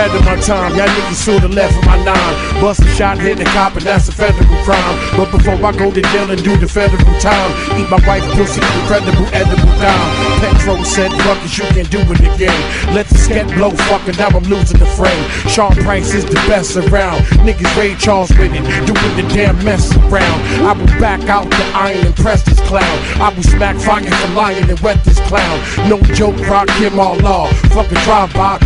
ahead of my time. Y'all niggas should've left for my 9. Bust a shot, hit the cop, and that's a federal crime. But before I go to jail and do the federal time, eat my wife's pussy, incredible edible dime. Petro said, fuck it, you can do it again. Let the scat blow, fucking now I'm losing the frame. Sean Price is the best around. Niggas Ray Charles with it, doing the damn mess around. I will back out the iron and press this clown. I will smack fire for lion and wet this clown. No joke, rock him all law. Fucking drive by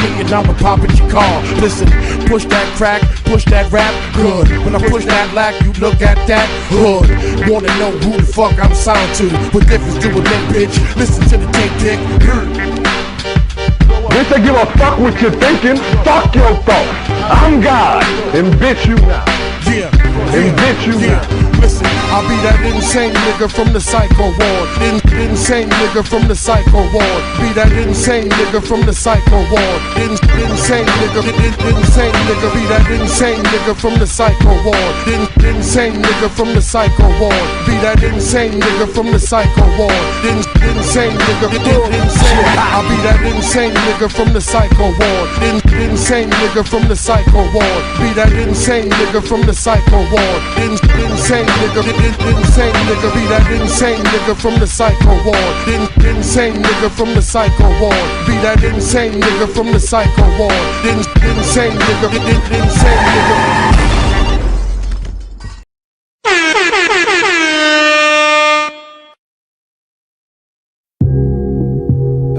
me and I'ma pop at your car. Listen, push that crack, push that rap, good. When I push that lack, you look at that hood. Wanna know who the fuck I'm signed to? What difference do it make, bitch? Listen to the tape tick. Bitch, I give a fuck what you're thinking. Fuck your thoughts. I'm God, and bitch you now. Yeah, and bitch you now. Listen, I'll be that insane nigga from the psycho ward. Insane nigga from the psycho ward. Be that insane nigga from the psycho ward. Insane nigga, insane nigga. Be that insane nigga from the psycho ward. Insane nigga from the psycho ward. Be that insane nigga from the psycho ward. Insane nigga, insane. I'll be that insane nigga from the psycho ward. Insane nigga from the psycho ward. Be that insane nigga from the psycho ward. Insane nigga, insane nigga. Be that insane nigga from the psycho ward. Insane nigga from the psycho ward. Be that insane nigga from the psycho ward. Insane nigga, insane nigga.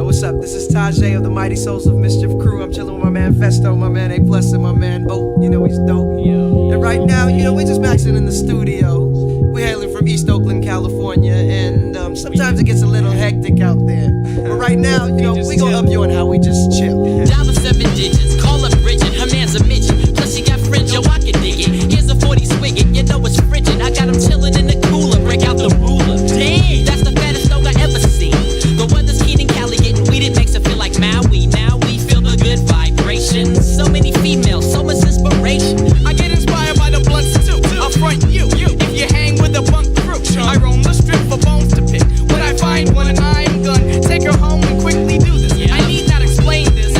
What's up? This is Tajay of the Mighty Souls of Mischief crew. I'm chilling with my man Festo, my man A Plus, and my man Bo. You know he's dope. Yeah. And right now, you know, we're just maxing in the studio. We're hailing from East Oakland, California, and sometimes it gets a little hectic out there. But right now, you know, we gonna up you on how we just chill. Dial the 7 digits, call up Bridget, her man's a midget. Plus she got fringe, yo, I can dig it. Here's a 40 swig it, you know it's frigid. I got him chilling in the cooler, break out the ruler. Damn, that's the fattest dog I ever seen. The weather's keen in Cali, getting weed, it makes it feel like Maui. Now we feel the good vibrations. So many females, so much inspiration. I get inspired by the blunts too. I'll front you. If you hang with a punk crew, I roam the strip for bones to pick. When I find one, I'm gonna take her home and quickly do this. I need not explain this.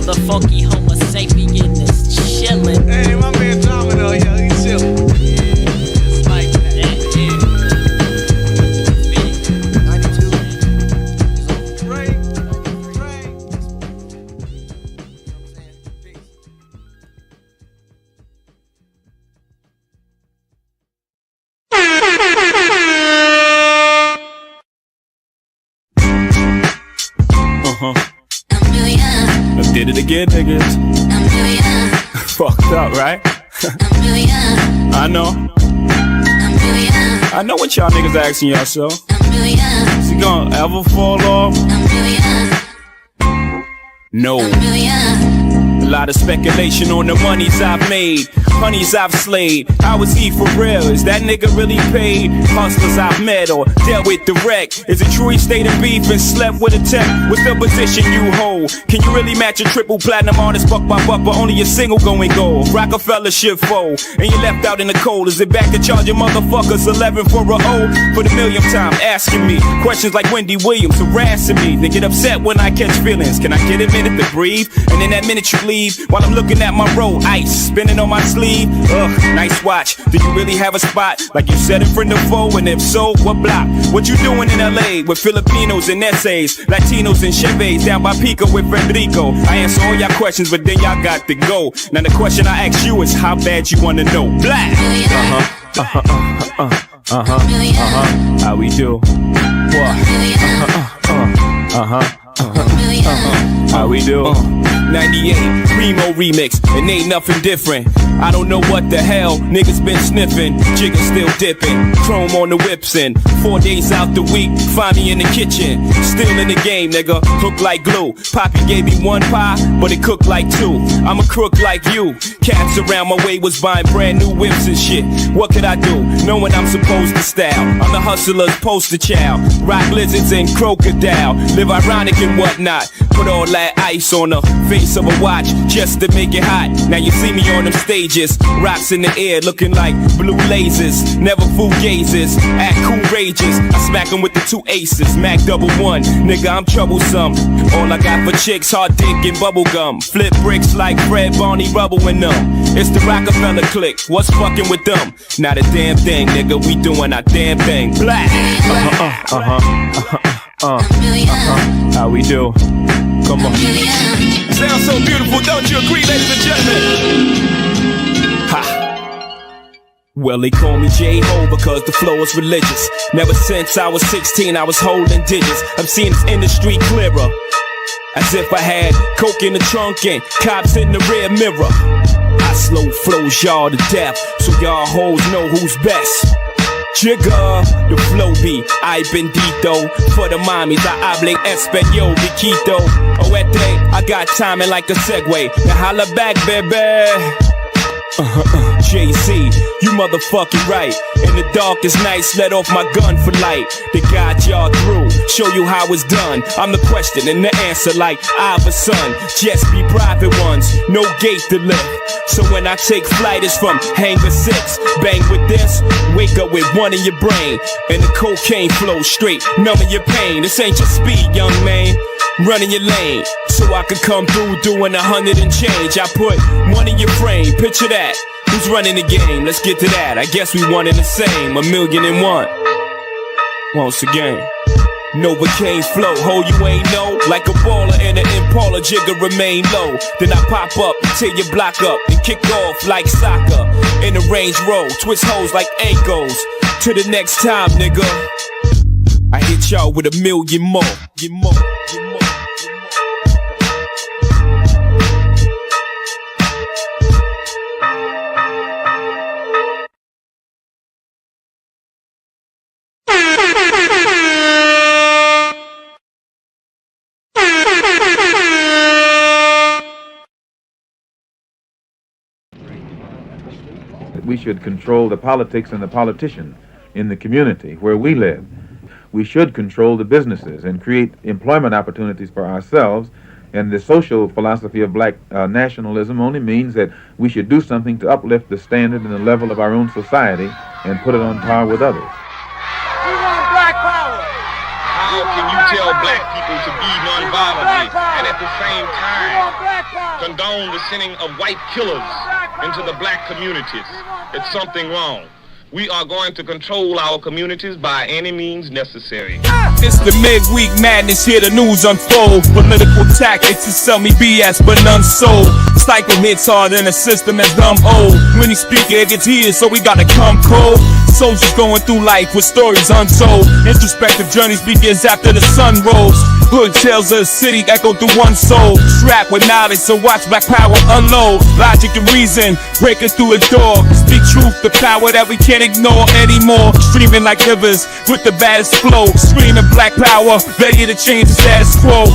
the funky Homo sapien is chillin'. Hey, my man Domino, yo, he chillin'. It's like that, yeah. 92. Ray. I did it again, niggas. Fucked up, right? I know. I know what y'all niggas asking yourself. Is he gonna ever fall off? No. A lot of speculation on the monies I've made, honeys I've slayed. How is he for real? Is that nigga really paid? Hustlers I've met or dealt with direct. Is it true he stayed in beef and slept with a tech? What's the position you hold? Can you really match a triple platinum artist buck by buck, but only a single going gold? Rockefeller shit fold, and you left out in the cold. Is it back to charging motherfuckers 11 for a O? For the millionth time asking me questions like Wendy Williams harassing me. They get upset when I catch feelings. Can I get a minute to breathe? And in that minute you leave, while I'm looking at my roll, ice spinning on my sleeve. Ugh, nice watch. Do you really have a spot like you said in front of foe? And if so, what block? What you doing in LA with Filipinos and essays, Latinos and Chevys down by Pico with Federico? I answer all y'all questions, but then y'all got to go. Now the question I ask you is how bad you wanna know. Black. How we do? What? How we do? 98 Primo remix, and ain't nothing different. I don't know what the hell niggas been sniffing. Jigger still dipping, chrome on the whips, and 4 days out the week, find me in the kitchen. Still in the game, nigga, hook like glue. Poppy gave me one pie, but it cooked like two. I'm a crook like you. Cats around my way was buying brand new whips and shit. What could I do, knowing I'm supposed to style? I'm the hustler's poster child. Rock lizards and crocodile. Live ironic and whatnot. Put all that ice on the face of a watch just to make it hot. Now you see me on them stages, rocks in the air looking like blue lasers. Never fool gazes, act cool rages. I smack them with the 2 aces, Mac double one. Nigga, I'm troublesome. All I got for chicks, hard dick and bubble gum. Flip bricks like Fred Barney Rubble and them. It's the Rockefeller clique, what's fucking with them? Not a damn thing, nigga, we doing our damn thing. Black. How we do? Come on. Sounds so beautiful, don't you agree, ladies and gentlemen? Ha. Well, they call me J-Ho because the flow is religious. Never since I was 16, I was holding digits. I'm seeing this industry clearer, as if I had coke in the trunk and cops in the rear mirror. I slow flows y'all to death, so y'all hoes know who's best. Jigger, the flow be I bendito. For the mommies, I hablo español, Viquito. Oete, I got timing like a Segway. Now holla back, baby. Jay-Z, you motherfucking right. In the darkest nights, let off my gun for light. To guide y'all through, show you how it's done. I'm the question and the answer like Iverson. Just be private ones, no gate to lift. So when I take flight, it's from hangar 6. Bang with this, wake up with one in your brain. And the cocaine flows straight, numbing your pain. This ain't just speed, young man. Running your lane, so I can come through doing 100 and change. I put one in your frame, picture that. Who's running the game? Let's get to that. I guess we one and the same, 1,000,001. Once again, Novocaine flow, ho, you ain't know. Like a baller in an Impala, Jigger remain low. Then I pop up, tear your block up, and kick off like soccer. In the Range Road, twist hoes like ankles. To the next time, nigga, I hit y'all with 1,000,000 more. We should control the politics and the politician in the community where we live. We should control the businesses and create employment opportunities for ourselves. And the social philosophy of black nationalism only means that we should do something to uplift the standard and the level of our own society and put it on par with others. We want black power. How can you tell black people to be nonviolently and at the same time condone the sending of white killers into the black communities. It's something wrong. We are going to control our communities by any means necessary. It's the Midweek Madness, here the news unfold. Political tactics to sell me BS, but none sold. Psycho hits hard in a system that's dumb old. When he speak, it gets heated, so we gotta come cold. Soldiers going through life with stories untold. Introspective journeys begins after the sun rose. Hood tales of the city echo through one soul. Strapped with knowledge, so watch black power unload. Logic and reason, breaking through a door. Speak truth, the power that we can't ignore anymore. Streaming like rivers with the baddest flow. Screaming black power, ready to change the status quo.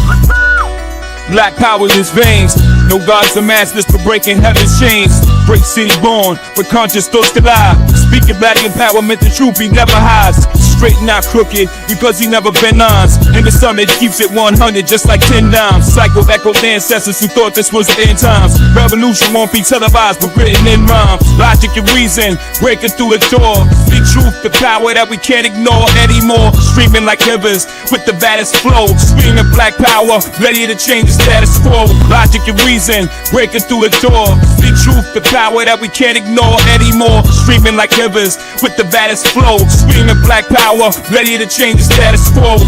Black power in his veins. No gods or masters for breaking heaven's chains. Break city born, where conscious thoughts collide. Speaking black empowerment, the truth he never hides. Straight not crooked, because he never been ons. In the summit keeps it 100, just like 10 dimes. Psycho echoed ancestors who thought this was the end times. Revolution won't be televised, but written in rhymes. Logic and reason, breaking through the door. Speak truth, the power that we can't ignore anymore. Streaming like rivers, with the baddest flow. Screaming black power, ready to change the status quo. Logic and reason, breaking through the door. Speak truth, the power that we can't ignore anymore. Streaming like rivers, with the baddest flow. Screaming black power, ready to change the status quo.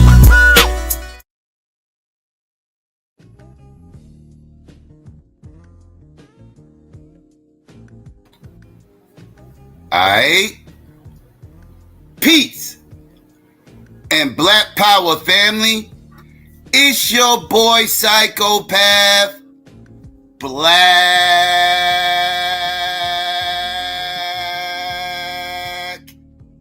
Alright. Peace and black power, family. It's your boy Psychopath Black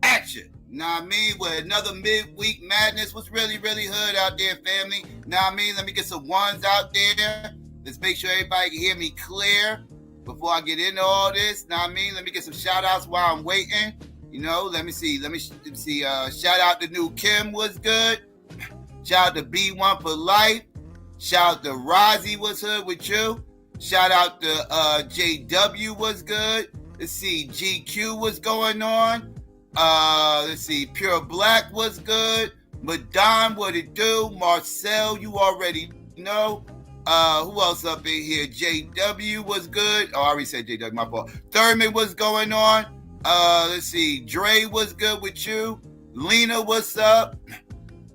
Action. Know what I mean? With another Midweek Madness. What's really hood out there, family? Know what I mean? Let me get some ones out there. Let's make sure everybody can hear me clear before I get into all this. Know what I mean? Let me get some shout outs while I'm waiting. You know, let me see. Shout out to New Kim was good. Shout out to B1 for life. Shout out to Rozzy was hood with you. Shout out to JW was good. Let's see, GQ was going on. Let's see, Pure Black was good. Madon, what it do? Marcel, you already know. Who else up in here? JW was good. Oh, I already said JW, my fault. Thurman was going on. Let's see, Dre was good with you. Lena, what's up?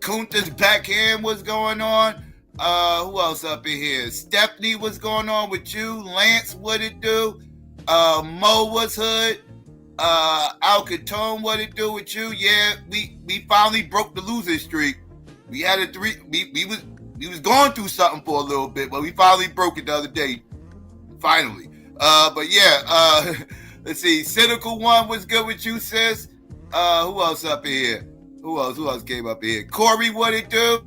Kunta's backhand was going on. Who else up in here? Stephanie was going on with you. Lance, what it do? Mo was hood. Al Catone, what it do with you? Yeah, we finally broke the losing streak. We had a three. We was going through something for a little bit, but we finally broke it the other day. Finally. But yeah. Let's see. Cynical One was good with you, sis. Who else up in here? Who else came up in here? Corey, what it do?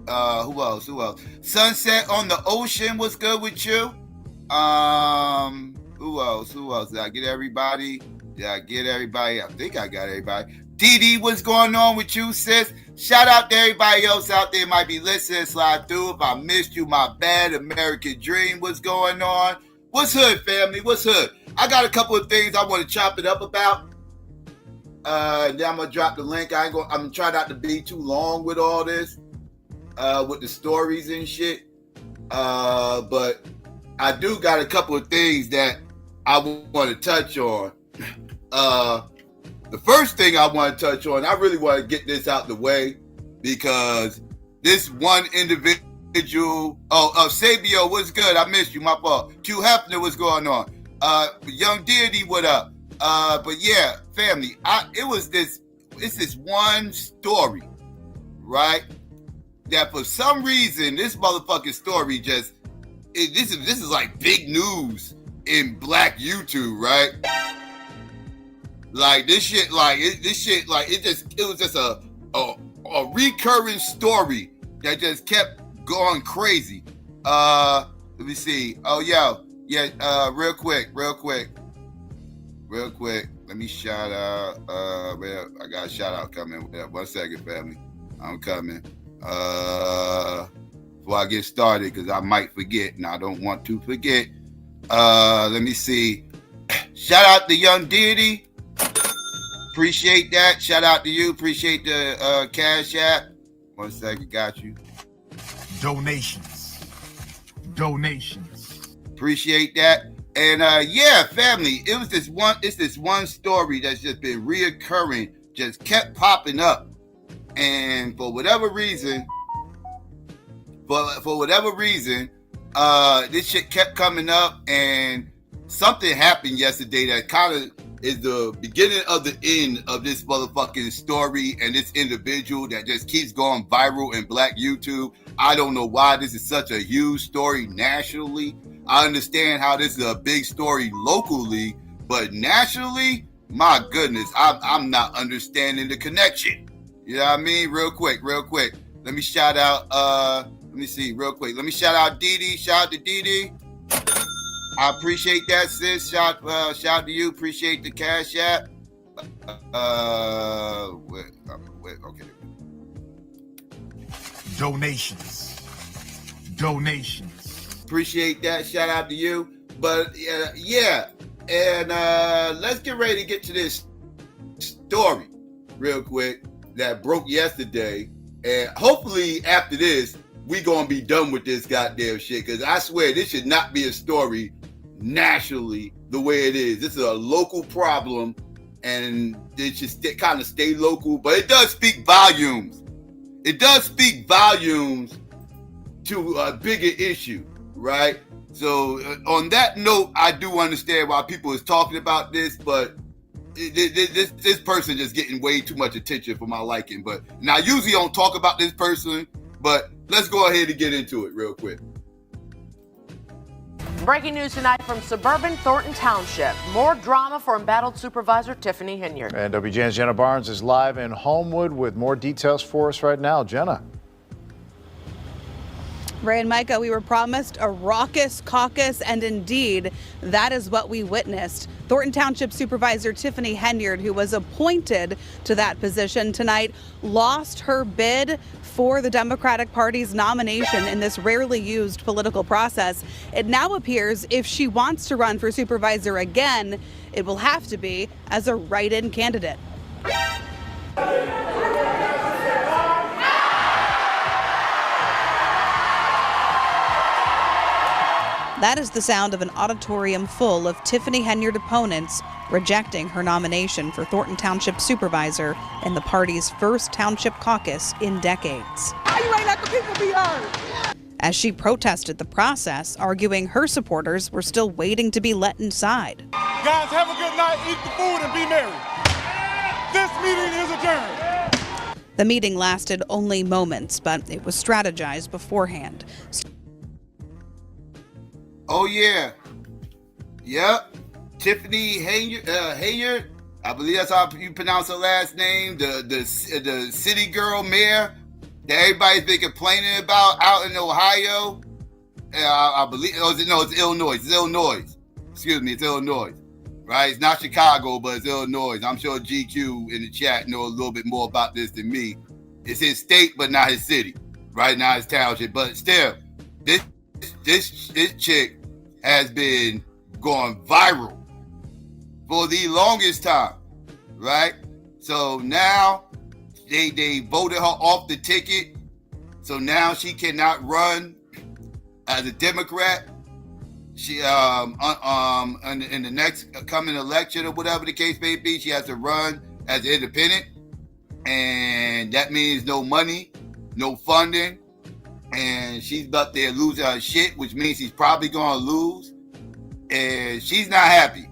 Who else? Sunset on the Ocean was good with you. Who else? Did I get everybody? I think I got everybody. DD, what's going on with you, sis? Shout out to everybody else out there might be listening. Slide through. If I missed you, my bad. American Dream, what's going on? What's hood, family? What's hood? I got a couple of things I want to chop it up about. Then I'm gonna drop the link. I'm gonna try not to be too long with all this, with the stories and shit. But I do got a couple of things that I want to touch on. The first thing I want to touch on, I really want to get this out the way because this one individual. Sabio, what's good? I missed you. My fault. Q Hefner, what's going on? Young Deity, what up? But yeah, family, it's this one story, right? That for some reason, this motherfucking story this is like big news in black YouTube, right? Like this shit, it was just a recurring story that just kept going crazy. Let me see. Real quick. Let me shout out. I got a shout out coming. 1 second, family. I'm coming. Before I get started, because I might forget, and I don't want to forget. Let me see. Shout out to Young Deity. Appreciate that. Shout out to you. Appreciate the Cash App. 1 second, got you. Donations. donations. Appreciate that. And yeah, family, it's this one story that's just been reoccurring, just kept popping up. And for whatever reason, this shit kept coming up, and something happened yesterday that kind of is the beginning of the end of this motherfucking story and this individual that just keeps going viral in Black YouTube. I don't know why this is such a huge story nationally. I understand how this is a big story locally, but nationally, my goodness, I'm not understanding the connection. You know what I mean? Real quick. Let me shout out, let me shout out Dee Dee. Shout out to Dee Dee. I appreciate that, sis. Shout to you. Appreciate the cash app. Okay. Donations. Appreciate that. Shout out to you. But yeah. And let's get ready to get to this story real quick that broke yesterday. And hopefully after this, we gonna be done with this goddamn shit. Because I swear this should not be a story nationally the way it is. This is a local problem, and it should kind of stay local. But it does speak volumes. It does speak volumes to a bigger issue, right? So on that note, I do understand why people is talking about this, but this person just getting way too much attention for my liking. But now, usually I don't talk about this person, but let's go ahead and get into it real quick. Breaking news tonight from suburban Thornton Township. More drama for embattled Supervisor Tiffany Henyard. And WGN's Jenna Barnes is live in Homewood with more details for us right now. Jenna. Ray and Micah, we were promised a raucous caucus, and indeed, that is what we witnessed. Thornton Township Supervisor Tiffany Henyard, who was appointed to that position tonight, lost her bid for the Democratic Party's nomination in this rarely used political process. It now appears if she wants to run for supervisor again, it will have to be as a write-in candidate. That is the sound of an auditorium full of Tiffany Henyard opponents rejecting her nomination for Thornton Township Supervisor in the party's first township caucus in decades. How you ain't let the people be heard? As she protested the process, arguing her supporters were still waiting to be let inside. Guys, have a good night, eat the food, and be merry. This meeting is adjourned. The meeting lasted only moments, but it was strategized beforehand. Oh yeah, yep. Tiffany Henyard, I believe that's how you pronounce her last name. The city girl mayor that everybody's been complaining about out in Ohio. I believe it's Illinois. It's Illinois. Excuse me, it's Illinois. Right? It's not Chicago, but it's Illinois. I'm sure GQ in the chat know a little bit more about this than me. It's his state, but not his city. Right now, his township, but still, this chick has been going viral for the longest time, right? So now they voted her off the ticket, so now she cannot run as a Democrat. She in the next coming election or whatever the case may be, she has to run as an independent, and that means no money, no funding. And she's up there losing her shit, which means she's probably going to lose. And she's not happy.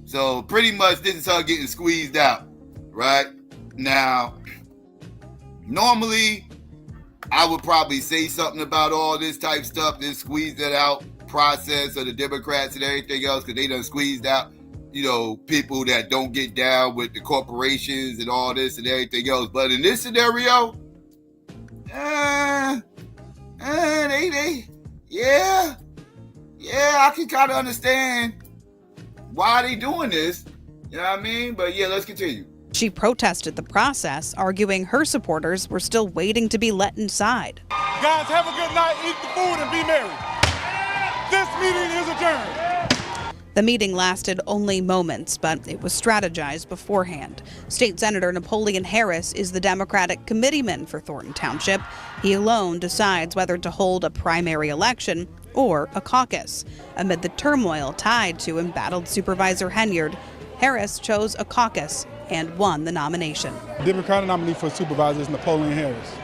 So pretty much this is her getting squeezed out, right? Now, normally, I would probably say something about all this type stuff, this squeeze it out process of the Democrats and everything else, because they done squeezed out, people that don't get down with the corporations and all this and everything else. But in this scenario, I can kind of understand why they doing this. You know what I mean? But yeah, let's continue. She protested the process, arguing her supporters were still waiting to be let inside. Guys, have a good night, eat the food, and be merry. This meeting is adjourned. The The meeting lasted only moments, but it was strategized beforehand. State Senator Napoleon Harris is the Democratic committeeman for Thornton Township. He alone decides whether to hold a primary election or a caucus. Amid the turmoil tied to embattled Supervisor Henyard, Harris chose a caucus and won the nomination. The Democratic nominee for supervisor is Napoleon Harris.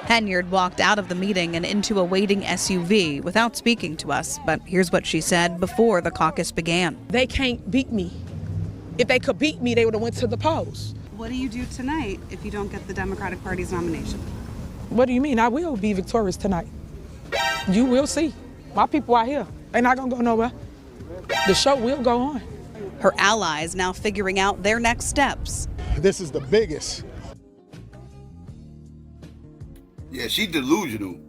Henyard walked out of the meeting and into a waiting SUV without speaking to us, but here's what she said before the caucus began. They can't beat me. If they could beat me, they would have went to the polls. What do you do tonight if you don't get the Democratic Party's nomination? What do you mean? I will be victorious tonight. You will see. My people are here. They're not gonna go nowhere. The show will go on. Her allies now figuring out their next steps. This is the biggest. Yeah, she delusional.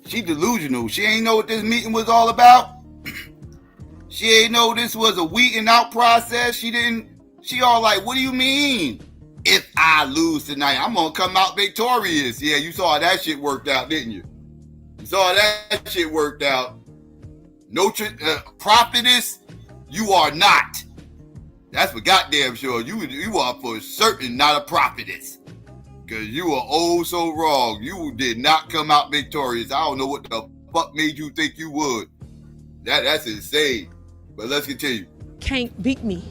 She delusional. She ain't know what this meeting was all about. She ain't know this was a weeding out process. She all like, what do you mean? If I lose tonight, I'm gonna come out victorious. Yeah, you saw how that shit worked out, didn't you? You saw how that shit worked out. No prophetess, you are not. That's for goddamn sure. You are for certain not a prophetess. Because you are oh so wrong. You did not come out victorious. I don't know what the fuck made you think you would. That's insane. But let's continue. Can't beat me.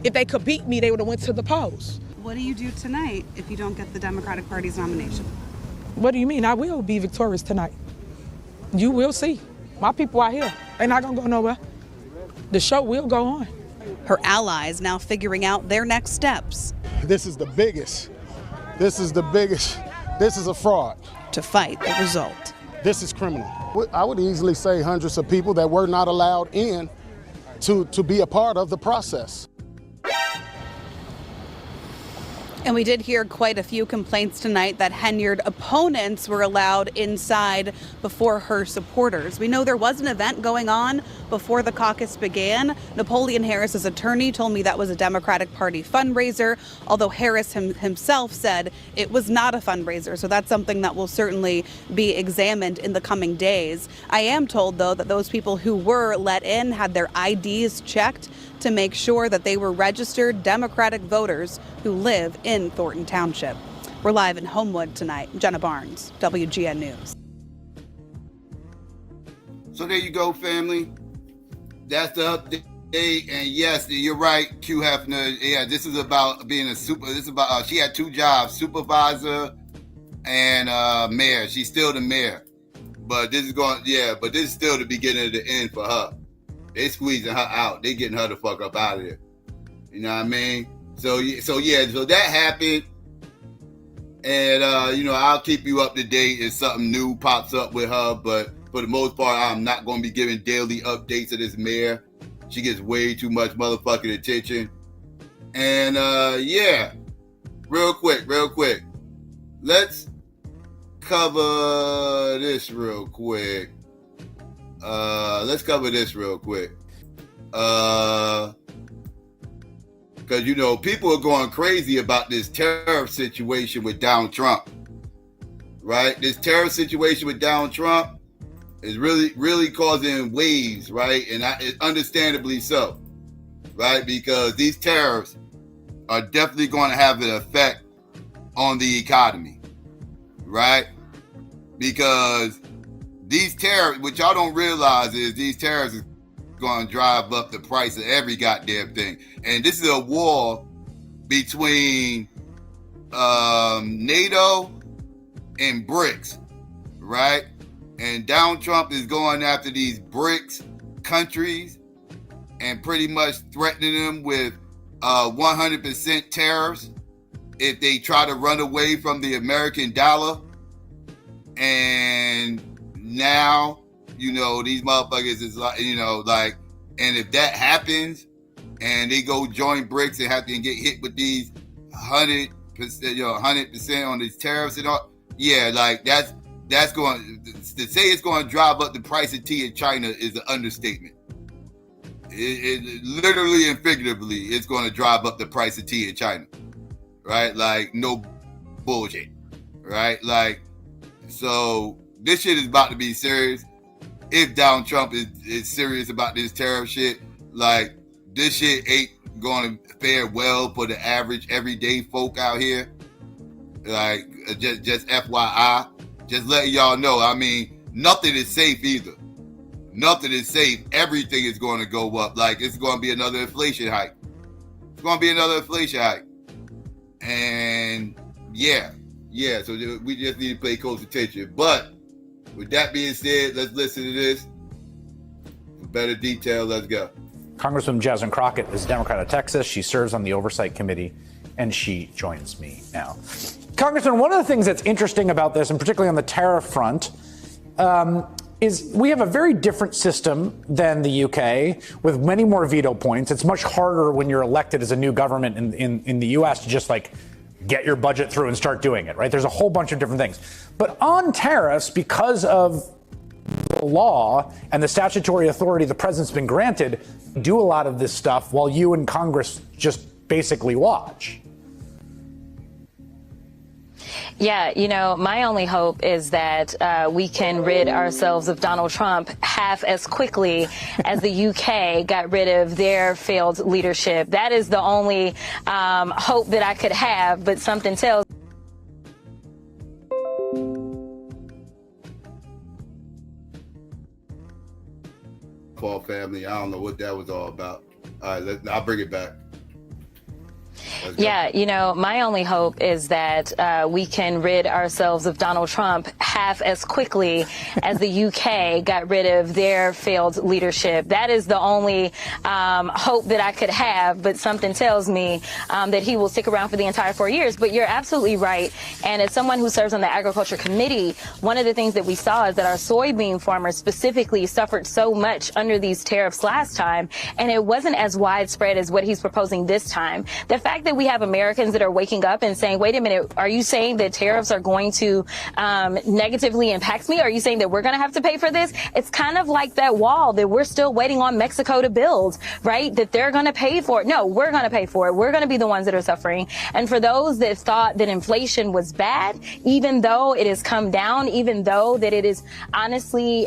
If they could beat me, they would have went to the polls. What do you do tonight if you don't get the Democratic Party's nomination? What do you mean? I will be victorious tonight. You will see. My people are here. They're not gonna go nowhere. The show will go on. Her allies now figuring out their next steps. This is the biggest. This is the biggest. This is a fraud. To fight the result. This is criminal. I would easily say hundreds of people that were not allowed in to be a part of the process. And we did hear quite a few complaints tonight that Henyard opponents were allowed inside before her supporters. We know there was an event going on before the caucus began. Napoleon Harris's attorney told me that was a Democratic Party fundraiser, although Harris himself said it was not a fundraiser. So that's something that will certainly be examined in the coming days. I am told, though, that those people who were let in had their IDs checked to make sure that they were registered Democratic voters who live in Thornton Township. We're live in Homewood tonight. Jenna Barnes, WGN News. So there you go, family. That's the update. And yes, you're right, Q Hefner. Yeah, this is about being this is about, she had two jobs, supervisor and mayor. She's still the mayor. But this is still the beginning of the end for her. They squeezing her out. They getting her the fuck up out of there. You know what I mean? So that happened. And, I'll keep you up to date if something new pops up with her. But for the most part, I'm not going to be giving daily updates of this mayor. She gets way too much motherfucking attention. And, real quick. Let's cover this real quick. Because, people are going crazy about this tariff situation with Donald Trump, right? This tariff situation with Donald Trump is really, really causing waves, right? And understandably so, right? Because these tariffs are definitely going to have an effect on the economy, right? Because these tariffs, what y'all don't realize is these tariffs is going to drive up the price of every goddamn thing. And this is a war between NATO and BRICS, right? And Donald Trump is going after these BRICS countries and pretty much threatening them with 100% tariffs if they try to run away from the American dollar. And now, these motherfuckers is like, and if that happens and they go join BRICS and have to get hit with these 100%, 100% on these tariffs and all, that's going to say it's going to drive up the price of tea in China is an understatement. It literally and figuratively, it's going to drive up the price of tea in China, right? Like, no bullshit, right? Like, so this shit is about to be serious. if Donald Trump is serious about this tariff shit, like this shit ain't going to fare well for the average everyday folk out here. Like just FYI, just letting y'all know. I mean, nothing is safe either. Nothing is safe. Everything is going to go up. Like it's going to be another inflation hike. It's going to be another inflation hike. And yeah. So we just need to pay close attention. But with that being said, let's listen to this. For better detail, let's go. Congresswoman Jasmine Crockett is a Democrat of Texas. She serves on the Oversight Committee, and she joins me now. Congressman, one of the things that's interesting about this, and particularly on the tariff front, is we have a very different system than the UK with many more veto points. It's much harder when you're elected as a new government in the US to just like get your budget through and start doing it, right? There's a whole bunch of different things. But on tariffs, because of the law and the statutory authority the president's been granted, do a lot of this stuff while you and Congress just basically watch. Yeah, you know, my only hope is that we can rid ourselves of Donald Trump half as quickly as the UK got rid of their failed leadership. That is the only hope that I could have, but something tells Paul family, I don't know what that was all about. All right, I'll bring it back. Yeah, you know, my only hope is that we can rid ourselves of Donald Trump half as quickly as the UK got rid of their failed leadership. That is the only hope that I could have, but something tells me that he will stick around for the entire 4 years. But you're absolutely right. And as someone who serves on the Agriculture Committee, one of the things that we saw is that our soybean farmers specifically suffered so much under these tariffs last time, and it wasn't as widespread as what he's proposing this time. The fact that we have Americans that are waking up and saying, wait a minute, are you saying that tariffs are going to negatively impact me? Are you saying that we're going to have to pay for this? It's kind of like that wall that we're still waiting on Mexico to build, right? That they're going to pay for it. No, we're going to pay for it. We're going to be the ones that are suffering. And for those that thought that inflation was bad, even though it has come down, even though that it is honestly,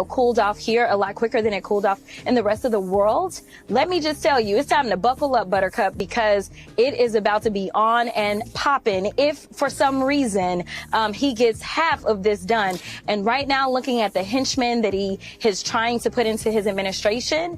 cooled off here a lot quicker than it cooled off in the rest of the world, let me just tell you, it's time to buckle up, Buttercup, because it is about to be on and popping if for some reason he gets half of this done. And right now, looking at the henchmen that he is trying to put into his administration,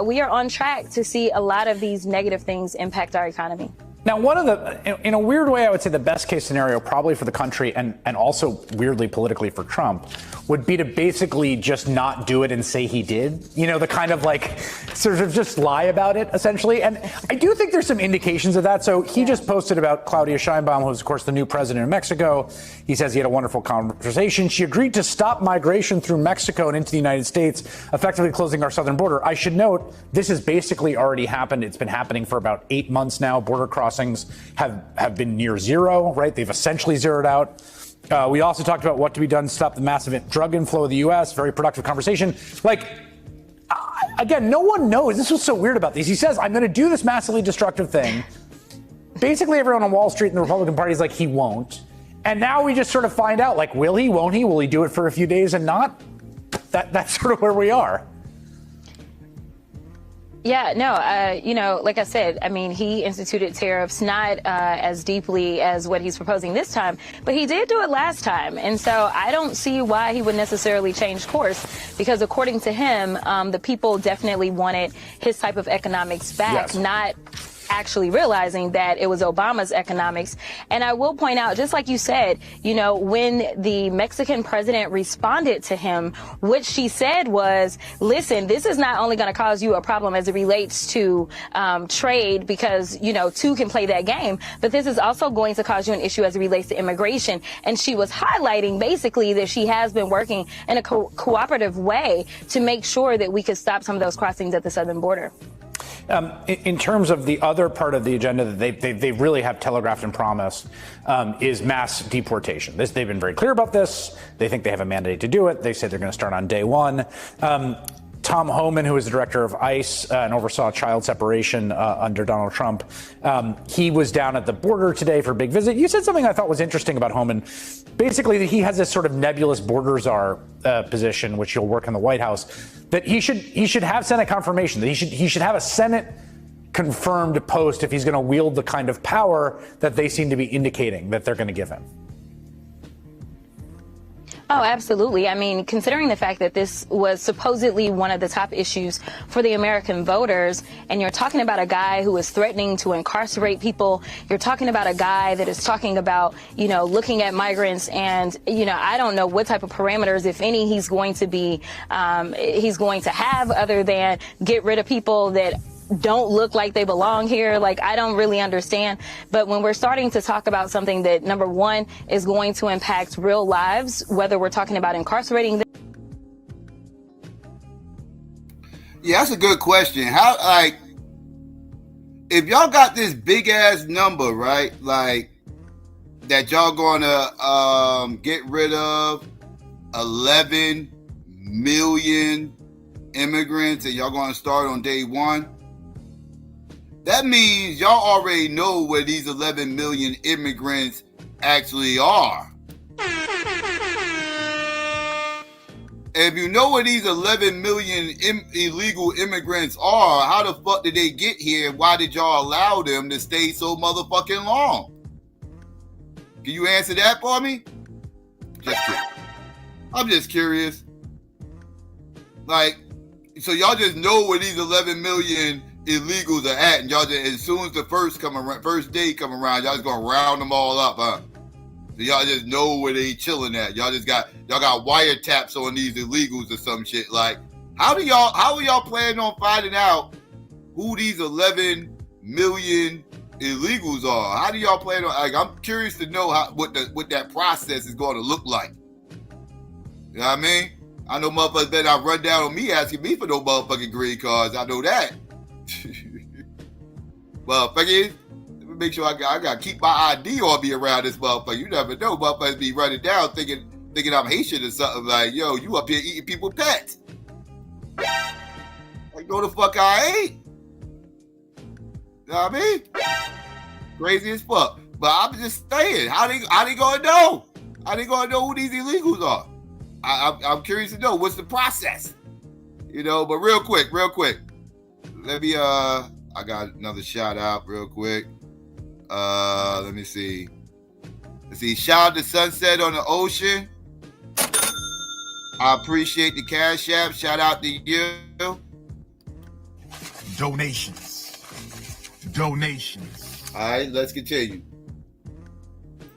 we are on track to see a lot of these negative things impact our economy. Now, one of the, in a weird way, I would say the best case scenario probably for the country and also weirdly politically for Trump would be to basically just not do it and say he did. You know, the kind of like sort of just lie about it, essentially. And I do think there's some indications of that. So he just posted about Claudia Sheinbaum, who's, of course, the new president of Mexico. He says he had a wonderful conversation. She agreed to stop migration through Mexico and into the United States, effectively closing our southern border. I should note, this has basically already happened. It's been happening for about 8 months now. Border crossings have been near zero, right? They've essentially zeroed out. We also talked about what to be done to stop the massive drug inflow of the U.S. Very productive conversation. Again, no one knows. This was so weird about these. He says, I'm going to do this massively destructive thing. Basically, everyone on Wall Street and the Republican Party is like, he won't. And now we just sort of find out, like, will he, won't he? Will he do it for a few days and not? That's sort of where we are. Yeah, no, like I said, I mean, he instituted tariffs not as deeply as what he's proposing this time, but he did do it last time. And so I don't see why he would necessarily change course, because according to him, the people definitely wanted his type of economics back, yes. Not actually realizing that it was Obama's economics. And I will point out, just like you said, when the Mexican president responded to him, what she said was, listen, this is not only going to cause you a problem as it relates to trade, because, two can play that game, but this is also going to cause you an issue as it relates to immigration. And she was highlighting basically that she has been working in a cooperative way to make sure that we could stop some of those crossings at the southern border. In terms of the other part of the agenda that they really have telegraphed and promised is mass deportation. They've been very clear about this. They think they have a mandate to do it. They say they're going to start on day one. Tom Homan, who is the director of ICE and oversaw child separation under Donald Trump, he was down at the border today for a big visit. You said something I thought was interesting about Homan. basically he has this sort of nebulous border czar position, which he'll work in the White House, that he should have Senate confirmation, that he should have a Senate confirmed post if he's going to wield the kind of power that they seem to be indicating that they're going to give him. Oh, absolutely. I mean, considering the fact that this was supposedly one of the top issues for the American voters, and you're talking about a guy who is threatening to incarcerate people, you're talking about a guy that is talking about, looking at migrants and, I don't know what type of parameters, if any, he's going to have other than get rid of people that don't look like they belong here. Like, I don't really understand. But when we're starting to talk about something that, number one, is going to impact real lives, whether we're talking about incarcerating them. Yeah, that's a good question. How, if y'all got this big ass number, right? Like, that y'all gonna get rid of 11 million immigrants and y'all gonna start on day one, that means y'all already know where these 11 million immigrants actually are. If you know where these 11 million illegal immigrants are, how the fuck did they get here? Why did y'all allow them to stay so motherfucking long? Can you answer that for me? Just kidding. I'm just curious. Like, so y'all just know where these 11 million illegals are at, and y'all just, as soon as the first day come around, y'all just gonna round them all up, huh? So y'all just know where they chilling at. Y'all got wiretaps on these illegals or some shit. Like, how are y'all planning on finding out who these 11 million illegals are? How do y'all plan on? Like, I'm curious to know what that process is going to look like. You know what I mean? I know motherfuckers better not run down on me asking me for no motherfucking green cards. I know that. Motherfucker, let me make sure I gotta keep my ID on me around this motherfucker. You never know, motherfuckers be running down thinking I'm Haitian or something. Like, yo, you up here eating people's pets. Like, no the fuck I ain't. You know what I mean? Crazy as fuck. But I'm just saying, how they gonna know? How they gonna know who these illegals are? I'm curious to know what's the process. But real quick. Let me I got another shout out real quick. Let me see. Shout out to Sunset on the Ocean. I appreciate the Cash App. Shout out to you. Donations. All right, let's continue.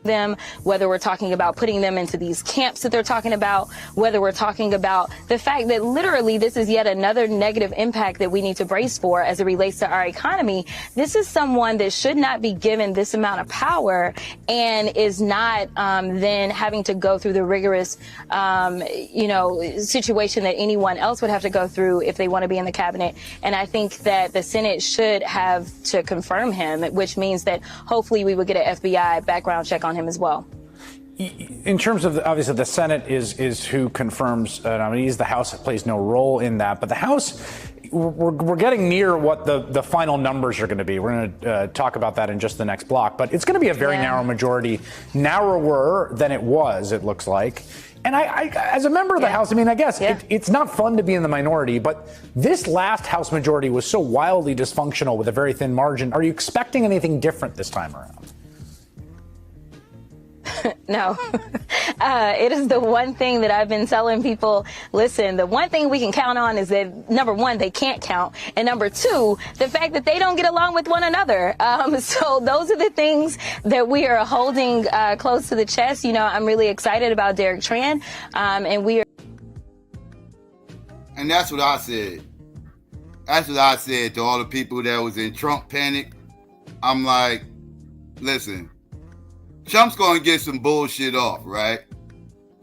Them, whether we're talking about putting them into these camps that they're talking about, whether we're talking about the fact that literally this is yet another negative impact that we need to brace for as it relates to our economy. This is someone that should not be given this amount of power and is not then having to go through the rigorous situation that anyone else would have to go through if they want to be in the cabinet. And I think that the Senate should have to confirm him, which means that hopefully we would get an FBI background check on him as well. In terms of, obviously, the Senate is who confirms nominees. The House plays no role in that. But the House, we're getting near what the final numbers are going to be. We're going to talk about that in just the next block. But it's going to be a very narrow majority, narrower than it was, it looks like. And I as a member of the House, I guess it's not fun to be in the minority, but this last House majority was so wildly dysfunctional with a very thin margin. Are you expecting anything different this time around? No, it is the one thing that I've been telling people. Listen, the one thing we can count on is that, number one, they can't count. And number two, the fact that they don't get along with one another. So those are the things that we are holding close to the chest. I'm really excited about Derek Tran. And we are. And that's what I said. That's what I said to all the people that was in Trump panic. I'm like, listen. Trump's going to get some bullshit off, right?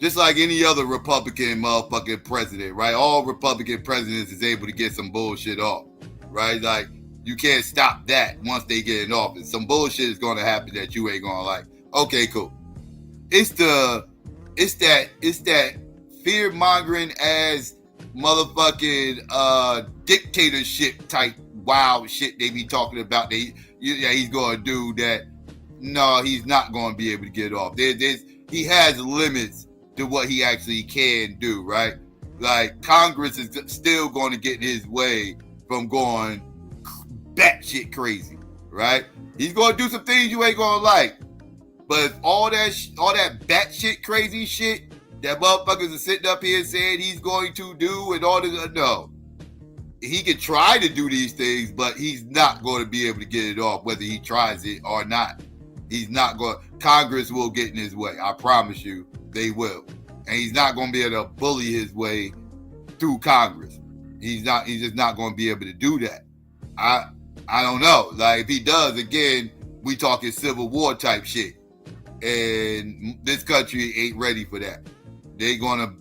Just like any other Republican motherfucking president, right? All Republican presidents is able to get some bullshit off, right? Like, you can't stop that once they get in office. Some bullshit is going to happen that you ain't going to like. Okay, cool. It's that fear-mongering ass motherfucking dictatorship type wild shit they be talking about. He's going to do that. No, he's not going to be able to get off. There's he has limits to what he actually can do, right? Like, Congress is still going to get in his way from going batshit crazy, right? He's going to do some things you ain't going to like. But if all that batshit crazy shit that motherfuckers are sitting up here saying he's going to do and all this, no. He can try to do these things, but he's not going to be able to get it off, whether he tries it or not. He's not going. Congress will get in his way. I promise you, they will. And he's not going to be able to bully his way through Congress. He's just not going to be able to do that. I don't know. Like, if he does, again, we talking Civil War type shit. And this country ain't ready for that. They gonna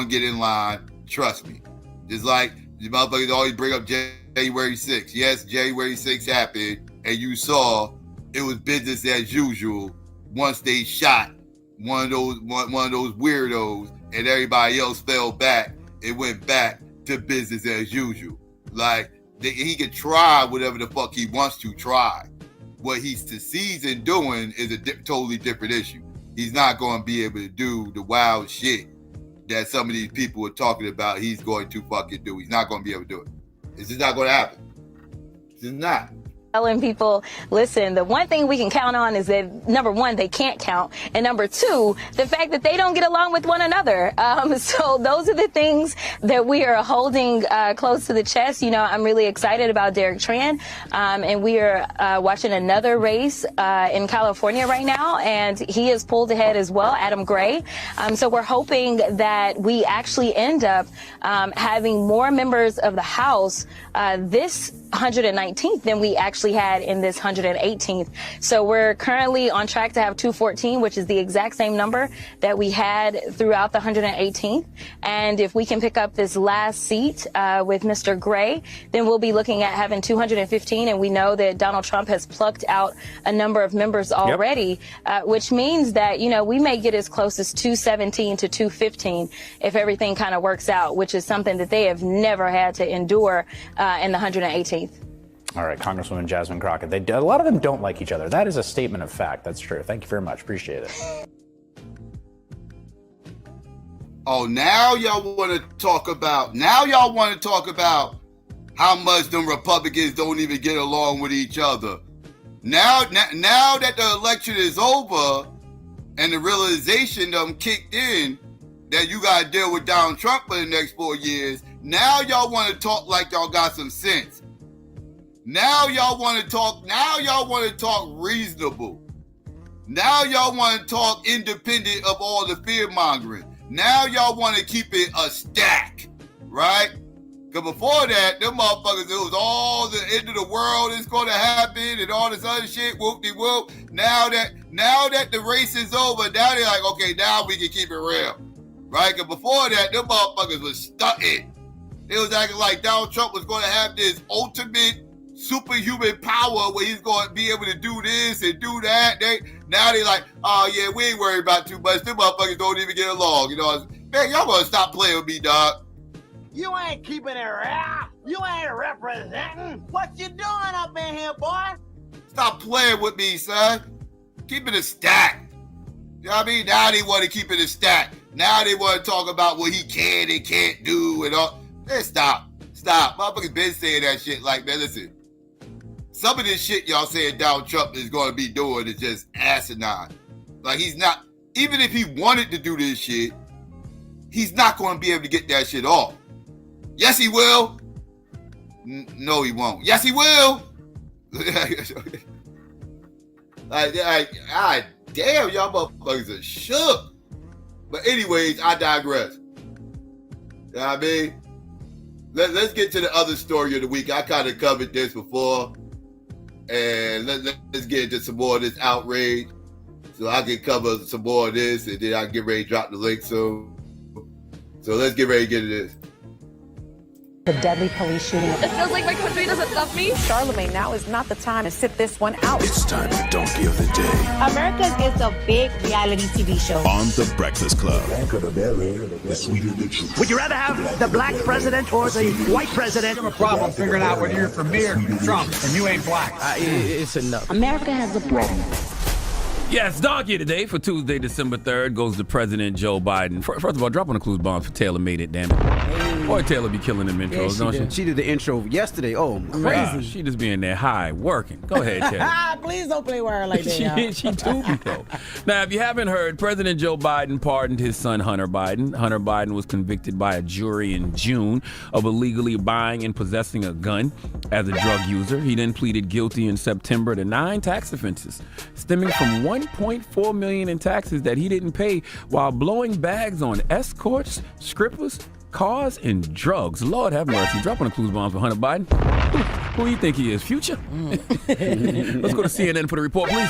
get in line. Trust me. Just like the motherfuckers always bring up January 6th. Yes, January 6th happened, and you saw it was business as usual once they shot one of those weirdos, and everybody else fell back. It went back to business as usual. Like, he can try whatever the fuck he wants to try. What he succeeds in doing is a totally different issue. He's not going to be able to do the wild shit that some of these people are talking about he's going to fucking do. He's not going to be able to do it. It's just not going to happen. It's just not. Telling people, listen, the one thing we can count on is that, number one, they can't count, and number two, the fact that they don't get along with one another. So those are the things that we are holding close to the chest. You know, I'm really excited about Derek Tran, and we are watching another race in California right now, and he is pulled ahead as well, Adam Gray. So we're hoping that we actually end up having more members of the House this 119th than we actually had in this 118th. So we're currently on track to have 214, which is the exact same number that we had throughout the 118th. And if we can pick up this last seat with Mr. Gray, then we'll be looking at having 215. And we know that Donald Trump has plucked out a number of members already, which means that, you know, we may get as close as 217 to 215 if everything kind of works out, which is something that they have never had to endure in the 118th. All right, Congresswoman Jasmine Crockett. A lot of them don't like each other. That is a statement of fact. That's true. Thank you very much. Appreciate it. Oh, now y'all want to talk about how much them Republicans don't even get along with each other. Now that the election is over and the realization kicked in that you got to deal with Donald Trump for the next 4 years, now y'all want to talk like y'all got some sense. Now y'all want to talk reasonable. Now y'all want to talk independent of all the fear mongering. Now y'all want to keep it a stack, right? Because before that, them motherfuckers, it was all the end of the world is going to happen and all this other shit, whoop-de-whoop. Now that the race is over, now they're like, okay, now we can keep it real, right? Because before that, them motherfuckers was stunting. It was acting like Donald Trump was going to have this ultimate superhuman power where he's going to be able to do this and do that. Now they like, oh yeah, we ain't worried about too much. Them motherfuckers don't even get along. You know, man, y'all gonna stop playing with me, dog. You ain't keeping it real. You ain't representing. What you doing up in here, boy? Stop playing with me, son. Keep it a stack. You know what I mean? Now they want to keep it a stack. Now they want to talk about what he can and can't do and all. Hey, stop. Motherfuckers been saying that shit. Like, man, listen. Some of this shit y'all saying Donald Trump is going to be doing is just asinine. Like, he's not, even if he wanted to do this shit, he's not going to be able to get that shit off. Yes, he will. No, he won't. Yes, he will. like, damn, y'all motherfuckers are shook. But anyways, I digress. You know what I mean? Let's get to the other story of the week. I kind of covered this before. And let's get into some more of this outrage. So I can cover some more of this and then I can get ready to drop the link soon. So let's get ready to get into this. The deadly police shooting. It feels like my country doesn't love me. Charlemagne, now is not the time to sit this one out. It's time for Donkey of the Day. America's is a big reality TV show. On The Breakfast Club. The sweeter the truth. Would you rather have the black president or the white president? I have a problem figuring out whether you're for me or Trump, and you ain't black. It's enough. America has a problem. Yes, donkey today for Tuesday, December 3rd goes to President Joe Biden. First of all, drop on the clues bombs for Taylor made it, damn it. Boy, Taylor be killing them intros, don't she? She did the intro yesterday. Oh, crazy. She just being there high, working. Go ahead, Taylor. Please don't play with her like that. She do be though. Now, if you haven't heard, President Joe Biden pardoned his son Hunter Biden. Hunter Biden was convicted by a jury in June of illegally buying and possessing a gun as a drug user. He then pleaded guilty in September to 9 tax offenses, stemming from $1.4 million in taxes that he didn't pay while blowing bags on escorts, strippers, cars, and drugs. Lord have mercy. Drop on the clues bombs for Hunter Biden. Who do you think he is? Future? Let's go to CNN for the report, please.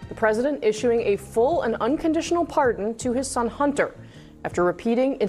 The president issuing a full and unconditional pardon to his son Hunter after repeatedly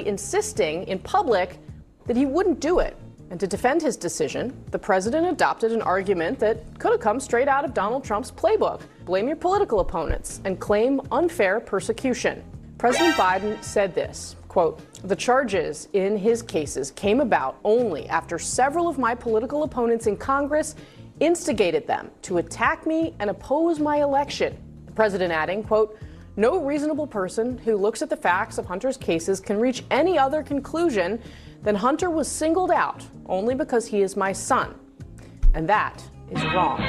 insisting in public that he wouldn't do it. And to defend his decision, the president adopted an argument that could have come straight out of Donald Trump's playbook. Blame your political opponents and claim unfair persecution. President Biden said this, quote, "The charges in his cases came about only after several of my political opponents in Congress instigated them to attack me and oppose my election." The president adding, quote, "No reasonable person who looks at the facts of Hunter's cases can reach any other conclusion than Hunter was singled out only because he is my son. And that is wrong."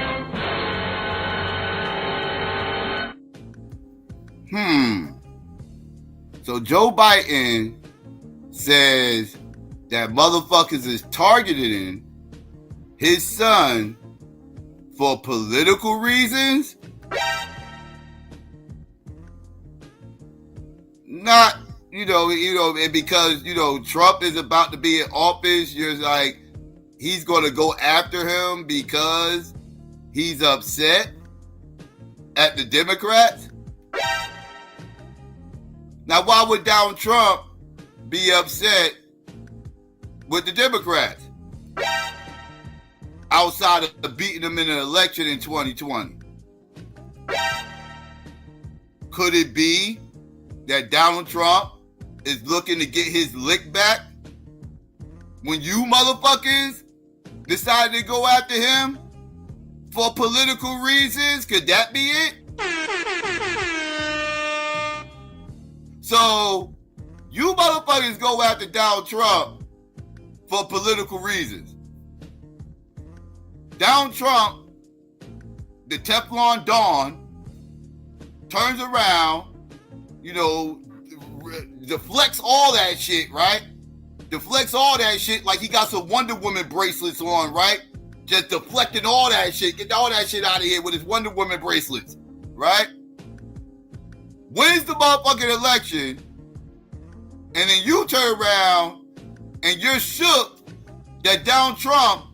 So Joe Biden says that motherfuckers is targeting his son for political reasons? Not, and because, Trump is about to be in office, you're like, he's going to go after him because he's upset at the Democrats? Now, why would Donald Trump be upset with the Democrats outside of beating them in an election in 2020? Could it be that Donald Trump is looking to get his lick back when you motherfuckers decided to go after him for political reasons? Could that be it? So, you motherfuckers go after Donald Trump for political reasons. Donald Trump, the Teflon Don, turns around, deflects all that shit, right? Deflects all that shit like he got some Wonder Woman bracelets on, right? Just deflecting all that shit. Get all that shit out of here with his Wonder Woman bracelets, right? Wins the motherfucking election, and then you turn around and you're shook that Donald Trump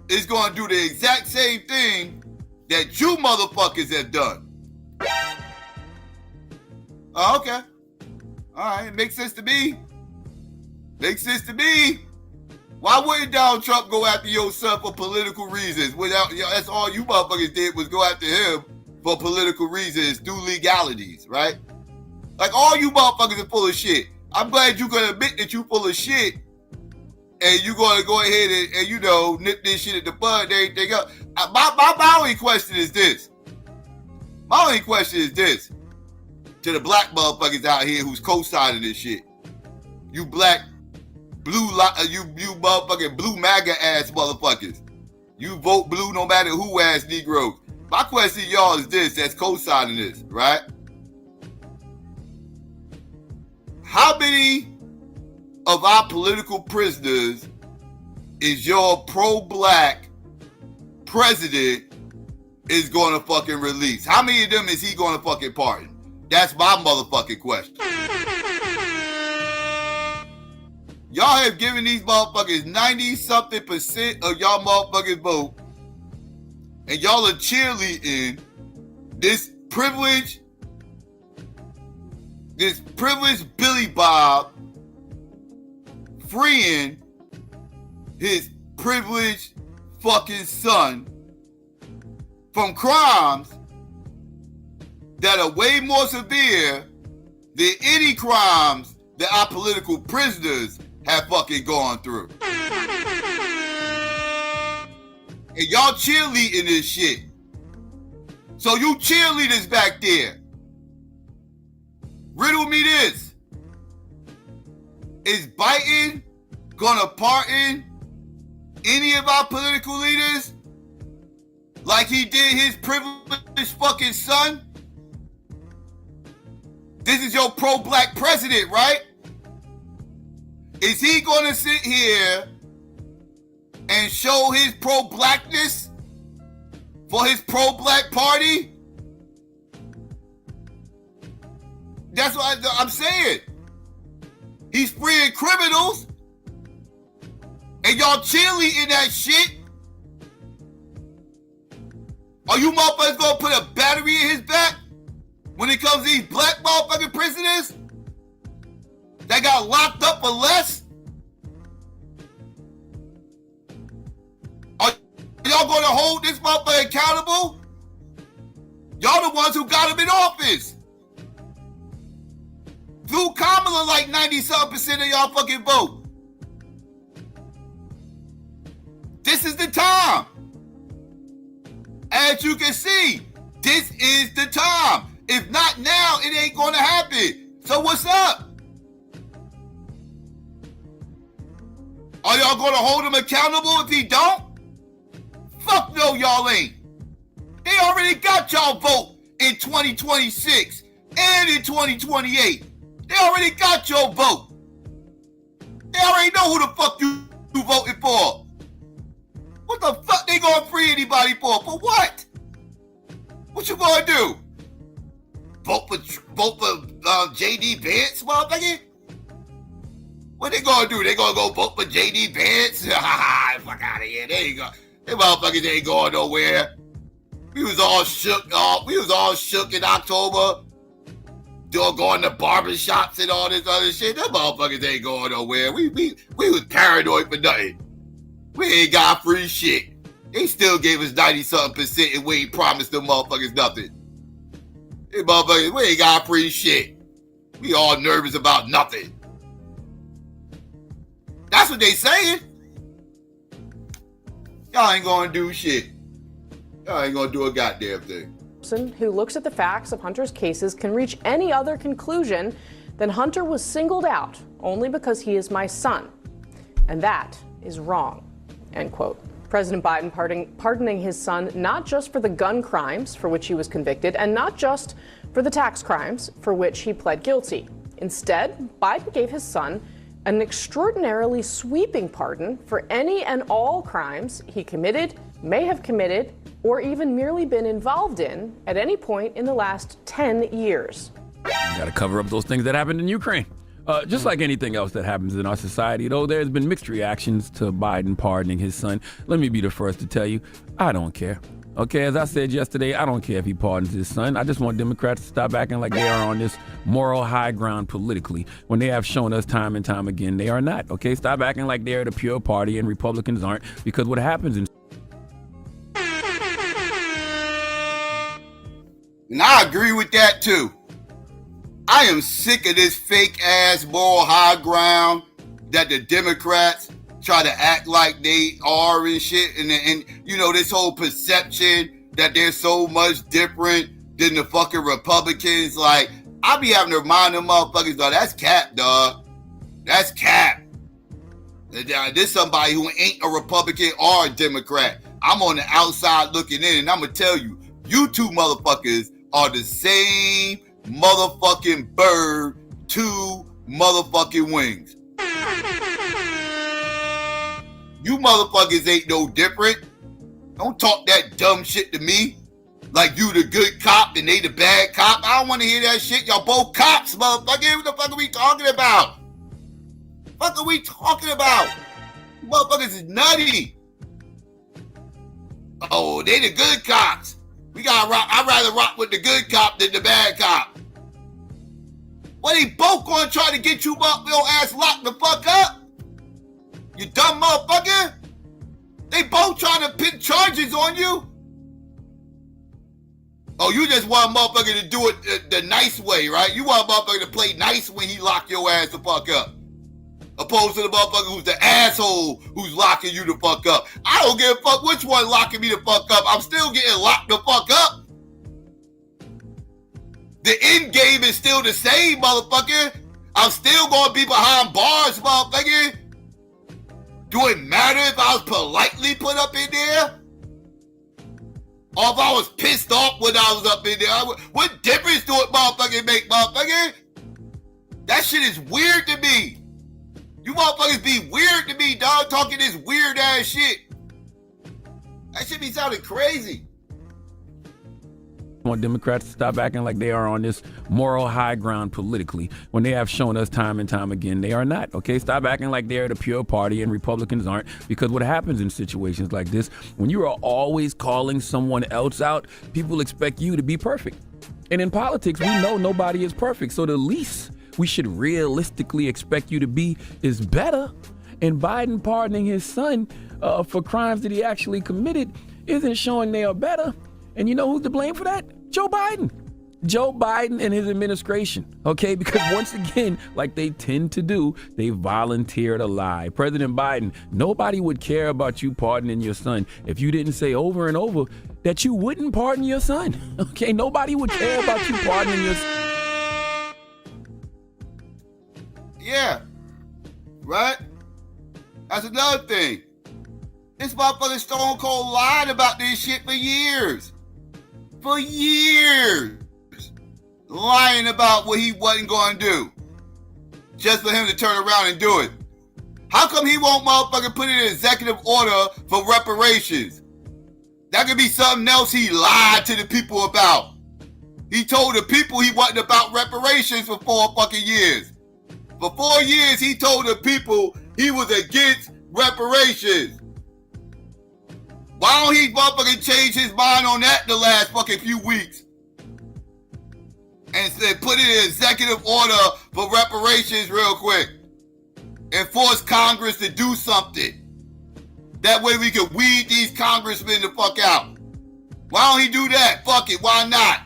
is going to do the exact same thing that you motherfuckers have done. Oh, okay. All right, it makes sense to me. Makes sense to me. Why wouldn't Donald Trump go after your son for political reasons? That's all you motherfuckers did was go after him for political reasons through legalities, right? Like, all you motherfuckers are full of shit. I'm glad you can admit that you full of shit, and you going to go ahead and nip this shit at the bud and everything else. My only question is this. To the black motherfuckers out here who's co-signing this shit. You black, you motherfucking blue MAGA ass motherfuckers. You vote blue no matter who ass Negroes. My question to y'all is this, that's co-signing this, right? How many of our political prisoners is your pro-black president is going to fucking release? How many of them is he going to fucking pardon? That's my motherfucking question. Y'all have given these motherfuckers 90-something% of y'all motherfucking vote, and y'all are cheerleading this privileged Billy Bob freeing his privileged fucking son from crimes that are way more severe than any crimes that our political prisoners have fucking gone through. And y'all cheerleading this shit. So you cheerleaders back there, riddle me this. Is Biden gonna pardon any of our political leaders like he did his privileged fucking son? This is your pro-black president, right? Is he gonna sit here and show his pro-blackness for his pro-black party? That's what I'm saying. He's freeing criminals, and y'all cheerleading that shit. Are you motherfuckers gonna put a battery in his back when it comes to these black motherfucking prisoners that got locked up for less? Are y'all gonna hold this motherfucker accountable? Y'all the ones who got him in office. Threw Kamala like 90-something% of y'all fucking vote. This is the time. As you can see, this is the time. If not now, it ain't gonna happen. So what's up? Are y'all gonna hold him accountable if he don't? Fuck no, y'all ain't. They already got y'all vote in 2026 and in 2028. They already got your vote. They already know who the fuck you voted for. What the fuck they gonna free anybody for? For what? What you gonna do? Vote for J.D. Vance, motherfucker? What they gonna do? They gonna go vote for J.D. Vance? Fuck out of here. There you go. They motherfuckers ain't going nowhere. We was all shook in October. Going to barbershops and all this other shit. Them motherfuckers ain't going nowhere. We was paranoid for nothing. We ain't got free shit. They still gave us 90-something% and we ain't promised them motherfuckers nothing. Hey motherfuckers, we ain't got free shit. We all nervous about nothing. That's what they saying. Y'all ain't gonna do shit. Y'all ain't gonna do a goddamn thing. Who looks at the facts of Hunter's cases can reach any other conclusion than Hunter was singled out only because he is my son. And that is wrong, end quote. President Biden pardoning his son not just for the gun crimes for which he was convicted and not just for the tax crimes for which he pled guilty. Instead, Biden gave his son an extraordinarily sweeping pardon for any and all crimes he committed, may have committed, or even merely been involved in at any point in the last 10 years. You got to cover up those things that happened in Ukraine. Just like anything else that happens in our society, though, there's been mixed reactions to Biden pardoning his son. Let me be the first to tell you, I don't care. Okay, as I said yesterday, I don't care if he pardons his son. I just want Democrats to stop acting like they are on this moral high ground politically when they have shown us time and time again they are not. Okay, stop acting like they're the pure party and Republicans aren't, because what happens in... And I agree with that too. I am sick of this fake ass moral high ground that the Democrats try to act like they are and shit. And you know, this whole perception that they're so much different than the fucking Republicans. Like, I be having to remind them motherfuckers, dog, that's cap, dog. That's cap. This somebody who ain't a Republican or a Democrat. I'm on the outside looking in, and I'm going to tell you, you two motherfuckers are the same motherfucking bird, two motherfucking wings. You motherfuckers ain't no different. Don't talk that dumb shit to me. Like you the good cop and they the bad cop. I don't want to hear that shit. Y'all both cops, motherfucker. What the fuck are we talking about? Fuck are we talking about? You motherfuckers is nutty. Oh, they the good cops. We gotta rock. I'd rather rock with the good cop than the bad cop. Well, they both gonna try to get you up, your ass locked the fuck up. You dumb motherfucker. They both trying to pin charges on you. Oh, you just want a motherfucker to do it the nice way, right? You want a motherfucker to play nice when he lock your ass the fuck up. Opposed to the motherfucker who's the asshole who's locking you the fuck up. I don't give a fuck which one locking me the fuck up. I'm still getting locked the fuck up. The end game is still the same, motherfucker. I'm still gonna be behind bars, motherfucker. Do it matter if I was politely put up in there? Or if I was pissed off when I was up in there? What difference do it motherfucker make, motherfucker? That shit is weird to me. You motherfuckers be weird to me, dog, talking this weird ass shit. That shit be sounding crazy. I want Democrats to stop acting like they are on this moral high ground politically when they have shown us time and time again they are not. Okay, stop acting like they're the pure party and Republicans aren't, because what happens in situations like this, when you are always calling someone else out, people expect you to be perfect. And in politics, we know nobody is perfect, so the least we should realistically expect you to be is better. And Biden pardoning his son for crimes that he actually committed isn't showing they are better. And you know who's to blame for that? Joe Biden. Joe Biden and his administration, okay? Because once again, like they tend to do, they volunteered a lie. President Biden, nobody would care about you pardoning your son if you didn't say over and over that you wouldn't pardon your son, okay? Nobody would care about you pardoning your son. Yeah, right? That's another thing. This motherfucker Stone Cold lied about this shit for years. For years. Lying about what he wasn't going to do. Just for him to turn around and do it. How come he won't motherfucker put in an executive order for reparations? That could be something else he lied to the people about. He told the people he wasn't about reparations for 4 fucking years. For 4 years, he told the people he was against reparations. Why don't he motherfucking change his mind on that the last fucking few weeks? And put in an executive order for reparations real quick. And force Congress to do something. That way we can weed these congressmen the fuck out. Why don't he do that? Fuck it, why not?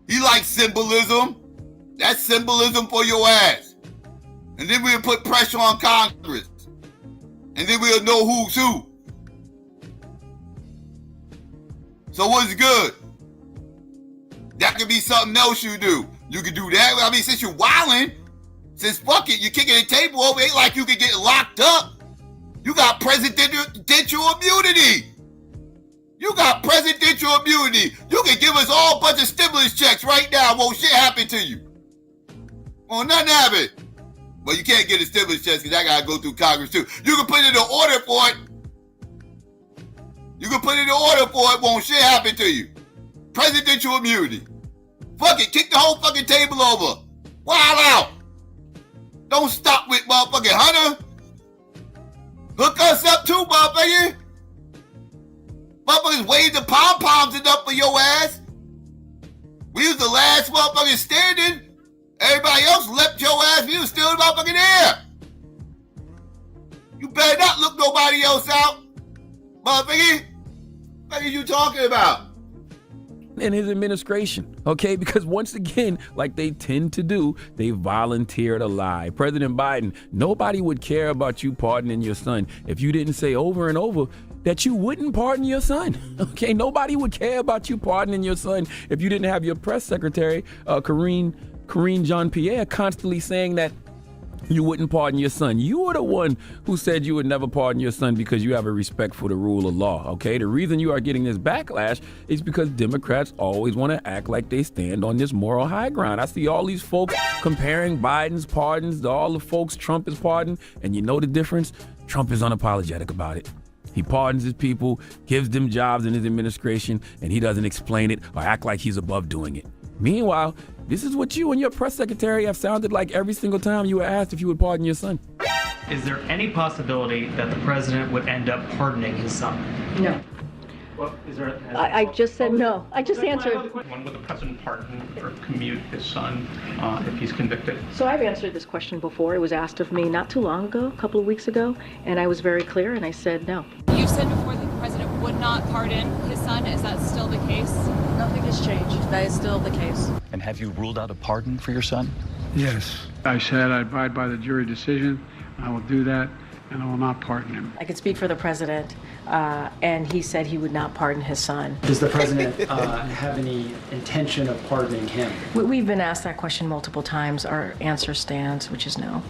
He likes symbolism. That's symbolism for your ass. And then we'll put pressure on Congress. And then we'll know who's who. So what's good? That could be something else you do. You could do that. I mean, since you're wilding, since fuck it, you're kicking the table over, ain't like you could get locked up. You got presidential immunity. You got presidential immunity. You can give us all a bunch of stimulus checks right now. Won't shit happen to you. Won't nothing happen. Well, you can't get a stimulus check because I got to go through Congress too. You can put in an order for it. You can put in an order for it. Won't shit happen to you. Presidential immunity. Fuck it. Kick the whole fucking table over. Wild out. Don't stop with motherfucking Hunter. Hook us up too, motherfucker. Motherfuckers waved the pom-poms enough for your ass. We was the last motherfucker standing. Everybody else left your ass. We was still in motherfucking air. You better not look nobody else out. Motherfucker. What are you talking about? In his administration, okay? Because once again, like they tend to do, they volunteered a lie. President Biden, nobody would care about you pardoning your son if you didn't say over and over that you wouldn't pardon your son, okay? Nobody would care about you pardoning your son if you didn't have your press secretary, Karine Jean-Pierre, constantly saying that you wouldn't pardon your son. You were the one who said you would never pardon your son because you have a respect for the rule of law, okay? The reason you are getting this backlash is because Democrats always want to act like they stand on this moral high ground. I see all these folks comparing Biden's pardons to all the folks Trump has pardoned, and you know the difference? Trump is unapologetic about it. He pardons his people, gives them jobs in his administration, and he doesn't explain it or act like he's above doing it. Meanwhile, this is what you and your press secretary have sounded like every single time you were asked if you would pardon your son. Is there any possibility that the president would end up pardoning his son? No. Well, is there I just said no. I just answered. When would the president pardon or commute his son if he's convicted? So I've answered this question before. It was asked of me not too long ago, a couple of weeks ago, and I was very clear, and I said no. You've said before that the president would not pardon his son. Is that still the case? Nothing has changed. That is still the case. And have you ruled out a pardon for your son? Yes. I said I abide by the jury decision. I will do that. and I will not pardon him. I could speak for the president, and he said he would not pardon his son. Does the president have any intention of pardoning him? We've been asked that question multiple times. Our answer stands, which is no.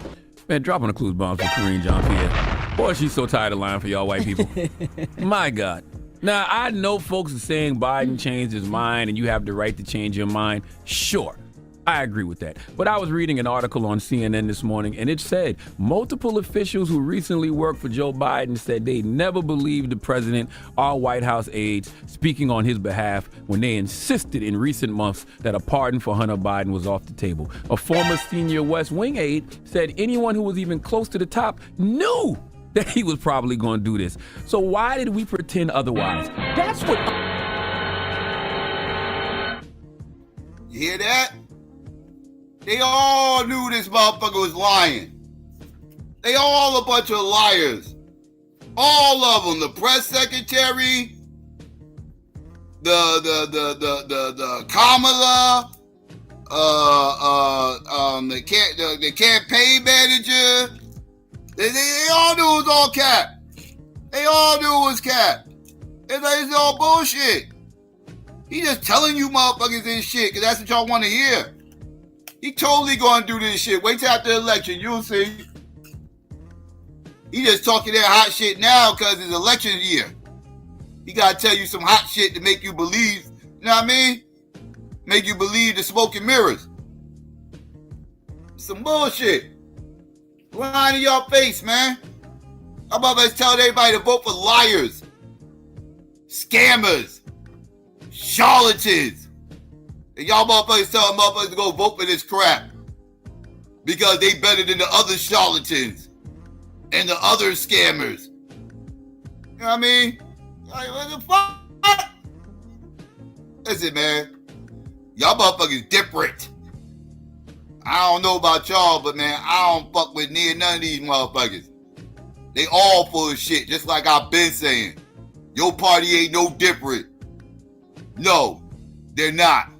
Man, dropping a clues bomb for Karine Jean-Pierre. Boy, she's so tired of lying for y'all white people. My God. Now, I know folks are saying Biden changed his mind and you have the right to change your mind. Sure, I agree with that. But I was reading an article on CNN this morning, and it said multiple officials who recently worked for Joe Biden said they never believed the president or White House aides speaking on his behalf when they insisted in recent months that a pardon for Hunter Biden was off the table. A former senior West Wing aide said anyone who was even close to the top knew that he was probably going to do this. So why did we pretend otherwise? That's what... You hear that? They all knew this motherfucker was lying. They all a bunch of liars. All of them. The press secretary, the Kamala, the campaign manager. They all knew it was all cap. They all knew it was cap. It's all bullshit. He just telling you motherfuckers this shit because that's what y'all want to hear. He totally gonna do this shit. Wait till after the election, you'll see. He just talking that hot shit now because it's election year. He gotta tell you some hot shit to make you believe, you know what I mean? Make you believe the smoke and mirrors. Some bullshit. Lying in your face, man. How about let's tell everybody to vote for liars, scammers, charlatans. And y'all motherfuckers tell motherfuckers to go vote for this crap because they better than the other charlatans and the other scammers. You know what I mean? Like, what the fuck? Listen, man. Y'all motherfuckers different. I don't know about y'all, but man, I don't fuck with none of these motherfuckers. They all full of shit, just like I've been saying. Your party ain't no different. No, they're not.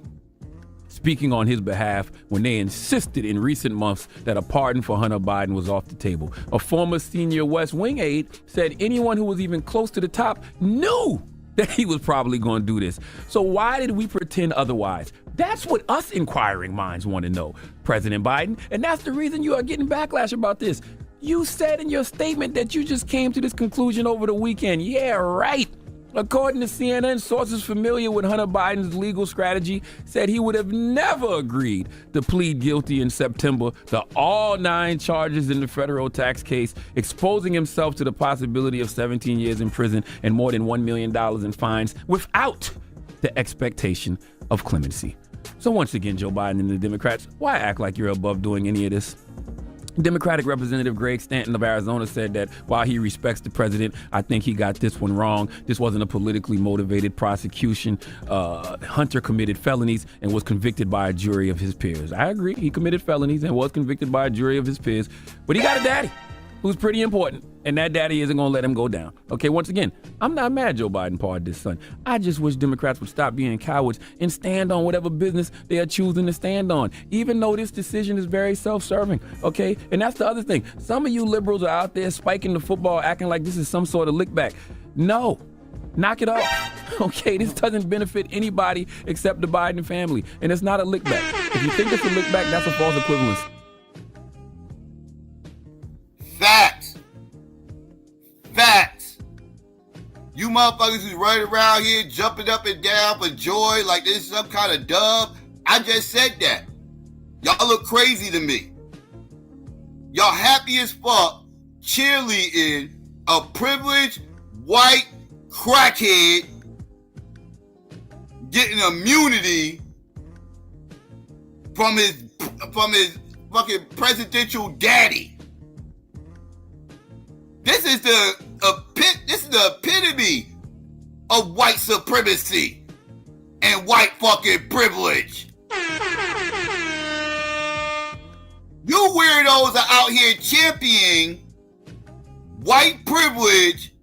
Speaking on his behalf when they insisted in recent months that a pardon for Hunter Biden was off the table. A former senior West Wing aide said anyone who was even close to the top knew that he was probably going to do this. So why did we pretend otherwise? That's what us inquiring minds want to know, President Biden. And that's the reason you are getting backlash about this. You said in your statement that you just came to this conclusion over the weekend. Yeah, right. According to CNN, sources familiar with Hunter Biden's legal strategy said he would have never agreed to plead guilty in September to all 9 charges in the federal tax case, exposing himself to the possibility of 17 years in prison and more than $1 million in fines without the expectation of clemency. So once again, Joe Biden and the Democrats, why act like you're above doing any of this? Democratic Representative Greg Stanton of Arizona said that while he respects the president, I think he got this one wrong. This wasn't a politically motivated prosecution. Hunter committed felonies and was convicted by a jury of his peers. I agree. He committed felonies and was convicted by a jury of his peers. But he got a daddy who's pretty important, and that daddy isn't going to let him go down. Okay, once again, I'm not mad Joe Biden pardoned his son. I just wish Democrats would stop being cowards and stand on whatever business they are choosing to stand on, even though this decision is very self-serving, okay? And that's the other thing. Some of you liberals are out there spiking the football, acting like this is some sort of lick back. No. Knock it off. Okay, this doesn't benefit anybody except the Biden family, and it's not a lick back. If you think it's a lick back, that's a false equivalence. Facts. Facts. You motherfuckers who's running around here jumping up and down for joy like this is some kind of dub. I just said that. Y'all look crazy to me. Y'all happy as fuck cheerleading a privileged white crackhead getting immunity from his fucking presidential daddy. This is the epitome of white supremacy and white fucking privilege. You weirdos are out here championing white privilege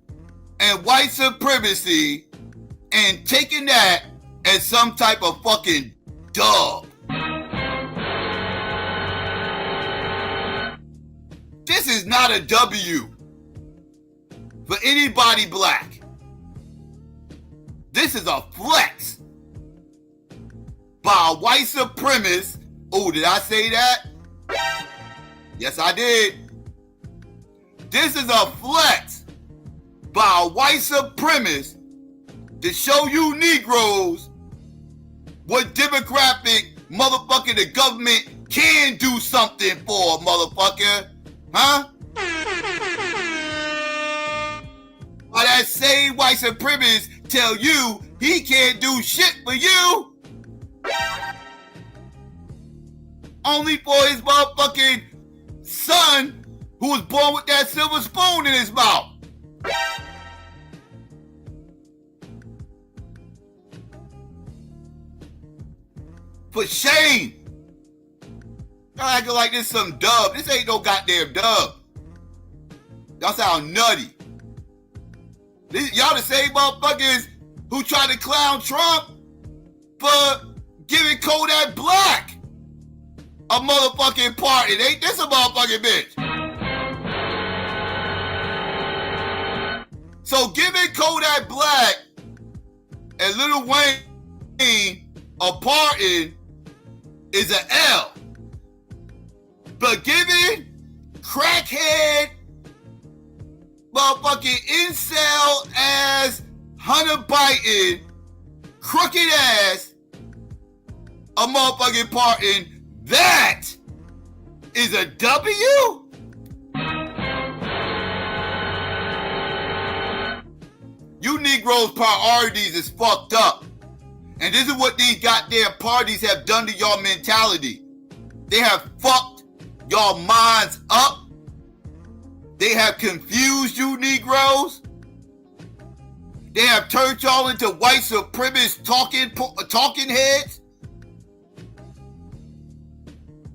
and white supremacy and taking that as some type of fucking dub. This is not a W. for anybody black. This is a flex by a white supremacist. Oh, did I say that? Yes, I did. This is a flex by a white supremacist to show you Negroes what democratic motherfucker the government can do something for, motherfucker. Huh? While that same white supremacist tell you he can't do shit for you. Only for his motherfucking son who was born with that silver spoon in his mouth. For shame. Y'all acting like this some dub. This ain't no goddamn dub. Y'all sound nutty. Y'all the same motherfuckers who try to clown Trump for giving Kodak Black a motherfucking party. Ain't this a motherfucking bitch? So giving Kodak Black and Lil Wayne a party is an L. But giving crackhead motherfucking incel ass Hunter Biden crooked ass a motherfucking pardon, that is a W? You Negroes' priorities is fucked up. And this is what these goddamn parties have done to y'all mentality. They have fucked y'all minds up. They have confused you Negroes. They have turned y'all into white supremacist talking heads.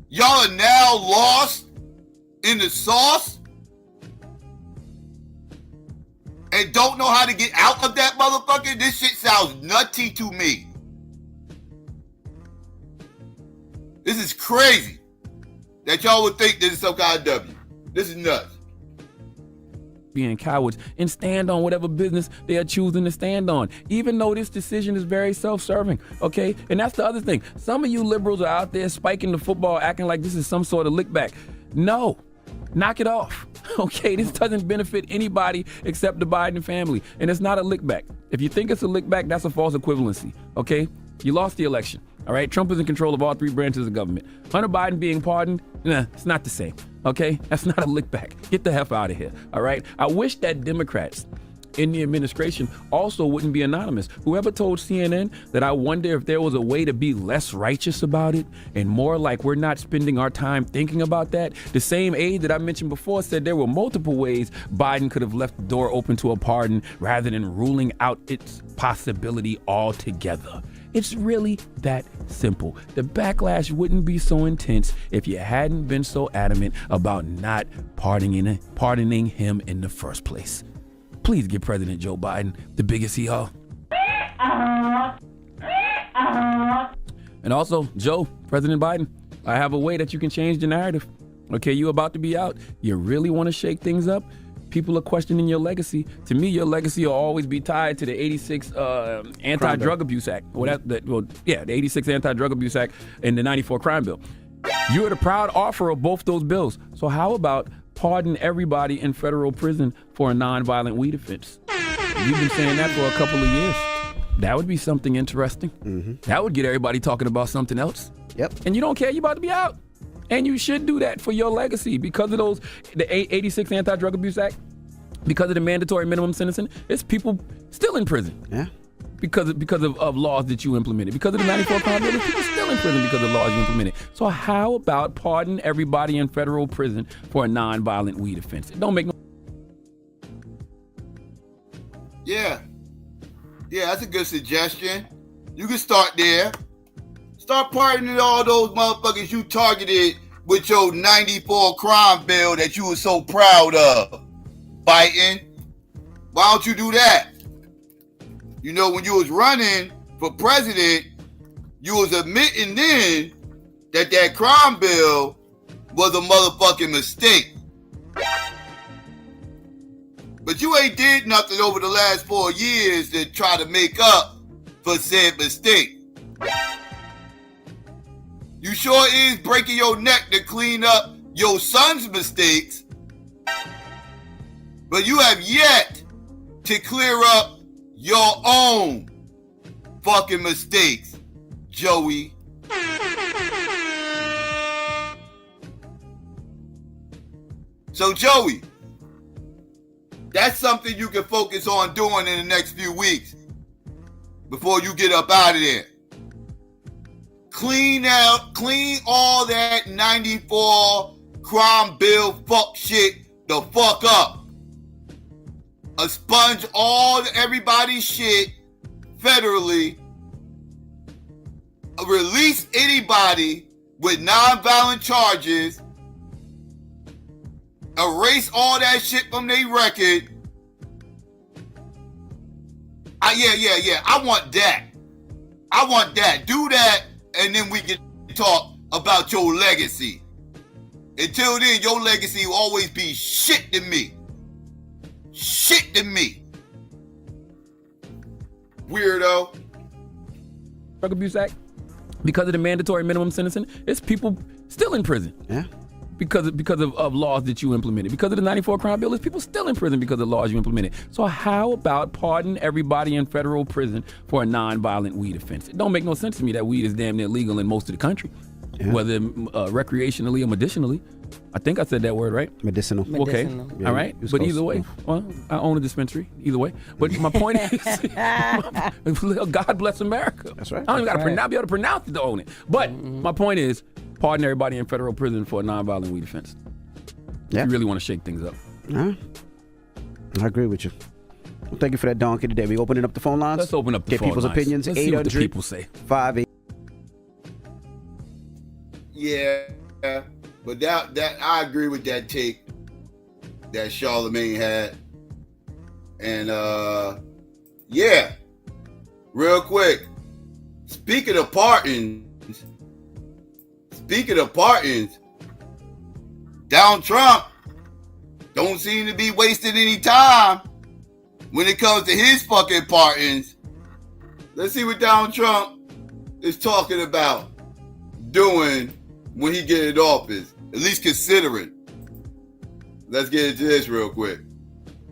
Y'all are now lost in the sauce and don't know how to get out of that motherfucker. This shit sounds nutty to me. This is crazy that y'all would think this is some kind of W. This is nuts. Being cowards and stand on whatever business they are choosing to stand on, even though this decision is very self-serving, okay? And that's the other thing. Some of you liberals are out there spiking the football, acting like this is some sort of lick back. No, knock it off, okay? This doesn't benefit anybody except the Biden family, and it's not a lick back. If you think it's a lick back, that's a false equivalency, okay? You lost the election, all right? Trump is in control of all three branches of government. Hunter Biden being pardoned, it's not the same. Okay, that's not a lick back. Get the F out of here. All right. I wish that Democrats in the administration also wouldn't be anonymous. Whoever told CNN that I wonder if there was a way to be less righteous about it and more like we're not spending our time thinking about that. The same aide that I mentioned before said there were multiple ways Biden could have left the door open to a pardon rather than ruling out its possibility altogether. It's really that simple. The backlash wouldn't be so intense if you hadn't been so adamant about not pardoning him in the first place. Please give President Joe Biden the biggest hee-haw. And also, Joe, President Biden, I have a way that you can change the narrative. Okay, you about to be out. You really want to shake things up? People are questioning your legacy. To me, your legacy will always be tied to the 86 Anti-Drug Abuse Act. The 86 Anti-Drug Abuse Act and the 94 Crime Bill. You are the proud author of both those bills. So how about pardon everybody in federal prison for a nonviolent weed offense? You've been saying that for a couple of years. That would be something interesting. Mm-hmm. That would get everybody talking about something else. Yep. And you don't care, you about to be out. And you should do that for your legacy because of the 86 Anti-Drug Abuse Act, because of the mandatory minimum sentencing. It's people still in prison. Yeah. Because of laws that you implemented. Because of the 94 Crime Bill, people still in prison because of laws you implemented. So how about pardon everybody in federal prison for a nonviolent weed offense? It don't make no. Yeah, that's a good suggestion. You can start there. Start pardoning all those motherfuckers you targeted with your 94 crime bill that you were so proud of. Biden, why don't you do that? You know, when you was running for president, you was admitting then that crime bill was a motherfucking mistake. But But you ain't did nothing over the last 4 years to try to make up for said mistake. You sure is breaking your neck to clean up your son's mistakes, but you have yet to clear up your own fucking mistakes, Joey. So, Joey, that's something you can focus on doing in the next few weeks before you get up out of there. Clean all that 94 crime bill fuck shit the fuck up. Expunge everybody's shit federally. Release anybody with nonviolent charges. Erase all that shit from their record. Yeah. I want that. Do that, and then we can talk about your legacy. Until then, your legacy will always be shit to me. Shit to me. Weirdo. Drug Abuse Act, because of the mandatory minimum sentencing, it's people still in prison. Yeah. Because of laws that you implemented. Because of the 94 crime bill, there's people still in prison because of laws you implemented. So how about pardon everybody in federal prison for a non-violent weed offense? It don't make no sense to me that weed is damn near legal in most of the country, whether recreationally or medicinally. I think I said that word right. Medicinal. Okay. Yeah, all right. But either way, well, I own a dispensary. Either way. But my point is, God bless America. That's right. I don't even be able to pronounce it to own it. But my point is, pardon everybody in federal prison for a nonviolent weed offense. Yeah. If you really want to shake things up. I agree with you. Well, thank you for that donkey today. We opening up the phone lines? Let's open up the Get phone people's lines. opinions. Let's see what the people say. 58. Yeah, but that I agree with that take that Charlemagne had. And yeah, real quick. Speaking of pardons, Donald Trump don't seem to be wasting any time when it comes to his fucking pardons. Let's see what Donald Trump is talking about doing when he get in office, at least considering. Let's get into this real quick.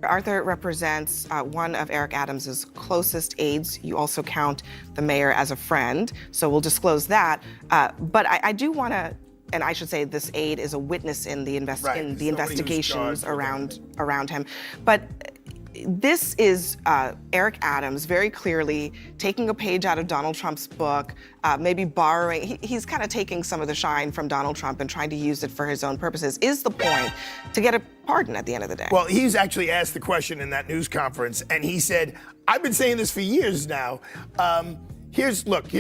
Arthur represents one of Eric Adams's closest aides. You also count the mayor as a friend, so we'll disclose that. But I do want to, and I should say this aide is a witness in the investigations around him. But this is Eric Adams very clearly taking a page out of Donald Trump's book, maybe borrowing. He's kind of taking some of the shine from Donald Trump and trying to use it for his own purposes. Is the point to get a pardon at the end of the day? Well, he's actually asked the question in that news conference, and he said, I've been saying this for years now. Here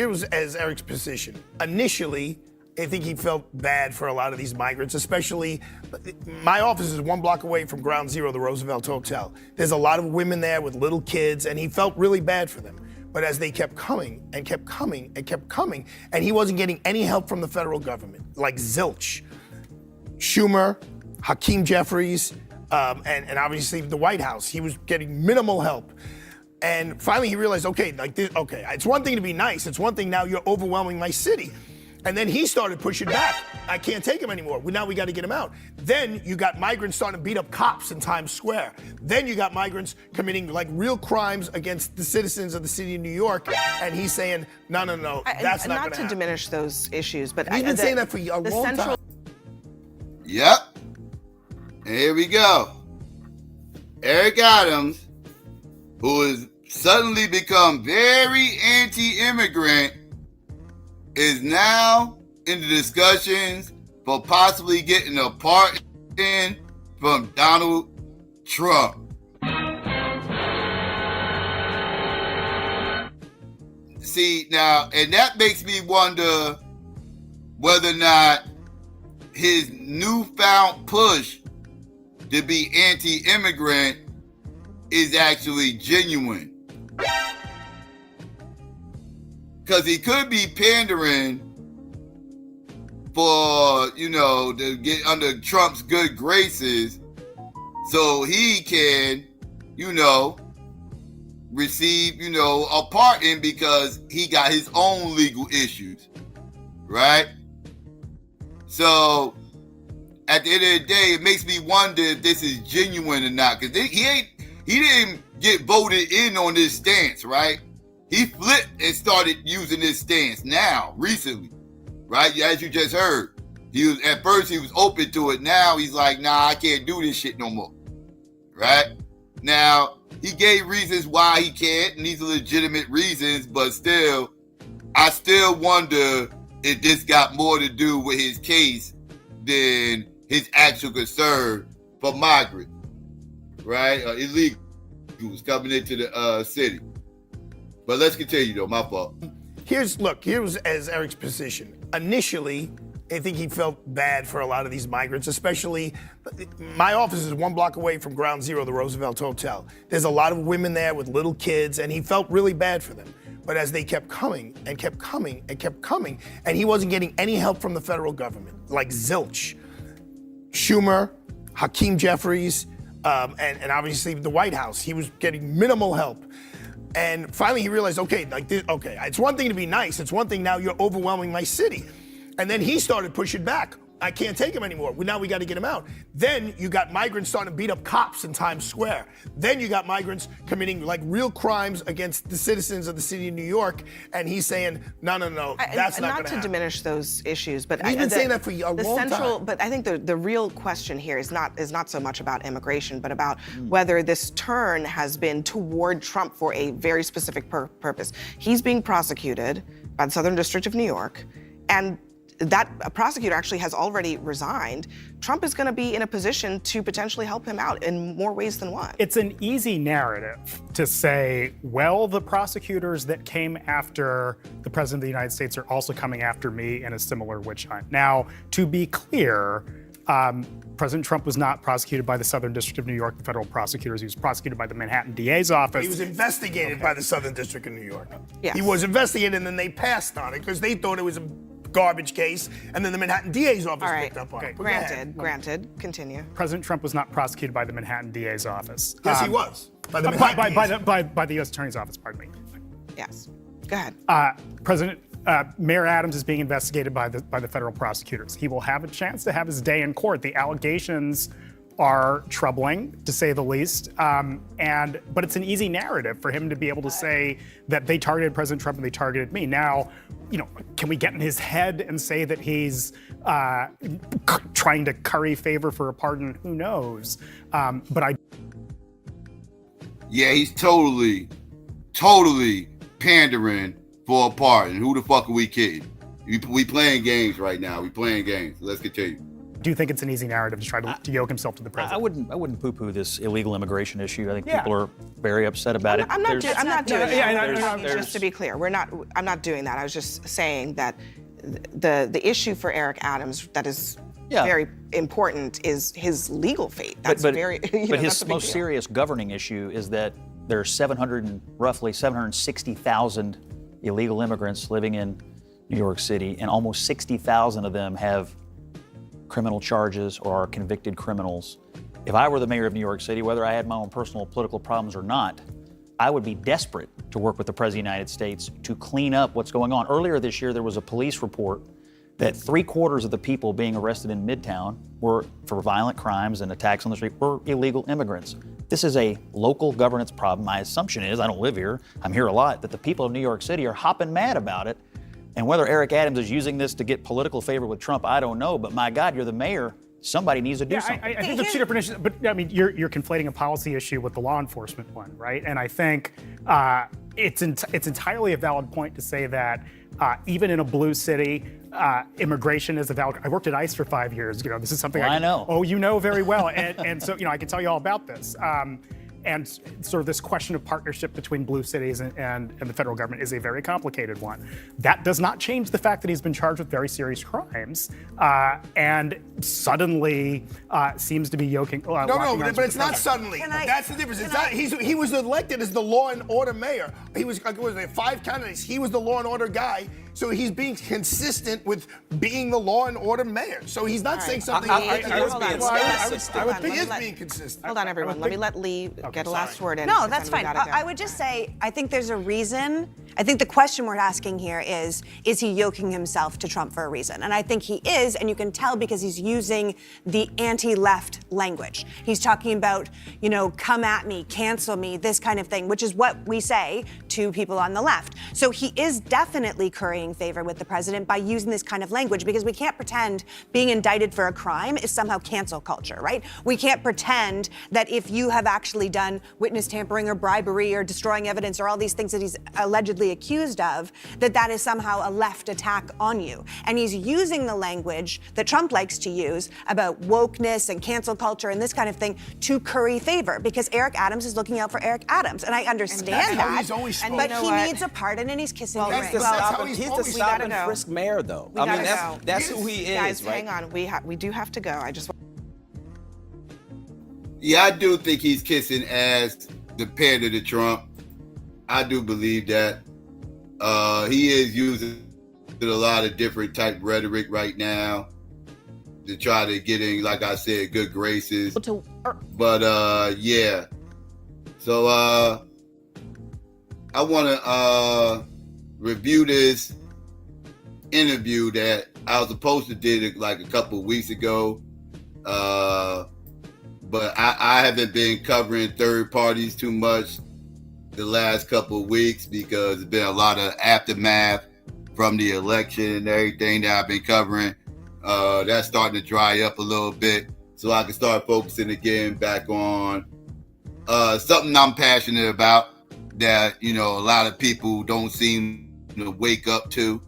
was as Eric's position. Initially, I think he felt bad for a lot of these migrants, especially my office is 1 block away from Ground Zero, the Roosevelt Hotel. There's a lot of women there with little kids, and he felt really bad for them. But as they kept coming and kept coming and kept coming, and he wasn't getting any help from the federal government, like zilch. Schumer, Hakeem Jeffries, and obviously the White House, he was getting minimal help. And finally he realized, okay, it's one thing to be nice. It's one thing now you're overwhelming my city. And then he started pushing back. I can't take him anymore. Now we got to get him out. Then you got migrants starting to beat up cops in Times Square. Then you got migrants committing like real crimes against the citizens of the city of New York. And he's saying, no, that's not going to happen. Not to diminish those issues, but he's been saying that for a long time. Yep. And here we go. Eric Adams, who has suddenly become very anti-immigrant, is now in the discussions for possibly getting a pardon from Donald Trump. See, now, and that makes me wonder whether or not his newfound push to be anti-immigrant is actually genuine. Because he could be pandering for, to get under Trump's good graces so he can receive, a pardon because he got his own legal issues, right? So at the end of the day, it makes me wonder if this is genuine or not, because he didn't get voted in on this stance, right? He flipped and started using this stance now, recently, right? As you just heard, at first he was open to it. Now he's like, nah, I can't do this shit no more, right? Now, he gave reasons why he can't, and these are legitimate reasons, but still, I still wonder if this got more to do with his case than his actual concern for migrants, right? Illegals coming into the city. But let's continue, though. My fault. Here's as Eric's position. Initially, I think he felt bad for a lot of these migrants, especially my office is 1 block away from Ground Zero, the Roosevelt Hotel. There's a lot of women there with little kids, and he felt really bad for them. But as they kept coming and kept coming and kept coming, and he wasn't getting any help from the federal government, like zilch. Schumer, Hakeem Jeffries, and obviously the White House, he was getting minimal help. And finally he realized, okay, it's one thing to be nice, it's one thing now you're overwhelming my city. And then he started pushing back. I can't take him anymore. Now we got to get him out. Then you got migrants starting to beat up cops in Times Square. Then you got migrants committing like real crimes against the citizens of the city of New York. And he's saying, no, that's not going to happen. Not to diminish those issues, but he's been saying that for a long time. But I think the real question here is not so much about immigration, but about whether this turn has been toward Trump for a very specific purpose. He's being prosecuted by the Southern District of New York, and that prosecutor actually has already resigned. Trump is going to be in a position to potentially help him out in more ways than one. It's an easy narrative to say, well, the prosecutors that came after the President of the United States are also coming after me in a similar witch hunt. Now, to be clear, President Trump was not prosecuted by the Southern District of New York, the federal prosecutors. He was prosecuted by the Manhattan DA's office. He was investigated by the Southern District of New York. Yes. He was investigated, and then they passed on it because they thought it was a garbage case, and then the Manhattan DA's office picked up on it. Granted. Continue. President Trump was not prosecuted by the Manhattan DA's office. Yes, he was. By the U.S. Attorney's office, pardon me. Yes. Go ahead. Mayor Adams is being investigated by the federal prosecutors. He will have a chance to have his day in court. The allegations are troubling, to say the least. But it's an easy narrative for him to be able to say that they targeted President Trump and they targeted me. Now, can we get in his head and say that he's trying to curry favor for a pardon? Who knows? Yeah, he's totally pandering for a pardon. Who the fuck are we kidding? We playing games right now. We playing games. Let's continue. Do you think it's an easy narrative to try to yoke himself to the president? I wouldn't poo-poo this illegal immigration issue. I think people are very upset about it. I'm not doing that. Just to be clear, I'm not doing that. I was just saying that the issue for Eric Adams that is very important is his legal fate. That's but his most serious governing issue is that there are roughly 760,000 illegal immigrants living in New York City, and almost 60,000 of them have criminal charges or are convicted criminals. If I were the mayor of New York City, whether I had my own personal political problems or not, I would be desperate to work with the President of the United States to clean up what's going on. Earlier this year, there was a police report that 3/4 of the people being arrested in Midtown for violent crimes and attacks on the street were illegal immigrants. This is a local governance problem. My assumption is, I don't live here, I'm here a lot, that the people of New York City are hopping mad about it. And whether Eric Adams is using this to get political favor with Trump, I don't know. But my God, you're the mayor. Somebody needs to do something. I think they're two different issues. But I mean, you're conflating a policy issue with the law enforcement one, right? And I think it's entirely a valid point to say that even in a blue city, immigration is a valid. I worked at ICE for 5 years. This is something I know. Oh, you know very well. And so I can tell you all about this. And sort of this question of partnership between blue cities and the federal government is a very complicated one. That does not change the fact that he's been charged with very serious crimes and suddenly seems to be yoking. But it's not suddenly. That's the difference. He was elected as the law and order mayor. He was, 5 candidates. He was the law and order guy. So he's being consistent with being the law and order mayor. So he's not saying something. Hold on, He is being consistent. Hold on, everyone. Let me let Lee get a last word in. No, because that's then we fine. gotta go. I would just say, I think there's a reason. I think the question we're asking here is he yoking himself to Trump for a reason? And I think he is, and you can tell because he's using the anti-left language. He's talking about, come at me, cancel me, this kind of thing, which is what we say to people on the left. So he is definitely currying favor with the president by using this kind of language, because we can't pretend being indicted for a crime is somehow cancel culture, right? We can't pretend that if you have actually done witness tampering or bribery or destroying evidence or all these things that he's allegedly accused of, that is somehow a left attack on you. And he's using the language that Trump likes to use about wokeness and cancel culture and this kind of thing to curry favor, because Eric Adams is looking out for Eric Adams. And I understand that, but he needs a pardon and he's kissing the ring. He's the stop and frisk mayor, though. I mean, that's who he is, guys, right? hang on. We do have to go. Yeah, I do think he's kissing ass compared to Trump. I do believe that. He is using a lot of different type rhetoric right now to try to get in, like I said, good graces. But yeah. So I want to review this interview that I was supposed to do like a couple of weeks ago. But I haven't been covering third parties too much the last couple of weeks because there's been a lot of aftermath from the election and everything that I've been covering. That's starting to dry up a little bit so I can start focusing again back on something I'm passionate about that, a lot of people don't seem to wake up to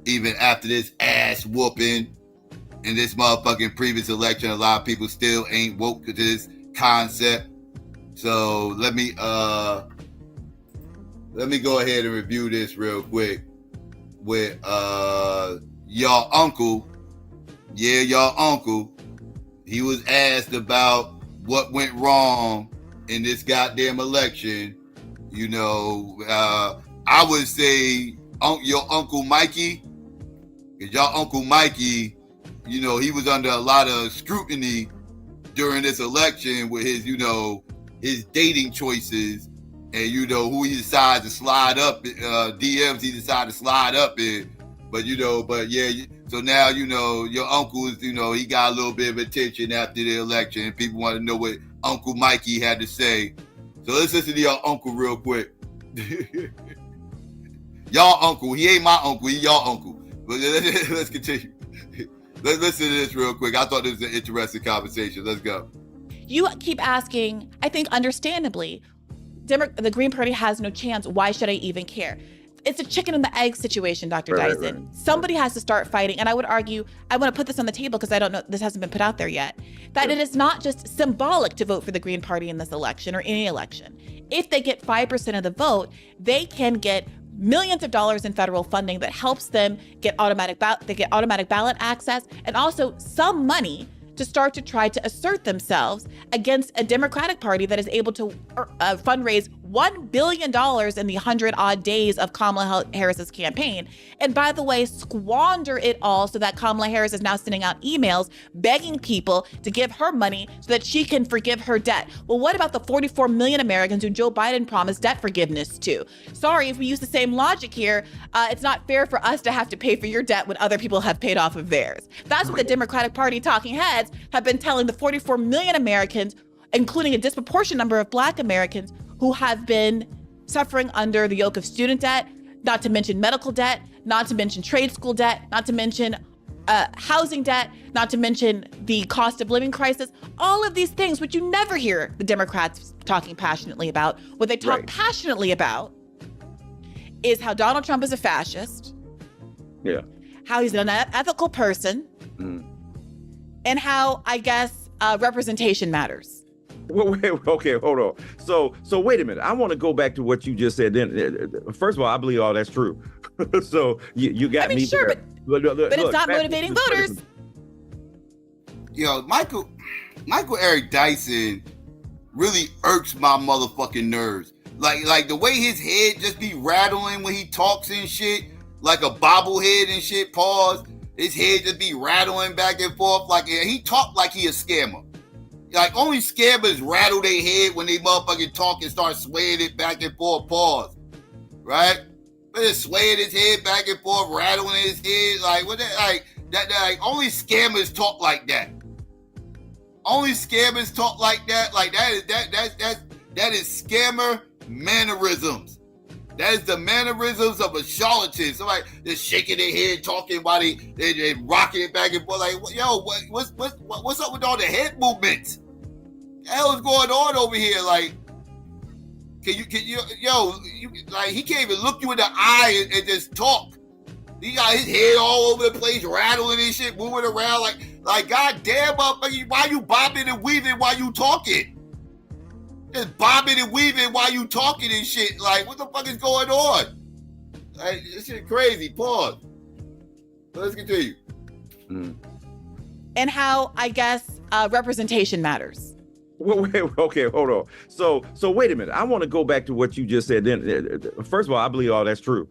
even after this ass whooping in this motherfucking previous election. A lot of people still ain't woke to this concept. So let me go ahead and review this real quick with y'all uncle. Yeah, y'all uncle. He was asked about what went wrong in this goddamn election. I would say your Uncle Mikey, because y'all Uncle Mikey, he was under a lot of scrutiny during this election with his, his dating choices and, who he decides to slide up, DMs he decided to slide up in. But yeah, so now, your uncle is, he got a little bit of attention after the election and people want to know what Uncle Mikey had to say. So let's listen to y'all uncle real quick. Y'all uncle, he ain't my uncle, he y'all uncle. But let's continue. Let's listen to this real quick. I thought this was an interesting conversation. Let's go. You keep asking, I think understandably, the Green Party has no chance. Why should I even care? It's a chicken and the egg situation, Dr. Dyson. Right. Somebody has to start fighting. And I would argue, I want to put this on the table because I don't know, this hasn't been put out there yet, that it is not just symbolic to vote for the Green Party in this election or any election. If they get 5% of the vote, they can get millions of dollars in federal funding that helps them get automatic ballot access, and also some money to start to try to assert themselves against a Democratic Party that is able to fundraise $1 billion in the 100-odd days of Kamala Harris's campaign. And by the way, squander it all so that Kamala Harris is now sending out emails begging people to give her money so that she can forgive her debt. Well, what about the 44 million Americans who Joe Biden promised debt forgiveness to? Sorry, if we use the same logic here, it's not fair for us to have to pay for your debt when other people have paid off of theirs. That's what the Democratic Party talking heads have been telling the 44 million Americans, including a disproportionate number of Black Americans, who have been suffering under the yoke of student debt, not to mention medical debt, not to mention trade school debt, not to mention housing debt, not to mention the cost of living crisis, all of these things, which you never hear the Democrats talking passionately about. What they talk passionately about is how Donald Trump is a fascist, how he's an unethical person, and how, I guess, representation matters. Well, wait, okay, hold on. So wait a minute. I want to go back to what you just said. Then, first of all, I believe all that's true. So you got me. Sure, there. but it's not motivating voters. Michael Eric Dyson really irks my motherfucking nerves. Like the way his head just be rattling when he talks and shit. like a bobblehead and shit. Pause. His head just be rattling back and forth. Like he talk like he a scammer. Like only scammers rattle their head when they motherfucking talk and start swaying it back and forth. Pause. Right? But just swaying his head back and forth, rattling his head. Like what? Like only scammers talk like that. Only scammers talk like that. Like that is scammer mannerisms. That is the mannerisms of a charlatan. Somebody just shaking their head, talking while they rocking it back and forth. Like, yo, what's up with all the head movements? What the hell is going on over here? Like, like he can't even look you in the eye and just talk. He got his head all over the place, rattling and shit, moving around like goddamn, why you bobbing and weaving while you talking? Just bobbing and weaving while you talking and shit. Like, what the fuck is going on? Like, this shit crazy. Pause. So let's continue. And how, I guess, representation matters. Wait, okay, hold on. So wait a minute. I want to go back to what you just said. Then, first of all, I believe all that's true.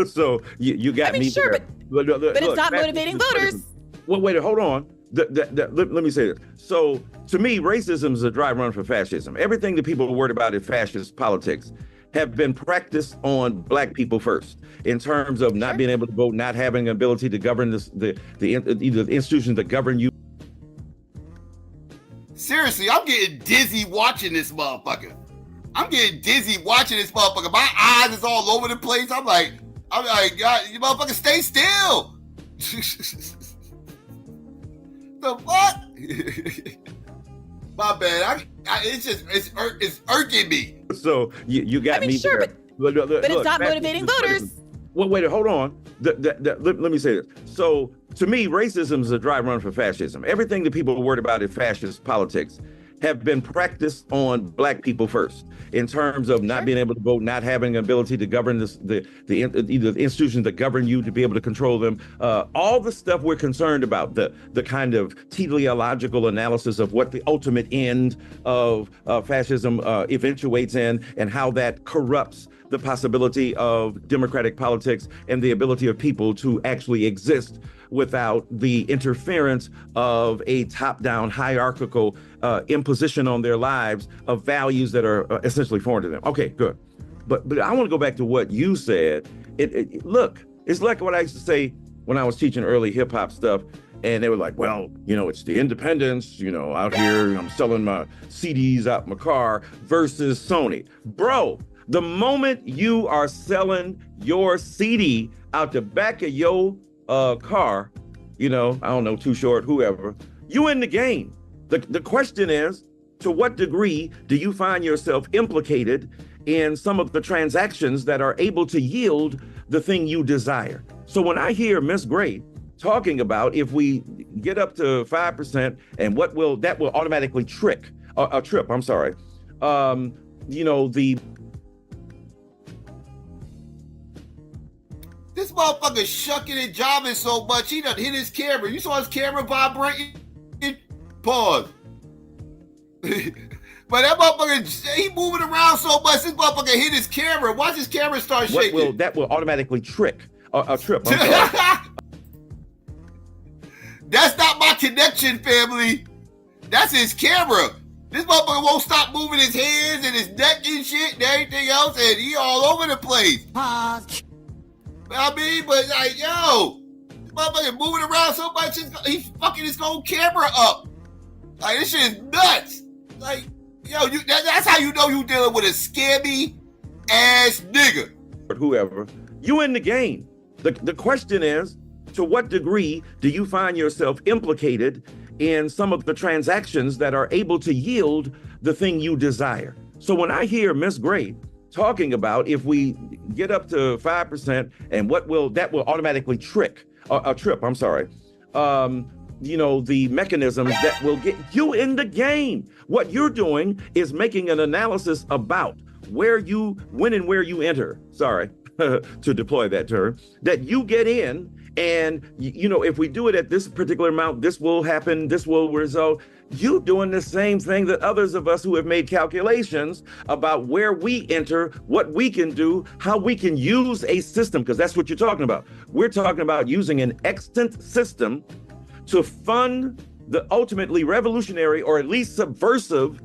So you got me. Sure, there. but it's not motivating voters. Well, wait, hold on. Let me say this. So to me, racism is a dry run for fascism. Everything that people are worried about in fascist politics have been practiced on black people first, in terms of not being able to vote, not having an ability to govern the institutions that govern you. Seriously, I'm getting dizzy watching this motherfucker. My eyes is all over the place. I'm like, God, you motherfucker, stay still. The fuck? My bad. It's irking me. So you got me. Sure, there. but it's not motivating voters. Well, wait, hold on. Let me say this. So to me, racism is a dry run for fascism. Everything that people are worried about in fascist politics have been practiced on black people first, in terms of not being able to vote, not having an ability to govern the institutions that govern you, to be able to control them. All the stuff we're concerned about, the kind of teleological analysis of what the ultimate end of fascism eventuates in, and how that corrupts the possibility of democratic politics and the ability of people to actually exist without the interference of a top-down hierarchical imposition on their lives of values that are essentially foreign to them. Okay, good. But I want to go back to what you said. Look, it's like what I used to say when I was teaching early hip hop stuff, and they were like, well, it's the independents, out here, I'm selling my CDs out my car versus Sony. Bro, the moment you are selling your CD out the back of your car, I don't know, Too Short, whoever, you in the game. The question is, to what degree do you find yourself implicated in some of the transactions that are able to yield the thing you desire? So when I hear Miss Gray talking about, if we get up to 5% and that will automatically trip, this motherfucker shucking and jobbing so much, he done hit his camera. You saw his camera vibrating? Pause. But that motherfucker, he moving around so much, this motherfucker hit his camera. Watch his camera start shaking. That will automatically trip. That's not my connection, family. That's his camera. This motherfucker won't stop moving his hands and his neck and shit and everything else, and he all over the place. Pause. I mean, but like, yo, this motherfucker moving around so much, he's fucking his whole camera up. Like, this shit is nuts. Like, yo, that's how you know you dealing with a scammy ass nigga. Or whoever, you in the game. The question is, to what degree do you find yourself implicated in some of the transactions that are able to yield the thing you desire? So when I hear Miss Gray talking about, if we get up to 5% and that will automatically trip, the mechanisms that will get you in the game. What you're doing is making an analysis about when and where you enter. Sorry. to deploy that term, that you get in and, if we do it at this particular amount, this will happen, this will result. You doing the same thing that others of us who have made calculations about where we enter, what we can do, how we can use a system, because that's what you're talking about. We're talking about using an extant system to fund the ultimately revolutionary or at least subversive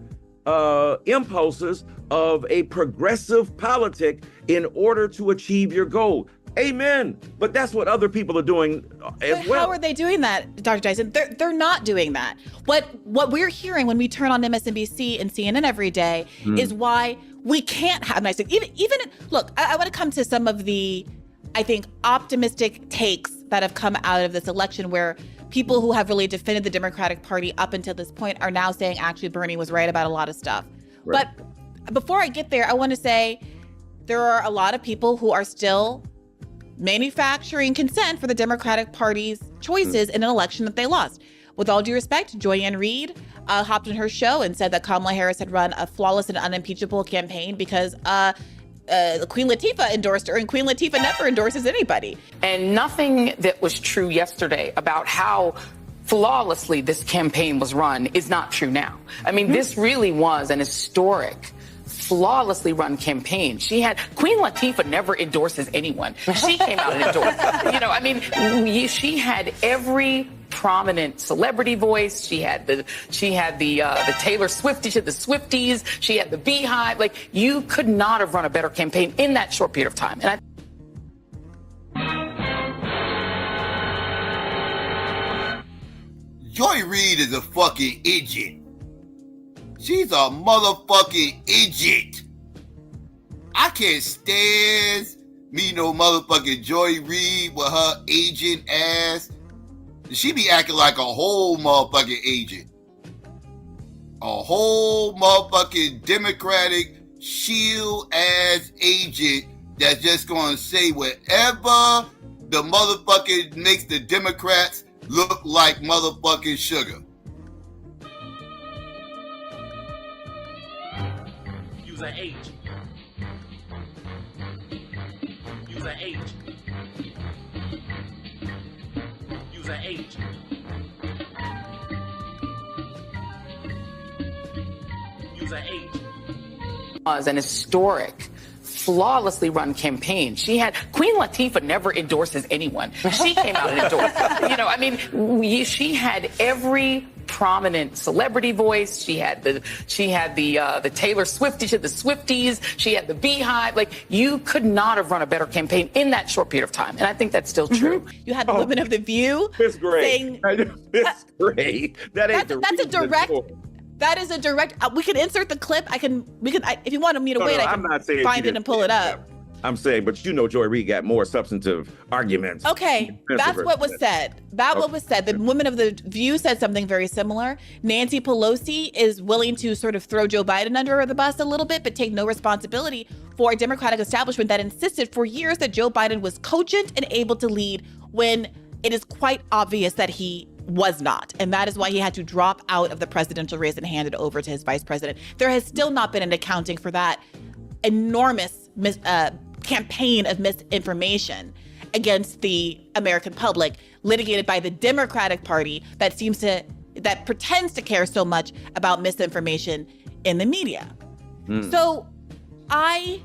impulses of a progressive politic in order to achieve your goal. Amen. But that's what other people are doing as well. How are they doing that, Dr. Dyson? They're not doing that. What we're hearing when we turn on MSNBC and CNN every day is why we can't have nice things. Even look, I want to come to some of the, I think, optimistic takes that have come out of this election where people who have really defended the Democratic Party up until this point are now saying actually Bernie was right about a lot of stuff. Right. But before I get there, I want to say there are a lot of people who are still manufacturing consent for the Democratic Party's choices in an election that they lost. With all due respect, Joy-Ann Reid hopped on her show and said that Kamala Harris had run a flawless and unimpeachable campaign because Queen Latifah endorsed her, and Queen Latifah never endorses anybody. And nothing that was true yesterday about how flawlessly this campaign was run is not true now. I mean, this really was an historic, flawlessly run campaign. Queen Latifah never endorses anyone. She came out and endorsed. She had every prominent celebrity voice. She had the Taylor Swifties, she had the Swifties, she had the Beehive. Like, you could not have run a better campaign in that short period of time. And Joy Reid is a fucking idiot. She's a motherfucking idiot. I can't stand me no motherfucking Joy Reid with her agent ass. She be acting like a whole motherfucking agent. A whole motherfucking Democratic shield ass agent that's just gonna say whatever the motherfucking makes the Democrats look like motherfucking sugar. Use an H. Use an H. Use an H. Use an H. Was an historic, flawlessly run campaign. Queen Latifah never endorses anyone. She came out and endorsed. She had every prominent celebrity voice. She had the Taylor Swifties, she had the Swifties, she had the Beehive. Like, you could not have run a better campaign in that short period of time. And I think that's still true. You had the women of The View it's great. saying... It's great. That is a direct... we can insert the clip. If you wanted me to wait, I can find it and pull it up. I'm saying, but Joy Reid got more substantive arguments. Okay, that's what was said. What was said. The women of The View said something very similar. Nancy Pelosi is willing to sort of throw Joe Biden under the bus a little bit, but take no responsibility for a Democratic establishment that insisted for years that Joe Biden was cogent and able to lead when it is quite obvious that he was not. And that is why he had to drop out of the presidential race and hand it over to his vice president. There has still not been an accounting for that enormous campaign of misinformation against the American public litigated by the Democratic Party that pretends to care so much about misinformation in the media. So I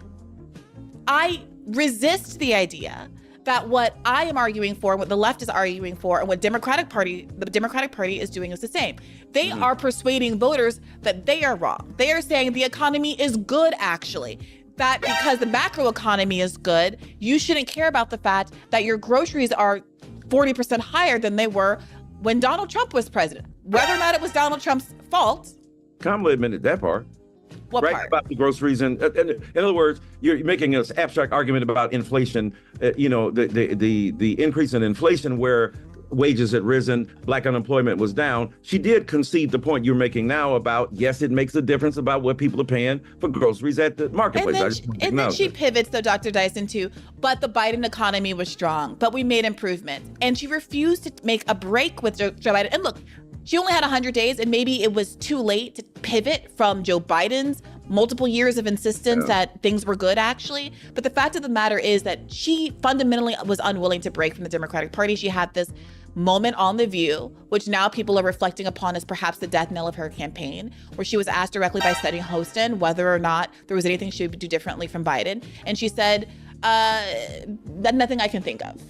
resist the idea that what I am arguing for, what the left is arguing for, and what the Democratic Party is doing is the same. They are persuading voters that they are wrong. They are saying the economy is good, actually. That because the macro economy is good, you shouldn't care about the fact that your groceries are 40% higher than they were when Donald Trump was president. Whether or not it was Donald Trump's fault. Kamala admitted that part. What right part? About the groceries, and in other words, you're making an abstract argument about inflation. The increase in inflation where wages had risen, black unemployment was down. She did concede the point you're making now about, yes, it makes a difference about what people are paying for groceries at the marketplace. And then she pivots, though, Dr. Dyson, too. But the Biden economy was strong, but we made improvements. And she refused to make a break with Joe Biden. And look, she only had 100 days, and maybe it was too late to pivot from Joe Biden's multiple years of insistence that things were good, actually. But the fact of the matter is that she fundamentally was unwilling to break from the Democratic Party. She had this moment on The View, which now people are reflecting upon as perhaps the death knell of her campaign, where she was asked directly by Steady Hostin whether or not there was anything she would do differently from Biden. And she said, nothing I can think of.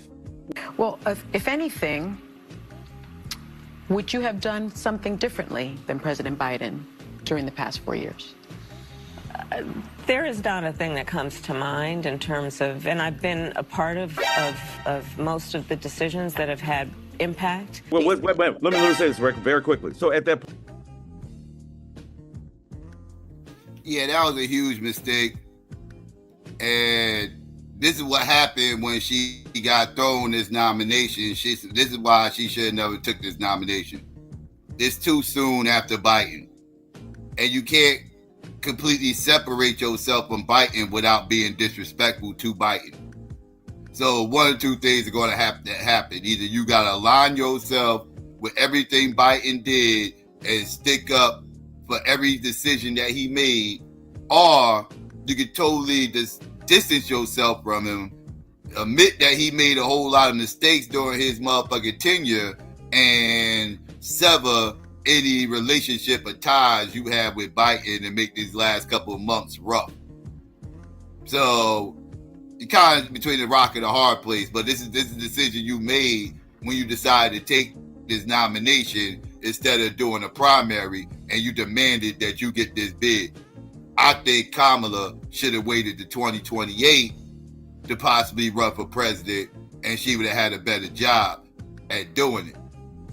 Well, if anything, would you have done something differently than President Biden during the past 4 years? There is not a thing that comes to mind in terms of, and I've been a part of most of the decisions that have had impact. Well, wait. Let me say this very quickly. So at that point. Yeah, that was a huge mistake. And this is what happened when she got thrown this nomination. This is why she should have never took this nomination. It's too soon after Biden. And you can't completely separate yourself from Biden without being disrespectful to Biden. So one or two things are going to have to happen. Either you got to align yourself with everything Biden did and stick up for every decision that he made, or you can totally distance yourself from him, admit that he made a whole lot of mistakes during his motherfucking tenure, and sever any relationship or ties you have with Biden and make these last couple of months rough. So you're kind of between the rock and the hard place, but this is the decision you made when you decided to take this nomination instead of doing a primary, and you demanded that you get this bid. I think Kamala should have waited to 2028 to possibly run for president, and she would have had a better job at doing it,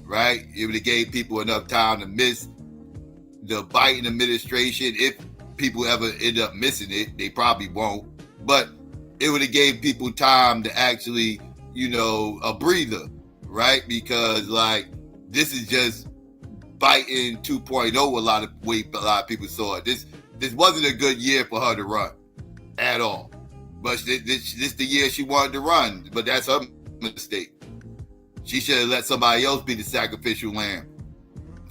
right? It would have gave people enough time to miss the Biden administration. If people ever end up missing it, they probably won't. But it would have gave people time to actually, a breather, right? Because this is just Biden 2.0. A lot of people saw it. This wasn't a good year for her to run at all. But this the year she wanted to run. But that's her mistake. She should have let somebody else be the sacrificial lamb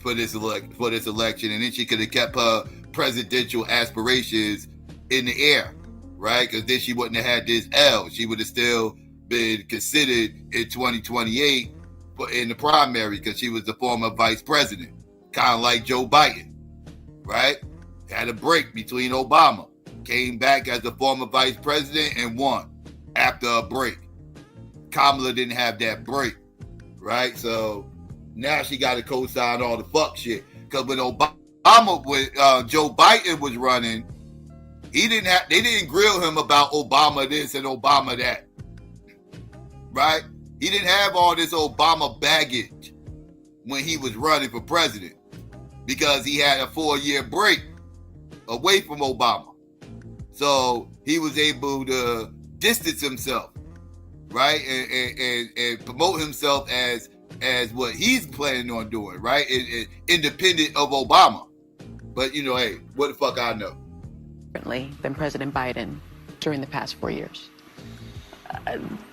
for this election, and then she could have kept her presidential aspirations in the air, right? Because then she wouldn't have had this L. She would have still been considered in 2028 in the primary because she was the former vice president, kind of like Joe Biden, right? Had a break between Obama, came back as the former vice president and won after a break. Kamala didn't have that break, right? So now she got to co-sign all the fuck shit. Because when Joe Biden was running, they didn't grill him about Obama this and Obama that, right? He didn't have all this Obama baggage when he was running for president because he had a 4-year break away from Obama. So he was able to distance himself, right? And promote himself as what he's planning on doing, right? Independent of Obama. But, hey, what the fuck I know? Differently than President Biden during the past 4 years.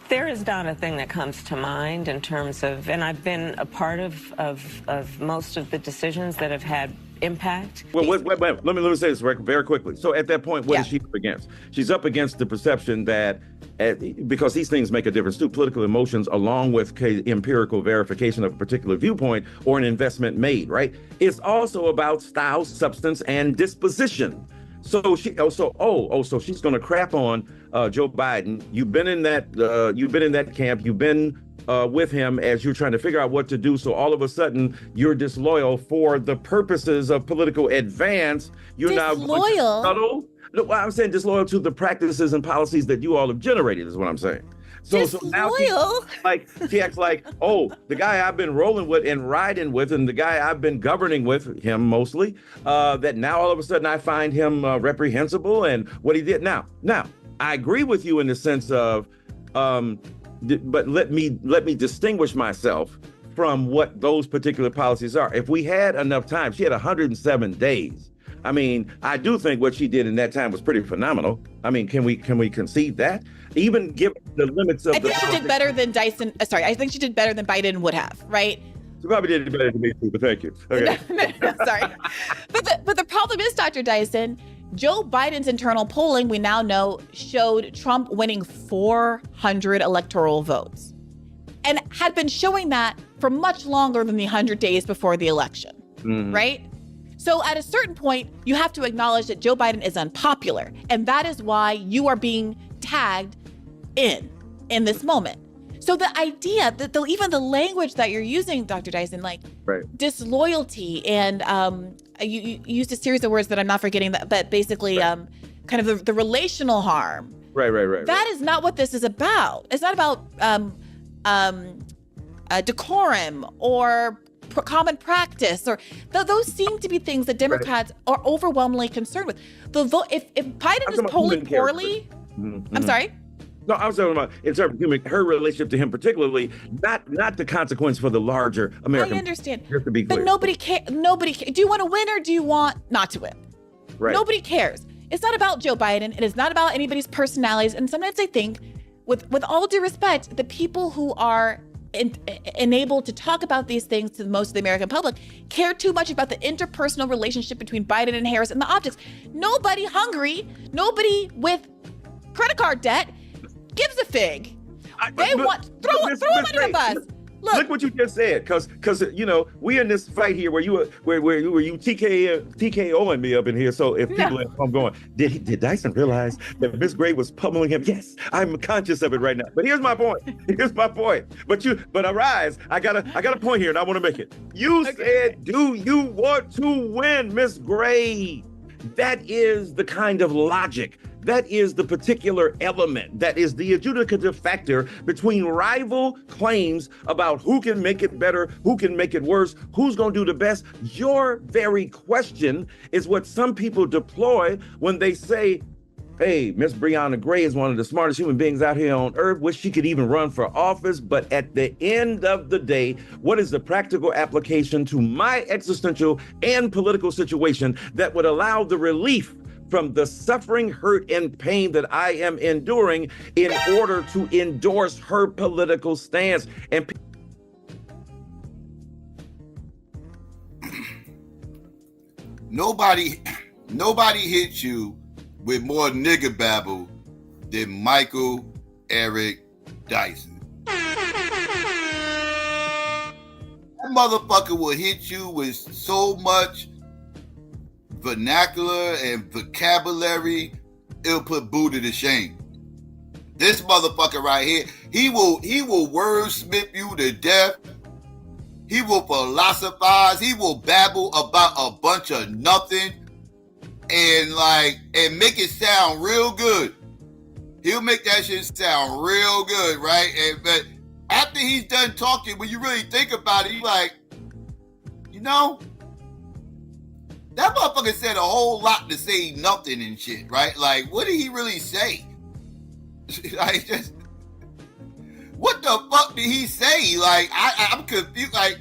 There is not a thing that comes to mind in terms of, and I've been a part of most of the decisions that have had impact. Well, wait. Let me say this very quickly. So at that point, what is she up against? She's up against the perception that, because these things make a difference too, political emotions along with empirical verification of a particular viewpoint or an investment made, right? It's also about style, substance, and disposition. So she's going to crap on Joe Biden. You've been in that camp. You've been with him as you're trying to figure out what to do. So all of a sudden, you're disloyal for the purposes of political advance. You're disloyal? Now no, I'm saying disloyal to the practices and policies that you all have generated is what I'm saying. So now she acts like, oh, the guy I've been rolling with and riding with, and the guy I've been governing with, him mostly, that now all of a sudden I find him reprehensible and what he did. Now, I agree with you in the sense of, but let me distinguish myself from what those particular policies are. If we had enough time, she had 107 days. I mean, I do think what she did in that time was pretty phenomenal. I mean, can we concede that? Even given the limits of I think she did better than Dyson. I think she did better than Biden would have, right? She probably did better than me too, but thank you. Okay. No, sorry. But the problem is, Dr. Dyson, Joe Biden's internal polling, we now know, showed Trump winning 400 electoral votes and had been showing that for much longer than the 100 days before the election, right? So at a certain point, you have to acknowledge that Joe Biden is unpopular. And that is why you are being tagged in this moment. So the idea that even the language that you're using, Dr. Dyson, like disloyalty and you used a series of words that I'm not forgetting, but basically kind of the relational harm. Right. That is not what this is about. It's not about decorum or common practice, or those seem to be things that Democrats are overwhelmingly concerned with. The vote, if Biden is polling poorly, I'm sorry. No, I was talking about in terms of her relationship to him, particularly, not the consequence for the larger American. I understand, just to be clear. but nobody cares. Do you want to win or do you want not to win? Right. Nobody cares. It's not about Joe Biden. It is not about anybody's personalities. And sometimes I think, with all due respect, the people who are enabled to talk about these things to most of the American public care too much about the interpersonal relationship between Biden and Harris and the optics. Nobody hungry, nobody with credit card debt gives a fig. They want throw them under the bus. Look what you just said, because we in this fight here where you TKOing me up in here. So if people I'm going, did Dyson realize that Miss Gray was pummeling him? Yes, I'm conscious of it right now. But here's my point. But arise. I got a point here, and I want to make it. You said, do you want to win, Miss Gray? That is the kind of logic. That is the particular element that is the adjudicative factor between rival claims about who can make it better, who can make it worse, who's going to do the best. Your very question is what some people deploy when they say, hey, Miss Breonna Gray is one of the smartest human beings out here on earth. Wish she could even run for office. But at the end of the day, what is the practical application to my existential and political situation that would allow the relief from the suffering, hurt, and pain that I am enduring in order to endorse her political stance? And nobody hit you with more nigger babble than Michael Eric Dyson. That motherfucker will hit you with so much vernacular and vocabulary, it'll put Buddha to shame. This motherfucker right here, he will wordsmith you to death. He will philosophize. He will babble about a bunch of nothing and make it sound real good. He'll make that shit sound real good, right? But after he's done talking, when you really think about it, you're like, that motherfucker said a whole lot to say nothing and shit, right? Like, what did he really say? What the fuck did he say? Like, I'm confused. Like,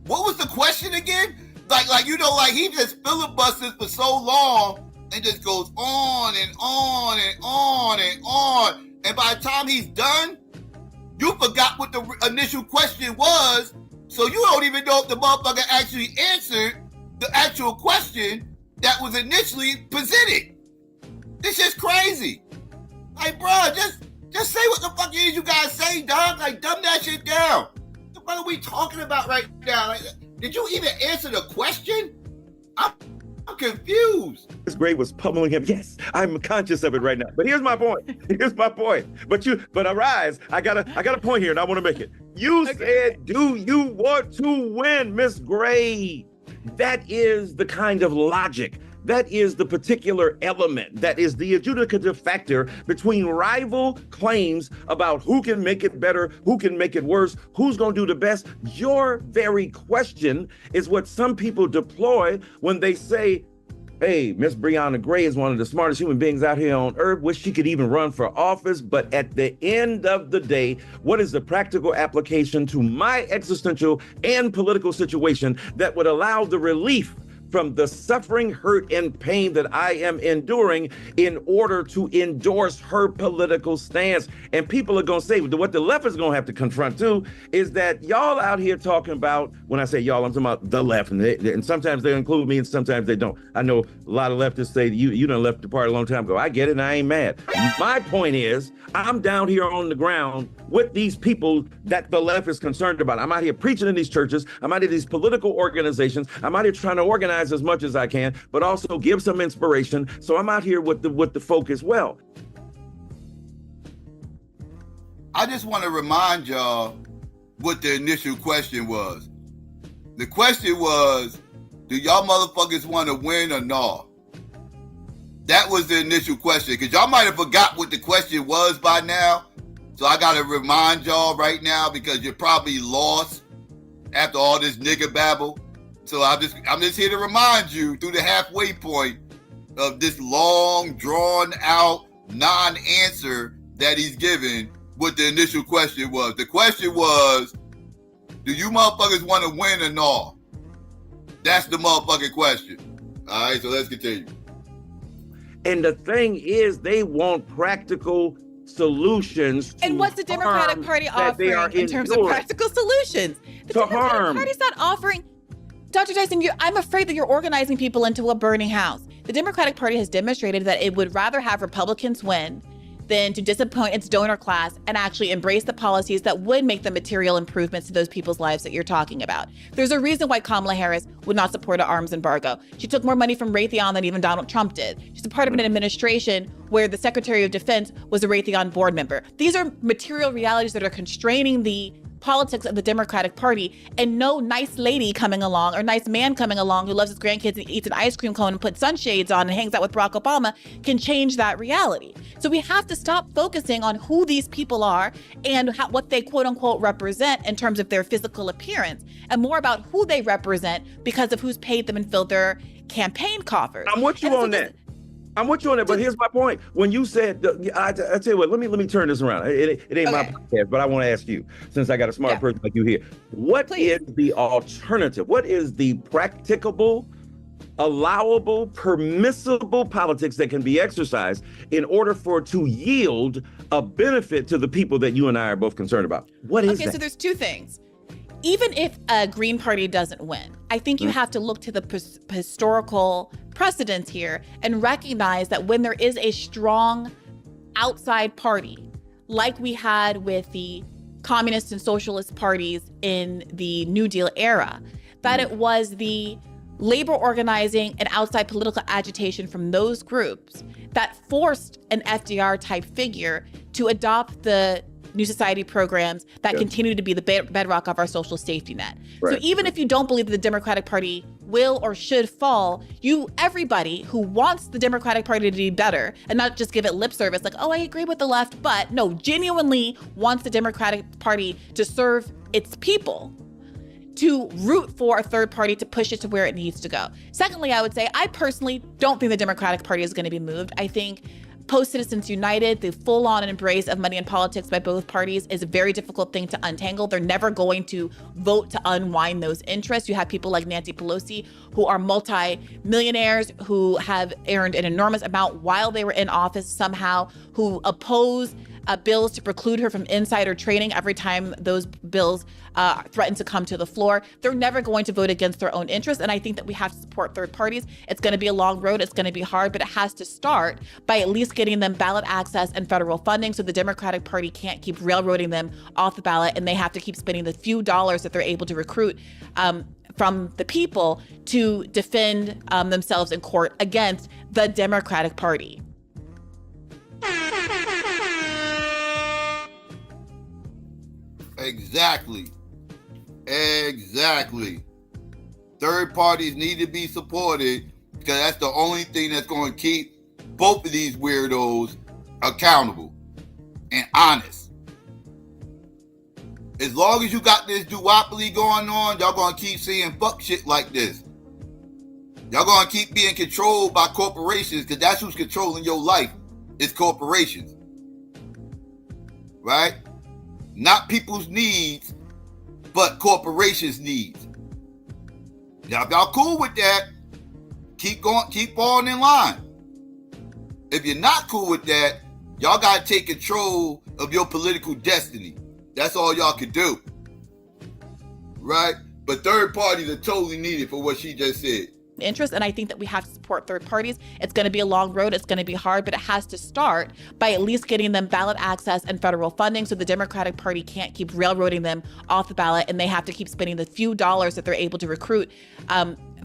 what was the question again? He just filibusters for so long and just goes on and on and on and on. And by the time he's done, you forgot what the initial question was. So you don't even know if the motherfucker actually answered the actual question that was initially presented. This is crazy. Like, bro, just say what the fuck it is you guys say, dog. Like, dumb that shit down. What the fuck are we talking about right now? Like, did you even answer the question? I'm confused. Miss Gray was pummeling him. Yes, I'm conscious of it right now. But here's my point. But arise. I got a point here, and I want to make it. You said, do you want to win, Miss Gray? That is the kind of logic. That is the particular element that is the adjudicative factor between rival claims about who can make it better, who can make it worse, who's going to do the best. Your very question is what some people deploy when they say, hey, Miss Breonna Gray is one of the smartest human beings out here on earth. Wish she could even run for office. But at the end of the day, what is the practical application to my existential and political situation that would allow the relief from the suffering, hurt, and pain that I am enduring in order to endorse her political stance. And people are going to say, what the left is going to have to confront too is that y'all out here talking about, when I say y'all, I'm talking about the left, and sometimes they include me and sometimes they don't. I know a lot of leftists say you done left the party a long time ago. I get it and I ain't mad. My point is, I'm down here on the ground with these people that the left is concerned about. I'm out here preaching in these churches. I'm out here in these political organizations. I'm out here trying to organize as much as I can, but also give some inspiration. So I'm out here with the folk as well. I just want to remind y'all what the initial question was. The question was, do y'all motherfuckers want to win or not? That was the initial question, because y'all might have forgot what the question was by now. So I got to remind y'all right now, because you're probably lost after all this nigga babble. So I'm just here to remind you through the halfway point of this long, drawn out non-answer that he's given what the initial question was. The question was, do you motherfuckers want to win or not? That's the motherfucking question. All right, so let's continue. And the thing is, they want practical solutions. And what's the Democratic Party offering in terms of practical solutions? The Democratic Party's not offering. Dr. Dyson, I'm afraid that you're organizing people into a burning house. The Democratic Party has demonstrated that it would rather have Republicans win than to disappoint its donor class and actually embrace the policies that would make the material improvements to those people's lives that you're talking about. There's a reason why Kamala Harris would not support an arms embargo. She took more money from Raytheon than even Donald Trump did. She's a part of an administration where the Secretary of Defense was a Raytheon board member. These are material realities that are constraining the politics of the Democratic Party, and no nice lady coming along or nice man coming along who loves his grandkids and eats an ice cream cone and puts sunshades on and hangs out with Barack Obama can change that reality. So we have to stop focusing on who these people are and what they quote unquote represent in terms of their physical appearance, and more about who they represent because of who's paid them and filled their campaign coffers. I'm with you on that. I'm with you on that, but here's my point. When you said, I tell you what, let me turn this around. It ain't my podcast, but I want to ask you, since I got a smart person like you here, what is the alternative? What is the practicable, allowable, permissible politics that can be exercised in order for it to yield a benefit to the people that you and I are both concerned about? What is that? Okay, so there's two things. Even if a Green Party doesn't win, I think you have to look to the historical precedents here and recognize that when there is a strong outside party, like we had with the communist and socialist parties in the New Deal era, that it was the labor organizing and outside political agitation from those groups that forced an FDR type figure to adopt the New Society programs that continue to be the bedrock of our social safety net. Right. So even if you don't believe that the Democratic Party will or should fall, everybody who wants the Democratic Party to be better and not just give it lip service like, oh, I agree with the left, but no, genuinely wants the Democratic Party to serve its people, to root for a third party to push it to where it needs to go. Secondly, I would say I personally don't think the Democratic Party is going to be moved. I think post-Citizens United, the full-on embrace of money in politics by both parties is a very difficult thing to untangle. They're never going to vote to unwind those interests. You have people like Nancy Pelosi who are multi-millionaires who have earned an enormous amount while they were in office somehow, who oppose bills to preclude her from insider trading every time those bills threaten to come to the floor. They're never going to vote against their own interests. And I think that we have to support third parties. It's going to be a long road. It's going to be hard, but it has to start by at least getting them ballot access and federal funding so the Democratic Party can't keep railroading them off the ballot, and they have to keep spending the few dollars that they're able to recruit from the people to defend themselves in court against the Democratic Party. Exactly. Third parties need to be supported because that's the only thing that's going to keep both of these weirdos accountable and honest. As long as you got this duopoly going on, y'all going to keep seeing fuck shit like this. Y'all going to keep being controlled by corporations because that's who's controlling your life. It's corporations. Right? Not people's needs, but corporations' needs. Now, if y'all cool with that, keep going, keep falling in line. If you're not cool with that, y'all got to take control of your political destiny. That's all y'all can do. Right? But third parties are totally needed for what she just said. Interest, and I think that we have to support third parties. It's going to be a long road. It's going to be hard, but it has to start by at least getting them ballot access and federal funding so the Democratic Party can't keep railroading them off the ballot, and they have to keep spending the few dollars that they're able to recruit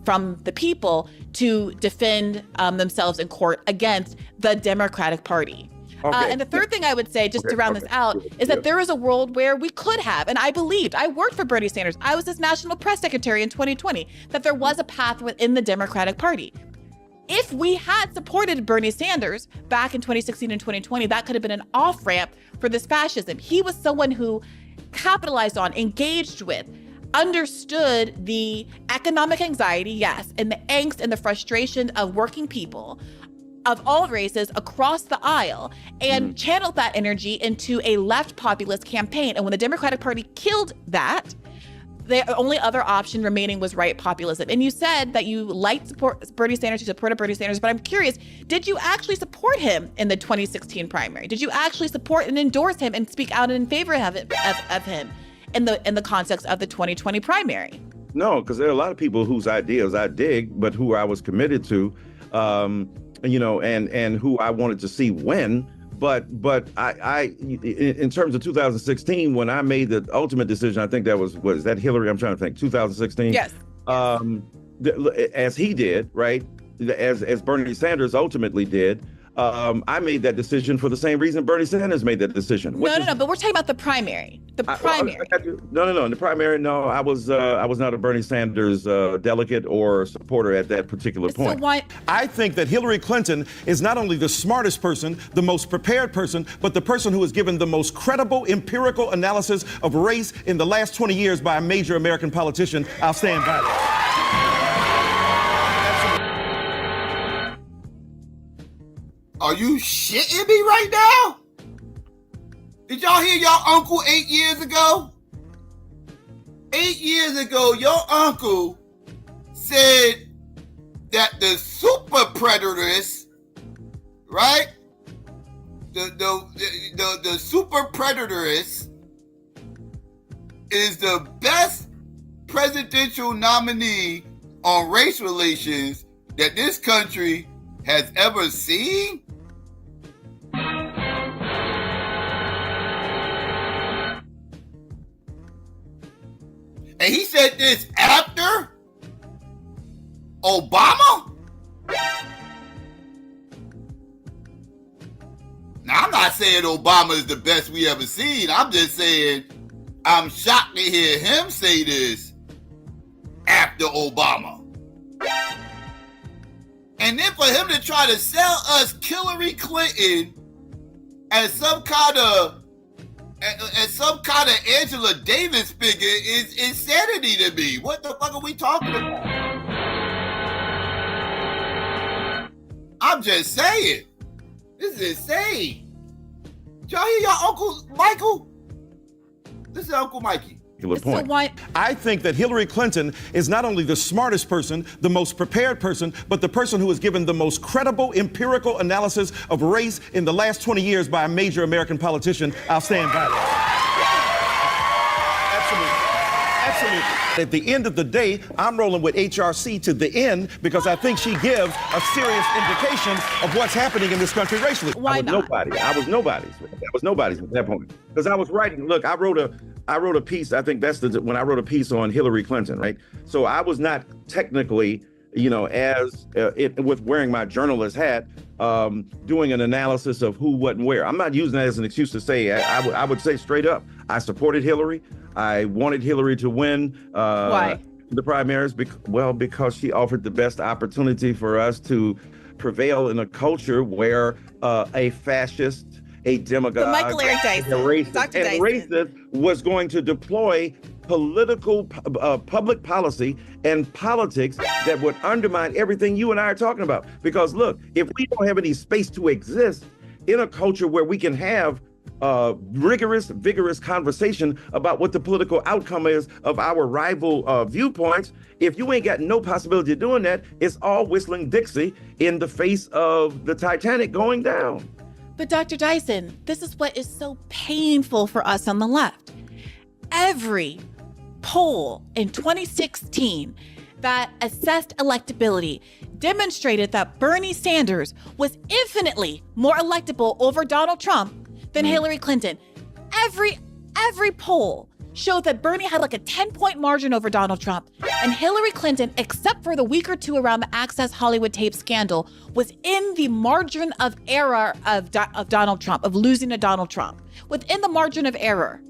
from the people to defend themselves in court against the Democratic Party. Okay. And the third thing I would say, just to round this out, is that there is a world where we could have, and I worked for Bernie Sanders. I was his national press secretary in 2020, that there was a path within the Democratic Party. If we had supported Bernie Sanders back in 2016 and 2020, that could have been an off-ramp for this fascism. He was someone who capitalized on, engaged with, understood the economic anxiety, yes, and the angst and the frustration of working people of all races across the aisle, and channeled that energy into a left populist campaign. And when the Democratic Party killed that, the only other option remaining was right populism. And you said that you liked Bernie Sanders, you supported Bernie Sanders, but I'm curious, did you actually support him in the 2016 primary? Did you actually support and endorse him and speak out in favor of him in the context of the 2020 primary? No, because there are a lot of people whose ideas I dig, but who I was committed to, and who I wanted to see win. But I in terms of 2016, when I made the ultimate decision, I think that was that Hillary? I'm trying to think. 2016. Yes. As he did, right? As Bernie Sanders ultimately did. I made that decision for the same reason Bernie Sanders made that decision. No, but we're talking about the primary. No. In the primary, no, I was not a Bernie Sanders delegate or supporter at that particular point. So why? I think that Hillary Clinton is not only the smartest person, the most prepared person, but the person who has given the most credible empirical analysis of race in the last 20 years by a major American politician. I'll stand by that. Are you shitting me right now? Did y'all hear your uncle 8 years ago? 8 years ago, your uncle said that the super preterists, right? The super preterists is the best presidential nominee on race relations that this country has ever seen? And he said this after Obama? Now, I'm not saying Obama is the best we ever seen. I'm just saying I'm shocked to hear him say this after Obama. And then for him to try to sell us Hillary Clinton as some kind of Angela Davis figure is insanity to me. What the fuck are we talking about? I'm just saying. This is insane. Did y'all hear your Uncle Michael? This is Uncle Mikey. Point. I think that Hillary Clinton is not only the smartest person, the most prepared person, but the person who has given the most credible empirical analysis of race in the last 20 years by a major American politician. I'll stand by that. Absolutely. At the end of the day, I'm rolling with HRC to the end because I think she gives a serious indication of what's happening in this country racially. Why not? I was nobody's. That was nobody's at that point. Because I was writing, look, I wrote a piece, I think that's when I wrote a piece on Hillary Clinton, right? So I was not technically, with wearing my journalist hat, doing an analysis of who, what, and where. I'm not using that as an excuse to say, I would say straight up, I supported Hillary. I wanted Hillary to win. Why? The primaries, because she offered the best opportunity for us to prevail in a culture where a fascist, a demagogue, Michael Eric Dyson, racist was going to deploy political public policy and politics that would undermine everything you and I are talking about. Because look, if we don't have any space to exist in a culture where we can have vigorous conversation about what the political outcome is of our rival viewpoints. If you ain't got no possibility of doing that, it's all whistling Dixie in the face of the Titanic going down. But Dr. Dyson, this is what is so painful for us on the left. Every poll in 2016 that assessed electability demonstrated that Bernie Sanders was infinitely more electable over Donald Trump than Hillary Clinton. Every poll showed that Bernie had like a 10-point margin over Donald Trump, and Hillary Clinton, except for the week or two around the Access Hollywood tape scandal, was in the margin of error of Donald Trump, of losing to Donald Trump, within the margin of error.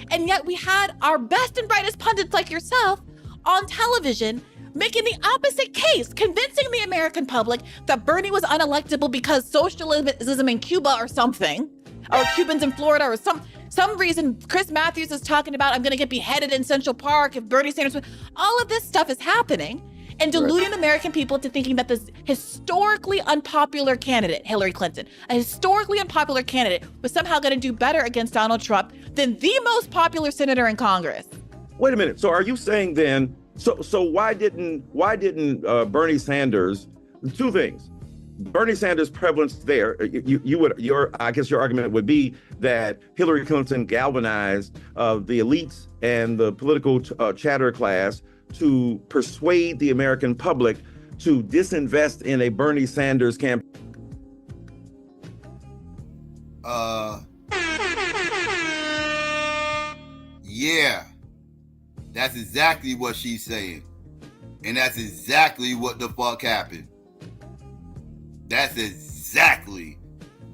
And yet we had our best and brightest pundits like yourself on television making the opposite case, convincing the American public that Bernie was unelectable because socialism in Cuba or something, or Cubans in Florida or some reason. Chris Matthews is talking about, I'm going to get beheaded in Central Park if Bernie Sanders wins. All of this stuff is happening and deluding the American people to thinking that this historically unpopular candidate, Hillary Clinton, a historically unpopular candidate, was somehow going to do better against Donald Trump than the most popular senator in Congress. Wait a minute. So are you saying then, so why didn't Bernie Sanders, two things. Bernie Sanders' prevalence there, I guess your argument would be that Hillary Clinton galvanized the elites and the political chatter class to persuade the American public to disinvest in a Bernie Sanders campaign. Yeah, that's exactly what she's saying. And that's exactly what the fuck happened. That's exactly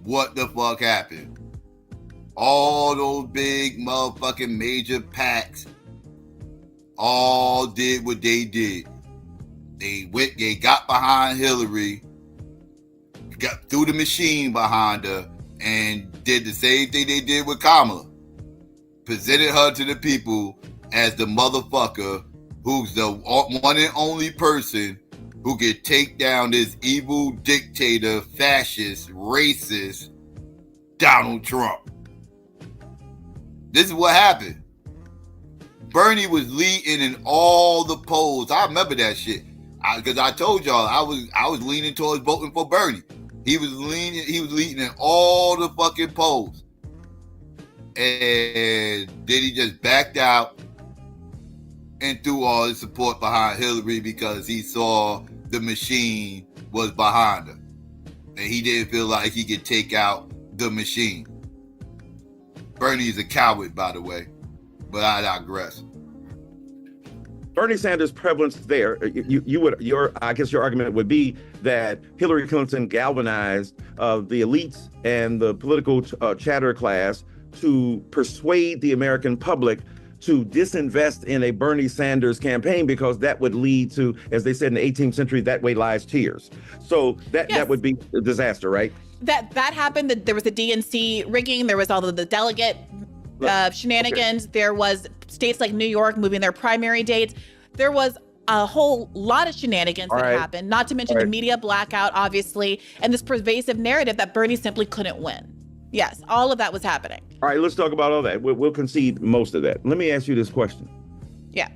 what the fuck happened. All those big motherfucking major PACs all did what they did. They got behind Hillary, got through the machine behind her, and did the same thing they did with Kamala. Presented her to the people as the motherfucker who's the one and only person who can take down this evil dictator, fascist, racist Donald Trump. This is what happened. Bernie was leading in all the polls. I remember that shit because I told y'all I was leaning towards voting for Bernie. He was leading in all the fucking polls, and then he just backed out and threw all his support behind Hillary because he saw the machine was behind her. And he didn't feel like he could take out the machine. Bernie is a coward, by the way, but I digress. Bernie Sanders' prevalence there, I guess your argument would be that Hillary Clinton galvanized the elites and the political chatter class to persuade the American public to disinvest in a Bernie Sanders campaign because that would lead to, as they said in the 18th century, that way lies tears. So that would be a disaster, right? That happened. There was the DNC rigging. There was all of the delegate shenanigans. Okay. There was states like New York moving their primary dates. There was a whole lot of shenanigans that happened, not to mention the media blackout, obviously, and this pervasive narrative that Bernie simply couldn't win. Yes, all of that was happening. All right, let's talk about all that. We'll concede most of that. Let me ask you this question. Yeah.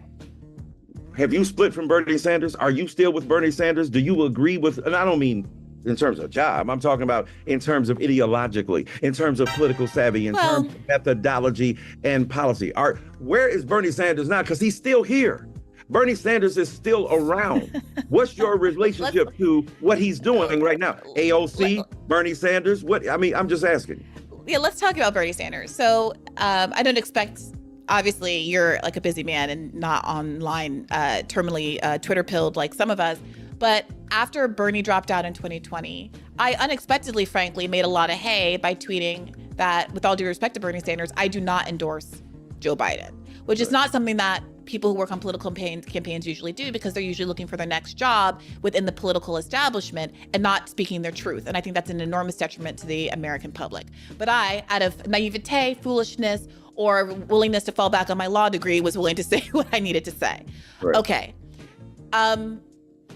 Have you split from Bernie Sanders? Are you still with Bernie Sanders? Do you agree with, and I don't mean in terms of job, I'm talking about in terms of ideologically, in terms of political savvy, in terms of methodology and policy. Where is Bernie Sanders now? Because he's still here. Bernie Sanders is still around. What's your relationship to what he's doing right now? AOC, Bernie Sanders? I'm just asking. Yeah, let's talk about Bernie Sanders. So I don't expect, obviously, you're like a busy man and not online, terminally Twitter-pilled like some of us. But after Bernie dropped out in 2020, I unexpectedly, frankly, made a lot of hay by tweeting that, with all due respect to Bernie Sanders, I do not endorse Joe Biden, which is not something that people who work on political campaigns usually do because they're usually looking for their next job within the political establishment and not speaking their truth. And I think that's an enormous detriment to the American public. But I, out of naivete, foolishness, or willingness to fall back on my law degree, was willing to say what I needed to say. Right. Okay.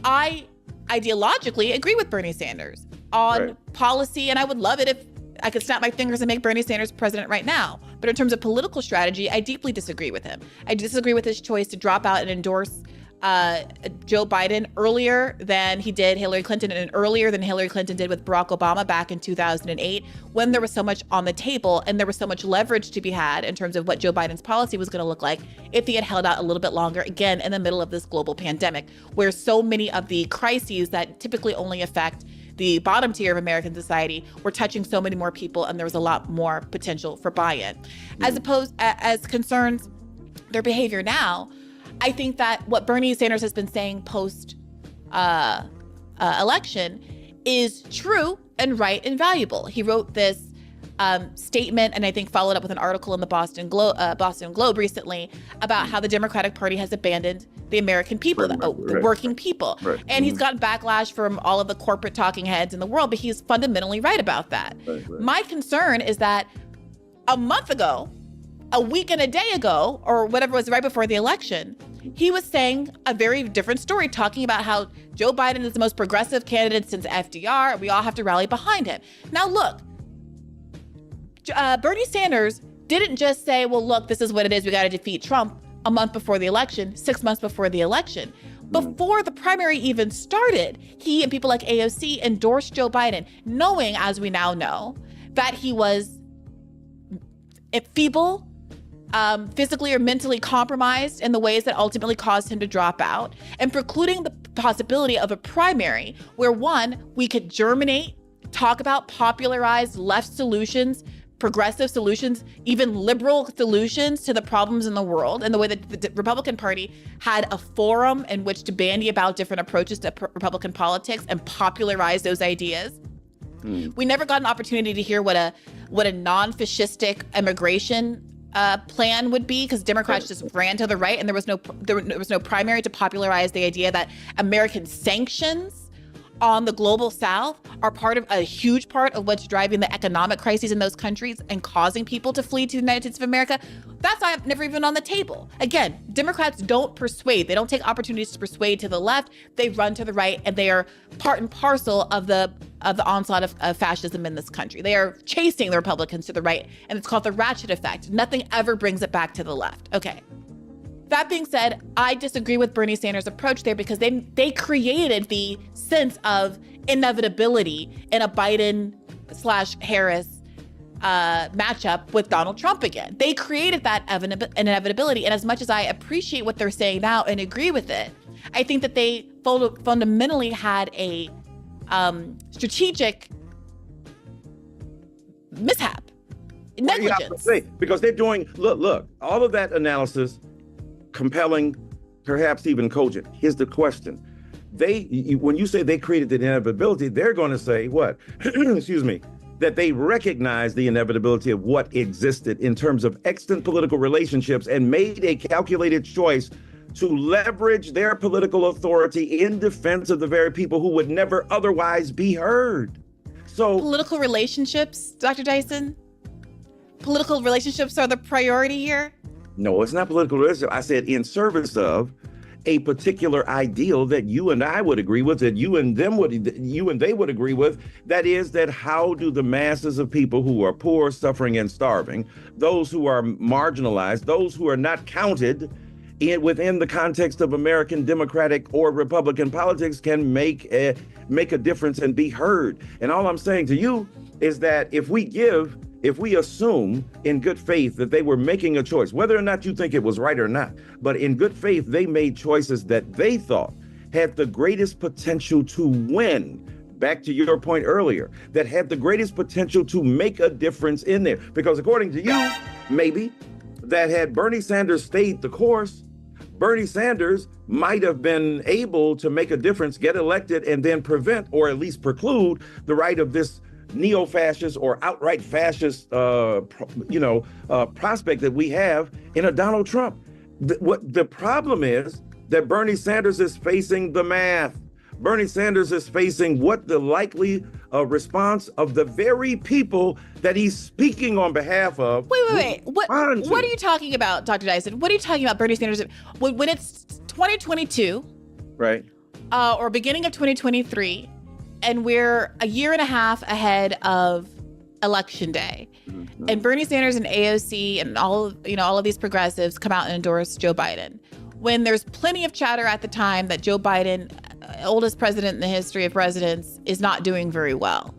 I ideologically agree with Bernie Sanders on policy, and I would love it I could snap my fingers and make Bernie Sanders president right now. But in terms of political strategy, I deeply disagree with him. I disagree with his choice to drop out and endorse Joe Biden earlier than he did Hillary Clinton, and earlier than Hillary Clinton did with Barack Obama back in 2008, when there was so much on the table and there was so much leverage to be had in terms of what Joe Biden's policy was going to look like if he had held out a little bit longer, again, in the middle of this global pandemic, where so many of the crises that typically only affect the bottom tier of American society were touching so many more people, and there was a lot more potential for buy-in. As concerns their behavior now, I think that what Bernie Sanders has been saying post election is true and right and valuable. He wrote this statement, and I think followed up with an article in the Boston Globe recently about how the Democratic Party has abandoned the American people, the working people. Right. And he's gotten backlash from all of the corporate talking heads in the world, but he's fundamentally right about that. Right. My concern is that a month ago, a week and a day ago, or whatever was right before the election, he was saying a very different story, talking about how Joe Biden is the most progressive candidate since FDR. We all have to rally behind him. Now, look, Bernie Sanders didn't just say, well, look, this is what it is. We got to defeat Trump a month before the election, 6 months before the election. Before the primary even started, he and people like AOC endorsed Joe Biden, knowing, as we now know, that he was feeble, physically or mentally compromised in the ways that ultimately caused him to drop out, and precluding the possibility of a primary where, one, we could germinate, talk about popularized left solutions, progressive solutions, even liberal solutions to the problems in the world, and the way that the Republican Party had a forum in which to bandy about different approaches to Republican politics and popularize those ideas. We never got an opportunity to hear what a non-fascistic immigration plan would be, because Democrats just ran to the right, and there was no primary to popularize the idea that American sanctions on the global South are a huge part of what's driving the economic crises in those countries and causing people to flee to the United States of America. That's never even on the table. Again, Democrats don't persuade. They don't take opportunities to persuade to the left. They run to the right, and they are part and parcel of the onslaught of fascism in this country. They are chasing the Republicans to the right, and it's called the ratchet effect. Nothing ever brings it back to the left. Okay. That being said, I disagree with Bernie Sanders' approach there, because they created the sense of inevitability in a Biden/Harris matchup with Donald Trump again. They created that inevitability, and as much as I appreciate what they're saying now and agree with it, I think that they fundamentally had a strategic mishap, negligence. Well, because they're doing, look, all of that analysis, compelling, perhaps even cogent. Here's the question. When you say they created the inevitability, they're going to say what? Excuse me. That they recognize the inevitability of what existed in terms of extant political relationships and made a calculated choice to leverage their political authority in defense of the very people who would never otherwise be heard. So political relationships, Dr. Dyson? Political relationships are the priority here? No, it's not political relationship. I said in service of a particular ideal that you and I would agree with, that you and they would agree with. That is, that how do the masses of people who are poor, suffering, and starving, those who are marginalized, those who are not counted within the context of American Democratic or Republican politics, can make a difference and be heard. And all I'm saying to you is that if we assume in good faith that they were making a choice, whether or not you think it was right or not, but in good faith, they made choices that they thought had the greatest potential to win, back to your point earlier, that had the greatest potential to make a difference in there. Because according to you, maybe, that had Bernie Sanders stayed the course, Bernie Sanders might have been able to make a difference, get elected, and then prevent, or at least preclude, the right of this neo-fascist or outright fascist, prospect that we have in a Donald Trump. What the problem is that Bernie Sanders is facing the math. Bernie Sanders is facing what the likely response of the very people that he's speaking on behalf of. Wait. What are you talking about, Dr. Dyson? What are you talking about, Bernie Sanders? When it's 2022, right, or beginning of 2023, and we're a year and a half ahead of Election Day, and Bernie Sanders and AOC and all of these progressives come out and endorse Joe Biden, when there's plenty of chatter at the time that Joe Biden, oldest president in the history of presidents, is not doing very well.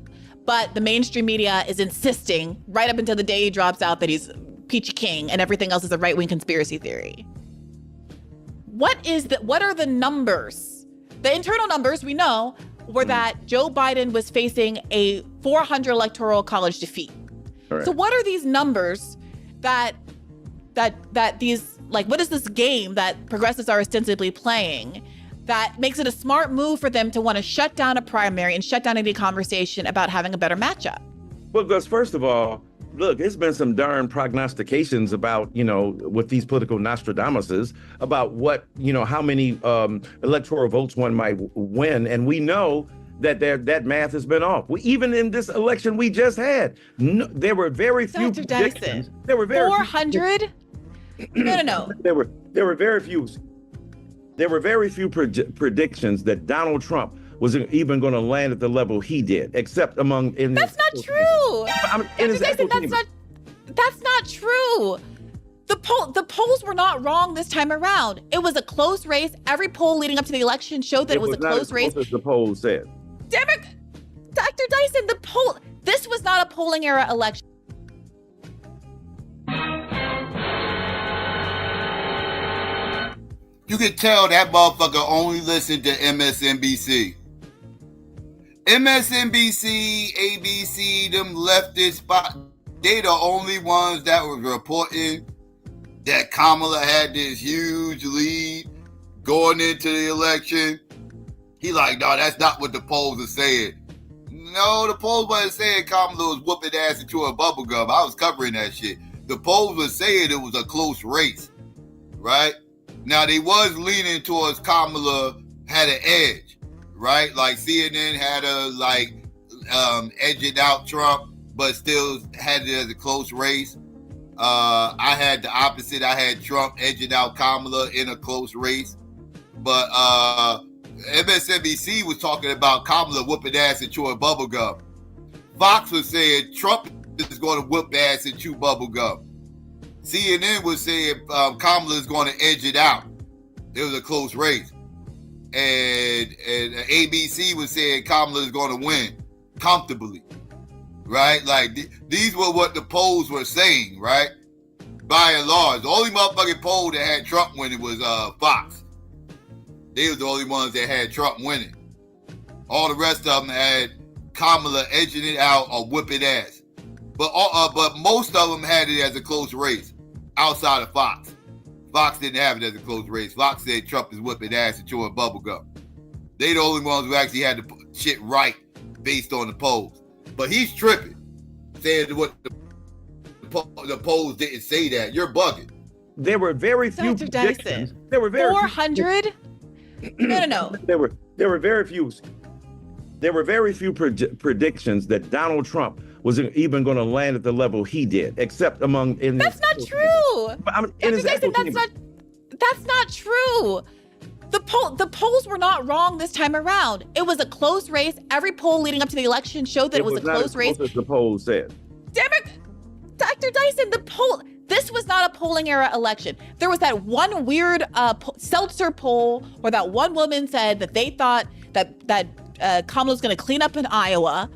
But the mainstream media is insisting right up until the day he drops out that he's peachy king and everything else is a right-wing conspiracy theory. What are the numbers? The internal numbers we know were that Joe Biden was facing a 400 electoral college defeat. Right. So what are these numbers that these, like, what is this game that progressives are ostensibly playing that makes it a smart move for them to want to shut down a primary and shut down any conversation about having a better matchup? Well, because first of all, look, it's been some darn prognostications about, with these political Nostradamuses about what, how many electoral votes one might win. And we know that that math has been off. Even in this election we just had, there were very few predictions. Dyson, there were very 400? No. There were very few. There were very few predictions that Donald Trump was even going to land at the level he did, except among. That's not true. Dr. Dyson, that's not true. The polls were not wrong this time around. It was a close race. Every poll leading up to the election showed that it was a close race. As the poll said. Damn it, Dr. Dyson, this was not a polling era election. You can tell that motherfucker only listened to MSNBC. MSNBC, ABC, them leftist spot, they the only ones that was reporting that Kamala had this huge lead going into the election. He like, no, that's not what the polls are saying. No, the polls wasn't saying Kamala was whooping ass into a bubble gum. I was covering that shit. The polls were saying it was a close race, right? Now, they was leaning towards Kamala had an edge, right? Like CNN had her edging out Trump, but still had it as a close race. I had the opposite. I had Trump edging out Kamala in a close race. But MSNBC was talking about Kamala whooping ass and chewing bubblegum. Fox was saying Trump is going to whoop ass and chew bubblegum. CNN was saying Kamala is going to edge it out. It was a close race. And ABC was saying Kamala is going to win comfortably, right? Like, these were what the polls were saying, right? By and large. The only motherfucking poll that had Trump winning was Fox. They were the only ones that had Trump winning. All the rest of them had Kamala edging it out or whipping ass. But most of them had it as a close race outside of Fox. Fox didn't have it as a close race. Fox said Trump is whipping ass and chewing bubblegum. They the only ones who actually had the shit right based on the polls. But he's tripping, saying what the polls didn't say that. You're bugging. There were very few predictions. There were very 400? No. There were very few. There were very few predictions that Donald Trump was even going to land at the level he did, except among. That's not true. Dr. Dyson, that's not true. The polls were not wrong this time around. It was a close race. Every poll leading up to the election showed that it was a close race. As the poll said. Damn it, Dr. Dyson, this was not a polling era election. There was that one weird Seltzer poll where that one woman said that they thought that Kamala was going to clean up in Iowa.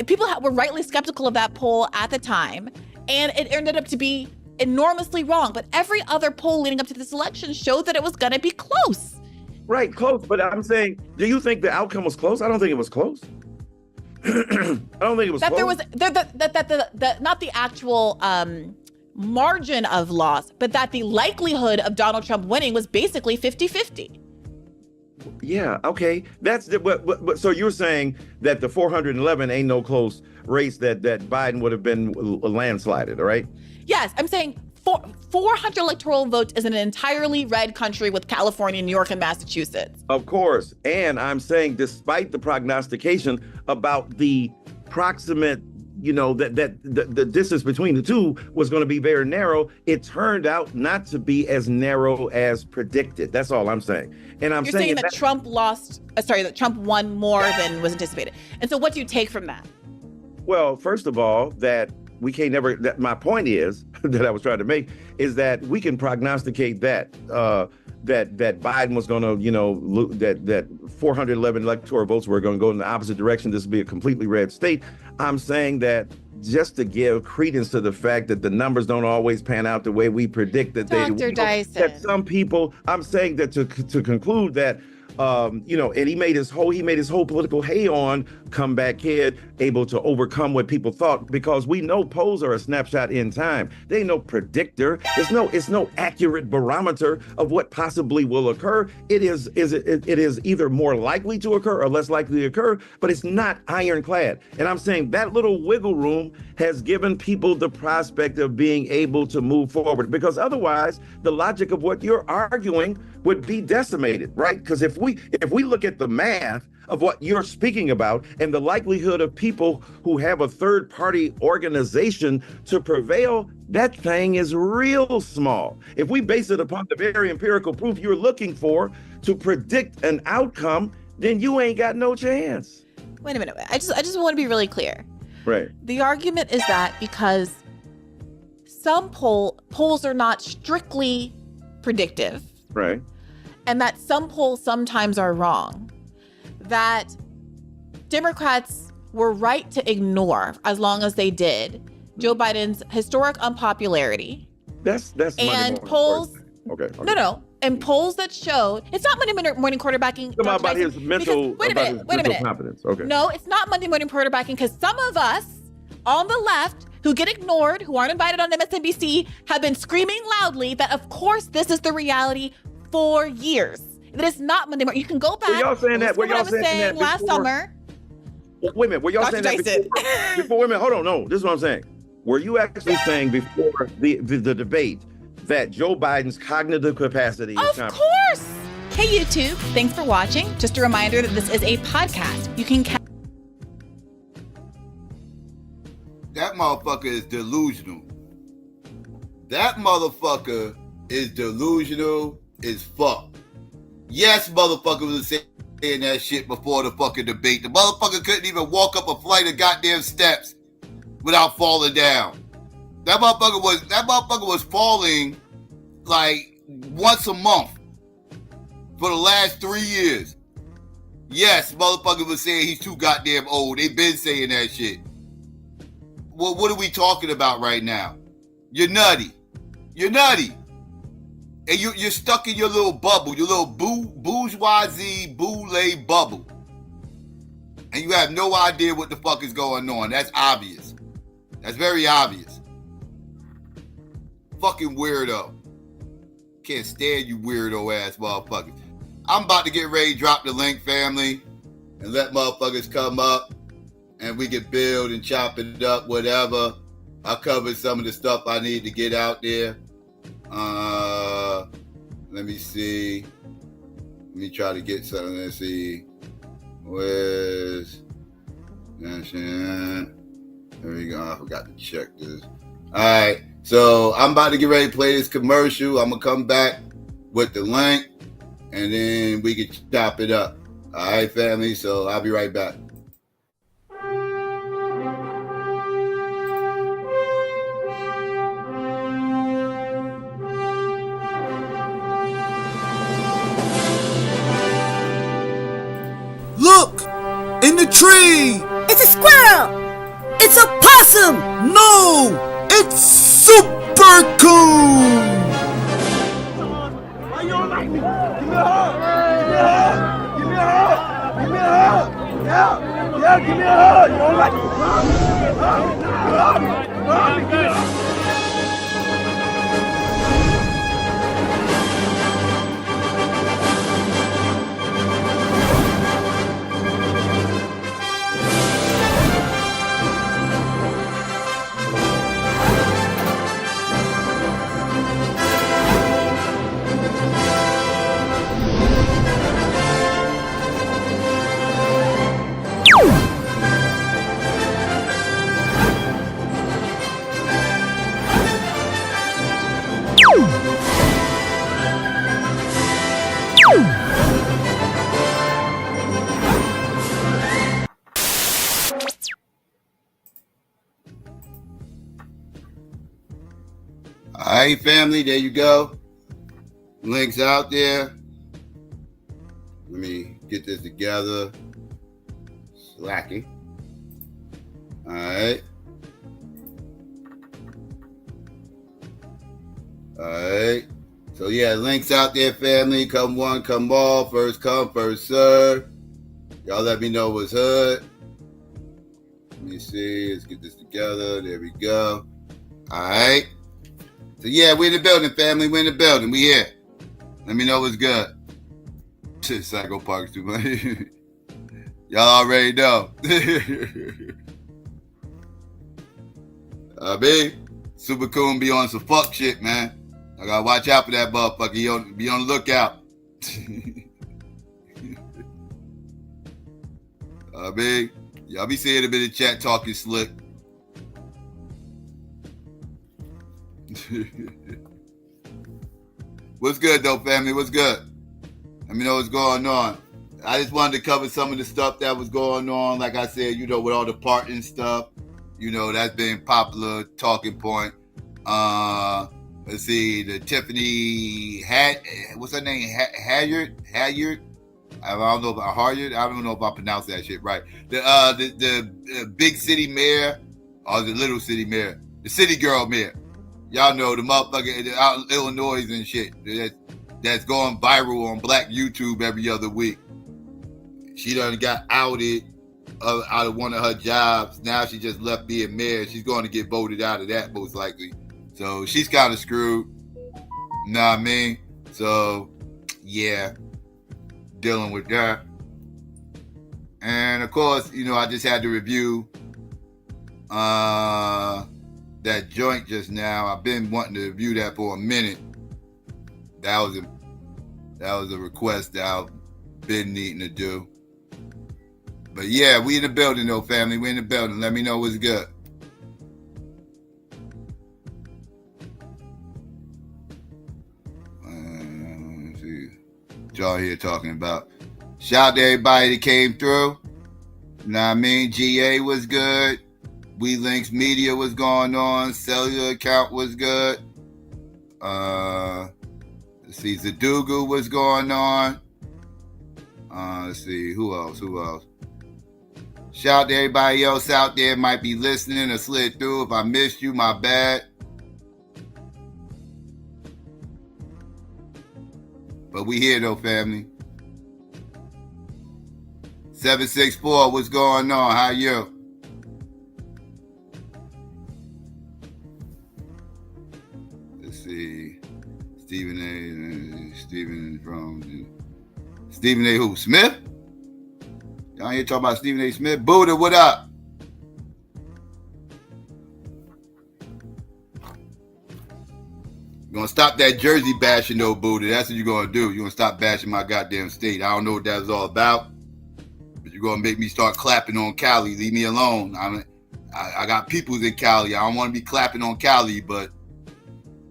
People were rightly skeptical of that poll at the time, and it ended up to be enormously wrong. But every other poll leading up to this election showed that it was going to be close. Right, close. But I'm saying, do you think the outcome was close? I don't think it was close. I don't think it was that close. There was that not the actual margin of loss, but that the likelihood of Donald Trump winning was basically 50-50. Yeah, okay. That's so you're saying that the 411 ain't no close race that Biden would have been landslided, right? Yes, I'm saying 400 electoral votes is an entirely red country with California, New York, and Massachusetts. Of course. And I'm saying despite the prognostication about the proximate, that the distance between the two was going to be very narrow, it turned out not to be as narrow as predicted. That's all I'm saying. And You're saying that Trump won more than was anticipated. And so what do you take from that? Well, first of all, that we can't never. That my point is that I was trying to make is that we can prognosticate that that Biden was going to, that 411 electoral votes were going to go in the opposite direction. This would be a completely red state. I'm saying that just to give credence to the fact that the numbers don't always pan out the way we predict that they Dr. Dyson. That some people. I'm saying that to conclude that. And he made his whole political hay on comeback kid, able to overcome what people thought, because we know polls are a snapshot in time. They ain't no predictor. It's no accurate barometer of what possibly will occur. It is either more likely to occur or less likely to occur, but it's not ironclad. And I'm saying that little wiggle room has given people the prospect of being able to move forward, because otherwise the logic of what you're arguing would be decimated, right? Because if we look at the math of what you're speaking about and the likelihood of people who have a third party organization to prevail, that thing is real small. If we base it upon the very empirical proof you're looking for to predict an outcome, then you ain't got no chance. Wait a minute. I just want to be really clear. Right. The argument is that because some polls are not strictly predictive. Right. And that some polls sometimes are wrong, that Democrats were right to ignore, as long as they did, Joe Biden's historic unpopularity. That's and polls. Okay. No. And polls that showed it's not Monday morning quarterbacking. Come on, about his mental competence. Okay. No, it's not Monday morning quarterbacking, because some of us on the left who get ignored, who aren't invited on MSNBC, have been screaming loudly that, of course, this is the reality for years. That it's not Monday morning. You can go back. Were y'all saying that? What I was saying last summer. Wait a minute. Were y'all Dr. saying that before? Wait a minute. Hold on. No, this is what I'm saying. Were you actually saying before the debate that Joe Biden's cognitive capacity is Of course. Hey, YouTube. Thanks for watching. Just a reminder that this is a podcast. You can catch. That motherfucker is delusional. That motherfucker is delusional as fuck. Yes, motherfucker was saying that shit before the fucking debate. The motherfucker couldn't even walk up a flight of goddamn steps without falling down. That motherfucker was falling like once a month for the last 3 years. Yes, motherfucker was saying he's too goddamn old. They've been saying that shit. Well, what are we talking about right now? You're nutty. You're nutty. And you're stuck in your little bubble, your little bourgeoisie boule bubble. And you have no idea what the fuck is going on. That's obvious. That's very obvious. Fucking weirdo. Can't stand you weirdo ass motherfuckers. I'm about to get ready to drop the link, family, and let motherfuckers come up and we can build and chop it up, whatever. I covered some of the stuff I need to get out there. Let me see. Let me try to get something. Let's see. Where's there we go. I forgot to check this. All right. So I'm about to get ready to play this commercial. I'm gonna come back with the link, and then we can chop it up. All right, family. So I'll be right back. Look! In the tree! It's a squirrel! It's a possum! No! It's super cool! Why you don't like me? Give me a hug! Give me a hug! Give me a hug! Give me a hug! Yeah, give me a hug! You don't like me? All right, family, there you go. Links out there. Let me get this together. Slacking. All right. All right. So yeah, links out there, family. Come one, come all. First come, first serve. Y'all let me know what's hood. Let me see. Let's get this together. There we go. All right. So yeah, we're in the building, family. We're in the building. We here. Let me know what's good. Psycho Parks too much. Y'all already know. Super Coon be on some fuck shit, man. I gotta watch out for that motherfucker. Be on the lookout. Y'all be seeing a bit of chat talking slick. What's good though, family? What's good? Let me know what's going on. I just wanted to cover some of the stuff that was going on. Like I said, with all the parting stuff, that's been popular talking point. Let's see, the Tiffany what's her name? Halyard? I don't know about Halyard. I don't know if I pronounced that shit right. The big city mayor or the little city mayor, the city girl mayor. Y'all know the motherfucker out in Illinois and shit that's going viral on Black YouTube every other week. She done got outed out of one of her jobs. Now she just left being mayor. She's going to get voted out of that most likely. So she's kind of screwed. You know what I mean? So yeah, dealing with that. And of course, I just had to review that joint just now. I've been wanting to review that for a minute. That was a request that I've been needing to do. But yeah, we in the building though, family. We in the building. Let me know what's good. Let's see what y'all here talking about. Shout out to everybody that came through. You know what I mean? GA was good. WeLinks Media was going on. Cellular account was good. Let's see, Zadugu was going on. Let's see, who else? Shout out to everybody else out there might be listening or slid through. If I missed you, my bad. But we here though, family. 764, what's going on? How you? Let's see. Stephen A. Who? Smith? Y'all here talking about Stephen A. Smith? Buddha, what up? You're gonna stop that Jersey bashing though, Buddha. That's what you're gonna do. You're gonna stop bashing my goddamn state. I don't know what that was all about. But you're gonna make me start clapping on Cali. Leave me alone. I got peoples in Cali. I don't wanna be clapping on Cali, but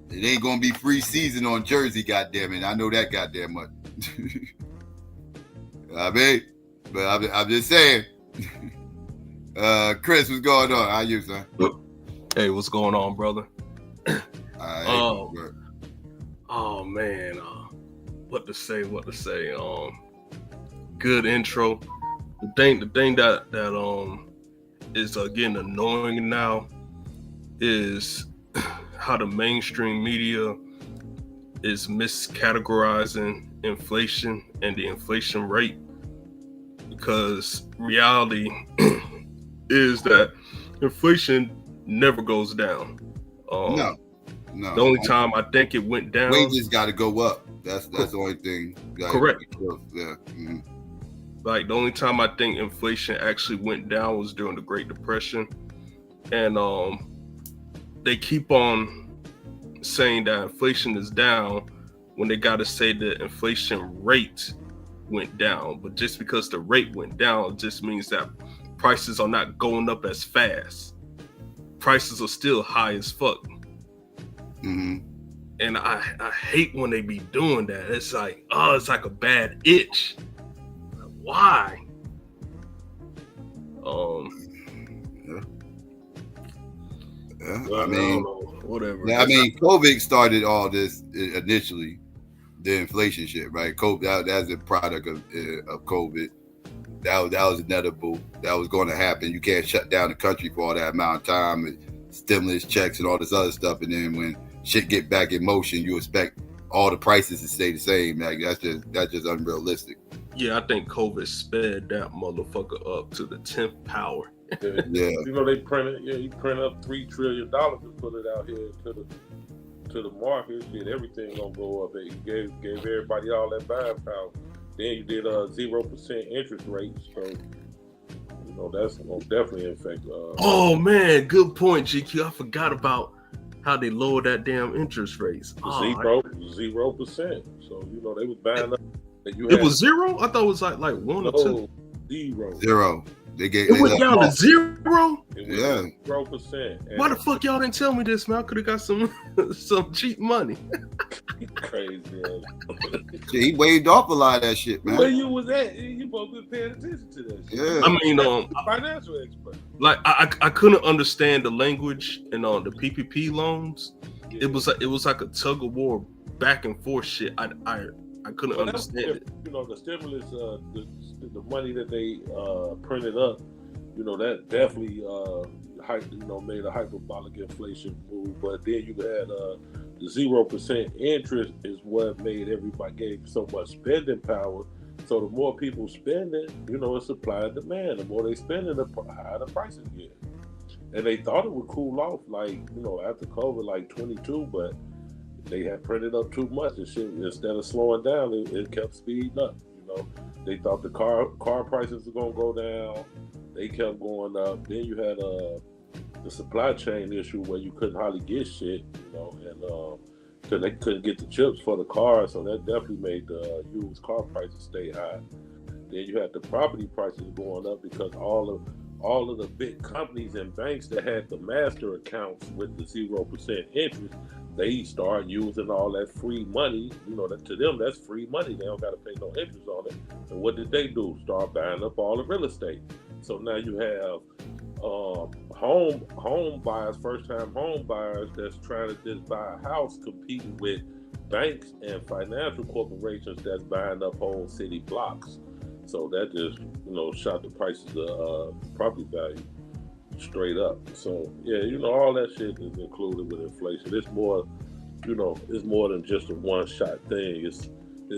it ain't gonna be free season on Jersey, goddammit. I know that goddamn much. But I'm just saying. Chris, what's going on? How you, son? Hey, what's going on, brother? Oh man, what to say? Good intro. The thing that is getting annoying now is how the mainstream media is miscategorizing inflation and the inflation rate, because reality is that inflation never goes down. No. The only time I think it went down, wages got to go up. That's the only thing. Correct. Yeah. Mm-hmm. Like the only time I think inflation actually went down was during the Great Depression, and they keep on saying that inflation is down when they got to say the inflation rate went down. But just because the rate went down just means that prices are not going up as fast. Prices are still high as fuck. Mm-hmm. And I hate when they be doing that. It's like a bad itch. Why? Yeah, I mean, whatever. Yeah, I mean, COVID started all this initially, the inflation shit, right? COVID, that's a product of COVID. That was inevitable. That was going to happen. You can't shut down the country for all that amount of time and stimulus checks and all this other stuff. And then when shit get back in motion, you expect all the prices to stay the same. Like that's just unrealistic. Yeah, I think COVID sped that motherfucker up to the 10th power. Yeah. You know, he print up $3 trillion to put it out here to the market. Shit, everything gonna go up. He gave everybody all that buying power. Then you did 0% interest rates, so you know that's gonna definitely affect. Oh man, good point, GQ. I forgot about how they lowered that damn interest rates. 0%. So you know they was buying up. It was zero. I thought it was like 1 or 2. Zero. It went down to 0. Yeah, 0%. Why the fuck y'all didn't tell me this, man? I could have got some cheap money. Crazy. Yeah, he waved off a lot of that shit, man. Where you was at? You supposed to be paying attention to that shit. Yeah. I mean, financial expert. Like I couldn't understand the language and on the PPP loans. Yeah. It was like a tug of war, back and forth shit. I couldn't understand it. You know, the stimulus, the money that they printed up, you know, that definitely made a hyperbolic inflation move. But then you had the 0% interest is what made everybody gave so much spending power. So the more people spending, you know, it's supply and demand. The more they spending, the higher the prices get. And they thought it would cool off, like, you know, after COVID, like 22, but they had printed up too much and shit. Instead of slowing down, it kept speeding up. You know, they thought the car prices were gonna go down. They kept going up. Then you had the supply chain issue where you couldn't hardly get shit. You know, and because they couldn't get the chips for the car, so that definitely made the used car prices stay high. Then you had the property prices going up because all of the big companies and banks that had the master accounts with the 0% interest, they start using all that free money. You know, to them, that's free money. They don't got to pay no interest on it. And what did they do? Start buying up all the real estate. So now you have home buyers, first-time home buyers that's trying to just buy a house, competing with banks and financial corporations that's buying up whole city blocks. So that just, you know, shot the prices of property value straight up. So yeah, you know, all that shit is included with inflation. It's more, you know, it's more than just a one-shot thing. It's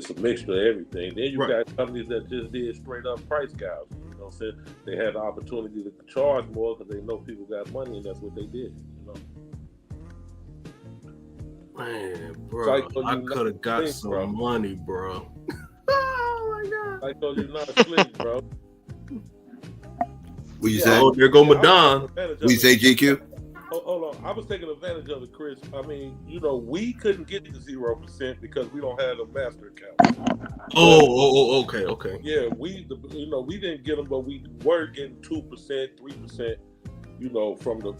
a mixture of everything. Then you got companies that just did straight up price gouging. You know what I'm saying? They had the opportunity to charge more because they know people got money, and that's what they did. You know. Man, bro, I could have got some money, bro. Oh my god! I told you not slick, bro. What you say? Oh, there go Madon. What you say, GQ? Hold on. I was taking advantage of it, Chris. I mean, you know, we couldn't get to 0% because we don't have a master account. Oh, okay. Yeah, we didn't get them, but we were getting 2%, 3%. You know, from the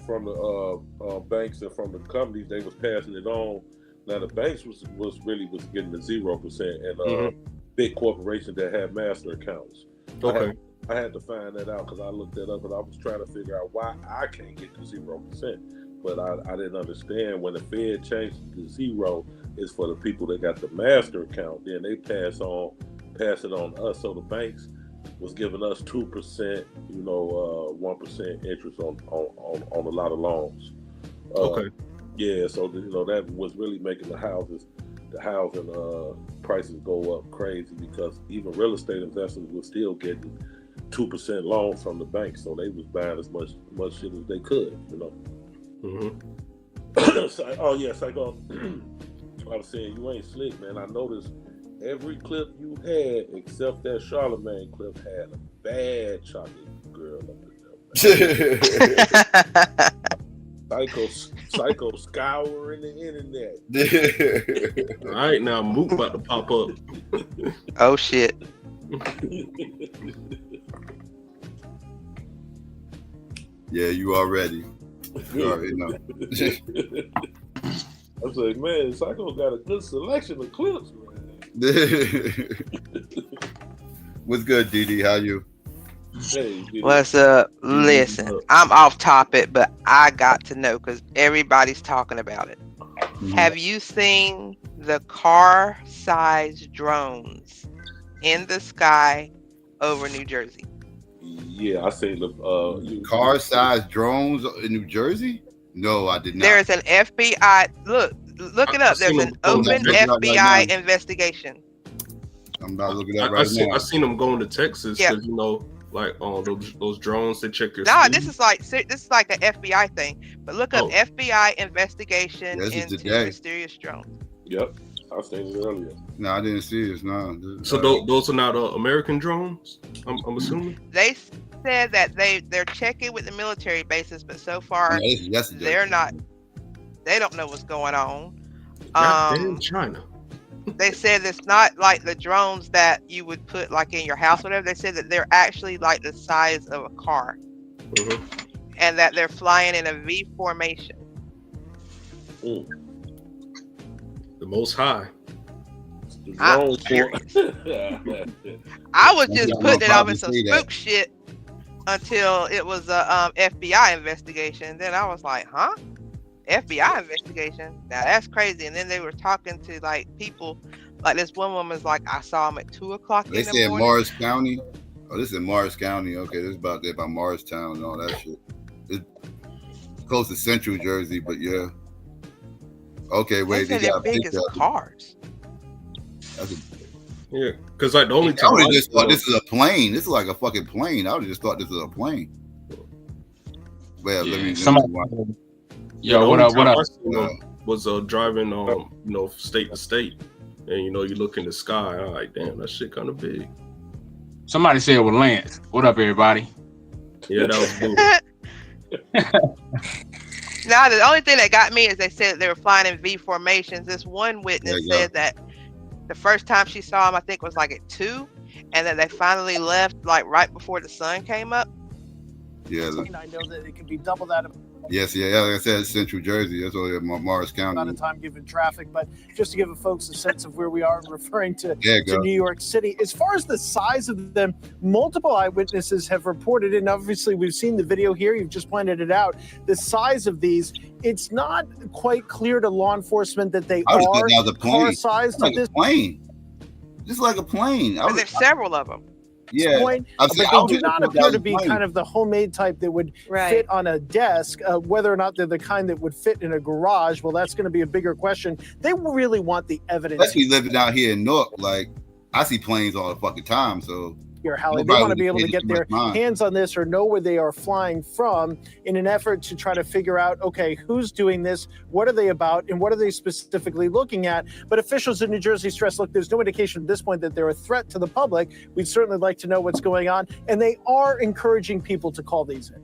banks and from the companies, they was passing it on. Now the banks was getting the 0%, and big corporations that had master accounts. Okay. I had to find that out because I looked that up and I was trying to figure out why I can't get to 0%. But I didn't understand when the Fed changed it to 0, it's for the people that got the master account. Then they pass it on to us. So the banks was giving us 2%, 1% interest on a lot of loans. Okay. Yeah, so that was really making the housing prices go up crazy because even real estate investors were still getting 2% loans from the bank, so they was buying as much shit as they could, you know. Psycho. I was saying you ain't slick, man. I noticed every clip you had except that Charlemagne clip had a bad chocolate girl up in there. Psycho scouring the internet. All right, now Mook about to pop up. Oh shit. Yeah, you already know. I was like, man, Psycho got a good selection of clips, man. What's good, DD? How you? What's up? Listen, I'm off topic, but I got to know because everybody's talking about it. Have you seen the car-sized drones in the sky over New Jersey? Yeah, I seen the car-sized drones in New Jersey. No, I did not. There's an FBI. Look it up. There's an open FBI investigation. I'm about to look it up right now. I seen them going to Texas because like those drones they check your. No, speed. this is like an FBI thing. But look up FBI investigation into mysterious drones. Yep, I seen it earlier. No, I didn't see this. No. So those are not American drones. I'm assuming. They said that they're checking with the military bases, but so far they're not. They don't know what's going on. Damn China. They said it's not like the drones that you would put like in your house, or whatever. They said that they're actually like the size of a car, and that they're flying in a V formation. The Most High. I'm curious. I was just putting it off in some spook shit until it was a FBI investigation. Then I was like, huh? FBI investigation? Now that's crazy. And then they were talking to like people, like this one woman's like, I saw him at 2 o'clock in the morning. They said Morris County. Oh, this is Morris County. Okay, this is about there by Morristown and all that shit. It's close to Central Jersey, but yeah. Okay, wait. They got big as cars. Yeah, because like the only time I would have just thought this is a plane. This is like a fucking plane. I would have just thought this was a plane. Well, let me Yo, what up? Was driving state to state, and you look in the sky. I'm like, damn, that shit kind of big. Somebody said it was Lance. What up, everybody? Yeah, that was cool. Now the only thing that got me is they said they were flying in V formations. This one witness said that the first time she saw him, I think was like at 2, and that they finally left like right before the sun came up. Yeah. I know that it can be double that. Yes, yeah, like I said, Central Jersey. That's only Morris County. Not a time given traffic, but just to give folks a sense of where we are, referring to New York City. As far as the size of them, multiple eyewitnesses have reported, and obviously we've seen the video here. You've just pointed it out. The size of these, it's not quite clear to law enforcement that they are car-sized. Like a plane. Just like a plane. But there's several of them. Yeah, but they do not appear to be kind of the homemade type that would fit on a desk. Whether or not they're the kind that would fit in a garage, well, that's going to be a bigger question. They really want the evidence. Especially living out here in Newark, like I see planes all the fucking time. So Hallie, they want to be able to get their hands on this or know where they are flying from in an effort to try to figure out, okay, who's doing this, what are they about, and what are they specifically looking at? But officials in New Jersey stress, look, there's no indication at this point that they're a threat to the public. We'd certainly like to know what's going on, and they are encouraging people to call these in.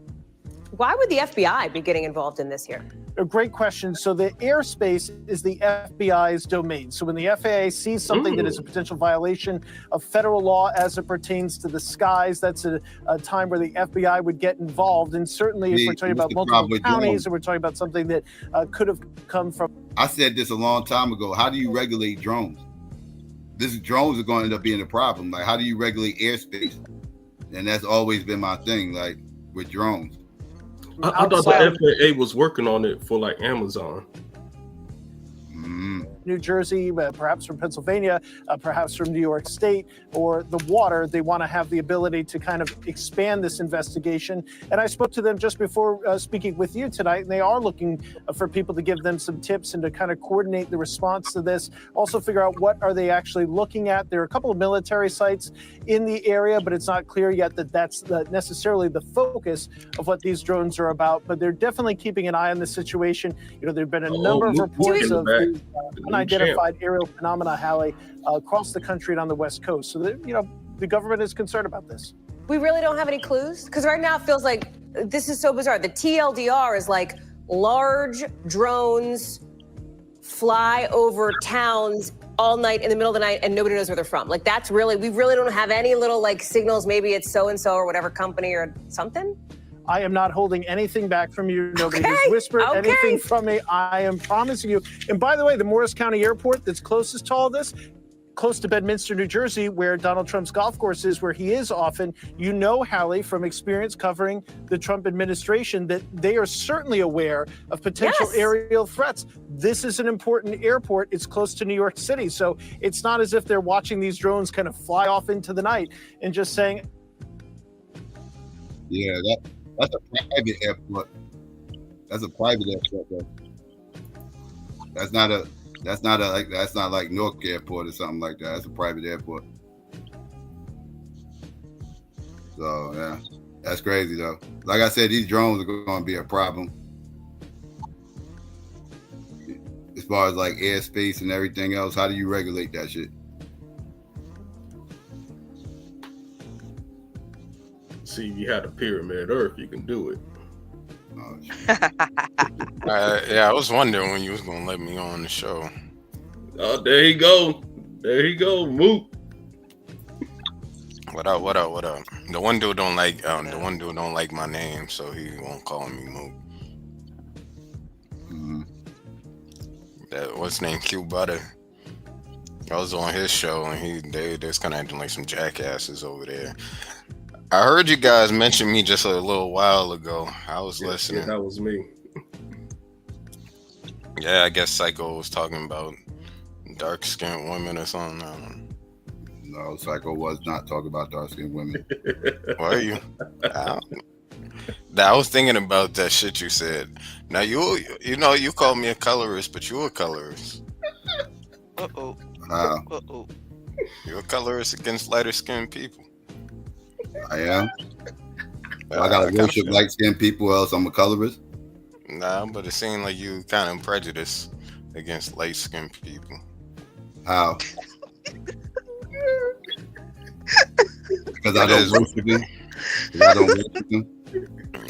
Why would the FBI be getting involved in this here? A great question. So the airspace is the FBI's domain. So when the FAA sees something that is a potential violation of federal law as it pertains to the skies, that's a time where the FBI would get involved. And certainly if we're talking about multiple counties, and we're talking about something that could have come from... I said this a long time ago. How do you regulate drones? Drones are going to end up being a problem. Like, how do you regulate airspace? And that's always been my thing, like, with drones. I thought the FAA was working on it for like Amazon. New Jersey, perhaps from Pennsylvania, perhaps from New York State, or the water. They want to have the ability to kind of expand this investigation. And I spoke to them just before speaking with you tonight, and they are looking for people to give them some tips and to kind of coordinate the response to this. Also figure out what are they actually looking at. There are a couple of military sites in the area, but it's not clear yet that that's necessarily the focus of what these drones are about. But they're definitely keeping an eye on the situation. You know, there have been a number of reports of unidentified aerial phenomena, Hallie, across the country and on the West Coast. So, the government is concerned about this. We really don't have any clues? Because right now it feels like this is so bizarre. The TLDR is like large drones fly over towns all night in the middle of the night and nobody knows where they're from. Like we really don't have any little like signals. Maybe it's so-and-so or whatever company or something. I am not holding anything back from you. Nobody has whispered anything from me. I am promising you. And by the way, the Morris County Airport that's closest to all this, close to Bedminster, New Jersey, where Donald Trump's golf course is, where he is often, you know, Hallie, from experience covering the Trump administration, that they are certainly aware of potential aerial threats. This is an important airport. It's close to New York City. So it's not as if they're watching these drones kind of fly off into the night and just saying, yeah, that's a private airport. That's a private airport, though. That's not like Newark Airport or something like that. That's a private airport. So yeah, that's crazy though. Like I said, these drones are going to be a problem as far as like airspace and everything else. How do you regulate that shit? See, if you had a pyramid Earth, you can do it. Yeah, I was wondering when you was gonna let me on the show. Oh, there you go. There you go, Mook. What up? What up? What up? The one dude don't like my name, so he won't call me Mook. That what's his name? Q Butter. I was on his show and they just kind of acting like some jackasses over there. I heard you guys mention me just a little while ago. I was listening. Yeah, that was me. Yeah, I guess Psycho was talking about dark-skinned women or something. I don't know. No, Psycho was not talking about dark-skinned women. Were you? I was thinking about that shit you said. Now you called me a colorist, but you're a colorist. Uh-oh. How? Uh-oh. You're a colorist against lighter-skinned people. I am. I gotta worship light-skinned people, or else I'm a colorist. Nah, but it seemed like you kind of prejudiced against light-skinned people. How? Because I don't worship them. I don't worship them.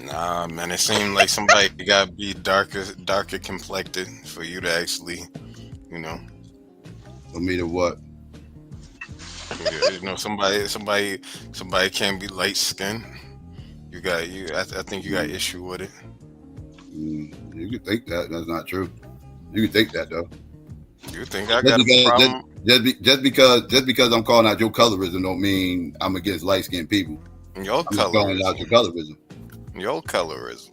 Nah, man, it seemed like somebody gotta be darker complected for you to actually, For me to what? Somebody can't be light skinned. I think you got issue with it. You can think that. That's not true. You can think that though. You think I got a problem? Just because I'm calling out your colorism don't mean I'm against light skinned people. Your I'm calling out your colorism. Your colorism.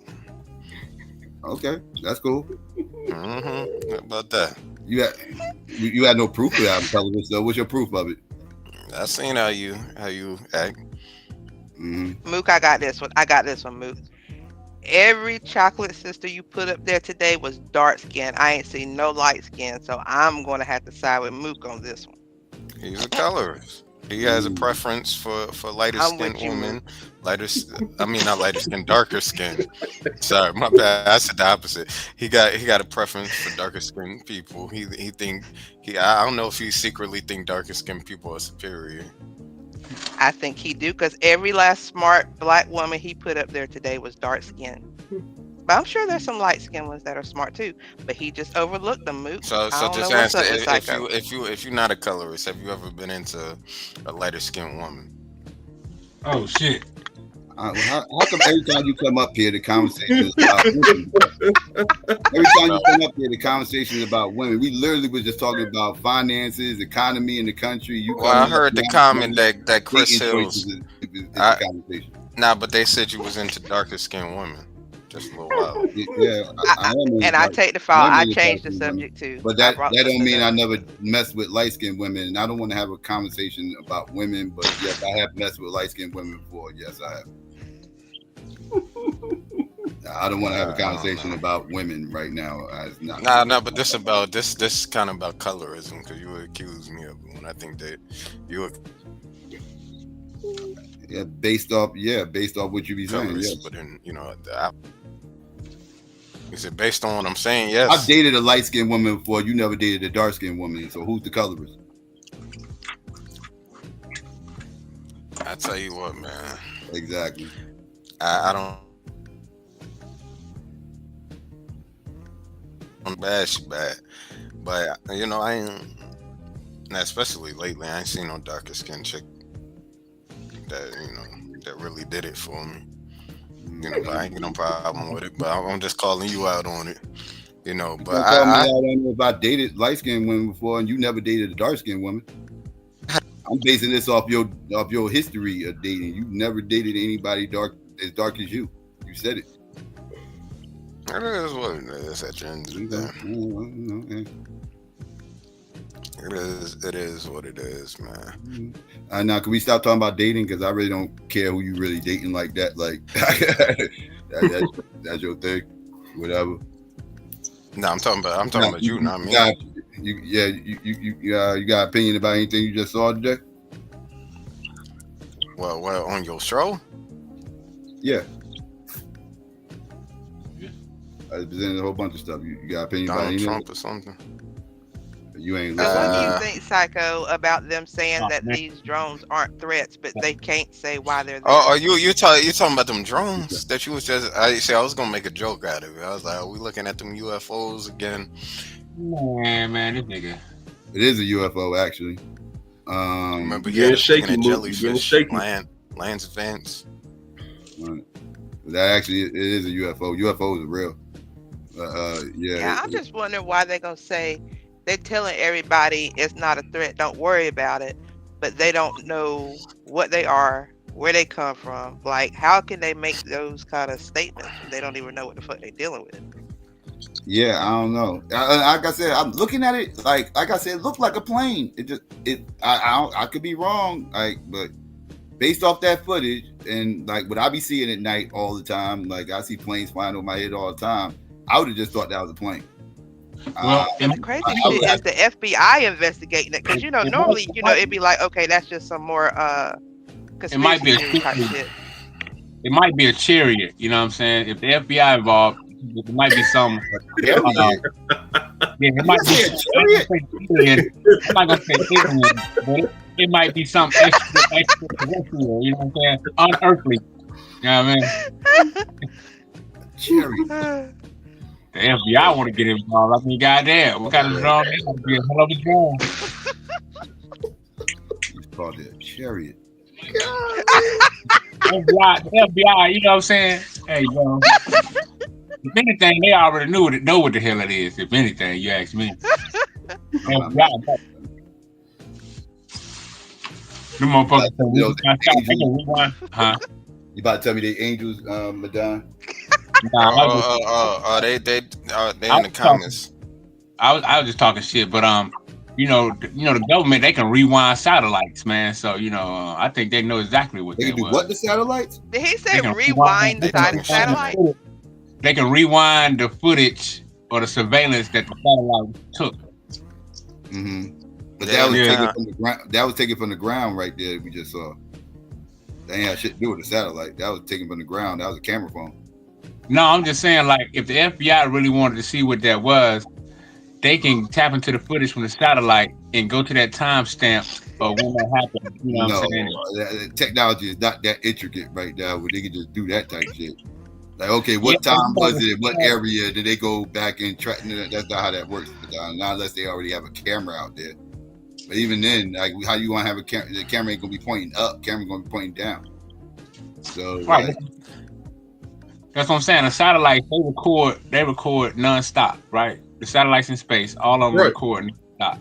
Okay, that's cool. How about that? You had no proof of that I'm colorist though. What's your proof of it? I seen how you act. Mook, I got this one, Mook. Every chocolate sister you put up there today was dark skin. I ain't seen no light skin, so I'm gonna have to side with Mook on this one. He's a colorist. He has a preference for lighter skinned women. Not lighter skin, darker skin. Sorry, my bad. I said the opposite. He got a preference for darker skinned people. I don't know if he secretly think darker skinned people are superior. I think he do, because every last smart black woman he put up there today was dark skinned. But I'm sure there's some light skinned ones that are smart too. But he just overlooked them, Mook. So just answer, if you're not a colorist, have you ever been into a lighter skinned woman? Oh shit. How come every time you come up here, the conversation is about women? Every time you come up here, the conversation is about women. We literally was just talking about finances, economy in the country. I heard the comment that Chris Hills. Nah, but they said you was into darker skinned women. Just a little while. Yeah, I take the fault. I changed the subject too. But that don't mean I never messed with light skinned women. And I don't want to have a conversation about women, but yes, I have messed with light skinned women before. Yes, I have. I don't want to have a conversation about women right now. But this is kind of about colorism, because you accused me of it when I think that you were. Yeah, based off what you be saying. Yes. But then is it based on what I'm saying? Yes. I've dated a light skinned woman before. You never dated a dark skinned woman. So who's the colorist? I tell you what, man. Exactly. I don't. I'm bad, she bad, but I ain't. Especially lately, I ain't seen no darker skinned chick that really did it for me. But I ain't got no problem with it. But I'm just calling you out on it. But I don't know if I dated light skinned women before, and you never dated a dark skinned woman. I'm basing this off your history of dating. You never dated anybody as dark as you. You said it. It is what it is at the end of the day. It is what it is, man. Now, can we stop talking about dating? Because I really don't care who you really dating like that. Like that's your thing, whatever. No, I'm talking about you, not me. You got opinion about anything you just saw today? Well, on your show? Yeah. I presented a whole bunch of stuff. You got opinion Donald about anything? Trump or something? You ain't So listening. what do you think, Psycho, about them saying that these drones aren't threats, but they can't say why they're there? Oh, you talking about them drones that you was just? I was gonna make a joke out of it. I was like, are we looking at them UFOs again? Man, this nigga. It is a UFO, actually. Remember, getting shaky, looking at getting jellyfish, shaky. lands events. Right. That actually it is a UFO. UFOs are real. Yeah, I'm just wondering why they're gonna say they're telling everybody it's not a threat, don't worry about it, but they don't know what they are, where they come from. Like, how can they make those kind of statements when they don't even know what the fuck they're dealing with? Yeah, I don't know. Like I said, I'm looking at it. Like I said, it looked like a plane. I could be wrong. But based off that footage and like what I be seeing at night all the time, like I see planes flying over my head all the time. I would have just thought that was a plane. Well, the crazy shit is the FBI investigating it, because normally it'd be like, okay, that's just some more it might be conspiracy type shit. It might be a chariot. You know what I'm saying? If the FBI involved, it might be some. Yeah, it might be a chariot. I'm not gonna say alien, but it might be some extraterrestrial. You know what I'm saying? Unearthly. You know what I mean? Chariot. The FBI want to get involved. I mean, goddamn, what kind of drone? It would be a hell of a drone. It's called a chariot. FBI, you know what I'm saying? Hey, bro. If anything, they already know what the hell it is. If anything, you ask me. FBI. The motherfuckers. Huh? You about to tell me they angels, Madonna? They in the comments. I was just talking shit, but the government, they can rewind satellites, man. So I think they know exactly what they do. What, the satellites? Did he say rewind the satellite? They can rewind the footage or the surveillance that the satellite took. Mm-hmm. But that was taken from the ground. That was taken from the ground right there. We just saw. They ain't had shit to do with the satellite. That was taken from the ground. That was a camera phone. No, I'm just saying, like, if the FBI really wanted to see what that was, they can tap into the footage from the satellite and go to that timestamp of when that happened. You know what I'm saying? Technology is not that intricate right now where they can just do that type of shit. Like, okay, what time was it? What area did they go back and track? That's not how that works. Not unless they already have a camera out there. But even then, like, how you want to have a camera? The camera ain't gonna be pointing up. Camera gonna be pointing down. So right. Like, that's what I'm saying. The satellites, they record nonstop, right? The satellites in space, all of them record nonstop.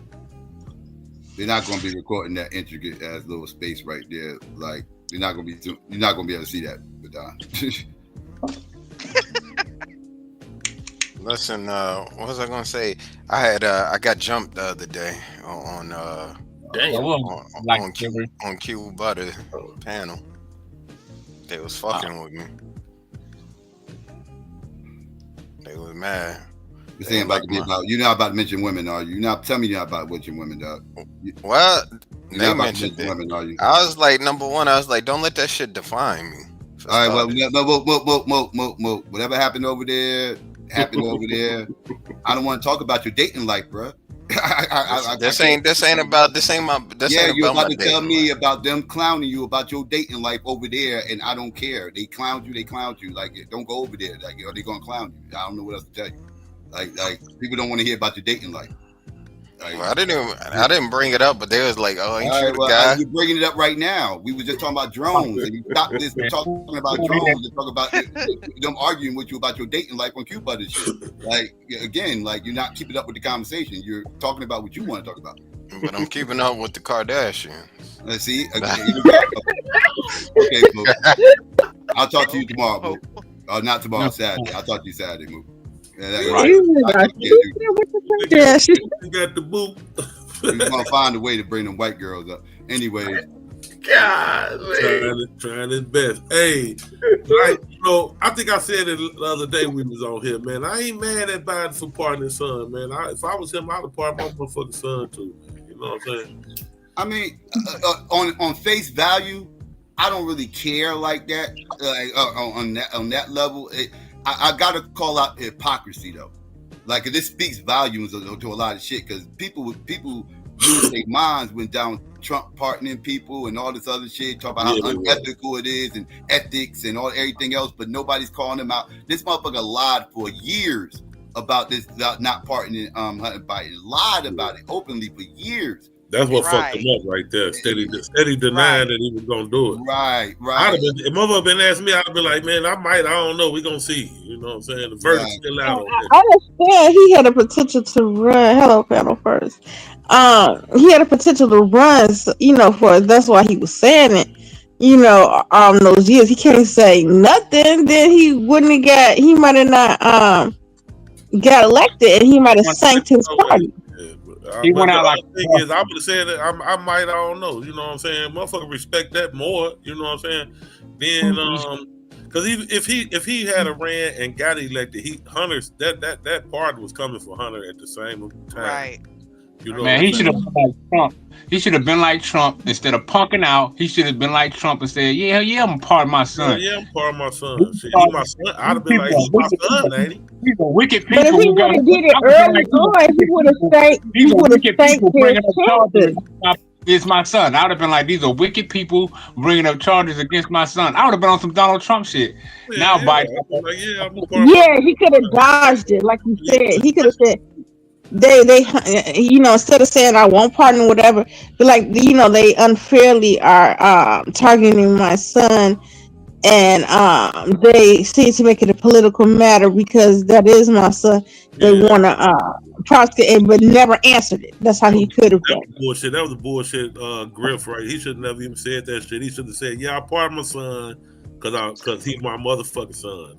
They're not gonna be recording that intricate ass little space right there. Like, you're not gonna be able to see that, Madonna. Listen, what was I gonna say? I got jumped the other day on Q Butter panel. They was fucking with me. They was mad. You're saying about you're not about to mention women, are you? You're not tell me you're not about to mention women, dog. Well, they mentioned women, are you? I was like, number one, I was like, don't let that shit define me. All right, well, whatever happened over there. I don't want to talk about your dating life, bro. This ain't about you're about to tell me about them clowning you about your dating life over there, and I don't care. They clowned you. Like, don't go over there. Like, are they gonna clown you? I don't know what else to tell you. Like people don't want to hear about your dating life. Like, well, I didn't bring it up, but they was like, "Oh, ain't you the guy?" You're bringing it up right now. We were just talking about drones, and you stopped this. We're talking about drones and talk about them arguing with you about your dating life on Q Butter shit. Like, again, like, you're not keeping up with the conversation. You're talking about what you want to talk about. but I'm keeping up with the Kardashians. Let's see. Okay, Boo. I'll talk to you tomorrow, Boo. Not tomorrow, Saturday. I'll talk to you Saturday, Boo. You got the boot. We're gonna find a way to bring them white girls up. Anyway. God, trying his best. Hey, like, I think I said it the other day we was on here, man. I ain't mad at Biden for pardoning his son, man. If I was him, I'd have pardoned my motherfucking son too. You know what I'm saying? I mean, on face value, I don't really care like that. On that level, I gotta call out hypocrisy though. Like this speaks volumes to a lot of shit because people lose their minds when Trump pardoning people and all this other shit, talk about how unethical it is and ethics and everything else, but nobody's calling him out. This motherfucker lied for years about this not pardoning Hunter Biden. Lied about it openly for years. That's what fucked him up right there. Steady denying that he was gonna do it. Right. If motherfucker been asking me, I'd be like, man, I don't know. We gonna see. You know what I'm saying? The verdict's still out on that. I understand he had a potential to run. Hello, panel first. He had a potential to run, that's why he was saying it. Those years he can't say nothing. Then he wouldn't have got. He might have not got elected, and he might have sank his party. He went out like the thing is, I would have said that I don't know. You know what I'm saying? Motherfucker respect that more. You know what I'm saying? Then because if he had a ran and got elected, Hunter's that part was coming for Hunter at the same time. Right. You know, man, he should have been like Trump. He should have been like Trump instead of punking out. He should have been like Trump and said, "Yeah, I'm part of my son." Yeah, I'm part of my son. Shit, he's my son. I'd have been like, "He's my son, ain't he?" These are wicked people. But if he would have did it early on, he would have thanked. He would have thanked his chances. It's my son. I would have been like, these are wicked people bringing up charges against my son. I would have been on some Donald Trump shit. Now Biden. He could have dodged it, like you said. He could have said. They instead of saying I won't pardon whatever, but like they unfairly are targeting my son, and they seem to make it a political matter because that is my son. They want to prosecute, but never answered it. That's how he could have done. Bullshit. That was a bullshit grift, right? He should have never even said that shit. He should have said, "Yeah, I pardon my son because he's my motherfucking son."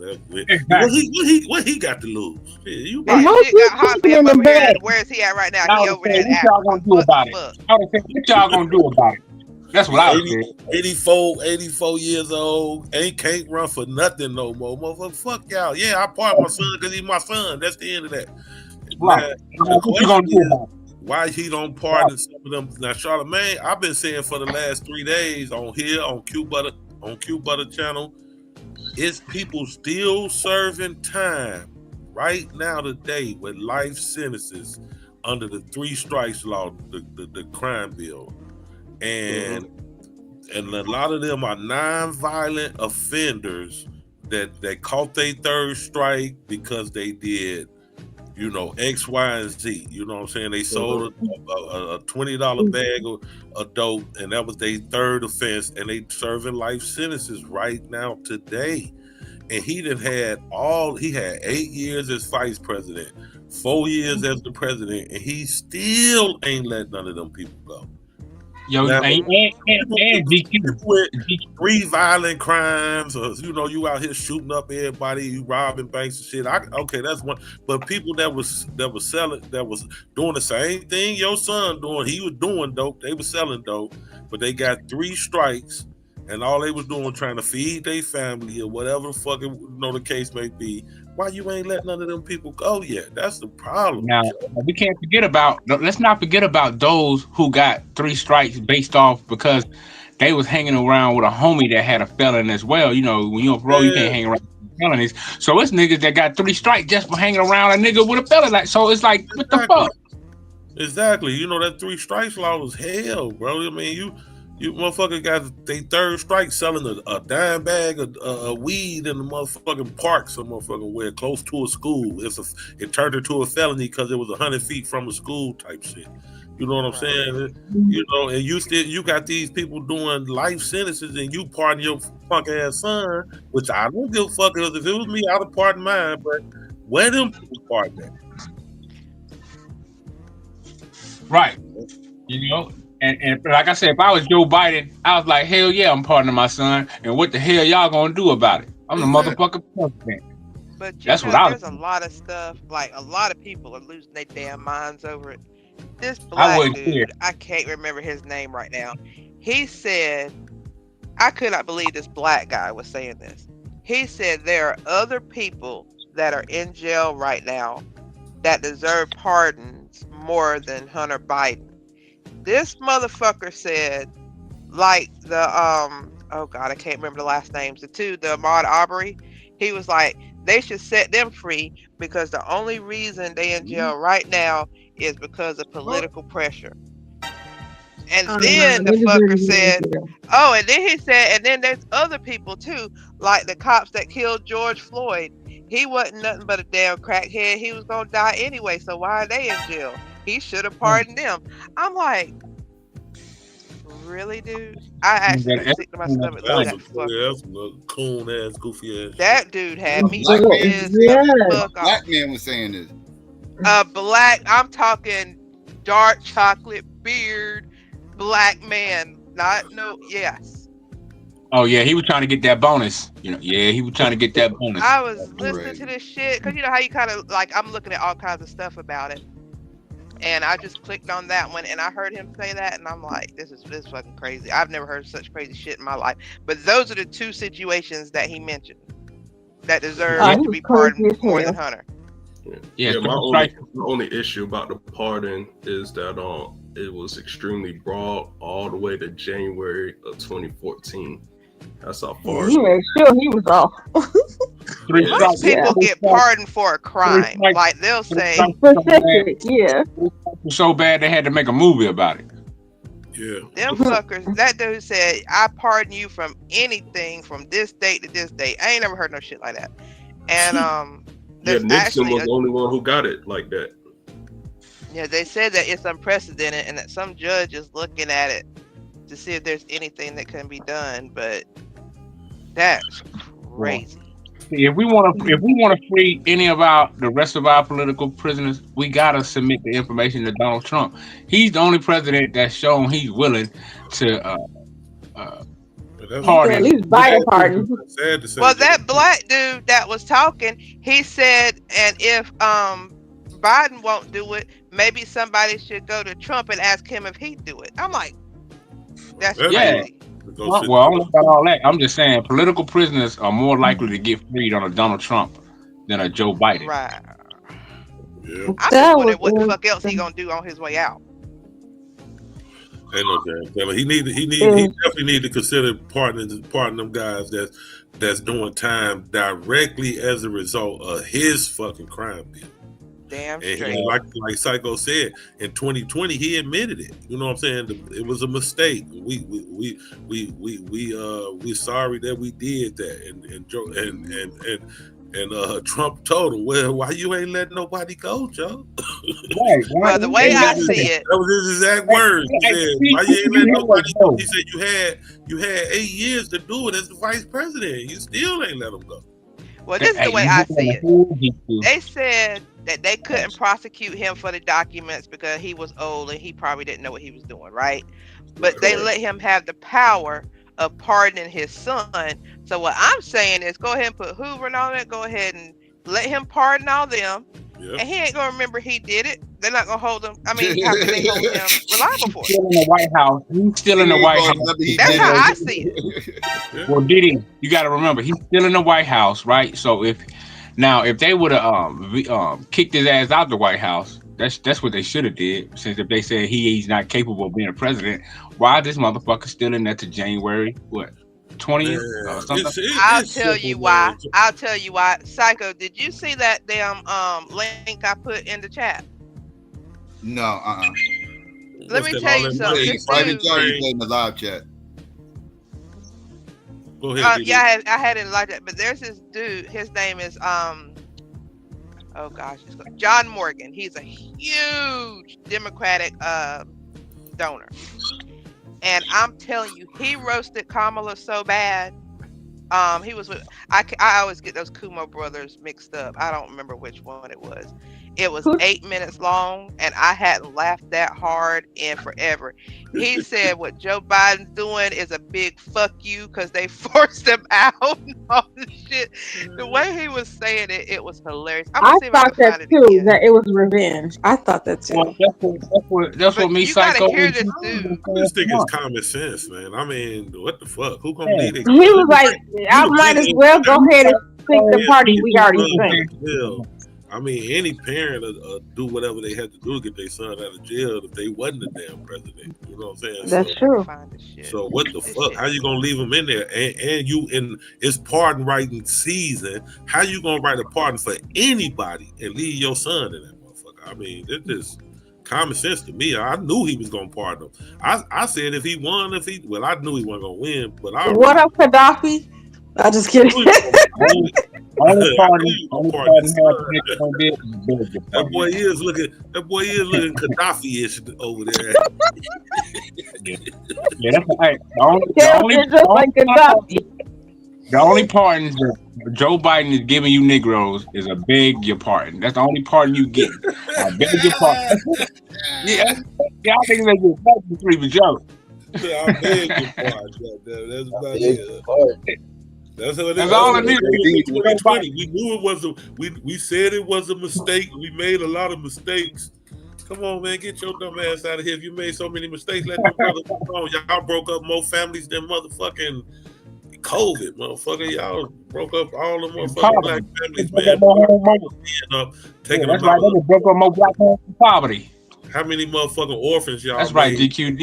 Exactly. What he got to lose? Yeah, he got hot man over here. Where is he at right now? He over there. What y'all gonna do about it? What y'all gonna do about it? That's what I was saying. 84 years old, can't run for nothing no more. Motherfucker, fuck y'all. Yeah, I pardon my son because he's my son. That's the end of that. Right. What you gonna do about it? Why he don't pardon some of them? Now, Charlamagne, I've been saying for the last 3 days on Q Butter channel, is people still serving time right now today with life sentences under the 3 strikes law, the crime bill, and a lot of them are non-violent offenders that caught their 3rd strike because they did X, Y, and Z. You know what I'm saying? They sold a $20 bag of dope, and that was their 3rd offense, and they serving life sentences right now today. And he had 8 years as vice president, 4 years as the president, and he still ain't let none of them people go. Yo, now, and with 3 violent crimes, or you out here shooting up everybody, you robbing banks and shit. Okay, that's one. But people that was selling, that was doing the same thing your son doing, he was doing dope. They were selling dope, but they got 3 strikes, and all they was doing trying to feed their family or whatever fucking the case may be. Why you ain't letting none of them people go yet? That's the problem. Now we can't forget about. Let's not forget about those who got 3 strikes based off because they was hanging around with a homie that had a felon as well. When you're a bro, you can't hang around with felonies. So it's niggas that got 3 strikes just for hanging around a nigga with a felon. So it's like, what the fuck? Exactly. That 3 strikes law was hell, bro. I mean, you motherfucker got their 3rd strike selling a dime bag of weed in the motherfucking park, some motherfucking where close to a school. It turned into a felony because it was 100 feet from a school type shit. You know what I'm saying? And you got these people doing life sentences, and you pardon your punk ass son, which I don't give a fuck. Because if it was me, I'd have pardoned mine. But where them people pardon that? Right. You know, and like I said, if I was Joe Biden, I was like, hell yeah, I'm pardoning my son. And what the hell y'all gonna do about it? I'm the motherfucking president. But you That's know, what I there's was. a lot of stuff, like a lot of people are losing their damn minds over it. This I black wouldn't care. dude, I can't remember his name right now. He said, I could not believe this black guy was saying this. He said there are other people that are in jail right now that deserve pardons more than Hunter Biden. This motherfucker said, like the oh god, I can't remember the last names. The Ahmaud Arbery. He was like, they should set them free because the only reason they in jail right now is because of political pressure. And then the fucker said, oh, and then he said, and then there's other people too, like the cops that killed George Floyd. He wasn't nothing but a damn crackhead. He was gonna die anyway, so why are they in jail? He should have pardoned them. I'm like, really, dude? I actually got sick to my stomach. That's a coon ass, goofy ass. That dude had me Black man, pissed the fuck off. black man was saying this. Black, I'm talking dark chocolate beard, black man. Yes. Oh yeah, he was trying to get that bonus. You know, yeah, he was trying to get that bonus. I was listening to this shit because you know how you kind of like, I'm looking at all kinds of stuff about it, and I just clicked on that one and I heard him say that, and I'm like, this is fucking crazy. I've never heard such crazy shit in my life. But those are the two situations that he mentioned that deserve to be pardoned more than Hunter. Yeah, my only issue about the pardon is that it was extremely broad all the way to January of 2014. That's how far. He made sure he was off. Most people get pardoned for a crime. Like they'll say, yeah. So bad they had to make a movie about it. Yeah. Them fuckers. That dude said, "I pardon you from anything from this date to this date." I ain't never heard no shit like that. And yeah, Nixon was the only one who got it like that. Yeah, they said that it's unprecedented and that some judge is looking at it to see if there's anything that can be done, but that's crazy. See, if we want to free any of the rest of our political prisoners, we gotta submit the information to Donald Trump. He's the only president that's shown he's willing to pardon. At least buy a pardon. Well, that black dude that was talking, he said, and if Biden won't do it, maybe somebody should go to Trump and ask him if he'd do it. I'm like, that's crazy. Well, I don't know about all that. I'm just saying political prisoners are more likely to get freed on a Donald Trump than a Joe Biden. Right. Yeah. I'm just wondering what the fuck else he gonna do on his way out. Ain't no damn fella. He definitely need to consider pardoning them guys that's doing time directly as a result of his fucking crime bill. Damn and straight. Like Psycho said, in 2020 he admitted it. You know what I'm saying? It was a mistake. We sorry that we did that. And Trump told him, well, why you ain't letting nobody go, Joe? Well, the way I see it, that was his exact words. He said, why you ain't letting nobody go? He said you had 8 years to do it as the vice president. You still ain't let him go. Well, this is the way I see it. They said that they couldn't prosecute him for the documents because he was old and he probably didn't know what he was doing, right? But they let him have the power of pardoning his son. So what I'm saying is go ahead and put Hoover on it. Go ahead and let him pardon all them. Yep. And he ain't going to remember he did it. They're not going to hold him. I mean, how can they hold him reliable for it? Still in the White House. He's still in the White House. That's how I see it. Well, Diddy, you got to remember, he's still in the White House, right? So if they would have kicked his ass out the White House, that's what they should have did. Since if they said he's not capable of being a president, why is this motherfucker still in there to January 20th or something? I'll tell you why. Psycho, did you see that damn link I put in the chat? No, Let me tell you something. This dude, in the live chat. Go ahead. Yeah, I had it like that. But there's this dude. His name is oh gosh, John Morgan. He's a huge Democratic donor, and I'm telling you, he roasted Kamala so bad. He was with I always get those Kumo brothers mixed up. I don't remember which one it was. It was 8 minutes long, and I hadn't laughed that hard in forever. He said what Joe Biden's doing is a big fuck you because they forced him out and all this shit. The way he was saying it, it was hilarious. I'm gonna I see if I thought can that find it too, again. that it was revenge. I thought that too. Well, that's what me, You gotta Psycho. hear this dude. I just think it's common sense, man. I mean, what the fuck? Who gonna leave it? He was like, I might as well go ahead and pick the party we already think. I mean, any parent do whatever they had to do to get their son out of jail if they wasn't the damn president. You know what I'm saying? That's true. So what the fuck? How you gonna leave him in there? And you in it's pardon writing season. How you gonna write a pardon for anybody and leave your son in that motherfucker? I mean, it's just common sense to me. I knew he was gonna pardon him. I said if he won, well, I knew he wasn't gonna win, but What up, Gaddafi? I'm just kidding. That boy is looking Gaddafi-ish over there. Yeah, that's right. The only pardon that Joe Biden is giving you Negroes is a beg your pardon. That's the only pardon you get. I beg your pardon. Yeah, y'all think they get nothing free for Joe. I beg your pardon. That's about it. That's all it is. We knew it was we said it was a mistake. We made a lot of mistakes. Come on, man, get your dumb ass out of here. If you made so many mistakes, let them brothers go on. Y'all broke up more families than motherfucking COVID, motherfucker. Y'all broke up all the motherfucking black families, man. Taking that's right. They broke up more black families in poverty. How many motherfucking orphans y'all That's made? right, DQD.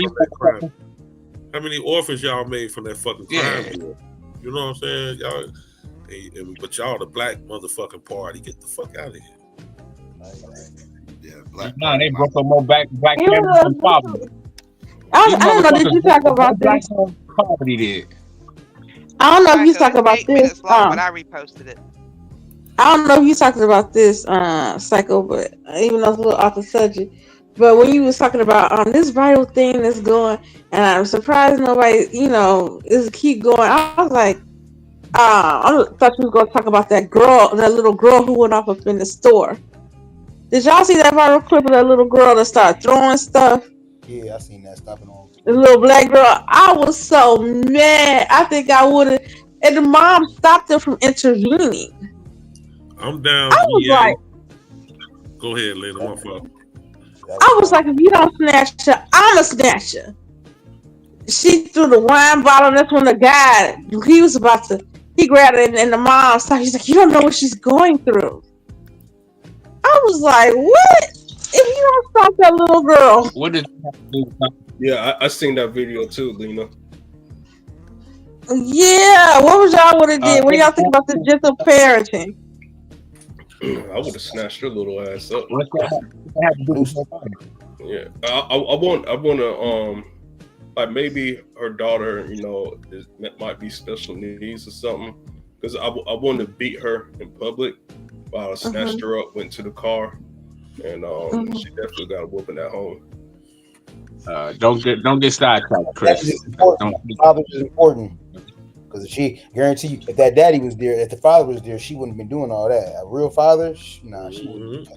How many orphans y'all made from that fucking crime bill? You know what I'm saying? Y'all, but y'all the black motherfucking party. Get the fuck out of here. Yeah, black. Nah, they broke up more black families in poverty. I don't know. Did you talk about this? Poverty did. I don't know if you talking about this. But I reposted it. I don't know if you talking about this, Psycho, but even though it's a little off the subject. But when you was talking about this viral thing that's going, and I'm surprised nobody, is keep going. I was like, I thought you was gonna talk about that little girl who went off up in the store. Did y'all see that viral clip of that little girl that started throwing stuff? Yeah, I seen that stopping on. The little black girl. I was so mad. I think I would have. And the mom stopped her from intervening. I'm down. I was like, go ahead, Lena. My fault. I was like, if you don't snatch her, I'ma snatch her. She threw the wine bottle. That's when the guy, he grabbed it and the mom started. He's like, you don't know what she's going through. I was like, what? If you don't stop that little girl. What did Yeah, I seen that video too, Lena. Yeah, what was y'all would have did? What do y'all think about the gentle parenting? I would have snatched her little ass up. Yeah, I want to like maybe her daughter, might be special needs or something, because I want to beat her in public. While I snatched her up, went to the car, and she definitely got a whooping at home. Don't get sidetracked, Chris. Father is important. Because she guarantee you, if that daddy was there, if the father was there, she wouldn't have been doing all that. A real father, she wouldn't.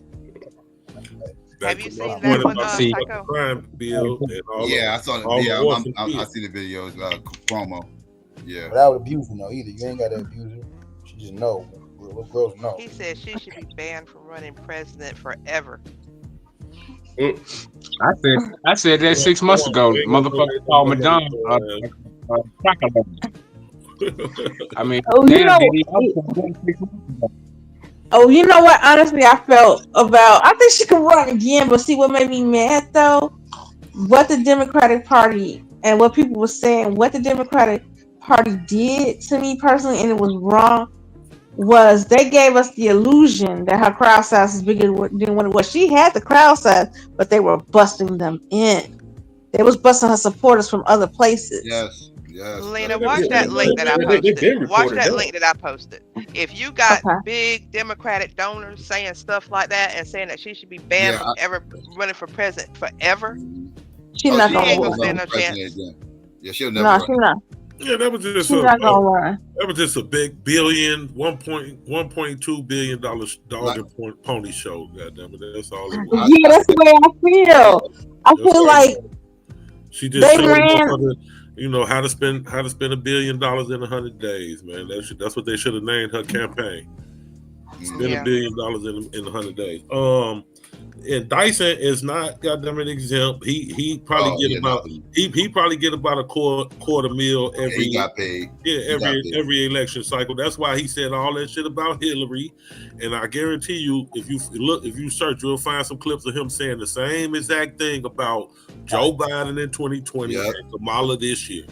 Have you seen that one, Psycho? Crime bill and all I saw it. Yeah, I see the videos, promo. Yeah. Without abusing though, either. You ain't got to abuse her. She just know. Little girls know. He said she should be banned from running president forever. I said that 6 months ago. Motherfucker called Madonna. I mean, you know what? Honestly, I felt about. I think she could run again, but see what made me mad though? What the Democratic Party and what people were saying, what the Democratic Party did to me personally, and it was wrong. Was they gave us the illusion that her crowd size is bigger than what it was. She had the crowd size, but they were busting them in. They was busting her supporters from other places. Yes. Lena, watch that link that I posted. Watch that link that I posted. If you got big Democratic donors saying stuff like that and saying that she should be banned from ever running for president forever, she ain't gonna stand no chance. Yeah, she'll never. No, she's not. Yeah, that was just that was just a big $1.2 billion pony show. Goddamn it, that's all it was. Yeah, that's the way I feel. I feel like she just showed motherfucker, how to spend $1 billion in 100 days, man. That's what they should have named her campaign. Spend $1 billion in 100 days. And Dyson is not goddamn it exempt. He probably get about a quarter mil every. He got paid. Yeah, every election cycle. That's why he said all that shit about Hillary. And I guarantee you, if you search, you'll find some clips of him saying the same exact thing about Joe Biden in 2020 and Kamala this year.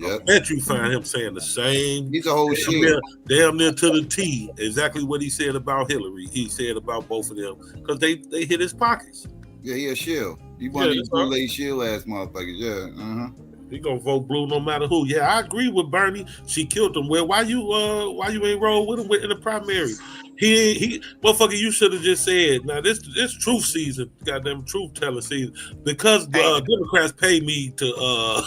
I bet you find him saying the same. He's a whole shit. Damn near to the T. Exactly what he said about Hillary. He said about both of them because they hit his pockets. Yeah, he a shill. He one of these blue shill ass motherfuckers. Yeah. He gonna vote blue no matter who. Yeah, I agree with Bernie. She killed him. Well, why you ain't roll with him in the primary? He motherfucker, you should have just said, now this truth season, goddamn truth telling season, because Democrats pay me to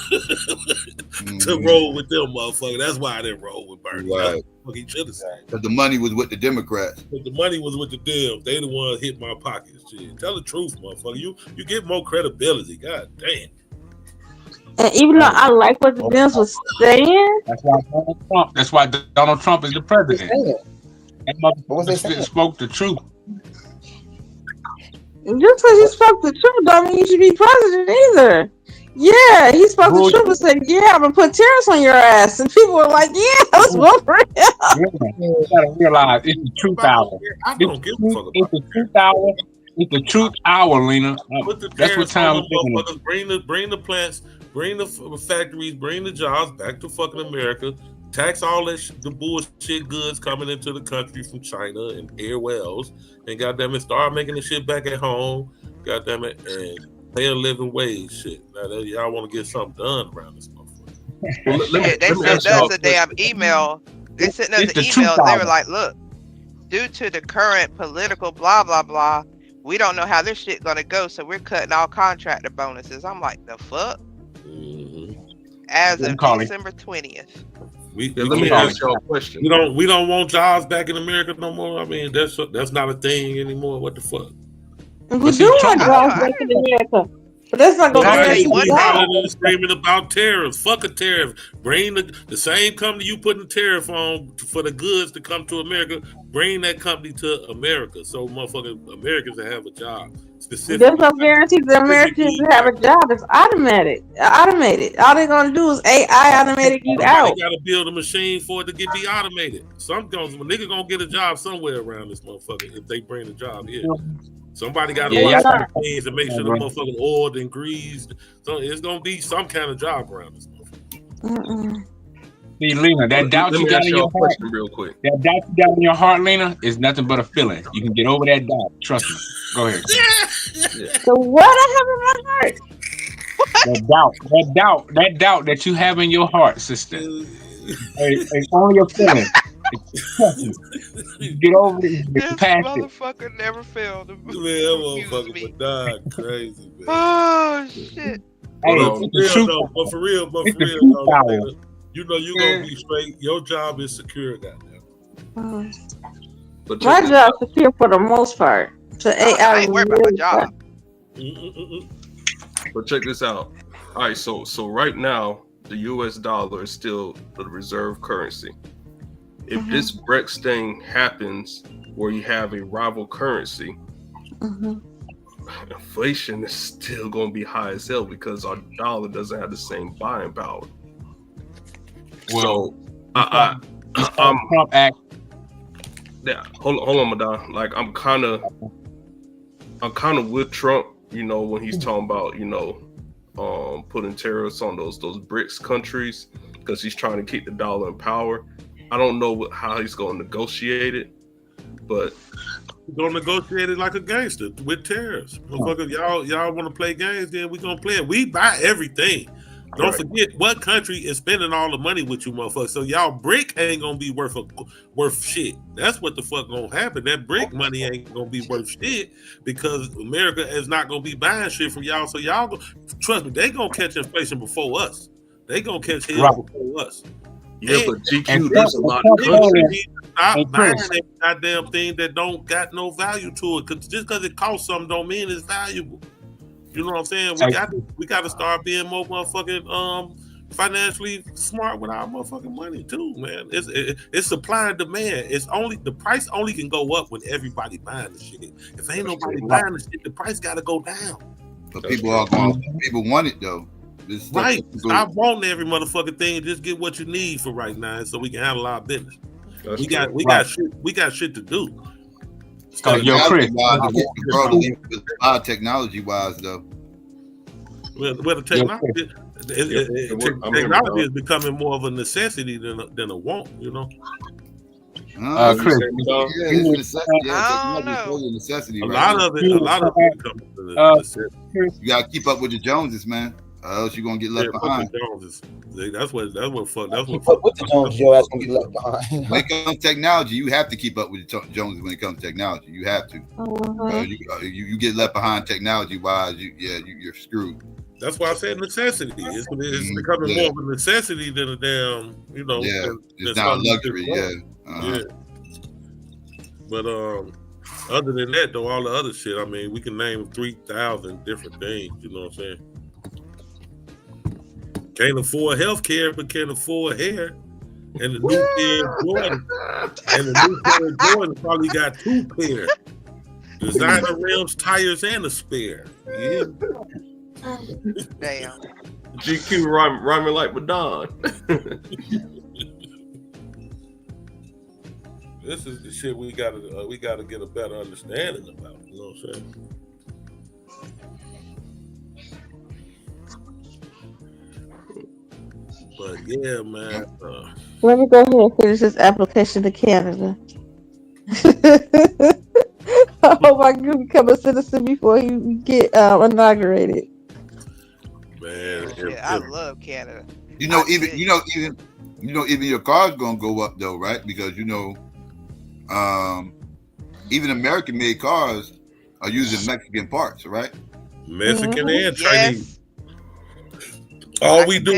to roll with them, motherfucker. That's why I didn't roll with Bernie. Right. He should have said. Because the money was with the Democrats. But the money was with the Dems. They the ones hit my pockets. Shit. Tell the truth, motherfucker. You get more credibility. God damn. And even though I like what the Dems was saying, that's why Donald Trump is the president. That motherfucker spoke the truth. Just because you spoke the truth don't mean you should be president either. Yeah, he spoke the truth and said, "Yeah, I'm gonna put tariffs on your ass," and people were like, "Yeah, let's vote for him." You gotta realize it's the truth hour. It's the truth hour. It's the truth hour, Lena. That's what time we're doing. Bring the plants, bring the factories, bring the jobs back to fucking America. Tax all the bullshit goods coming into the country from China and everywhere else, and goddamn it, start making the shit back at home. Goddamn it, and pay a living wage. Shit, now y'all want to get something done around this motherfucker. They sent us a damn email. They sent us an email. They were like, "Look, due to the current political blah blah blah, we don't know how this shit gonna go, so we're cutting all contractor bonuses." I'm like, the fuck? As of December 20th. Let me ask y'all a question. We don't want jobs back in America no more. I mean, that's not a thing anymore. What the fuck? We do want jobs back in America, but that's not going to be screaming about tariffs. Fuck a tariff. Bring the same company you putting the tariff on for the goods to come to America. Bring that company to America, so motherfucking Americans that have a job. There's no guarantee that Americans have a job. It's automated. All they're gonna do is AI automated you out. They gotta build a machine for it to be automated. Nigga gonna get a job somewhere around this motherfucker if they bring the job here. Somebody gotta watch the machines and make sure the motherfucker oiled and greased. So it's gonna be some kind of job around this motherfucker. See, Lena, that doubt you got in your heart, real quick. That doubt you got in your heart, Lena, is nothing but a feeling. You can get over that doubt. Trust me. Go ahead. So what I have in my heart? That doubt that you have in your heart, sister. It's only a feeling. You get over it. This motherfucker never failed. Man, that motherfucker would die crazy, man. Oh shit. But for real, though, you know you gonna be straight. Your job is secure, goddamn. My job's secure for the most part. I ain't worried about my job. But check this out. All right, so right now the U.S. dollar is still the reserve currency. If this Brexit thing happens, where you have a rival currency, inflation is still gonna be high as hell because our dollar doesn't have the same buying power. Well, I'm Trump act. Yeah, hold on, Madonna. Like I'm kind of with Trump. You know, when he's talking about putting tariffs on those BRICS countries because he's trying to keep the dollar in power. I don't know how he's going to negotiate it, but he's going to negotiate it like a gangster with tariffs. Motherfucker, y'all want to play games? Then we gonna play it. We buy everything. Don't forget what country is spending all the money with you, motherfucker. So y'all brick ain't gonna be worth shit. That's what the fuck gonna happen. That brick money ain't gonna be worth shit because America is not gonna be buying shit from y'all. So y'all trust me, they gonna catch inflation before us. They gonna catch hell Right. before us. Yeah, but GQ, and there's a lot Trump of Niggas countries. need to stop and buying Chris, that goddamn thing that don't got no value to it. Cause just because it costs something don't mean it's valuable. You know what I'm saying? We got to start being more motherfucking financially smart with our motherfucking money too, man. It's supply and demand. It's only the price only can go up when everybody buying the shit. If ain't nobody buying the shit, the price got to go down. But people want it though. This stuff Right. people- Stop wanting every motherfucking thing. Just get what you need for right now, so we can handle our business. That's We got shit to do. Yo, Chris, technology wise though. Well, the technology, technology is becoming more of a necessity than a want. You know. Chris, necessity. A lot of it becomes a necessity. You gotta keep up with the Joneses, man. Or else you're gonna get left behind. That's what fuck. Keep up with the Joneses, your ass gonna get left behind. When it comes to technology, you have to keep up with the Joneses. When it comes to technology, you have to. You get left behind technology wise. You're screwed. That's why I said necessity. It's becoming more of a necessity than a damn, you know. Yeah, it's not a luxury. Yeah. Yeah. But other than that, though, all the other shit, I mean, we can name 3,000 different things. You know what I'm saying? Can't afford health care, but can afford hair. And the new pair of Jordan probably got 2 pairs. Designer rims, tires, and a spare. Yeah. Damn. GQ rhyming like Madonna. This is the shit we gotta get a better understanding about. You know what I'm saying? But yeah, man. Let me go ahead and finish this application to Canada. I hope I can become a citizen before he get inaugurated. Man, I love Canada. Even your car's gonna go up though, right? Because even American-made cars are using Mexican parts, right? Mexican and Chinese. All we do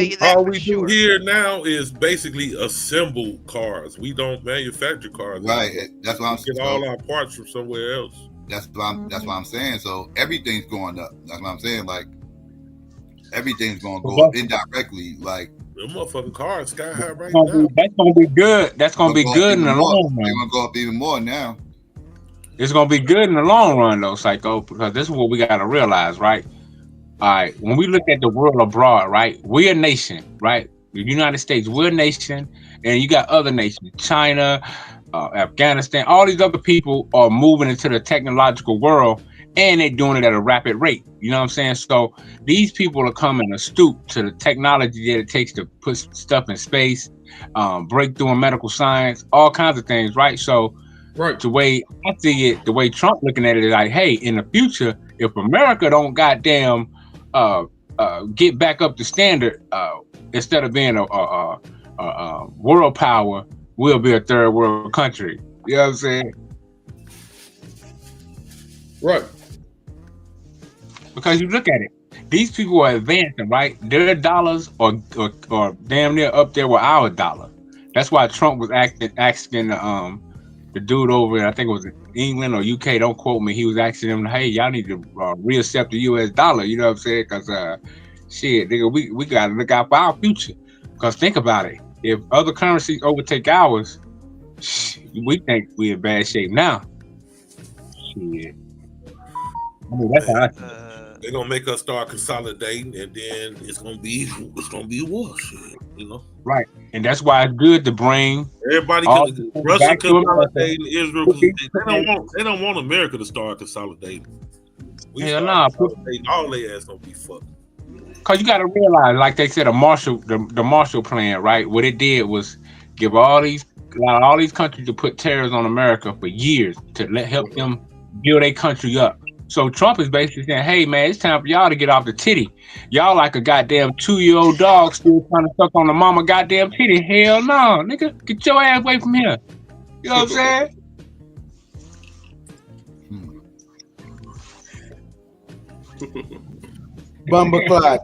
here now is basically assemble cars. We don't manufacture cars. Right. That's why I'm get all our parts from somewhere else. That's what I'm saying. So everything's going up. That's what I'm saying. Like everything's gonna go up indirectly. Like the motherfucking car is sky high right now. That's gonna be good. That's gonna be good in the long run. They're gonna go up even more now. It's gonna be good in the long run though, Psycho, because this is what we gotta realize, right? All right, when we look at the world abroad, right? We're a nation, right? The United States, we're a nation, and you got other nations, China, Afghanistan, all these other people are moving into the technological world, and they're doing it at a rapid rate. You know what I'm saying? So these people are coming astute to the technology that it takes to put stuff in space, breakthrough in medical science, all kinds of things, right? So the way I see it, the way Trump looking at it is like, hey, in the future, if America don't goddamn get back up to standard, instead of being a world power, we'll be a third world country. You know what I'm saying? Right. Because you look at it, these people are advancing, right? Their dollars are damn near up there with our dollar. That's why Trump was asking the dude over, I think it was England or UK, don't quote me, he was asking them, hey, y'all need to reaccept the US dollar, you know what I'm saying? Because shit, nigga, we gotta look out for our future. Because think about it, if other currencies overtake ours, we think we in bad shape now. Shit. I mean, that's how I think. They're gonna make us start consolidating, and then it's gonna be war shit, you know. Right, and that's why it's good to bring everybody. Russia consolidating Israel. They don't want America to start consolidating. All their ass gonna be fucked. Cause you gotta realize, like they said, the Marshall Plan, right? What it did was give all these countries to put tariffs on America for years to help them build their country up. So Trump is basically saying, hey man, it's time for y'all to get off the titty. Y'all like a goddamn 2-year-old dog still trying to suck on the mama goddamn titty. Hell no, nigga. Get your ass away from here. You know what I'm saying? Bumbleclot.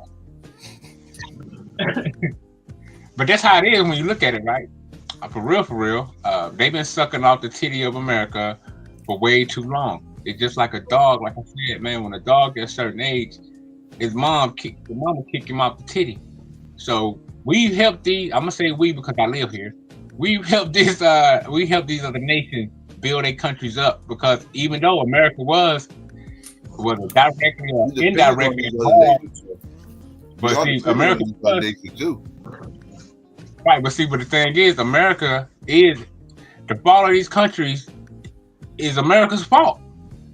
But that's how it is when you look at it, right? For real. They've been sucking off the titty of America for way too long. It's just like a dog. Like I said, man, when a dog gets a certain age, his mama kick him off the titty. So we help these. I'm gonna say we because I live here. We help these other nations build their countries up, because even though America was directly or indirectly involved, but see, America too. Right, but see, but the thing is, America is the fall of these countries is America's fault.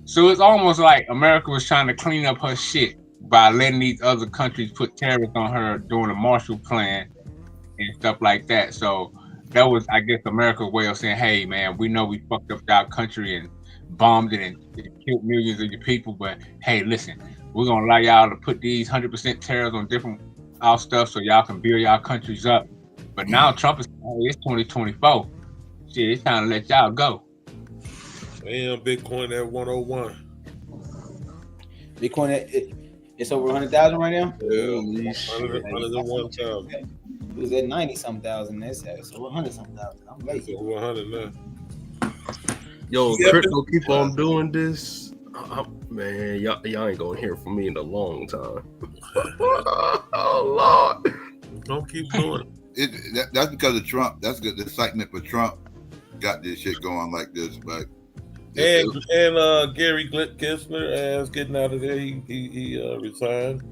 So it's almost like America was trying to clean up her shit by letting these other countries put tariffs on her during the Marshall Plan and stuff like that. So that was, I guess, America's way of saying, hey, man, we know we fucked up our country and bombed it and killed millions of your people, but hey, listen, we're going to allow y'all to put these 100% tariffs on different our stuff so y'all can build y'all countries up. But now Trump is, it's 2024. Shit, it's time to let y'all go. Damn, Bitcoin at 101. Bitcoin, it's over 100,000 right now? Yeah, 101,000. It was at 90-something thousand. It's over 100-something thousand. I'm late. It's over 100 now. Yo, crypto keep on doing this. Man, y'all ain't gonna hear from me in a long time. Oh Lord, don't keep doing it. That's because of Trump. That's good. The excitement for Trump got this shit going like this, but. And Gary Gensler, as getting out of there, he resigned.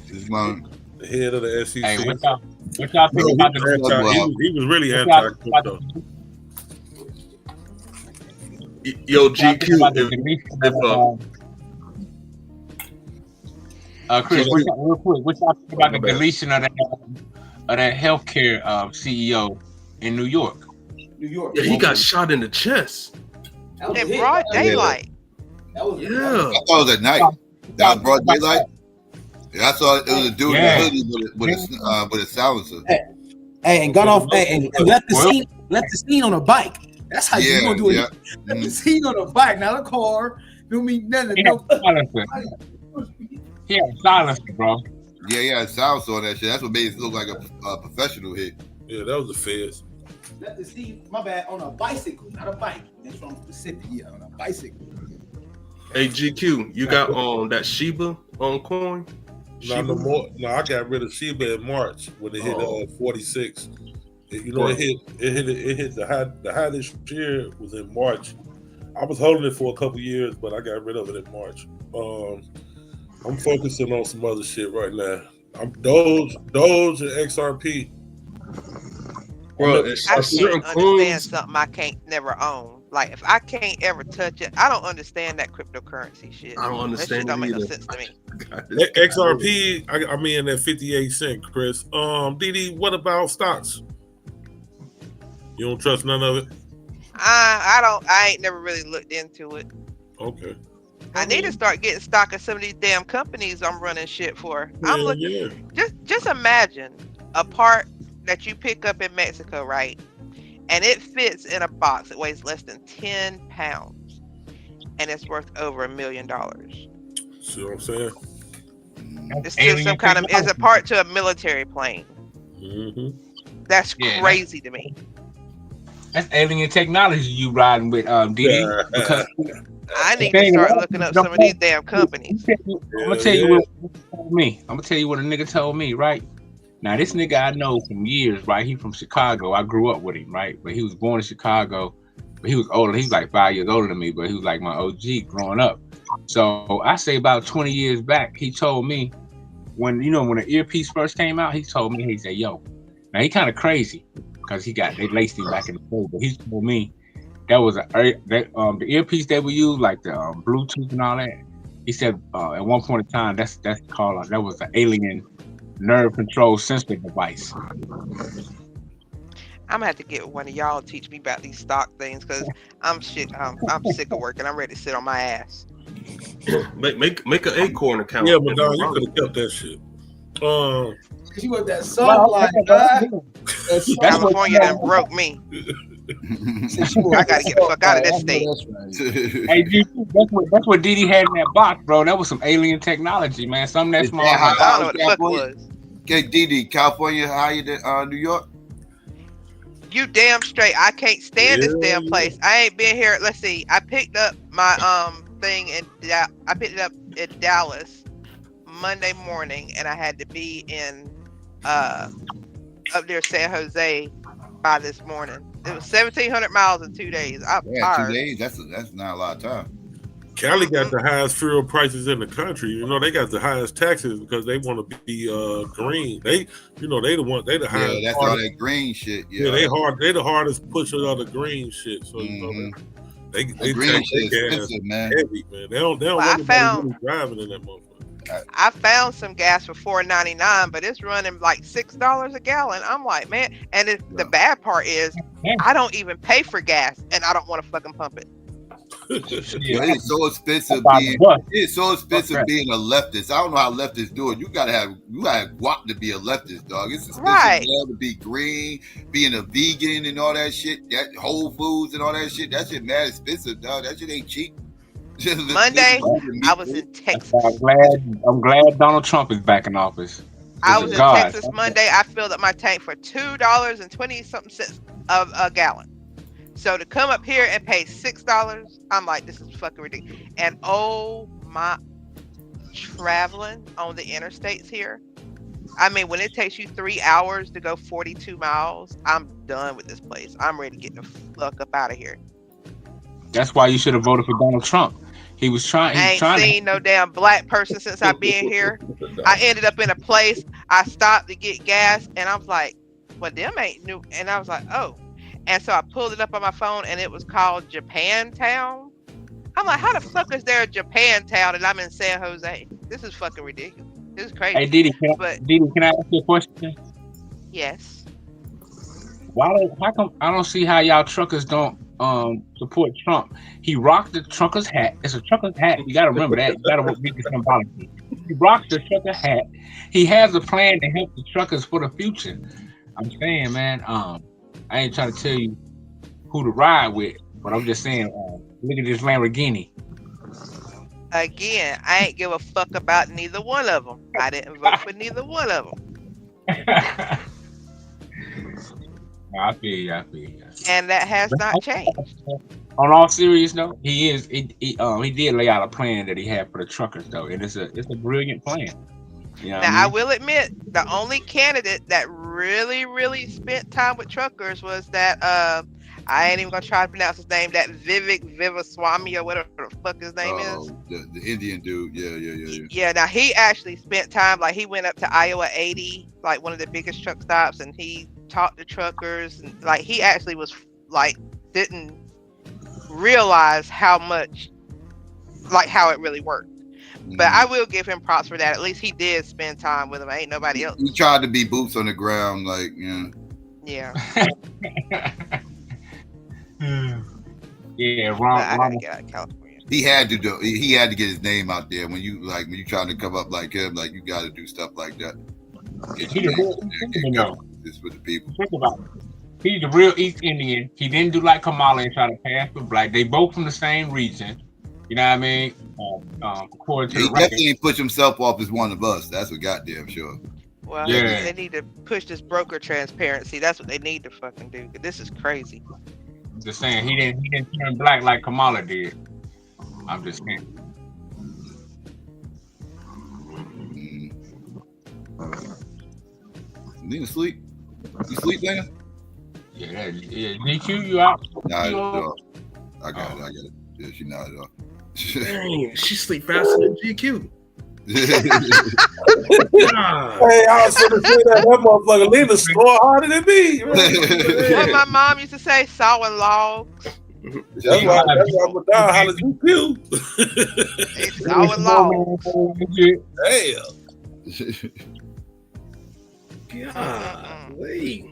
The head of the SEC. Hey, what y'all think about the? He was really anti-crypto. Yo, GQ. Chris, real quick, what y'all think about the deletion of that healthcare CEO in New York? Yeah, he got shot in the chest. In broad daylight. I thought it was at night. That was broad daylight. Yeah, I saw it was a dude in a hoodie with a silencer. Hey, and got off and left the scene on a bike. That's how you gonna do it. Left the scene on a bike, not a car. Don't mean nothing. He had a silencer, bro. Yeah, he had a silencer on that shit. That's what made it look like a professional hit. Yeah, that was the feds. Left the scene, my bad, on a bicycle, not a bike. That's from Mississippi, on a bicycle. Hey, GQ, you got that Shiba coin? Not no more. No, I got rid of Shiba in March when it hit 46. It hit the high this year was in March. I was holding it for a couple years, but I got rid of it in March. I'm focusing on some other shit right now. I'm Doge and XRP. Well, I can't understand something I can't never own. Like, if I can't ever touch it, I don't understand that cryptocurrency shit. I don't understand that shit. Don't make no either. sense to me. XRP, I mean at 58 cents, Chris. DD, what about stocks? You don't trust none of it? I ain't never really looked into it. Okay. I need to start getting stock of some of these damn companies I'm running shit for. I'm looking. Just imagine a part that you pick up in Mexico, right? And it fits in a box that weighs less than 10 pounds, and it's worth over $1 million. See what I'm saying? It's still some kind of as a part to a military plane. Mm-hmm. That's crazy to me. That's alien technology you riding with, DD. Because I need to start looking up some of these damn companies. I'm gonna tell you what told me. I'm gonna tell you what a nigga told me, right? Now this nigga I know from years, right? He from Chicago. I grew up with him, right? But he was born in Chicago. But he was older. He was like 5 years older than me, but he was like my OG growing up. So I say about 20 years back, he told me when the earpiece first came out, he told me, he said, yo, now he kind of crazy because they laced him back in the day, but he told me that was the earpiece that we use, like the Bluetooth and all that. He said at one point in time, that's called that was an alien nerve control sensor device. I'm gonna have to get one of y'all to teach me about these stock things because I'm sick of working. I'm ready to sit on my ass. Make an Acorn account. Yeah, but you could have kept that shit. You want that song line, California done broke me. I gotta get the fuck out of this state. Hey, that's what Didi had in that box, bro. That was some alien technology, man. Something that small. I don't know what the fuck it was. Okay, DD, California higher than New York? You damn straight. I can't stand this damn place. I ain't been here. Let's see. I picked up my thing I picked it up in Dallas Monday morning, and I had to be in up near San Jose by this morning. It was 1,700 miles in 2 days. I'm tired. 2 days. That's not a lot of time. Cali got the highest fuel prices in the country. You know, they got the highest taxes because they want to be green. They the highest. Yeah, that's all that green shit. Yeah, they the hardest pusher of the green shit. So you know they green tax shit their expensive, man. heavy, man. They don't want nobody really driving in that motherfucker. I found some gas for $4.99, but it's running like $6 a gallon. I'm like, man, and the bad part is I don't even pay for gas, and I don't want to fucking pump it. It's so expensive being a leftist. I don't know how leftists do it. You gotta have guap to be a leftist, dog. It's expensive to be green, being a vegan and all that shit. That Whole Foods and all that shit. That shit mad expensive, dog. That shit ain't cheap. Monday, I was in Texas. I'm glad Donald Trump is back in office. I was in Texas Monday. I filled up my tank for $2.20 a gallon. So to come up here and pay $6, I'm like, this is fucking ridiculous. And oh my, traveling on the interstates here. I mean, when it takes you 3 hours to go 42 miles, I'm done with this place. I'm ready to get the fuck up out of here. That's why you should have voted for Donald Trump. He was trying. I ain't seen no damn black person since I've been here. I ended up in a place. I stopped to get gas, and I was like, well, them ain't new. And I was like, oh. And so I pulled it up on my phone, and it was called Japantown. I'm like, how the fuck is there a Japantown and I'm in San Jose? This is fucking ridiculous. This is crazy. Hey, Didi, can I ask you a question? Yes. How come I don't see how y'all truckers don't support Trump? He rocked the trucker's hat. It's a trucker's hat. You gotta remember that. You gotta read the symbology. He rocked the trucker hat. He has a plan to help the truckers for the future. I'm saying, man, I ain't trying to tell you who to ride with, but I'm just saying, look at this Lamborghini. Again, I ain't give a fuck about neither one of them. I didn't vote for neither one of them. I feel you. And that has not changed. On all serious note, he did lay out a plan that he had for the truckers though, and it's a brilliant plan. You know now I will admit, the only candidate that really spent time with truckers was that I ain't even gonna try to pronounce his name. That Vivek Vivaswamy or whatever the fuck his name is. The Indian dude. Yeah. Yeah. Now he actually spent time. Like he went up to Iowa 80, like one of the biggest truck stops, and he talked to truckers. And like he actually was like didn't realize how much, like how it really worked. But I will give him props for that. At least he did spend time with him. Ain't nobody else. He tried to be boots on the ground, like, you know. Yeah. Yeah, I gotta get out of California. He had to get his name out there. When you trying to come up like him, like you gotta do stuff like that. Get your name out there. This with the people. Think about it. He's a real East Indian. He didn't do like Kamala and try to pass for black. They both from the same region. You know what I mean? He definitely ain't push himself off as one of us. That's for goddamn sure. Well, they need to push this broker transparency. That's what they need to fucking do. This is crazy. I'm just saying he didn't turn black like Kamala did. I'm just saying. Need to sleep? You sleep, man? Yeah. GQ, you out? Nah, I got it. Yeah, she nodded off. Dang, she sleep faster than GQ. Hey, I was gonna say that motherfucker Lena score harder than me. What my mom used to say, sawing logs. That's why I'm gonna die. How did you feel? Sawing logs. Damn. Golly.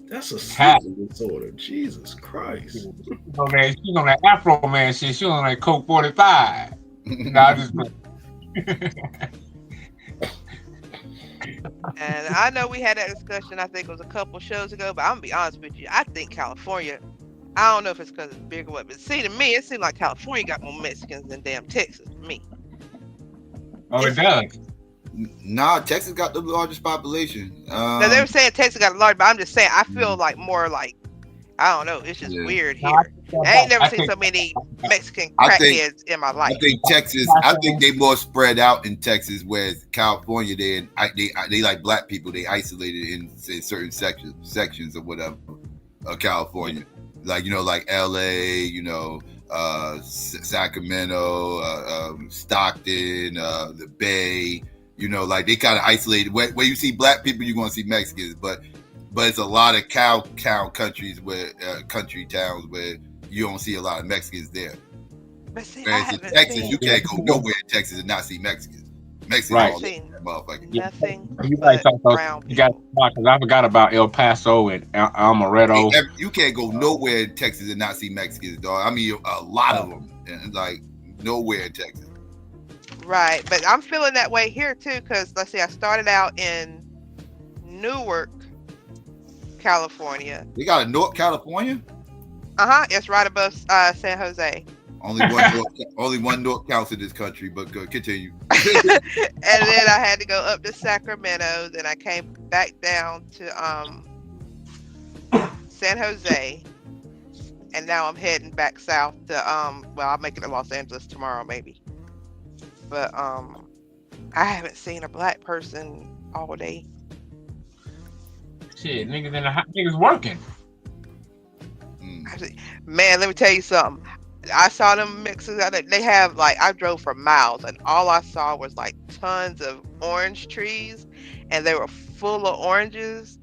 That's a sleeping disorder. Jesus Christ. She's on that Afro man shit. She's on that Coke 45. Nah, And I know we had that discussion, I think it was a couple shows ago, but I'm gonna be honest with you. I think California, I don't know if it's because it's big or what, but see, to me, it seems like California got more Mexicans than damn Texas to me. Oh, it does. Nah, Texas got the largest population. Now they were saying Texas got a large, but I'm just saying I feel like more like I don't know. It's just weird here. I ain't never seen so many Mexican crackheads in my life. I think Texas. I think they more spread out in Texas, whereas California, they like black people. They isolated in certain sections or whatever of California, like like L.A., Sacramento, Stockton, the Bay. Like they kind of isolated. Where you see black people, you're gonna see Mexicans, but it's a lot of cow countries where country towns where you don't see a lot of Mexicans there. But see, whereas in Texas, you can't go nowhere in Texas and not see Mexicans. Mexicans Right. all over that motherfucker. Nothing. You guys talk about, because I forgot about El Paso and Amaretto. You can't go nowhere in Texas and not see Mexicans, dog. I mean, a lot of them, and like nowhere in Texas. Right, but I'm feeling that way here too, because let's see, I started out in Newark, California. They got a North California? It's right above San Jose. Only one North counts in this country, but continue. And then I had to go up to Sacramento, then I came back down to San Jose, and now I'm heading back south to I'll make it to Los Angeles tomorrow maybe. But I haven't seen a black person all day. Shit, niggas working. Man, let me tell you something. I saw them mixes out there. They have I drove for miles, and all I saw was tons of orange trees, and they were full of oranges.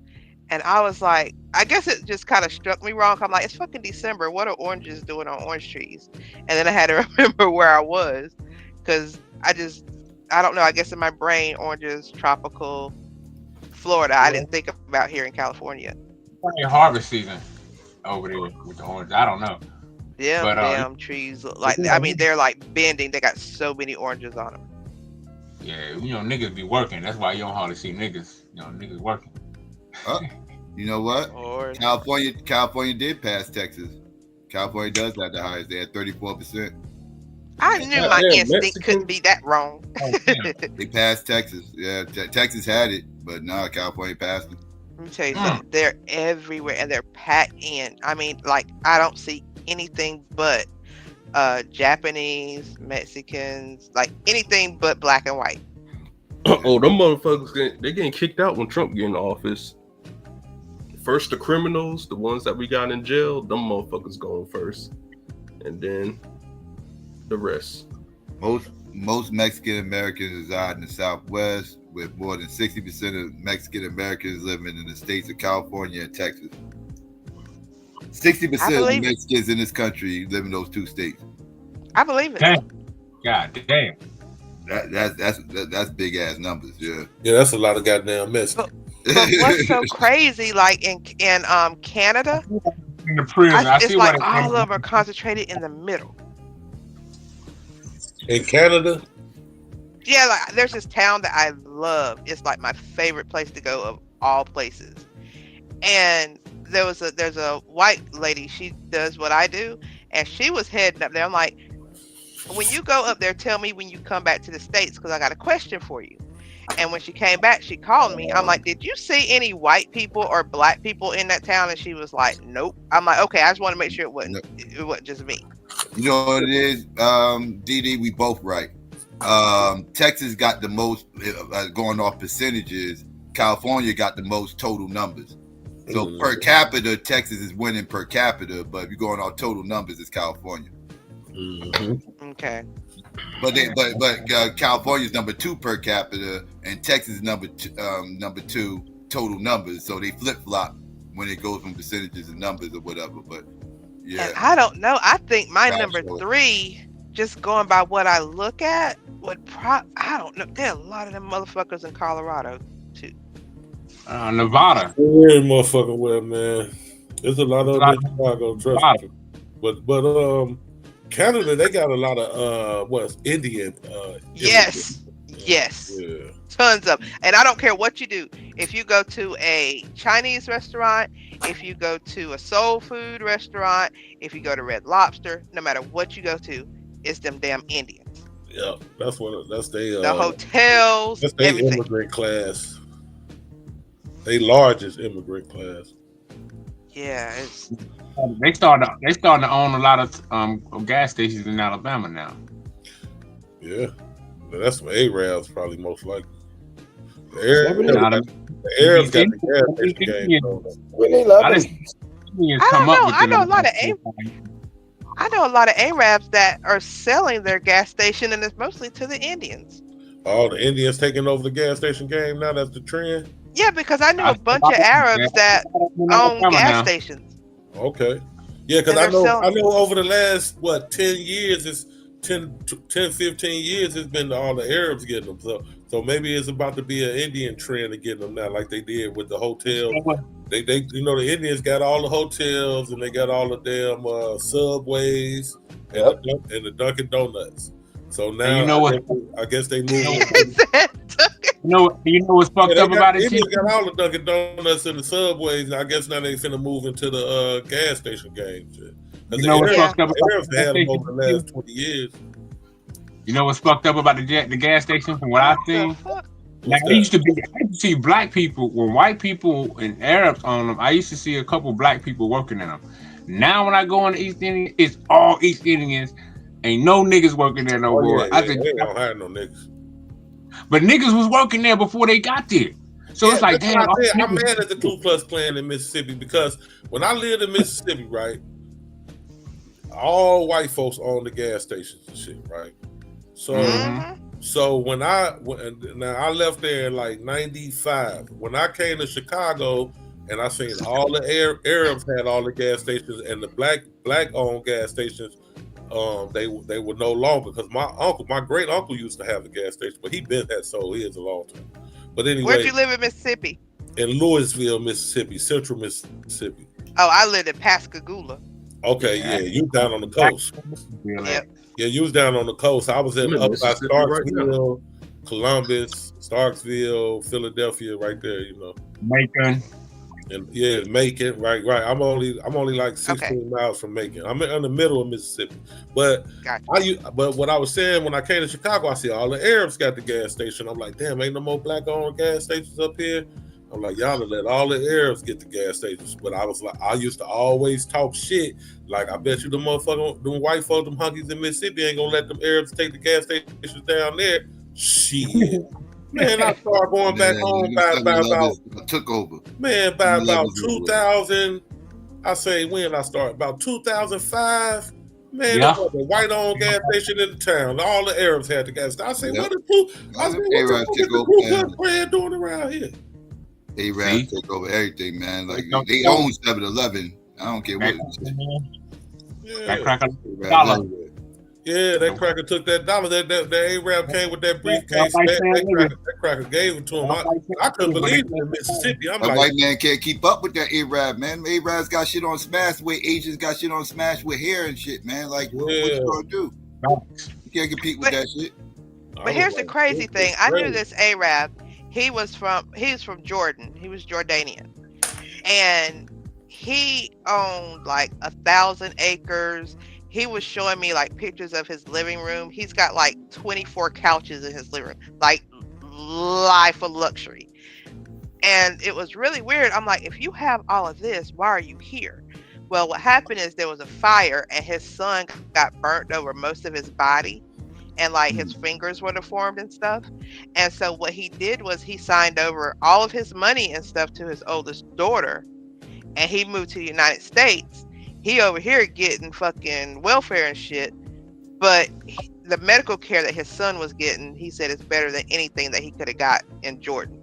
And I was like, I guess it just kind of struck me wrong. I'm like, it's fucking December. What are oranges doing on orange trees? And then I had to remember where I was, because I don't know. I guess in my brain, oranges, tropical, Florida. I didn't think about here in California. Probably harvest season over there with the orange. I don't know. Yeah, but, damn trees. They're bending. They got so many oranges on them. Yeah, niggas be working. That's why you don't hardly see niggas. Niggas working. You know what? California did pass Texas. California does have the highest. They had 34%. I knew my instinct couldn't be that wrong. They passed Texas. Yeah, Texas had it, but no, California passed it. Let me tell you something. They're everywhere, and they're packed in. I mean, I don't see anything but Japanese, Mexicans, anything but black and white. Oh, them motherfuckers, they getting kicked out when Trump get in office. First the criminals, the ones that we got in jail, them motherfuckers going first. And then the rest. Most Mexican Americans reside in the Southwest, with more than 60% of Mexican Americans living in the states of California and Texas. 60% of the Mexicans in this country live in those two states. I believe it. Damn. God damn. That's big ass numbers. Yeah, that's a lot of goddamn Mexicans. But what's so crazy, in Canada, in the prison, it's all of them are concentrated in the middle. In Canada? Yeah, there's this town that I love. It's my favorite place to go of all places. And there's a white lady. She does what I do, and she was heading up there. I'm like, when you go up there, tell me when you come back to the States, because I got a question for you. And when she came back, she called me. I'm like, did you see any white people or black people in that town? And she was like, nope. I'm like, okay, I just want to make sure it wasn't just me. You know what it is, DD? We both right. Texas got the most, going off percentages. California got the most total numbers. So per capita, Texas is winning per capita, but if you're going off total numbers, it's California. Okay. But California's number 2 per capita, and Texas is number 2 total numbers. So they flip flop when it goes from percentages and numbers or whatever. But yeah, and I don't know. I think my number 3, just going by what I look at, I don't know. There are a lot of them motherfuckers in Colorado too. Nevada. Very motherfucking well, man. There's a lot of them in Chicago, trust me. But Canada, they got a lot of Indian. Yes. Yeah. Tons of. And I don't care what you do. If you go to a Chinese restaurant, if you go to a soul food restaurant, if you go to Red Lobster, no matter what you go to, it's them damn Indians. Yeah, that's they. The hotels, That's their everything. immigrant class. They largest immigrant class. Yeah, it's They starting to own a lot of gas stations in Alabama now. Yeah, that's what Arabs probably most likely. The Arabs got the gas station game. When they love them. I know a lot of Arabs that are selling their gas station, and it's mostly to the Indians. All the Indians taking over the gas station game now. That's the trend. Yeah, because I knew a bunch of Arabs that own gas stations. Okay. Yeah, because I know over the last 10 years, it's 10, 15 years, it's been all the Arabs getting them. So maybe it's about to be an Indian trend to get them now, like they did with the hotels. They the Indians got all the hotels and they got all the damn Subways and the Dunkin' Donuts. So now I guess they move. You know what's fucked up about it? Indians got all the Dunkin' Donuts and the Subways, and I guess now they finna move into the gas station game. You know what's fucked up about Arabs had them over the last 20 years. You know what's fucked up about the gas station from what I've seen? Now, I used to see black people, when white people and Arabs on them, I used to see a couple black people working in them. Now when I go in the East Indian, it's all East Indians. Ain't no niggas working there no more. I think they don't hire no niggas. But niggas was working there before they got there. So it's like, damn. I'm mad at the Ku Klux Klan in Mississippi because when I lived in Mississippi, right, all white folks own the gas stations and shit, right? So when I left there in like 95. When I came to Chicago and I seen all the Arabs had all the gas stations and the black owned gas stations, they were no longer, because my great uncle used to have a gas station, but he been had sold his a long time. But anyway, where'd you live in Mississippi? In Louisville, Mississippi, central Mississippi. Oh, I lived in Pascagoula. Okay, yeah, you down on the coast. Yep. Yeah, you was down on the coast. I was up by Starksville, Columbus, Starksville, Philadelphia, right there. You know, Macon. And yeah, Macon, right. I'm only like 16 miles from Macon. I'm in the middle of Mississippi. But but what I was saying, when I came to Chicago, I see all the Arabs got the gas station. I'm like, damn, ain't no more black owned gas stations up here. I'm like, y'all let all the Arabs get the gas stations. But I was like, I used to always talk shit. Like, I bet you them white folks, them hunkies in Mississippi ain't gonna let them Arabs take the gas stations down there. Shit. Man, I started going back home by about took over. Man, by about 2000. I say when I started, about 2005. Man, there was a white-owned gas station in the town. All the Arabs had the gas station. I say, what the Ku Klux Klan doing around here? Arabs take over everything, man. Like they own 7-Eleven. I don't care what. That cracker took that dollar. That Arab came with that briefcase. That cracker gave it to him. I couldn't believe it in Mississippi. I'm like, white man can't keep up with that Arab, man. Arabs got shit on smash with Asians got shit on smash with hair and shit, man. Like, what you gonna do? You can't compete with that shit. But here's the crazy thing. I knew this Arab. He was from Jordan. He was Jordanian, and he owned like 1,000 acres. He was showing me like pictures of his living room. He's got like 24 couches in his living room, like life of luxury. And it was really weird. I'm like, if you have all of this, why are you here? Well, what happened is there was a fire and his son got burnt over most of his body. And like his fingers were deformed and stuff. And so what he did was he signed over all of his money and stuff to his oldest daughter. And he moved to the United States. He over here getting fucking welfare and shit. But the medical care that his son was getting, he said it's better than anything that he could have got in Jordan.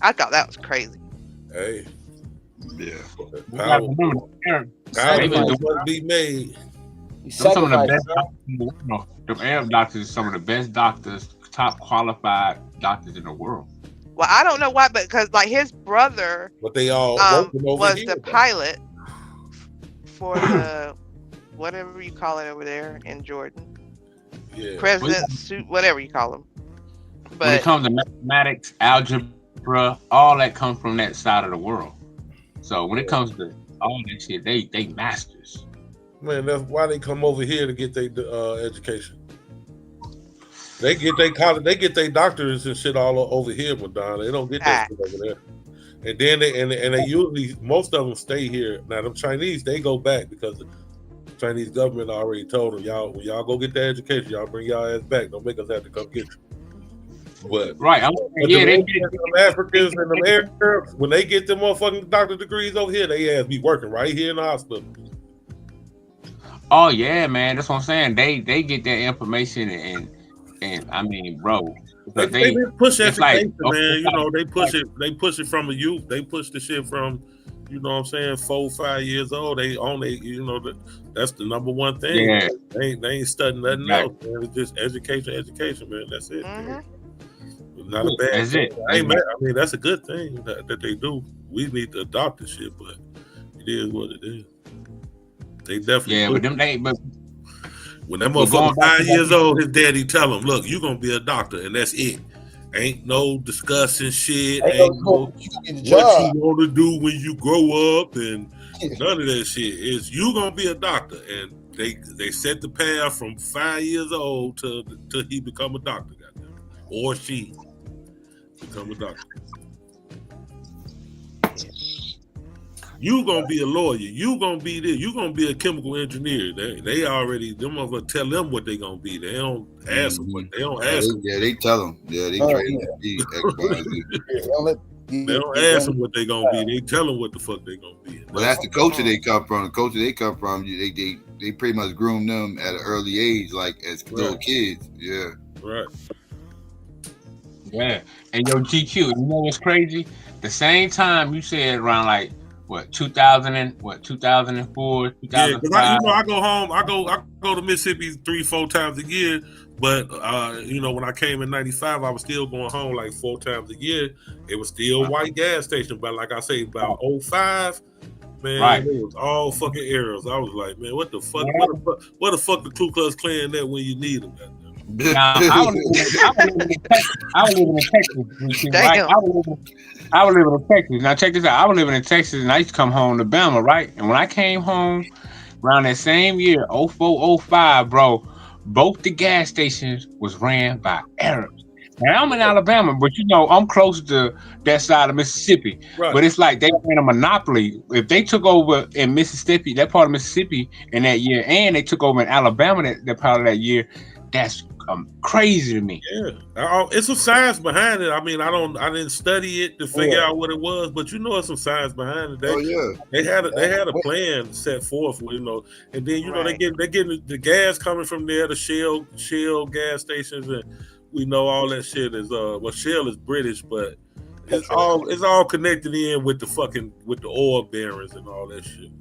I thought that was crazy. Hey. Yeah. Power must be made. Some of the best doctors, the Arab doctors, some of the best doctors, top qualified doctors in the world. Well, I don't know why, but because like his brother, but they all was the pilot for the whatever you call it over there in Jordan. Yeah, president suit, whatever you call them. But when it comes to mathematics, algebra, all that comes from that side of the world. So when it comes to all that shit, they masters. Man, that's why they come over here to get their education. They get their college, they get their doctors and shit all over here, Madonna. They don't get that shit over there. And then they usually, most of them stay here. Now them Chinese, they go back because the Chinese government already told them, y'all, when y'all go get that education, y'all bring y'all ass back. Don't make us have to come get you. But right, them Africans and them Arabs, when they get them motherfucking doctor degrees over here, they ass be working right here in the hospital. Oh yeah, man, that's what I'm saying. They get that information and I mean, bro, they push education, like, man. You know, they push it from the youth. They push the shit from, you know what I'm saying, 4, 5 years old. They only, you know, that's the number one thing. Yeah. They ain't studying nothing else, man. It's just education, man. That's it. Man. Not a bad That's thing. it. I mean, that's a good thing that they do. We need to adopt this shit, but it is what it is. They definitely but when that motherfucker 5 years old, his daddy tell him, look, you're gonna be a doctor, and that's it. Ain't no discussing shit. Ain't no what you want to do when you grow up, and none of that shit. Is you gonna be a doctor, and they set the path from 5 years old till he become a doctor, goddamn, or she become a doctor. You gonna be a lawyer. You gonna be this. You gonna be a chemical engineer. They already, them motherfuckers tell them what they gonna be. They don't ask them what they don't ask them. Yeah, they tell them. Yeah, they train them to be X, Y, and Z. They don't ask them what they gonna be. They tell them what the fuck they gonna be. Well, that's the culture they come from. The culture they come from, they pretty much groom them at an early age, like as little kids. Yeah. Right. Yeah. And yo, GQ, you know what's crazy? The same time you said around like what 2004, 2005. Yeah, because I go home. I go to Mississippi 3-4 times a year. But you know, when I came in '95, I was still going home like 4 times a year. It was still white gas station, but like I say, about 05, man, it was all fucking arrows. I was like, man, what the fuck? What the fuck the Ku Klux Klan at when you need them? Now, I was living in Texas. Right? I was living in Texas. Now check this out. I was living in Texas, and I used to come home to Bama, right? And when I came home around that same year, 04, 05, bro, both the gas stations was ran by Arabs. Now I'm in Alabama, but you know I'm close to that side of Mississippi. Right. But it's like they ran a monopoly. If they took over in Mississippi, that part of Mississippi in that year, and they took over in Alabama that part of that year, that's crazy to me. Yeah, it's some science behind it. I mean, I didn't study it to figure out what it was, but you know, it's some science behind it. They had a plan set forth, you know, and then you know they getting the gas coming from there, the Shell gas stations, and we know all that shit is Shell is British, but it's all connected in with the oil barons and all that shit.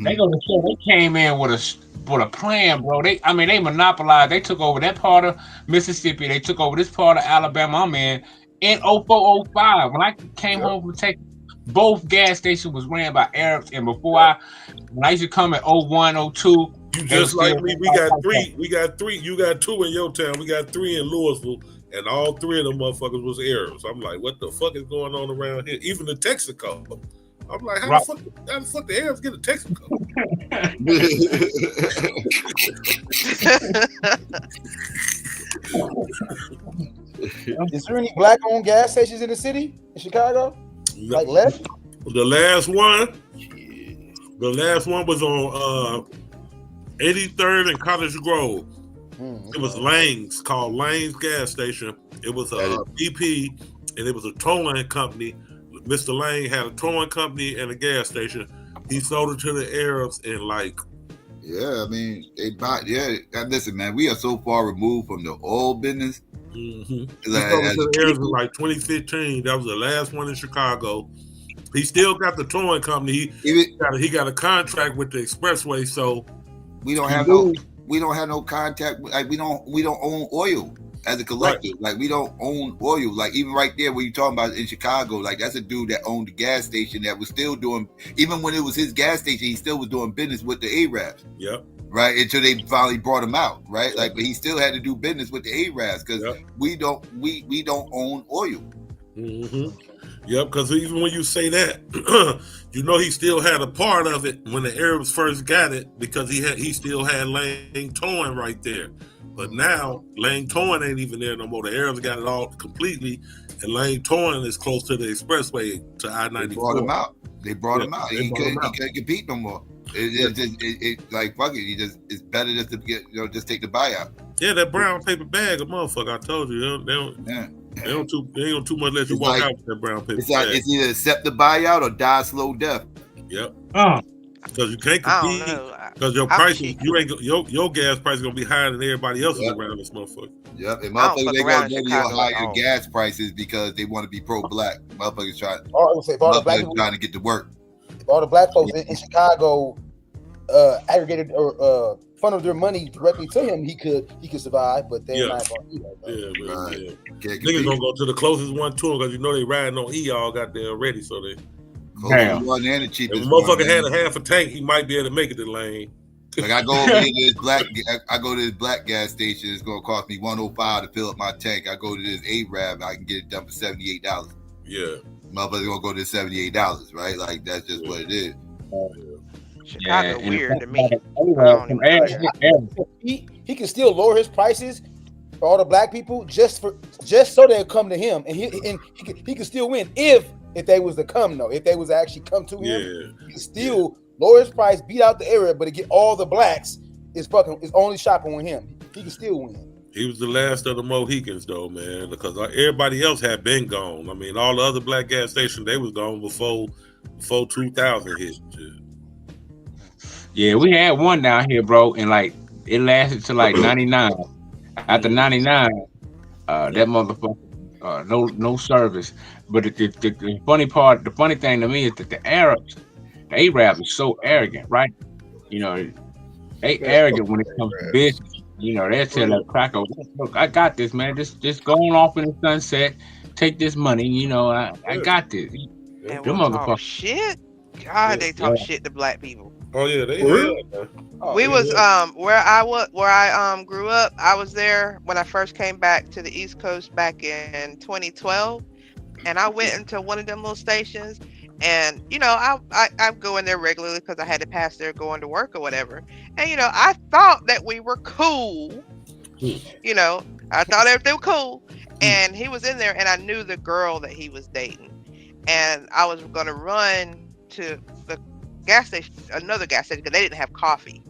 They go to show they came in with a plan, bro. They monopolized. They took over that part of Mississippi. They took over this part of Alabama I'm in 04, 05. When I came home from Texas, both gas stations was ran by Arabs. And when I used to come at 01, 02, you just like me. We got three. You got 2 in your town. We got 3 in Louisville, and all 3 of them motherfuckers was Arabs. I'm like, what the fuck is going on around here? Even the Texaco. I'm like, how the fuck the Arabs get a Texaco? Is there any black-owned gas stations in the city in Chicago? Like left? The last one was on 83rd and Cottage Grove. It was Lang's, called Lang's gas station. It was a BP, and it was a towing company. Mr. Lang had a towing company and a gas station. He sold it to the Arabs and like. Yeah, I mean, they bought. Yeah, listen, man, we are so far removed from the oil business. He sold it to the Arabs in like 2015. That was the last one in Chicago. He still got the towing company. He got a contract with the expressway, so we don't have no contact. Like we don't own oil. As a collective, like we don't own oil. Like even right there, what you're talking about in Chicago, like that's a dude that owned the gas station that was still doing, even when it was his gas station, he still was doing business with the Arabs. Yep. Right until they finally brought him out. Right, like but he still had to do business with the Arabs because we don't own oil. Mm-hmm. Yep, because even when you say that, you know he still had a part of it when the Arabs first got it because he still had Lang Toin right there. But now Lang Toin ain't even there no more. The Arabs got it all completely, and Lang Toin is close to the expressway to I-94. They brought him out. They brought him out. He couldn't compete no more. It like fuck it. It's better just to get just take the buyout. Yeah, that brown paper bag, a motherfucker. I told you, they don't too much let you walk out with that brown paper bag. It's either accept the buyout or die a slow death. Yep. Because you can't compete. Because your prices, your gas price is gonna be higher than everybody else's around this motherfucker. Yep. And motherfuckers they gonna give you higher gas prices because they want to be pro-black. Motherfuckers trying to get to work. If all the black folks in Chicago aggregated or funneled their money directly to him, he could survive, but they're not going to do that. Niggas gonna go to the closest one to him because you know they riding on all goddamn ready, so they. Damn. One and the cheapest. If a motherfucker had a half a tank, he might be able to make it to Lane. Like I go over to this black gas station. It's gonna cost me $105 to fill up my tank. I go to this Arab, I can get it done for $78. Yeah. Motherfuckers gonna go to $78, right? Like that's just what it is. Chicago weird to me. He can still lower his prices for all the black people just so they'll come to him, and he can still win if they was to come though. If they was to actually come to him, he can still lower his price, beat out the Arab, but to get all the blacks is only shopping with him. He can still win. He was the last of the Mohicans though, man, because everybody else had been gone. I mean, all the other black gas stations, they was gone before 2000 hit. Yeah, we had one down here, bro, and like it lasted to like 99. After 99, that motherfucker, no service. But the funny thing to me is that the Arabs is so arrogant, right? You know, they arrogant when it comes to business. You know, they tell that cracker, look, I got this, man. Just going off in the sunset, take this money. You know, I got this. And them motherfuckers shit. God, they talk shit to black people. Oh yeah, they we was where I grew up. I was there when I first came back to the East Coast back in 2012, and I went into one of them little stations. And you know, I go in there regularly because I had to pass there going to work or whatever. And you know, I thought that we were cool. You know, I thought everything was cool. And he was in there, and I knew the girl that he was dating. And I was gonna run to the gas station, another gas station, because they didn't have coffee.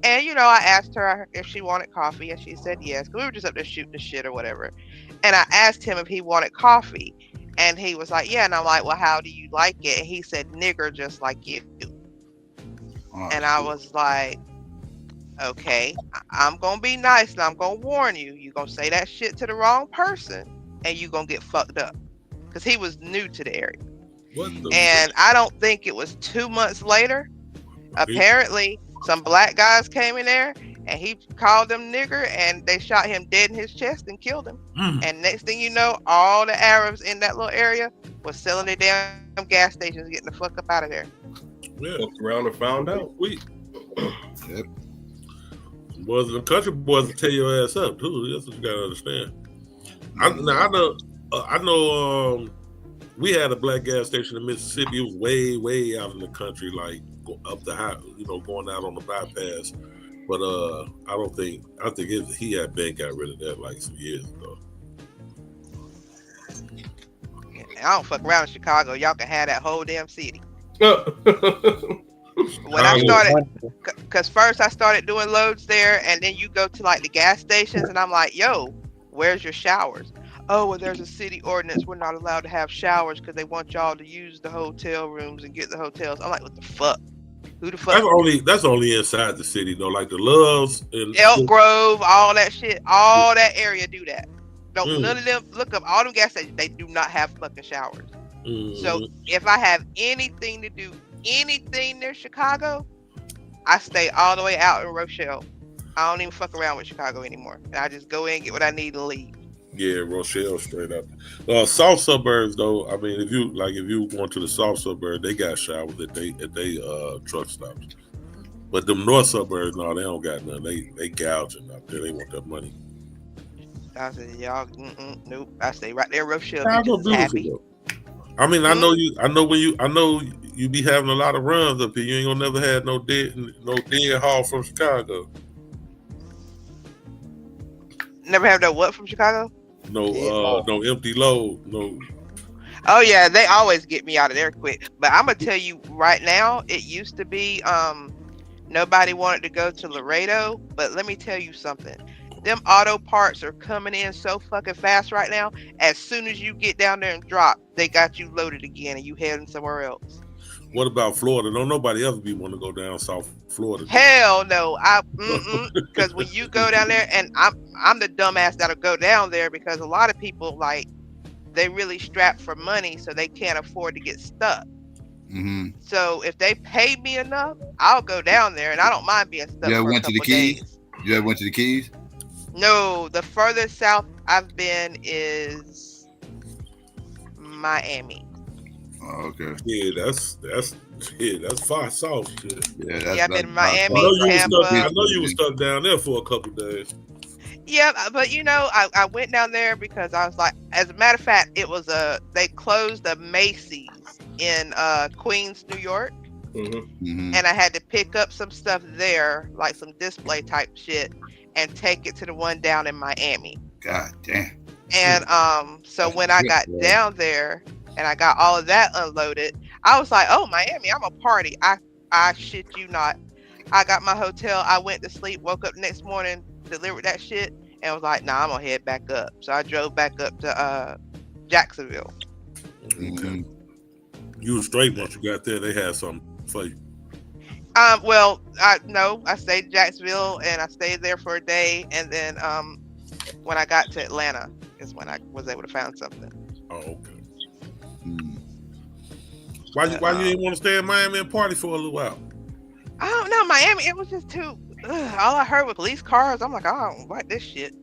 And you know, I asked her if she wanted coffee, and she said yes. Because we were just up there shooting the shit or whatever. And I asked him if he wanted coffee. And he was like, yeah. And I'm like, well, how do you like it? And he said, nigger, just like you. And I was like, okay, I'm going to be nice. And I'm going to warn you. You're going to say that shit to the wrong person. And you're going to get fucked up. Because he was new to the area. And I don't think it was 2 months later. Apparently, some black guys came in there. And he called them nigger, and they shot him dead in his chest and killed him. And next thing you know, all the Arabs in that little area was selling their damn gas stations, getting the fuck up out of there. Yeah, looked around and found out. Yep. Boys, the country boys will tear your ass up too. That's what you gotta understand. I know. We had a black gas station in Mississippi. It was way out in the country, like up the high, going out on the bypass. But I think he had been got rid of that like some years ago. Yeah, I don't fuck around in Chicago. Y'all can have that whole damn city. When I started, because first I started doing loads there, and then you go to like the gas stations, and I'm like, yo, where's your showers? Oh, well, there's a city ordinance. We're not allowed to have showers because they want y'all to use the hotel rooms and get the hotels. I'm like, what the fuck? Who the fuck? That's only inside the city though, like the Loves and Elk Grove, all that shit, all that area do that. Don't none of them look up all them gas stations. They do not have fucking showers. So if I have anything to do anything near Chicago, I stay all the way out in Rochelle. I don't even fuck around with Chicago anymore. And I just go in, get what I need, and leave. Yeah, Rochelle straight up. South suburbs though, I mean, if you going to the south suburbs, they got showers at they truck stops. But them north suburbs, no, they don't got none. They gouging out there. They want that money. I said, y'all, nope. I stay right there, Rochelle. Chicago Happy. I mean, I know you be having a lot of runs up here. You ain't gonna never have no dead haul from Chicago. Never have no what from Chicago? No empty load. No. Oh yeah, they always get me out of there quick. But I'm gonna tell you right now, it used to be nobody wanted to go to Laredo, but let me tell you something. Them auto parts are coming in so fucking fast right now. As soon as you get down there and drop, they got you loaded again and you heading somewhere else. What about Florida? Don't nobody ever want to go down South Florida. Hell no. Because when you go down there, and I'm the dumbass that'll go down there because a lot of people like they really strapped for money, so they can't afford to get stuck. Mm-hmm. So if they pay me enough, I'll go down there, and I don't mind being stuck. You ever for went to the Keys? You ever went to the Keys? No, the furthest south I've been is Miami. Oh, okay. Yeah, that's far south shit. Yeah, I've been in Miami, Tampa. I know you were stuck down there for a couple days. Yeah, but I went down there because I was like, as a matter of fact, it was they closed a Macy's in Queens, New York. Mm-hmm. And I had to pick up some stuff there, like some display type shit, and take it to the one down in Miami. God damn. And so when I got down there and I got all of that unloaded, I was like, oh, Miami, I'm a party. I shit you not. I got my hotel. I went to sleep, woke up next morning, delivered that shit, and was like, nah, I'm gonna head back up. So I drove back up to Jacksonville. Okay. You were straight once you got there. They had something for you. Well, I stayed in Jacksonville and I stayed there for a day, and then when I got to Atlanta is when I was able to find something. Oh, okay. Why you didn't want to stay in Miami and party for a little while? I don't know, Miami. It was just too. All I heard was police cars. I'm like, I don't like this shit.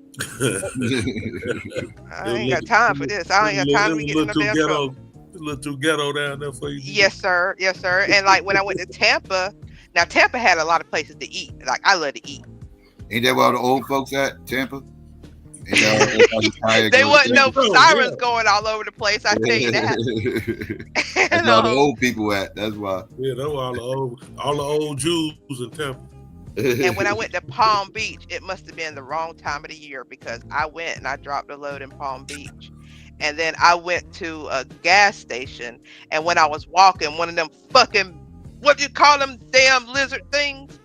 I ain't got time for this. I ain't got time to be getting no damn trouble. A little too ghetto down there for you. Yes, sir. Yes, sir. And like when I went to Tampa, now Tampa had a lot of places to eat. Like I love to eat. Ain't that where all the old folks at, Tampa? They wasn't no sirens going all over the place. I tell you that. That's where all the old people at. That's why. Yeah, that's why all the old Jews in Tampa. And when I went to Palm Beach, it must have been the wrong time of the year because I went and I dropped a load in Palm Beach. And then I went to a gas station, and when I was walking, one of them fucking, what do you call them damn lizard things?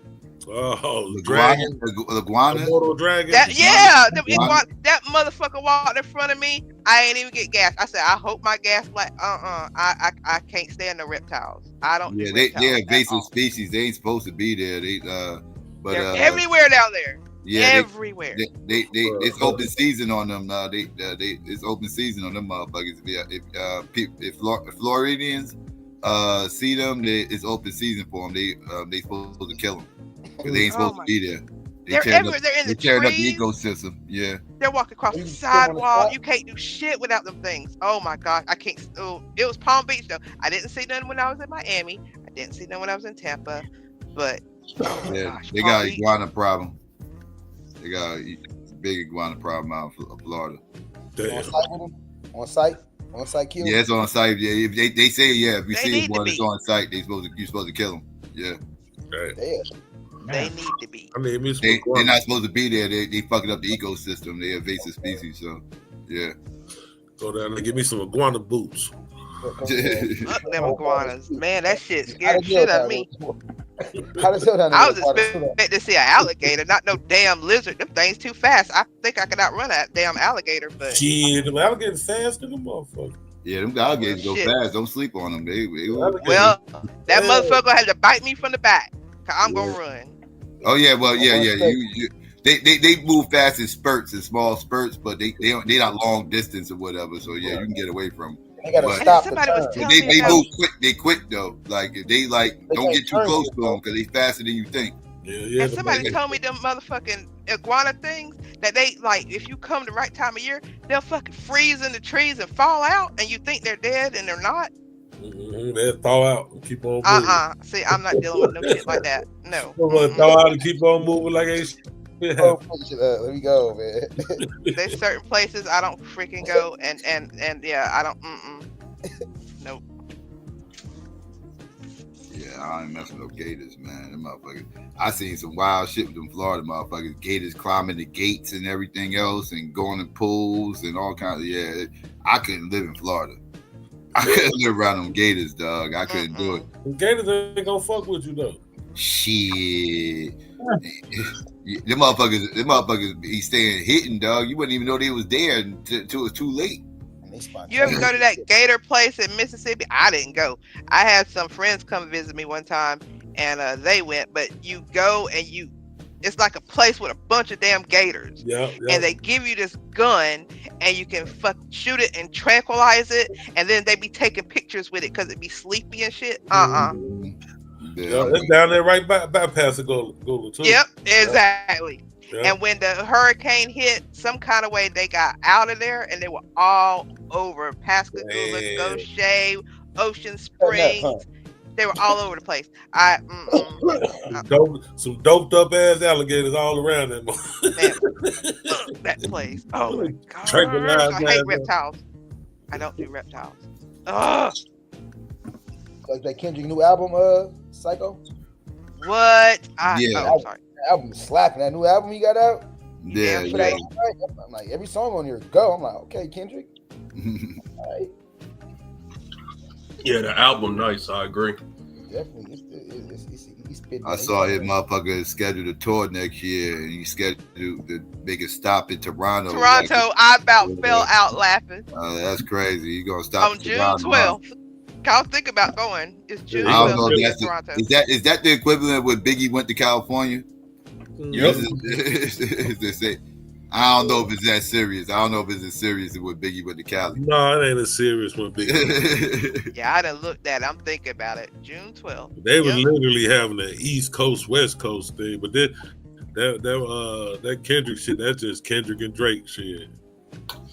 Oh, the dragon, the iguana. The dragon. That motherfucker walked in front of me. I ain't even get gas. I said, I hope my gas like I can't stand the reptiles. I don't. Yeah, they're invasive species. They ain't supposed to be there. They're everywhere down there. Yeah, everywhere. It's open season on them now. It's open season on them motherfuckers. If Floridians see them, it's open season for them. They supposed to kill them because they ain't supposed to be there. They're everywhere. They're in the tearing up trees. the ecosystem. Yeah. They're walking across the sidewalk. You can't do shit without them things. Oh my god, I can't. Oh, it was Palm Beach though. I didn't see none when I was in Miami. I didn't see none when I was in Tampa. But they got an iguana problem. They got a big iguana problem out in Florida. On site kill. Yeah, it's on site. Yeah, if they say if you see one, it's on site. You're supposed to kill them. Yeah. They need to be. I mean, they're not supposed to be there. They fucking up the ecosystem. They're invasive species. So yeah. Go down and give me some iguana boots. Them iguanas, man, that shit scared the shit out of me. I was expecting to see an alligator, not no damn lizard. Them things too fast. I think I could outrun that damn alligator, but shit, them alligators fast than the motherfucker. Yeah, them alligators go fast. Don't sleep on them. Well, that motherfucker had to bite me from the back. Cause I'm gonna run. Oh yeah, well yeah. They move fast in spurts, in small spurts, but they not long distance or whatever. So yeah, you can get away from them. They gotta stop. They move quick. They quick though. Like if they don't get too close to them because they faster than you think. Yeah. And somebody told me them motherfucking iguana things that they like. If you come the right time of year, they'll fucking freeze in the trees and fall out, and you think they're dead and they're not. Mm-hmm. They'll thaw out and keep on moving. See, I'm not dealing with no shit like that. No. Thaw out and keep on moving like ain't. Let me go, man. There's certain places I don't freaking go, and yeah, I don't. Yeah, I ain't messing with no gators, man. Them motherfuckers. I seen some wild shit with them Florida motherfuckers. Gators climbing the gates and everything else, and going in pools and all kinds of. Yeah, I couldn't live in Florida. I couldn't live around them gators, dog. I couldn't do it. The gators ain't gonna fuck with you though. Shit. Them motherfuckers be staying hidden, dog. You wouldn't even know they was there until it was too late. You ever go to that gator place in Mississippi? I didn't go. I had some friends come visit me one time, and they went. But you go and it's like a place with a bunch of damn gators. Yeah. And they give you this gun, and you can shoot it and tranquilize it, and then they be taking pictures with it because it be sleepy and shit. Yeah, it's down there right bypass the Gula too. Yep, exactly. Yeah. And when the hurricane hit, some kind of way they got out of there, and they were all over Pascagoula, Goshen, Ocean Springs. They were all over the place. Some doped up ass alligators all around that. That place. Oh my god! I hate reptiles. I don't do reptiles. Ugh. Like that Kendrick new album, Psycho. What? Yeah. Oh, sorry. That album slapping. That new album you got out. Yeah. I'm like, every song on here go. I'm like, okay, Kendrick. All right. Yeah, the album nice. I agree. Definitely. I saw his motherfucker scheduled a tour next year, and he scheduled to make a stop in Toronto. I about fell out laughing. That's crazy. You gonna stop on June 12th? I was thinking about going. It's June 12th. I don't know if Toronto. Is that the equivalent when Biggie went to California? Yep. I don't know if it's that serious. I don't know if it's as serious as when Biggie went to Cali. No, it ain't as serious when Biggie. Yeah, I done looked at it. I'm thinking about it. June 12th. They were literally having an East Coast, West Coast thing, but that Kendrick shit, that's just Kendrick and Drake shit.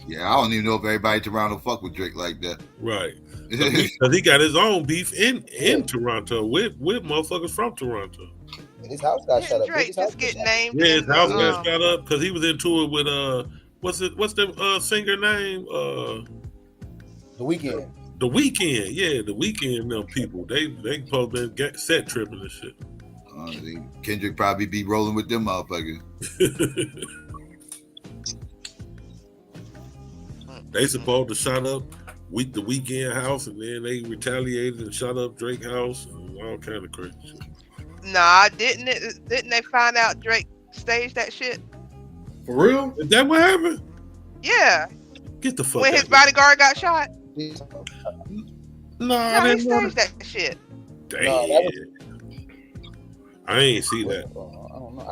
Yeah, I don't even know if everybody in Toronto fuck with Drake like that. Right. Because he got his own beef in Toronto with motherfuckers from Toronto. His house got shut up. Drake just get named. Yeah, his house got shut up because he was into it with what's the singer name? The Weeknd. The Weeknd, yeah, the Weeknd. Them people, they supposed to get set tripping and shit. Kendrick probably be rolling with them motherfuckers. They supposed to shut up the Weeknd house, and then they retaliated and shut up Drake house and all kind of crazy shit. Nah, didn't they find out Drake staged that shit? For real? Is that what happened? Yeah. Get the fuck when out his bodyguard got shot? No, I didn't know that shit. Damn. I ain't see that.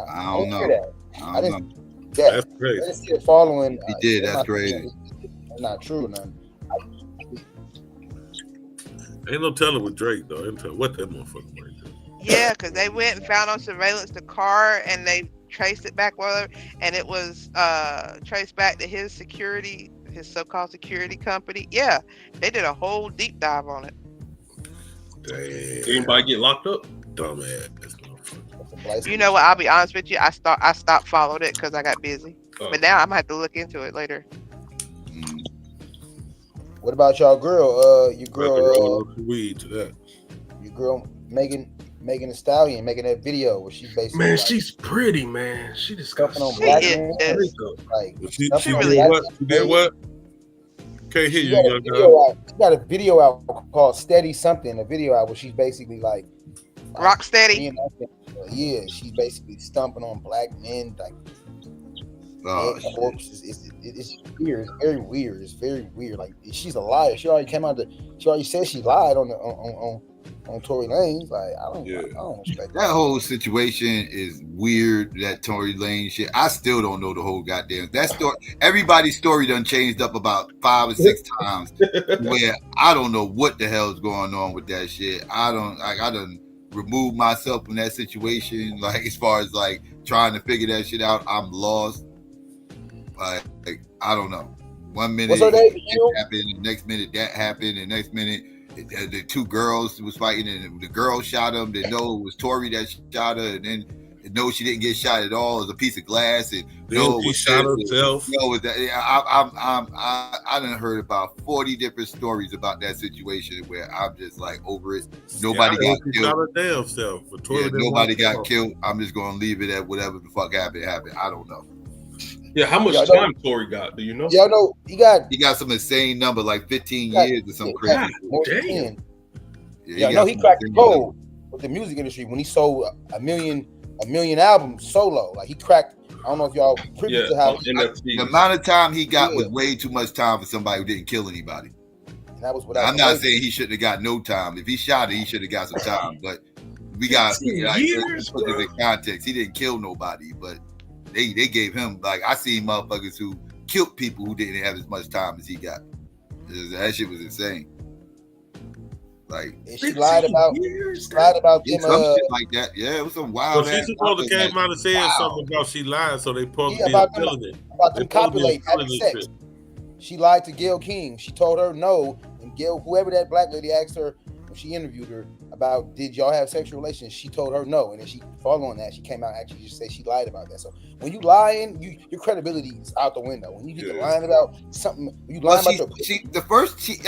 I don't know. I didn't. Yeah, that's crazy. I didn't see it following. He did. That's crazy. It's not true, man. Ain't no telling with Drake though. Ain't telling what that motherfucker might do. Yeah, because they went and found on surveillance the car, and they traced it back, and it was traced back to his so-called security company. Yeah, they did a whole deep dive on it. Damn. Anybody get locked up? Dumbass. You know what? I'll be honest with you. I stopped following it because I got busy. But now I'm gonna have to look into it later. What about y'all girl? Your girl, weed to that. Your girl Megan Thee Stallion making that video where she's basically man, she's pretty, man. She just got on black men. Like she really what? She did what? Can't hear you, young girl. She got a video out called Steady Something. A video out where she's basically like rock steady. Yeah, she's basically stumping on black men, like corpses. It's weird. It's very weird. It's very weird. Like she's a liar. She already said she lied on Tory Lanez. Like I don't respect that whole situation is weird. That Tory Lanez shit. I still don't know the whole goddamn that story. Everybody's story done changed up about 5 or 6 times. Where I don't know what the hell's going on with that shit. I done remove myself from that situation, like as far as like trying to figure that shit out. I'm lost. Like I don't know. 1 minute it happened, the next minute that happened, the next minute the 2 girls was fighting and the girl shot him. They know it was Tory that shot her, and then and no, she didn't get shot at all. It was a piece of glass, and no, she shot herself. No, I done heard about 40 different stories about that situation where I'm just like over it. Nobody got killed. Shot her damn self. Nobody got killed. I'm just gonna leave it at whatever the fuck happened. I don't know. Yeah, how much time Tory got? Do you know? Y'all know he got some insane number, like 15 years or some crazy. Damn. Yeah, I know he cracked the code with the music industry when he sold a million albums solo. Like he cracked. I don't know if y'all privy to how the amount of time he got was way too much time for somebody who didn't kill anybody. And that was what I'm not saying he shouldn't have got no time. If he shot it, he should have got some time. But we got put this in context. He didn't kill nobody, but they gave him, like, I seen motherfuckers who killed people who didn't have as much time as he got. That shit was insane. Like, she lied about them, some shit like that. Yeah, it was some wild. Well, she supposed to came out and said something about she lied, so they supposed to be about them copulate having sex. She lied to Gayle King. She told her no, and Gayle, whoever that black lady asked her when she interviewed her about did y'all have sexual relations, she told her no, and then she following that she came out and actually just said she lied about that. So when you lying, your credibility is out the window. When you get to lying about something, you lying about she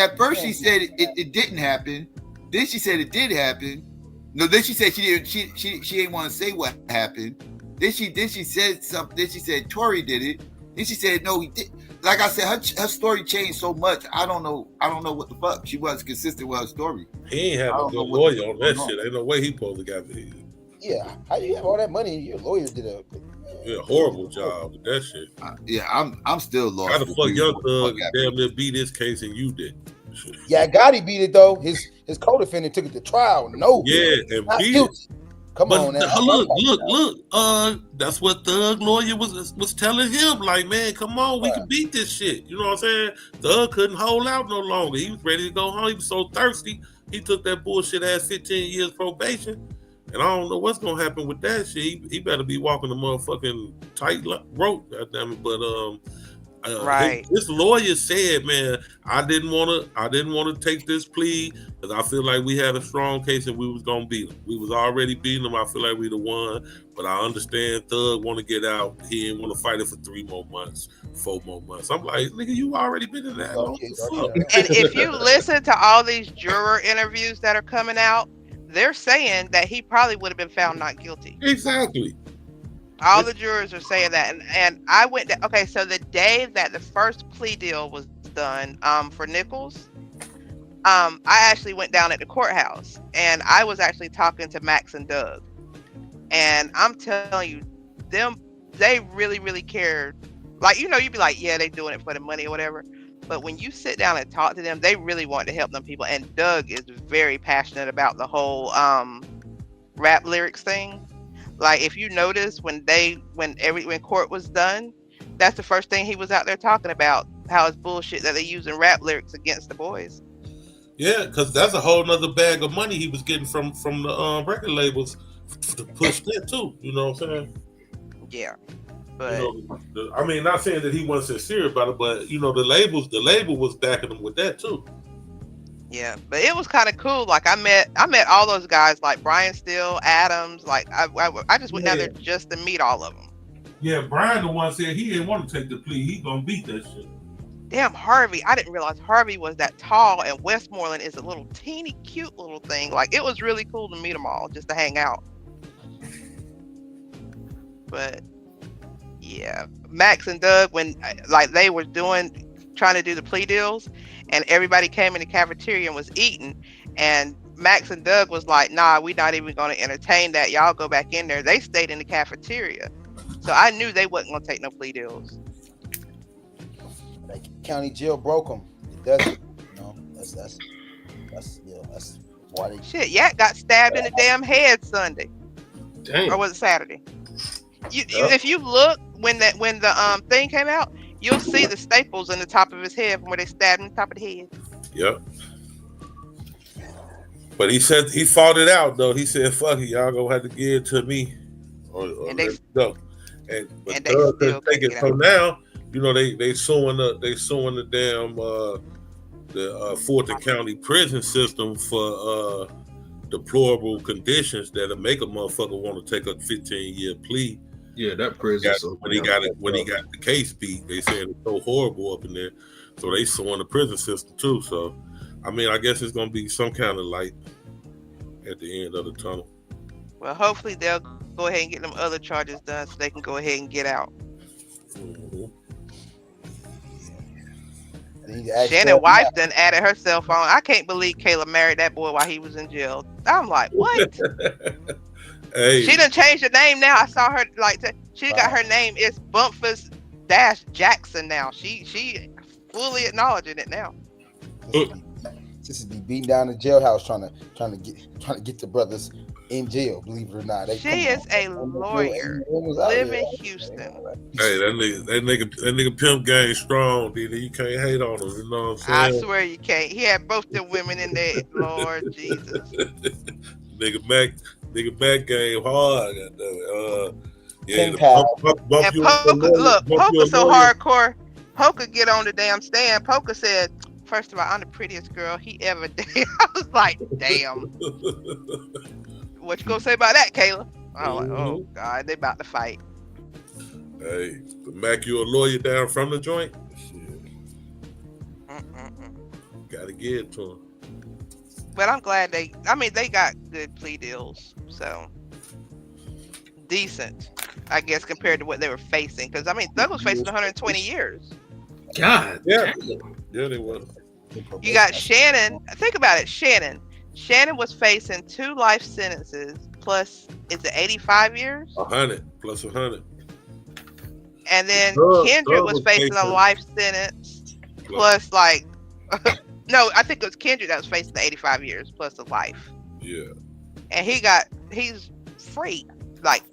said it didn't happen. Then she said it did happen. No, then she said she didn't. She didn't want to say what happened. Then she said something. Then she said Tory did it. Then she said no, he did. Like I said, her story changed so much. I don't know what the fuck. She wasn't consistent with her story. He ain't have a good lawyer on that shit. Ain't no way he supposed to got the. Yeah, how you have all that money? Your lawyer did a horrible job with that shit. I'm still lost. How the fuck Young Thug damn near beat this case and you did? Yeah, Gotti beat it though. His co-defendant took it to trial. No, and beat it. Come on now. Look. That's what Thug lawyer was telling him. Like, man, come on, we can beat this shit. You know what I'm saying? Thug couldn't hold out no longer. He was ready to go home. He was so thirsty. He took that bullshit ass 15 years probation. And I don't know what's gonna happen with that shit. He better be walking the motherfucking tight rope, goddammit. But right. This lawyer said, man, I didn't want to take this plea because I feel like we had a strong case and we was gonna beat him. We was already beating him. I feel like we the one, but I understand Thug want to get out. He didn't want to fight it for 3 more months, 4 more months. I'm like, nigga, you already been in that. And if you listen to all these juror interviews that are coming out, they're saying that he probably would have been found not guilty. Exactly. All the jurors are saying that, and I went. So the day that the first plea deal was done, for Nichols, I actually went down at the courthouse, and I was actually talking to Max and Doug, and I'm telling you, they really, really cared. Like, you know, you'd be like, yeah, they doing it for the money or whatever, but when you sit down and talk to them, they really want to help them people. And Doug is very passionate about the whole rap lyrics thing. Like, if you notice when court was done, that's the first thing he was out there talking about, how it's bullshit that they using rap lyrics against the boys. Yeah, because that's a whole nother bag of money he was getting from the record labels to push that too. You know what I'm saying? Yeah, but I mean, not saying that he wasn't sincere about it, but you know, the label was backing him with that too. Yeah, but it was kind of cool. Like, I met all those guys, like Brian Steele, Adams. Like, I just went down there just to meet all of them. Yeah, Brian the one said he didn't want to take the plea. He gonna beat that shit. Damn, Harvey. I didn't realize Harvey was that tall, and Westmoreland is a little teeny cute little thing. Like, it was really cool to meet them all, just to hang out. But yeah, Max and Doug, when like they were trying to do the plea deals, and everybody came in the cafeteria and was eating, and Max and Doug was like, nah, we're not even going to entertain that. Y'all go back in there. They stayed in the cafeteria. So I knew they wasn't going to take no plea deals. County jail broke them. It doesn't. You know, that's why they. Shit, Yak got stabbed in the damn head Sunday. Damn. Or was it Saturday? If you look when the thing came out, you'll see the staples in the top of his head from where they stabbed him in the top of the head. Yep. But he said he fought it out though. He said, "Fuck it, y'all gonna have to give it to me." Or and they go. But Doug couldn't take it. So now, you know, they suing the damn the Fulton County prison system for deplorable conditions that'll make a motherfucker want to take a 15-year plea. Yeah, that prison. When he got the case beat, they said it's so horrible up in there, so they suing the prison system too. So, I mean, I guess it's gonna be some kind of light at the end of the tunnel. Well, hopefully they'll go ahead and get them other charges done so they can go ahead and get out. Mm-hmm. Shannon's wife done added her cell phone. I can't believe Kayla married that boy while he was in jail. I'm like, what? Hey. She done changed her name now. I saw her she got her name. It's Bumpus Jackson now. She fully acknowledging it now. Sisters be beating down the jailhouse trying to get the brothers in jail. Believe it or not, she is a lawyer. Live in Houston. Hey, that nigga pimp game strong, dude. You can't hate on him. You know what I'm saying? I swear you can't. He had both the women in there. Lord Jesus. Nigga Mac game hard. Poker so hardcore. Poker get on the damn stand. Poker said, first of all, I'm the prettiest girl he ever did. I was like, damn. What you gonna say about that, Kayla? I was like, oh God, they about to fight. Hey, Mac, you a lawyer down from the joint? Shit. Gotta get it to him. But I'm glad they got good plea deals, so decent, I guess, compared to what they were facing. Because Thug was facing 120 years. God, yeah, they were. You got Shannon. Think about it, Shannon. Shannon was facing 2 life sentences plus, is it 85 years? 100 plus 100. And then Kendrick was facing a life sentence plus like, no, I think it was Kendrick that was facing the 85 years plus a life. Yeah. And he's free. Like,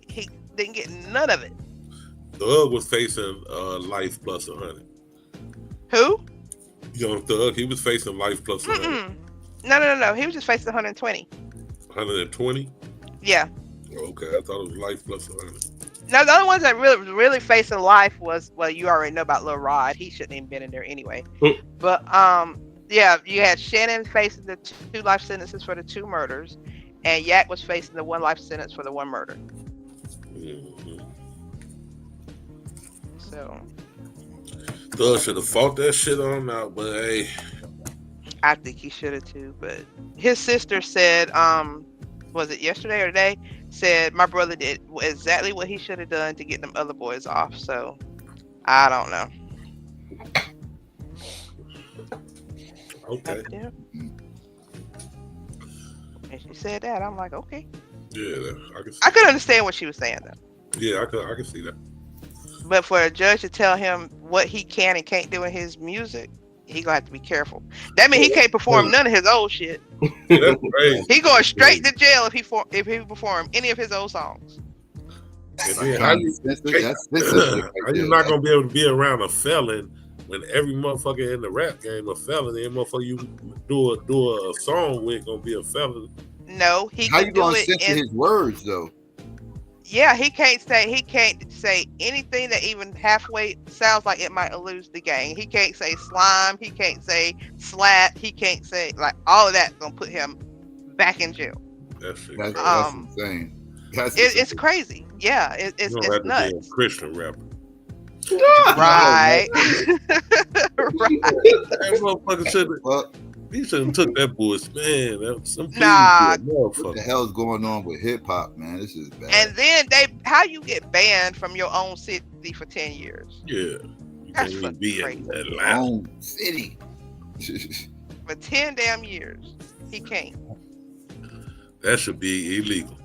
he didn't get none of it. Thug was facing life plus 100. Who? Young Thug, he was facing life plus 100. No. He was just facing 120. 120? Yeah. Okay, I thought it was life plus 100. No, the only ones that really facing life was, well, you already know about Lil Rod. He shouldn't even been in there anyway. But yeah, you had Shannon facing the 2 life sentences for the 2 murders, and Yak was facing the 1 life sentence for the 1 murder. Mm-hmm. So Thug should have fought that shit on out, but hey, I think he should have too. But his sister said, was it yesterday or today? Said my brother did exactly what he should have done to get them other boys off. So I don't know. Okay. Yeah. And she said that, I'm like, okay. Yeah, I could understand what she was saying though. Yeah, I could see that. But for a judge to tell him what he can and can't do in his music, he gonna have to be careful. That means he can't perform none of his old shit. That's crazy. He going straight to jail if he perform any of his old songs. How you not gonna be able to be around a felon when every motherfucker in the rap game a felon? Every motherfucker you do a song with gonna be a felon. No, he How can you do gonna it censor in his words though? Yeah, he can't say anything that even halfway sounds like it might allude the gang. He can't say slime. He can't say slat. He can't say, like, all of that's gonna put him back in jail. That's insane. It's crazy. Yeah, it's nuts. To be a Christian rapper. Right. That motherfucker he should have took that bullshit, man. What the hell is going on with hip hop, man? This is bad. And then how you get banned from your own city for 10 years? Yeah, you That's can't even be crazy. in Atlanta. Own city. For 10 damn years, he can't. That should be illegal.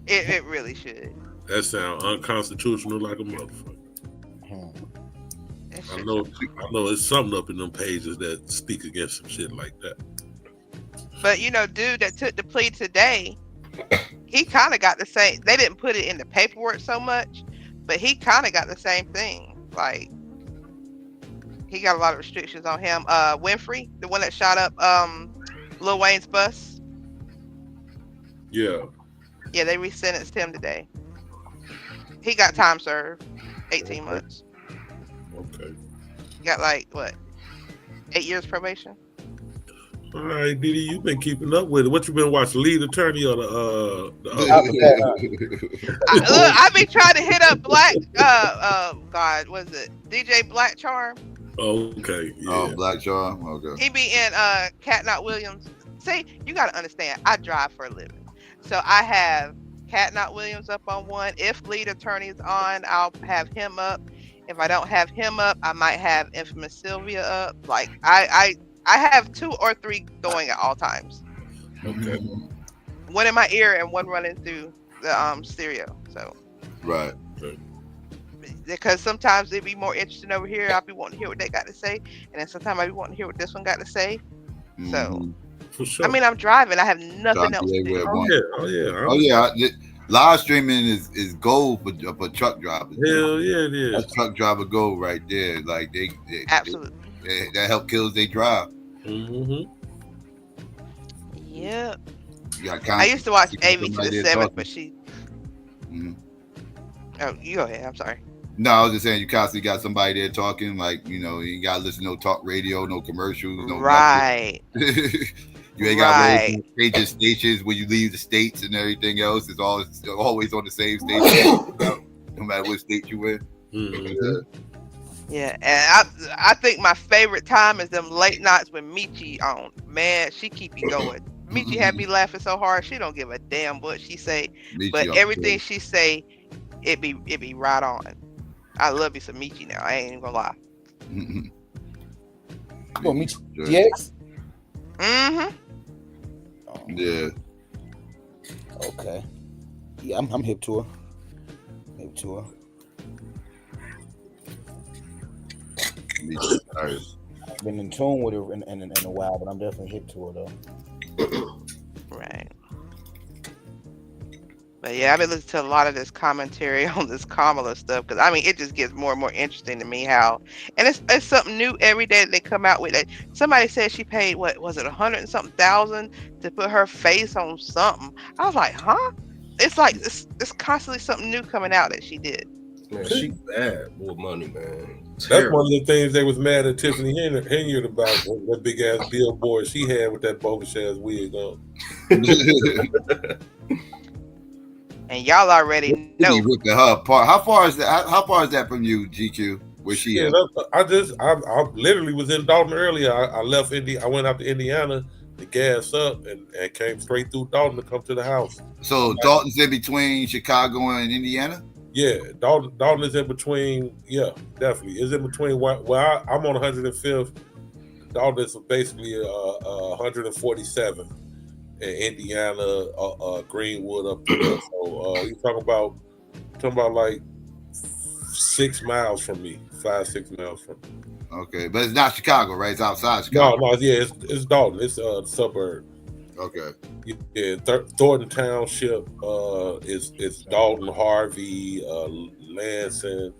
It really should. That sounds unconstitutional like a motherfucker. I know it's something up in them pages that speak against some shit like that. But dude that took the plea today, he kind of got the same. They didn't put it in the paperwork so much, but he kind of got the same thing. Like, he got a lot of restrictions on him. Winfrey, the one that shot up Lil Wayne's bus. Yeah, they resentenced him today. He got time served, 18 months. Okay. Got 8 years probation? All right, Diddy, you've been keeping up with it. What you been watching? Lead Attorney or the I be trying to hit up Black. God, was it DJ Black Charm? Okay. Yeah. Oh, Black Charm. Okay. He be in Cat Not Williams. See, you got to understand. I drive for a living, so I have Cat Not Williams up on one. If Lead Attorney's on, I'll have him up. If I don't have him up, I might have Infamous Sylvia up. Like I have 2 or 3 going at all times. Okay. One in my ear and one running through the stereo. So. Right. Because sometimes it'd be more interesting over here. I'll be wanting to hear what they got to say, and then sometimes I'll be wanting to hear what this one got to say. So, for sure. I mean, I'm driving. I have nothing else to do. Oh yeah. Live streaming is gold for truck drivers. Hell yeah, it is. That's truck driver gold right there. Like they absolutely that help kills they drive. Mm-hmm. Yep. I used to watch Amy to the 7th, but she. Mm-hmm. Oh, you go ahead. I'm sorry. No, I was just saying you constantly got somebody there talking, like, you know, you gotta listen to no talk radio, no commercials, no right. You ain't got radio stations when you leave the states and everything else. It's always on the same station, no matter what state you in. Mm-hmm. Yeah, and I think my favorite time is them late nights with Michi on. Man, she keep you going. Michi had me laughing so hard. She don't give a damn what she say, but everything she say, it be right on. I love you some Michi now. I ain't even gonna lie. Well, Michi XyayX? Mm-hmm. Yeah. Okay. Yeah, I'm hip to her. I've been in tune with her in a while, but I'm definitely hip to her though. Right. But yeah, I've been listening to a lot of this commentary on this Kamala stuff because I mean it just gets more and more interesting to me how, and it's something new every day that they come out with. It. Somebody said she paid what was it $100 and something thousand to put her face on something. I was like, huh? It's like it's constantly something new coming out that she did. Man, she bad with money, man. That's one of the things they was mad at Tiffany Henyard about, that big ass billboard she had with that bogus ass wig on. And y'all already know. Ripping her apart. How far is that from you, GQ? Where she is? I literally was in Dalton earlier. I left I went out to Indiana to gas up and came straight through Dalton to come to the house. So Dalton's in between Chicago and Indiana? Yeah, Dalton is in between. Yeah, definitely. It's in between where I'm on 105th. Dalton is basically 147. And Indiana, Greenwood up there. So you're talking about like 6 miles from me, 5-6 miles from me. Okay, but it's not Chicago, right? It's outside Chicago. No, yeah, it's Dalton. It's a suburb. Okay. Yeah, Thornton Township. It's Dalton, Harvey, Lansing.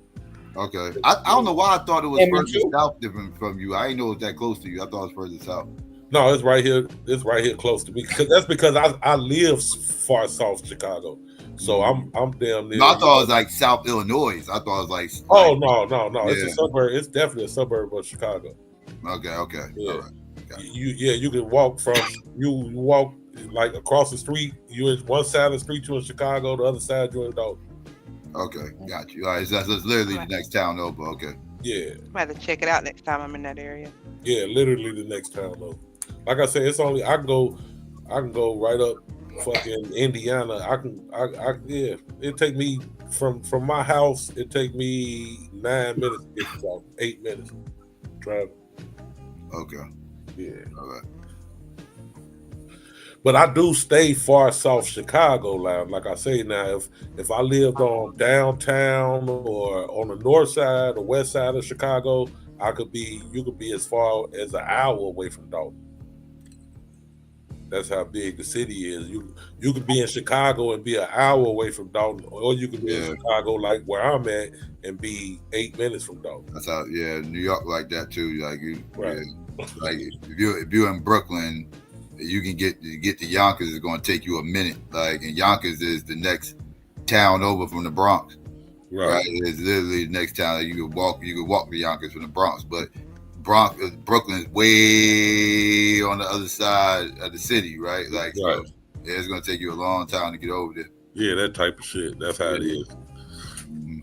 Okay. I don't know why I thought it was further south different from you. I didn't know it was that close to you. I thought it was further south. No, it's right here. It's right here close to me. That's because I live far south Chicago, so I'm damn near. No, I thought it was like South Illinois. I thought it was like. Oh no! Yeah. It's a suburb. It's definitely a suburb of Chicago. Okay. Yeah. All right. Okay. You can walk you walk like across the street. You in one side of the street, you in Chicago. The other side, you in Dalton. Okay, got you. All right, so that's literally the next town over. Okay. Yeah. I'm about to check it out next time I'm in that area. Yeah, literally the next town over. Like I said, it's only I can go right up fucking Indiana. Yeah. It take me from my house. It take me 9 minutes to get to Dalton. 8 minutes driving. Okay. Yeah. All right. But I do stay far south Chicago, like I say now. If I lived on downtown or on the north side or west side of Chicago, you could be as far as an hour away from Dalton. That's how big the city is. You could be in Chicago and be an hour away from Dalton, or you could be in Chicago like where I'm at and be 8 minutes from Dalton. That's how. Yeah, New York like that too. Like right. Like if you're in Brooklyn, you can get to Yonkers. It's going to take you a minute. Like, and Yonkers is the next town over from the Bronx. Right. It's literally the next town. Like, you could walk to Yonkers from the Bronx, but Brooklyn is way on the other side of the city, right? Like, so, yeah, it's gonna take you a long time to get over there. Yeah, that type of shit. That's how it is.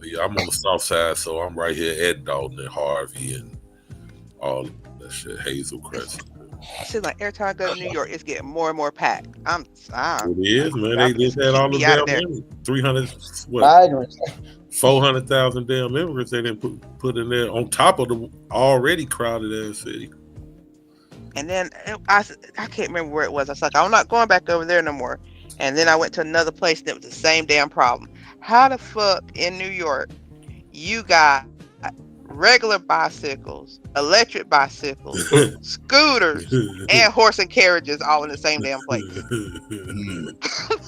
Yeah, I'm on the south side, so I'm right here at Dalton and Harvey and all that shit. Hazel Crest. It seems like every time I go to New York, it's getting more and more packed. It is, man. They did that all the damn immigrants. 400,000 damn immigrants they didn't put in there on top of the already crowded ass city. And then I can't remember where it was. I was like, I'm not going back over there no more. And then I went to another place that was the same damn problem. How the fuck in New York you got regular bicycles, electric bicycles, scooters, and horse and carriages all in the same damn place?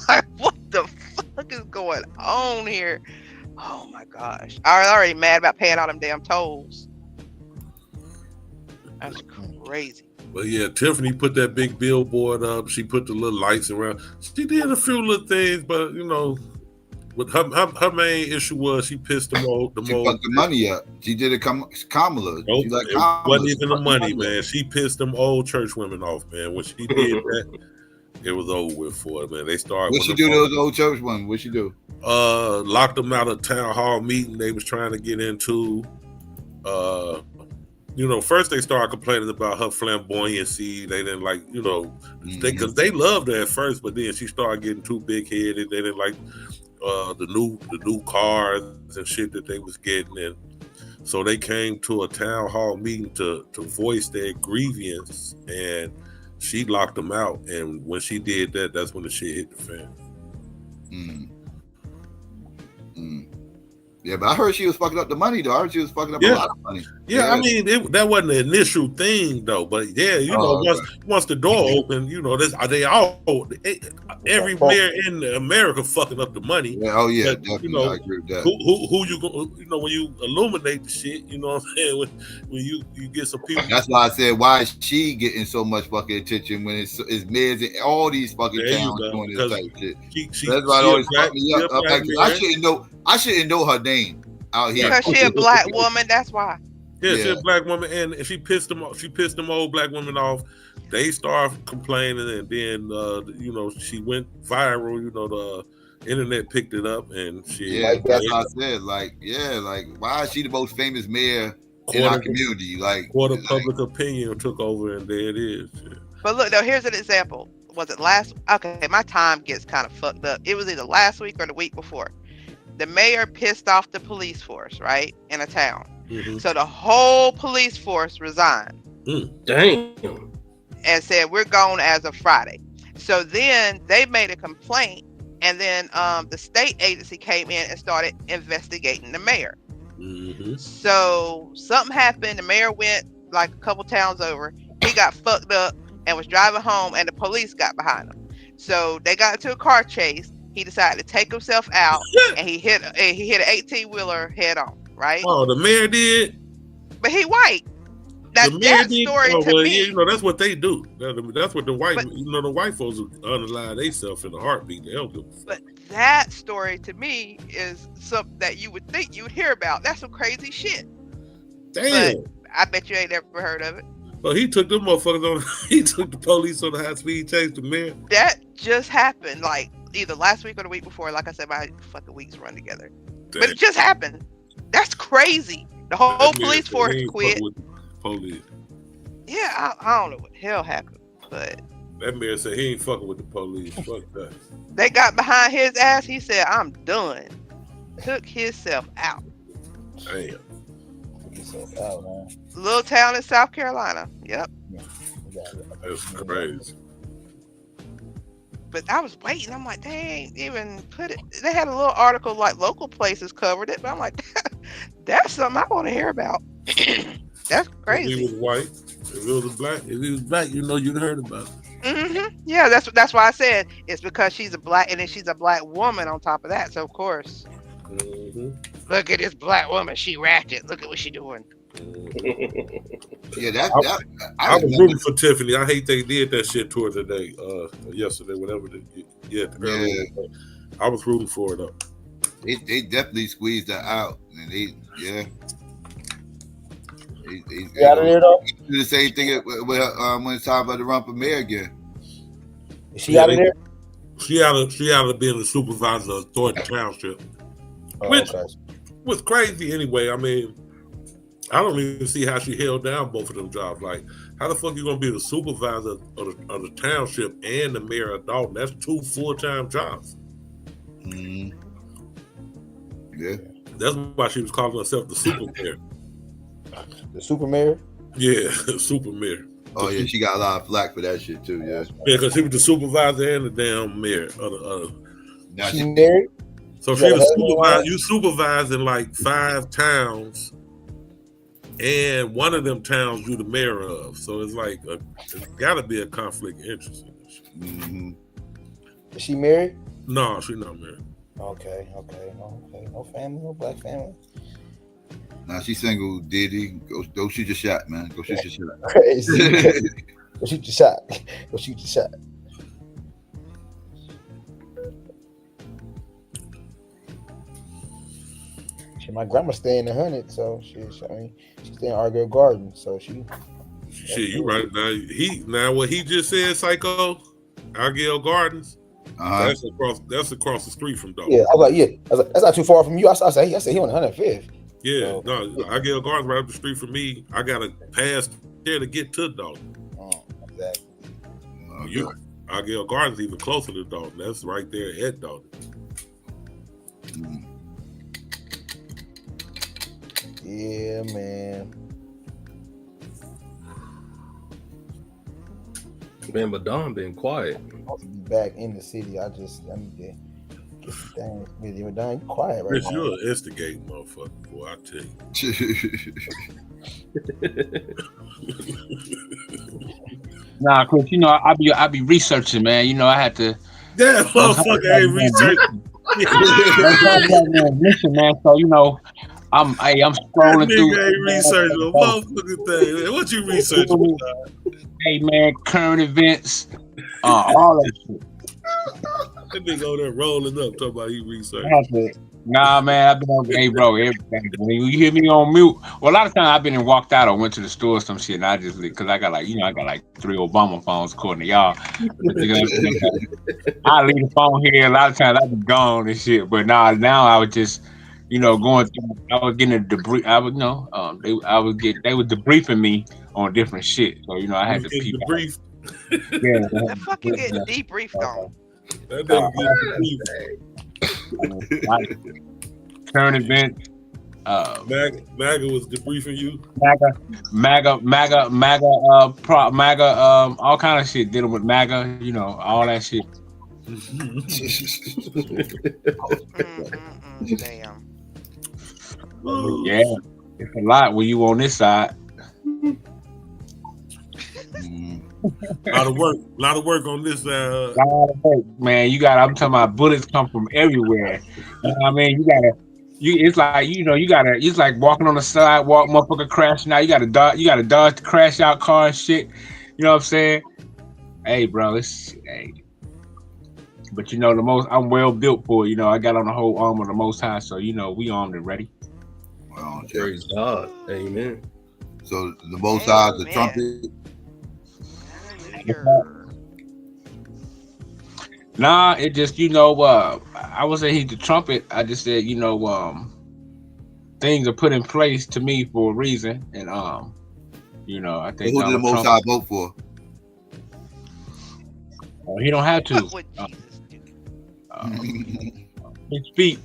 Like, what the fuck is going on here? Oh my gosh. I was already mad about paying all them damn tolls. That's crazy. But yeah, Tiffany put that big billboard up. She put the little lights around. She did a few little things, but you know, with her main issue was she pissed them old. She fucked the money up. She did it. Kamala. Nope, like it wasn't even the money, man. She pissed them old church women off, man. When she did that, it was over with for her, man. They started. What she do to those old church women? What she do? Locked them out of town hall meeting they was trying to get into. You know, first they started complaining about her flamboyancy. They didn't like, you know, because they loved her at first, but then she started getting too big headed. They didn't like the new cars and shit that they was getting, and so they came to a town hall meeting to voice their grievance, and she locked them out. And when she did that, that's when the shit hit the fan. Yeah, but I heard she was fucking up the money, though. I heard she was fucking up a lot of money. Yeah, I mean, that wasn't the initial thing, though. But yeah, you know, once the door opened, you know, every mayor in America fucking up the money. Yeah, oh yeah, but, definitely. you know, I agree with that. Who you go? You know, when you illuminate the shit, you know what I'm saying? When you get some people. That's why I said, why is she getting so much fucking attention when it's mayors in all these fucking towns doing this type of shit? That's why it always fucked me up. I shouldn't know her name out here because she a black woman. That's why. Yeah, she's a black woman, and she pissed them off. She pissed them old black women off. They started complaining, and then you know, she went viral. You know, the internet picked it up, and she. Yeah, that's what I said. Like, why is she the most famous mayor in our community? Like, public opinion took over, and there it is. Yeah. But look, though, here's an example. Was it last? Okay, my time gets kind of fucked up. It was either last week or the week before. The mayor pissed off the police force, right, in a town. So the whole police force resigned. Damn. And said, we're gone as of Friday. So then they made a complaint, and then the state agency came in and started investigating the mayor. So something happened. The mayor went like a couple towns over. He got fucked up and was driving home, and the police got behind him. So they got into a car chase. He decided to take himself out, and he hit an 18-wheeler head on. Right? Oh, the mayor did. But he white. That story to me. Yeah, you know, that's what they do. That's what the white, you know, the white folks unalive themselves in a heartbeat. They don't do. But that story to me is something that you would think you would hear about. That's some crazy shit. Damn. But I bet you ain't never heard of it. Well, he took them motherfuckers on. He took the police on the high speed chase. The mayor. That just happened, like either last week or the week before. Like I said, my fucking weeks run together. Damn. But it just happened. That's crazy. The whole police force quit. Police. Yeah, I don't know what the hell happened, but that mayor said he ain't fucking with the police. Fuck that. They got behind his ass. He said, "I'm done." Took himself out. Damn. Took himself out, man. Little town in South Carolina. Yep. That's crazy. But I was waiting. I'm like, they ain't even put it. They had a little article like local places covered it, but I'm like, that's something I want to hear about. That's crazy. If he was white, if he was black, you know, you'd heard about it. Yeah, that's why I said it's because she's a black, and then she's a black woman on top of that. So of course, look at this black woman. She ratchet. Look at what she doing. Yeah, I was rooting for Tiffany. I hate they did that shit to her today, yesterday, whatever. I was rooting for her though. They definitely squeezed her out, and they He's out of there though. He do the same thing when it's time about to run for mayor again. Is she out of there? She out of being the supervisor of Thornton Township, which was crazy anyway. I mean, I don't even see how she held down both of them jobs. Like, how the fuck you gonna be the supervisor of the township and the mayor of Dalton? That's 2 full-time jobs. Mm-hmm. Yeah. That's why she was calling herself the super mayor. The super mayor? Yeah, super mayor. Oh yeah, she got a lot of flack for that shit too. Yeah. Yeah, because she was the supervisor and the damn mayor. She married? So she was supervisor. You supervising like 5 towns, and one of them towns you the mayor of. So it's like it's got to be a conflict of interest in this shit. Mm-hmm. Is she married? No, she's not married. Okay. No family, no black family. Nah, she's single. Diddy, go shoot your shot, man. Go shoot your shot. Crazy. Go shoot your shot. Go shoot your shot. My grandma stay in the 100, so she's staying in Argyle Gardens, so she. Shit, you right now. What he just said, Psycho, Argyle Gardens. That's across the street from Dalton. Yeah, I was like, that's not too far from you. I said he on 105th. Yeah, no, Argyle Gardens right up the street from me. I gotta pass there to get to Dalton. Oh, exactly. Argyle Gardens even closer to Dalton. That's right there at Dalton. Yeah, man. Man, but Don been quiet. I'll be back in the city. I need to get some things with you. Don, you quiet right Chris, now. you're an instigating motherfucker, boy, I tell you. Nah, Chris, you know, I be researching, man. You know, I had to. That motherfucker ain't researching. Man. So, you know, I'm scrolling through. Ain't researching a motherfucking thing. What you researching? Hey man, current events, all that shit. That nigga over there rolling up talking about he researching. Nah, man, I've been on. Hey, bro, everything. When you hear me on mute, well, a lot of times I've been and walked out or went to the store or some shit, and I just because I got like 3 Obama phones according to y'all. I leave the phone here. A lot of times I've been gone and shit, but now I was just. Going through, I was getting a debrief. I would know. They were debriefing me on different shit. So I had to peep. Debriefed. Yeah. That fucking getting debriefed on. Current event. MAGA was debriefing you. MAGA. All kind of shit dealing with MAGA. All that shit. Damn. Yeah, it's a lot when you on this side. A lot of work on this side. A lot of work, man. I'm talking about bullets come from everywhere. You know what I mean? It's like walking on the sidewalk, motherfucker crashing out. You gotta dodge the crash out car and shit. You know what I'm saying? Hey, bro, but the most I'm well built for. I got on the whole armor of the Most High, so we armed and ready. Well, praise God, amen. So the Most High, the trumpet. Nah, it just I would say he's the trumpet. I just said things are put in place to me for a reason, and I think who did the Most High vote for? He don't have to. His feet,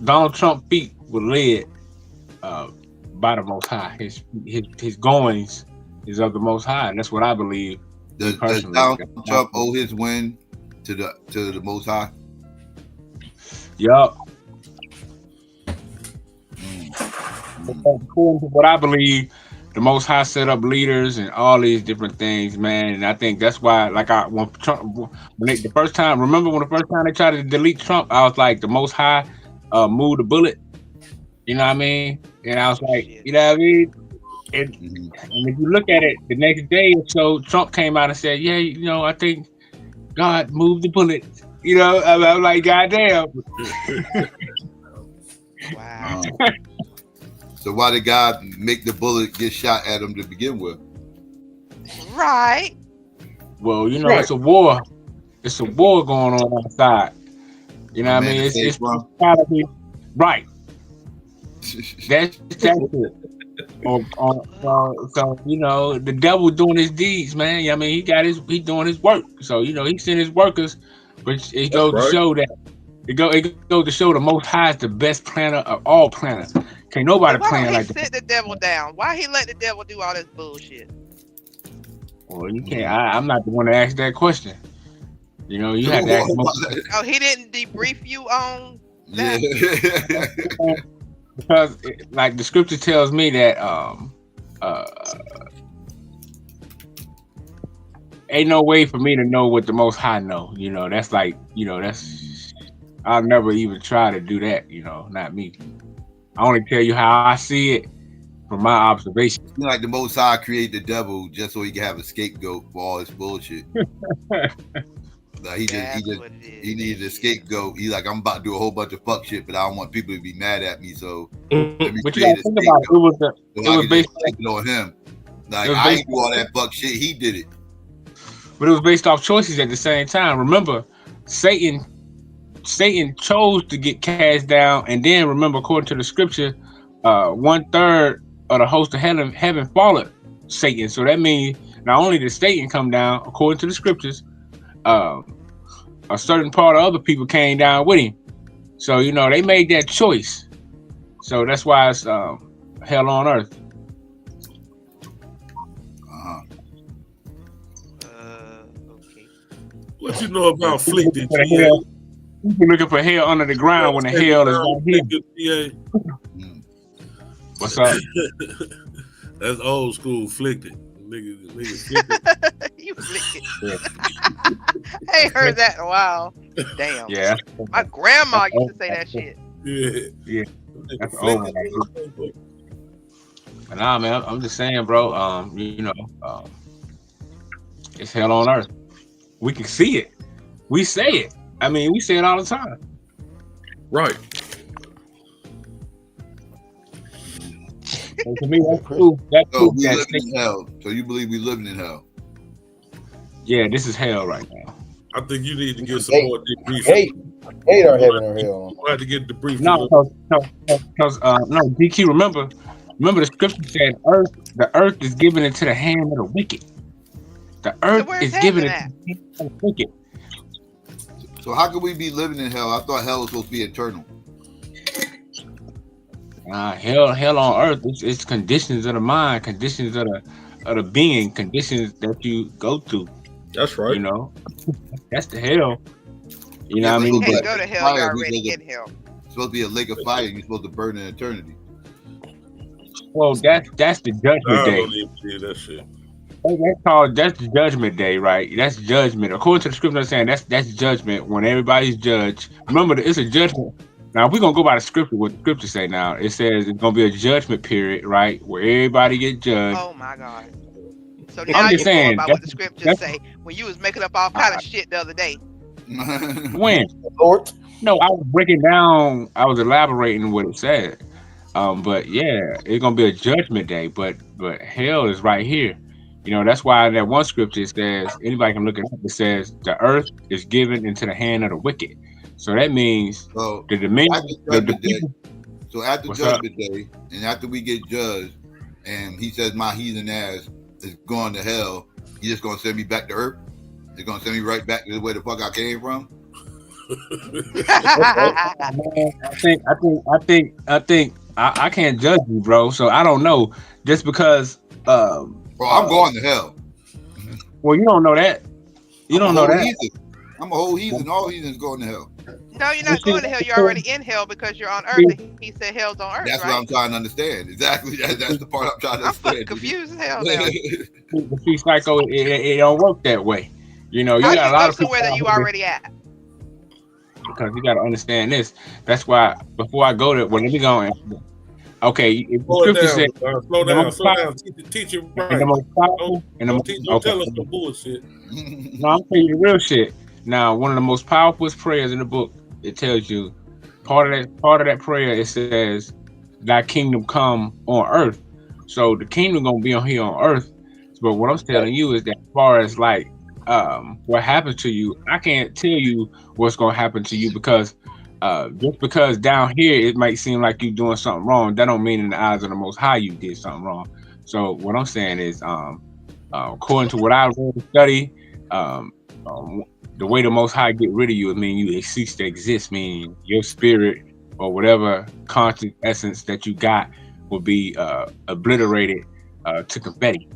Donald Trump's feet were led by the Most High. His goings is of the Most High, and that's what I believe. Does Donald Trump owe his win to the Most High? Yup. According to what I believe, the Most High set up leaders and all these different things, man. And I think that's why, when the first time they tried to delete Trump, I was like, the Most High moved the bullet. You know what I mean? And I was like, you know what I mean? And if you look at it, the next day or so, Trump came out and said, yeah, I think God moved the bullet. I'm like, goddamn. Wow. So why did God make the bullet get shot at him to begin with? Right. Well, you know, it's a war. It's a war going on outside. You know what I mean? It's gotta be right. That's it. So you know, the devil doing his deeds, man. I mean, he doing his work. So you know, he sent his workers, which it goes to show that it goes to show the Most High is the best planner of all planners. Can't nobody plan like that. Why sit the devil down? Why he let the devil do all this bullshit? Well, you can't. I'm not the one to ask that question. You know, you have to ask. Oh, he didn't debrief you on that? Yeah. Because, like the scripture tells me that ain't no way for me to know what the Most High know. You know, that's like, you know, that's I'll never even try to do that. You know, not me. I only tell you how I see it from my observation. Like the Most High created the devil just so he can have a scapegoat for all his bullshit. Like he needed a scapegoat. He's like, I'm about to do a whole bunch of fuck shit, but I don't want people to be mad at me. So let me but you gotta think about it was based on him. Like I didn't do all that fuck shit. He did it. But it was based off choices at the same time. Remember, Satan chose to get cast down, and then remember, according to the scripture, 1/3 of the host of heaven followed Satan. So that means not only did Satan come down, according to the scriptures, a certain part of other people came down with him. So you know they made that choice. So that's why it's hell on earth. Okay. What you know about afflicted? You looking for hell under the ground when the hell is right here. What's up? That's old school afflicted. Nigga You afflicted. I ain't heard that in a while. Damn. Yeah. My grandma used to say that shit. Yeah. That's old. But nah, man, I'm just saying, bro. You know, it's hell on earth. We can see it. We say it. I mean, we say it all the time. Right. And to me, that's cool. So we living in hell. So you believe we living in hell? Yeah, this is hell right now. I think you need to get some more debriefing. Hate our heaven or hell. You have to get debriefing. No, because DQ. Remember the scripture said, the earth is given into the hand of the wicked. The earth is given into the hand of the wicked. So how could we be living in hell? I thought hell was supposed to be eternal. Hell on earth. It's conditions of the mind, conditions of the being, conditions that you go through. That's right. You know, that's the hell. You know what I mean? You can't go to hell. You're already in hell. It's supposed to be a lake of fire. You're supposed to burn in eternity. Well, that's the judgment day. I don't even believe that shit. That's the judgment day, right? That's judgment. According to the scripture, I'm saying that's judgment when everybody's judged. Remember, it's a judgment. Now, if we're gonna go by the scripture, what the scripture say now, it says it's gonna be a judgment period, right, where everybody get judged. Oh my God! So now you're going by what the scriptures say when you was making up all kind of shit the other day. When? No, I was breaking down. I was elaborating what it said. But yeah, it's gonna be a judgment day. But hell is right here. You know, that's why that one scripture says, anybody can look it up, it says the earth is given into the hand of the wicked. So that means the dominion. So after judgment day, and after we get judged, and he says my heathen ass is going to hell, you just gonna send me back to earth? You're gonna send me right back to where the fuck I came from? I can't judge you, bro. So I don't know. Just because bro, I'm going to hell. Well, you don't know that. You don't know that. Heathen. I'm a whole heathen. All heathens going to hell. No, you're not going to hell. You're already in hell because you're on earth. He said hell's on earth. That's right? what I'm trying to understand. Exactly. That's the part I'm trying to understand. I'm confused as hell now. See, Psycho, it don't work that way. You know, you got a lot of people somewhere that you already at. Because you got to understand this. That's why before I go there, well, let me go in. Okay, if the scripture said, slow down. Teach it right. Don't tell us the bullshit. No, I'm telling you the real shit. Now, one of the most powerful prayers in the book, it tells you part of that prayer. It says, thy kingdom come on earth. So the kingdom gonna be on here on earth. But what I'm telling you is that as far as like what happens to you, I can't tell you what's gonna happen to you because just because down here it might seem like you're doing something wrong, that don't mean in the eyes of the Most High you did something wrong. So what I'm saying is, according to what I read and study, the way the Most High get rid of you, it means you cease to exist, meaning your spirit or whatever conscious essence that you got will be obliterated to confetti,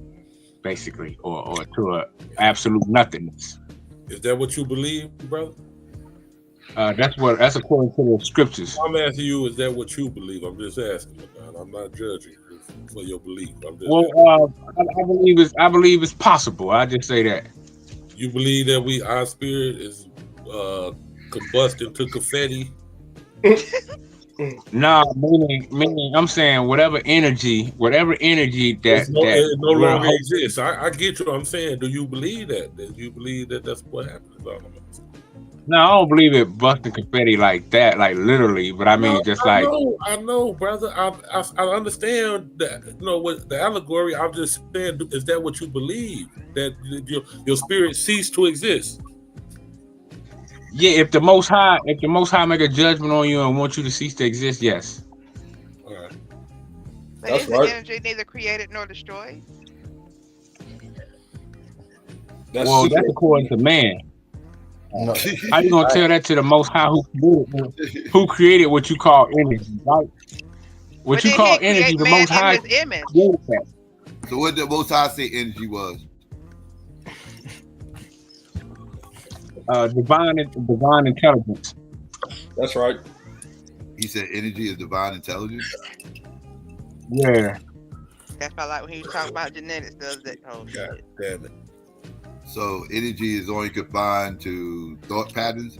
basically, or to absolute nothingness. Is that what you believe, brother? That's according to the scriptures. I'm asking you, is that what you believe? I'm just asking. I'm not judging for your belief. I'm just I believe it's possible. I just say that. You believe that our spirit is combusting to confetti? Nah, meaning I'm saying whatever energy that it no longer exists. I get you. I'm saying, do you believe that? Do you believe that that's what happens? No, I don't believe it busting confetti like that, like literally. But I mean, I know, brother. I understand that. You know what the allegory. I'm just saying, is that what you believe? That your spirit ceased to exist? Yeah, if the Most High make a judgment on you and want you to cease to exist, yes. All right. But that's right. Energy neither created nor destroyed. That's according to man. No. How you gonna tell that to the Most High who created what you call energy, right? What you call energy, the Most High created that. So what did the Most High say energy was? Divine intelligence. That's right. He said energy is divine intelligence. Yeah. That's why, like when he was talking about genetics, does that whole shit. Damn it. So energy is only confined to thought patterns?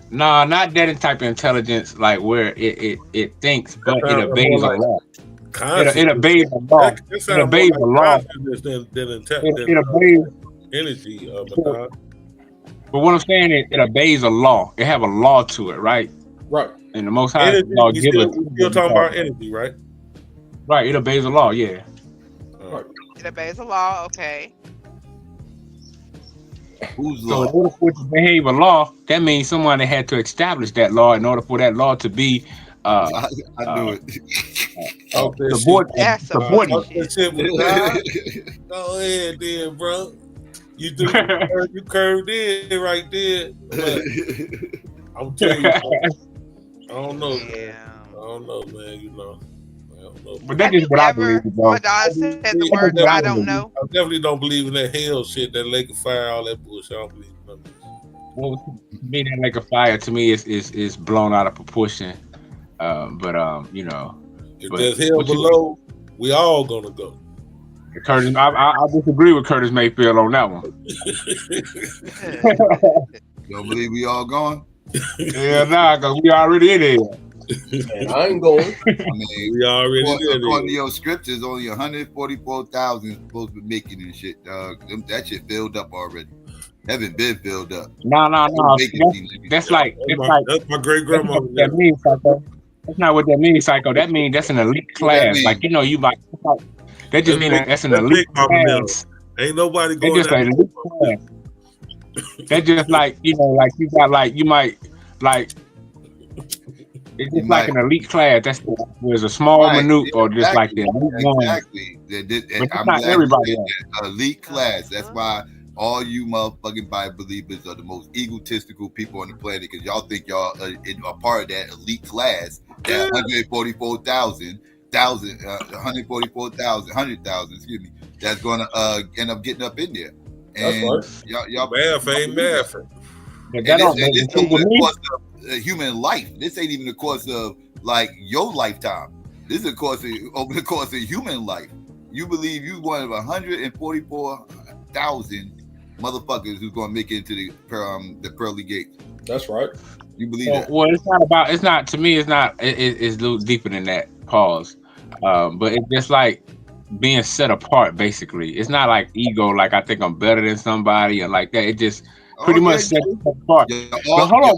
No, not that type of intelligence, like where it thinks, but it obeys a law. It obeys a law. It obeys a law. It obeys energy. But what I'm saying is, it obeys a law. It have a law to it, right? Right. And the Most High law give it. You're talking about energy, right? Right. It obeys a law. Yeah. Right. It obeys a law. Okay. Whose law? So in order for it to behave a law, that means someone had to establish that law in order for that law to be. I knew it. Go ahead, then, bro. You curved in right there. But I'm telling you, I don't know. Yeah. I don't know, man. You know. I don't know. But that is what I believe, bro. Said the word that I don't know. I definitely don't believe in that hell shit, that lake of fire, all that bullshit. I don't believe in none of this. Well, being that lake of fire to me is blown out of proportion. You know. If there's hell below, we all gonna go. Curtis, I disagree with Curtis Mayfield on that one. You don't believe we all going? Yeah, nah, because we already in there. Man, I ain't going. I mean, we already according to your scriptures, only 144,000 supposed to be making and shit, dog. That shit filled up already. Haven't been filled up. No. That's my great grandmother. That means, Psycho. That's not what that means, Psycho. That means that's an elite class. Like, you know, you might. That just means that's an elite class. Ain't nobody going. That's just an elite class. That's just like, you know, like you got like you might like. It's just like an elite class. That's there's a small minute or just like the elite one. Exactly. I'm not everybody. Elite class. That's why all you motherfucking Bible believers are the most egotistical people on the planet because y'all think y'all are part of that elite class. That 144,000, excuse me, that's gonna end up getting up in there. And y'all math ain't math. This over the course of human life. This ain't even the course of like your lifetime. This is over the course of human life. You believe you one of 144,000 motherfuckers who's gonna make it into the pearly gates. That's right. You believe that? Well, it's not to me. It's not. It's a little deeper than that. Pause. But it's just like being set apart. Basically, it's not like ego. Like I think I'm better than somebody and like that. It just pretty much set yourself apart. But hold on,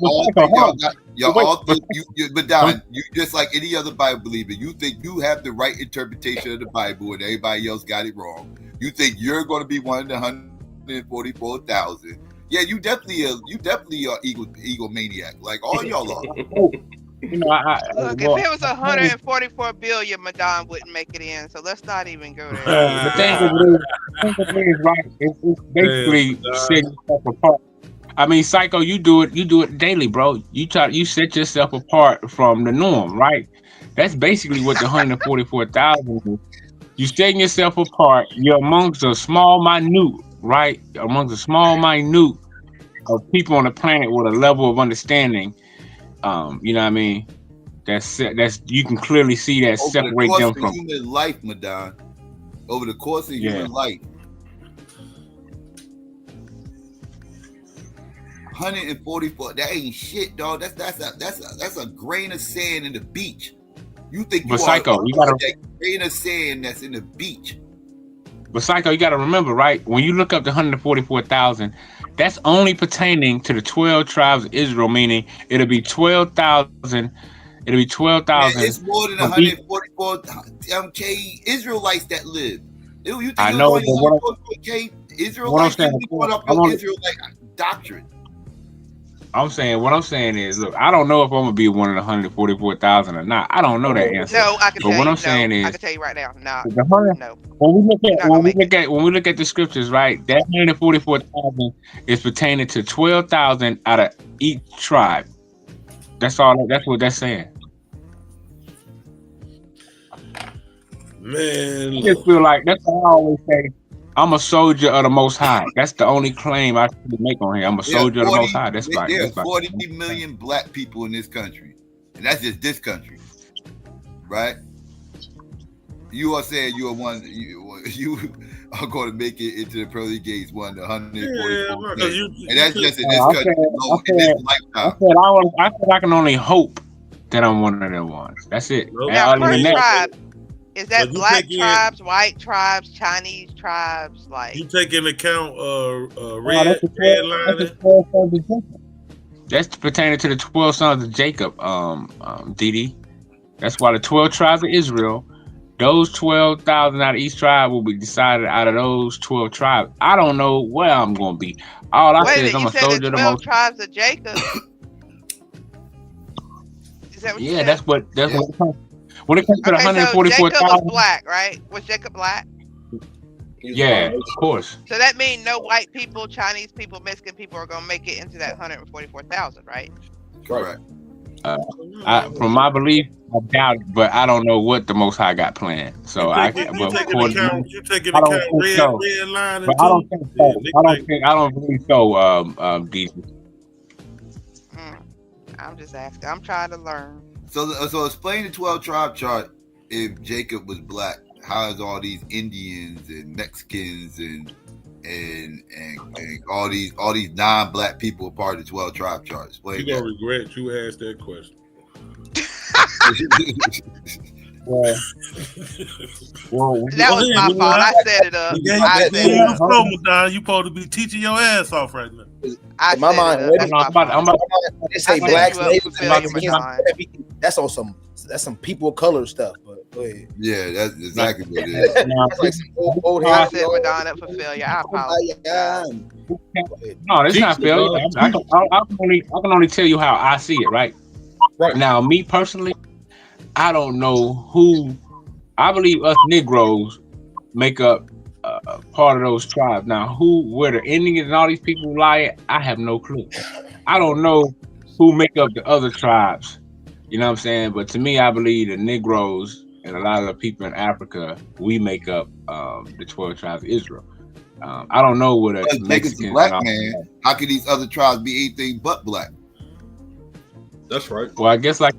but Don, you just like any other Bible believer, you think you have the right interpretation of the Bible and everybody else got it wrong. You think you're going to be one of the 144,000. Yeah, you definitely are egomaniac, like all y'all are. You know, Look, if it was 144 billion, Madon wouldn't make it in. So let's not even go there. the thing is, right? It's basically setting yourself apart. I mean, Psycho, you do it daily, bro. You set yourself apart from the norm, right? That's basically what the 144,000 is. You setting yourself apart. You're amongst a small minute, right? Amongst a small minute of people on the planet with a level of understanding. You know what I mean? That's you can clearly see that separate them from human life, Madon. Over the course of human life, 144. That ain't shit, dog. That's a grain of sand in the beach. You think you Psycho, you gotta that grain of sand that's in the beach. But Psycho, you gotta remember, right? When you look up the 144,000. That's only pertaining to the 12 tribes of Israel, meaning it'll be 12,000. It'll be 12,000. It's more than 144 Israelites that live. You think I know, but Israelites going up your Israelite doctrine. What I'm saying is, look, I don't know if I'm gonna be one of the 144,000 or not. I don't know that answer. No, I can tell you. What I'm saying is, I can tell you right now. No. When we look at the scriptures, right? That 144,000 is pertaining to 12,000 out of each tribe. That's all. That's what that's saying. Man, I just feel like that's what I always say. I'm a soldier of the Most High. That's the only claim I should make on here. I'm a soldier of the Most High. That's right. There are 40 million black people in this country, and that's just this country, right? You are saying you are one. You are going to make it into the pearly gates, one 144, and that's just in this country. I said I can only hope that I'm one of them ones. That's it. Now, first tribe. Is that black tribes, white tribes, Chinese tribes? Like you take into account red lining? That's pertaining to the 12 sons of Jacob, Didi. That's why the 12 tribes of Israel, those 12,000 out of each tribe will be decided out of those 12 tribes. I don't know where I'm going to be. All I say is I'm a soldier of the Most High. 12 tribes of Jacob. Is that what you said? That's what when it comes to the 144,000. Jacob was black, right? Was Jacob black? Yeah, of course. So that means no white people, Chinese people, Mexican people are going to make it into that 144,000, right? Correct. From my belief, I doubt it, but I don't know what the Most High got planned. So I take into account red line. But I don't think so. I don't believe so. DJ. I'm just asking. I'm trying to learn. So explain the 12 tribe chart. If Jacob was black, how is all these Indians and Mexicans and all these non-black people a part of the 12 tribe chart? Explain. You're gonna regret you asked that question. That was my fault. I set it up. You supposed to be teaching your ass off right now. My mind, they say blacks, that's on some people of color stuff. But go ahead. Yeah, that's exactly what it is. That's like some old I set Madonna up for failure. I apologize. No, it's not failure. I can only tell you how I see it. Right now, me personally, I don't know who. I believe us Negroes make up part of those tribes. Now, where the Indians and all these people lie at, I have no clue. I don't know who make up the other tribes. You know what I'm saying? But to me, I believe the Negroes and a lot of the people in Africa, we make up the 12 tribes of Israel. I don't know what a Mexican black man. How can these other tribes be anything but black? That's right. Well, I guess like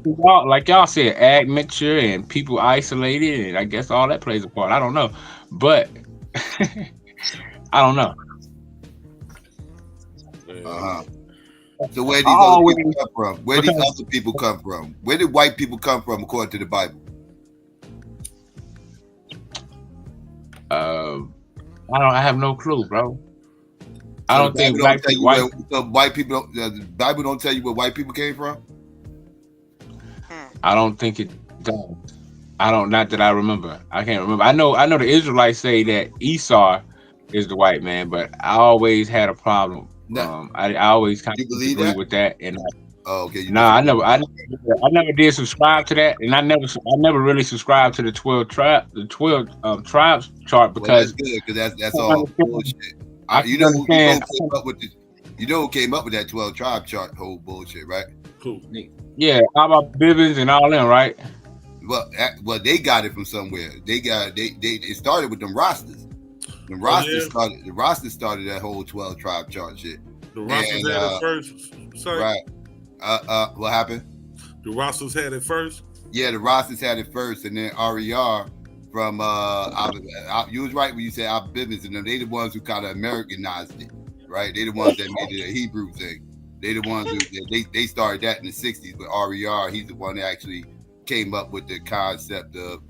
y'all said, admixture and people isolated, and I guess all that plays a part. I don't know, but I don't know. So where these other people come from? Where these other people come from? Where did white people come from according to the Bible? I have no clue, bro. I don't think black people. White people don't. The Bible don't tell you where white people came from. I don't think it does. I don't. Not that I remember. I can't remember. I know the Israelites say that Esau is the white man, but I always had a problem. I always kind of disagree with that. And okay. I never did subscribe to that, and I never really subscribed to the 12 tribes chart because that's good because that's all bullshit. You know who came up with that 12 tribe chart whole bullshit, right? Cool. Yeah, how about Bivens and all them, right? Well, they got it from somewhere. It started with them rosters. The rosters started that whole 12 tribe chart shit. The rosters had it first. Sorry. Right. What happened? The rosters had it first. Yeah, the rosters had it first, and then RER from you was right when you said Al Bivens and them. They the ones who kind of Americanized it, right? They the ones that made it a Hebrew thing. They the ones who they started that in the 60s. But RER, he's the one that actually came up with the concept of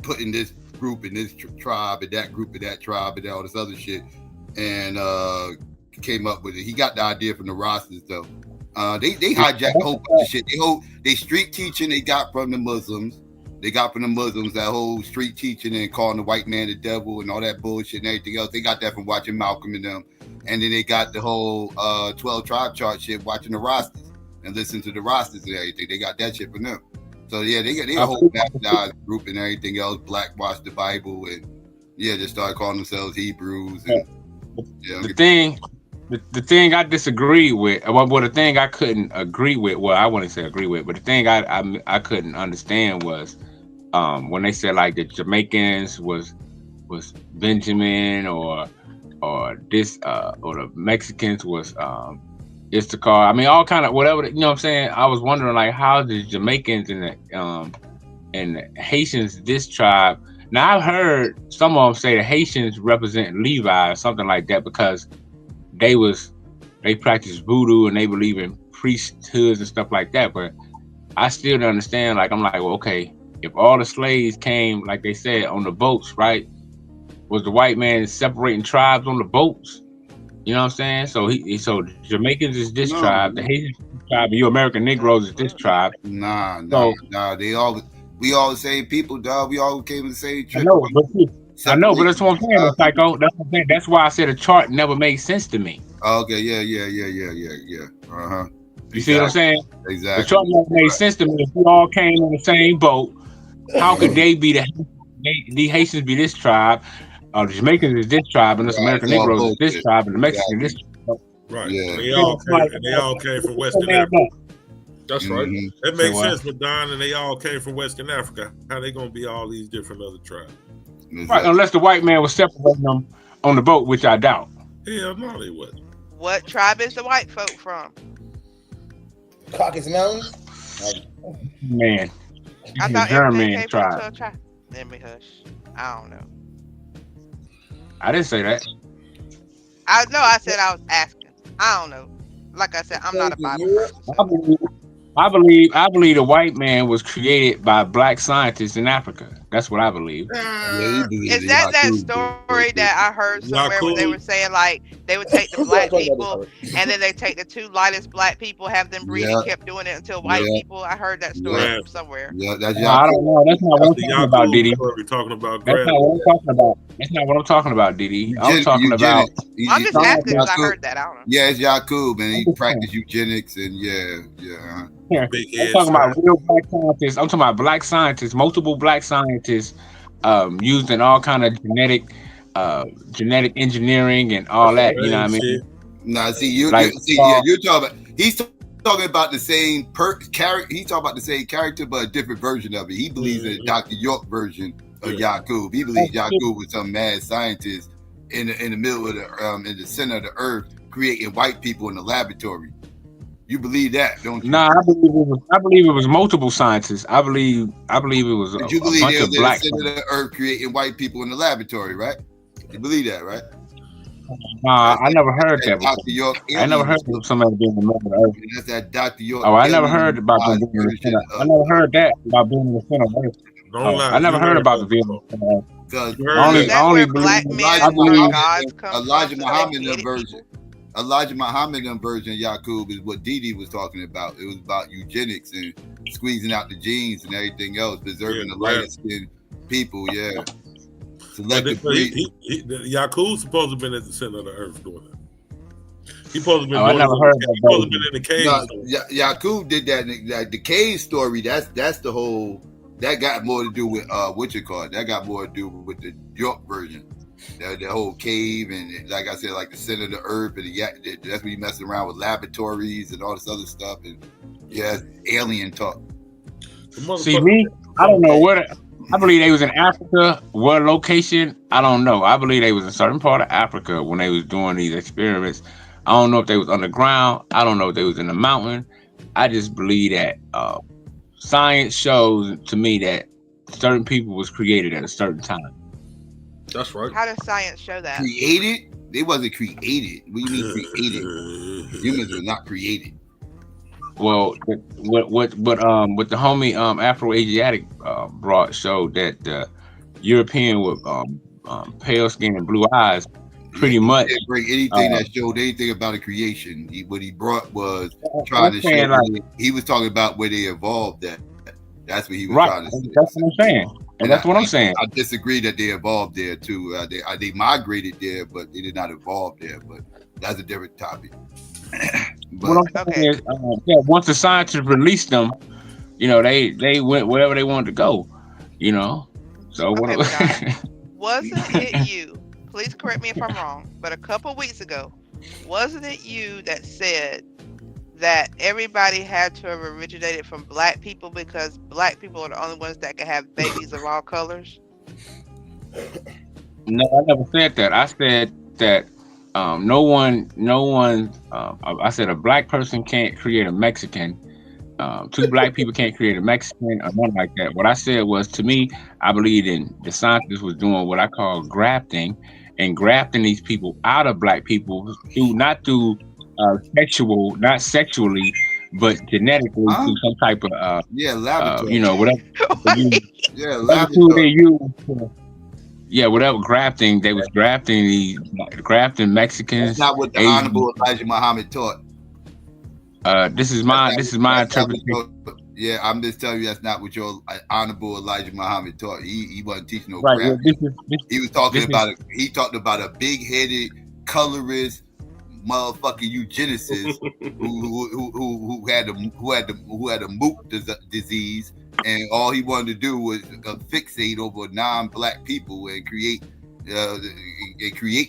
putting this group in this tribe and that group in that tribe and all this other shit, and came up with it. He got the idea from the rosters though. They hijacked a whole bunch of shit. They street teaching they got from the Muslims. They got from the Muslims that whole street teaching and calling the white man the devil and all that bullshit and everything else. They got that from watching Malcolm and them. And then they got the whole 12 tribe chart shit watching the rosters and listening to the rosters and everything. They got that shit from them. So yeah, they a whole baptized group and everything else, blackwash the Bible and just started calling themselves Hebrews. And, The thing I disagreed with, the thing I couldn't agree with, well, I wouldn't say agree with, but the thing I couldn't understand was when they said like the Jamaicans was Benjamin or this or the Mexicans was Issachar. I mean, all kind of whatever. You know what I'm saying? I was wondering like how the Jamaicans and the Haitians, this tribe. Now I've heard some of them say the Haitians represent Levi or something like that because they practice voodoo and they believe in priesthoods and stuff like that. But I still don't understand. Like I'm like, well, okay, if all the slaves came like they said on the boats, right? Was the white man separating tribes on the boats? You know what I'm saying? So Jamaicans is this tribe, the Haitians is this tribe, and you American Negroes is this tribe. Nah. We all the same people, dog. We all came in the same trip. I know, but that's what I'm saying, Psycho. That's what I'm saying. That's why I said a chart never made sense to me. Okay, yeah. You see what I'm saying? Exactly. The chart never made sense to me. If we all came on the same boat, how could they be the Haitians be this tribe? The Jamaicans is this tribe, and the American Negroes is this tribe, and the Mexicans is this tribe. Right. Yeah. They all came from Western Africa. That's right. That makes sense with Don, and they all came from Western Africa. How they gonna be all these different other tribes? Right, unless the white man was separating them on the boat, which I doubt. Hell no, they wouldn't. What tribe is the white folk from? Caucasus Mountains. Man, I thought German tribe. Let me hush. I don't know. I didn't say that. I said I was asking. I don't know. Like I said, I'm not a Bible person. I believe the white man was created by black scientists in Africa. That's what I believe. Is that story that I heard somewhere where they were saying like they would take the black people and then they take the two lightest black people, have them breed and kept doing it until white people? I heard that story from somewhere. Yeah, I don't know. That's not what I'm talking about, Didi. We're talking about. That's not what I'm talking about. That's not what I'm talking about, Didi. I'm talking about. I'm just asking because I heard that. I don't know. Yeah, it's Yakub, and he practiced eugenics, and yeah. I'm talking about real black scientists. I'm talking about black scientists, multiple black scientists, used in all kind of genetic engineering and all that. You know what I mean? Nah, you're talking about. He's talking about the same character. He's talking about the same character, but a different version of it. He believes in Dr. York version of Yakub. He believes Yakub was some mad scientist in the middle of in the center of the earth, creating white people in the laboratory. You believe that, don't you? Nah, I believe it was multiple scientists. I believe it was a bunch of black. The center of the earth creating white people in the laboratory, right? You believe that, right? Nah, I never heard that before. I never heard of somebody being in the middle of the earth. That's that Dr. York. Oh, I never heard about being in the center. I never heard that about being in the center of earth. I never heard about the being in the center of earth. I only believe Elijah Muhammad version. Elijah Muhammad version of Yakub is what Didi was talking about. It was about eugenics and squeezing out the genes and everything else, preserving the lighter skinned people. Yeah. Selective breeding. Yakub's supposed to have been at the center of the earth doing it. He supposed to have been I never heard he supposed to have been in the cave. No, Yakub did that. Like the cave story. That's the whole. That got more to do with what you call it. That got more to do with the York version. The whole cave and, like I said, like the center of the earth, and that's when you messing around with laboratories and all this other stuff, and alien talk. See me, I don't know what. I believe they was in Africa. What location? I don't know. I believe they was in a certain part of Africa when they was doing these experiments. I don't know if they was underground. I don't know if they was in the mountain. I just believe that science shows to me that certain people was created at a certain time. That's right. How does science show that? Created? They wasn't created. What do you mean created? Humans were not created. Well, what the homie Afro-Asiatic brought showed that the European with pale skin and blue eyes pretty much didn't bring anything that showed anything about a creation. What he brought was trying to show. Like, he was talking about where they evolved at. That's what he was trying to say. That's what I'm saying. And that's what I'm saying. I disagree that they evolved there too. They migrated there, but they did not evolve there. But that's a different topic. What I'm saying is, once the scientists released them, they went wherever they wanted to go. So wasn't it you? Please correct me if I'm wrong, but a couple weeks ago, wasn't it you that said that everybody had to have originated from black people because black people are the only ones that can have babies of all colors? No, I never said that. I said that no one. I said a black person can't create a Mexican. Two black people can't create a Mexican or nothing like that. What I said was, to me, I believe in the scientists was doing what I call grafting, and grafting these people out of black people not sexually, but genetically through some type of laboratory. Whatever. Laboratory. Whatever grafting they was grafting Mexicans. That's not what the Honorable Elijah Muhammad taught. This is my interpretation. Yeah, I'm just telling you that's not what your Honorable Elijah Muhammad taught. He wasn't teaching no right. He was talking about he talked about a big-headed, colorist, motherfucking eugenicist who had a moot disease, and all he wanted to do was fixate over non-black people and create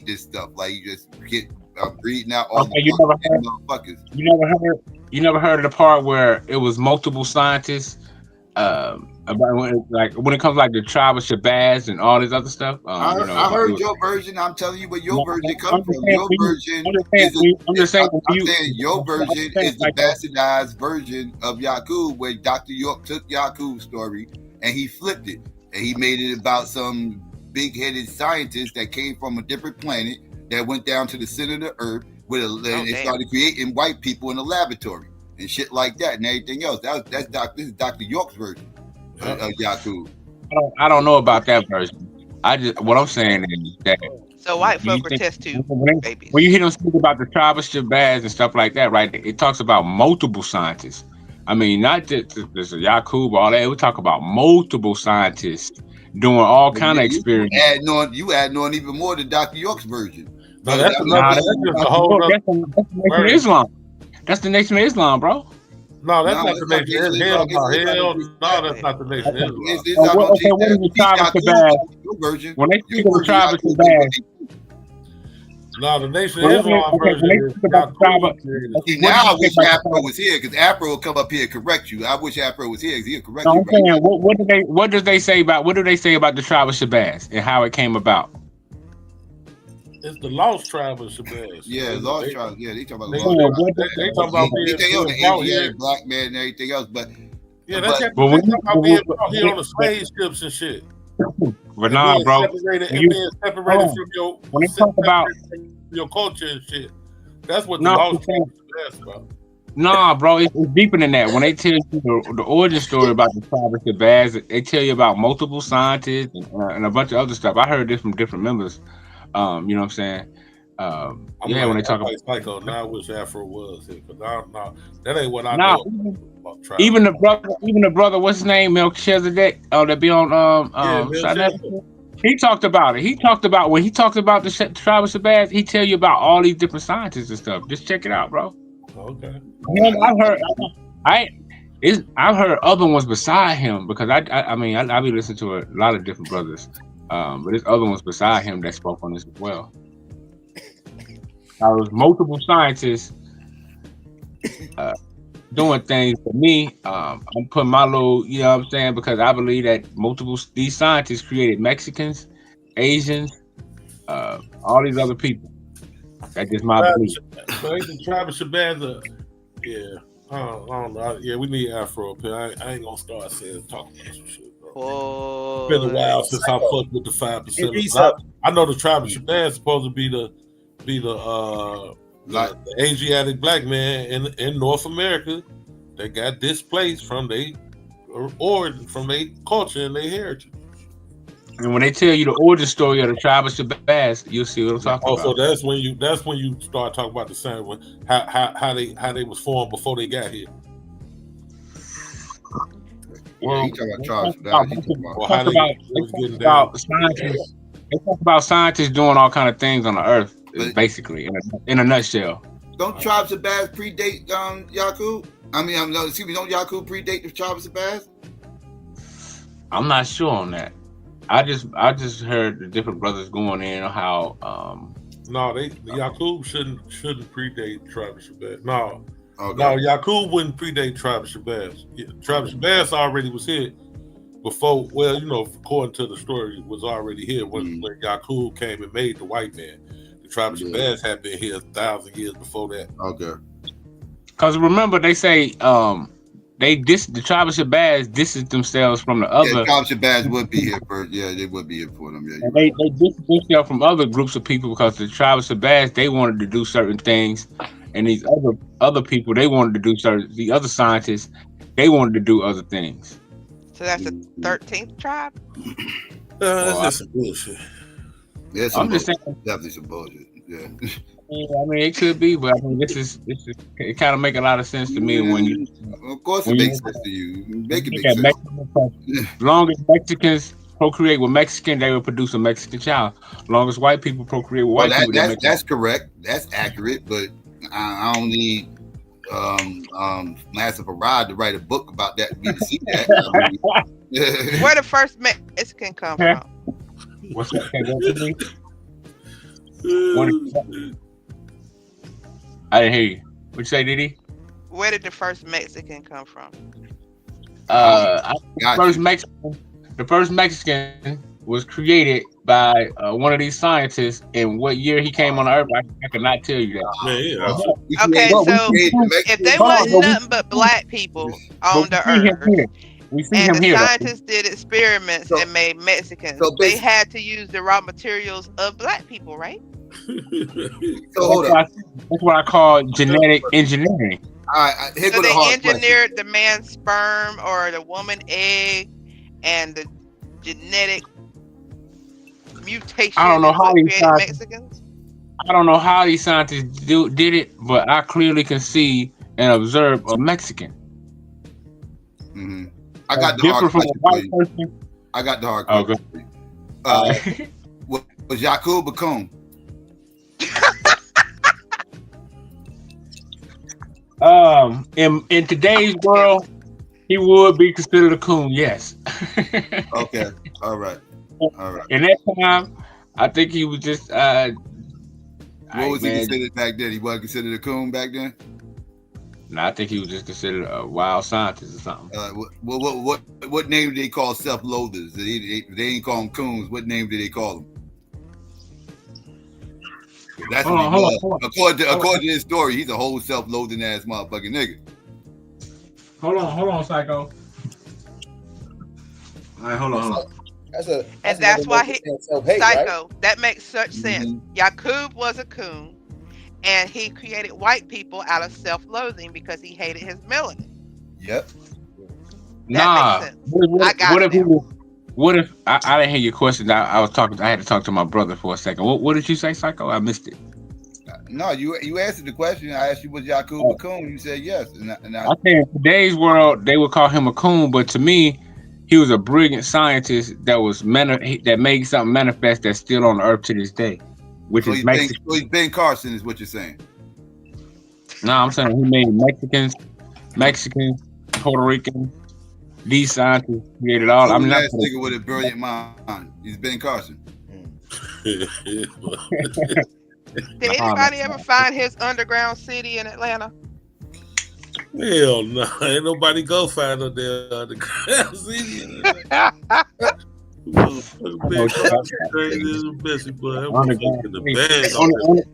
this stuff. Like you just get breeding out all the motherfuckers. You never heard of the part where it was multiple scientists about when it comes like the tribe of Shabazz and all this other stuff. I heard your version. I'm telling you where your version comes from. Your version your version is the bastardized version of Yakub, where Dr. York took Yakub's story and he flipped it and he made it about some big-headed scientist that came from a different planet that went down to the center of the earth and started creating white people in a laboratory and shit like that and everything else. This is Dr. York's version of Yakub. I don't know about that version. What I'm saying is that. So white folk are test tube babies. When you hear them speak about the tribe of Shabazz and stuff like that, right? It talks about multiple scientists. I mean, not just Yakub, all that. We talk about multiple scientists doing all kind of experiments. You adding on even more to Dr. York's version. No, that's the Nation of Islam. That's the Nation of Islam, bro. No, that's not the Nation of Islam. Hell, no, that's not the Nation of Islam. What is the tribe of Shabazz? When they speak of the tribe of Shabazz, no, the Nation of Islam version is now I wish Afro was here, because Afro will come up here and correct you. I wish Afro was here because he'll correct you. I'm saying, what do they say about the tribe of Shabazz and how it came about? It's the lost tribe of Shabazz. Yeah, lost tribe. Yeah, they talk about lost tribe. They talk about the Asian black man and everything else, but they talk about being out here on the slave ships and shit. But nah, bro. Being separated from your culture and shit. That's what the lost tribe is about. Nah, bro, it's deeper than that. When they tell you the origin story about the tribe of Shabazz, they tell you about multiple scientists and a bunch of other stuff. I heard this from different members. You know what I'm saying? Yeah, when they talk about Psycho, now I wish Afro was here, because that ain't what I Nah, know about tribal. even the brother, what's his name, Melchizedek, that be on Melchizedek. he talked about it. He talked about when he talked about the tribe of Shabazz, he tell you about all these different scientists and stuff. Just check it out, bro. Okay. I've heard other ones beside him, because I be listening to a lot of different brothers, but there's other ones beside him that spoke on this as well. There was multiple scientists doing things. For me, I'm putting my little, you know what I'm saying, because I believe that these scientists created Mexicans, Asians, all these other people. That's just my belief. So ain't the tribe of Shabazz, yeah. I don't know. Yeah, we need Afro up here. I ain't gonna start talking about some shit, bro. Oh, it's been a while since I fucked with the 5%. I know the tribe of Shabazz is supposed to be the Asiatic black man in North America that got displaced from their origin, from their culture and their heritage. And when they tell you the origin story of the tribe of Shabazz, you'll see what I'm talking about. So that's when you start talking about the same one, how they was formed before they got here. Well, they talk about scientists doing all kind of things on the earth, basically, in a nutshell. Don't tribes of Shabazz predate Yakub? Don't Yakub predate the tribes of Shabazz? I'm not sure on that. I just heard the different brothers going in on how Yakub shouldn't predate tribe of Shabazz. No, Yakub wouldn't predate tribe of Shabazz. Tribe of Shabazz already was here before. Well, according to the story, was already here when Yakub came and made the white man. The tribe of Shabazz had been here 1,000 years before that. Okay. Because remember, they say the tribe of Shabazz distance themselves from the other. Yeah, the tribe of Shabazz would be here first. Yeah, they would be here for them. Yeah, they distance themselves from other groups of people because the tribe of Shabazz, they wanted to do certain things, and these other people, they wanted to do the other scientists, they wanted to do other things. So that's the 13th tribe? That's just some bullshit. Yeah, I'm just saying, definitely some bullshit. Yeah. I mean, it could be, but I mean, this is it kind of make a lot of sense to me when you. Of course, it makes sense to you. Make it make sense. As long as Mexicans procreate with Mexican, they will produce a Mexican child. As long as white people procreate with white people, that's correct. That's accurate, but I don't need Master Farad to write a book about that. Me to see that. Where the first Mexican come from? What's that? I didn't hear you. What'd you say, Didi? Where did the first Mexican come from? The first Mexican was created by one of these scientists. And what year he came on Earth, I cannot tell you that. Okay, so if they wasn't nothing but black people on the Earth, and the scientists did experiments and made Mexicans, they had to use the raw materials of black people, right? That's what I call genetic engineering. So they engineered the man's sperm or the woman egg and the genetic mutation. I don't know how these Mexicans. I don't know how these scientists did it, but I clearly can see and observe a Mexican. Mm-hmm. I got the hard question. I got the hard question. Was Yakub a coon? In today's world, he would be considered a coon. Yes. Okay. All right. In that time, I think he was just. What was he considered back then? He wasn't considered a coon back then. No, I think he was just considered a wild scientist or something. What name did they call self-loathers? They didn't call them coons. What name did they call them? That's what he was. According to his story, he's a whole self-loathing ass motherfucking nigga. Hold on, Psycho. All right, hold on. That's why he Psycho. Right? That makes such sense. Mm-hmm. Yakub was a coon, and he created white people out of self-loathing because he hated his melanin. Yep. That makes sense. What if I didn't hear your question? I had to talk to my brother for a second. What did you say, Psycho? I missed it. No, you answered the question. I asked you, was Yakub a coon? You said yes. And I think in today's world they would call him a coon, but to me, he was a brilliant scientist that was that made something manifest that's still on the earth to this day, which is Mexican. So he's Ben Carson, is what you're saying. No, I'm saying he made Mexicans, Puerto Ricans. These scientists created all. So I'm not last nigga with a brilliant mind. He's Ben Carson. Did anybody ever find his underground city in Atlanta? Hell no, ain't nobody go find a damn underground city.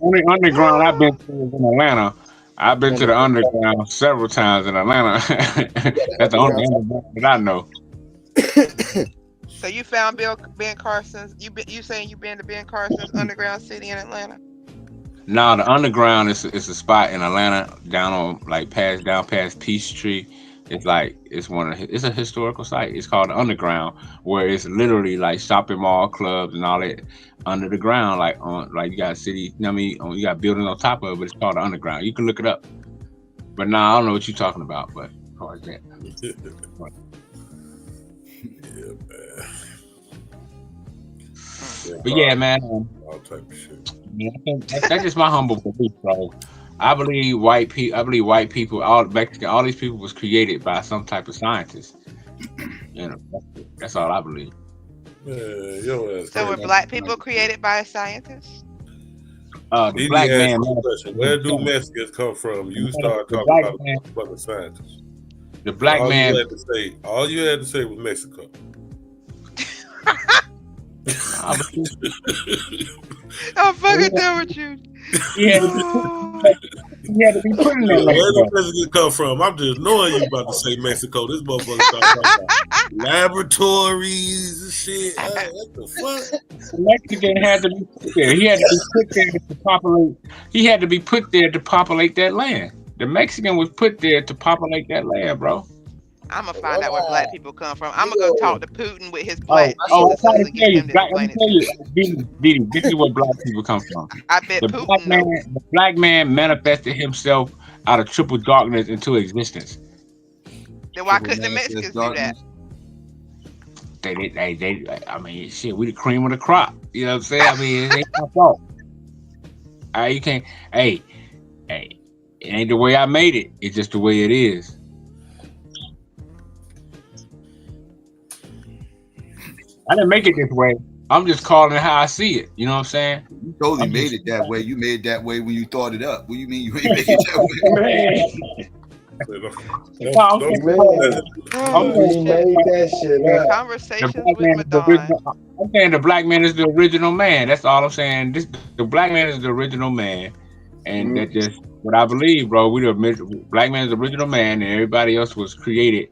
Only underground I've been to is in Atlanta. I've been to the underground several times in Atlanta. That's the only underground that I know. So you found Ben Carson's? You saying you been to Ben Carson's underground city in Atlanta? No, the underground is a spot in Atlanta down on down past Peachtree. It's it's a historical site. It's called the Underground, where it's literally like shopping mall, clubs, and all that under the ground. You got city, you know what I mean? You got buildings on top of it, but it's called the Underground. You can look it up. But I don't know what you're talking about. But as far as that. But yeah, man. All type of shit. Yeah, that's just my humble belief, bro. I believe white people, all Mexican, all these people was created by some type of scientist. You know, that's all I believe. So were black people created by a scientist? The black man. Where do Mexicans come from? You start talking about a fucking scientist. The black man. All you had to say was Mexico. I'm fucking done with you. He had to be putting that. Where did Mexico come from? I'm just knowing you about to say Mexico. This motherfucker talking about laboratories and shit. What the fuck? The Mexican had to be put there. He had to be put there to populate. He had to be put there to populate that land. The Mexican was put there to populate that land, bro. I'm gonna find out where black people come from. I'm gonna go talk to Putin with his black. I'm trying to tell you. Let me tell you, this is where black people come from. I bet the Putin. The black man manifested himself out of triple darkness into existence. Then why couldn't the Mexicans do that? They. I mean, shit. We the cream of the crop. You know what I'm saying? I mean, it ain't my fault. You can't. Hey, it ain't the way I made it. It's just the way it is. I didn't make it this way. I'm just calling it how I see it. You know what I'm saying? You totally made it that way. You made it that way when you thought it up. What do you mean you ain't make it that way? Conversations with Madonna. I'm saying the black man is the original man. That's all I'm saying. The black man is the original man. And that's just what I believe, bro. Black man is the original man, and everybody else was created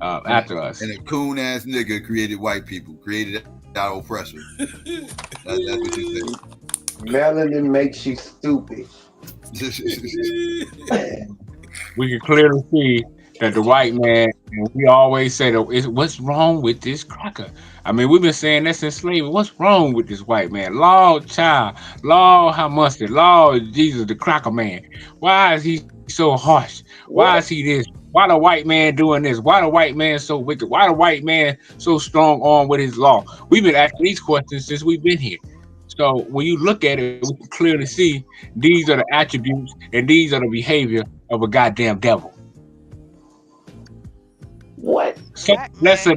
after us. And a coon ass nigga created white people, created our oppressor. That's what you say. Melanin makes you stupid. We can clearly see that the white man, and we always say, what's wrong with this cracker? I mean, we've been saying that since slavery. What's wrong with this white man? Lord child, Lord how mustard, Lord Jesus, the cracker man. Why is he so harsh? Why is he this? Why the white man doing this? Why the white man so wicked? Why the white man so strong on with his law? We've been asking these questions since we've been here. So when you look at it, we can clearly see these are the attributes and these are the behavior of a goddamn devil. What? Something lesser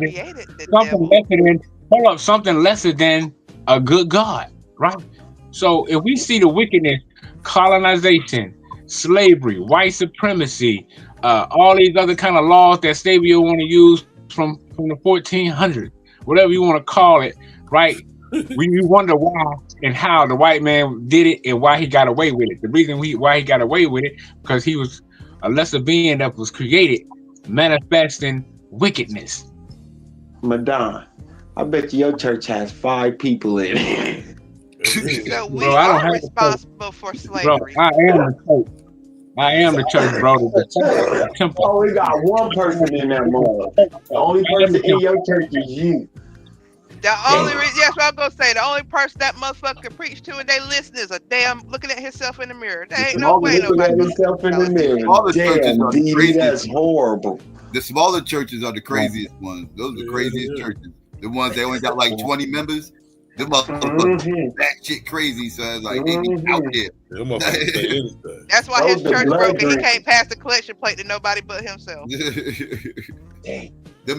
than a good God, right? So if we see the wickedness, colonization, slavery, white supremacy, all these other kind of laws that Sabio want to use from the 1400s, whatever you want to call it, right? We wonder why and how the white man did it and why he got away with it. The reason why he got away with it, because he was a lesser being that was created, manifesting wickedness. Madonna, I bet your church has 5 people in it. So we are responsible for slavery. Bro, I am the church, bro. The temple. Oh, we got one person in that mall. The only person in your church is you. The only reason, yes, what I'm gonna say, the only person that motherfucker preach to and they listen is a damn looking at himself in the mirror. There ain't no way Looking nobody. at himself in the mirror. Smaller churches Damn, are the Dee, craziest. that's horrible. The smaller churches are the craziest ones. Those are the craziest churches. The ones that only got like 20 members. The motherfuckers that shit crazy. So it's like they be out there. That's why his church broke and he can't pass the collection plate to nobody but himself. Them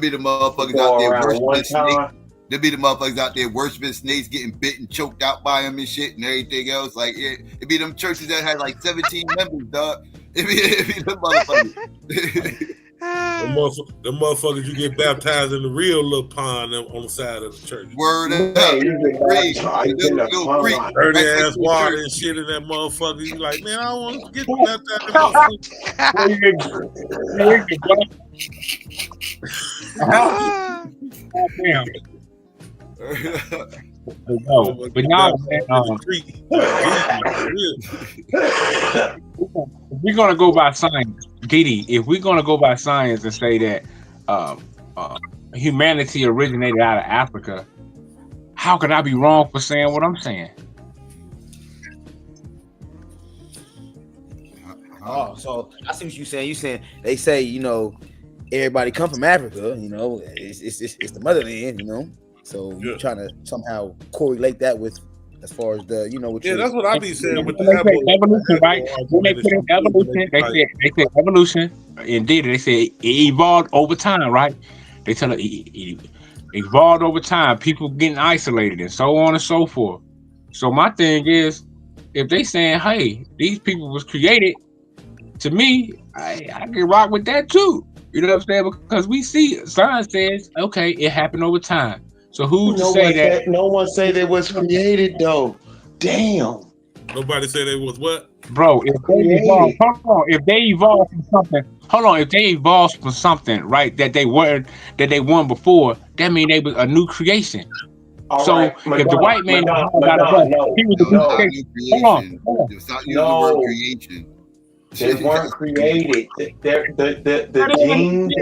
be the motherfuckers out there worshiping snakes. Them be the motherfuckers out there worshiping snakes, getting bit and choked out by them and shit and everything else. Like it be them churches that had like 17 members, dog. It be them motherfuckers. The motherfuckers you get baptized in the real little pond on the side of the church. Word up. Dirty ass water and shit in that motherfucker. You like, man, I don't want to get baptized Damn. But now, if we're gonna go by science, Didi, if we're gonna go by science and say that humanity originated out of Africa, how could I be wrong for saying what I'm saying? Oh, so I see what you're saying. You saying they say, you know, everybody come from Africa, you know, it's the motherland, you know. So you're trying to somehow correlate that with, as far as the, you know, what that's what I be saying with the evolution, right? When they put in evolution, they say evolution. Indeed, they say it evolved over time, right? They tell it evolved over time. People getting isolated and so on and so forth. So my thing is, if they saying, hey, these people was created, to me, I can rock with that too. You know what I'm saying? Because we see science says, okay, it happened over time. So who's to say that? No one say they was created though. Damn. Nobody say they was what? Bro, if they evolved from something, right, that they won before, that mean they was a new creation. All so right, if the white man he was creation. They weren't created. The genes.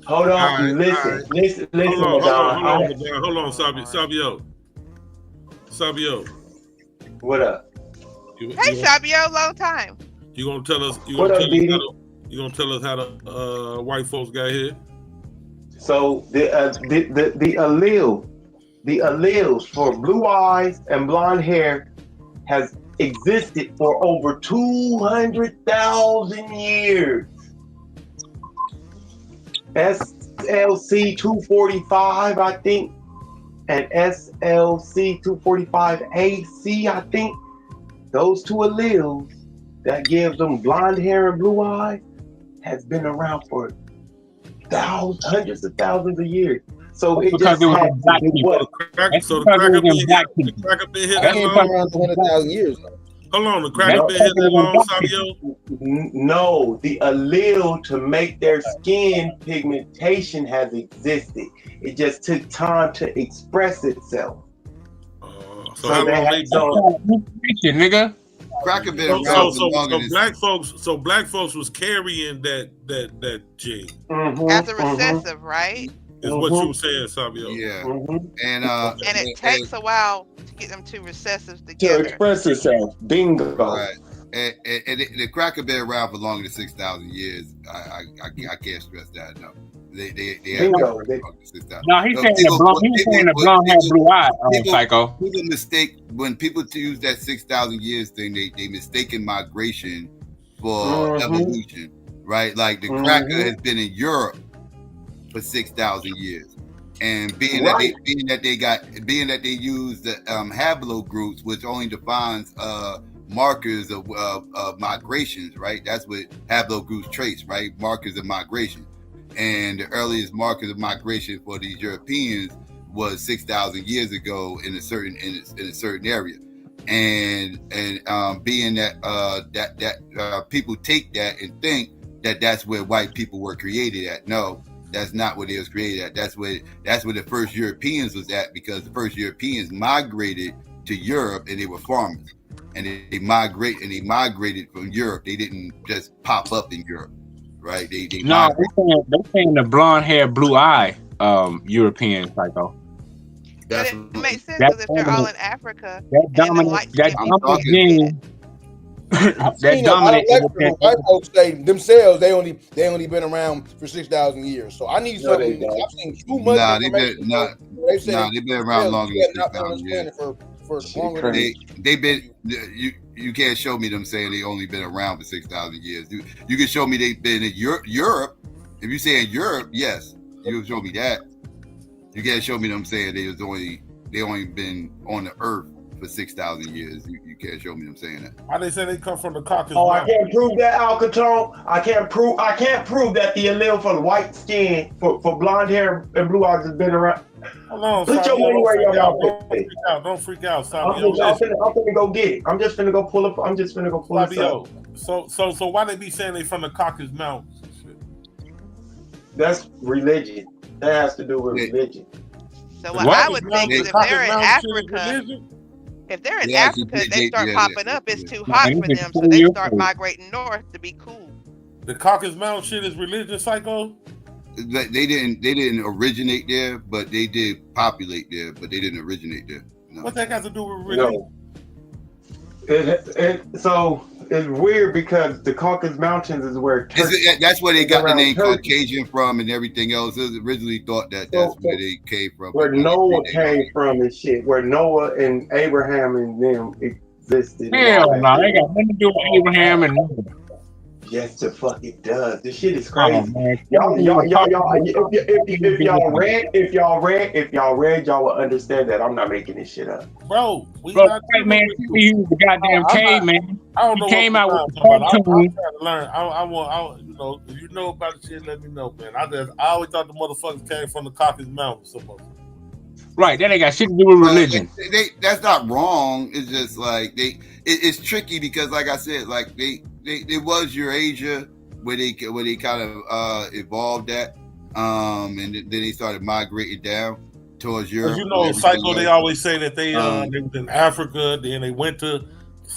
Hold on, listen, Hold on, Sabio. What up? Hey, Sabio, long time. You gonna tell us? You gonna tell us how the white folks got here? So the alleles for blue eyes and blonde hair has existed for over 200,000 years. SLC 245, I think, and SLC 245AC, I think. Those two alleles that gives them blonde hair and blue eyes has been around for hundreds of thousands of years. So it just had black people. So the cracker been here that long? Around 200,000 years. Hold on, the cracker been here that long, Sabio? No, the allele to make their skin pigmentation has existed. It just took time to express itself. So how long they nigga? Cracker been so black folks was carrying that gene as a recessive, right? Is what you were saying, Sabio. Yeah. And it takes a while to get them two recessives to together. express itself. Bingo. Right. And the cracker been around for longer than 6,000 years. I can't stress that enough. They Bingo. No, he's saying the blonde hair, blue eye, Psycho. People mistake when people use that 6,000 years thing. They mistaken migration for evolution, right? Like the cracker has been in Europe for 6,000 years, and being that they use the haplogroups, which only defines markers of migrations, right? That's what haplogroups trace, right? Markers of migration. And the earliest markers of migration for these Europeans was 6,000 years ago in a certain area, and being that people take that and think that that's where white people were created at. No, that's not where they was created at. That's where the first Europeans was at, because the first Europeans migrated to Europe and they were farmers, and they migrated from Europe. They didn't just pop up in Europe. Right? They're saying the blonde hair, blue eye European, Psycho. But it makes sense because if they're all in Africa, that dominant gene. That dominant. White folks say themselves they only been around for 6,000 years. So I need something. I've seen too much information. They've been around longer than 6,000 years. For longer than they've been. You can't show me them saying they only been around for 6,000 years. You can show me they've been in Europe. If you say in Europe, yes, you can show me that. You can't show me them saying they only been on the earth for 6,000 years. You can't show me them saying that. Why they say they come from the Caucasus? Oh, I can't prove that, Alcatron. I can't prove that the allele for the white skin, for blonde hair and blue eyes has been around. Hold on, put your money where your mouth is. Don't freak out, I'm finna go get it. I'm just finna go pull up. Fabio, so why they be saying they from the Caucasus Mountains? That's religion. That has to do with religion. So what I would think is if they're in Africa, they start popping up. It's too hot for them, so they start migrating north to be cool. The Caucasus Mountain shit is religion, Psycho? They didn't originate there, but they did populate there, but they didn't originate there. No. What that got to do with religion? So it's weird because the Caucasus Mountains is where that's where they got the name Caucasian from and everything else. It was originally thought that's where they came from. Where Noah came from and shit. Where Noah and Abraham and them existed. Hell no, they got nothing to do with Abraham and Noah. Yes, the fuck it does. This shit is crazy. Y'all, if y'all read, y'all will understand that I'm not making this shit up. Bro, man, he was a goddamn caveman. He came out with a I'm trying to learn. I want, if you know about the shit, let me know, man. I always thought the motherfuckers came from the Caucasus Mountains. Right, that ain't got shit to do with religion. That's not wrong. It's just like it's tricky because, like I said, like there was Eurasia where they kind of evolved at, and then they started migrating down towards Europe. Psycho, they always say that they was in Africa, then they went to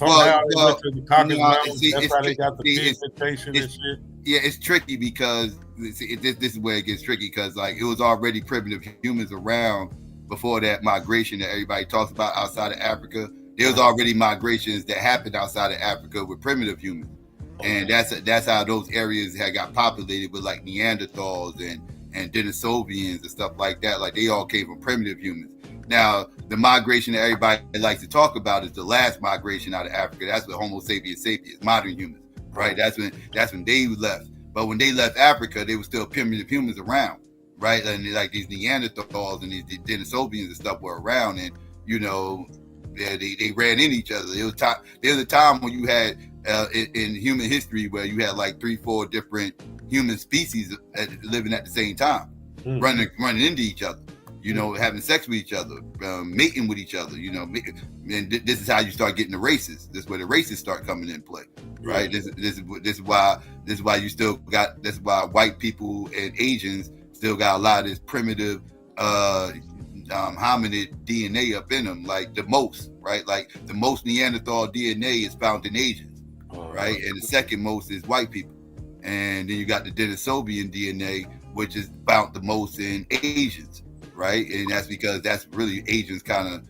went to the Caucasus Mountains. That's how they got the pigmentation and shit. Yeah, it's tricky because this is where it gets tricky because like it was already primitive humans around before that migration that everybody talks about outside of Africa. There was already migrations that happened outside of Africa with primitive humans. And that's how those areas had got populated with like Neanderthals and Denisovians and stuff like that. Like they all came from primitive humans. Now, the migration that everybody likes to talk about is the last migration out of Africa. That's what Homo sapiens sapiens, modern humans, right? That's when they left. But when they left Africa, they were still primitive humans around, right? And like these Neanderthals and these Denisovians and stuff were around, and they ran into each other. There was a time when you had in human history where you had like 3-4 different human species living at the same time, running into each other, having sex with each other, mating with each other, and this is how you start getting the races. This is where the races start coming in play, right? This is why you still got, this is why white people and Asians still got a lot of this primitive hominid DNA up in them, like the most, right? Like the most Neanderthal DNA is found in Asians, right? And the second most is white people. And then you got the Denisovian DNA, which is found the most in Asians, right? And that's because that's really Asians kind of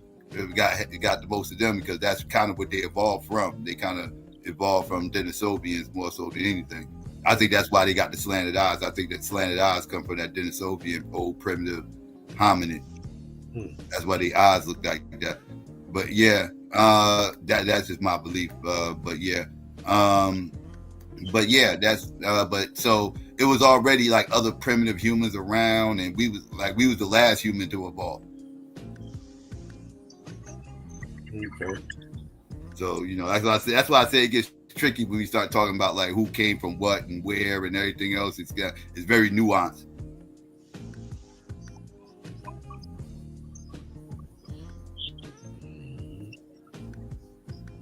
got the most of them because that's kind of what they evolved from. They kind of evolved from Denisovians more so than anything. I think that's why they got the slanted eyes. I think that slanted eyes come from that Denisovian old primitive hominid. That's why the eyes look like that. But yeah, that's just my belief. But so it was already like other primitive humans around, and we was the last human to evolve. Okay. So that's why I say it gets tricky when we start talking about like who came from what and where and everything else. It's very nuanced.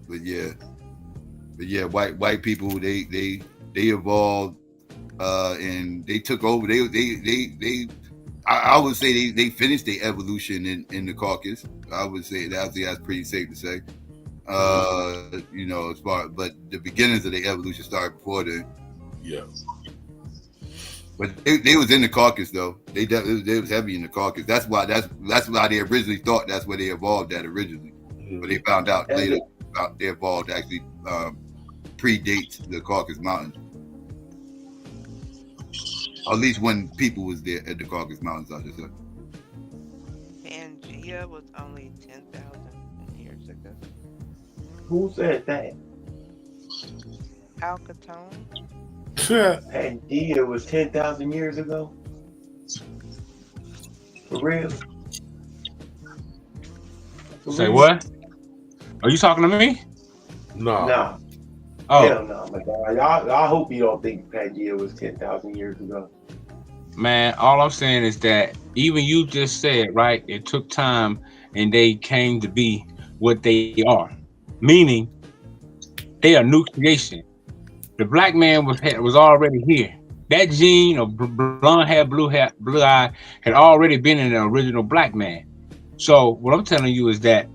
But yeah, white people they evolved and they took over. I would say they finished their evolution in the Caucasus. I would say that's pretty safe to say. But the beginnings of the evolution started before then. Yeah. But they was in the caucus though. They was heavy in the caucus. That's why they originally thought that's where they evolved at originally. But they found out later they evolved actually predates the Caucasus Mountains. Or at least when people was there at the Caucasus Mountains, I just said. Pangea was only 10,000 years ago. Who said that? Al Capone. Pangea was 10,000 years ago? For real? Say what? Are you talking to me? No. Nah. Oh. Hell no, my God. I hope you don't think Pangea was 10,000 years ago. Man, all I'm saying is that even you just said, right, it took time and they came to be what they are. Meaning, they are new creation. The black man was already here. That gene of blonde hair, blue eye had already been in the original black man. So what I'm telling you is that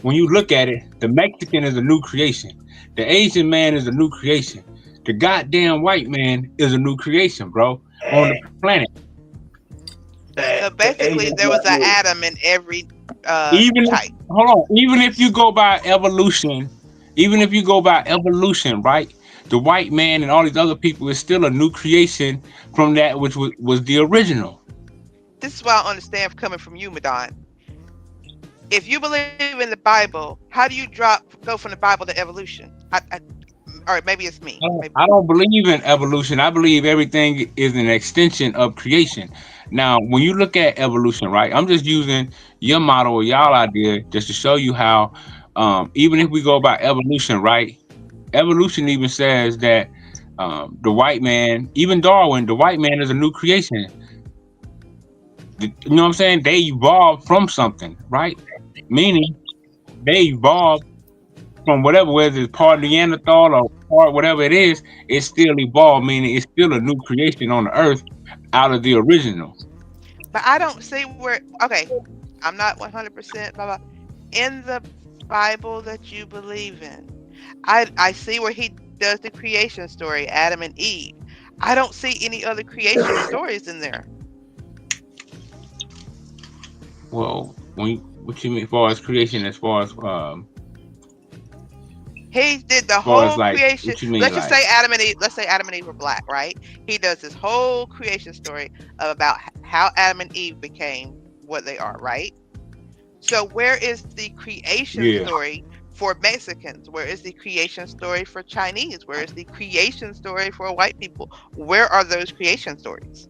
when you look at it, the Mexican is a new creation. The Asian man is a new creation. The goddamn white man is a new creation, bro, on the planet. So basically, there was an atom in every type. Hold on. Even if you go by evolution, right? The white man and all these other people is still a new creation from that which was the original. This is why I understand coming from you, Madon. If you believe in the Bible, how do you go from the Bible to evolution? Or maybe it's me. I don't believe in evolution. I believe everything is an extension of creation. Now, when you look at evolution, right? I'm just using your model or y'all idea just to show you how, even if we go by evolution, right? Evolution even says that the white man, even Darwin, the white man is a new creation. You know what I'm saying? They evolved from something, right? Meaning they evolved from whatever, whether it's part Neanderthal or part whatever it is, it's still evolved, meaning it's still a new creation on the earth out of the original. But I don't see where, okay, I'm not 100% blah, blah. In the Bible that you believe in, I see where he does the creation story, Adam and Eve. I don't see any other creation stories in there. Well, what you mean as far as creation, as far as he did the whole creation. Let's just say Adam and Eve. Let's say Adam and Eve were black, right? He does this whole creation story about how Adam and Eve became what they are, right? So where is the creation story for Mexicans? Where is the creation story for Chinese? Where is the creation story for white people? Where are those creation stories?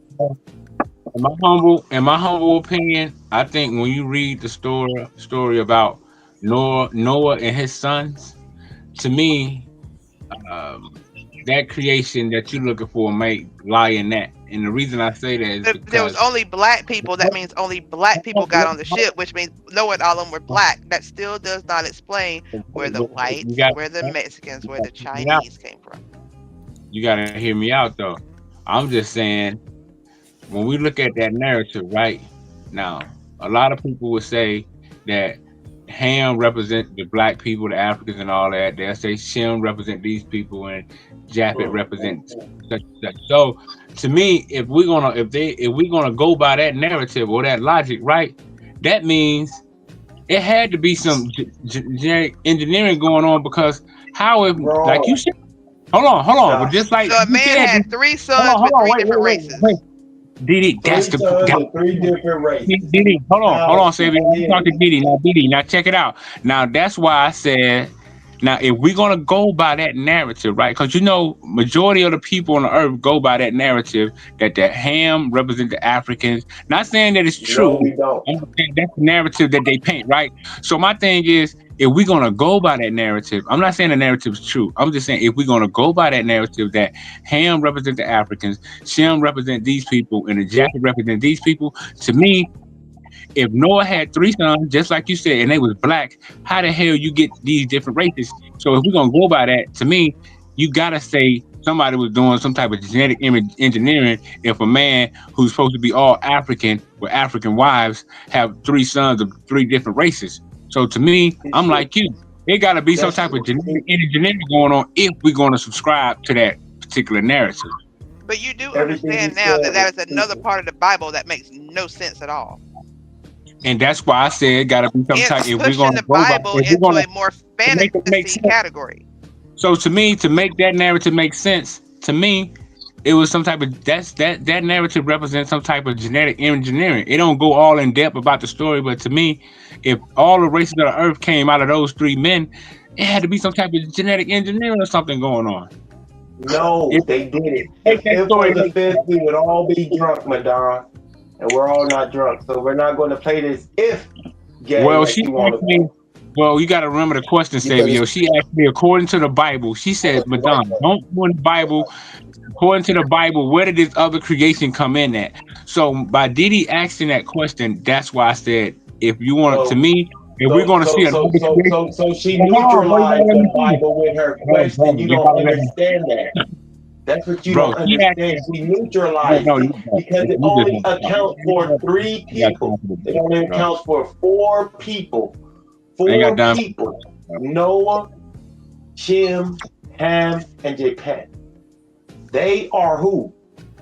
In my humble opinion, I think when you read the story about Noah and his sons, to me, that creation that you're looking for may lie in that. And the reason I say that is because there was only black people. That means only black people got on the ship, which means Noah and all of them were black. That still does not explain where the whites, where the Mexicans, where the Chinese came from. You gotta hear me out though. I'm just saying, when we look at that narrative, right now, a lot of people would say that Ham represent the black people, the Africans, and all that. They'll say Shem represent these people, and Japhet represent such and such. So, to me, if we're gonna go by that narrative or that logic, right, that means it had to be some genetic engineering going on, because how if, like you said, hold on, but just like so, a man had 3 sons with 3 different races. Didi, that's the 3 different races. Didi, hold on, Savior. Let me talk to Didi. Now check it out. Now that's why I said, now if we're gonna go by that narrative, right? Because majority of the people on the earth go by that narrative that the Ham represent the Africans. Not saying that it's true. No, I'm saying that's the narrative that they paint, right? So my thing is, if we're gonna go by that narrative, I'm not saying the narrative is true. I'm just saying if we're gonna go by that narrative that Ham represent the Africans, Shem represent these people, and the Japhet represent these people, to me, if Noah had 3 sons, just like you said, and they was black, how the hell you get these different races? So if we're gonna go by that, to me, you gotta say somebody was doing some type of genetic engineering. If a man who's supposed to be all African with African wives have 3 sons of 3 different races. So to me, I'm like you. It got to be some type of genetic engineering going on if we're going to subscribe to that particular narrative. But you do Everything understand he now said that was is another part of the Bible that makes no sense at all. And that's why I said it gotta be some type. It's If we're pushing gonna the go by, Bible if we're into gonna a more to make it make fantasy sense. category. So to me, to make that narrative make sense, to me, it was some type of that narrative represents some type of genetic engineering. It don't go all in depth about the story, but to me, if all the races of the earth came out of those three men, it had to be some type of genetic engineering or something going on. No, they did it. Make If that it story was a make fifth, we would all be drunk, Madonna. And we're all not drunk. So we're not going to play this if gay Well, like she you want asked to me. play. Well, you got to remember the question, Savio. She asked me, according to the Bible, she said, Madonna, don't go in the Bible. According to the Bible, where did this other creation come in at? So by Didi asking that question, that's why I said, if you want to me, if we're going to see another creation, So she hold on, bro, you neutralized gotta let the me finish. Bible with her Bro, question. You you don't gotta let me. understand that. That's what you Bro, don't she asked. understand. She neutralized No, it because it you just only don't stop. accounts for 3 You got people. time for the It only bro. accounts for 4 people. I ain't got 4 time. people. Noah, Shem, Ham, and Japheth. They are who?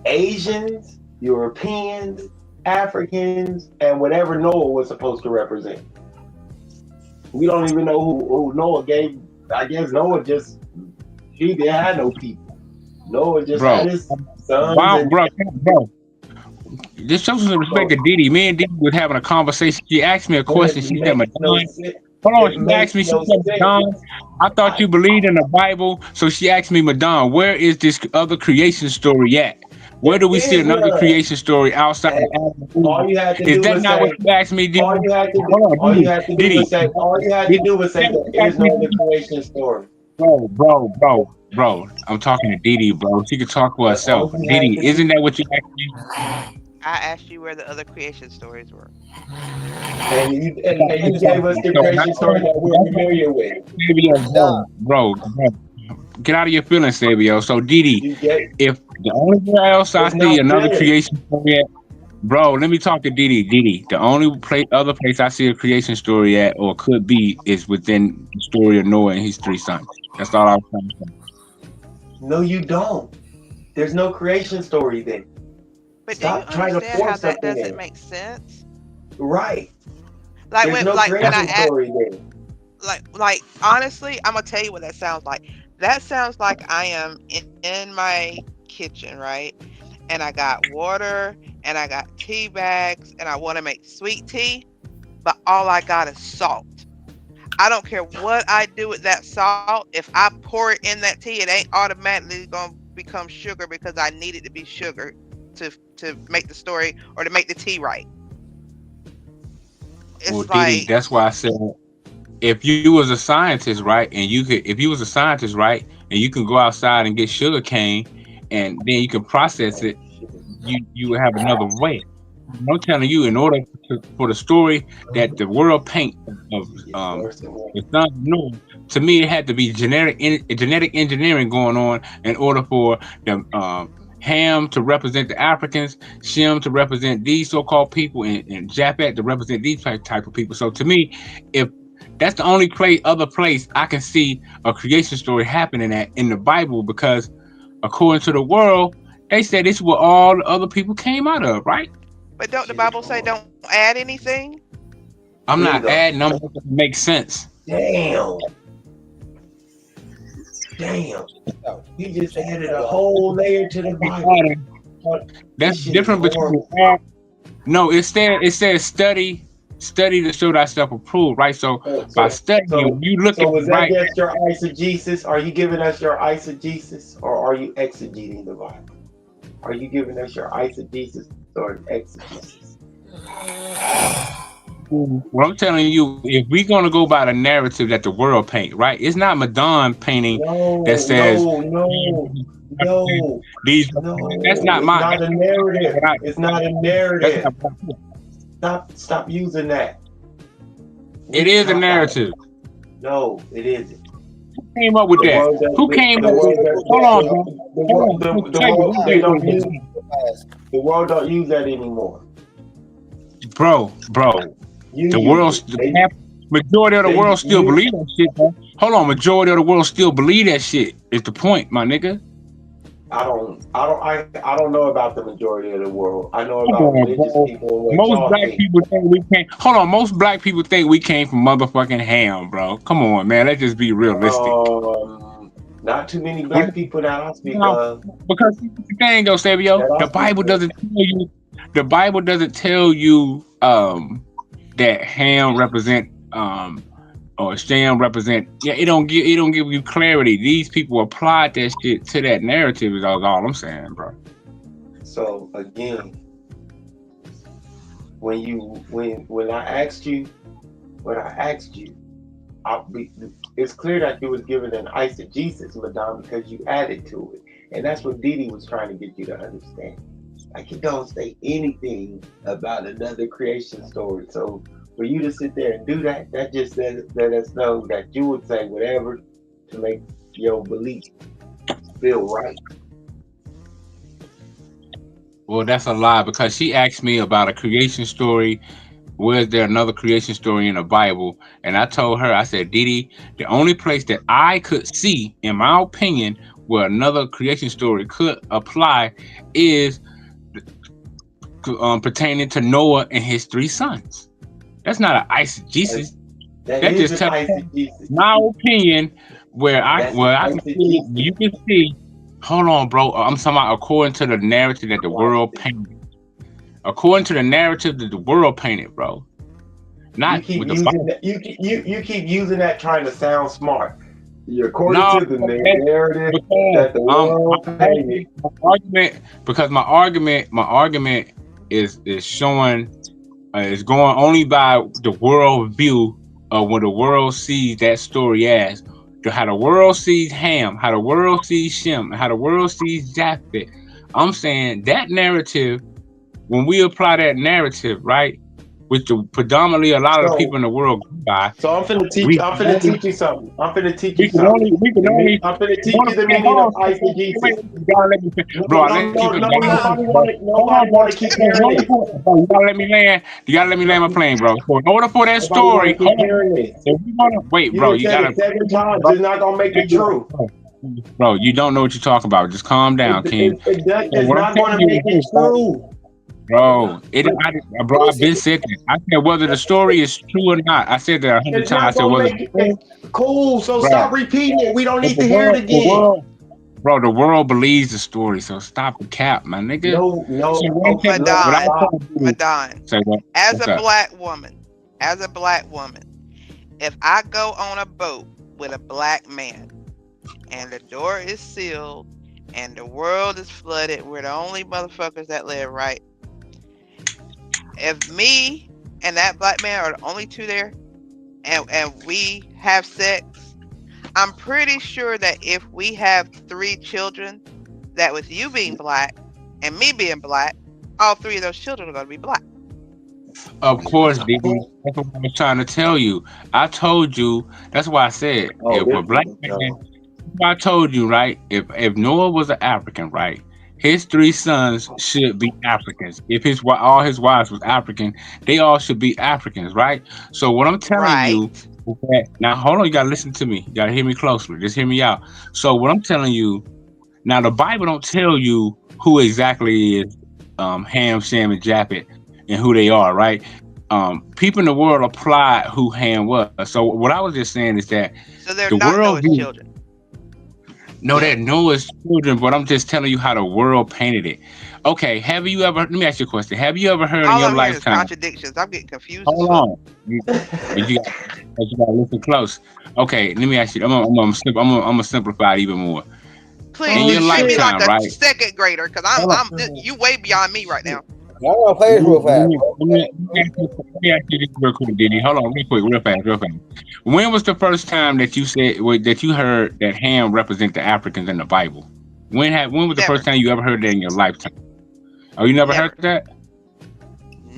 Asians, Europeans, Africans, and whatever Noah was supposed to represent. We don't even know who Noah gave. I guess Noah just, he didn't have no people. Noah just had his sons. Wow, and bro. This shows some respect to Didi. Me and Didi was having a conversation. She asked me a question. She said, Madonna. Hold on, she asked me, she said, Madonna, I thought you believed in the Bible. So she asked me, Madonna, where is this other creation story at? Where do we see another creation story outside of Adam? All you had to Is do that was not say, what you asked me, Didi? all you had to do, Hold on, all you had to do Didi. was say, all you had to do was say, there is no other creation story. Bro. I'm talking to Didi, bro. She could talk for herself. Didi, isn't that what you asked me? I asked you where the other creation stories were. And you gave us the creation story that we're familiar with. Bro, get out of your feelings, Savio. So Didi, if the only where else I see another creation story at, bro, let me talk to Didi. Didi, the only other place I see a creation story at, or could be, is within the story of Noah and his 3 sons. That's all I was trying to say. No, you don't. There's no creation story there. But Stop do you trying to understand how force that something doesn't in. make sense? Right. Like There's when, no like when I creation story there. like honestly, I'm gonna tell you what that sounds like. That sounds like I am in my kitchen, right? And I got water and I got tea bags and I want to make sweet tea, but all I got is salt. I don't care what I do with that salt. If I pour it in that tea, it ain't automatically gonna become sugar because I need it to be sugar to make the story or to make the tea right. It's well, Didi, like, that's why I said, if you was a scientist, right, and if you was a scientist, right, and you can go outside and get sugar cane, and then you can process it, you would have another way. I'm telling you, in order for the story that the world paint of the son of Noah, to me, it had to be genetic engineering going on in order for the Ham to represent the Africans, Shem to represent these so-called people, and Japheth to represent these type of people. So to me, if that's the only other place I can see a creation story happening at in the Bible, because according to the world, they said this is where all the other people came out of, right? but don't the Bible say don't add anything? I'm not adding them to make sense. Damn. You just added a whole layer to the Bible. That's different between no, it says study to show thyself approved, right? So by studying, you look at was right. that just your eisegesis? Are you giving us your eisegesis, or are you exegeting the Bible? Are you giving us your eisegesis or exegesis? Well, I'm telling you, if we're gonna go by the narrative that the world paint, right? It's not Madonna painting that says these. That's not it's my. Not a narrative. It's not a narrative. Stop using that. It is a narrative. No, it isn't. Who came up with that? Who came up with that? Hold on, the world don't use that anymore. Bro. The world, majority of the world still believe that shit, bro. Hold on, majority of the world still believe that shit. Is the point, my nigga? I don't know about the majority of the world. I know Come about on, religious bro. people and what Most y'all black think. people think we came. Hold on, most black people think we came from motherfucking Ham, bro. Come on, man. Let's just be realistic. Not too many black people that I speak No, of. because the thing though, Savio, the Bible doesn't tell you. The Bible doesn't tell you that Ham represent or Shem represent. Yeah, it don't give you clarity. These people applied that shit to that narrative. Is all I'm saying, bro. So again, when I asked you, it's clear that you was given an eisegesis, Madame, because you added to it, and that's what Didi was trying to get you to understand. Like, he don't say anything about another creation story. So for you to sit there and do that, that just let us know that you would say whatever to make your belief feel right. Well, that's a lie, because she asked me about a creation story. Where's there another creation story in the Bible? And I told her, I said, Didi, the only place that I could see, in my opinion, where another creation story could apply is pertaining to Noah and his 3 sons. That's not an eisegesis. That just is an eisegesis. my opinion, where I can see, you can see. Hold on, bro. I'm talking about according to the narrative that the world painted. According to the narrative that the world painted, bro. Not you with keep the using that, you keep using that trying to sound smart. You're according to the narrative that the world painted. My argument is showing is going only by the world view of what the world sees that story as. How the world sees Ham, how the world sees Shem, how the world sees Japheth. I'm saying that narrative, when we apply that narrative, right, which predominantly a lot of the people in the world go by. So I'm finna teach you something. I'm finna teach you something. I'm finna teach you the meaning of eisegesis. Bro, nobody want to keep hearing this. You gotta let me land. You gotta let me land my plane, bro. So in order for that story, wait, bro. You said gotta. it 7 times. It's not gonna make it true. Bro, you don't know what you're talking about. Just calm down, King. It's not gonna make it true. Bro, I've been said that. I said whether the story is true or not. I said that 100 times. I said whether cool. So stop repeating it. We don't need to hear it again. Bro, the world believes the story, so stop the cap, my nigga. Madon, as a black woman, if I go on a boat with a black man and the door is sealed and the world is flooded, we're the only motherfuckers that live, right? If me and that black man are the only 2 there and we have sex, I'm pretty sure that if we have 3 children, that with you being black and me being black, all 3 of those children are going to be black. Of course, baby. That's what I was trying to tell you. I told you. That's why I said if a black man. I told you, right? If Noah was an African, right? His 3 sons should be Africans. If all his wives was African, they all should be Africans, right? So what I'm telling you. Okay, now hold on, you gotta listen to me. You gotta hear me closely. Just hear me out. So what I'm telling you, now the Bible don't tell you who exactly is Ham, Shem, and Japheth and who they are, right? People in the world apply who Ham was. So what I was just saying is that they're the not world Noah's children. No, they're Noah's children, but I'm just telling you how the world painted it. Okay, have you ever? Let me ask you a question. Have you ever heard in your lifetime? Contradictions. I'm getting confused. Hold on. You gotta listen close. Okay, let me ask you. I'm gonna simplify it even more. Please, in your treat me lifetime, like a right? second grader, because I'm you way beyond me right now. I want to play this real fast. Let me ask you this real quick, Diddy. Hold on, real fast. When was the first time that you said that you heard that Ham represent the Africans in the Bible? When was the first time you ever heard that in your lifetime? Oh, you never heard that?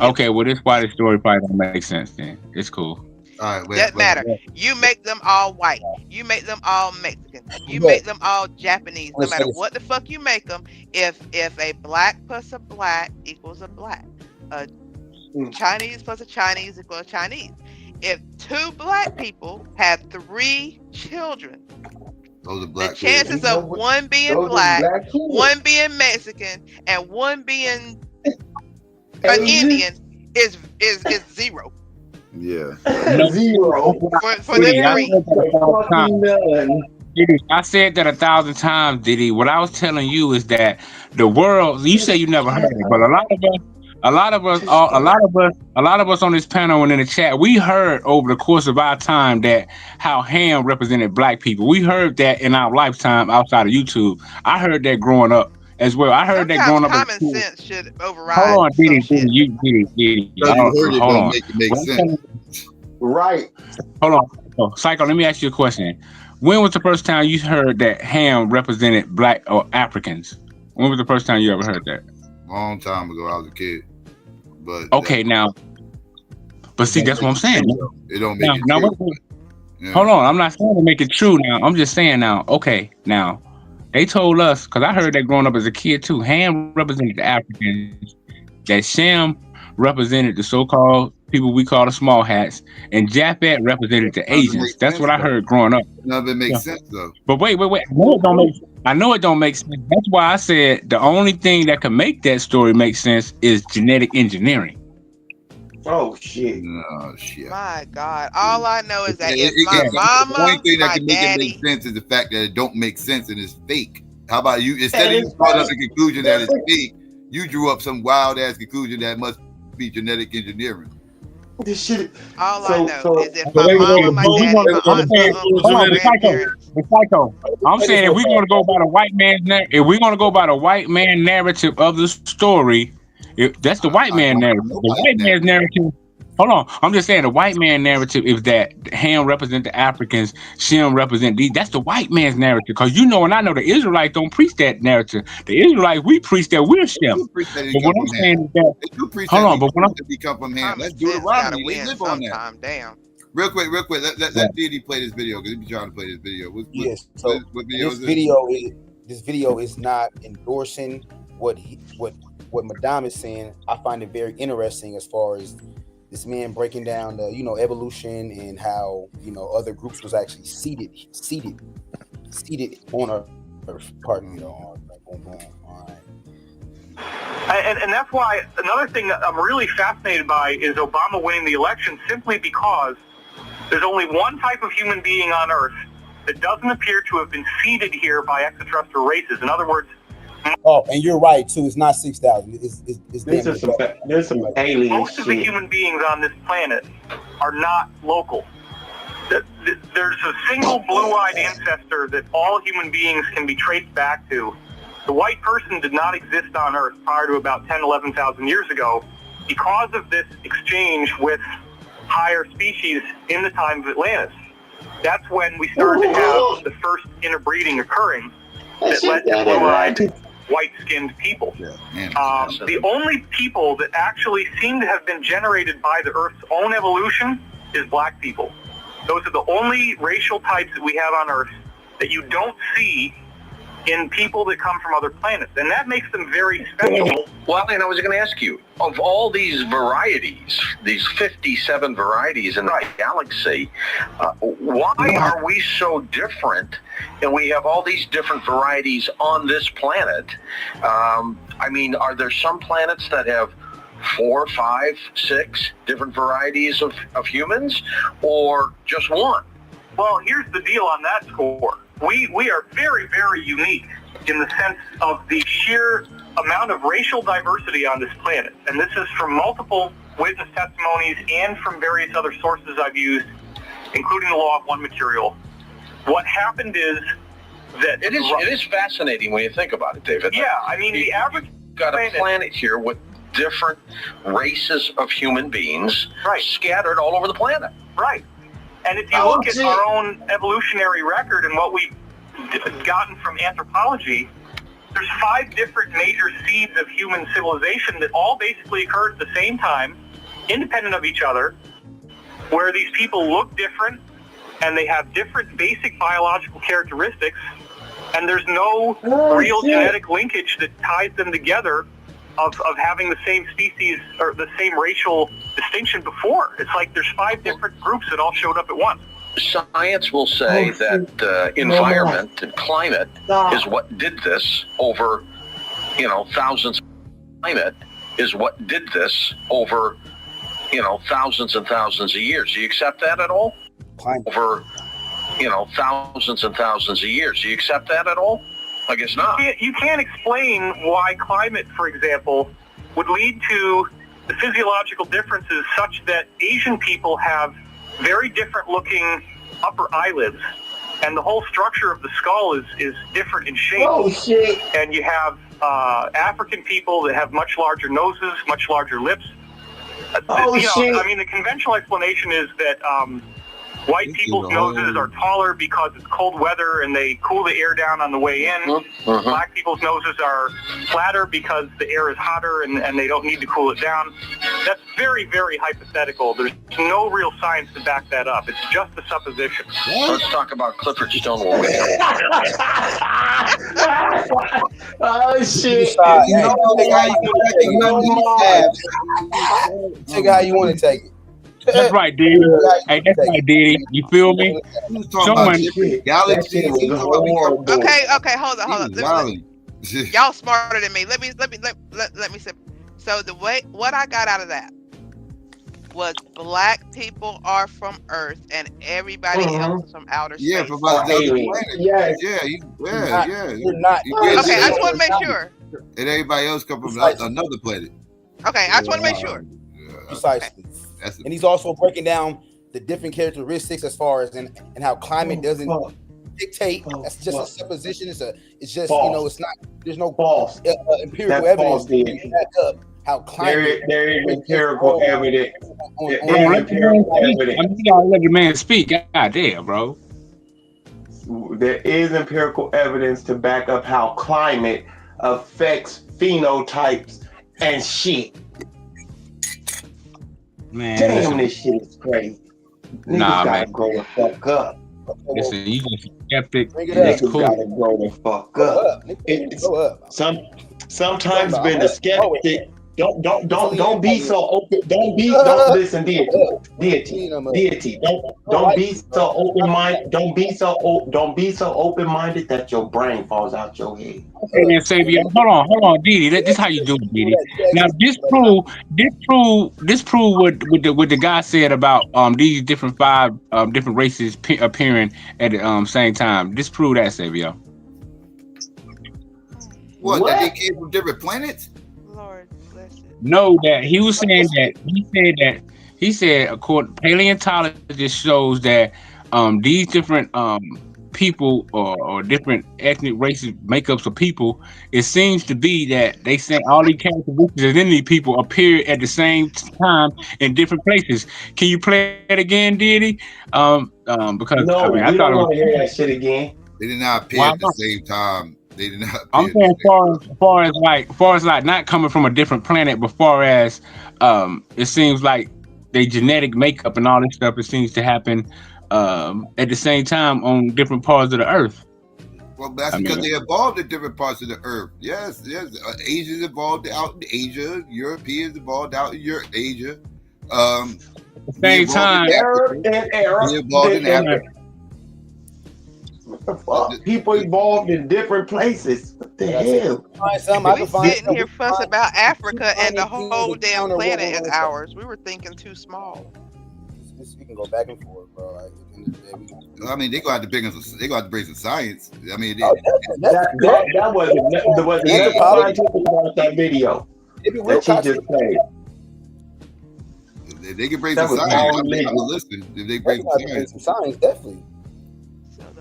Okay, well, this is why the story probably don't make sense. Then it's cool. All right, Doesn't matter. You make them all white. You make them all Mexican. You make them all Japanese. No matter what the fuck you make them, if a black plus a black equals a black, a Chinese plus a Chinese equals a Chinese. If 2 black people have 3 children, Those are The black chances kids. of one being those are black, black kids. one being Mexican, and one being an Indian is zero. Yeah. Zero. For them three. I said that 1,000 times, Diddy. What I was telling you is that the world. You say you never heard it, but a lot of us on this panel and in the chat, we heard over the course of our time that how Ham represented black people. We heard that in our lifetime outside of YouTube. I heard that growing up as well. I heard that growing up. Common sense should override. Hold on, Diddy. You heard it, Hold don't on. make it make sense. Right. Hold on, Psycho. Let me ask you a question. When was the first time you heard that Ham represented black or Africans? When was the first time you ever heard that? Long time ago, I was a kid. But okay, now, but see, that's what I'm saying. It don't make it now, true. Yeah. Hold on, I'm not saying to make it true. Now, I'm just saying now. Okay, now, they told us because I heard that growing up as a kid too. Ham represented the Africans. That Shem represented the so-called people we call the small hats, and Japhet represented the Asians. That's what I heard growing up. None of it makes sense though. But wait. I know it don't make sense. That's why I said the only thing that can make that story make sense is genetic engineering. Oh shit! Oh shit! My God! All I know is that if the my only thing that my can make daddy, it make sense is the fact that it don't make sense and it's fake. How about you? Instead of you drawing up the conclusion that it's fake, you drew up some wild ass conclusion that must be genetic engineering. This shit. All I know is if my mama, my daddy, my aunts, my uncles, my grandparents. Psycho. I'm saying if we're gonna go by the white man's narrative of the story, that's the white man narrative. The white man's narrative. Hold on. I'm just saying the white man narrative is that Ham represent the Africans, Shem represent these. That's the white man's narrative. Because you know, and I know the Israelites don't preach that narrative. The Israelites, we preach that we're Shem. But what I'm saying is that hold on, but when I'm come from Ham, let's do it right. They live on that. Damn. Real quick. Let Diddy play this video because he be trying to play this video. Yes. So what this video is not endorsing what Madame is saying. I find it very interesting as far as this man breaking down the evolution and how other groups was actually seated on Earth. Pardon me, all right. And that's why another thing that I'm really fascinated by is Obama winning the election, simply because there's only one type of human being on Earth that doesn't appear to have been seeded here by extraterrestrial races. In other words, oh, and you're right too. It's not 6,000. There's some alien most of the human beings on this planet are not local. There's a single blue-eyed ancestor that all human beings can be traced back to. The white person did not exist on Earth prior to about 10, 11,000 years ago because of this exchange with higher species in the time of Atlantis. That's when we started to have the first interbreeding occurring that led to blue-eyed, white-skinned people. The only people that actually seem to have been generated by the Earth's own evolution is black people. Those are the only racial types that we have on Earth that you don't see in people that come from other planets, and that makes them very special. Well, and I was going to ask you, of all these varieties, these 57 varieties in the galaxy, why are we so different? And we have all these different varieties on this planet. I mean, are there some planets that have 4, 5, 6 different varieties of humans, or just one? Well, here's the deal on that score. We are very, very unique in the sense of the sheer amount of racial diversity on this planet. And this is from multiple witness testimonies and from various other sources I've used, including the Law of One material. What happened is that... It is fascinating when you think about it, David. Yeah, I mean, the average... You've got a planet here with different races of human beings scattered all over the planet. Right. And if you look at our own evolutionary record and what we've gotten from anthropology, there's 5 different major seeds of human civilization that all basically occurred at the same time, independent of each other, where these people look different and they have different basic biological characteristics, and there's no real genetic linkage that ties them together of having the same species or the same racial distinction before. It's like there's 5 different groups that all showed up at once. science will say that environment and climate is what did this over, thousands. Climate is what did this over, thousands and thousands of years. Do you accept that at all? Over, thousands and thousands of years. Do you accept that at all? I guess not. You can't explain why climate, for example, would lead to the physiological differences such that Asian people have very different looking upper eyelids, and the whole structure of the skull is different in shape. Oh, shit. And you have African people that have much larger noses, much larger lips. Shit. I mean, the conventional explanation is that white people's noses are taller because it's cold weather and they cool the air down on the way in. Black people's noses are flatter because the air is hotter and they don't need to cool it down. That's very, very hypothetical. There's no real science to back that up. It's just a supposition. Let's talk about Clifford Stonewall. Oh, shit. Take it how you want to take it. That's right, Diddy. Hey, that's right, Diddy. You feel me? Okay, hold on. Y'all smarter than me. Let me say. So what I got out of that was black people are from Earth and everybody else is from outer space. From other planets. Yeah. You're not. Okay, I just want to make sure. And everybody else come from another planet. Okay, I just want to make sure. Precisely. And he's also breaking down the different characteristics as far as and how climate doesn't dictate. That's just a supposition. It's just false. It's not. There's no false empirical That's evidence false, to back up how climate. There is empirical evidence. You gotta let the man speak. God damn, bro. There is empirical evidence to back up how climate affects phenotypes and shit. Man, damn, this shit is crazy. Niggas gotta grow the fuck up. Listen, you just skeptic. Niggas gotta grow the fuck up. Sometimes being a skeptic. Don't be so open. Don't listen, deity. Don't be so open minded. Don't be so open minded that your brain falls out your head. Hey, man, Savior, hold on, Didi. This is how you do it, Didi. Now, disprove what the guy said about these different five different races appearing at the same time. Disprove that, Savior. What? That they came from different planets? No, that he was saying that he said according paleontologist shows that these different people or different ethnic races makeups of people, it seems to be that they say all these characteristics of any people appear at the same time in different places. Can you play it again, Diddy? Because I thought want to hear that shit again. They did not appear at the same time. They did not. I'm saying far as not coming from a different planet, but far as it seems like their genetic makeup and all this stuff, it seems to happen at the same time on different parts of the earth. Well, that's because they evolved in different parts of the earth. Yes. Asians evolved out in Asia. Europeans evolved out in Asia. At the same time, Arab. We evolved in Africa. People evolved in different places. What the hell? We sitting here fuss about Africa and the whole damn planet is ours. We were thinking too small. We can go back and forth, bro. I mean, they gonna have to bring some science. I mean, that wasn't nothing scientific about that video that she just played. They can bring some science. I'm listening. If they bring some science, definitely.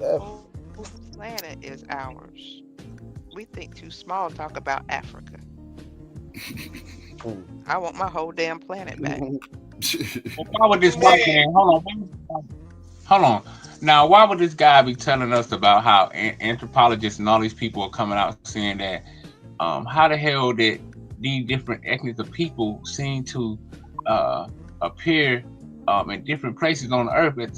The whole planet is ours. We think too small. Talk about Africa. I want my whole damn planet back. Why would this white man? Hold on. Now, why would this guy be telling us about how anthropologists and all these people are coming out saying that? How the hell did these different ethnics of people seem to appear in different places on the earth at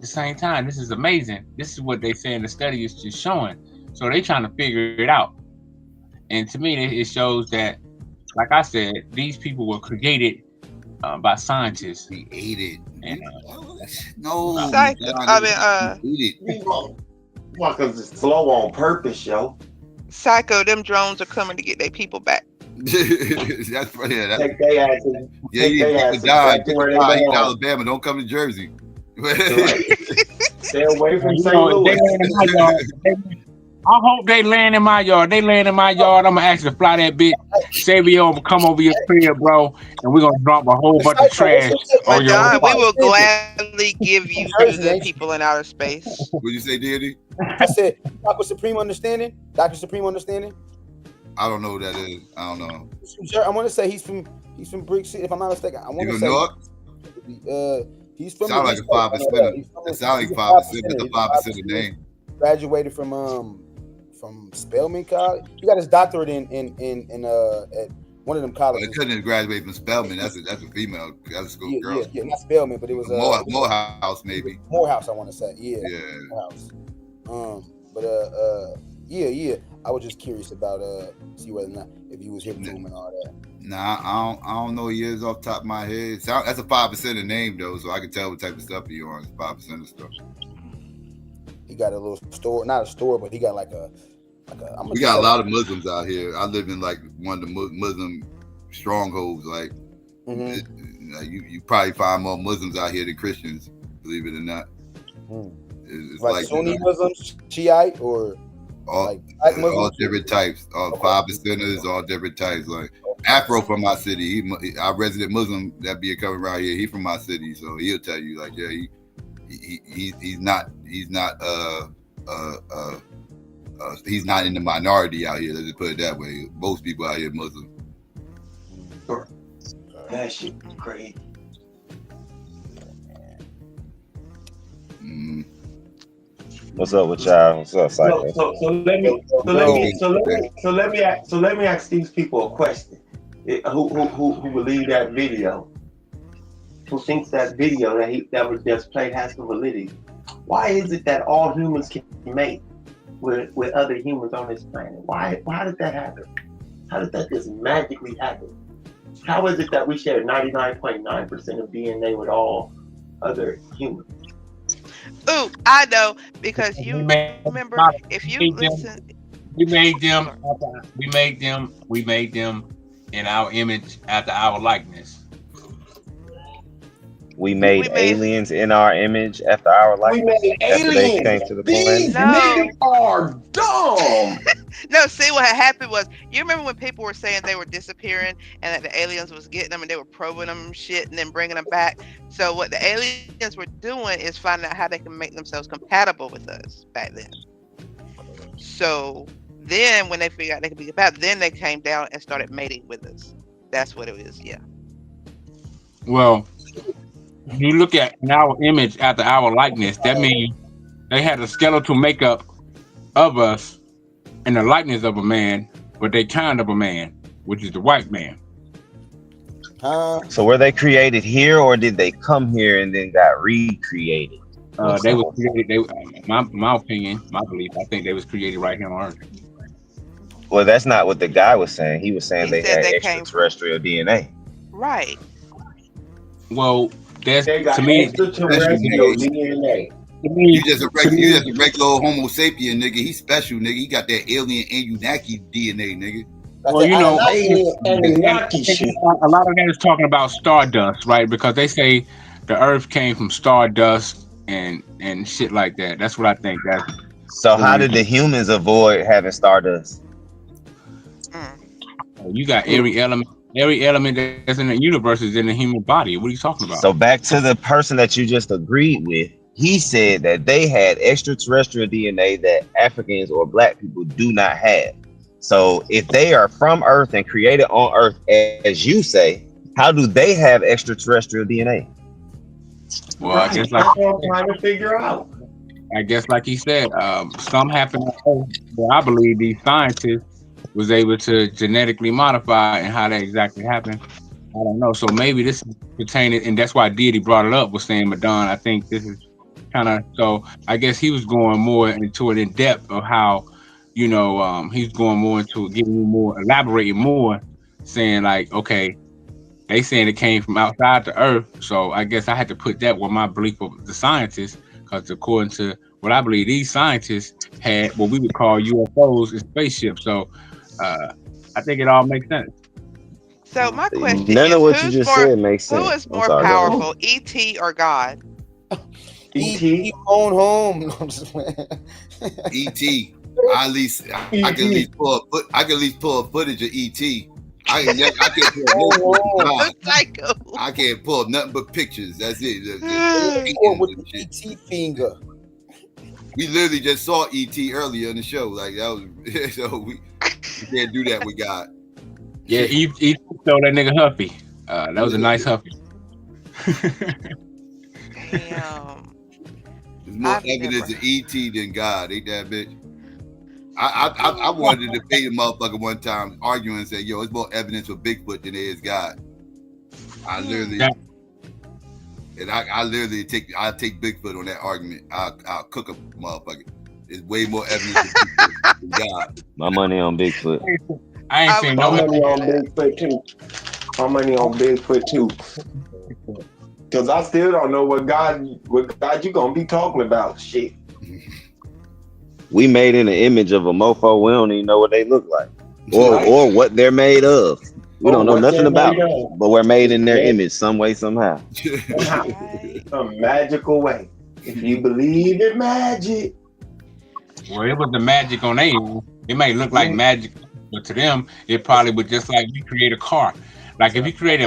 the same time? This is amazing. This is what they say in the study is just showing. So they trying to figure it out. And to me, it shows that, like I said, these people were created by scientists. Created. And, No. Psycho. I mean, Because it's slow on purpose, yo. Psycho, them drones are coming to get their people back. That's funny. Yeah, Take their asses. yeah, Take their people asses die. back to People where they die in belong. Alabama. Don't come to Jersey. Stay away from You St. know, Louis. they land in my yard. I hope they land in my yard. They land in my yard. I'm gonna ask you to fly that bitch. Savio, come over your crib, bro, and we're gonna drop a whole bunch of trash on your Madonna, we house. will gladly give you to the people in outer space. What'd you say, Deity? I said, Dr. Supreme Understanding. Dr. Supreme Understanding. I don't know who that is. I don't know. I want to say he's from Brick City, if I'm not mistaken. I want to You say know he's from. Sound like a 5%. It sounds like 5%. That's a 5% name. Graduated from Spelman College. He got his doctorate in at one of them colleges. It couldn't have graduated from Spelman. That's a female. That's a school girl. Yeah, not Spelman, but it was Morehouse maybe. Morehouse, I want to say. Yeah. Morehouse. Yeah. I was just curious about see whether or not if he was hip to him and all that. Nah, I don't know years off the top of my head. That's a 5% of name though, so I can tell what type of stuff he on. It's 5% of stuff. He got a little store, not a store, but he got like a. We got a lot of Muslims out here. I live in like one of the Muslim strongholds. Like, you probably find more Muslims out here than Christians, believe it or not. It's like Sunni Muslims, Shiite, or all different types. All 5%ers, all different types. Like Afro from my city, our resident Muslim that be coming around here. He from my city, so he'll tell you like, yeah, he's not he's not in the minority out here. Let's just put it that way. Most people out here Muslim. That shit crazy. What's up with y'all? What's up, Psycho? So let me ask these people a question. Who believe that video? Who thinks that video that was just played has some validity? Why is it that all humans can mate with other humans on this planet? Why did that happen? How did that just magically happen? How is it that we share 99.9% of DNA with all other humans? Ooh, I know, because you remember if you listen. We made them in our image after our likeness. We made aliens in our image after our likeness. We made aliens. They came to the These niggas are dumb. No, see what had happened was, you remember when people were saying they were disappearing and that the aliens was getting them and they were probing them and shit and then bringing them back. So what the aliens were doing is finding out how they can make themselves compatible with us back then. So then when they figured out they could be compatible, then they came down and started mating with us. That's what it is, yeah. Well, if you look at our image after our likeness, that means they had a skeletal makeup of us and the likeness of a man, but they kind of a man, which is the white man. So were they created here, or did they come here and then got recreated? They were created. My opinion, my belief, I think they was created right here on Earth. Well, that's not what the guy was saying. He was saying they had extraterrestrial DNA. Right. Well, that's to me. Extraterrestrial DNA. You just a regular old Homo sapien nigga. He's special, nigga. He got that alien Anunnaki DNA, nigga. Well, you know, a lot of that is talking about stardust, right? Because they say the Earth came from stardust and shit like that. That's what I think. So how did the humans avoid having stardust? You got every element that's in the universe is in the human body. What are you talking about? So back to the person that you just agreed with. He said that they had extraterrestrial DNA that Africans or black people do not have. So if they are from Earth and created on Earth, as you say, how do they have extraterrestrial DNA? Well, I guess like I'm trying to figure out. I guess like he said, some happened on Earth, but I believe these scientists was able to genetically modify, and how that exactly happened, I don't know. So maybe this is pertaining, and that's why Diddy brought it up, was saying, Madonna, I think this is kind of, so I guess he was going more into it in depth of how, you know, he's going more into getting more, elaborating more, saying like, okay, they saying it came from outside the Earth. So I guess I had to put that with my belief of the scientists, because according to what I believe, these scientists had what we would call UFOs and spaceships. So I think it all makes sense. So my question None is, of what you just said makes sense. who is I'm more sorry, go ahead. powerful, ET or God? E.T. on home. No, I'm just playing. E.T. I can at least pull a footage of E.T. I can't pull no God. Psycho. I can't pull up nothing but pictures. That's it. With the E.T. finger. We literally just saw E.T. earlier in the show. Like that was so we can't do that with God. Yeah, E.T. stole that nigga Huffy. That was a nice Huffy. Damn. There's more evidence of E.T. than God. Ain't that bitch? I wanted to debate a motherfucker one time, arguing and say, "Yo, it's more evidence for Bigfoot than there is God." I literally, and I literally take Bigfoot on that argument. I'll cook a motherfucker. There's way more evidence for Bigfoot than God. My money on Bigfoot. I ain't seen no money on Bigfoot too. My money on Bigfoot too. Cause I still don't know what God you gonna be talking about. Shit. We made in the image of a mofo. We don't even know what they look like, or what they're made of. We don't know nothing about them, but we're made in their image some way, somehow. Some magical way. If you believe in magic. Well, it was the magic on their end. It may look like magic, but to them, it probably would just like we create a car. Like if you create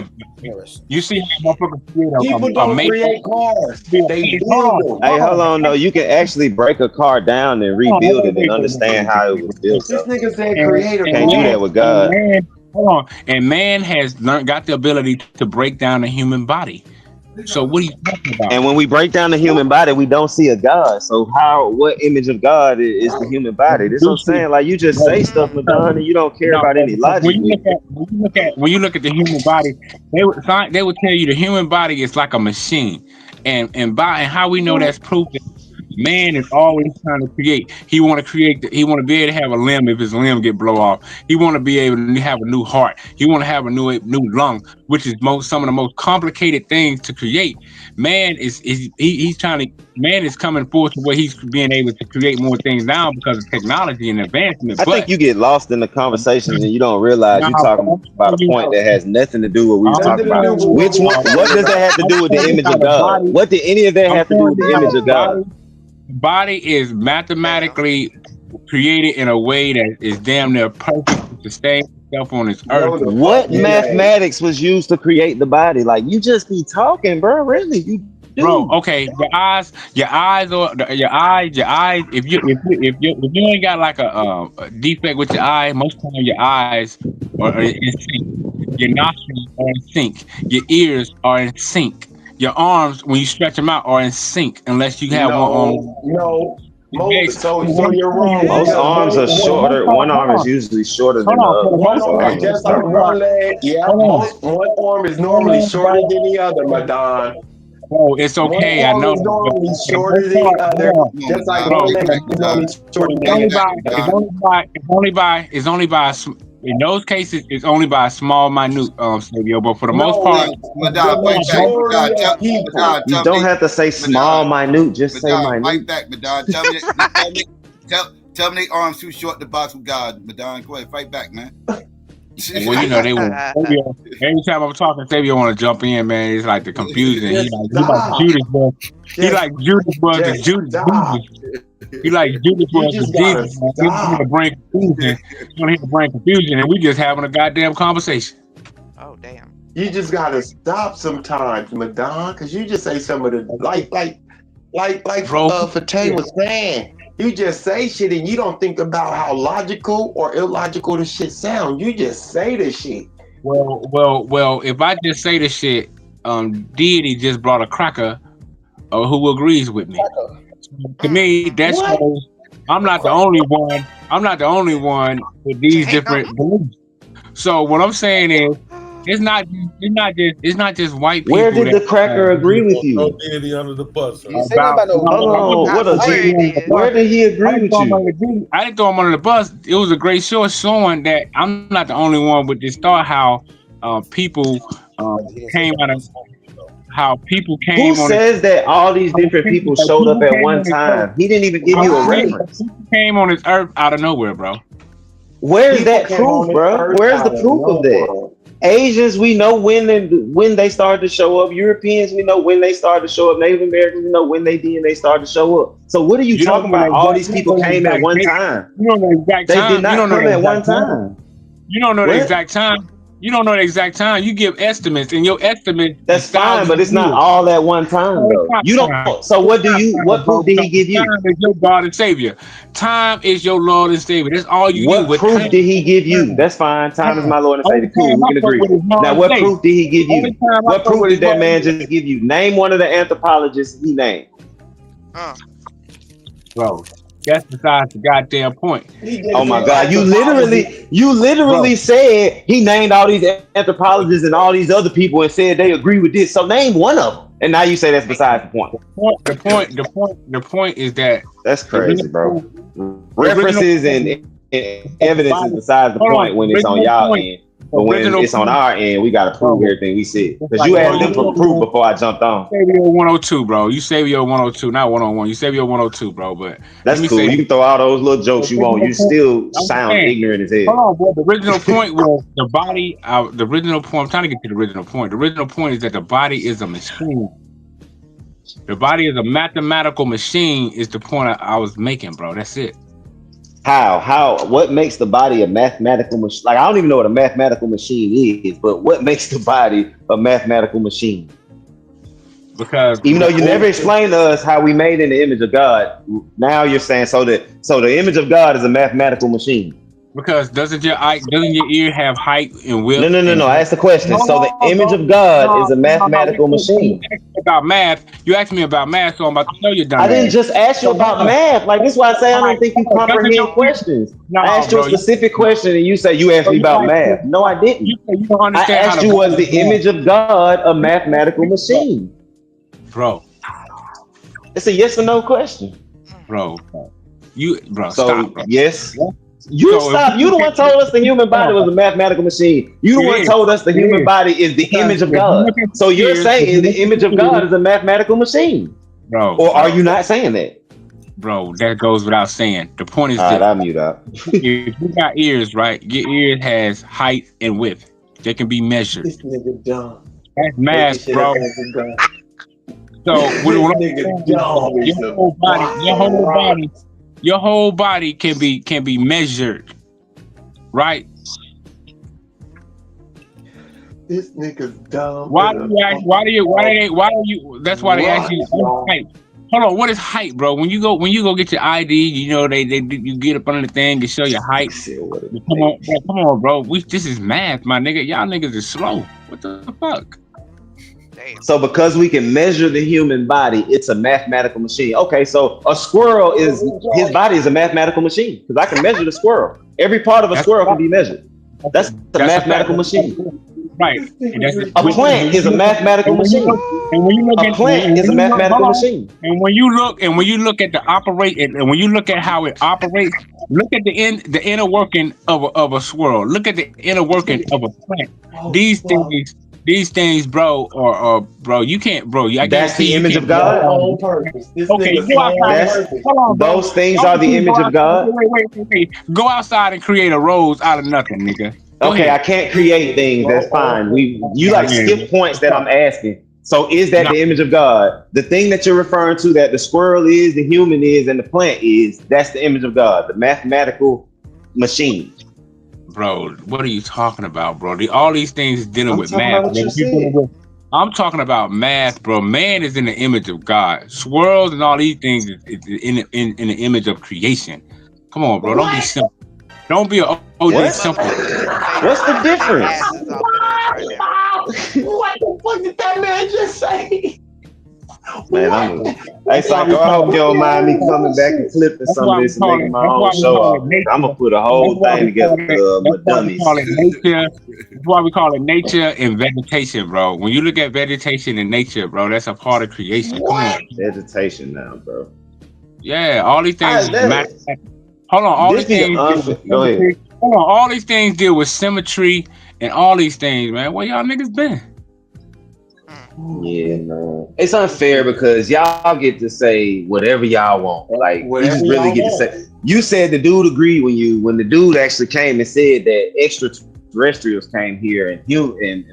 you see how motherfuckers create people don't create cars. They build them. Hey, hold on, no. You can actually break a car down and rebuild it and understand how it was built. This nigga said create a car. Can't do that with God. Hold on. And man has got the ability to break down a human body. So what are you talking about? And when we break down the human body, we don't see a God. So what image of God is the human body? This is what I'm saying. Like you just say stuff, Madonna, and you don't care about any logic. When you look at the human body, they would tell you the human body is like a machine. And how we know that's proof that man is always trying to create. He want to be able to have a limb if his limb get blow off. He want to be able to have a new heart. He want to have a new lung, which is some of the most complicated things to create. Man is coming forth to where he's being able to create more things now because of technology and advancement. I think you get lost in the conversation and you don't realize you're talking about a point that has nothing to do with what we're talking about. Which one? What does that have to do with the image of God? What did any of that have to do with the image of God? Body is mathematically created in a way that is damn near perfect to sustain itself on this earth. What mathematics was used to create the body? Like you just be talking, bro. Really, you do. Bro, okay. Your eyes. If you ain't got like a defect with your eye, most of the time your eyes are in sync. Your nostrils are in sync. Your ears are in sync. Your arms, when you stretch them out, are in sync unless you have one arm. No. So you're wrong. Most arms are shorter. One arm is usually shorter than the other. One arm is just like one leg. Yeah, one arm is normally shorter than the other, Madonna. Oh, it's okay. I know. One arm is normally shorter than the other. Just like one leg is normally shorter than the other. It's only by in those cases, it's only by a small, minute, Savio. But for the most part, you don't have to say small, minute. Just say minute. Fight back, Madonna. Tell me their arms too short to box with God, Madonna. Go ahead, fight back, man. Well, you know they want. Every time I'm talking, Savio want to jump in, man. It's like the confusion. He like Judas was. He like Judas was the Judas. He like Judas was the Jesus. He want to bring confusion. He want to bring confusion, and we just having a goddamn conversation. Oh damn! You just gotta stop sometimes, Madonna, because you just say some of the like Fatay was saying. You just say shit and you don't think about how logical or illogical the shit sound. You just say the shit. Well. If I just say the shit, Deity just brought a cracker, who agrees with me. To me, that shows I'm not the only one. I'm not the only one with these different beliefs. So what I'm saying is, it's not just white people. Where did the cracker agree with you? Under the bus. Where did he agree with you? I didn't throw him under the bus. It was a great show showing that I'm not the only one with this thought how people came out of how people came. Who says that all these different people showed up at one time? He didn't even give you a reference. People came on this earth out of nowhere, bro. Where's that proof, bro? Where's the proof of that? Asians, we know when they started to show up. Europeans, we know when they started to show up. Native Americans, we know when they started to show up. So what are you talking about? All these people came at one time. You don't know the exact time. They did not come at one time. You don't know the exact time. You don't know the exact time. You give estimates, and your estimate. That's fine, but it's not all at one time, though. You don't. So what proof did he give you? Time is your God and Savior. Time is your Lord and Savior. That's all you get. What proof did he give you? That's fine. Time is my Lord and Savior. Cool, we can agree. Now, what proof did he give you? What proof did that man just give you? Name one of the anthropologists he named. Bro, that's besides the goddamn point. Oh my God! You literally said he named all these anthropologists and all these other people and said they agree with this. So name one of them, and now you say that's besides the point. The point is that that's crazy, bro. References and evidence is besides the point when it's on y'all end. But when it's on our end, we gotta prove everything we said. Because you asked them for proof before I jumped on. You save your 102, bro. You save your 102, not 101. You save your 102, bro. But that's cool. You can throw all those little jokes you want. You still sound ignorant as hell. Hold on, bro. The original point was the body. The original point. I'm trying to get to the original point. The original point is that the body is a machine. The body is a mathematical machine. Is the point I was making, bro. That's it. How? What makes the body a mathematical machine? Like, I don't even know what a mathematical machine is, but what makes the body a mathematical machine? Because even though you never explained to us how we made in the image of God, now you're saying so the image of God is a mathematical machine. Because doesn't your ear have height and width? No. I asked the question. So the image of God is a mathematical machine. About math, you asked me about math, so I'm about to tell you. I didn't just ask you about math. Like, this is why I say I don't think you comprehend questions. I asked you a specific question, and you say you asked me about math. No, I didn't. I asked you, was the image of God a mathematical machine? Bro, it's a yes or no question. Bro, so stop, bro. Yes. Stop. You the one told us the human body was a mathematical machine. You the one told us the human body is the image of God. So you're saying the image of God is a mathematical machine. Bro. Or are you not saying that? Bro, that goes without saying. The point is that I'll mute up. If you got ears, right? Your ear has height and width. They can be measured. This nigga dumb. That's math, bro. So your whole body can be measured, right? This nigga's dumb. Why do you? That's why they ask you height. Hold on, what is height, bro? When you go get your ID, you know you get up under the thing and show your height. Come on, bro. This is math, my nigga. Y'all niggas is slow. What the fuck? So because we can measure the human body, it's a mathematical machine. Okay, so a squirrel his body is a mathematical machine because I can measure the squirrel. Every part of a squirrel can be measured. That's a mathematical machine. Right. A plant is a mathematical machine. And when you look a plant is a mathematical machine. And when you look at the operate, and when you look at how it operates, look at the inner working of a squirrel. Look at the inner working of a plant. These things, bro, or bro, you can't, bro. That's the image of God. On purpose. Okay, go outside. Hold on, bro. Those things are the image of God. Wait. Go outside and create a rose out of nothing, nigga. Okay, I can't create things. That's fine. You like skip points that I'm asking. So is that the image of God? The thing that you're referring to, that the squirrel is, the human is, and the plant is, that's the image of God, the mathematical machine. Bro, what are you talking about, bro? All these things dealing with math. I'm talking about math, bro. Man is in the image of God. Swirls and all these things is in the image of creation. Come on, bro. Don't be simple. Don't be OG simple. What's the difference? What the fuck did that man just say? Man, hey, Psycho, I hope you don't mind me coming back and clipping some of this and making my own show off. I'm gonna put a whole thing together for dummies. That's why we call it nature and vegetation, bro. When you look at vegetation and nature, bro, that's a part of creation. Come on. Vegetation now, bro. Yeah, all these things. Hold on, all these things. Go ahead. Hold on, all these things deal with symmetry and all these things, man. Where y'all niggas been? Yeah, no. It's unfair because y'all get to say whatever y'all want. Like you just really get to say. You said the dude agreed when the dude actually came and said that extraterrestrials came here and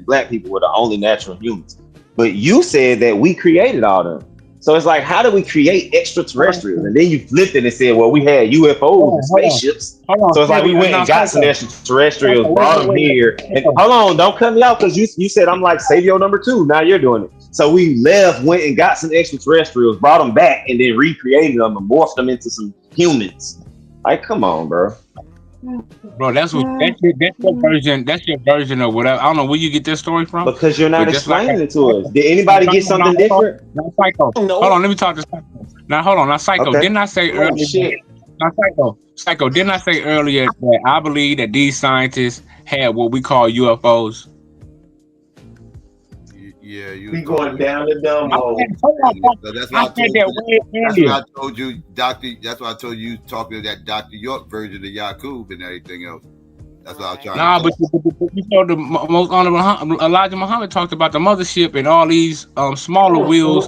black people were the only natural humans. But you said that we created all them. So it's like, how do we create extraterrestrials? And then you flipped it and said, well, we had UFOs and spaceships. So it's like we went and got some extraterrestrials, brought them here. And hold on, don't cut me off because you said I'm like Savior number 2. Now you're doing it. So we went and got some extraterrestrials, brought them back, and then recreated them and morphed them into some humans. Like, come on, bro. Bro, that's your version. That's your version of whatever. I don't know where you get this story from. Because you're not explaining it to us. Did anybody get something different? Now, Psycho. Hold on, let me talk to Psycho. Now, hold on. Now, Psycho, Okay. didn't I say earlier? Now, Psycho, didn't I say earlier that I believe that these scientists had what we call UFOs? Yeah, We going down the dumb hole. That's why I told you, Doctor. That's why I told you talking to that Dr. York version of Yakub and everything else. That's what I was trying to but you know, the most honorable Elijah Muhammad talked about the mothership and all these smaller wheels.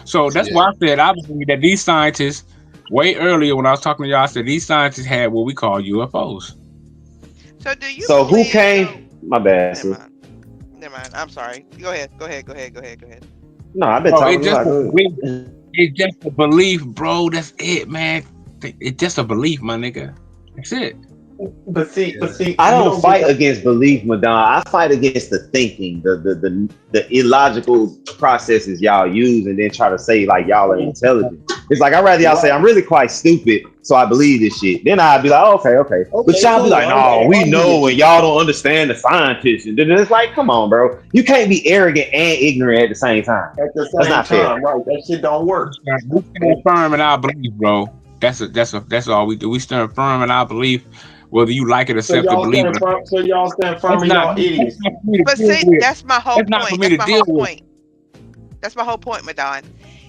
So that's why I said I believe that these scientists, way earlier when I was talking to y'all, I said these scientists had what we call UFOs. So do you? So who came? My bad. Never mind. I'm sorry. Go ahead. No, I've been talking about it's just a belief, bro. That's it, man. It's just a belief, my nigga. That's it. But see, I don't fight against belief, Madonna. I fight against the thinking, the illogical processes y'all use, and then try to say like y'all are intelligent. It's like I'd rather y'all say I'm really quite stupid, so I believe this shit. Then I'd be like, okay. But y'all be like, no, we know, and y'all don't understand the scientists. And then it's like, come on, bro. You can't be arrogant and ignorant at the same time. That's not fair. Right? That shit don't work. We stand firm in our belief, bro. That's all we do. We stand firm in our belief. Whether you like it, accept it, believe it. So y'all stand firm in y'all idiots. But see, that's my whole point. That's my whole point, Madon.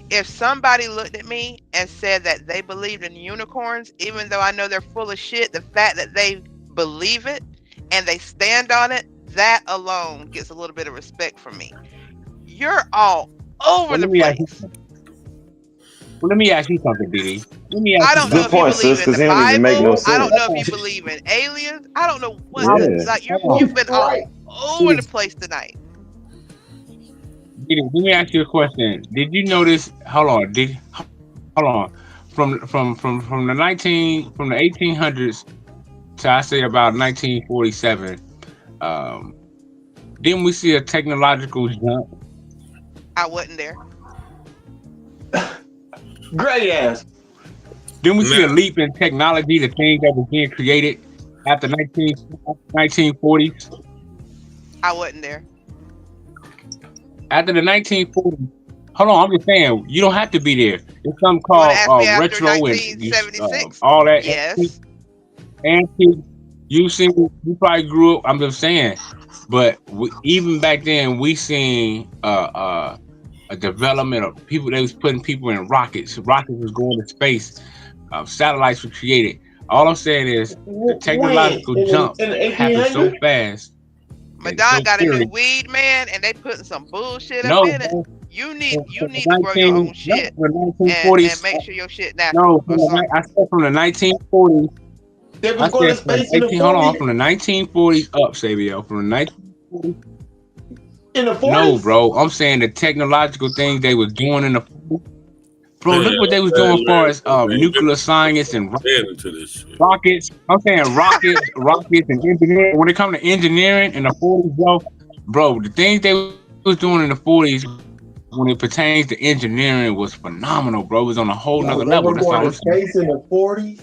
If somebody looked at me and said that they believed in unicorns, even though I know they're full of shit, the fact that they believe it and they stand on it, that alone gets a little bit of respect from me. You're all over the place. Well, let me ask you something, Didi. I don't know if you believe in the Bible. I don't know if you believe in aliens. I don't know what. Like you've been all over the place tonight. Didi, let me ask you a question. Did you notice? Hold on. From the 1800s to I say about 1947, didn't we see a technological jump? I wasn't there. Great ass. Didn't we see a leap in technology, the things that was being created after 1940s? I wasn't there. After the 1940s, hold on, I'm just saying, you don't have to be there. It's something called retro and all that. Yes. Antique. You probably grew up, I'm just saying. But even back then, we seen a development of people. They was putting people in rockets. Rockets was going to space. Satellites were created. All I'm saying is the technological jump happened so fast. Madonna got a new weed, man, and they putting some bullshit up in it. You need to grow your own shit and make sure your shit natural. I said from the 1940s. They was going to space in the 40s. Hold on, from the 1940s up, Sabio. From the 1940s. In the 40s? No, bro. I'm saying the technological things they was doing in the 40s. Bro, look what they was doing as far as nuclear science and rockets. I'm saying rockets and engineering. When it comes to engineering in the 40s, bro, the things they was doing in the 40s when it pertains to engineering was phenomenal, bro. It was on a whole nother level. That's all I'm saying. Space in the 40s?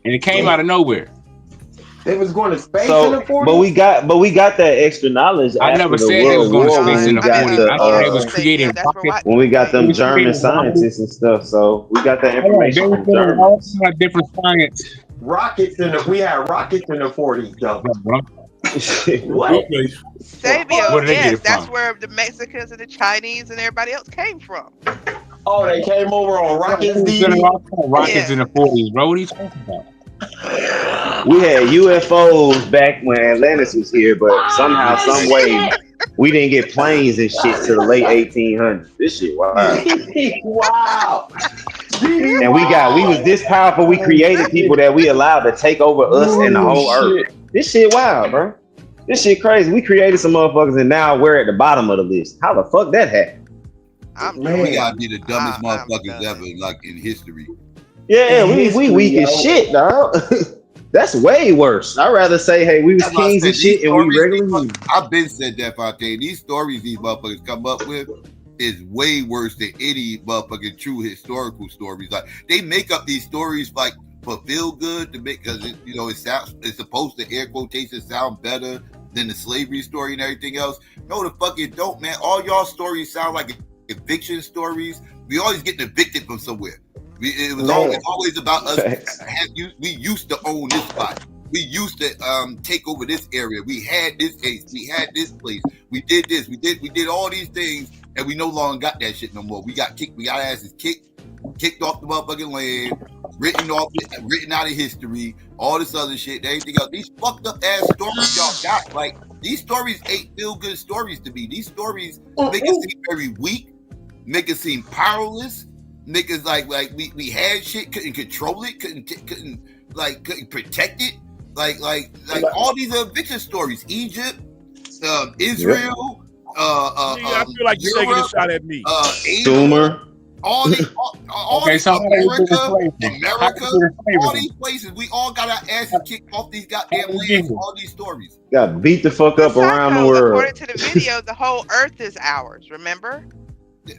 And it came out of nowhere. They was going to space in the 40s? But we got that extra knowledge. I never said they was going to space in the 40s. I said they was creating rockets. When we got them German scientists and stuff, so we got that information from Germany. All different science. We had rockets in the 40s, though. What? Sabio, yes, that's where the Mexicans and the Chinese and everybody else came from. Oh, they came over on rockets? Rockets in the 40s, bro. What are you talking about? We had UFOs back when Atlantis was here, but somehow, some way, We didn't get planes and shit to the late 1800s. This shit wild. Wow. And we was this powerful. We created people that we allowed to take over us and the whole earth. This shit wild, bro. This shit crazy. We created some motherfuckers and now we're at the bottom of the list. How the fuck that happened? We gotta be the dumbest motherfuckers ever, like in history. Yeah, we weak as shit, dog. That's way worse. I'd rather say, hey, we was kings and shit, and we regular. I've been said that, Fontaine. These stories these motherfuckers come up with is way worse than any motherfucking true historical stories. Like they make up these stories like for feel good to make, because it's supposed to air quotation sound better than the slavery story and everything else. No, the fuck it don't, man. All y'all stories sound like eviction stories. We always getting evicted from somewhere. It was always about us. We used to own this spot. We used to take over this area. We had this case. We had this place. We did this. We did all these things, and we no longer got that shit no more. We got kicked. We got our asses kicked off the motherfucking land, written out of history, all this other shit, everything else. These fucked up ass stories y'all got. Like these stories ain't feel good stories to me. These stories make us seem very weak, make us seem powerless. Niggas like we had shit, couldn't control it, couldn't protect it, like all these eviction stories, Egypt, Israel, I feel like you're taking a shot at me. Sumer. All these America, all these places, we all got our asses kicked off these goddamn lands. All these stories got beat the fuck up around the world. According to the video, the whole Earth is ours. Remember?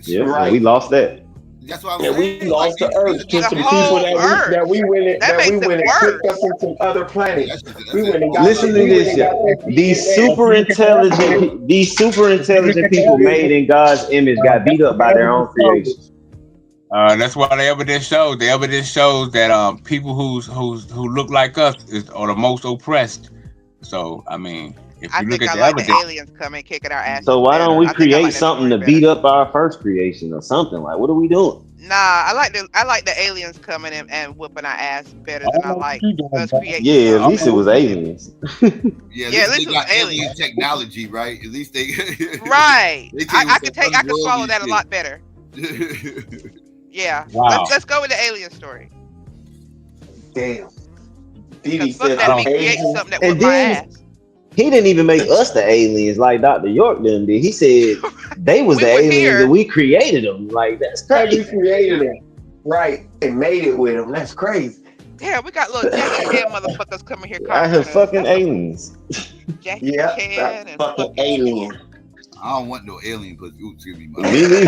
Yeah, right. We lost that. That's why we lost the Earth to some people that we went and clicked us in some other planets. We went and got Listen to this shit. These super intelligent people made in God's image got beat up by their own creation. That's why the evidence shows. The evidence shows that people who look like us are the most oppressed. So I mean, if you look at the evidence, the aliens coming kicking our ass. So why don't we create something to beat up our first creation or something? Like, what are we doing? Nah, I like the aliens coming in and whooping our ass better than I like us creating. Yeah, at least it was aliens. Yeah, at least they got alien technology, right? At least they right. I can swallow that a lot better. Yeah. Wow. Let's go with the alien story. Damn. Didi said something that whooped my ass. He didn't even make us the aliens like Dr. York did. He said they was the aliens and we created them. Like, that's crazy. We created them. Right. And made it with them. That's crazy. Damn, we got little Jackie Chan motherfuckers coming here. I have fucking aliens. Jackie Chan and fucking alien. I don't want no alien pussy. Ooh, excuse me. Me neither.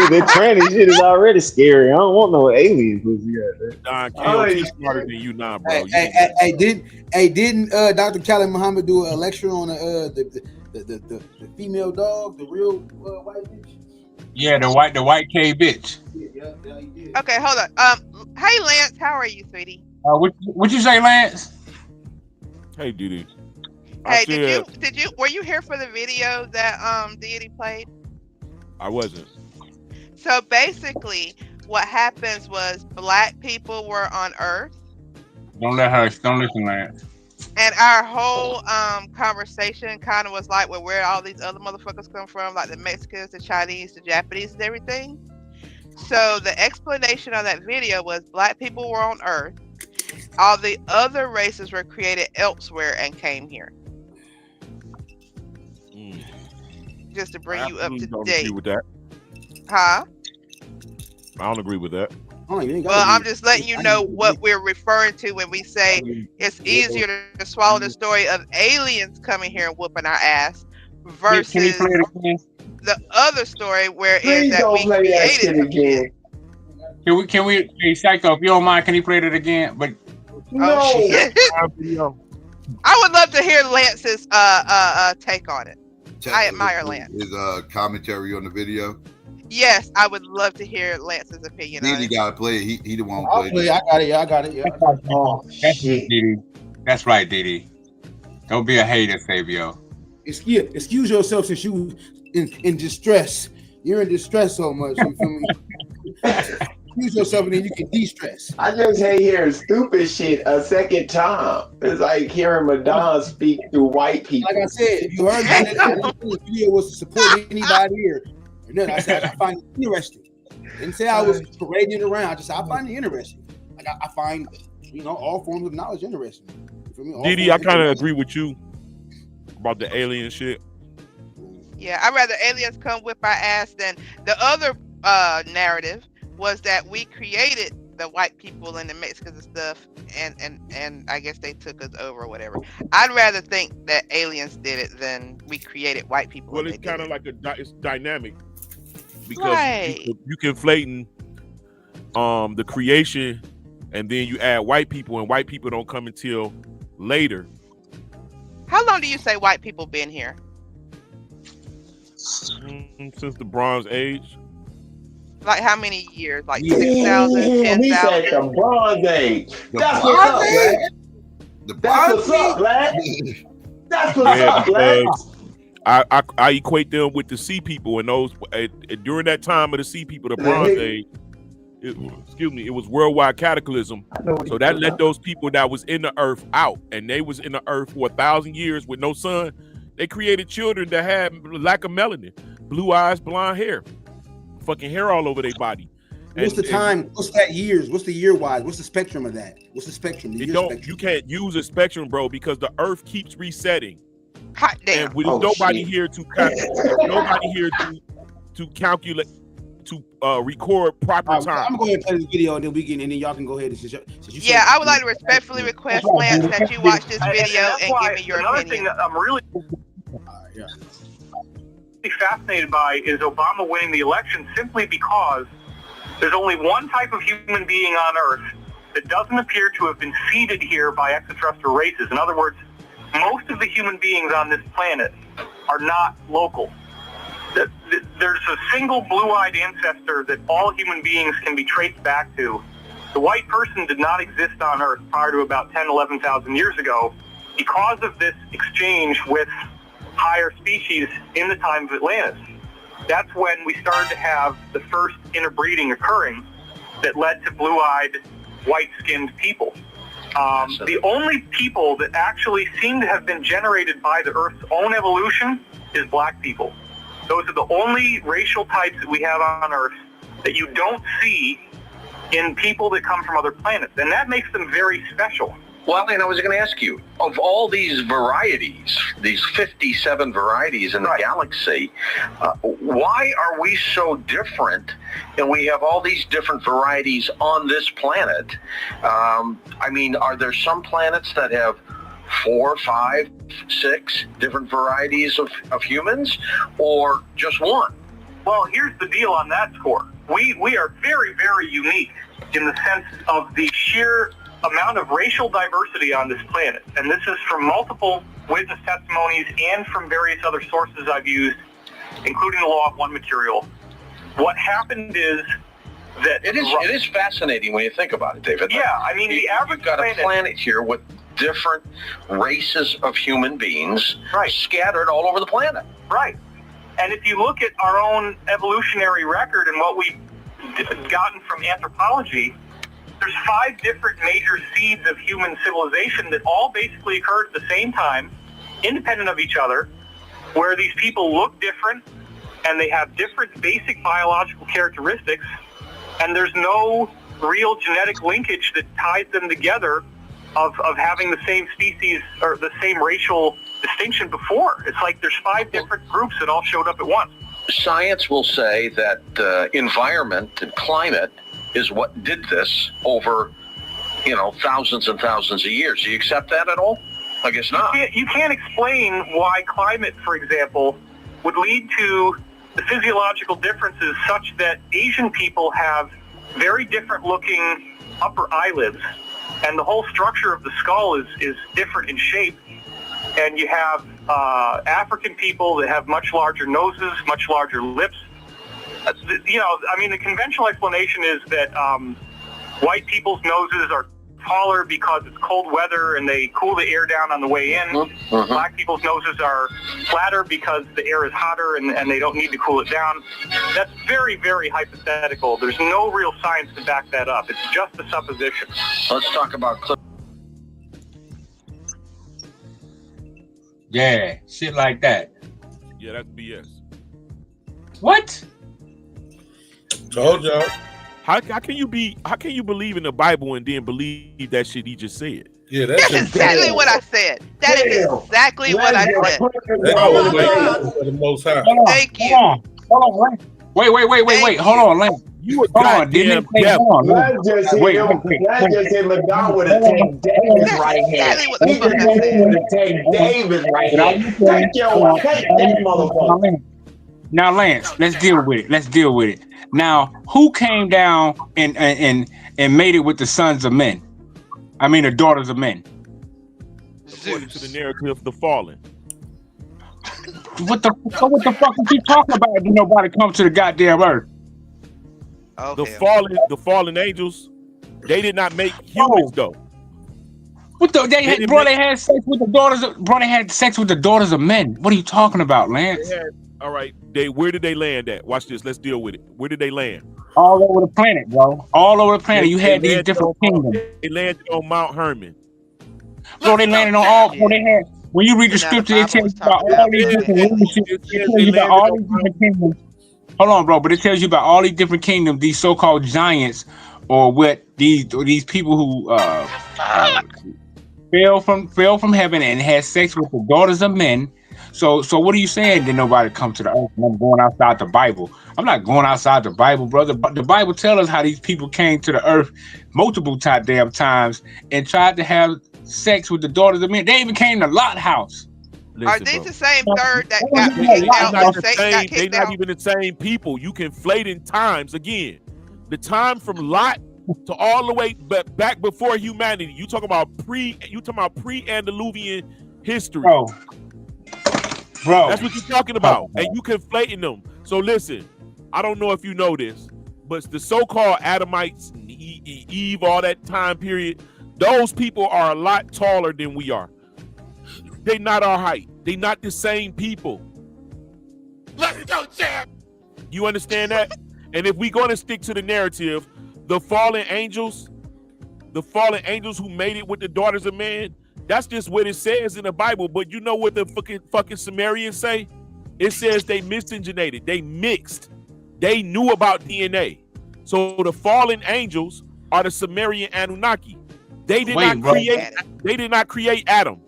The tranny shit is already scary. I don't want no alien pussy. Nah, KOT smarter than you now, bro. Didn't Dr. Khalid Muhammad do a lecture on the female dog, the real white bitch? Yeah, the white K bitch. Yeah, he did. Okay, hold on. Hey Lance, how are you, sweetie? What you say, Lance? Hey, Didi. Hey, did you were you here for the video that Deity played? I wasn't. So basically what happens was black people were on Earth. Don't listen, Lance. And our whole conversation kind of was like, well, where all these other motherfuckers come from, like the Mexicans, the Chinese, the Japanese, and everything. So the explanation of that video was black people were on Earth. All the other races were created elsewhere and came here. Just to bring you up to don't date. Agree with that. Huh? I don't agree with that. Well, I'm just letting you know what we're referring to when we say it's easier to swallow the story of aliens coming here and whooping our ass versus the other story where it is that we created again. Can we hey Psycho, if you don't mind, can he play it again? But oh shit. I would love to hear Lance's take on it. I admire Lance. His commentary on the video. Yes, I would love to hear Lance's opinion on it. He gotta play it. He the one I'll play play it. I got it. Yeah. Oh, Didi. That's right, Didi. Don't be a hater, Savio. Excuse yourself since you in distress. You're in distress so much. You feel me? confuse yourself and then you can de-stress. I just hate hearing stupid shit a second time. It's like hearing Madonna speak to white people. Like I said, you heard me. The video was to support anybody here. And then I said I find it interesting. Didn't say I was parading it around. I just said I find it interesting. Like I find, all forms of knowledge interesting. You feel me? Didi, I kind of agree with you about the alien shit. Yeah, I'd rather aliens come whip our ass than the other narrative was that we created the white people and the Mexicans and stuff, and I guess they took us over or whatever. I'd rather think that aliens did it than we created white people. Well, it's kind of like it's dynamic because you conflating the creation, and then you add white people, and white people don't come until later. How long do you say white people been here? Since the Bronze Age. Like how many years? Like 6,000, 10,000? He said the Bronze Age. That's Bronze what's up, Age? Black. The That's what's up, Black. That's what's up, Black. I equate them with the sea people, and those during that time of the sea people, the Bronze Age. It was worldwide cataclysm. So that let those people that was in the earth out, and they was in the earth for 1,000 years with no sun. They created children that had lack of melanin, blue eyes, blonde hair, fucking hair all over their body. What's the time? What's that years? What's the year wise? What's the spectrum of that? What's the spectrum? You can't use a spectrum, bro, because the earth keeps resetting. Hot damn. And with nobody here to calculate, to record proper time. I'm going to play this video and then y'all can go ahead and yeah, I would like to respectfully request, Lance, that you watch this video and give me your another opinion. thing that I'm really fascinated by is Obama winning the election simply because there's only one type of human being on Earth that doesn't appear to have been seeded here by extraterrestrial races. In other words, most of the human beings on this planet are not local. There's a single blue-eyed ancestor that all human beings can be traced back to. The white person did not exist on Earth prior to about 10, 11,000 years ago because of this exchange with higher species in the time of Atlantis. That's when we started to have the first interbreeding occurring that led to blue-eyed, white-skinned people. The only people that actually seem to have been generated by the Earth's own evolution is black people. Those are the only racial types that we have on Earth that you don't see in people that come from other planets, and that makes them very special. Well, and I was going to ask you, of all these varieties, these 57 varieties in the galaxy, why are we so different? And we have all these different varieties on this planet. I mean, are there some planets that have 4, 5, 6 different varieties of humans, or just one? Well, here's the deal on that score. We are very, very unique in the sense of the sheer amount of racial diversity on this planet. And this is from multiple witness testimonies and from various other sources I've used, including the Law of One material. What happened is that... It is fascinating when you think about it, David. Yeah, I mean, the average You've got a planet here with different races of human beings scattered all over the planet. Right. And if you look at our own evolutionary record and what we've gotten from anthropology, there's 5 different major seeds of human civilization that all basically occurred at the same time, independent of each other, where these people look different and they have different basic biological characteristics, and there's no real genetic linkage that ties them together of having the same species or the same racial distinction before. It's like there's 5 different groups that all showed up at once. Science will say that environment and climate is what did this over, thousands and thousands of years. Do you accept that at all? I guess not. You can't explain why climate, for example, would lead to the physiological differences such that Asian people have very different looking upper eyelids, and the whole structure of the skull is different in shape. And you have African people that have much larger noses, much larger lips. The conventional explanation is that white people's noses are taller because it's cold weather and they cool the air down on the way in. Black people's noses are flatter because the air is hotter and they don't need to cool it down. That's very, very hypothetical. There's no real science to back that up. It's just a supposition. Let's talk about shit like that. Yeah, that's BS. What? Told y'all. How can you believe in the Bible and then believe that shit he just said? Yeah, that's exactly what I said. That is exactly what I said. The Most High. Thank you. Hold on. Wait. Hold on, Lane. You hold on. Didn't it take hold on? Let's just say LeGon would have taken Davis right here. He would have taken Davis right here. Take that motherfucker. Now, Lance, let's deal with it. Now, who came down and made it with the sons of men? I mean, the daughters of men. According to the narrative of the fallen. What the fuck are you talking about? Did nobody come to the goddamn earth? The fallen angels, they did not make humans though. What they had sex with the daughters of men. What are you talking about, Lance? All right, where did they land at? Watch this. Let's deal with it. Where did they land? All over the planet, bro. All over the planet. You had these different kingdoms. They landed on Mount Hermon. So they landed on all. So they had. When you read the scripture, it tells you about all these different kingdoms. Hold on, bro, but it tells you about all these different kingdoms, these so-called giants, or what these people who fell from heaven and had sex with the daughters of men. So what are you saying? Did nobody come to the earth? And I'm going outside the Bible. I'm not going outside the Bible, brother. But the Bible tells us how these people came to the earth multiple damn times and tried to have sex with the daughters of men. They even came to Lot house. Are these the same third that got kicked out? They're not even the same people. You conflate in times again. The time from Lot to all the way back before humanity. You talking about pre-Andaluvian history. Bro. That's what you're talking about. And you conflating them. So listen, I don't know if you know this, but the so-called Adamites, Eve, all that time period, those people are a lot taller than we are. They not our height. They not the same people. Let's go, champ. You understand that? And if we're going to stick to the narrative, the fallen angels who made it with the daughters of man, that's just what it says in the Bible. But you know what the fucking Sumerians say? It says they miscegenated. They mixed. They knew about DNA. So the fallen angels are the Sumerian Anunnaki. They did not create Adam.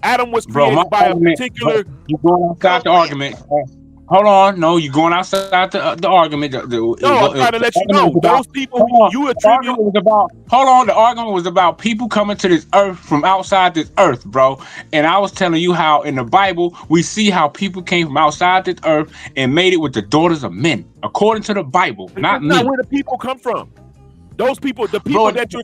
Adam was created by a particular. You're going outside the argument. Hold on, no, you're going outside the argument. I'm trying to let you know those people you attribute. The argument was about people coming to this earth from outside this earth, bro. And I was telling you how in the Bible we see how people came from outside this earth and made it with the daughters of men, according to the Bible, not me. That's not where the people come from. Those people, the people that you're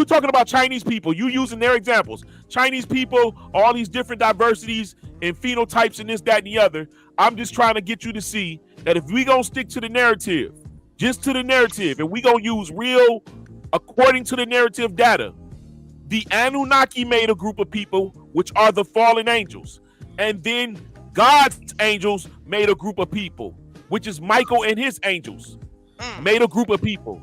talking about Chinese people, you using their examples. Chinese people, all these different diversities and phenotypes and this, that, and the other. I'm just trying to get you to see that if we gonna stick to the narrative, just to the narrative, and we gonna use real, according to the narrative data, the Anunnaki made a group of people, which are the fallen angels. And then God's angels made a group of people, which is Michael and his angels, made a group of people.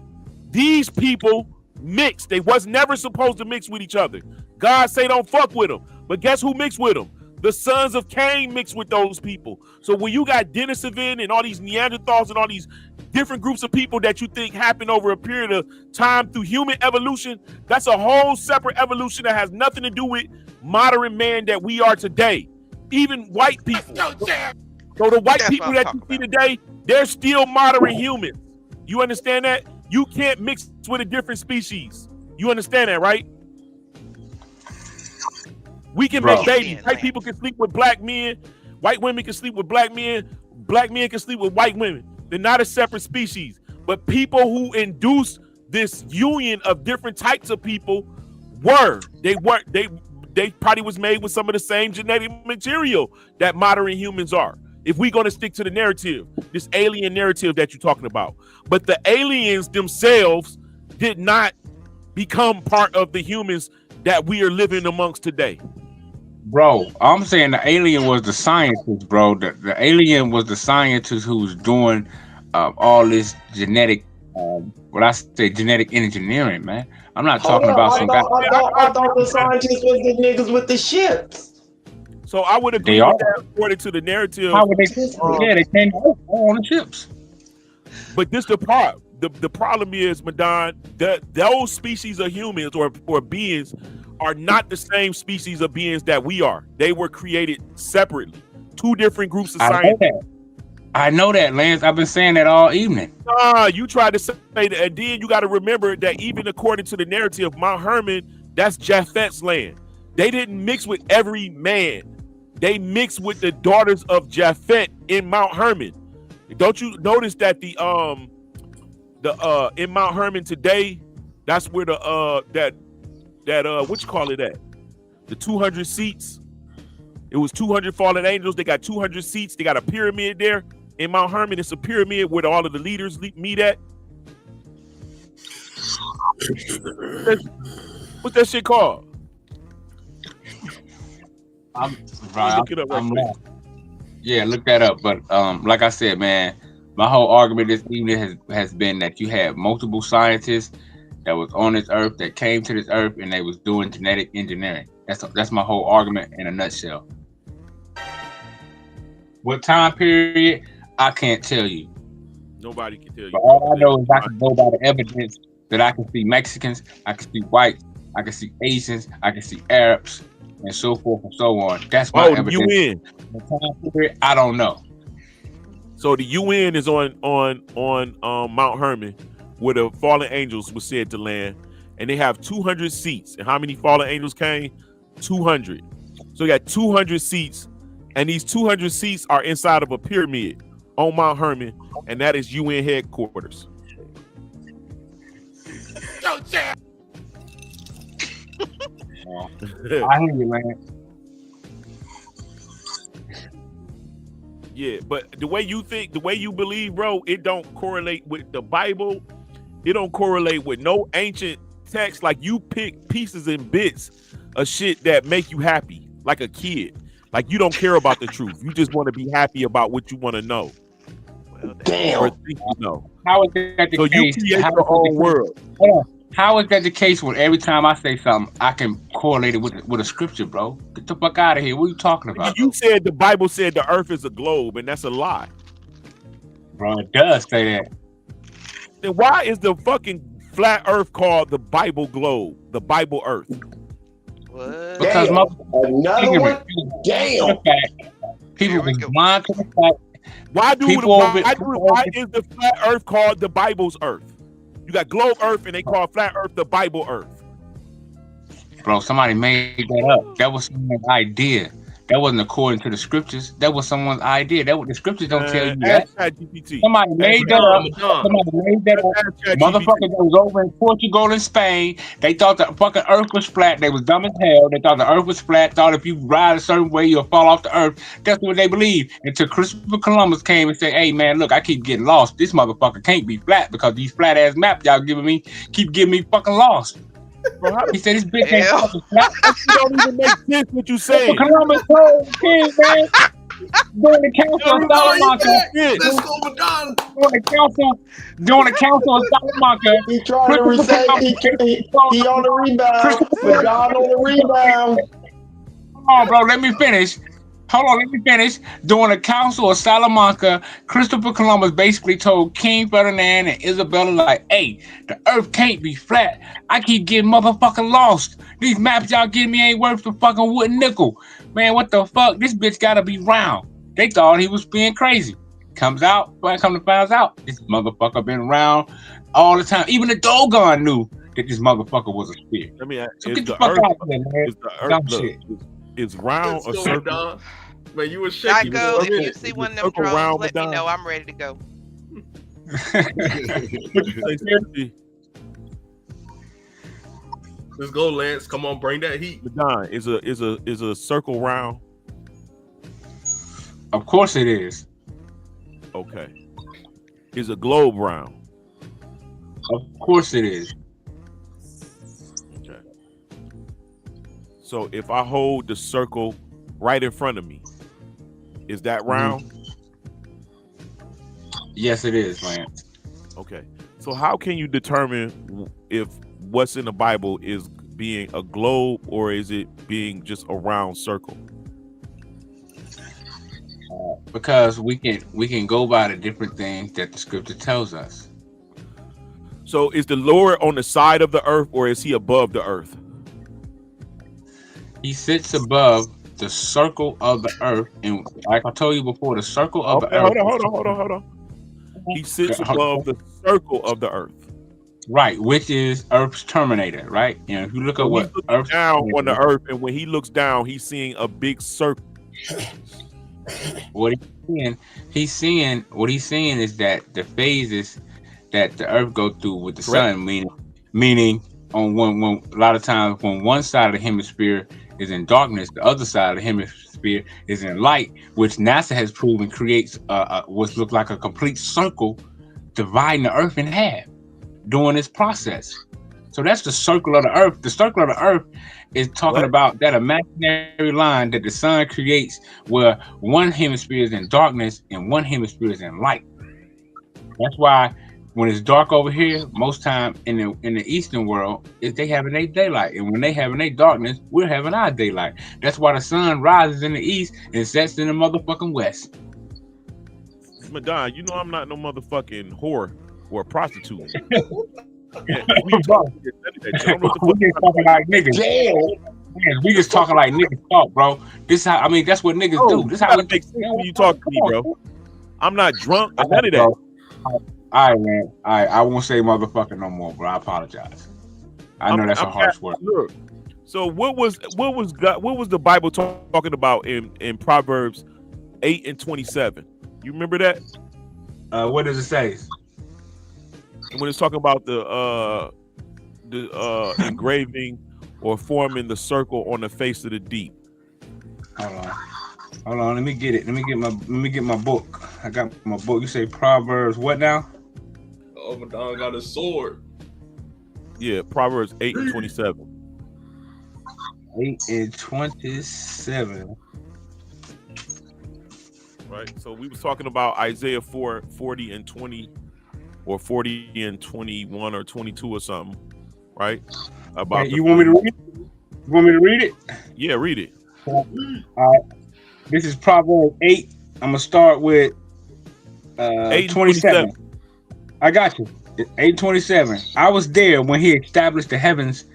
These people mixed. They was never supposed to mix with each other. God say don't fuck with them. But guess who mixed with them? The sons of Cain mixed with those people. So when you got Denisovin and all these Neanderthals and all these different groups of people that you think happened over a period of time through human evolution, that's a whole separate evolution that has nothing to do with modern man that we are today. Even white people. So the white people that you see today, they're still modern humans. You understand that? You can't mix with a different species. You understand that, right? We can make babies. White people can sleep with black men. White women can sleep with black men. Black men can sleep with white women. They're not a separate species. But people who induce this union of different types of people they probably was made with some of the same genetic material that modern humans are. If we're going to stick to the narrative, this alien narrative that you're talking about. But the aliens themselves did not become part of the humans that we are living amongst today? Bro, I'm saying the alien was the scientist, bro. The alien was the scientist who was doing all this genetic, what I say, genetic engineering, man. I'm not Hold talking up, about I some guy. thought the scientists was the niggas with the ships. So I would agree They with are. that according to the narrative. How would they? Yeah, they came on the ships. But this the part. The problem is, Madon, that those species of humans or beings are not the same species of beings that we are. They were created separately. Two different groups of scientists. I know that, Lance. I've been saying that all evening. You tried to say that, and then you got to remember that even according to the narrative, Mount Hermon, that's Japhet's land. They didn't mix with every man. They mixed with the daughters of Japhet in Mount Hermon. Don't you notice that the in Mount Hermon today, that's where the what you call it at? The 200 seats. It was 200 fallen angels. They got 200 seats. They got a pyramid there in Mount Hermon. It's a pyramid where all of the leaders meet at. What's that shit called? Look it up right quick. Yeah, look that up. But like I said, man, my whole argument this evening has been that you had multiple scientists that was on this earth, that came to this earth, and they was doing genetic engineering. That's my whole argument in a nutshell. What time period? I can't tell you. Nobody can tell you. But all I know is I can go by the evidence that I can see Mexicans, I can see whites, I can see Asians, I can see Arabs, and so forth and so on. That's my evidence. UN. The time period, I don't know. So the UN is on Mount Hermon, where the fallen angels were said to land, and they have 200 seats. And how many fallen angels came? 200. So you got 200 seats, and these 200 seats are inside of a pyramid on Mount Hermon, and that is UN headquarters. I hear you, man. Yeah, but the way you think, the way you believe, bro, it don't correlate with the Bible. It don't correlate with no ancient text. Like, you pick pieces and bits of shit that make you happy, like a kid. Like, you don't care about the truth. You just want to be happy about what you want to know. Damn. Or think you know. How is that the So case? you create your own world. How is that the case when every time I say something, I can correlate it with a scripture, bro? Get the fuck out of here. What are you talking about? You said the Bible said the earth is a globe, and that's a lie. Bro, it does say that. Then why is the fucking flat earth called the Bible globe, the Bible earth? Because another one? Damn. People was blind to the fact. Why is the flat earth called the Bible's earth? You got globe earth and they call flat earth the Bible earth. Bro, somebody made that up. That was someone's idea. That wasn't according to the scriptures. That was someone's idea. That the scriptures don't tell you that. Somebody made that up. Somebody made that up. Motherfuckers that was over in Portugal and Spain, they thought the fucking earth was flat. They was dumb as hell. They thought the earth was flat. Thought if you ride a certain way, you'll fall off the earth. That's what they believed. Until Christopher Columbus came and said, "Hey man, look, I keep getting lost. This motherfucker can't be flat because these flat ass maps y'all giving me keep getting me fucking lost." He said this bitch ain't fucking flat. You don't even make sense what you saying. Columbus told the king, man. During the council of Salamanca. Let's go, Madonna. During the council of Salamanca. He trying to recite. He on the rebound. Madonna on the rebound. Come on, bro. Let me finish. Hold on, let me finish. During the Council of Salamanca, Christopher Columbus basically told King Ferdinand and Isabella, like, hey, the earth can't be flat. I keep getting motherfucking lost. These maps y'all giving me ain't worth the fucking wooden nickel. Man, what the fuck? This bitch gotta be round. They thought he was being crazy. Come to find out, this motherfucker been around all the time. Even the Dogon knew that this motherfucker was a sphere. Let me ask, So get the fuck out of there, man. Is the Dumb earth shit. is round or circle? Man, you were shaking. Psycho, if you see one of them drones, let me know. I'm ready to go. Let's go, Lance. Come on, bring that heat. Madonna, is a circle round? Of course it is. Okay. Is a globe round? Of course it is. So if I hold the circle right in front of me, is that round? Yes, it is, Lance. Okay. So how can you determine if what's in the Bible is being a globe or is it being just a round circle? Because we can go by the different things that the scripture tells us. So is the Lord on the side of the earth or is he above the earth? He sits above the circle of the earth, and like I told you before, the circle of the earth. Hold on. He sits above the circle of the earth. Right, which is Earth's terminator, right? And if you look So at what Earth's down on the earth, and when he looks down, he's seeing a big circle. What he's seeing is that the phases that the Earth go through with the sun, meaning on one a lot of times when one side of the hemisphere is in darkness, the other side of the hemisphere is in light, which NASA has proven creates what looks like a complete circle dividing the Earth in half during this process. So that's the circle of the Earth. The circle of the Earth is talking about that imaginary line that the sun creates where one hemisphere is in darkness and one hemisphere is in light. That's why when it's dark over here, most time in the Eastern world, is they having their daylight. And when they having their darkness, we're having our daylight. That's why the sun rises in the East and sets in the motherfucking West. Madonna, you know I'm not no motherfucking whore or a prostitute. We just talking like niggas. We just talking like niggas talk, bro. This how that's what niggas do. This how it makes sense when you talk to me, bro. I'm not drunk or none of that. All right, man. All right, I won't say motherfucker no more, bro. I apologize. I know that's a harsh word. Look, so what was the Bible talking about in Proverbs 8:27? You remember that? What does it say? When it's talking about the engraving or forming the circle on the face of the deep. Hold on. Let me get it. Let me get my book. I got my book. You say Proverbs what now? Oh, Madonna got a sword. Yeah, Proverbs 8:27. 8:27. Right. So we was talking about Isaiah 4:40 and 20. Or 40 and 21 or 22 or something, right? About you want me to read it? You want me to read it? Yeah, read it. All right. This is Proverbs 8. I'm gonna start with 27. I got you. 8:27. I was there when he established the heavens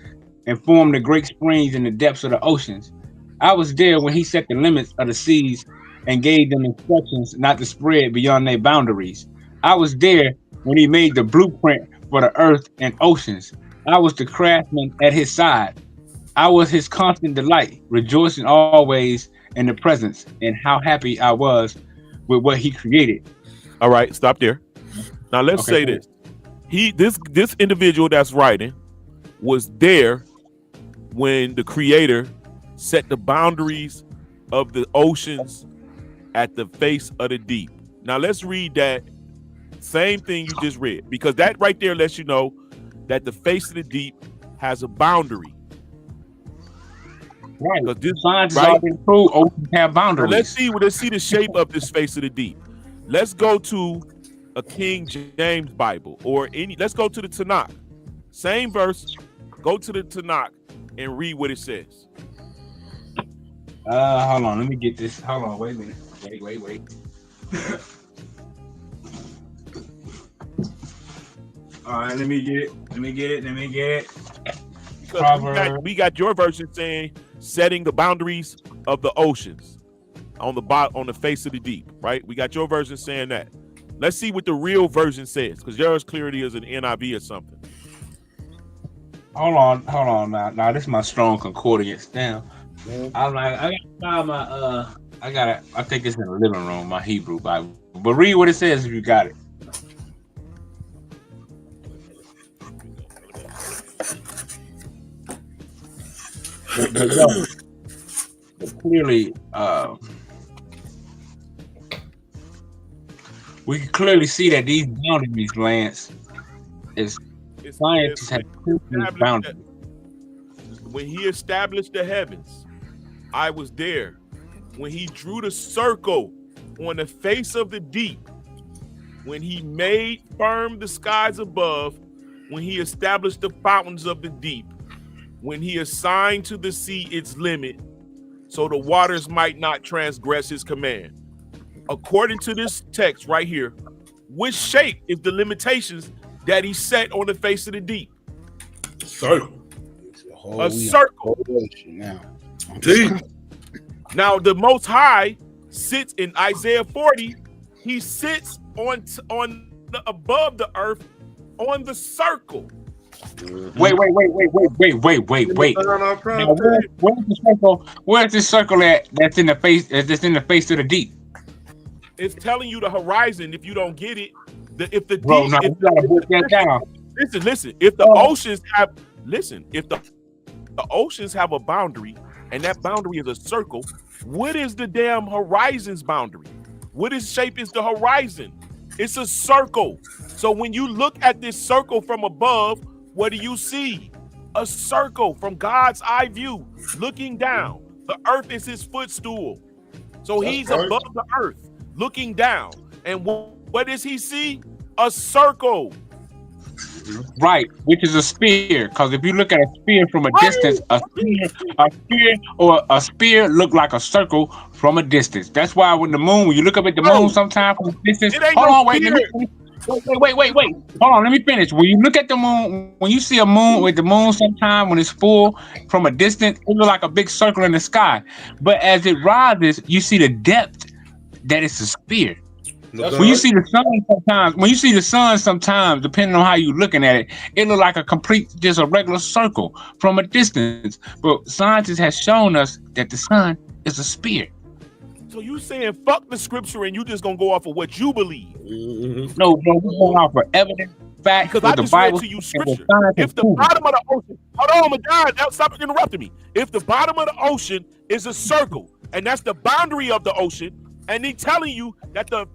and formed the great springs in the depths of the oceans. I was there when he set the limits of the seas and gave them instructions not to spread beyond their boundaries. I was there when he made the blueprint for the earth and oceans. I was the craftsman at his side. I was his constant delight, rejoicing always in the presence, and how happy I was with what he created. All right, stop there. Now let's say this. This individual that's writing was there when the creator set the boundaries of the oceans at the face of the deep. Now let's read that same thing you just read, because that right there lets you know that the face of the deep has a boundary. Right. Because this science has been proved oceans have boundaries. So let's see the shape of this face of the deep. Let's go to a King James Bible or let's go to the Tanakh. Same verse. Go to the Tanakh and read what it says. Hold on. Let me get this. Hold on. Wait a minute. Wait. All right, let me get it. Because we got your version saying setting the boundaries of the oceans on the face of the deep, right? We got your version saying that. Let's see what the real version says, because yours clearly is an NIV or something. Hold on. Now this is my strong concordance. Damn. I'm like, I think it's in the living room, my Hebrew Bible. But read what it says if you got it. Clearly, we can clearly see that these boundaries, Lance, scientists have proved these boundaries. When he established the heavens, I was there. When he drew the circle on the face of the deep, when he made firm the skies above, when he established the fountains of the deep, when he assigned to the sea its limit, so the waters might not transgress his command. According to this text right here, which shape is the limitations that he set on the face of the deep? Circle. A circle. Now. Deep. Now the Most High sits in Isaiah 40. He sits on above the earth on the circle. Wait. Now, where's the circle at? That's in the face. That's in the face of the deep. It's telling you the horizon. If you don't get it, if the Bro, deep, no, you gotta break that down. Listen. If the oceans have, if the oceans have a boundary, and that boundary is a circle, what is the damn horizon's boundary? What shape is the horizon? It's a circle. So when you look at this circle from above, what do you see? A circle from God's eye view, looking down. The earth is his footstool. So he's above the earth, looking down. And what does he see? A circle. Right, which is a spear. Because if you look at a spear from a distance, a spear look like a circle from a distance. That's why when you look up at the moon sometime from a distance. Hold on, wait. Hold on, let me finish. When you look at the moon, when you see a moon with the moon sometime when it's full from a distance, it looks like a big circle in the sky. But as it rises, you see the depth that it's a spear. When you see the sun sometimes, depending on how you're looking at it, it look like just a regular circle from a distance. But scientists have shown us that the sun is a spear. So you saying fuck the scripture and you just gonna go off of what you believe? Mm-hmm. No, we're going off of evidence, fact, because I just Bible, read to you scripture. If the bottom of the ocean, hold on, my God, stop interrupting me. If the bottom of the ocean is a circle and that's the boundary of the ocean, and he's telling you that the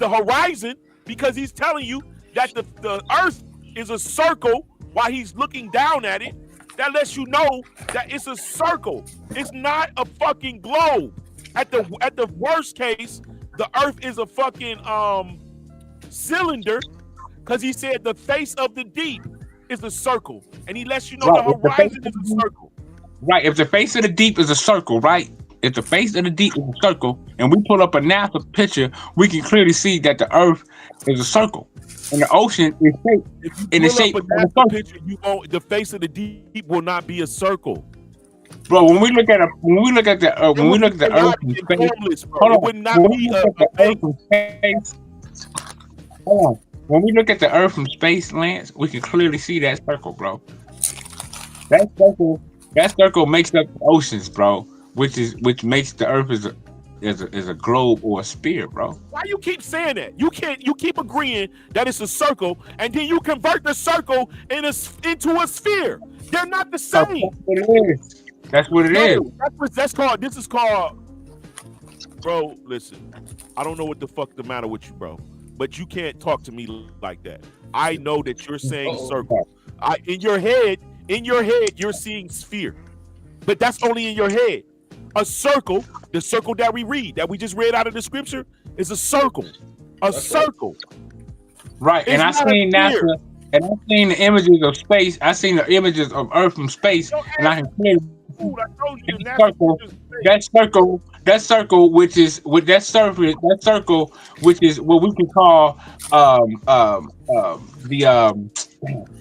horizon, because he's telling you that the earth is a circle while he's looking down at it, that lets you know that it's a circle. It's not a fucking globe. At the worst case, the earth is a fucking cylinder, because he said the face of the deep is a circle, and he lets you know the horizon is a circle. Right. If the face of the deep is a circle, right? If the face of the deep is a circle, and we pull up a NASA picture, we can clearly see that the Earth is a circle, and the ocean is shaped in the shape of a circle. Picture, the face of the deep will not be a circle, bro. When we look at the Earth from space, hold on. When we look at the Earth from space, hold on. When we look at the Earth from space, Lance, we can clearly see that circle, bro. That circle makes up the oceans, bro. Which makes the Earth is a globe or a sphere, bro. Why you keep saying that? You keep agreeing that it's a circle, and then you convert the circle into a sphere. They're not the same. That's what it is. This is called, bro. Listen, I don't know what the fuck the matter with you, bro, but you can't talk to me like that. I know that you're saying circle. In your head, you're seeing sphere, but that's only in your head. A circle, the circle that we just read out of the scripture, is a circle. Circle. Right, and I seen NASA, and I seen the images of space. I seen the images of Earth from space, and I can clearly that circle, which is with that surface, that circle, which is what we can call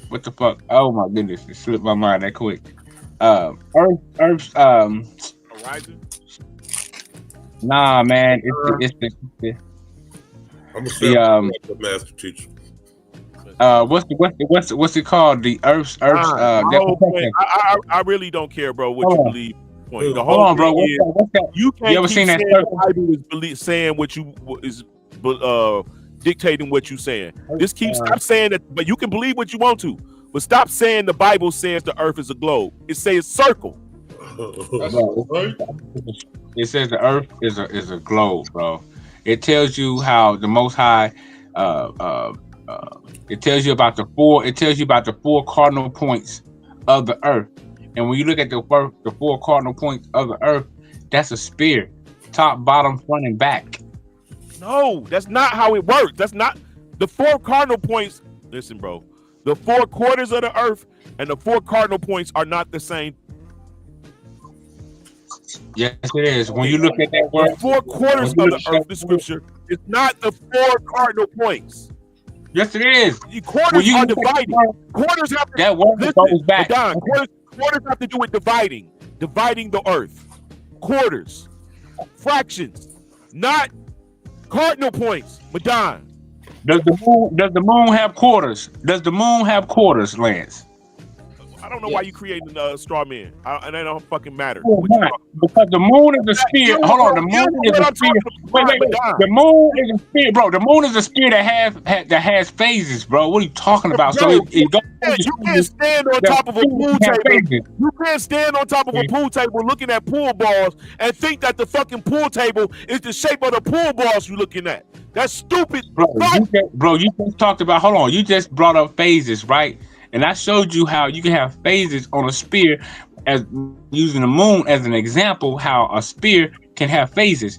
what the fuck? Oh my goodness, it slipped my mind that quick. Earth's horizon. Nah, man, it's the I'm the master teacher. What's it called? The Earth's I really don't care, bro, what you believe. The whole Hold on, bro. thing is, you can't You ever keep seen that saying circle? the Bible is saying what you is dictating what you saying. Just stop saying that, but you can believe what you want to. But stop saying the Bible says the earth is a globe. It says circle. It says the earth is a globe, bro. It tells you how the Most High it tells you about the four cardinal points of the earth. And when you look at the 4 cardinal points of the earth, that's a spear, top, bottom, front, and back. No, that's not how it works. That's not the 4 cardinal points. Listen, bro, the 4 quarters of the earth and the 4 cardinal points are not the same. Yes, it is. When you look at that word, the 4 quarters of the earth, the scripture, it's not the 4 cardinal points. Yes, it is. Quarters are dividing. Quarters have to, that word goes back. Don, quarters have to do with dividing the earth. Quarters, fractions, not cardinal points. Madon. Does the moon have quarters? Does the moon have quarters, Lance? I don't know why you creating a straw man. And that don't fucking matter. Because the moon is a spear. Hold on, the moon is a spear. Wait. The moon is a spear, bro. The moon is a spear that has phases, bro. What are you talking about? Bro, So it goes. You can't stand on top of a pool table. You can't stand on top of a pool table looking at pool balls and think that the fucking pool table is the shape of the pool balls you're looking at. That's stupid. Bro, you just talked about. Hold on, you just brought up phases, right? And I showed you how you can have phases on a spear, as using the moon as an example, how a spear can have phases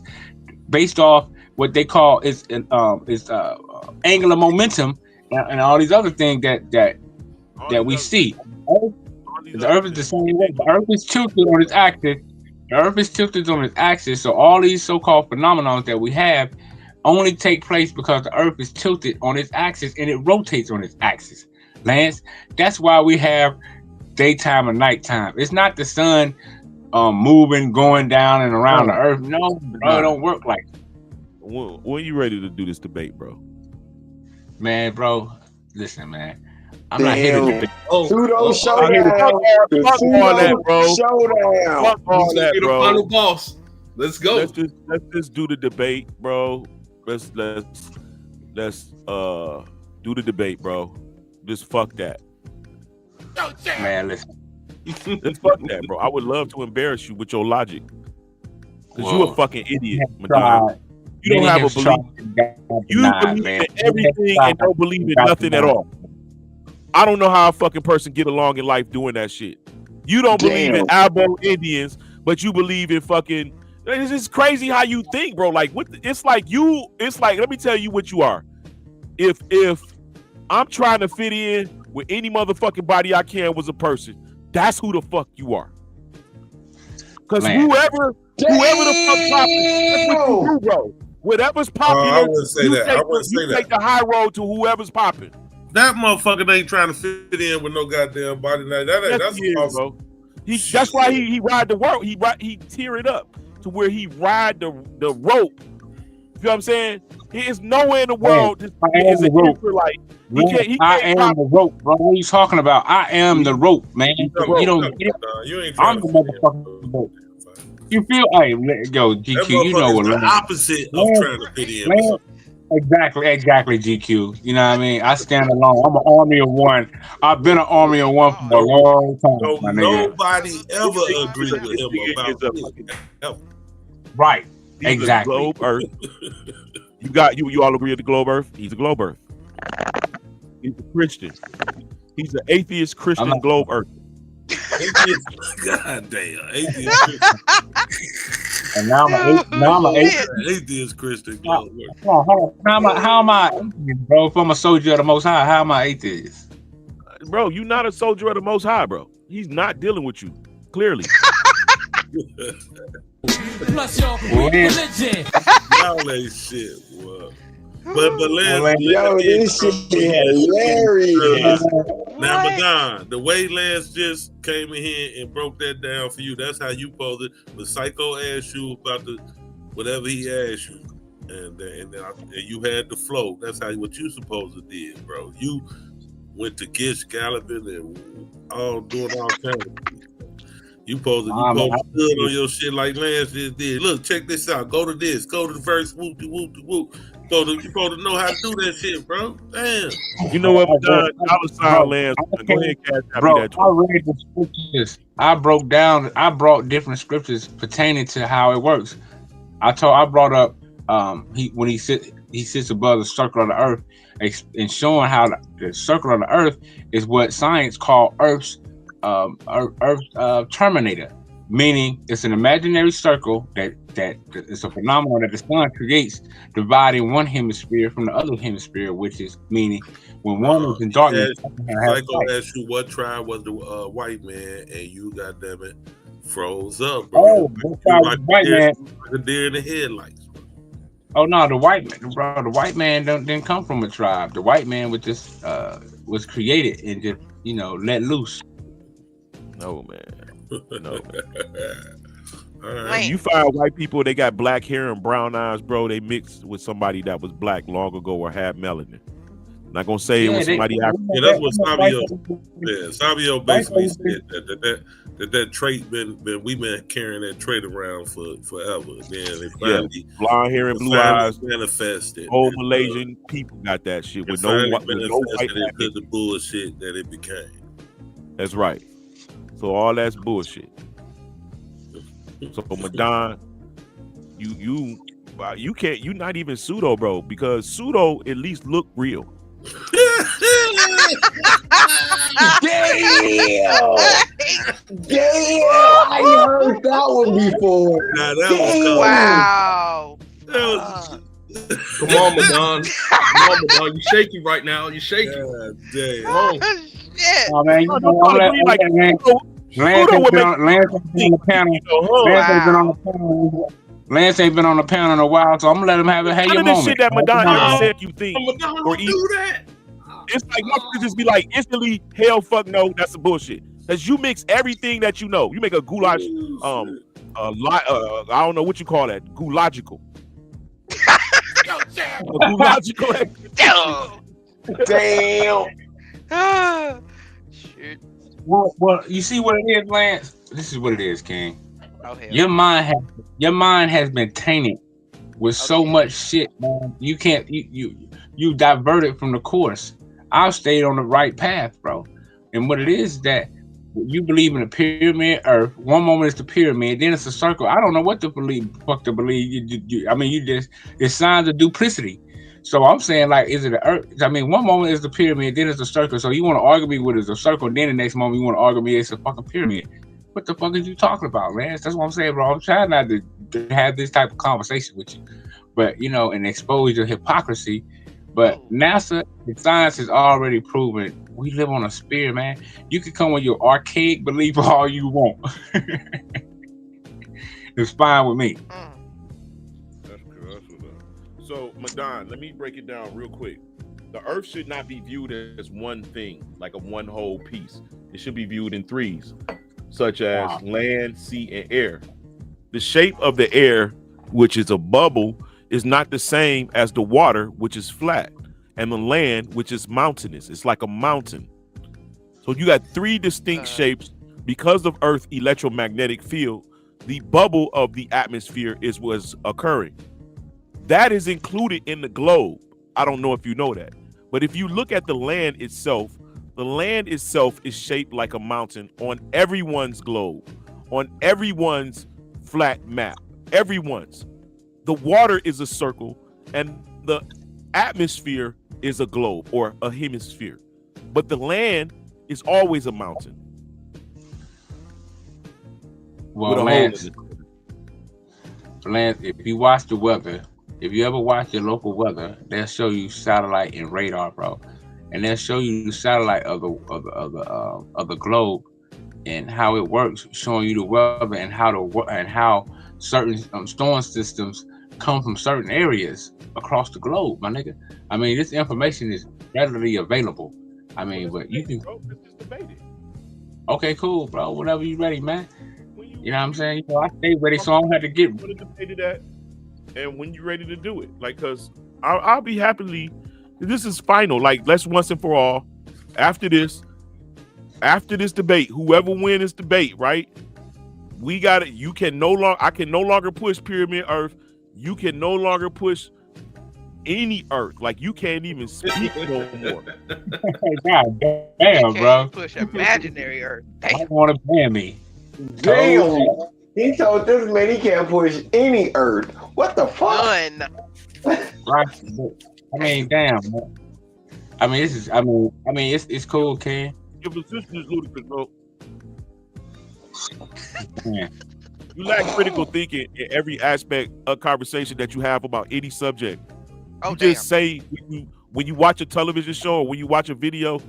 based off what they call is angular momentum and all these other things that we see. The earth is the same way. The earth is tilted on its axis. The earth is tilted on its axis. So all these so-called phenomena that we have only take place because the earth is tilted on its axis and it rotates on its axis. Lance, that's why we have daytime and nighttime. It's not the sun moving, going down and around the earth. No, bro, it don't work like that. When are you ready to do this debate, bro? Man, bro, listen, man. I'm not here to debate. Pseudo showdown. Fuck all that, bro. Showdown. Fuck all that, Be the bro. final boss. Let's go. Let's just do the debate, bro. Let's do the debate, bro. Just fuck that. Man, listen. Just fuck that, bro. I would love to embarrass you with your logic. Because you a fucking idiot, Madonna. You don't have a belief. You believe in everything and don't believe in nothing at all. I don't know how a fucking person get along in life doing that shit. You don't believe in Albo Indians, but you believe in fucking. It's just crazy how you think, bro. Like what? It's like let me tell you what you are. If I'm trying to fit in with any motherfucking body I can was a person, that's who the fuck you are. Because whoever the fuck popping, that's what you do, bro. Whatever's popular, I wouldn't say that. I wouldn't say that. Take the high road to whoever's popping. That motherfucker ain't trying to fit in with no goddamn body. That's bro. That's why he ride the rope. He tear it up to where he ride the rope. You know what I'm saying? He is nowhere in the world. I am the rope. I am the rope, bro. What are you talking about? I am the rope, man. You don't get it. I'm the motherfucking rope. You feel, hey, yo, GQ, you know what? The opposite of trying to fit in. Exactly, GQ. You know what I mean? I stand alone. I'm an army of one. I've been an army of one for a long time. So nobody ever agreed with him about this. Right. He's exactly. Globe Earth. You all agree with the globe Earth? He's a globe Earth. He's a Christian. He's an atheist Christian globe Earth. God damn, atheist Christian. And now I'm an atheist Christian globe Earth. Hold on. How am I atheist, bro? If I'm a soldier of the Most High, how am I atheist? Bro, you're not a soldier of the Most High, bro. He's not dealing with you, clearly. Plus your religion. Y'all ain't shit, boy. But Lance, this shit hilarious. Now, Madon, the way Lance just came in here and broke that down for you, that's how you posed it. But Psycho asked you about whatever he asked you, and you had the flow. That's what you supposed to did, bro. You went to Gish Galloping and all doing all kinds of shit. You supposed to stood on your shit like Lance just did. Look, check this out. Go to this. Go to the verse. Whoop de whoop de whoop. You supposed to know how to do that shit, bro. Damn. You know what, Lance? Go ahead, Cash. Bro, I read the scriptures. I brought different scriptures pertaining to how it works. I brought up when he sits above the circle of the earth and showing how the circle of the earth is what science call Earth's Earth Terminator, meaning it's an imaginary circle that is a phenomenon that the sun creates, dividing one hemisphere from the other hemisphere, which is meaning when one is in darkness. Psycho asked you what tribe was the white man, and you goddamn it froze up, bro. Oh, white man. Like a deer in the headlights. Oh no, the white man, bro. The white man didn't come from a tribe. The white man was just was created and just let loose. No man, no. Right. You find white people, they got black hair and brown eyes, bro. They mixed with somebody that was black long ago or had melanin. Not gonna say it was somebody African. Yeah, that's what Sabio. Yeah, Sabio basically said that trait we've been carrying that trait around for forever. Then they finally blonde hair and blue eyes manifested. Whole Malaysian people got that shit with no white. Into the bullshit that it became. That's right. So all that's bullshit. So Madon, you can't. You not even pseudo, bro, because pseudo at least look real. Damn! I heard that one before. Nah, that was wow. Come on, Madon. Come on, Madon. You shaky right now. You shaky. Damn. Come on. Shit. Oh man, Lance ain't been on the panel in a while, so I'm gonna let him have it. Hey, your None of moment. this shit that Madonna said you think or do that. It's like motherfuckers just be like instantly, hell, fuck no, that's some bullshit. Cause you mix everything that you know. You make a goulash, I don't know what you call that, goulagical. Damn. Shit. Well, you see what it is, Lance? This is what it is, King. Oh, hell. Your mind has been tainted with so much shit, man. You can't you diverted from the course. I've stayed on the right path, bro. And what it is that you believe in a pyramid Earth. One moment it's the pyramid, then it's a circle. I don't know what to believe. Fuck to believe. It's signs of duplicity. So I'm saying, like, is it an Earth? I mean, one moment is the pyramid, then it's a circle. So you want to argue me with it's a circle, then the next moment you want to argue me it's a fucking pyramid. What the fuck is you talking about, man? That's what I'm saying, bro. I'm trying not to have this type of conversation with you, but and expose your hypocrisy. But NASA, the science has already proven we live on a sphere, man. You can come with your archaic belief all you want. It's fine with me. That's cool. So, Madon, let me break it down real quick. The Earth should not be viewed as one thing, like a one whole piece. It should be viewed in threes, such as land, sea, and air. The shape of the air, which is a bubble, is not the same as the water, which is flat, and the land, which is mountainous. It's like a mountain. So you got three distinct shapes. Because of Earth's electromagnetic field, the bubble of the atmosphere was occurring. That is included in the globe. I don't know if you know that. But if you look at the land itself is shaped like a mountain on everyone's globe, on everyone's flat map, everyone's. The water is a circle and the atmosphere is a globe or a hemisphere. But the land is always a mountain. Well, Lance, if you watch the weather, if you ever watch your local weather, they'll show you satellite and radar, bro. And they'll show you the satellite of the globe and how it works, showing you the weather and how certain storm systems come from certain areas across the globe, my nigga. I mean, this information is readily available. I mean, but you can. Okay, cool, bro. Whenever you ready, man. You know what I'm saying? I stay ready, so I don't have to get. That, and when you're ready to do it, like, cause I'll be happily. This is final. Like, let's once and for all. After this debate, whoever wins this debate, right? We got it. You can no longer. I can no longer push Pyramid Earth. You can no longer push any Earth. Like, you can't even speak no more. God damn, bro. Push imaginary Earth. I want to ban me. Damn. He told this man he can't push any Earth. What the fuck? None. Right. I mean, damn. Man. I mean, it's cool, Ken. Your position is ludicrous, bro. Yeah. You lack critical thinking in every aspect of conversation that you have about any subject. You just say when you watch a television show or when you watch a video,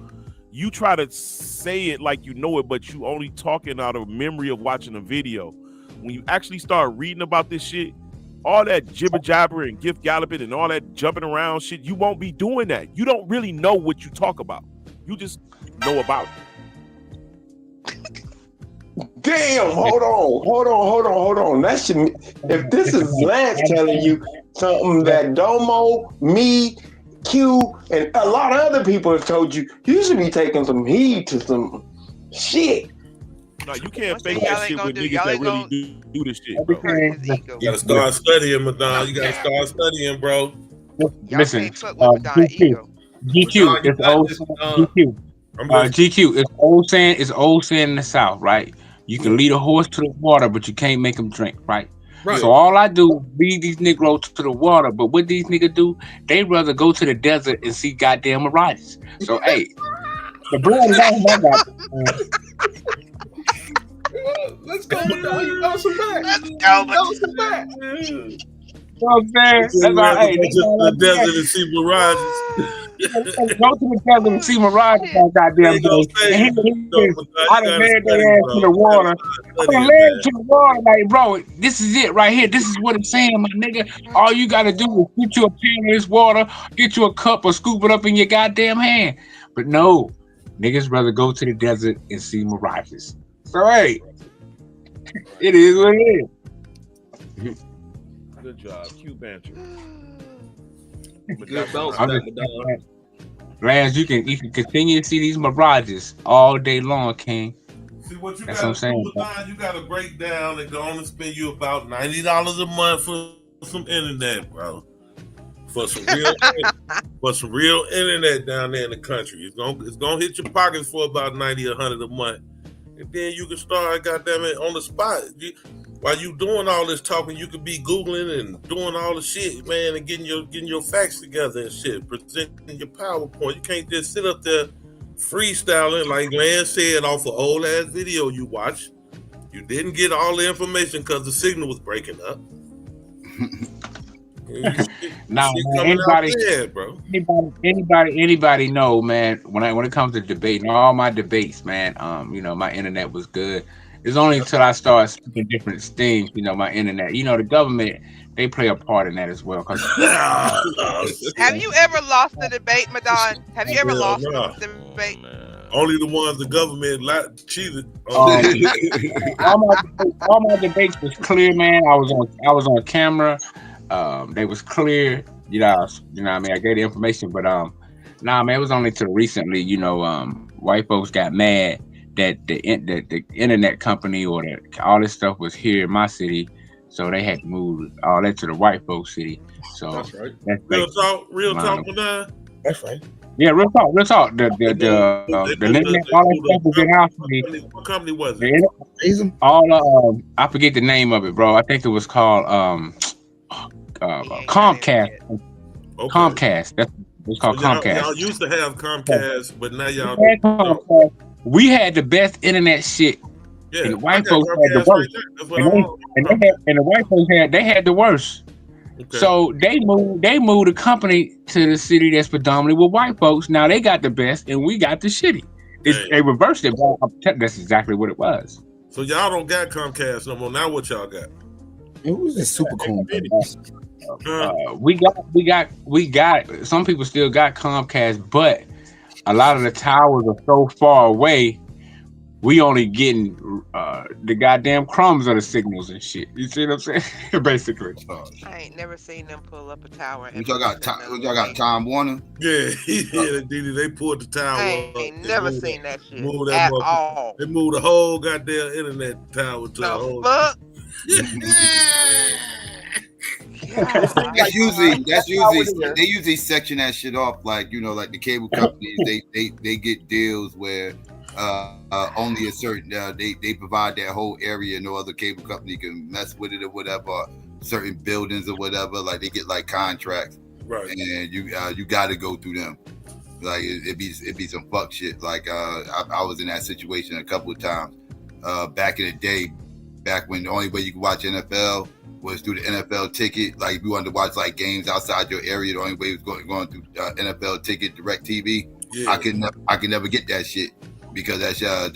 you try to say it like you know it, but you only talking out of memory of watching a video. When you actually start reading about this shit, all that jibber jabber and gift galloping and all that jumping around shit, you won't be doing that. You don't really know what you talk about. You just know about it. Damn, hold on. That should, if this is Lance telling you something that Domo, me, Q, and a lot of other people have told you, you should be taking some heed to some shit. No, you can't fake that shit with niggas that really do this shit, bro. You gotta start studying, Madonna. You gotta start studying, bro. Listen, GQ, it's old GQ. GQ, it's old saying in the South, right? You can lead a horse to the water, but you can't make him drink, right? So all I do is lead these Negroes to the water, but what these niggas do, they rather go to the desert and see goddamn mirages. So hey, the blood is all my God. Let's go, Madonna. You know some back. Let's go, some back. You know what I'm saying? That's all, hey, that's all the desert and see mirages. Go to the desert and see mirages on goddamn day. I done led their ass to the water. I done led to the water like, bro, this is it right here. This is what it's saying, my nigga. All you gotta do is get you a pan of this water, get you a cup or scoop it up in your goddamn hand. But no, niggas rather go to the desert and see mirages. So hey, it is what it is. Good job, Q banter. Lance, you can continue to see these mirages all day long, King. See what you That's got what I'm saying. You got to break down and go on and spend you about $90 a month for some internet, bro. For some real internet down there in the country. It's gonna hit your pockets for about $90 or $100 a month, and then you can start, goddamn it, on the spot. While you doing all this talking, you could be Googling and doing all the shit, man, and getting your facts together and shit, presenting your PowerPoint. You can't just sit up there freestyling like Lance said off an old ass video you watched. You didn't get all the information because the signal was breaking up. Nah, man, anybody know, man, when it comes to debating, all my debates, man, my internet was good. It's only until I start speaking different things, my internet, the government, they play a part in that as well. Have you ever lost a debate, Madon? Have you ever lost a debate? Only the ones the government cheated. All my debates was clear, man. I was on camera. They was clear. I mean, I gave the information, but man, it was only till recently. White folks got mad that the internet company or all this stuff was here in my city, so they had to move all that to the white folks city. So that's right. Real talk, Madon. That's right. Yeah, real talk. The internet, all that stuff was in house. What company was it? I forget the name of it, bro. I think it was called Comcast. Okay. Comcast. It was called Comcast. Y'all used to have Comcast, but now y'all. We had the best internet shit. Yeah, and the white folks had the worst. And the white folks had the worst. Okay. So they moved the company to the city that's predominantly with white folks. Now they got the best and we got the shitty. They reversed it. That's exactly what it was. So y'all don't got Comcast no more. Now what y'all got? It was a super cool. We got. Some people still got Comcast, but a lot of the towers are so far away. We only getting the goddamn crumbs of the signals and shit. You see what I'm saying? Basically. I ain't never seen them pull up a tower. Y'all got Time Warner? Yeah, they pulled the tower. I ain't never seen that shit at all. They moved the whole goddamn internet tower to the whole. Fuck. That's usually they usually section that shit off, like like the cable companies. they get deals where only a certain they provide that whole area. No other cable company can mess with it or whatever. Certain buildings or whatever, like they get like contracts, right? And you got to go through them. Like it be some fuck shit. Like I was in that situation a couple of times back in the day, back when the only way you could watch NFL was through the NFL ticket. Like if you wanted to watch like games outside your area, the only way was going through NFL ticket, direct TV. Yeah. I could never get that shit because that's the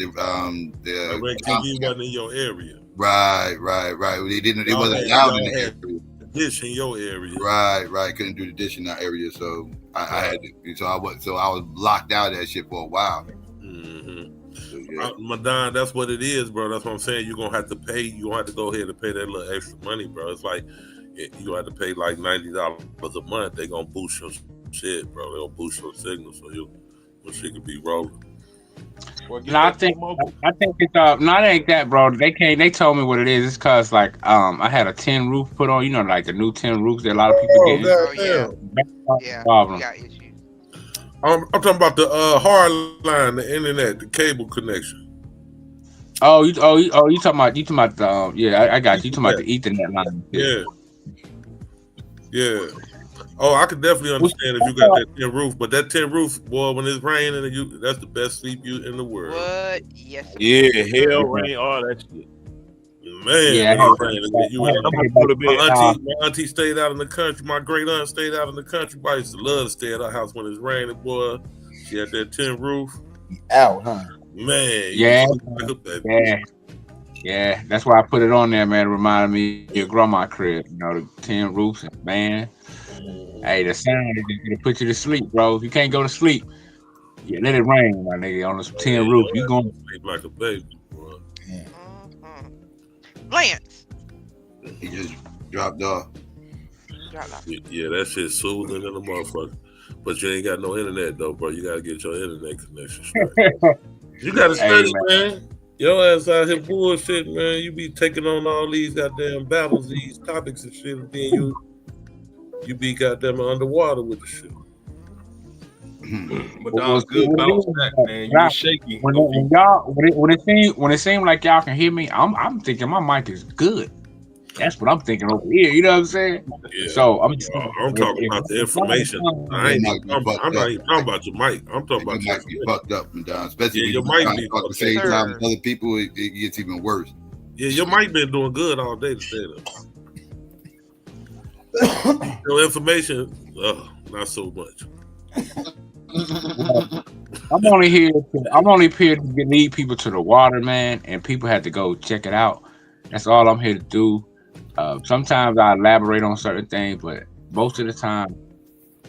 direct TV wasn't in your area. Right. It wasn't allowed in the area. Dish in your area. Right. Couldn't do the dish in that area, so I had to. So I was locked out of that shit for a while. Madon, that's what it is, bro. That's what I'm saying. You're gonna have to pay. You gonna have to go ahead and pay that little extra money, bro. It's like you gonna have to pay like $90 a month. They gonna boost your shit, bro. They gonna boost your signal so your shit can be rolling. No, I think it's not ain't that, bro. They told me what it is. It's cause like I had a tin roof put on, like the new tin roofs that a lot of people get. Problem. I'm talking about the hard line, the internet, the cable connection. You talking about the I got you. Talking about the Ethernet line. Yeah. Oh, I could definitely understand if you got that tin roof, but that tin roof, boy, when it's raining, that's the best sleep in the world. What? Yes. Yeah, hell, rain, all that shit. Man, my auntie stayed out in the country. My great aunt stayed out in the country. I used to love to stay at her house when it's raining, boy. She had that tin roof. Out, huh? Man. Yeah. That's why I put it on there, man. It reminded me of your grandma crib. The tin roofs, man. Hey, the sound is gonna put you to sleep, bro. If you can't go to sleep, let it rain, my nigga, on the tin roof. You gonna sleep like a baby, boy. Lance. He just dropped off. Yeah, that shit's soothing in the motherfucker. But you ain't got no internet though, bro. You gotta get your internet connection straight. You gotta study, man. Your ass out here bullshit, man. You be taking on all these goddamn battles, these topics and shit, and then you be goddamn underwater with the shit. But that was good bounce back, man. You were shaky. When it seemed like y'all can hear me, I'm thinking my mic is good. That's what I'm thinking over here. You know what I'm saying? Yeah. So I'm talking about the information. I'm not even talking about your mic. I'm talking about your mic. Be fucked up and down, especially when your you mic be talk at the same time with other people. It gets even worse. Yeah, your mic been doing good all day today, though. Your information, not so much. I'm only here to lead people to the water, man, and people have to go check it out. That's all I'm here to do. Sometimes I elaborate on certain things, but most of the time,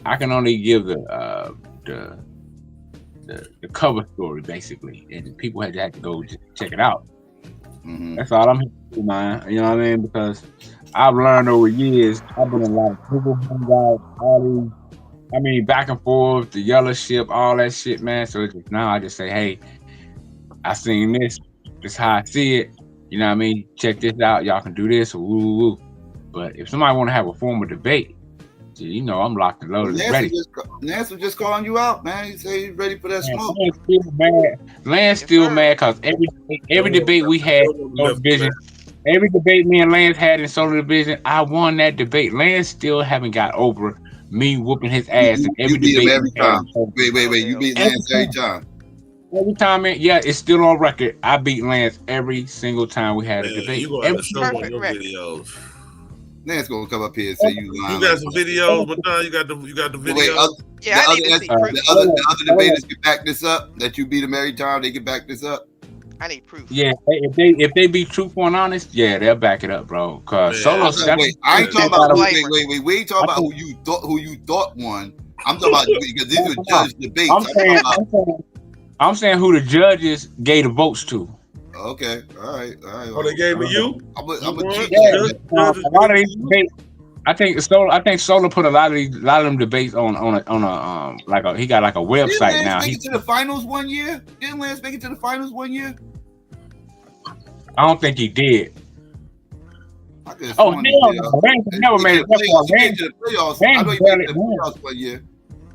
I can only give the cover story basically, and people have to go check it out. Mm-hmm. That's all I'm here to do, man. You know what I mean? Because I've learned over years. I've been in a lot of people, all these. Back and forth, the yellow ship, all that shit, man. So now I just say, hey, I seen this. This is how I see it. You know what I mean? Check this out. Y'all can do this. Or woo, woo. But if somebody want to have a formal debate, I'm locked and loaded. Lance was just calling you out, man. He said he's ready for that smoke. Lance still mad because every debate we had in Solar Division, every debate me and Lance had in Solar Division, I won that debate. Lance still haven't got over me whooping his ass in every debate. Beat him every time. Wait. You beat Lance every time. Every time, man. Yeah, it's still on record. I beat Lance every single time we had a debate. You gonna have to show me your videos. Lance gonna come up here and say you lying. You got some videos, but now you got the videos. Wait, the other debaters can back this up. That you beat them every time, they can back this up. I need proof. Yeah, if they be truthful and honest, yeah, they'll back it up, bro. Cause Solo. Wait, I ain't talking about. Wait. We ain't talking about who you thought won. I'm talking about because these are judge debates. I'm saying who the judges gave the votes to. Okay, all right. Oh, they gave me you? I'm a I think Solo put a lot of them debates on a he got like a website Didn't Lance now. Make it to the finals one year? Didn't Lance make it to the finals one year? I don't think he did. Oh, Lance never made it. To the playoffs. I know he made it to the playoffs one year.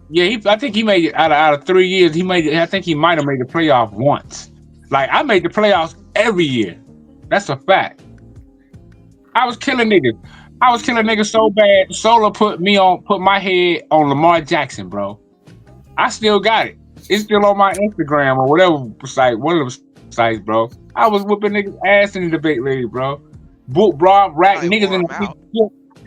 Yeah, I think he made it out of 3 years. I think he might have made the playoff once. Like I made the playoffs every year. That's a fact. I was killing niggas so bad. Solo put my head on Lamar Jackson, bro. I still got it. It's still on my Instagram or whatever site, one of them sites, bro. I was whooping niggas ass in the debate league, bro. Whoop Rob Rack, niggas in the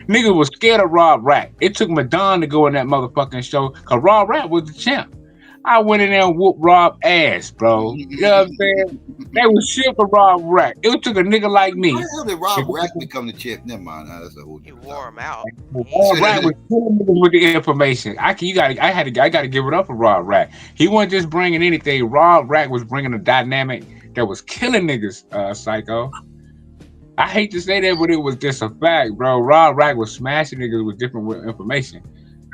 niggas was scared of Rob Rack. It took Madonna to go in that motherfucking show because Rob Rack was the champ. I went in there and whooped Rob ass, bro. You know what I'm saying? They was shit for Rob Rack. It took a nigga like me. How the hell did Rob Rack become the champ? Never mind. That's a whole different. Wore him out. Rob Rack was killing niggas with the information. I got to give it up for Rob Rack. He wasn't just bringing anything. Rob Rack was bringing a dynamic that was killing niggas. Psycho. I hate to say that, but it was just a fact, bro. Rob Rack was smashing niggas with different information.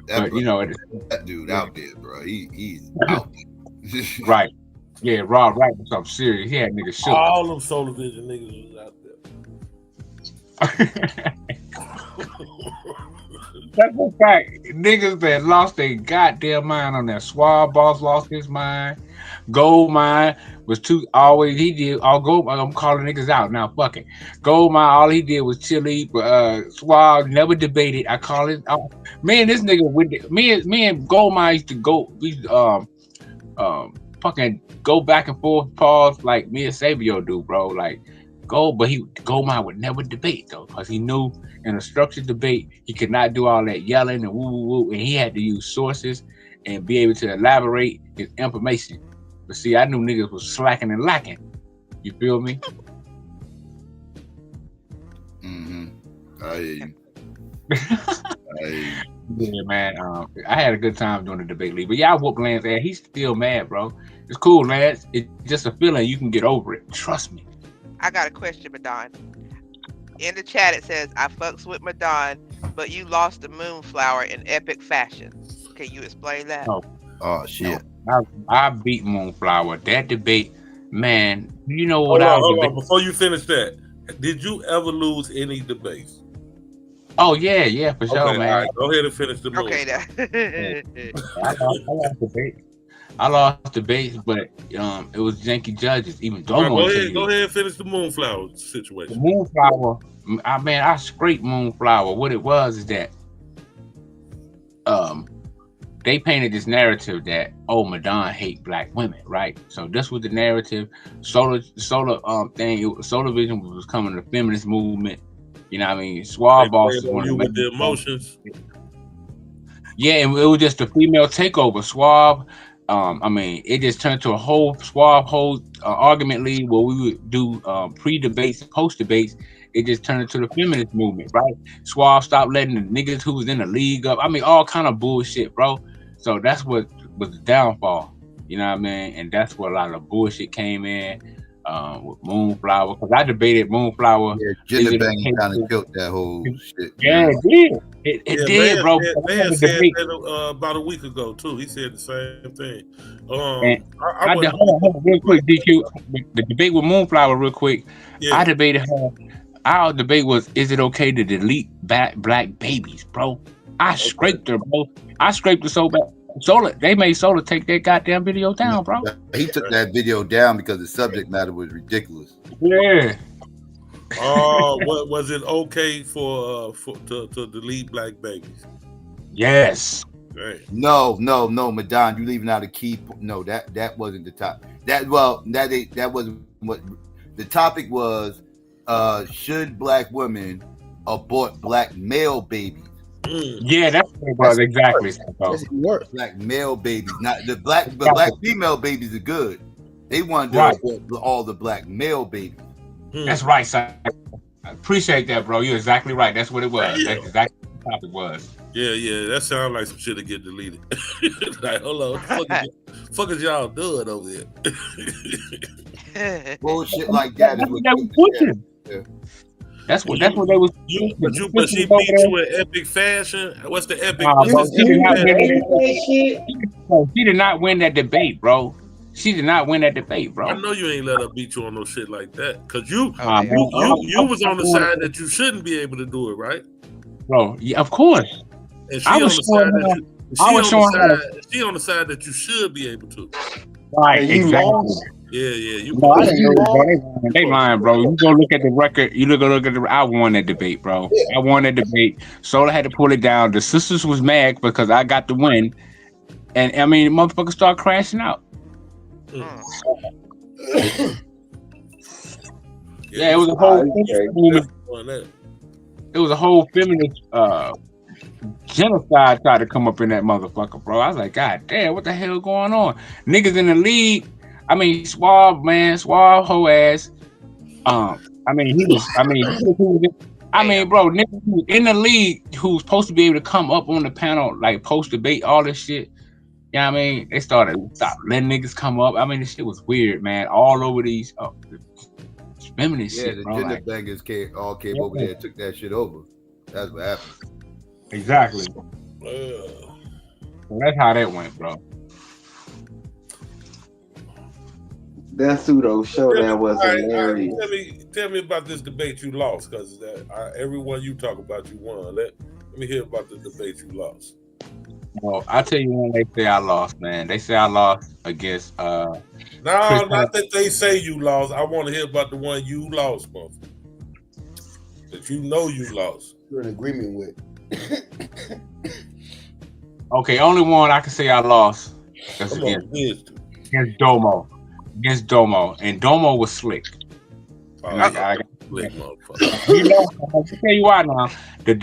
But you know, that dude out there, bro. He's out there. Right. Yeah, Rob Rack was something serious. He had niggas shook. All them Solar Vision niggas was out there. That's a fact. Niggas that lost their goddamn mind on that. Swab Boss lost his mind. Goldmine was too always he did all gold. I'm calling niggas out now. Fuck it. Goldmine, all he did was chili. Swab never debated. I call it. Me and this nigga with me and Goldmine used to go. We fucking go back and forth, pause like me and Savio do, bro. Like Goldmine would never debate though, because he knew in a structured debate he could not do all that yelling and woo woo woo, and he had to use sources and be able to elaborate his information. But see, I knew niggas was slacking and lacking. You feel me? I hear you. Yeah, man. I had a good time doing the debate league. But yeah, I whooped Lance ass. He's still mad, bro. It's cool, Lance. It's just a feeling. You can get over it. Trust me. I got a question, Madon. In the chat, it says, I fucks with Madon, but you lost the Moonflower in epic fashion. Can you explain that? Oh shit. I beat Moonflower. That debate, man, you know what Hold on. Before you finish that, did you ever lose any debates? Oh yeah, for sure, man. All right, go ahead and finish the move. Okay, I lost debates, but it was janky judges. Even though go ahead and finish the Moonflower situation. The Moonflower, I scraped Moonflower. What it was is that they painted this narrative that Madon hate black women, right? So this was the narrative. Solar Vision was coming to the feminist movement. You know what I mean? Swab Boss is one of the emotions. Yeah, and it was just a female takeover. Swab, it just turned to a whole argument league where we would do pre-debates and post-debates. It just turned into the feminist movement, right? Swab stopped letting the niggas who was in the league up. All kind of bullshit, bro. So that's what was the downfall. You know what I mean? And that's where a lot of bullshit came in with Moonflower. Because I debated Moonflower. Yeah, Gender Bang kind of killed that whole shit. Yeah, it did. It did, bro. Man said that about a week ago, too. He said the same thing. Hold on, real quick, DQ. The debate with Moonflower, real quick. Yeah. I debated her. Our debate was, is it okay to delete black babies, bro? I scraped her, bro. I scraped her so bad. They made Solar take that goddamn video down, bro. He took that video down because the subject matter was ridiculous. Yeah. What was it okay to delete black babies? Yes. Right. No, Madon, you leaving out a key. No, that wasn't the top. That wasn't what the topic was. Should black women abort black male babies? Yeah, that's what it was exactly. Black male babies, not the black female babies are good. They want to abort all the black male babies. That's right, son. I appreciate that, bro. You're exactly right. That's what it was. That's exactly what the topic was. Yeah. That sounds like some shit to get deleted. Like, hold on, fuck is y'all doing over here? Bullshit like that is what That's what they was. But she beat you in epic fashion. What's the epic? She did not win that debate, bro. She did not win that debate, bro. I know you ain't let her beat you on no shit like that, cause you was on the side that you shouldn't be able to do it, right? Bro, yeah, of course. And she on the side that you should be able to. Right, exactly. Yeah. They lying, bro. You go look at the record. I won that debate, bro. I won that debate. Solar had to pull it down. The sisters was mad because I got the win, and motherfuckers start crashing out. Yeah, it was a whole movement. It was a whole feminist genocide tried to come up in that motherfucker, bro. I was like, God damn, what the hell going on? Niggas in the league. I mean, Suave hoe ass. I mean, he was. I mean, bro, niggas who in the league who's supposed to be able to come up on the panel, like post debate, all this shit. You know what I mean? They started letting niggas come up. I mean, this shit was weird, man. All over these feminist shit, the bro. gender Like, bangers came over there and took that shit over. That's what happened. Exactly. So that's how that went, bro. That pseudo showdown was hilarious. Tell me about this debate you lost, because everyone you talk about, you won. Let me hear about the debate you lost. Well, I tell you when they say I lost, man. They say I lost against No, not that they say you lost. I want to hear about the one you lost, motherfucker. That you know you lost. You're in agreement with. Okay, only one I can say I lost is against Domo. Against Domo. And Domo was slick. Slick motherfucker. You know, I'll tell you why now. The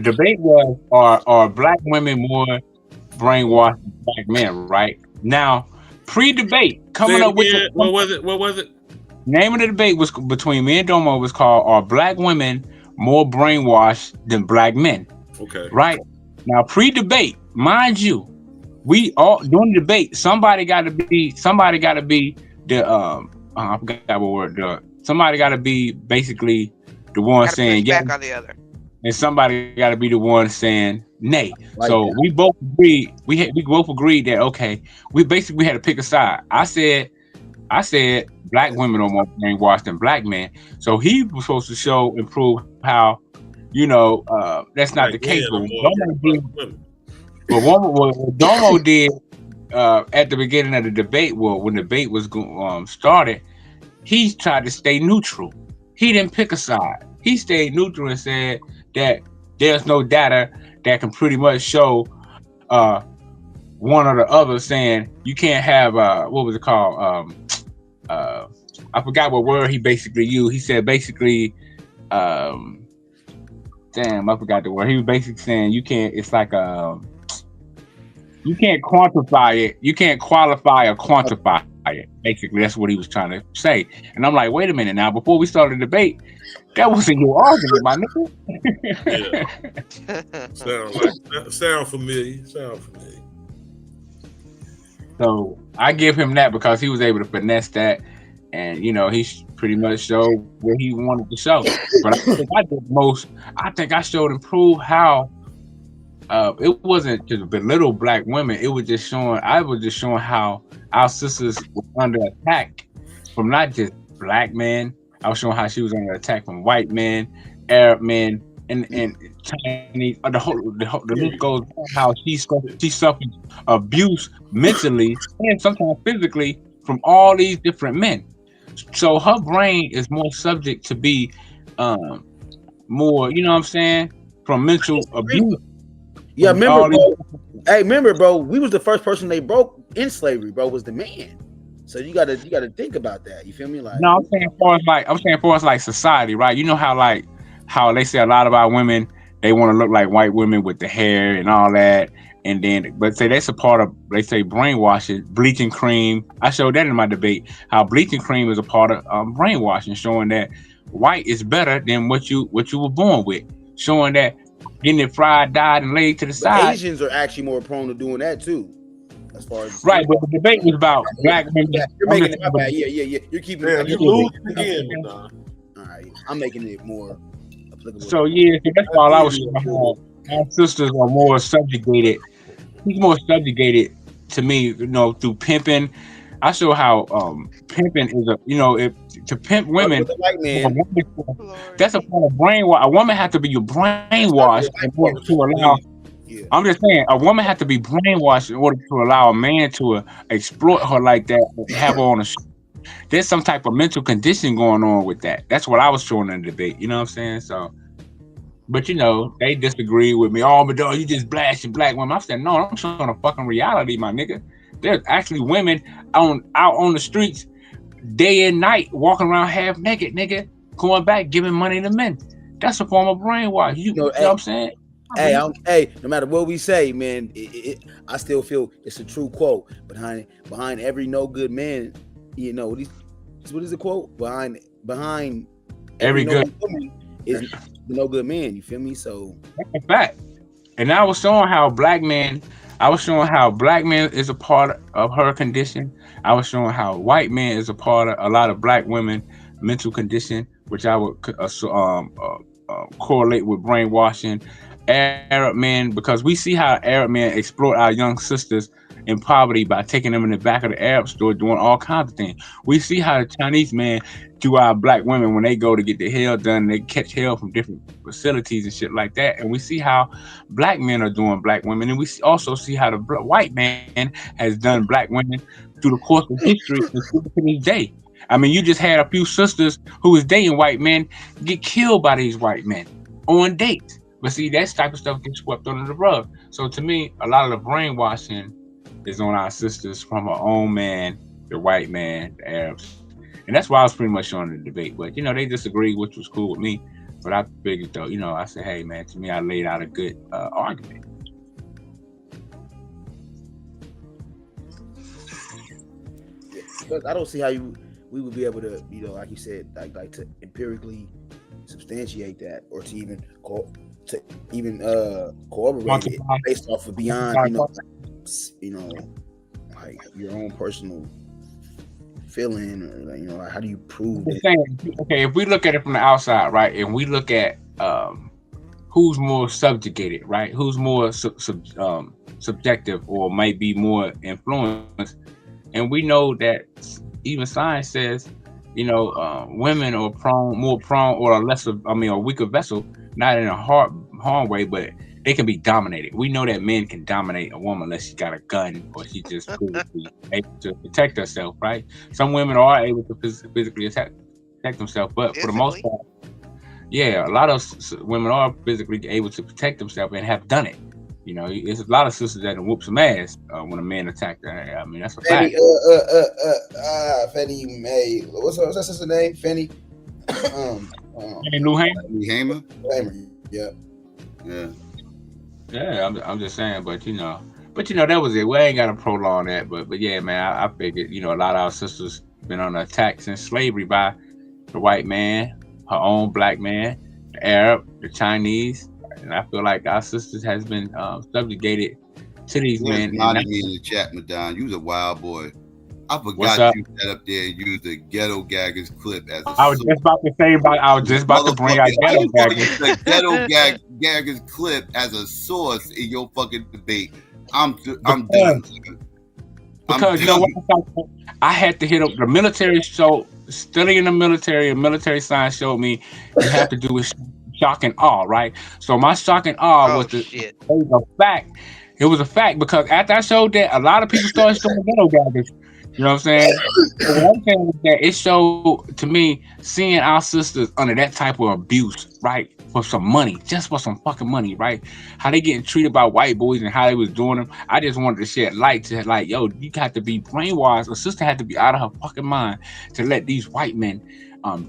debate was are black women more brainwashed than black men, right? Now, pre-debate, coming up with what was it? Name of the debate was between me and Domo was called "Are Black Women More Brainwashed Than Black Men?" Okay. Right? Now, pre-debate, mind you, we all during the debate, somebody gotta be the I forgot what word somebody gotta be basically the one saying yeah. Back on the other. And somebody got to be the one saying nay. So we both agreed. We both agreed that okay. We basically had to pick a side. I said black women are more brainwashed than black men. So he was supposed to show and prove how, that's not the case. But what Domo did at the beginning of the debate, when the debate was started, he tried to stay neutral. He didn't pick a side. He stayed neutral and said that there's no data that can pretty much show one or the other, saying you can't have what was it called? I forgot what word he basically used. He said basically, damn, I forgot the word. He was basically saying you can't. It's like you can't quantify it. You can't qualify or quantify it. Basically, that's what he was trying to say. And I'm like, wait a minute now. Before we started the debate, that wasn't your argument, my nigga. Sound familiar. So I give him that because he was able to finesse that, and he pretty much showed what he wanted to show. But I think I showed and proved how it wasn't to belittle black women. I was just showing how our sisters were under attack from not just black men. I was showing how she was under attack from white men, Arab men, and Chinese. The list goes on how she suffered abuse mentally and sometimes physically from all these different men. So her brain is more subject to be more, you know what I'm saying, from mental abuse. Yeah, remember, bro. We was the first person they broke in slavery, bro. Was the man. So you gotta think about that. You feel me? Like no, I'm saying for us like society, right? You know how they say a lot of our women they want to look like white women with the hair and all that, and then but say that's a part of they say brainwashing, bleaching cream. I showed that in my debate how bleaching cream is a part of brainwashing, showing that white is better than what you were born with, showing that getting it fried, dyed, and laid to the side. Asians are actually more prone to doing that too. As far as right, but the debate was about black women. Yeah, you're making it bad. Yeah. You're keeping it. You lose again. All right, I'm making it more applicable. So that's all I was showing. Our sisters are more subjugated. He's more subjugated to me, through pimping. I show how pimping is to pimp women. That's a part of brainwash. A woman has to be brainwashed in order to allow. Yeah. I'm just saying, a woman has to be brainwashed in order to allow a man to exploit her like that, and have her on a show. There's some type of mental condition going on with that. That's what I was showing in the debate. You know what I'm saying? So, but they disagree with me. Oh, but you just blasting black women. I said, no, I'm showing a fucking reality, my nigga. There's actually women out on the streets day and night walking around half naked, nigga, going back giving money to men. That's a form of brainwash. You know what I'm saying? Hey, no matter what we say, man, I still feel it's a true quote. Behind every no good man, you know, what is the quote? Behind every good woman is the no good man. You feel me? So that's a fact. And I was showing how black men is a part of her condition. I was showing how white men is a part of a lot of black women mental condition, which I would correlate with brainwashing. Arab men, because we see how Arab men exploit our young sisters in poverty by taking them in the back of the Arab store doing all kinds of things. We see how the Chinese men do our black women when they go to get their hair done, they catch hell from different facilities and shit like that. And we see how black men are doing black women, and we also see how the white man has done black women through the course of history to this day. I mean, you just had a few sisters who was dating white men get killed by these white men on dates. But see, that type of stuff gets swept under the rug. So to me, a lot of the brainwashing is on our sisters from our own man, the white man, the Arabs. And that's why I was pretty much on the debate. But, you know, they disagreed, which was cool with me. But I figured, though, you know, I said, hey, man, to me, I laid out a good argument. Because I don't see how we would be able to, you know, like you said, like to empirically substantiate that, or to even corroborate it based off of beyond, you know, like your own personal feeling, or like, you know, like, how do you prove it? Okay, if we look at it from the outside, right, and we look at who's more subjugated, right, who's more subjective or might be more influenced, and we know that even science says, you know, women are more prone or a weaker vessel, not in a harm way, but they can be dominated. We know that men can dominate a woman unless she got a gun or she just physically able to protect herself, right? Some women are able to physically protect themselves, but for the most part, yeah, a lot of women are physically able to protect themselves and have done it. You know, there's a lot of sisters that whoop some ass when a man attacked her. I mean, that's a fact. Fannie Mae. What's that sister's name? Fannie. Fannie Lou Hamer. Yeah. Yeah, I'm just saying, but you know, that was it. We ain't got to prolong that, but yeah, man, I figured, you know, a lot of our sisters been on attack since slavery by the white man, her own black man, the Arab, the Chinese. And I feel like our sisters has been subjugated to these men. Monty me in the chat, Madon. You was a wild boy. I forgot you sat up there and used the Ghetto Gaggers clip as a I was just about to say I was just about to bring out Ghetto Gaggers. The Ghetto Gaggers clip as a source in your fucking debate. I'm done. Because you know what? I had to hit up the military show. Studying the military and military science showed me you have to do with shock and awe, right? So my shock and awe was a fact. It was a fact because after I showed that, a lot of people started showing Ghetto Gaggers. You know what I'm saying? So what I'm saying is that it showed to me seeing our sisters under that type of abuse, right? For some money, just for some fucking money, right? How they getting treated by white boys and how they was doing them. I just wanted to shed light to like, yo, you got to be brainwashed. A sister had to be out of her fucking mind to let these white men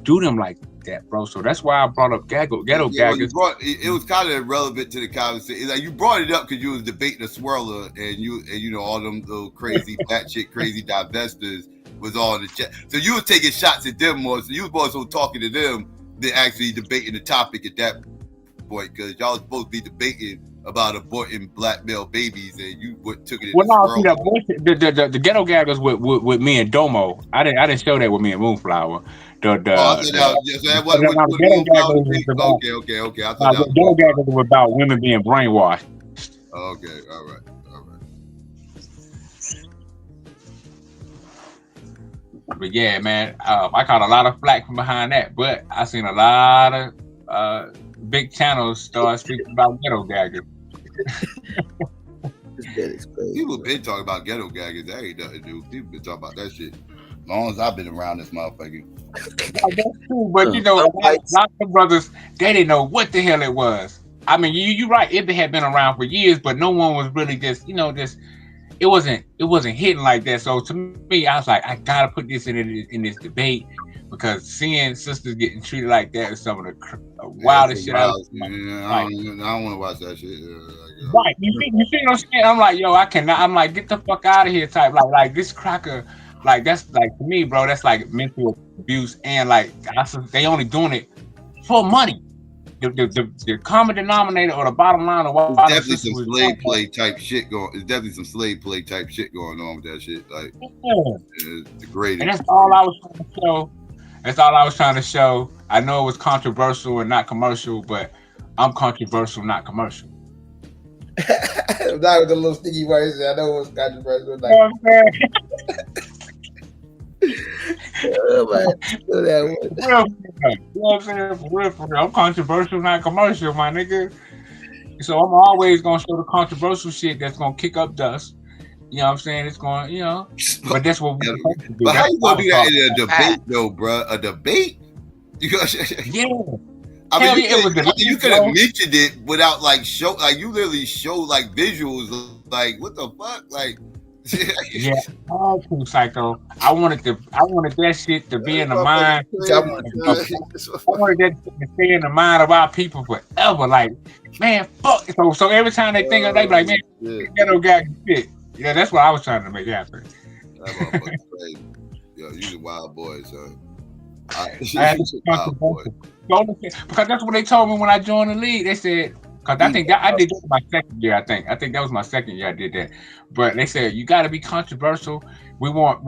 do them like that, bro. So that's why I brought up Ghetto Gaggers. It was kind of irrelevant to the conversation. Like you brought it up because you was debating a swirler, and you know all them little crazy batshit crazy divestors was all in the chat. So you were taking shots at them more. So you was more so talking to them than actually debating the topic at that point, because y'all was supposed to be debating about aborting black male babies, and you took it. Well, no, see the Ghetto Gaggers with me and Domo. I didn't show that with me and Moonflower. The Ghetto Gaggers was about women being brainwashed. Okay, all right. But yeah, man, I caught a lot of flack from behind that, but I seen a lot of big channels start speaking about Ghetto Gaggers. People been talking about Ghetto Gaggers. That ain't nothing new. People been talking about that shit as long as I've been around this motherfucker. That's true, but you know, a lot of brothers, they didn't know what the hell it was. I mean, you're right. It had been around for years, but no one was really just it wasn't hitting like that. So to me, I was like, I gotta put this in this debate because seeing sisters getting treated like that is some of the wildest shit. I don't want to watch that shit. Right, you see what I'm saying? I'm like, yo, I cannot. I'm like, get the fuck out of here, type. Like this cracker, like that's like to me, bro. That's like mental abuse, and like they only doing it for money. The common denominator or the bottom line of why there's definitely some slave play type shit going. There's definitely some slave play type shit going on with that shit. Like, it's degrading. And that's all I was trying to show. That's all I was trying to show. I know it was controversial and not commercial, but I'm controversial, not commercial. Not with the little sticky voice. I know it was controversial. Like, oh man, you know what I'm saying? For real. I'm controversial, not commercial, my nigga. So I'm always gonna show the controversial shit that's gonna kick up dust. You know what I'm saying? It's going, you know. But that's what we're supposed to do. But how you gonna do that in a debate, though, bro? A debate? You got yeah. I mean, you could have mentioned it without like show, like you literally show like visuals, like what the fuck, like. Yeah, all too psycho. I wanted that shit to be in the mind. I wanted that to stay in the mind of our people forever. Like, man, fuck. So every time they think of, they be like, man, ghetto guy shit. Yeah, that's what I was trying to make happen. That motherfucker's crazy. Yo, you the wild boy, son. Because that's what they told me when I joined the league. They said, because I think that I did that my second year. I think that was my second year I did that. But they said you got to be controversial. We want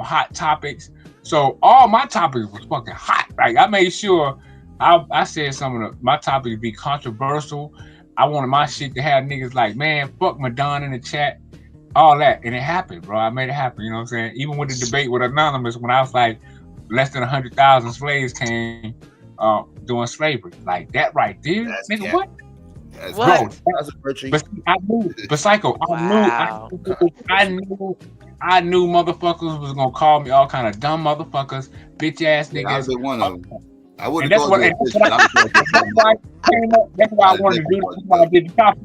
hot topics. So all my topics was fucking hot. Like I made sure I said some of my topics be controversial. I wanted my shit to have niggas like, man, fuck Madonna in the chat, all that, and it happened, bro. I made it happen. You know what I'm saying? Even with the debate with Anonymous, when I was like, less than 100,000 slaves came doing slavery, like that right there, that's nigga. What? That's bro, that's a virtue. But I knew, but Psycho, I knew motherfuckers was gonna call me all kind of dumb motherfuckers, bitch ass niggas. I've been one of them. I would have called you. That's why I wanted to do this. That's why I did the topic.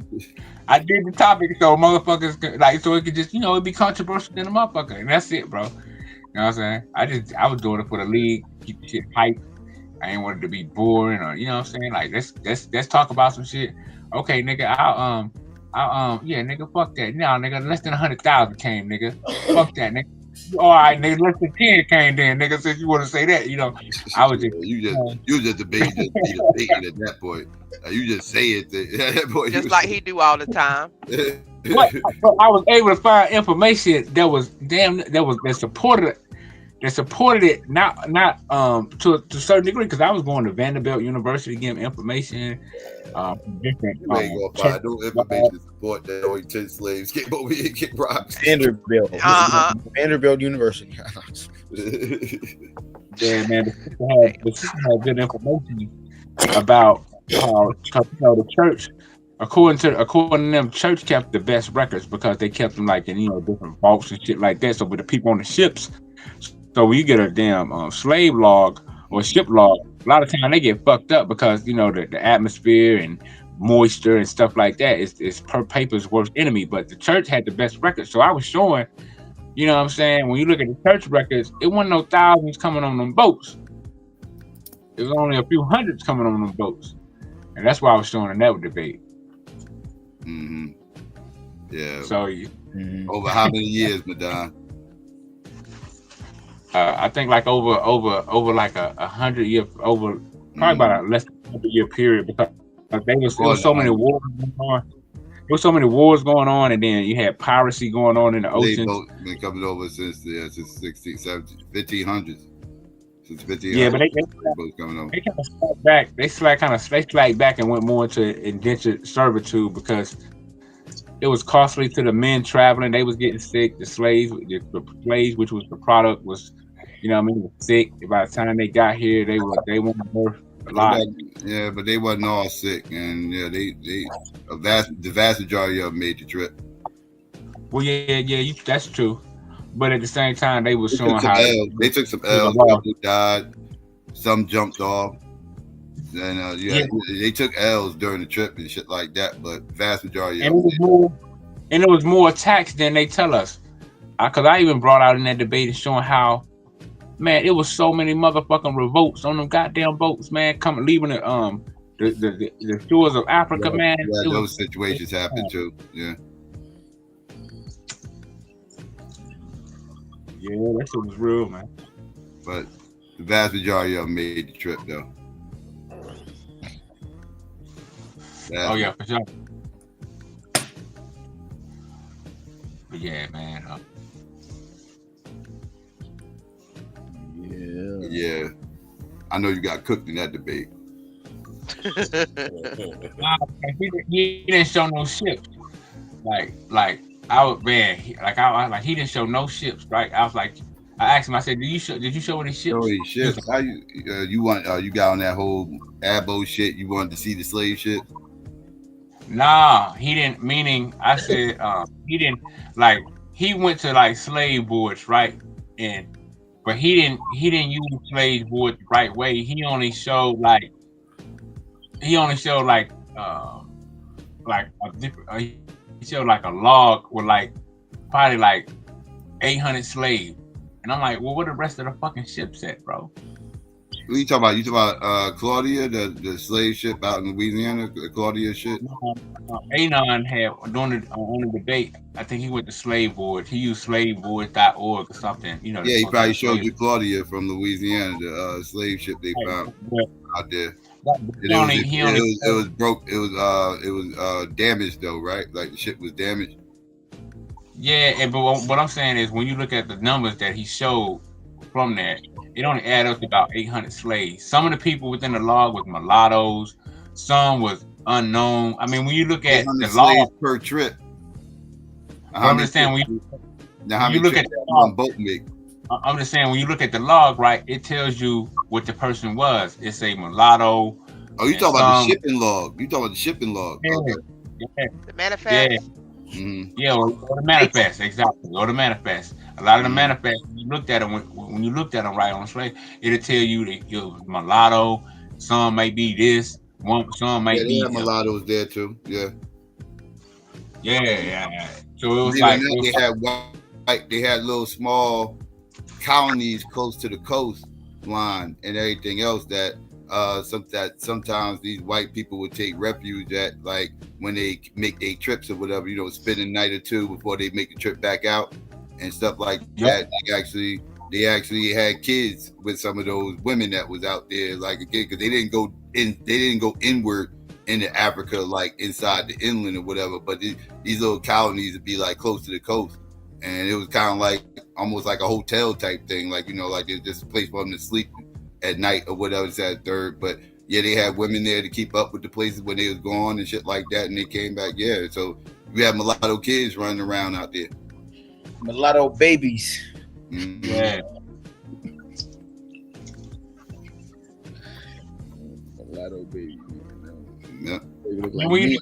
I did the topic so motherfuckers could, like, so it could just, it'd be controversial than a motherfucker, and that's it, bro. You know what I'm saying? I was doing it for the league, keep the shit hype. I ain't wanted to be boring or, you know what I'm saying? Like, let's talk about some shit. Okay, nigga, I'll yeah, nigga, fuck that. No, nigga, less than 100,000 came, nigga. Fuck that, nigga. All right, nigga, less than 10 came then, nigga. Since you want to say that, I was just you just debating at that point. You just say it. That point, just like he do all the time. But I was able to find information that supported it, not to a certain degree, because I was going to Vanderbilt University to get information. Different. You ain't gonna find no information to support that only 10 slaves came over here and kicked rocks. Vanderbilt. Vanderbilt University. Yeah, man. The system had good information about how the church. According to them, church kept the best records because they kept them like in different vaults and shit like that. So with the people on the ships, so when you get a damn slave log or ship log, a lot of time they get fucked up because the atmosphere and moisture and stuff like that is per paper's worst enemy. But the church had the best records, so I was showing, you know what I'm saying. When you look at the church records, it wasn't no thousands coming on them boats. It was only a few hundreds coming on them boats, and that's why I was showing in that debate. Mm-hmm. Yeah. So over how many years, Madonna? I think like over like 100 year, over probably about a less than 100-year period, because there was so many wars going on. There was so many wars going on, and then you had piracy going on in the ocean. They've been coming over since 16, 17, 1500s. Since 1500s. Yeah, but they kind of slacked back. They slacked back and went more into indentured servitude because it was costly to the men traveling. They was getting sick. The slaves, which was the product, was, was sick. By the time they got here, they weren't worth a lot. Yeah, but they wasn't all sick, and the vast majority of them made the trip. Well, yeah, that's true. But at the same time, they were showing how they took some L's. Some died. Some jumped off. And they took L's during the trip and shit like that. But vast majority of them. and it was more attacks than they tell us. Because I even brought out in that debate and showing how, man, it was so many motherfucking revolts on them goddamn boats, man, leaving the shores of Africa, man. Yeah, It those was, situations happen too. Yeah. Yeah, that shit was real, man. But the vast majority of them made the trip, though. Oh yeah, for sure. But yeah, man. Yeah. I know you got cooked in that debate. He didn't show no ships. Like I was, man. He didn't show no ships, right? I was like, I asked him. I said, did you show any ships? Show any ships? How you got on that whole Abo shit? You wanted to see the slave ship? Nah, he didn't. Meaning, I said he didn't. Like, he went to like slave boards, right? But he didn't use slave boards the right way. He only showed like a different. He showed like a log with like probably like 800 slaves, and I'm like, well, where the rest of the fucking ships at, bro? What are you talking about? You talking about Claudia, the slave ship out in Louisiana, the Claudia shit? Anon had on the debate. I think he went to slave board. He used slaveboard.org or something. You know. Yeah, he probably showed you Claudia from Louisiana, the slave ship they found out there. It was broke. It was damaged though, right? Like the ship was damaged. Yeah, but what I'm saying is when you look at the numbers that he showed from that, it only added up to about 800 slaves. Some of the people within the log was mulattoes. Some was unknown. I mean, when you look at the log per trip, I'm just saying when you look at the log, boat make. I'm just saying when you look at the log, right? It tells you what the person was. It's a mulatto. Oh, you talking about the shipping log? You talking about the shipping log? Yeah, okay. Yeah. The manifest. Yeah. Yeah, or the manifest, exactly, or the manifest. A lot of the manifest, when you looked at them, when you looked at them right on the slave, it'll tell you that you're mulatto. Some may be this, some may be. They have mulattoes there too. Yeah. Yeah. So it was they had little small colonies close to the coastline and everything else that sometimes these white people would take refuge at, like when they make their trips or whatever, spend a night or two before they make the trip back out and stuff like that. They actually had kids with some of those women that was out there, like again, because they didn't go inward into Africa, like inside the inland or whatever, but these little colonies would be like close to the coast, and it was kind of like almost like a hotel type thing, like like it's just a place for them to sleep at night or whatever. It's at third, but yeah, they had women there to keep up with the places when they was gone and shit like that, and they came back. Yeah, so we have mulatto kids running around out there, mulatto babies. Mm-hmm. Yeah. Mulatto babies. Yeah. When you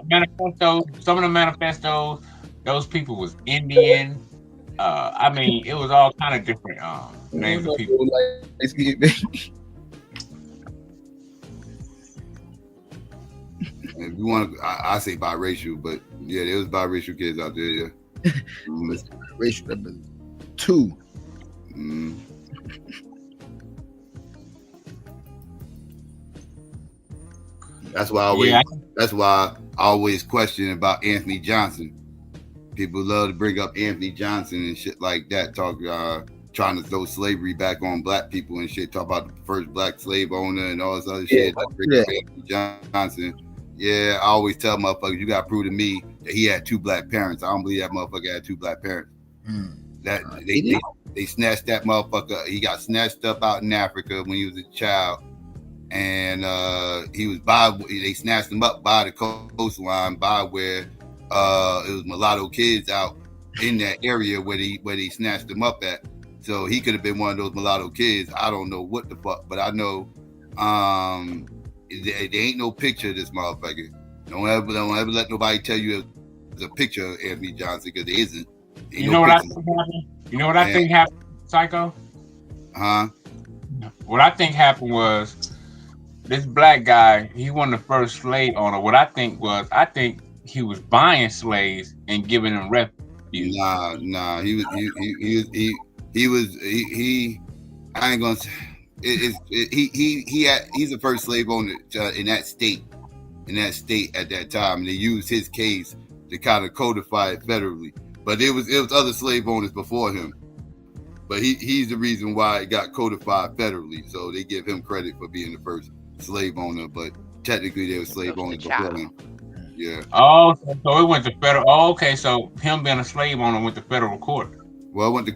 manifestos, some of the manifestos, those people was Indian. I mean, it was all kind of different names of people. If you want to, I say biracial, but yeah, there was biracial kids out there. Yeah, racial number 2. That's why I always question about Anthony Johnson. People love to bring up Anthony Johnson and shit like that, trying to throw slavery back on black people and shit, talk about the first black slave owner and all this other shit. Anthony Johnson. Yeah, I always tell motherfuckers, you got to prove to me that he had 2 black parents. I don't believe that motherfucker had 2 black parents. That they snatched that motherfucker. He got snatched up out in Africa when he was a child, and they snatched him up by the coastline, by where it was mulatto kids out in that area where they snatched him up at. So he could have been one of those mulatto kids. I don't know what the fuck, but I know there ain't no picture of this motherfucker. Don't ever let nobody tell you there's a picture of Anthony Johnson, because there isn't. You know what I think happened? You know what I think happened, Psycho? Huh? What I think happened was this black guy, he wasn't the first slave owner. What I think he was buying slaves and giving them refuge. Nah. He was. I ain't gonna say. He's the first slave owner in that state at that time, and they used his case to kind of codify it federally. But it was other slave owners before him. But he's the reason why it got codified federally. So they give him credit for being the first slave owner, but technically they were slave owners before him. Yeah. Oh, so it went to federal. Oh, okay, so him being a slave owner went to federal court. Well, it went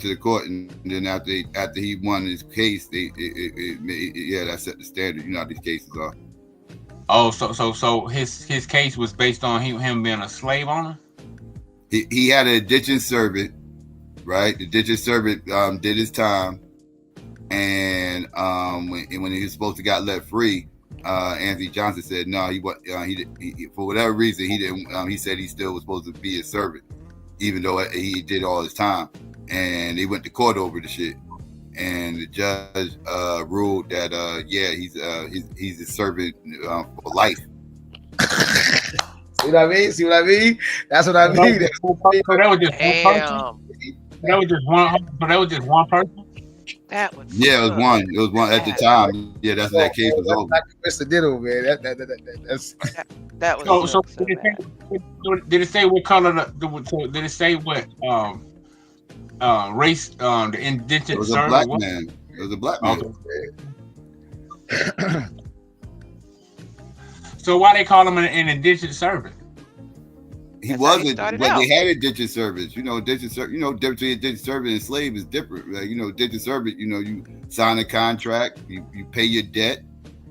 to the court, and then after he won his case, that set the standard. You know how these cases are. Oh, so his case was based on him being a slave owner. He had an indentured servant, right? The indentured servant did his time, and when he was supposed to got let free, Anthony Johnson said no. He for whatever reason he didn't. He said he still was supposed to be a servant, even though he did all his time, and they went to court over the shit. And the judge ruled that he's a servant for life. See what I mean? That's what I mean. So that was just one person. That was just one person. That was it was one. It was one at the time. Yeah, that's that case was over. Mr. Ditto, man. That was so did it say what color? Did it say what race the indentured servant was? It was a black man. It was a black man. Okay. So why they call him an indentured servant? He wasn't, but they had indentured servants. Indentured servant, difference between indentured servant and slave is different. Like, indentured servant, you sign a contract, you pay your debt,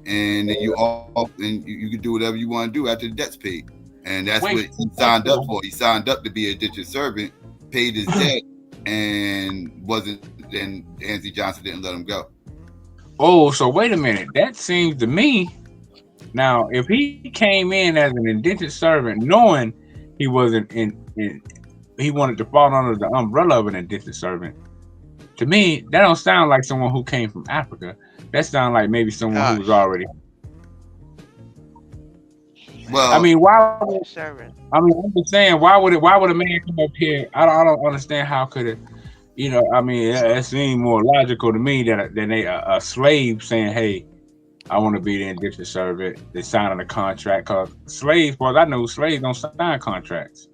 and then you can do whatever you want to do after the debt's paid. And that's what he signed up for. He signed up to be an indentured servant, paid his debt, and then Anthony Johnson didn't let him go. Oh, so wait a minute. That seems to me. Now, if he came in as an indentured servant, knowing he wasn't he wanted to fall under the umbrella of an indentured servant, to me, that don't sound like someone who came from Africa. That sounds like maybe someone who was already. Well, I mean, why? I'm just saying, why would a man come up here? I don't understand how could it. It seems more logical to me than a slave saying, "Hey, I want to be the indentured servant." They signing a contract, because slaves, well, I know slaves don't sign contracts.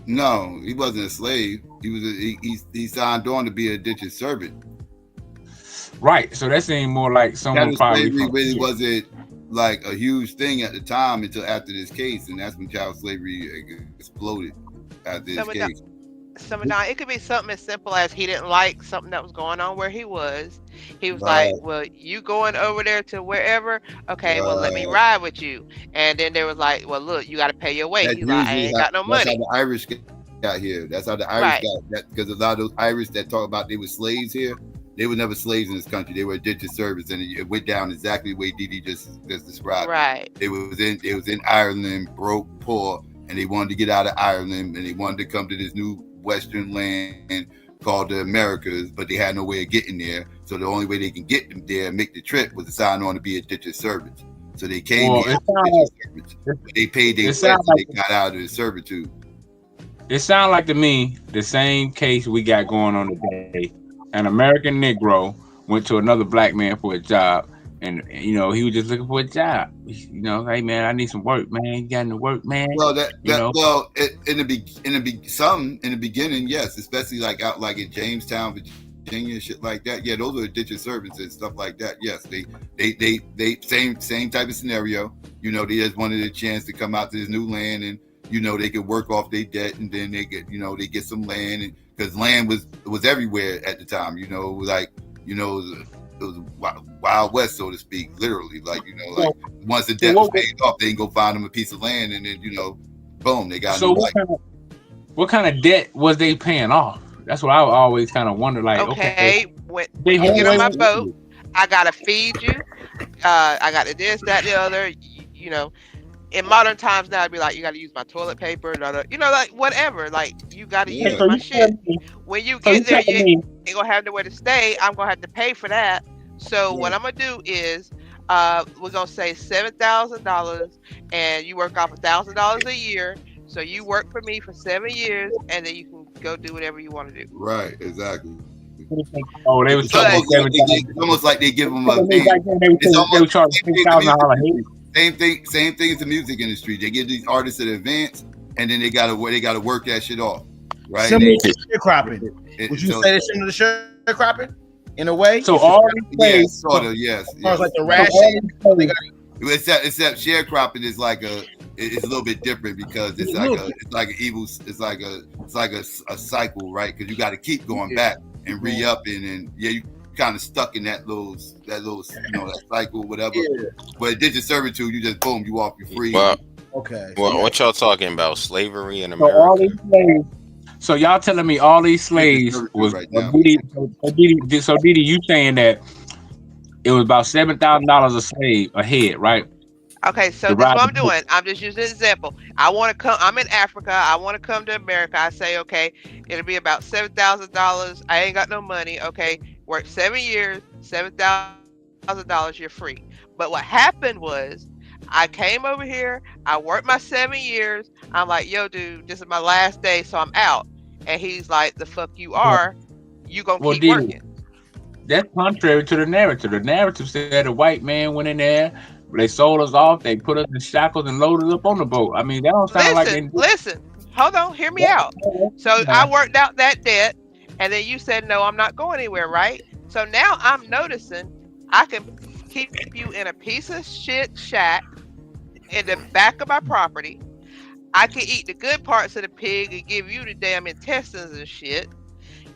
No, he wasn't a slave. He signed on to be an indentured servant. Right. So that seemed more like someone probably slavery really wasn't like a huge thing at the time until after this case, and that's when child slavery exploded after this case. It could be something as simple as he didn't like something that was going on where he was. He was like, well, you going over there to wherever? Okay, well, let me ride with you. And then they was like, well, look, you got to pay your way. He's like, I ain't got no money. That's how the Irish got here. That's how the Irish got that, because a lot of those Irish that talk about they were slaves here, they were never slaves in this country. They were indentured servants, and it went down exactly the way Dee just described. Right. They was in Ireland, broke, poor, and they wanted to get out of Ireland, and they wanted to come to this new Western land called the Americas, but they had no way of getting there. So the only way they can get them there and make the trip was to sign on to be indentured servants. So they came here, they paid their debts, and they got out of the servitude. It sounds like to me the same case we got going on today. An American Negro went to another black man for a job, and he was just looking for a job. Hey man, I need some work, man. You got any work, man? Well, in the beginning, yes, especially like out like in Jamestown, Virginia, shit like that. Yeah, those are indentured servants and stuff like that. Yes, they same type of scenario. They just wanted a chance to come out to this new land, and they could work off their debt, and then they get some land, and because land was everywhere at the time. It was Wild West, so to speak, literally. Once the debt was paid off, they can go find them a piece of land, and then boom, they got. So what kind of debt was they paying off? That's what I always kind of wonder. Like, okay, when you get on my boat, I gotta feed you. I got to this, that, the other. In modern times now, I'd be like, you got to use my toilet paper, like whatever. Like, you got to use my shit. When you get there, you ain't gonna have nowhere to stay. I'm gonna have to pay for that. So what I'm gonna do is, we're gonna say $7,000, and you work off $1,000 a year. So you work for me for 7 years, and then you can go do whatever you want to do. Right, exactly. Oh, they was it's almost like they give them a same thing as the music industry. They give these artists an advance, and then they gotta work that shit off. Right. Similar to sharecropping. Would you say it's similar to sharecropping in a way? So all these slaves, sort of, yes. As far as like the ration, except sharecropping is like it's a little bit different because it's like a cycle, right? Because you got to keep going back and re-upping, and you kind of stuck in that little that cycle, whatever. But digital servitude, you just boom, you off, you free. Well, okay. Well, what y'all talking about? Slavery in so America? all these slaves. So y'all telling me all these slaves was so Didi, you saying that it was about $7,000 a slave a head, right? Okay, so this is what I'm doing. I'm just using an example. I want to come. I'm in Africa. I want to come to America. I say, okay, it'll be about $7,000. I ain't got no money. Okay, work 7 years, $7,000. You're free. But what happened was, I came over here. I worked my 7 years. I'm like, yo, dude, this is my last day, so I'm out. And he's like, the fuck you are. You gonna keep working. That's contrary to the narrative. The narrative said a white man went in there. They sold us off. They put us in shackles and loaded us up on the boat. I mean, that don't sound Listen, hold on, hear me out. So I worked out that debt, and then you said, no, I'm not going anywhere, right? So now I'm noticing I can keep you in a piece of shit shack in the back of my property. I can eat the good parts of the pig and give you the damn intestines and shit.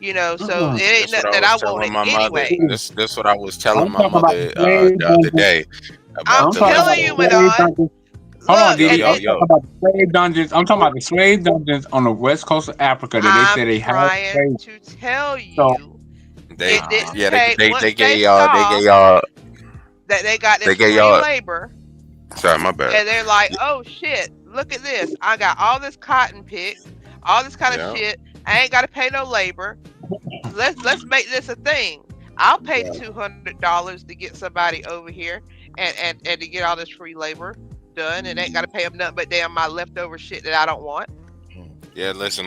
So it ain't nothing that I wanted anyway. This what I was telling my mother the other day. I'm telling you, Manon. Hold on, Didi. I'm talking about the slave dungeons. I'm talking about the slave dungeons on the west coast of Africa that they said they have. I'm trying to tell you. They gave y'all labor. Sorry, my bad. And they're like, oh shit, look at this. I got all this cotton picked, all this kind of shit. I ain't got to pay no labor. Let's make this a thing. I'll pay $200 to get somebody over here and to get all this free labor done, and ain't got to pay them nothing but damn my leftover shit that I don't want. Yeah, listen.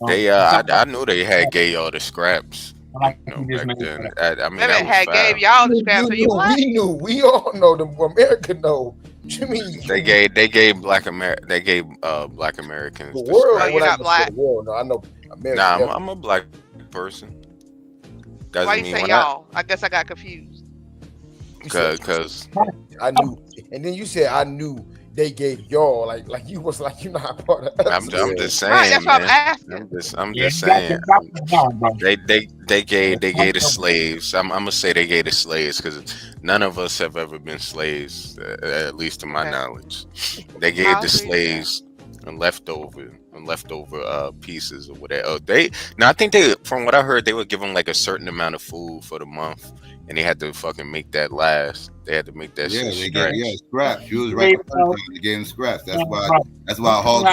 They I knew they had gave y'all the scraps. Back then. I mean, gave y'all the scraps. We all know. America know. What you mean? They gave black Americans. The world. You're not black. No, I know. America. Nah, I'm a black person. Why you say y'all? I guess I got confused. Because I knew, and then you said I knew they gave y'all like you was like you're not part of us. I'm just saying. Right, that's what I'm asking. I'm just saying. They gave the slaves. I'm gonna say they gave the slaves because none of us have ever been slaves, at least to my knowledge. They gave the slaves and leftover pieces or whatever. I think from what I heard, they would give them like a certain amount of food for the month, and they had to fucking make that last. They had to make that. Yeah, they gave scraps. You was right. They gave them scraps. That's why hog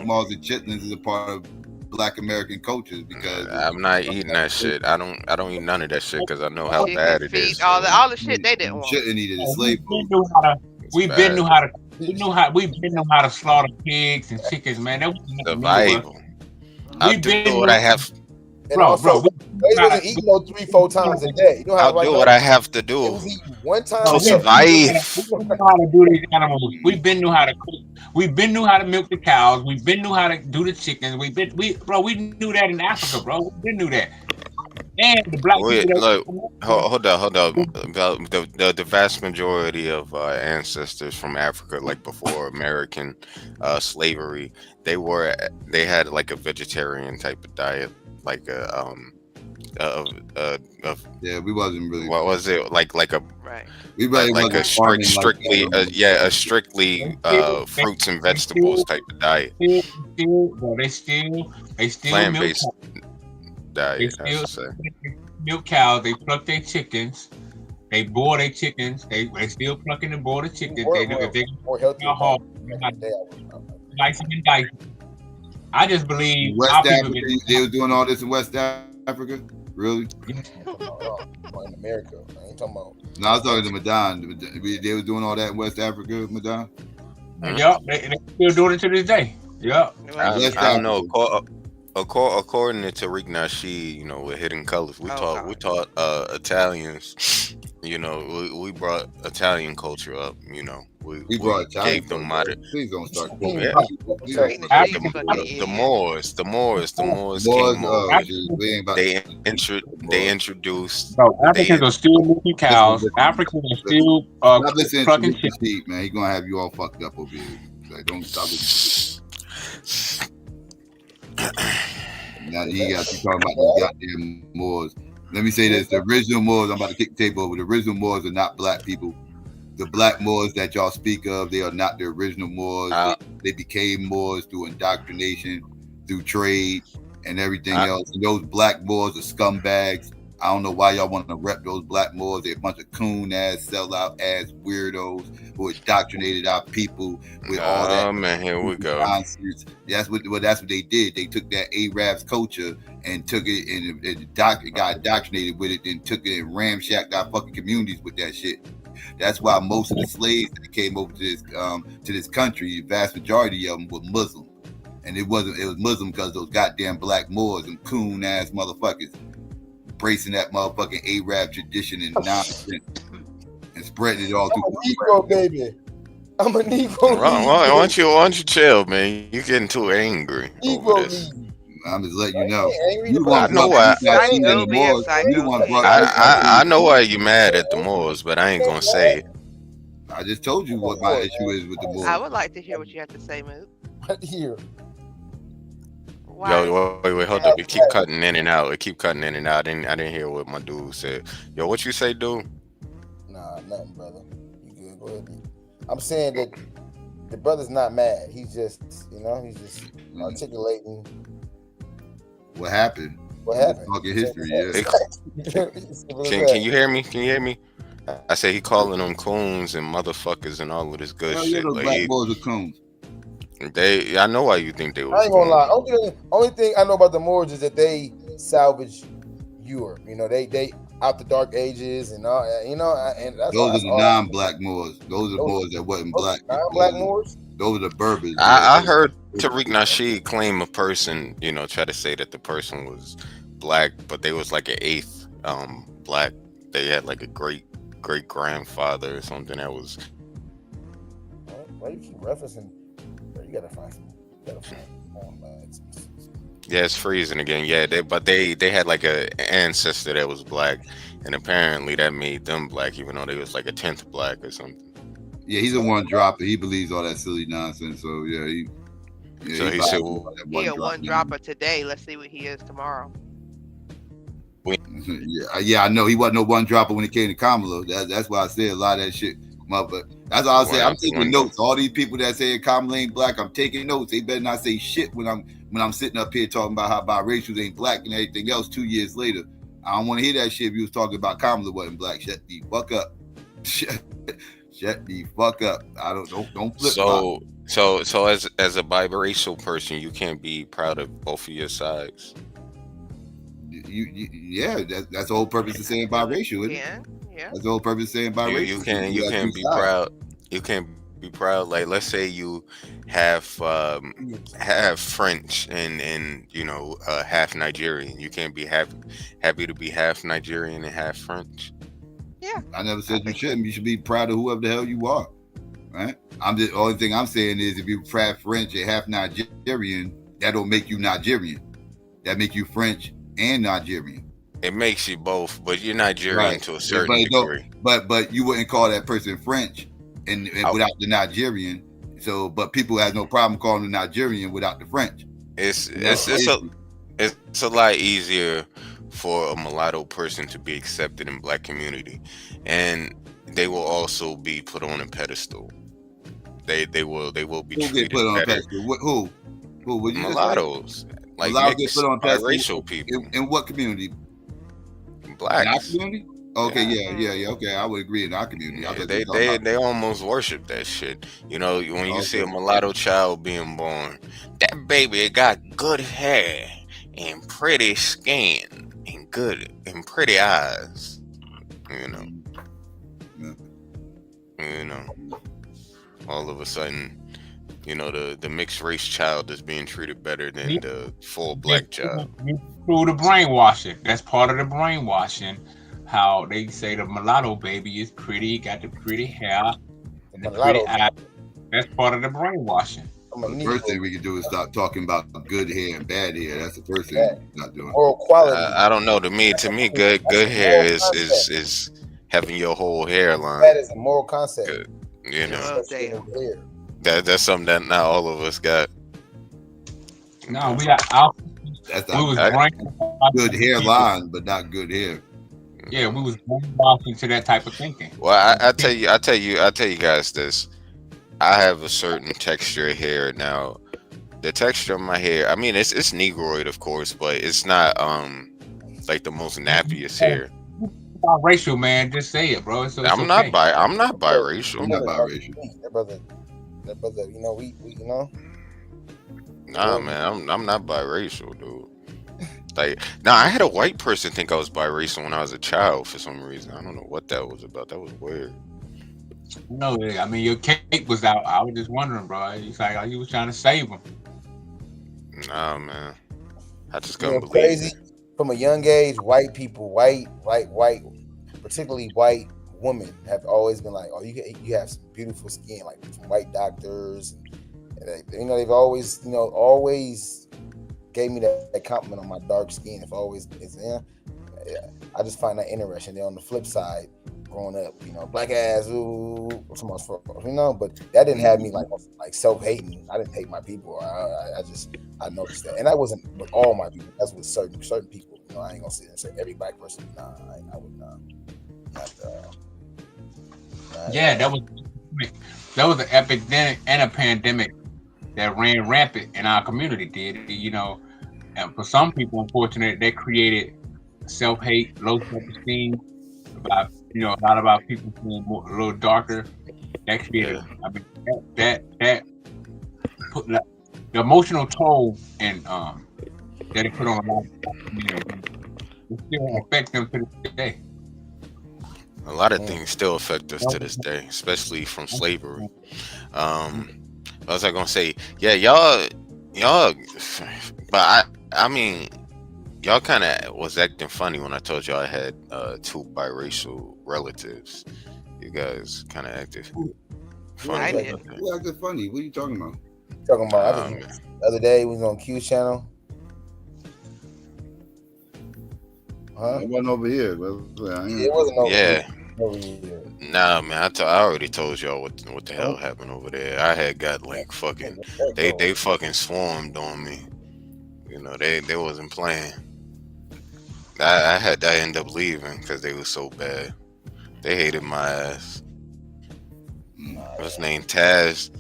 maws and chitlins is a part of Black American culture because I'm not eating that shit. I don't eat none of that shit because I know how bad it is. All the shit they didn't want. Shouldn't eat it. Slave food. We've been knew how to slaughter pigs and chickens, man. That was survival. I do what I have. And also, they wasn't eating 3-4 times a day. You know how I'll do what I have to do. It was eating one time to survive. We know how to do these animals. We've been knew how to cook. We've been knew how to milk the cows. We've been knew how to do the chickens. We knew that in Africa, bro. We been knew that. And the black people. Hold on. The vast majority of ancestors from Africa, like before American slavery, they had like a vegetarian type of diet, like we wasn't really. What was it like a right? We really like a strictly fruits and vegetables type of diet. They still plant-based diet. They still milk cows. They pluck their chickens. They boil their chickens. They still plucking and boil the chickens. More healthy. Slice and dice. I just believe West Africa. They were doing all this in West Africa. Really? In America. I ain't talking about. No, I was talking to Madon. They was doing all that in West Africa, Madon. Yup, they still doing it to this day. Yup. West I don't know. Africa. According to Tariq Nasheed, you know, with Hidden Colors, we taught Italians. You know, we brought Italian culture up. You know, we brought Italian gave them modern. Please don't start. Yeah. The Moors came over. They introduced. Bro, Africans are still milking cows. Africans are still fucking shit. Man, he gonna have you all fucked up over here. Like, don't stop it. Now he got you talking about the goddamn Moors. Let me say this: the original Moors. I'm about to kick the table over. The original Moors are not black people. The black Moors that y'all speak of, they are not the original Moors. They became Moors through indoctrination, through trade, and everything else. And those black Moors are scumbags. I don't know why y'all want to rep those black Moors. They're a bunch of coon-ass, sellout-ass weirdos who indoctrinated our people with all that. Oh man, here we go. Nonsense. That's what they did. They took that Arabs culture and took it and got indoctrinated with it, then took it and ramshacked our fucking communities with that shit. That's why most of the slaves that came over to this country, the vast majority of them were Muslim, and it was Muslim because those goddamn black Moors and coon-ass motherfuckers embracing that motherfucking Arab tradition and nonsense and spreading it all through. I'm a Negro, baby. I'm a Negro. Why don't you chill, man? You're getting too angry over this. I'm just letting you know. I know why. I know why you mad at the Moors, but I ain't gonna say it. I just told you what my issue is with the Moors. I would like to hear what you have to say, Moot. Here. Yo, wait, hold up. It keep cutting in and out. It keep cutting in and out. I didn't hear what my dude said. Yo, what you say, dude? Nah, nothing, brother. You good? Go ahead. I'm saying that the brother's not mad. He's just, he's just articulating. What happened? Talking history, yeah. Can you hear me? Can you hear me? I say he calling them coons and motherfuckers and all of this good shit. Those black boys are coons. I know why you think they were. I ain't gonna lie. Only thing I know about the Moors is that they salvaged Europe. They out the Dark Ages and all. And that's those are the non-black Moors. Those are the Moors that wasn't black. Non-black Moors. Those are the Berbers. I heard Tariq Nasheed claim a person, try to say that the person was black, but they was like an eighth black. They had like a great grandfather or something that was. Why you keep referencing? You gotta find some. Yeah, it's freezing again. Yeah, they had like a ancestor that was black, and apparently that made them black, even though they was like a 10th black or something. Yeah, he's a one dropper. He believes all that silly nonsense. So yeah, he said, he a one dropper today. Let's see what he is tomorrow. Yeah, I know he wasn't no one dropper when it came to Kamala. That's why I said a lot of that shit. But that's all I say. I'm taking notes. All these people that say Kamala ain't black, I'm taking notes. They better not say shit when I'm sitting up here talking about how biracials ain't black and everything else 2 years later. I don't want to hear that shit if you was talking about Kamala wasn't black. Shut the fuck up. Shut the fuck up. I don't flip. So as a biracial person, you can't be proud of both of your sides. That's the whole purpose of saying biracial, isn't it? Yeah. That's the whole purpose of saying biracial. You can't be proud. You can't be proud. Like, let's say you have French and half Nigerian. You can't be happy to be half Nigerian and half French. Yeah. I never said you shouldn't. You should be proud of whoever the hell you are. Right? The only thing I'm saying is if you're half French and half Nigerian, that don't make you Nigerian. That make you French and Nigerian. It makes you both, but you're Nigerian to a certain degree. But you wouldn't call that person French and without the Nigerian. So, but people have no problem calling the Nigerian without the French. It's a lot easier for a mulatto person to be accepted in black community, and they will also be put on a pedestal. They will be treated put on better. a pedestal. Who? Mulattoes, like mixed biracial people. In what community? Black. In our community? Okay, yeah. Okay, I would agree in our community. They almost worship that shit. When you see a mulatto child being born, that baby got good hair and pretty skin. in good and pretty eyes. All of a sudden, the mixed race child is being treated better than the full black child. Through the brainwashing. That's part of the brainwashing. How they say the mulatto baby is pretty, got the pretty hair and the pretty eyes. That's part of the brainwashing. The first thing we can do is stop talking about good hair and bad hair. That's the first thing we're not doing. Moral quality. I don't know. To me, good hair is having your whole hairline. That is a moral concept. That's something that not all of us got. No, we got good hairline, but not good hair. Yeah, we was brainwashing to that type of thinking. Well, I tell you guys this. I have a certain texture of hair now. The texture of my hair, I mean, it's Negroid, of course, but it's not like the most nappiest hair. Biracial, man, just say it, bro. I'm not biracial. I'm not biracial. That brother, we Nah, man, I'm not biracial, dude. Like, I had a white person think I was biracial when I was a child for some reason. I don't know what that was about. That was weird. No, I mean, your cake was out. I was just wondering, bro. It's like you was trying to save him. Nah, man. I just couldn't believe crazy. it. From a young age, white people, white, particularly white women have always been like, oh, you have some beautiful skin, like from white doctors. And they've always gave me that compliment on my dark skin. If always is, I just find that interesting. Then on the flip side, growing up, black ass, but that didn't have me like self-hating. I didn't hate my people. I noticed that, and that wasn't with all my people. That's with certain people. I ain't gonna sit and say every black person. Nah, I would not. Yeah, that was an epidemic and a pandemic that ran rampant in our community. And for some people, unfortunately, they created self-hate, low self-esteem. About a lot of our people being a little darker. That created, I mean, that put the emotional toll and that it put on a lot of communities. It still affects them to this day. A lot of things still affect us to this day, especially from slavery. What was I gonna say? Yeah, y'all, but I mean, y'all kind of was acting funny when I told y'all I had 2 biracial relatives. You guys kind of acted funny. I did. Who acted funny? What are you talking about? The other day we was on Q's channel. It wasn't over here. It wasn't over here. Nah, man, I already told y'all what the hell happened over there. I had got like fucking, they fucking swarmed on me. They wasn't playing. I had to end up leaving because they was so bad. They hated my ass. What's his name? Taz.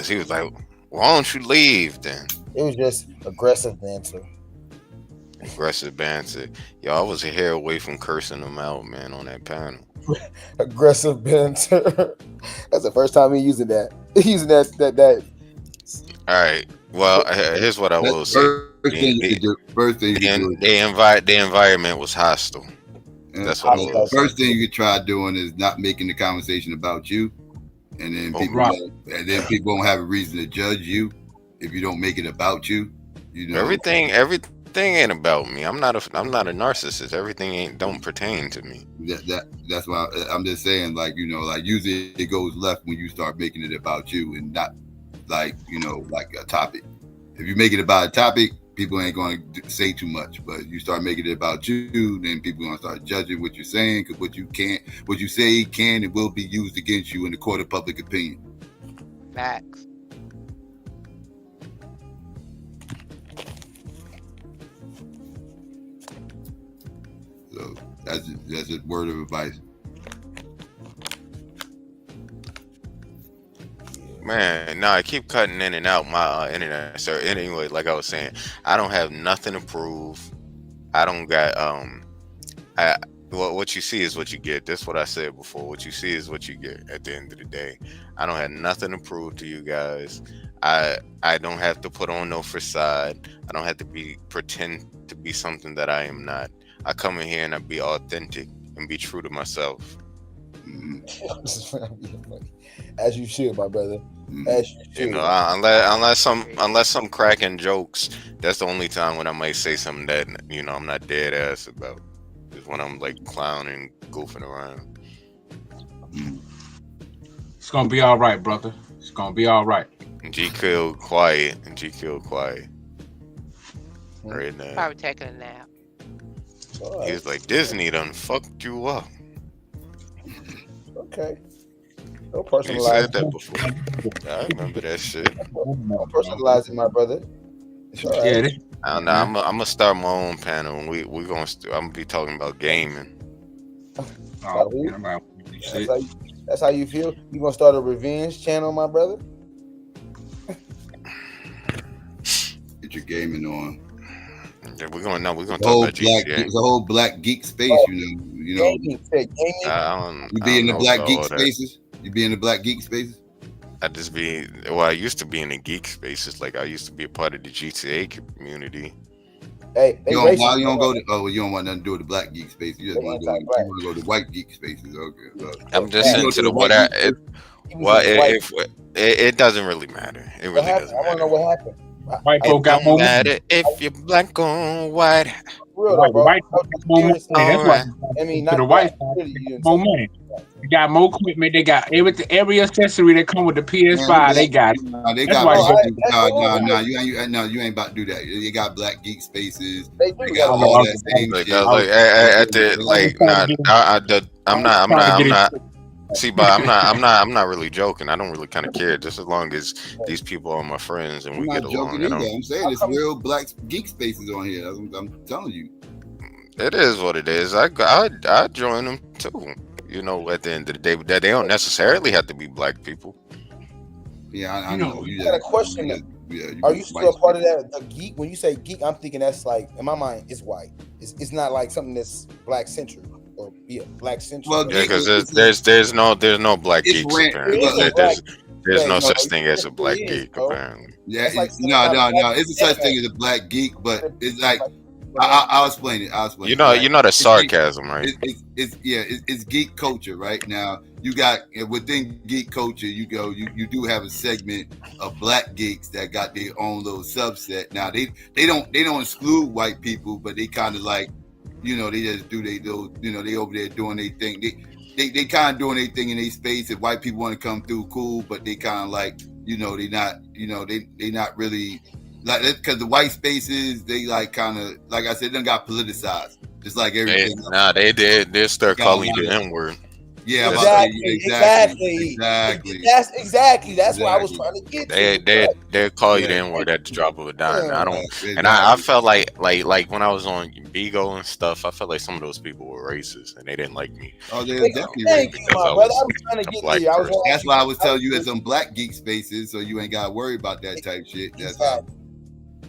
He was like, "Why don't you leave then?" It was just aggressive banter. Yo, I was a hair away from cursing them out, man, on that panel. Aggressive banter. That's the first time he using that. Using that. All right. Well, here's what I will say. The environment was hostile. That's what the first thing you could try doing is not making the conversation about you, and then people won't have a reason to judge you if you don't make it about you. Everything ain't about me. I'm not a narcissist. Everything don't pertain to me. That's why I'm just saying, usually it goes left when you start making it about you and not like a topic. If you make it about a topic, people ain't going to say too much. But you start making it about you, then people are going to start judging what you're saying, because what you say can and will be used against you in the court of public opinion. Facts. So that's a word of advice. Man, I keep cutting in and out my internet. So anyway, like I was saying, I don't have nothing to prove. I don't got what you see is what you get. That's what I said before. What you see is what you get at the end of the day. I don't have nothing to prove to you guys. I don't have to put on no facade. I don't have to pretend to be something that I am not. I come in here and I be authentic and be true to myself. As you should, my brother. As you should. You know, unless some cracking jokes, that's the only time when I might say something that, you know, I'm not dead ass about. Is when I'm like clowning, goofing around. It's gonna be all right, brother. It's gonna be all right. G killed quiet. Right now. Probably taking a nap. He was like, Disney done fucked you up. Okay. No You personalizing. said that before. I remember that shit. No personalizing, my brother. It's all right. Yeah, I don't know. I'm gonna start my own panel, and we gonna. I'm gonna be talking about gaming. That's how you feel. You gonna start a revenge channel, my brother? Get your gaming on. Yeah, we're gonna talk about GTA. It's a whole black geek space, you know. You be in the black geek spaces. You be in the black geek spaces. I used to be in the geek spaces. Like I used to be a part of the GTA community. Hey, why you don't go to? Oh, you don't want nothing to do with the black geek space. You just want to go to white geek spaces. Okay. I'm just into the what I. It doesn't really matter. It really doesn't matter. I want to know what happened. White folk got more money. If you're black on white. White folk got more money. That's why. I mean, the white folk got more money. They got more equipment. They got every accessory that come with the PS5. They got it. They got you ain't about to do that. You got black geek spaces. They got all that same shit. I'm not. See, but I'm not really joking. I don't really kind of care, just as long as these people are my friends and we get along. I'm saying it's real black geek spaces on here. I'm telling you, it is what it is. I join them too. You know, at the end of the day, that they don't necessarily have to be black people. Yeah, I know. You got a question. Are you still a part of that? The geek? When you say geek, I'm thinking that's like, in my mind, it's white. It's not like something that's black centered. Or black central. Well, yeah, because there's no black geeks apparently. There's no such thing as a black geek apparently. Yeah, no. It's a such thing as a black geek, but it's like I'll explain it. You know the sarcasm, right? It's geek culture right now. You got within geek culture, you do have a segment of black geeks that got their own little subset. Now they don't exclude white people, but they kind of like. You know, they just do they over there doing their thing. They kind of doing their thing in their space. If white people want to come through, cool. But they kind of like, they not really like that because the white spaces they like kind of like I said, they done got politicized, just like everything. They start calling you the N-word. Yeah, exactly. That's what I was trying to get to. They call you the N-word at the drop of a dime. I felt like when I was on Bigo and stuff, I felt like some of those people were racist and they didn't like me. Oh, they're definitely racist. That's why I was telling you at some black geek spaces, so you ain't got to worry about that type shit. That's what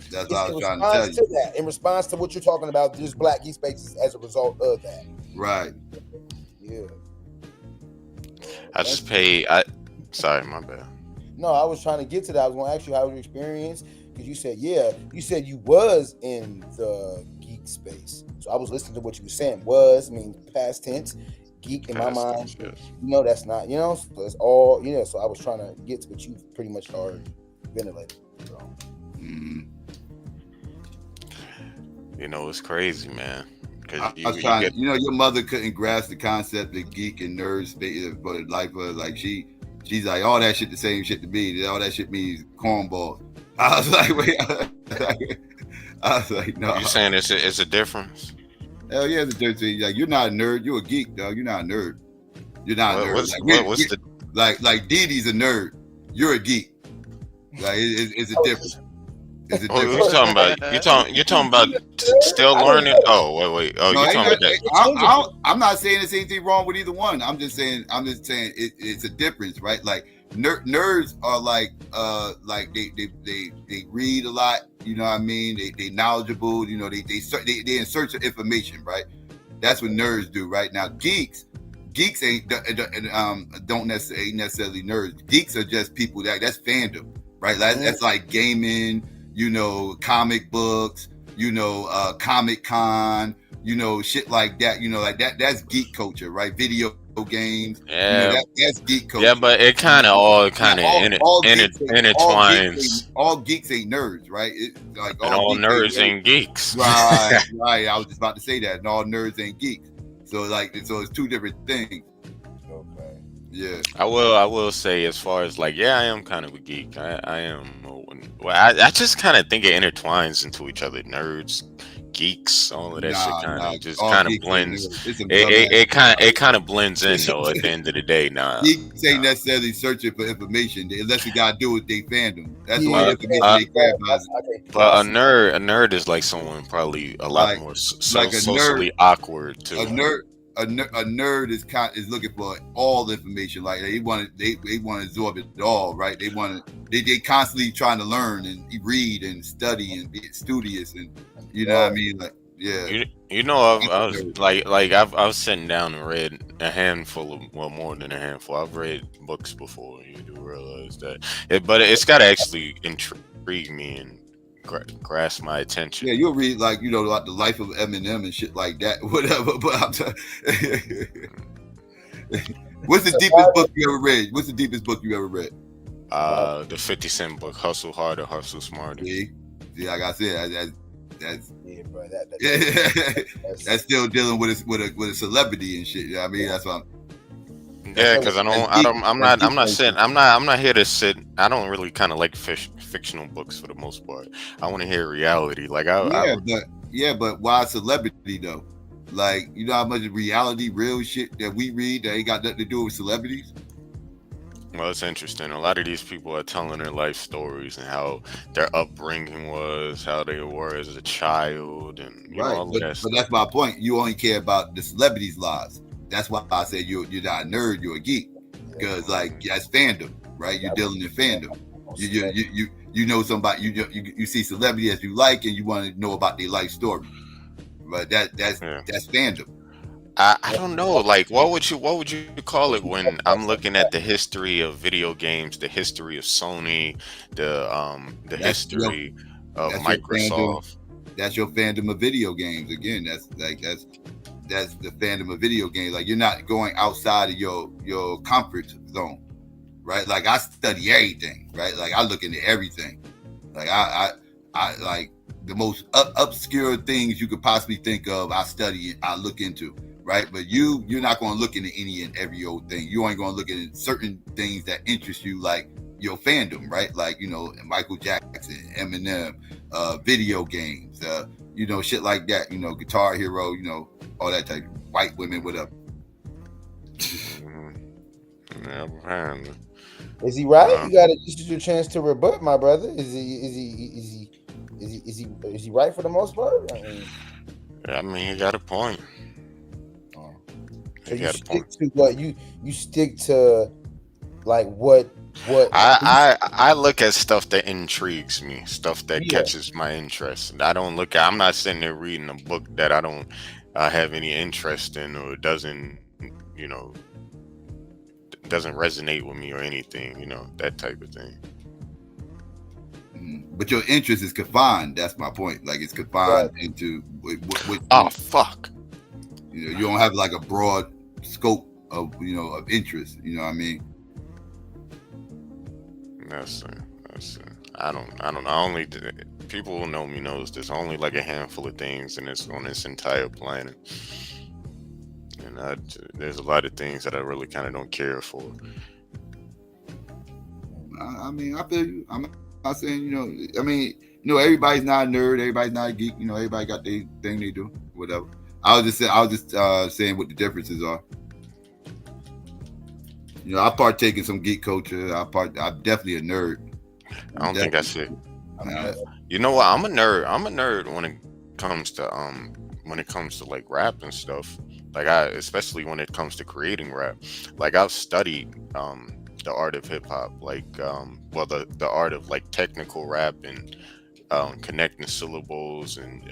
I was trying to tell you. That, in response to what you're talking about, there's black geek spaces as a result of that. Right. Yeah. I just paid. Sorry, my bad. No, I was trying to get to that. I was going to ask you how was your experience because you said you was in the geek space. So I was listening to what you were saying. Was means past tense. Geek in my mind. Yes. That's not. So it's all. So I was trying to get to what you pretty much already ventilated. So. It's crazy, man. I was trying to, your mother couldn't grasp the concept of geek and nerd space, but like she's like, all that shit the same shit to me. All that shit means cornball. I was like, wait. I was like, no. You saying it's a difference? Hell yeah, it's a difference. Like, you're not a nerd. You're a geek, dog. You're not a nerd. You're not a nerd. Like Dee Dee's a nerd. You're a geek. Like it's a difference. You talking about still learning? Oh wait. Oh, you talking about that? I'm not saying there's anything wrong with either one. I'm just saying it's a difference, right? Like nerds are like they read a lot. You know what I mean? They knowledgeable. They in search of information, right? That's what nerds do, right? Now geeks don't necessarily nerds. Geeks are just people that's fandom, right? That's like gaming. Comic books, Comic-Con, shit like that. Like that's geek culture, right? Video games. Yeah, that's geek culture. yeah, but it kind of all intertwines. All geeks ain't nerds, right? And all nerds ain't geeks. Right, right. I was just about to say that. And all nerds ain't geeks. So it's two different things. Okay. Yeah. I will say, as far as I am kind of a geek. I am. Well, I just kind of think it intertwines into each other. Nerds, geeks, all of that shit kind of blends. It kind of blends in though. At the end of the day, geeks ain't necessarily searching for information unless it got to do with their fandom. That's why information they grab. But a nerd is like someone probably a lot more socially awkward too. A nerd is looking for all the information. Like they want to absorb it all, right? They constantly trying to learn and read and study and be studious, and what I mean. Like, yeah. I was sitting down and read a handful of, more than a handful. I've read books before. You do realize that, but it's got to actually intrigue me and grasp my attention. Yeah, you'll read like the life of Eminem and shit like that, whatever. But what's the deepest book you ever read? What's the deepest book you ever read? The 50 Cent book, Hustle Harder, Hustle Smarter. Yeah, like I said, that's bro. That's still dealing with a celebrity and shit. I mean, that's what. Yeah, because I'm not here to sit. I don't really kind of like fictional books for the most part. I want to hear reality. But why celebrity though? Like, how much reality, real shit that we read that ain't got nothing to do with celebrities? Well, it's interesting. A lot of these people are telling their life stories and how their upbringing was, how they were as a child, and all of that stuff. But that's my point. You only care about the celebrities' lives. That's why I said you're not a nerd, you're a geek, because that's fandom, right? You're dealing in fandom. You know somebody, you see celebrity as you like, and you want to know about their life story, but that's fandom. I don't know. Like, what would you call it when I'm looking at the history of video games, the history of Sony, the history of Microsoft? That's your fandom of video games. Again, that's the fandom of video games. Like, you're not going outside of your comfort zone, right? Like, I study everything, right? Like, I look into everything. Like, I like the most obscure things you could possibly think of. I study it. I look into, right? But you're not going to look into any and every old thing. You ain't going to look at certain things that interest you, like your fandom, right? Like, Michael Jackson, Eminem, video games, shit like that. Guitar Hero, all that type of white women, whatever. Yeah, apparently. Is he right? You got to use your chance to rebut, my brother. Is he right for the most part? I mean, he got a point. So you stick to what you stick to, like what I look at stuff that intrigues me, stuff that catches my interest. I'm not sitting there reading a book that I don't have any interest in, or doesn't resonate with me or anything, that type of thing. But your interest is confined. That's my point. Like, it's confined into what fuck. You don't have like a broad scope of of interest. You know what I mean? That's I don't know. Only people who know me knows there's only like a handful of things on this entire planet, and there's a lot of things that I really kind of don't care for. I mean, I feel you. I'm not saying everybody's not a nerd, everybody's not a geek. Everybody got their thing they do, whatever. I was just saying what the differences are. I partake in some geek culture. I'm definitely a nerd. I don't think that's it. You know what? I'm a nerd. I'm a nerd when it comes to like rap and stuff. Like, especially when it comes to creating rap. Like, I've studied the art of hip hop, like the art of like technical rap and connecting syllables and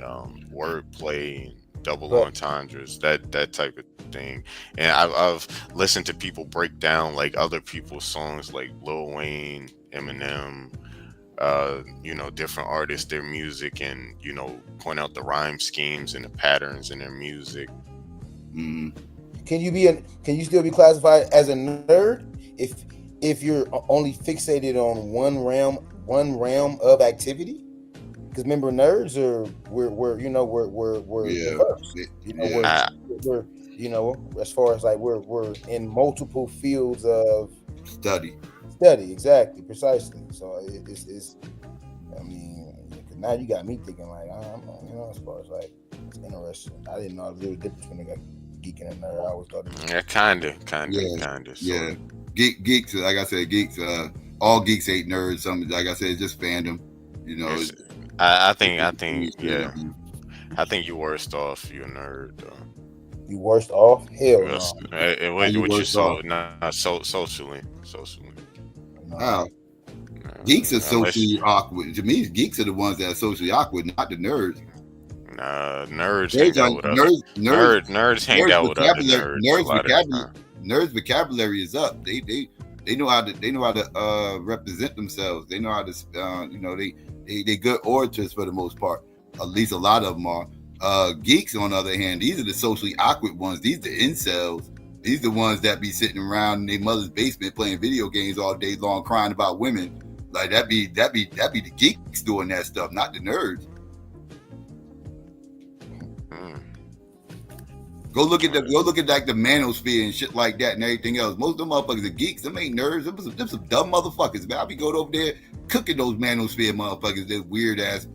wordplay and double entendres, that type of thing. And I've listened to people break down like other people's songs, like Lil Wayne, Eminem, different artists, their music, and point out the rhyme schemes and the patterns in their music. Can you still be classified as a nerd if you're only fixated on one realm of activity? Because remember, nerds we're diverse. We're as far as like we're in multiple fields of study, exactly, precisely. So it's I mean, now you got me thinking like as far as like it's interesting. I didn't know there was a difference between a geek and a nerd. I always thought kind of. Yeah. Geeks, like I said, geeks. All geeks hate nerds. Some, like I said, it's just fandom. I think you're worst off. You're a nerd. You worst off? Hell no. What you saw? Not socially. Wow. Geeks are socially awkward. To me, geeks are the ones that are socially awkward, not the nerds. Nah, nerds hang out with us. Nerds hang out with other nerds. Nerds' vocabulary is up. They know how to represent themselves. They know how to they good orators for the most part. At least a lot of them are. Geeks, on the other hand, these are the socially awkward ones. These are the incels. These are the ones that be sitting around in their mother's basement playing video games all day long, crying about women. Like that be the geeks doing that stuff, not the nerds. Go look at like the manosphere and shit like that and everything else. Most of them motherfuckers are geeks. Them ain't nerds. Them some dumb motherfuckers, man. I be going over there cooking those manosphere motherfuckers. That weird ass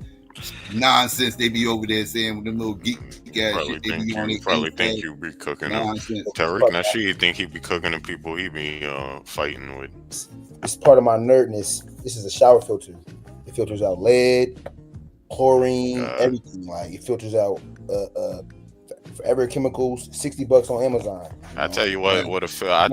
nonsense they be over there saying with them little geek ass shit. Probably think you be cooking them. Tariq, now she think he be cooking the people he be fighting with. It's part of my nerdness. This is a shower filter. It filters out lead, chlorine, everything. Like it filters out Forever Chemicals, $60 on Amazon. I tell you what a filter out.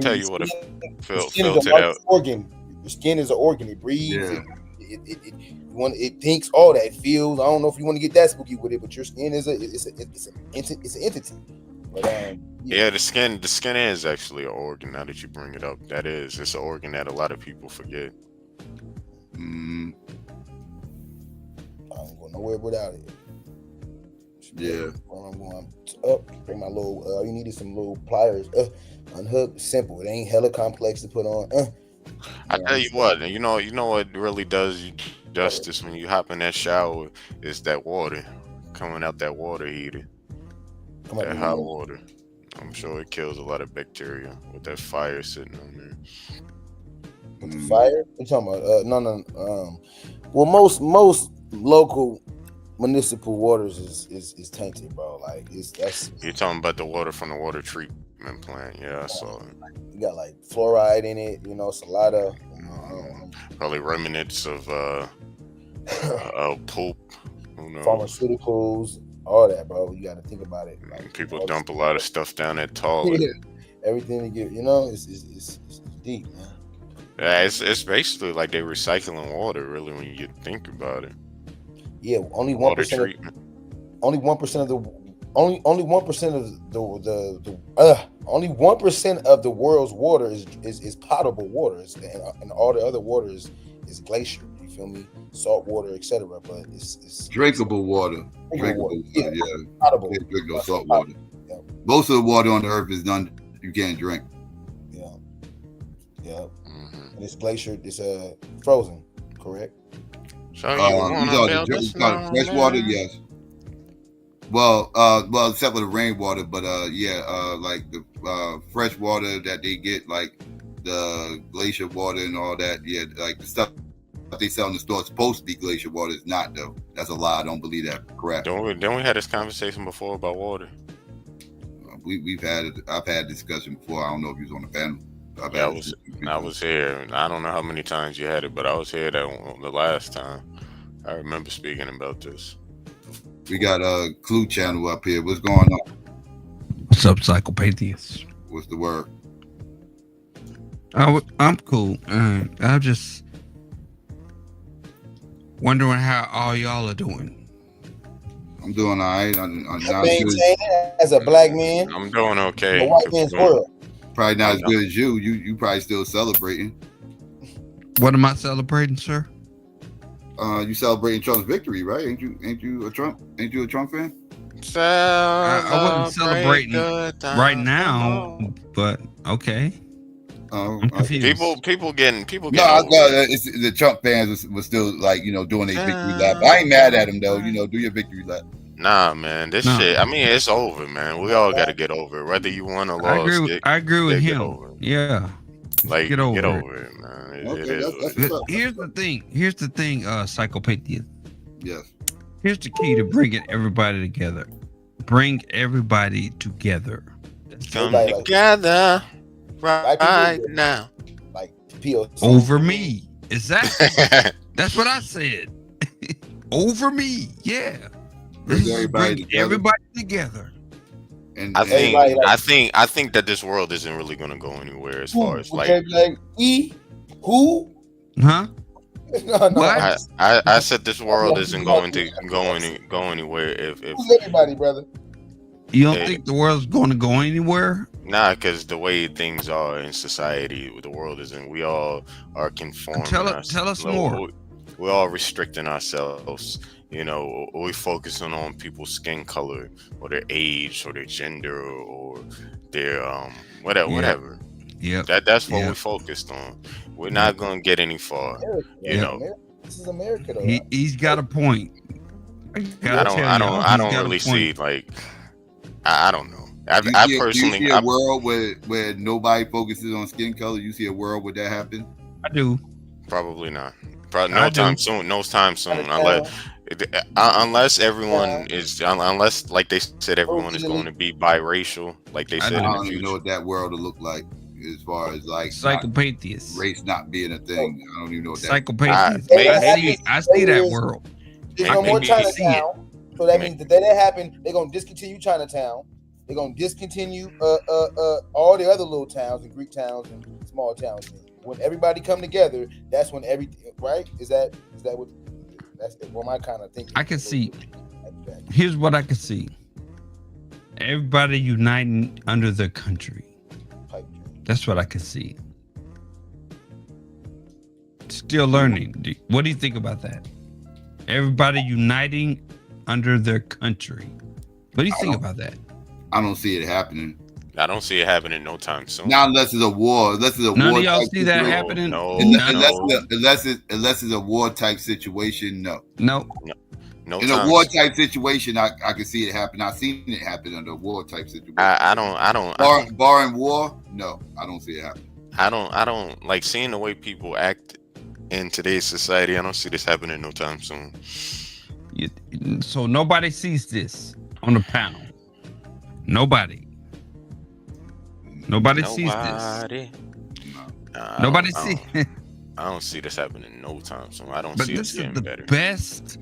Organ. Your skin is an organ. It breathes. Yeah. It thinks all that. It feels. I don't know if you want to get that spooky with it, but your skin is an entity. But, the skin is actually an organ. Now that you bring it up, it's an organ that a lot of people forget. I ain't going nowhere without it. Yeah. I'm going up. Bring my little. You needed some little pliers. Unhook. Simple. It ain't hella complex to put on. I tell you what. You know what really does you justice when you hop in that shower is that water coming out that water heater. That hot water. I'm sure it kills a lot of bacteria with that fire sitting on there. With the fire? What you talking about? No. Well, most local municipal waters is tainted, bro. Like that's. You're talking about the water from the water treatment plant, yeah. So you got like fluoride in it. It's a lot of probably remnants of poop. Who knows? Pharmaceuticals, all that, bro. You got to think about it. Like, people dump a lot of stuff down that toilet. Everything to get, it's deep, man. Yeah, it's basically like they're recycling water, really, when you think about it. Yeah, only 1%. Only 1% of only 1% of the world's water is potable water, and all the other water is glacier. You feel me? Salt water, etc. But it's drinkable water. Drinkable water. Yeah. Potable. You can't drink no salt water. Yeah. Most of the water on the earth is none you can't drink. Yeah. And it's glacier. It's frozen. Correct. So you talking fresh water? Yes. Well, except for the rainwater, but like the fresh water that they get, like the glacier water and all that. Yeah, like the stuff they sell in the store is supposed to be glacier water. It's not though. That's a lie. I don't believe that crap. Don't we had this conversation before about water? We've had it. I've had discussion before. I don't know if you was on the panel. I was here. I don't know how many times you had it, but I was here the last time. I remember speaking about this. We got a Clue channel up here. What's going on? What's up, SYKOPATHeist? What's the word? I'm cool. I'm just wondering how all y'all are doing. I'm doing all right. I'm as a black man. I'm doing okay. The white man's world. Probably not as good as you. You probably still celebrating. What am I celebrating, sir? You celebrating Trump's victory, right? Ain't you a Trump fan? I wasn't celebrating right now, but okay. I'm confused. People getting. No, I thought it's the Trump fans was still like doing their victory lap. I ain't mad at them though. Do your victory lap. Nah, man, this shit. I mean, it's over, man. We all got to get over it, whether you won or lost. I agree with him. Yeah, like get over it, man. Here's the thing. Psykopathiest. Yes. Here's the key to bringing everybody together. Bring everybody together. Come together right now. Like POC. Over me. Exactly. That's what I said. Over me. Yeah. Bring everybody together. And I think that this world isn't really gonna go anywhere as far as who? Huh? No. I said this world isn't going to go anywhere if who's everybody, brother? You don't think the world's going to go anywhere? Nah, because the way things are in society, the world isn't. We all are conforming. Tell us more. We're all restricting ourselves. We focusing on people's skin color or their age or their gender or their whatever. Yeah. That's what we focused on. We're not gonna get any far. This is America, though. He's got a point. I don't really see I don't know. I personally see a world where nobody focuses on skin color. You see a world where that happen? I do. Probably not. Probably no time soon. Unless everyone is, unless like they said, everyone is going to be biracial, like they said. I don't even know what that world will look like as far as like Psykopathiest. Race not being a thing. I don't even know what that. Psykopathiest. I see that world. There's no more Chinatown, so that means that happen. They're gonna discontinue Chinatown. They're gonna discontinue all the other little towns and Greek towns and small towns. When everybody come together, that's when everything. Right? Is that what? That's what my kind of thinking. I can see. Here's what I can see. Everybody uniting under their country. That's what I can see. Still learning. What do you think about that? Everybody uniting under their country. What do you think about that? I don't see it happening. I don't see it happening no time soon. Not unless it's a war. Unless it's a None war. of y'all see that happening? No. Unless it's a war type situation. No. No. In a war type situation, I can see it happen. I've seen it happen under a war type situation. I don't. Barring war, no, I don't see it happen. I don't like seeing the way people act in today's society. I don't see this happening no time soon. So nobody sees this on the panel. Nobody sees this. Nobody sees. I don't see this happening no time soon. I don't but see it this getting is the better. Best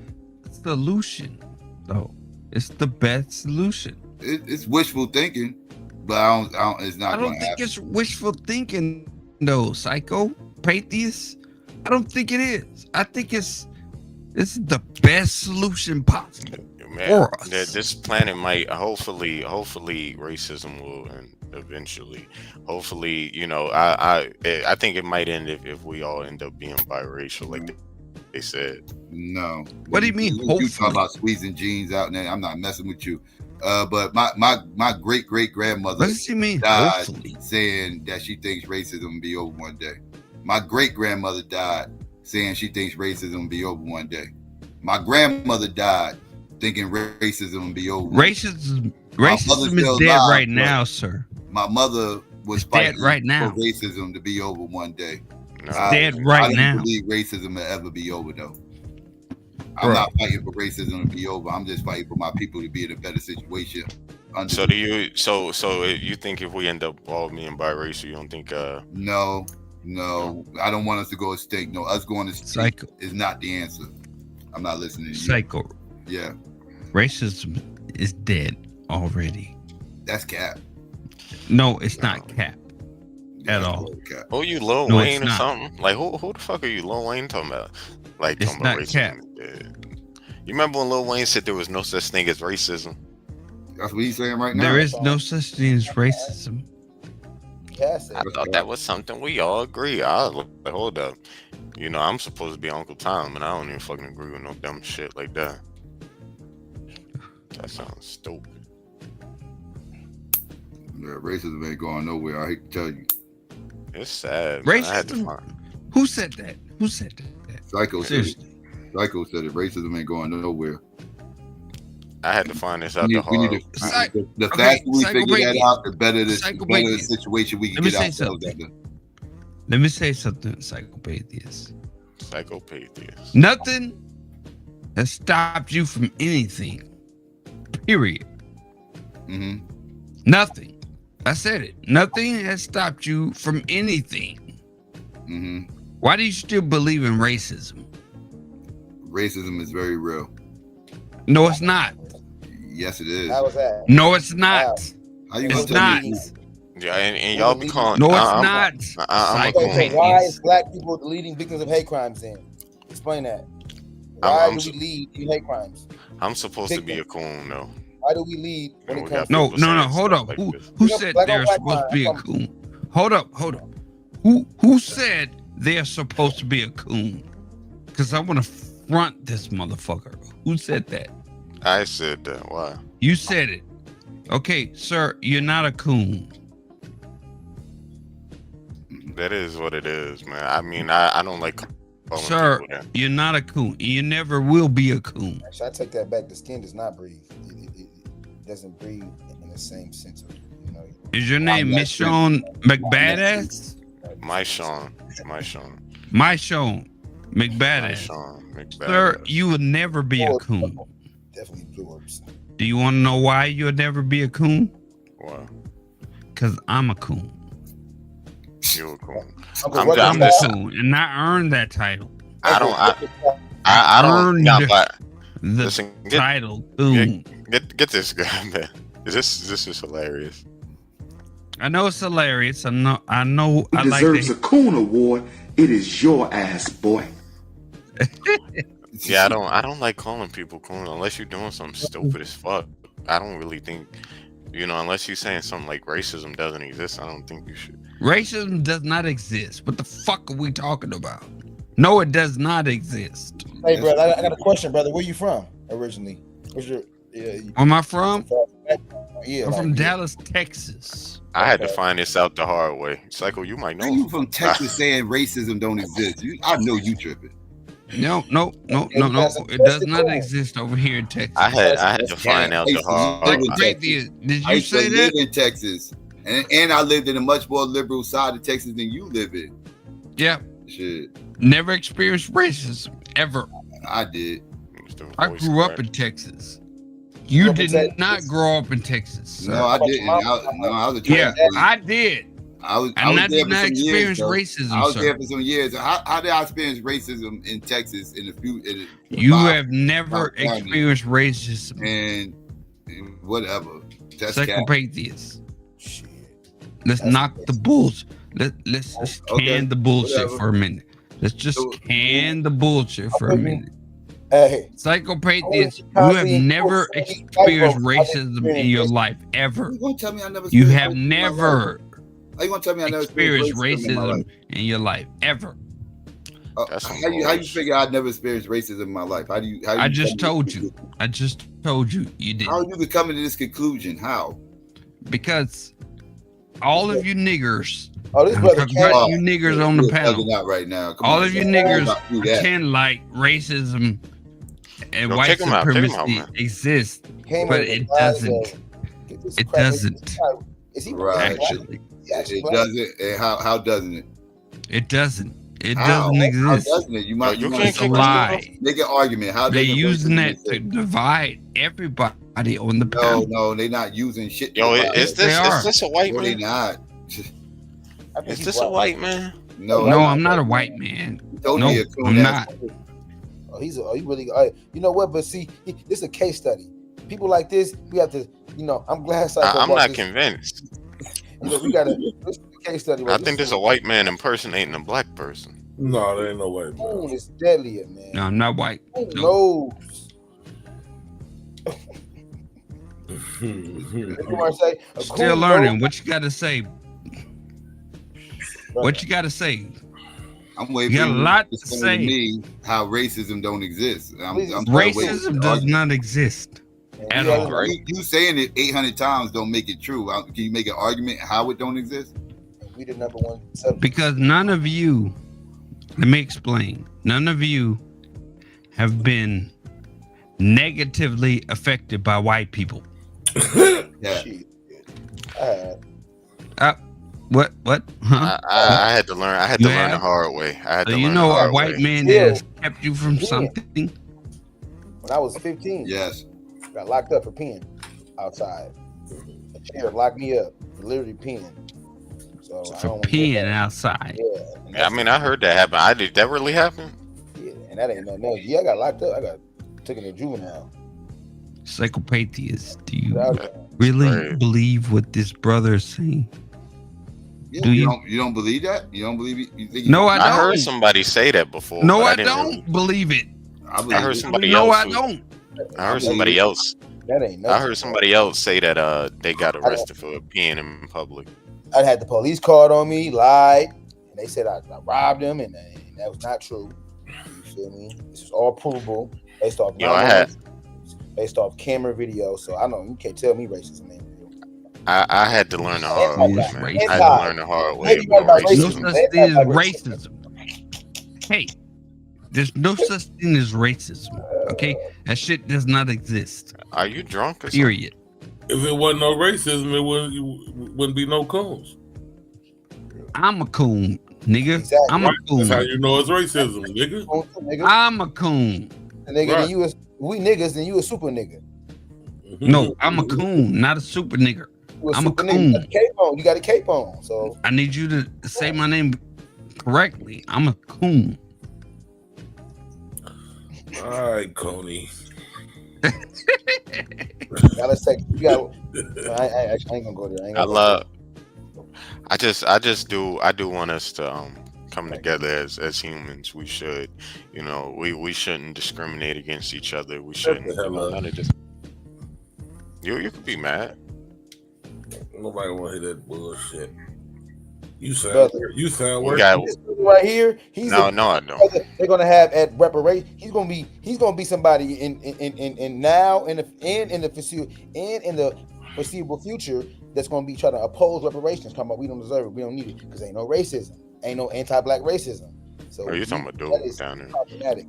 solution, though. It's the best solution. It's wishful thinking, but I don't. It's not. I don't think it's wishful thinking, though. Psykopathiest. I don't think it is. I think this is the best solution possible for us. This planet might hopefully racism will eventually. Hopefully, I think it might end if we all end up being biracial, like they said. No. What do you mean? You talk about squeezing jeans out, and I'm not messing with you. But my great grandmother died saying that she thinks racism will be over one day. My great grandmother died saying she thinks racism will be over one day. My grandmother died thinking racism will be over. Racism is dead right now, sir. My mother was fighting right now for racism to be over one day. It's dead right now. I don't believe racism will ever be over, though. I'm not fighting for racism to be over. I'm just fighting for my people to be in a better situation. So do you? So you think if we end up all being biracial, you don't think? No, I don't want us to go extinct. No, us going extinct is not the answer. I'm not listening to you. Psycho. Yeah. Racism is dead already. That's cap. No, it's not cap at all. Oh, you Lil Wayne or something? Like who the fuck are you, Lil Wayne, talking about? Like it's talking about not racism. cap. You remember when Lil Wayne said there was no such thing as racism? That's what he's saying right now. There is no such thing as racism. I thought that was something we all agree. Hold up. You know, I'm supposed to be Uncle Tom, and I don't even fucking agree with no dumb shit like that. That sounds stupid. Yeah, racism ain't going nowhere. I hate to tell you. It's sad. Man. I had to Racism? find. Who said that? Who said that? Psycho said it. Seriously. Psycho said it. Racism ain't going nowhere. I had to find this out the We need hard. the faster we figure that out, the better the situation we can get ourselves out of. Let me say something, Psychopathist. Psychopathist. Nothing has stopped you from anything. Period. Mm-hmm. Nothing. I said it. Nothing has stopped you from anything. Mm-hmm. Why do you still believe in racism? Racism is very real. No, it's not. Yes, it is. How was that? No, it's not. How you It's gonna tell not. me? Yeah, and y'all be calling. No, it's I'm not. a So coon. why is black people the leading victims of hate crimes then? Explain that. Why I'm do we lead in hate crimes? I'm supposed to be a coon, though. Why do we lead when it comes No, to hold up. Who said they're supposed to be a coon? Hold up. Who said they're supposed to be a coon? Because I want to front this motherfucker. Who said that? I said that. Why? You said it. Okay, sir, you're not a coon. That is what it is, man. I mean, I don't like calling Sir, people that. you're not a coon. You never will be a coon. Actually, I take that back. The skin does not breathe. It doesn't breathe in the same sense of, you know. Is your name Michonne McBadass? My Sean. Michonne McBadass. My Sean McBadass. Sir, you will never be a coon. Definitely blue orbs. Do you want to know why you'll never be a coon? Why? Because I'm a coon. You're a coon. I'm a coon, and I earned that title. I don't. Earned Nah, but the listen, title coon. Get this guy, man. This is hilarious. I know it's hilarious. I know. He I like deserves that. a coon award. It is your ass, boy. Yeah, I don't like calling people coon unless you're doing something stupid as fuck. I don't really think, you know, unless you're saying something like racism doesn't exist, I don't think you should. Racism does not exist. What the fuck are we talking about? No, it does not exist. Hey, brother, I got a question, brother. Where you from originally? Where's your? Where am I from? Yeah, I'm from Dallas, Texas. I had to find this out the hard way. Psycho, you might know. You from Texas saying racism don't exist? I know you tripping. No. It does not exist over here in Texas. I had to find out the hard way. Did I you used to say live that? in Texas, and I lived in a much more liberal side of Texas than you live in. Yeah. Shit. Never experienced racism ever. I did. I grew up in Texas. You did not grow up in Texas. Sir. No, I didn't. I was a Yeah, I did. I was I there did for not some experience years, racism, I was sir. there for some years. How did I experience racism in Texas in a few? You have never experienced racism. And whatever. That's Psychopathist. Let's knock the bullshit. Let's just can the bullshit for a minute. Let's just can the bullshit for a minute. Hey, Psychopathist, you have never experienced racism in your life ever. You gonna tell me I never? You have never How you gonna tell me I never experienced in my life? racism in your life ever. How you figure I'd never experienced racism in my life? How you I just told you. I just told you you did. How you could come to this conclusion? How? Because all of you niggers, this I'm brother talking about you can't- niggers on the panel. Not right now. Come All on, of you man. niggers Don't do that. pretend like racism and Yo, white check 'em out, supremacy man. exists, Came but with it a lot of doesn't. this It crap. doesn't. Is he Right. Actually, It doesn't. And how doesn't it? it doesn't. It How? doesn't How exist. doesn't it? You might. You You can't It's a lie. Make an argument. How They're doesn't using racism that to exist? divide everybody on the panel. No, they're not using shit. to Yo, divide is us. this a white No, they man? not. Is this a white man? No, No, I'm not a white man. Don't No, be a coon I'm ass. not. Oh, he really. You know what? But see, this is a case study. People like this, we have to. You know, I'm glad. I'm brought not this. convinced. You know, we gotta. This is a case study. I think there's a white man impersonating a black person. No, there ain't no way, man. Coon is deadlier, man. No, I'm not white. Who No. knows? You wanna say a Still coon learning. knows- What you got to say? What you got to say? I'm waiting You got for a you lot to to explain to say. me how racism don't exist. I'm Racism does not exist at all. You saying it 800 times don't make it true. Can you make an argument how it don't exist? We the number one subject. Because none of you, let me explain. None of you have been negatively affected by white people. Yeah. What? Huh? I had to learn. I had to learn the hard way. I had to you learn know the a hard white way. man that has kept you from something? When I was 15, yes, got locked up for peeing outside. A sheriff locked me up for literally peeing. So For peeing outside. Yeah, I mean, I heard that happen. Did that really happen? Yeah, and that ain't nothing else. Yeah, I got locked up. I got taken to juvenile. Psychopathist, do you really believe what this brother is saying? Yeah, Do you? You don't believe that? You don't believe it? You think No, I don't. I heard somebody say that before. No, but I didn't don't really- believe it. I heard somebody No, else. I don't. I heard somebody else. That ain't I heard somebody else say that they got arrested for peeing in public. I had the police called on me, lied, and they said I robbed them, and that was not true. You feel me? This is all provable based off based off camera video. So I don't. You can't tell me racism ain't real. I had to learn the hard way, man. Racist. I had to learn the hard way. about No racism. such thing as racism. Hey, there's no such thing as racism. Okay, that shit does not exist. Are you drunk or something? Period. If it wasn't no racism, it wouldn't be no coons. I'm a coon, nigga. Exactly. I'm a coon. That's how you know it's racism, nigga. I'm a coon. And nigga, then you we niggas, then you a super nigga. No, I'm a coon, not a super nigga. I'm a super coon. Nigga. You got a cape on, so I need you to say my name correctly. I'm a coon. All right, Coney. gotta say, you got. I ain't gonna go there. I do want us to come together as humans. We should, we shouldn't discriminate against each other. We shouldn't. None of this. You could be mad. Nobody want to hear that bullshit. You sound worse. Right here, no, I don't. They're gonna have at reparation. He's gonna be somebody in now and in the foreseeable future that's gonna be trying to oppose reparations. Talking about we don't deserve it, we don't need it because ain't no racism, ain't no anti-black racism. So you're talking about dude down there. Problematic.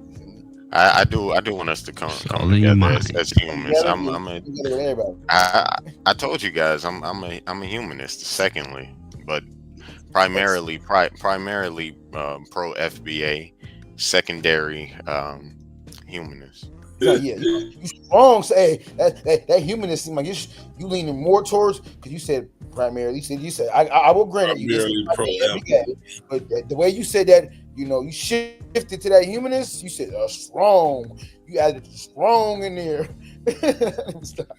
I do want us to come together as humans. I told you guys I'm a humanist. Secondly, but primarily pro FBA, secondary humanist. Yeah, you strong. Say that humanist seems like you leaning more towards because you said primarily. You said I will grant it. You but the way you said that, you shifted to that humanist. You said strong. You added strong in there.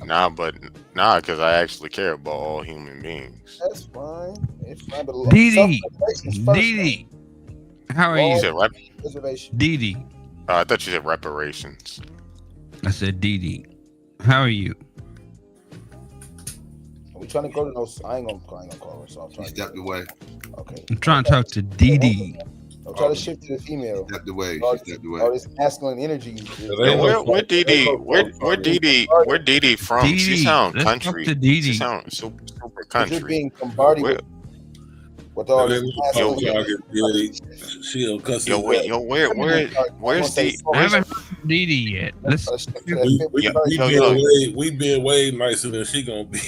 Nah, because I actually care about all human beings. That's fine. It's fine. But Didi, how are you? Didi. I thought you said reparations. I said Didi. How are you? Are we trying to go to those? I ain't gonna call her. So I'm trying to step away. Okay. I'm trying to talk to Didi. I'm trying to shift to the female. Step away. All this masculine energy. Where Didi from? She sound country. She sound super country. You're being bombarded with all this where's Didi? I haven't heard Didi yet. We being way nicer than she gonna be.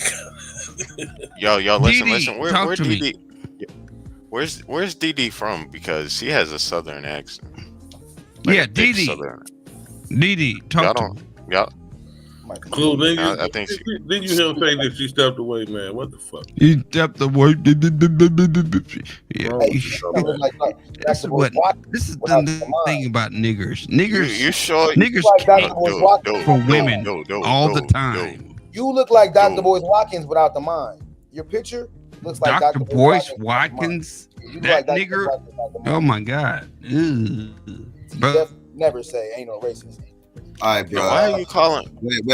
Yo, listen. Where Didi? Didi? Where's Didi from? Because she has a southern accent. Yeah, Didi. Didi, talk to me. Y'all. Clue, nigga. I think she. Didn't you hear him say that she stepped away, man? What the fuck? He stepped away. Yeah. This is the thing about niggers. You sure? Niggers for women all the time. You look like Dr. Boyce Watkins without the mind. Your picture looks like Dr. Boyce Watkins. That nigger. Oh my God. Bro. Never say ain't no racist. All right, bro. Why are you calling? Wait.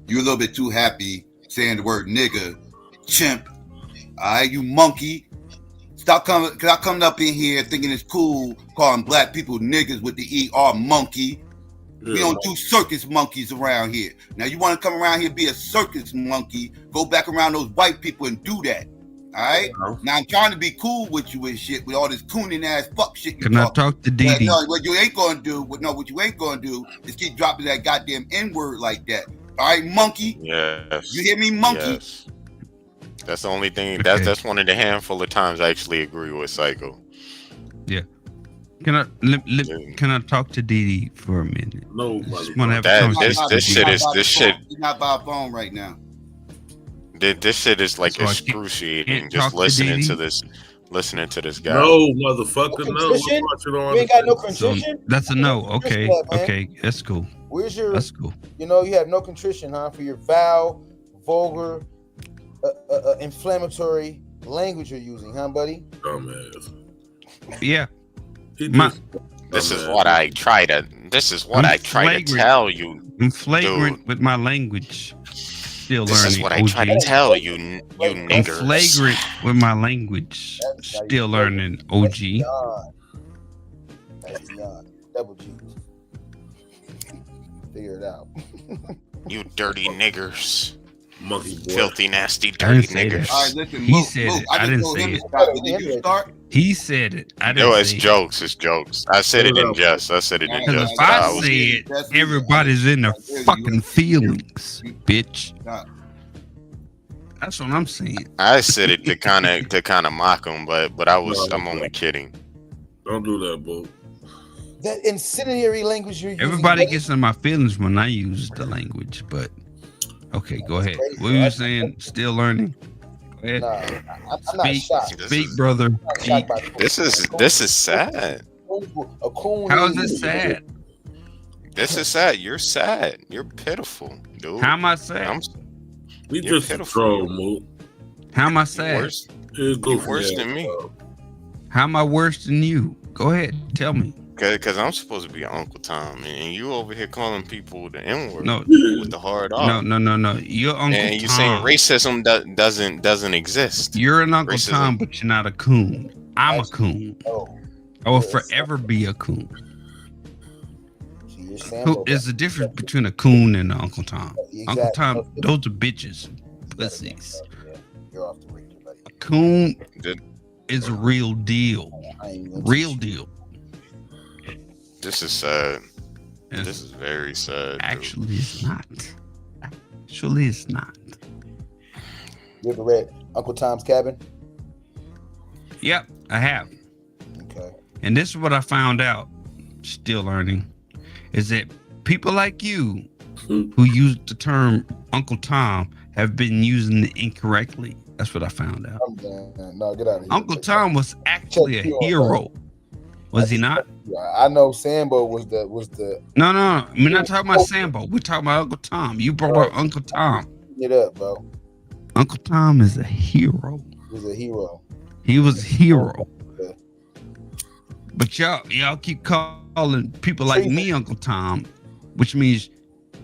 You a little bit too happy saying the word nigga, chimp. All right, you monkey. Stop coming, because I come up in here thinking it's cool calling black people niggas with the ER monkey. We don't do circus monkeys around here. Now you want to come around here and be a circus monkey, go back around those white people and do that. All right? Now I'm trying to be cool with you and shit with all this cooning ass fuck shit. Can I talk to Didi? No, what you ain't gonna do, what you ain't gonna do is keep dropping that goddamn N-word like that. All right, monkey? Yes. You hear me, monkey? Yes. That's the only thing. That's one of the handful of times I actually agree with Psycho. Yeah. Can I talk to Didi for a minute? No, this shit. He's not by a phone right now. This shit is like excruciating. Just listening to this guy. No, motherfucker, no. You ain't got no contrition. That's a no. Okay, okay, that's cool. Where's your? That's cool. You know, you have no contrition, huh? For your foul, vulgar, inflammatory language you're using, huh, buddy? Dumbass. Yeah. This is what I try to tell you. I'm flagrant with my language. Still learning. This is what I try to tell you, you niggers. I'm flagrant with my language. Still learning, OG. That's beyond. Double G. Figure it out. You dirty niggers. Monkey boy. Filthy, nasty, dirty niggers. All right, listen, He said it. I didn't say it. Did you start? He said it. I didn't No, say it's it. jokes. It's jokes. I said it in jest. Because if I say it, everybody's in their fucking feelings, bitch. That's what I'm saying. I said it to kind of mock him, but I'm only kidding. Don't do that, bro. That incendiary language you're using. Everybody gets in my feelings when I use the language, but okay, go ahead. What were you saying? Still learning? Go ahead. I'm not shocked. Speak, brother. Speak. This is sad. How is this sad? This is sad. You're sad. You're pitiful, dude. How am I sad? We You're just pitiful. troll, Moot. How am I sad? You're worse than me. How am I worse than you? Go ahead, tell me. Because I'm supposed to be Uncle Tom, and you over here calling people the N-word with the hard R. No. You're Uncle and you Tom. saying racism doesn't exist. You're an Uncle Tom, but you're not a coon. I'm a coon. I will forever be a coon. There's a difference between a coon and an Uncle Tom. Uncle Tom, those are bitches, pussies. A coon is a real deal. Real deal. This is sad. This is very sad. Actually, it's not. Actually, it's not. You ever read Uncle Tom's Cabin? Yep, I have. Okay. And this is what I found out, still learning, is that people like you who use the term Uncle Tom have been using it incorrectly. That's what I found out. No, get out of here. Uncle Tom was actually a hero. Was he not? I know Sambo was the. No. We're not talking about Sambo. We're talking about Uncle Tom. You brought up Uncle Tom. Get up, bro. Uncle Tom is a hero. He was a hero. He was a hero. But y'all keep calling people like me Uncle Tom, which means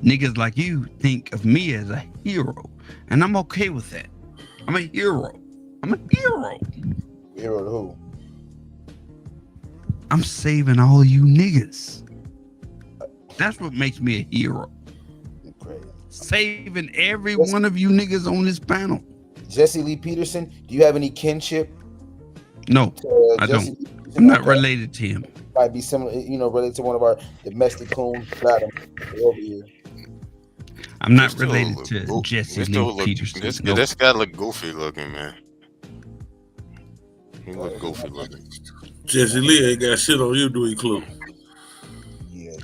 niggas like you think of me as a hero. And I'm okay with that. I'm a hero. I'm a hero. Hero to who? I'm saving all you niggas. That's what makes me a hero. Saving every one of you niggas on this panel. Jesse Lee Peterson, do you have any kinship? No, I don't. I'm not related to him. Might be similar, related to one of our domestic coons. Over here. I'm not related to Jesse Lee Peterson. This guy look goofy looking, man. He look goofy looking. Jesse Lee ain't got shit on you, do he, Clue?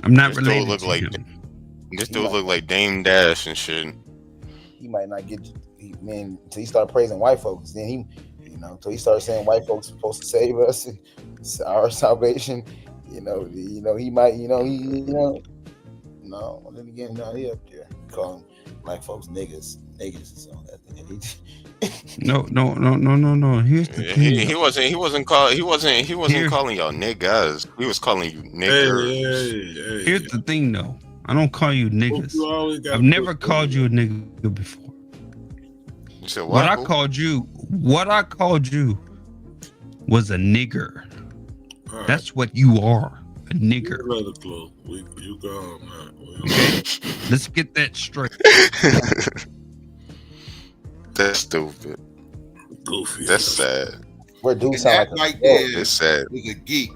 I'm not related to him. This dude look like Dame Dash and shit. He might not get, man, until he started praising white folks. Then he, until he started saying white folks are supposed to save us, it's our salvation. He might, no. Then again, he up there calling black folks niggas. So that No. Here's the thing. He wasn't calling y'all niggas. He was calling you niggers. Here's the thing, though. I don't call you niggas. I've never called you a nigga before. You said what I called you was a nigger. That's what you are, a nigger. You gone, man. Okay, let's get that straight. That's stupid. Goofy. That's sad. Where dude And sound that like right there It's sad. is a geek.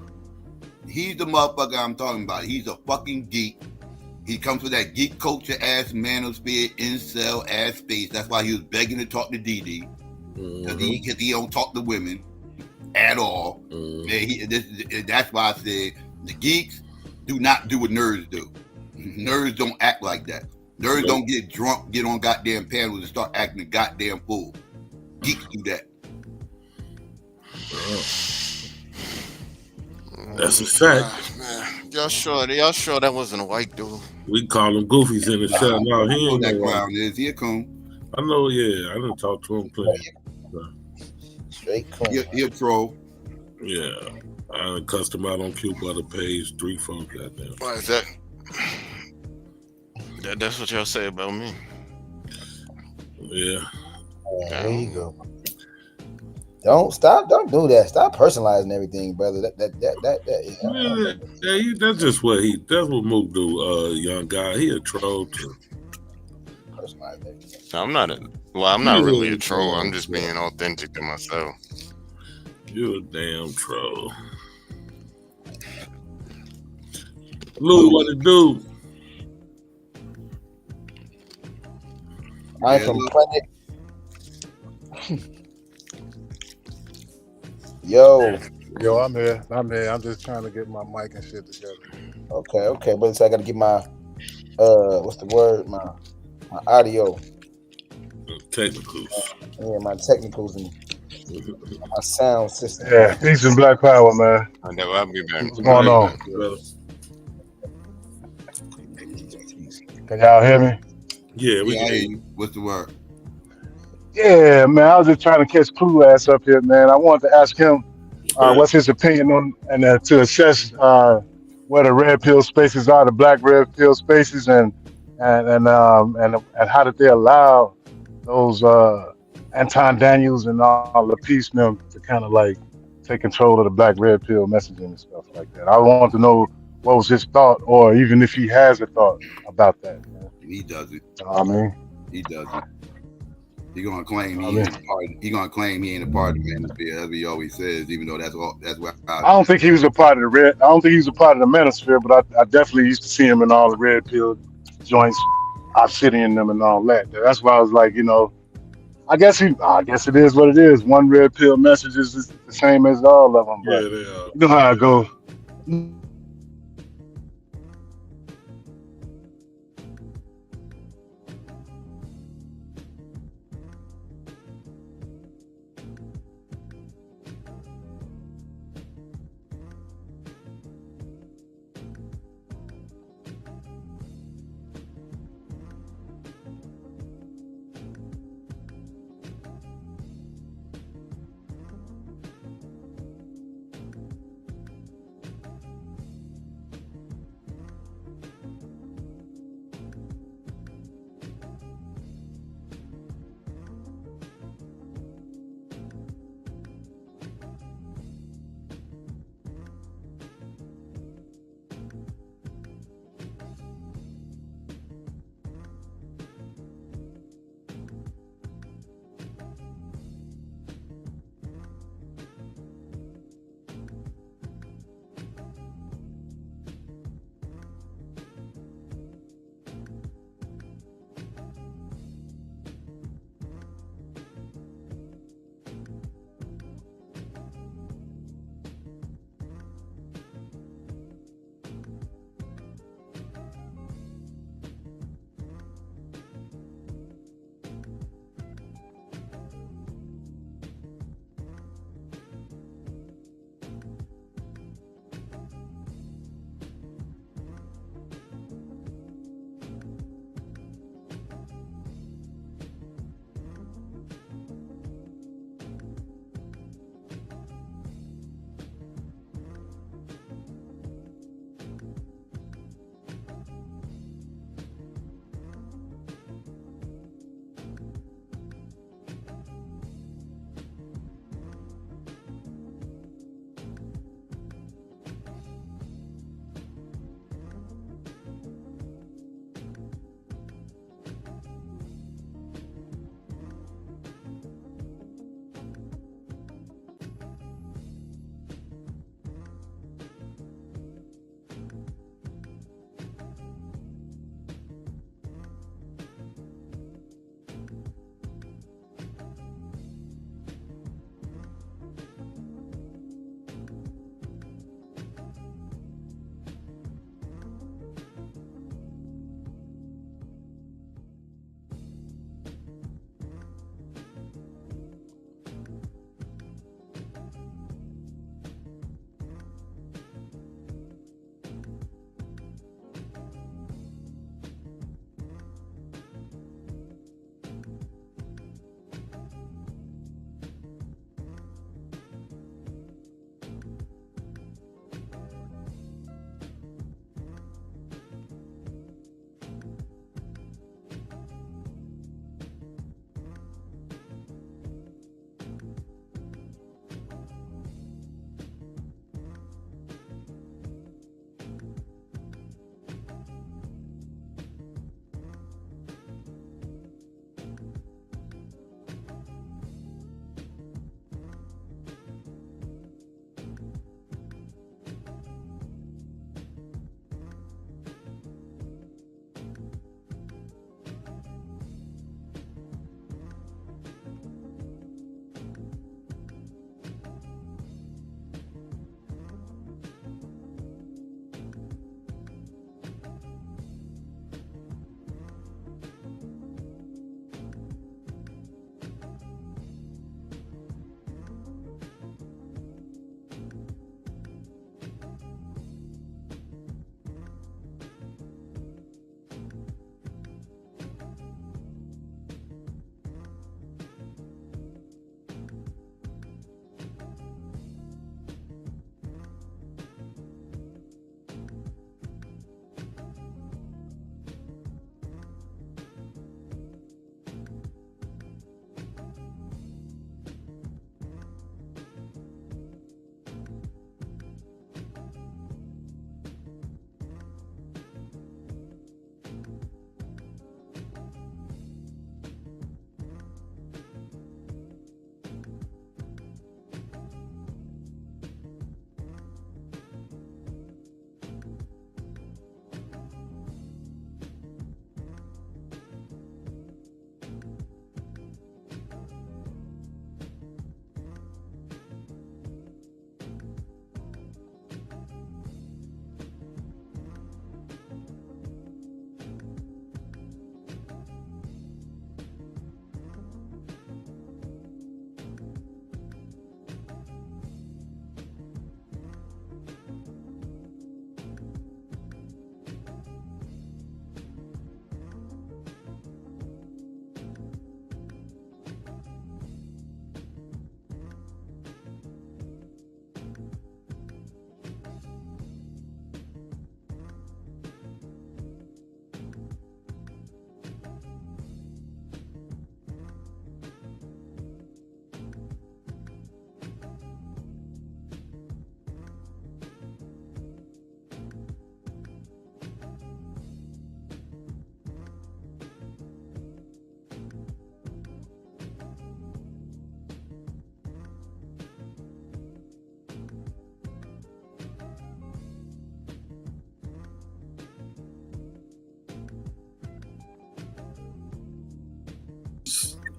He's the motherfucker I'm talking about. He's a fucking geek. He comes with that geek culture ass manosphere incel ass space. That's why he was begging to talk to DD. Because he don't talk to women at all. That's why I said the geeks do not do what nerds do. Nerds don't act like that. Nerds don't get drunk, get on goddamn panels and start acting a goddamn fool. Geeks do that. That's a fact. Man, y'all sure that wasn't a white dude? We call them goofies in the show. No, he ain't that no clown white. is. He a coon. I know, yeah. I done talked to him plenty. Straight coon. He a troll. Yeah. I done cussed him out on Q Butter page 3-4 goddamn. Why is that? That's what y'all say about me. Yeah. There you go. Don't do that. Stop personalizing everything, brother. That's just what that's what Mook do, young guy. He a troll too. Personalize everything. I'm not really a troll. I'm just being authentic to myself. You a damn troll. Lou, what it do? I'm from Planet. Yo, I'm here. I'm just trying to get my mic and shit together. Okay, but so I gotta get my what's the word? My audio. Technicals. Yeah, my technicals and my sound system. Yeah, peace and black power, man. I know I'll be back. What's going on? Can y'all hear me? Yeah, we can hear you. What's the word? Yeah, man. I was just trying to catch Clue ass up here, man. I wanted to ask him what's his opinion on and to assess where the red pill spaces are, the black red pill spaces, and how did they allow those Anton Daniels and all the peace them to kind of like take control of the black red pill messaging and stuff like that. I want to know what was his thought, or even if he has a thought about that. Man. He doesn't. You know what I mean, he doesn't. He gonna claim he ain't a part. He gonna claim he ain't a part of the manosphere, as he always says. Even though that's what I don't think he was a part of the red. I don't think he was a part of the manosphere, but I definitely used to see him in all the red pill joints, Obsidian them and all that. That's why I was like, I guess it is what it is. One red pill message is the same as all of them. But yeah, they are. You know how I go.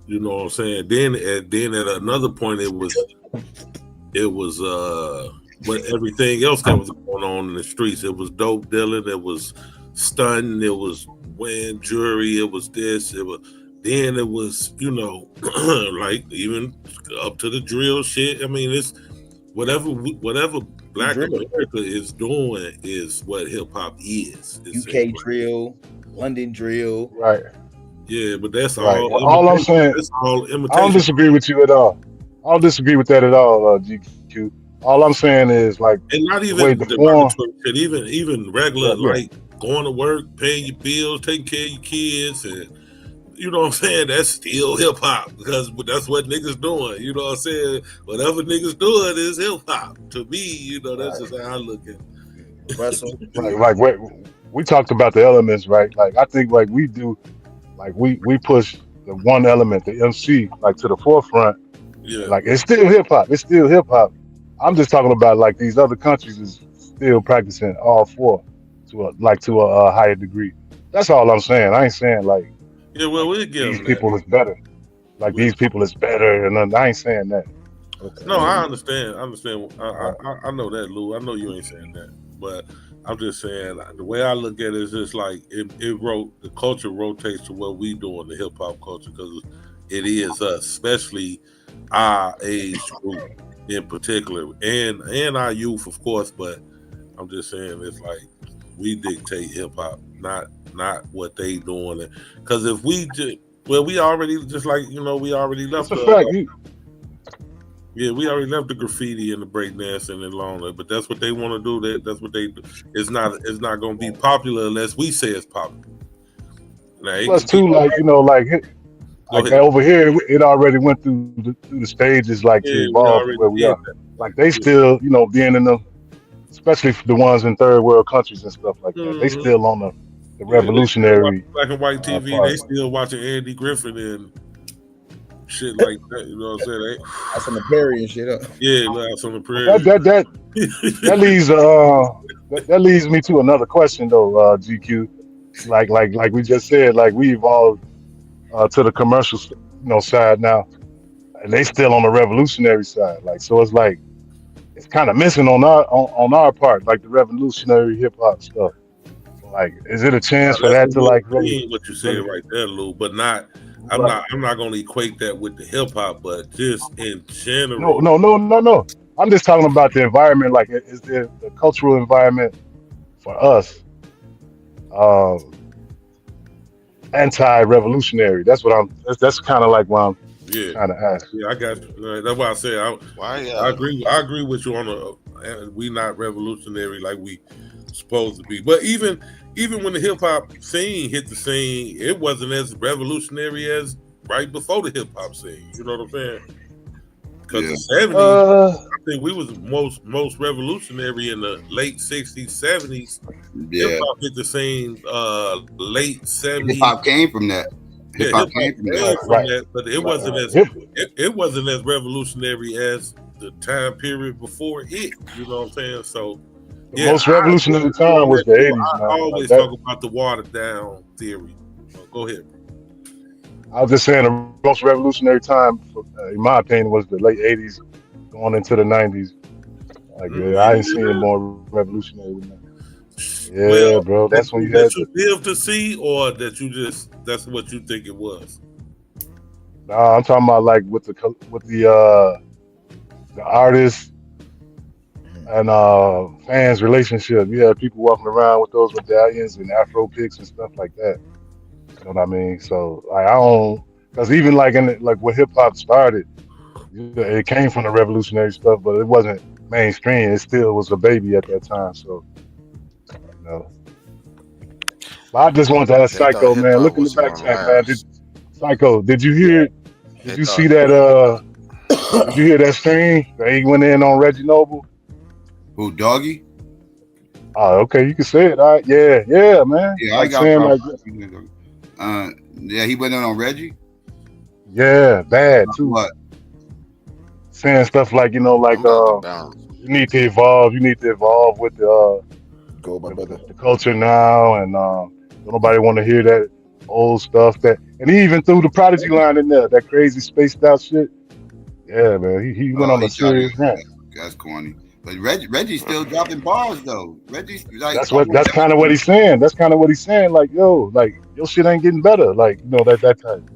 You know what I'm saying? Then at another point it was what everything else that was going on in the streets. It was dope dealing, it was stunting, it was wearing jewelry, it was this, it was like even up to the drill shit. I mean, it's whatever Black America is doing is what hip hop is. It's UK drill, London drill. Right. Yeah, but that's Right. all. Well, all I'm saying, that's all imitation. I don't disagree with you at all. I don't disagree with that at all, GQ. All I'm saying is like, and not even the way the form, shit, even regular like going to work, paying your bills, taking care of your kids, and you know what I'm saying. That's still hip hop because that's what niggas doing. You know what I'm saying. Whatever niggas doing is hip hop to me. You know that's just how I look at it. Russell, like we talked about the elements, right? Like I think like we do, like we push the one element, the MC, like to the forefront. Yeah. Like it's still hip hop. It's still hip hop. I'm just talking about like these other countries is still practicing all four to a higher degree. That's all I'm saying. I ain't saying like we'll give these people is better. Like these people is better, and I ain't saying that. Okay. No, I understand. I know that, Lou. I know you ain't saying that, but I'm just saying the way I look at it is just like the culture rotates to what we do in the hip hop culture because it is us, especially our age group in particular, and our youth, of course. But I'm just saying it's like we dictate hip hop, not what they doing. Because if we just we already just like we already left. That's a fact. Yeah, we already left the graffiti and the breakdancing and long, but that's what they want to do. That's what they do. It's not going to be popular unless we say it's popular. Now, plus, too, like over here, it already went through the stages, like to evolve to where we are. Like they still, being in the, especially for the ones in third world countries and stuff like that, they still on the revolutionary black and white TV. They still watching Andy Griffin and shit like that, you know what I'm saying? That's on the prairie and shit up. Yeah, that's on the prairie. That leads me to another question though, GQ. Like we just said, like we evolved to the commercial side now, and they still on the revolutionary side. Like so, it's like it's kind of missing on our part, like the revolutionary hip hop stuff. Like, is it a chance for that to like really? What you said right there, Lou, but not. I'm not going to equate that with the hip hop, but just in general. No. I'm just talking about the environment. Like, is there the cultural environment for us anti-revolutionary? That's what that's kind of like what I'm trying to ask. Yeah, I got you. That's why I said I agree with you on we not revolutionary like we supposed to be. But even when the hip hop scene hit the scene, it wasn't as revolutionary as right before the hip hop scene. You know what I'm saying? Because the 70s, I think we was most revolutionary in the late 60s, 70s. Yeah. Hip hop hit the scene late 70s. Hip hop came from that. Hip hop came from that. But it wasn't it wasn't as revolutionary as the time period before it. You know what I'm saying? So the most revolutionary time was the 80s. I always talk about the watered down theory. Go ahead. I was just saying the most revolutionary time, in my opinion, was the late 80s going into the 90s. Like, I ain't seen it more revolutionary than that. Yeah, bro. That's when you had to live to see, or that's what you think it was. Nah, I'm talking about like with the artists and fans relationship. You had people walking around with those medallions and Afro picks and stuff like that. You know what I mean? So like I don't, because even like when hip hop started, it came from the revolutionary stuff, but it wasn't mainstream. It still was a baby at that time. So But I just wanted to ask Psycho, man. Look in the back chat, man. Psycho, did you hear? Did you see that? Did you hear that stream? He went in on Reggie Noble. Who, Doggy? Oh, okay. You can say it. All right. Yeah, man. Yeah, like I got yeah, he went in on Reggie. Yeah, bad too. What? Saying stuff like, you need to evolve. You need to evolve with the culture now, and nobody want to hear that old stuff that, and he even threw the Prodigy line in there, that crazy spaced out shit. Yeah, man, he went on a serious rant. That's corny. But Reggie's still dropping bars though. Reggie's like That's kind of what he's saying. That's kind of what he's saying. Like, your shit ain't getting better. Like, that type.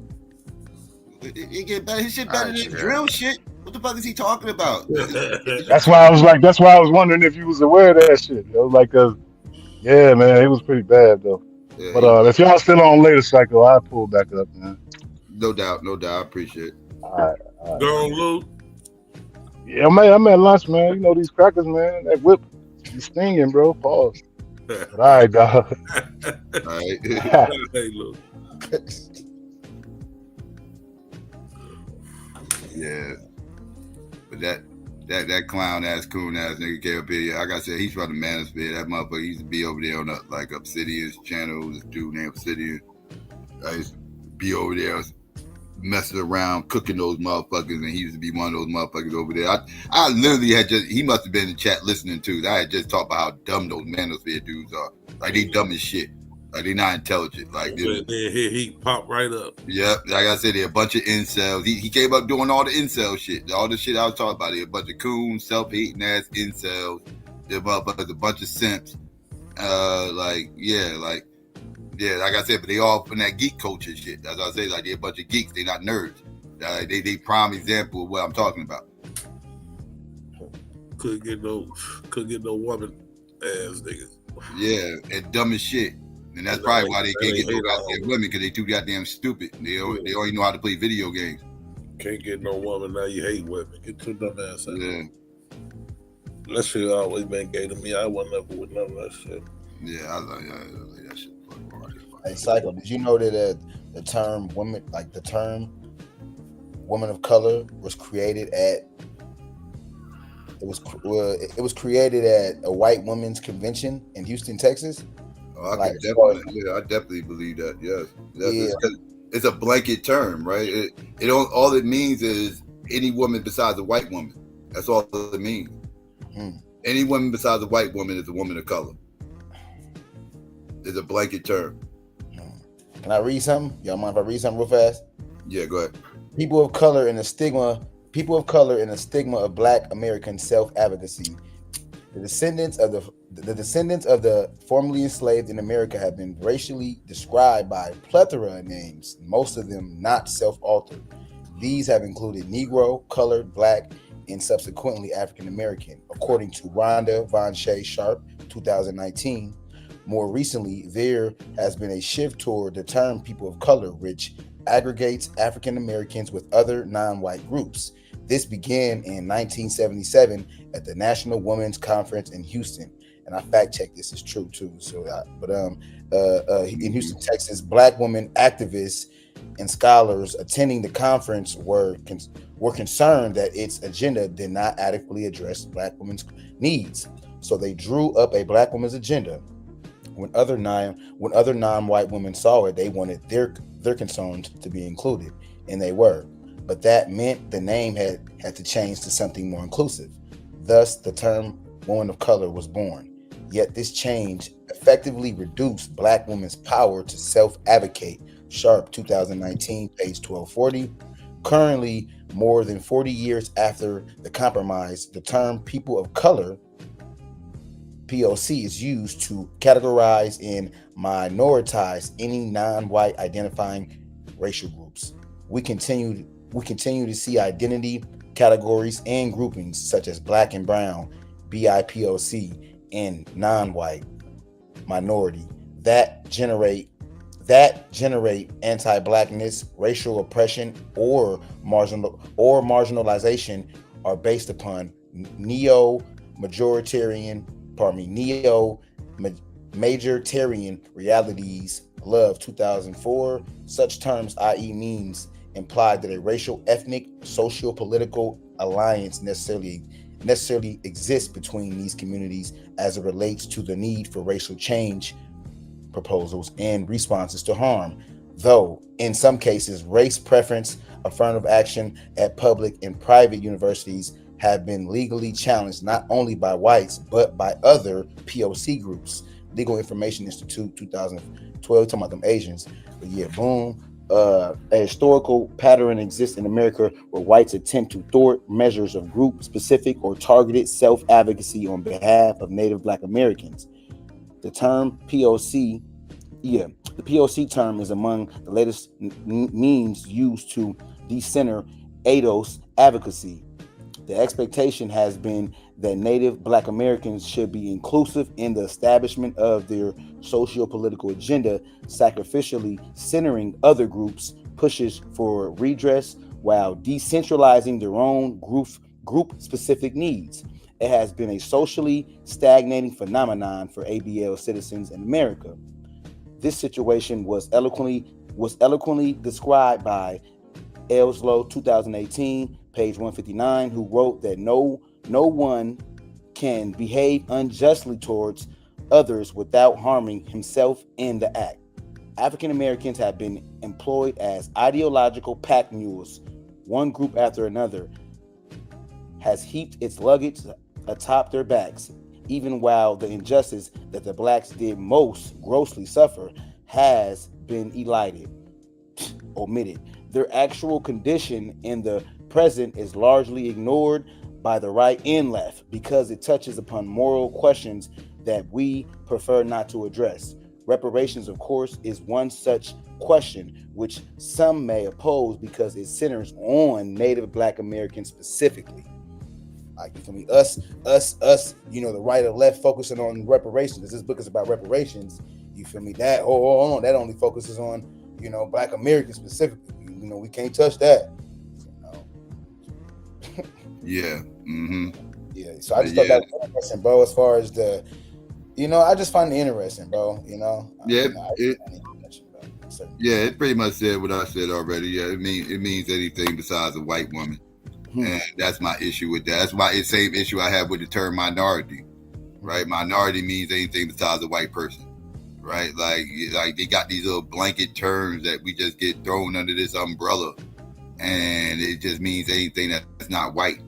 It get better. His shit better than drill shit. What the fuck is he talking about? That's why I was wondering if you was aware of that shit. Like, yeah, man, it was pretty bad though. Yeah, but if y'all still on later cycle, I'll pull back up, man. No doubt. I appreciate it. All right. Go on, Lou. Yeah, I'm at lunch, man. These crackers, man. That whip, you stinging, bro. Pause. But all right, dog. All right. Hey, Lou. Yeah. But that clown ass, coon ass nigga came up here. Like I said, he's from the Manosphere. That motherfucker used to be over there on Obsidian's channel. This dude named Obsidian. I used to be over there messing around, cooking those motherfuckers, and he used to be one of those motherfuckers over there. I literally he must have been in the chat listening too. I had just talked about how dumb those Manosphere dudes are. Like, they dumb as shit. Like, they not intelligent. Like, then he popped right up. Yeah, like I said, they're a bunch of incels. He came up doing all the incel shit. All the shit I was talking about. They're a bunch of coons, self-hating ass incels. They're a bunch of simps. Like I said, but they all from that geek culture shit. That's what I say. Like, they're a bunch of geeks. They're not nerds. They prime example of what I'm talking about. Couldn't get no woman ass niggas. Yeah, and dumb as shit. And that's probably why they can't get no goddamn women, because they too goddamn stupid. They only know how to play video games. Can't get no woman, now you hate women. Get your dumb ass out. Yeah. That shit always been gay to me. I wasn't ever with none of that shit. Yeah, I like that shit. Hey, Psycho, did you know that the term woman, like the term woman of color, was created at created at a white women's convention in Houston, Texas? Oh, I definitely believe that. Yes, it's a blanket term, right? It all it means is any woman besides a white woman. That's all it means. Any woman besides a white woman is a woman of color. It's a blanket term. Can I read something? Y'all mind if I read something real fast? Yeah, go ahead. People of color and the stigma of Black American self-advocacy. The descendants of the formerly enslaved in America have been racially described by a plethora of names, most of them not self-authored. These have included Negro, colored, Black, and subsequently African American, according to Rhonda Von Shea Sharp, 2019. More recently, there has been a shift toward the term people of color, which aggregates African Americans with other non-white groups. This began in 1977 at the National Women's Conference in Houston, and I fact-checked this is true too. In Houston, Texas, Black women activists and scholars attending the conference were concerned that its agenda did not adequately address Black women's needs, so they drew up a Black women's agenda. When other non-white women saw it, they wanted their concerns to be included, and they were. But that meant the name had to change to something more inclusive. Thus, the term woman of color was born. Yet this change effectively reduced Black women's power to self-advocate. Sharp, 2019, page 1240. Currently, more than 40 years after the compromise, the term people of color, POC, is used to categorize and minoritize any non-white identifying racial groups. We continue to see identity categories and groupings such as Black and Brown, BIPOC, and non-white minority that generate anti-Blackness, racial oppression, or marginalization are based upon neo-majoritarian realities. Love, 2004. Such terms, i.e. means, imply that a racial, ethnic, socio-political alliance necessarily exists between these communities as it relates to the need for racial change proposals and responses to harm. Though, in some cases, race preference, affirmative action at public and private universities have been legally challenged not only by whites, but by other POC groups. Legal Information Institute, 2012, talking about them Asians. But yeah, boom. A historical pattern exists in America where whites attempt to thwart measures of group-specific or targeted self-advocacy on behalf of Native Black Americans. The term POC, the POC term is among the latest means used to decenter ADOS advocacy. The expectation has been that Native Black Americans should be inclusive in the establishment of their socio-political agenda, sacrificially centering other groups' pushes for redress while decentralizing their own group-specific needs. It has been a socially stagnating phenomenon for ABL citizens in America. This situation was eloquently described by Elslow, 2018, page 159, who wrote that no one can behave unjustly towards others without harming himself in the act. African Americans have been employed as ideological pack mules. One group after another has heaped its luggage atop their backs, even while the injustice that the blacks did most grossly suffer has been omitted. Their actual condition in the present is largely ignored by the right and left because it touches upon moral questions that we prefer not to address. Reparations, of course, is one such question, which some may oppose because it centers on Native Black Americans specifically. Like, you feel me? Us, the right or left focusing on reparations, because this book is about reparations. You feel me? That, that only focuses on, Black Americans specifically. We can't touch that. Yeah. Mm-hmm. Yeah. So I just thought that was interesting, bro. As far as the, I just find it interesting, bro. It pretty much said what I said already. Yeah, it means anything besides a white woman, and that's my issue with that. That's my same issue I have with the term minority. Right? Minority means anything besides a white person. Right? Like they got these little blanket terms that we just get thrown under this umbrella, and it just means anything that's not white.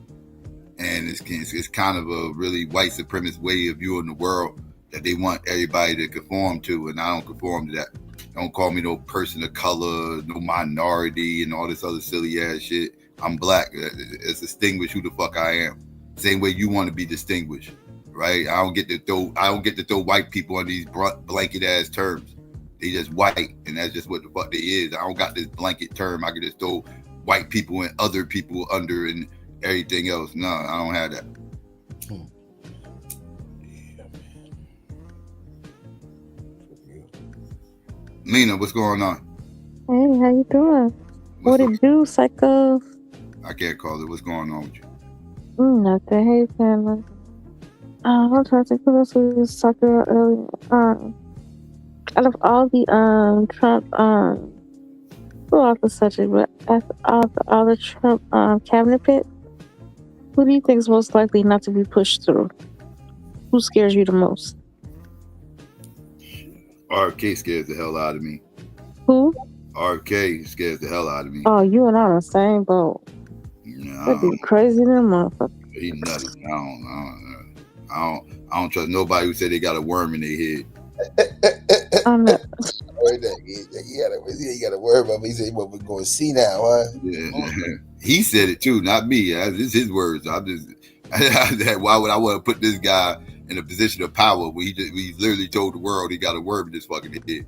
And it's kind of a really white supremacist way of viewing the world that they want everybody to conform to, and I don't conform to that. Don't call me no person of color, no minority, and all this other silly ass shit. I'm black. It's distinguished who the fuck I am. Same way you want to be distinguished, right? I don't get to throw white people on these blanket ass terms. They just white, and that's just what the fuck they is. I don't got this blanket term. I can just throw white people and other people under and everything else. No, I don't have that. Lena, what's going on? Hey, how you doing? What it do, Psycho? I can't call it. What's going on with you? Nothing. Hey, family. I'm trying to think what else we was talking about earlier. Out of all the Trump we're off the subject, but after all the Trump cabinet pit, who do you think is most likely not to be pushed through? Who scares you the most? RFK scares the hell out of me. Who? RFK scares the hell out of me. Oh, you and I on the same boat. That'd be crazy than motherfucker. He nuts. I don't trust nobody who said they got a worm in their head. I'm not. You got to worry about me. He said, "What we're going to see now, huh?" Yeah. He said it too, not me. It's his words. Why would I want to put this guy in a position of power where he literally told the world he got a worm in his fucking head?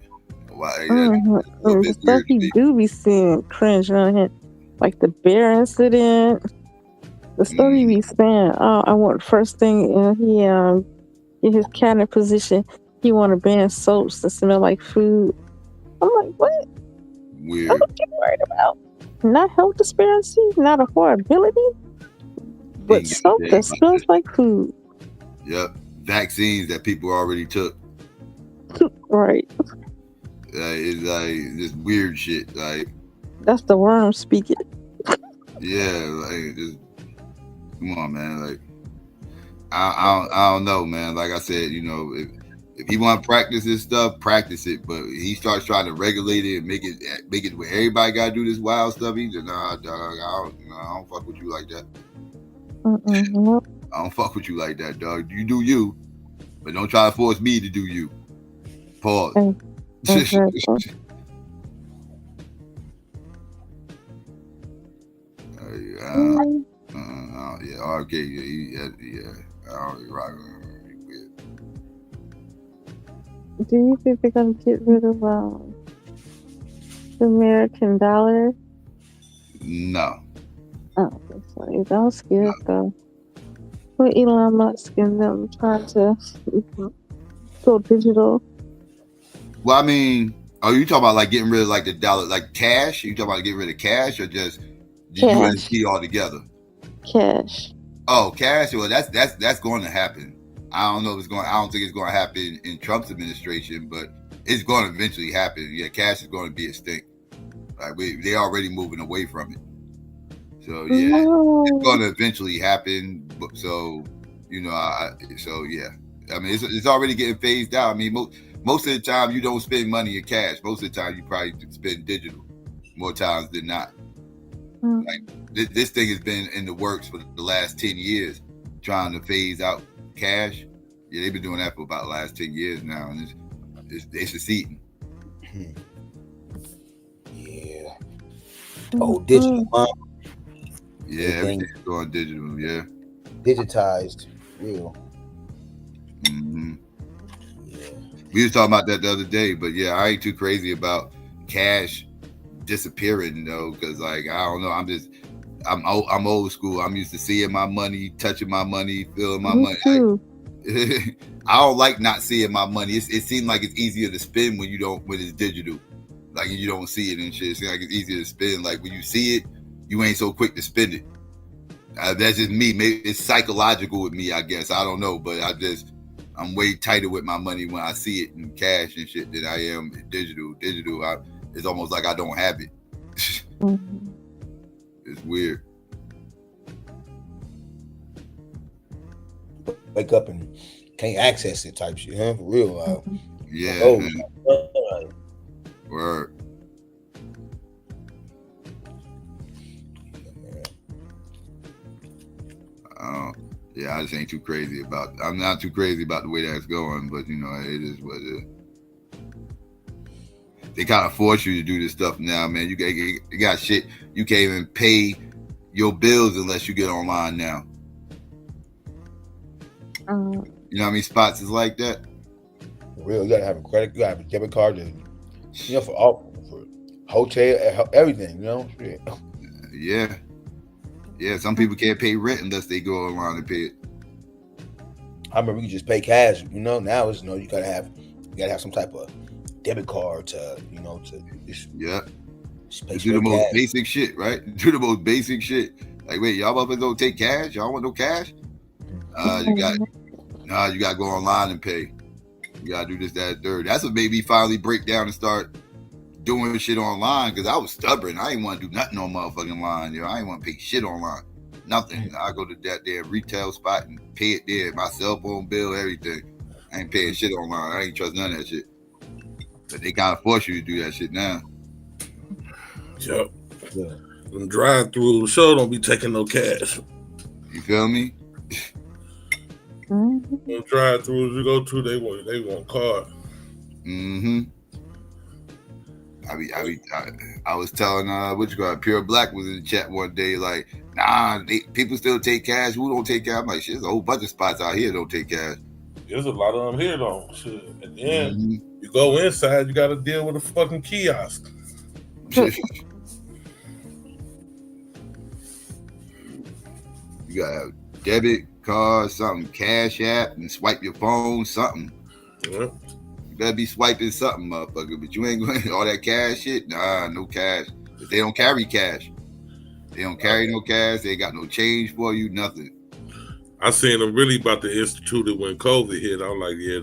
Why? The stuff he do be seeing cringe on him, like the bear incident. The stuff he be saying. Oh, I want first thing he in his cabinet position. He want to ban soaps that smell like food. I'm like, what? Weird. What are you worried about? Not health disparity, not affordability, but soap that smells like food. Yep. Vaccines that people already took. Right. It's like this weird shit. Like, that's the worm speaking. Yeah, like just come on, man. Like I don't know, man. Like I said, if he want to practice this stuff, practice it. But he starts trying to regulate it and make it where everybody got to do this wild stuff. He just, nah, dog, I don't fuck with you like that. Nope. I don't fuck with you like that, dog. You do you, but don't try to force me to do you. Pause. Yeah, okay, yeah. I don't rock. Do you think they're gonna get rid of the American dollar? No. Oh, sorry, that was scared though. With Elon Musk and them trying to go digital. Well, I mean, are you talking about like getting rid of like the dollar, like cash? You talking about getting rid of cash or just the USD altogether? Cash. Oh, cash. Well, that's going to happen. I don't know if it's going. I don't think it's going to happen in Trump's administration, but it's going to eventually happen. Yeah, cash is going to be extinct. Like they're already moving away from it. So yeah, it's going to eventually happen. So so yeah. I mean, it's already getting phased out. I mean, most of the time you don't spend money in cash. Most of the time you probably spend digital more times than not. Like this thing has been in the works for the last 10 years, trying to phase out cash. Yeah, they've been doing that for about the last 10 years now, and they're succeeding. Yeah. Oh, digital. Yeah, everything's going digital. Yeah. Digitized. Real. Mm-hmm. Yeah. We was talking about that the other day, but yeah, I ain't too crazy about cash disappearing though, because like I don't know, I'm old school. I'm used to seeing my money, touching my money, feeling my money. I don't like not seeing my money. It seems like it's easier to spend when it's digital, like you don't see it and shit. It seems like it's easier to spend. Like when you see it, you ain't so quick to spend it. That's just me. Maybe it's psychological with me, I guess. I don't know, but I'm way tighter with my money when I see it in cash and shit than I am in digital. It's almost like I don't have it. It's weird. Wake up and can't access it type shit, huh? For real. Yeah. Word. Yeah, I just ain't too crazy about. I'm not too crazy about the way that's going, but it is what it is. They kind of force you to do this stuff now, man. You got shit. You can't even pay your bills unless you get online now. You know how many spots is like that? For real, you gotta have a credit. You gotta have a debit card. For hotel, everything. Shit. Yeah. Yeah, some people can't pay rent unless they go online and pay it. I remember you just pay cash. Now it's you gotta have some type of debit card to do the most basic shit, right? Do the most basic shit. Like, wait, y'all motherfuckers don't take cash? Y'all want no cash? You got to go online and pay. You got to do this, that, third. That's what made me finally break down and start doing shit online, because I was stubborn. I didn't want to do nothing on motherfucking line. I didn't want to pay shit online. Nothing. I go to that damn retail spot and pay it there. My cell phone bill, everything. I ain't paying shit online. I ain't trust none of that shit. But they kind of force you to do that shit now. Yep. Yeah. Them drive-through sure don't be taking no cash. You feel me? Them drive-throughs you go to, they want card. Mm-hmm. I was telling Pure Black was in the chat one day, like, people still take cash. Who don't take cash? I'm like, shit, there's a whole bunch of spots out here that don't take cash. There's a lot of them here though. Shit. At the end, you go inside, you got to deal with a fucking kiosk. You gotta have debit card, something, Cash App, and swipe your phone, something. Yeah. You better be swiping something, motherfucker. But you ain't going all that cash shit. Nah, no cash. But they don't carry cash. They don't carry no cash. They ain't got no change for you. Nothing. I seen them really about to institute it when COVID hit. I'm like, yeah,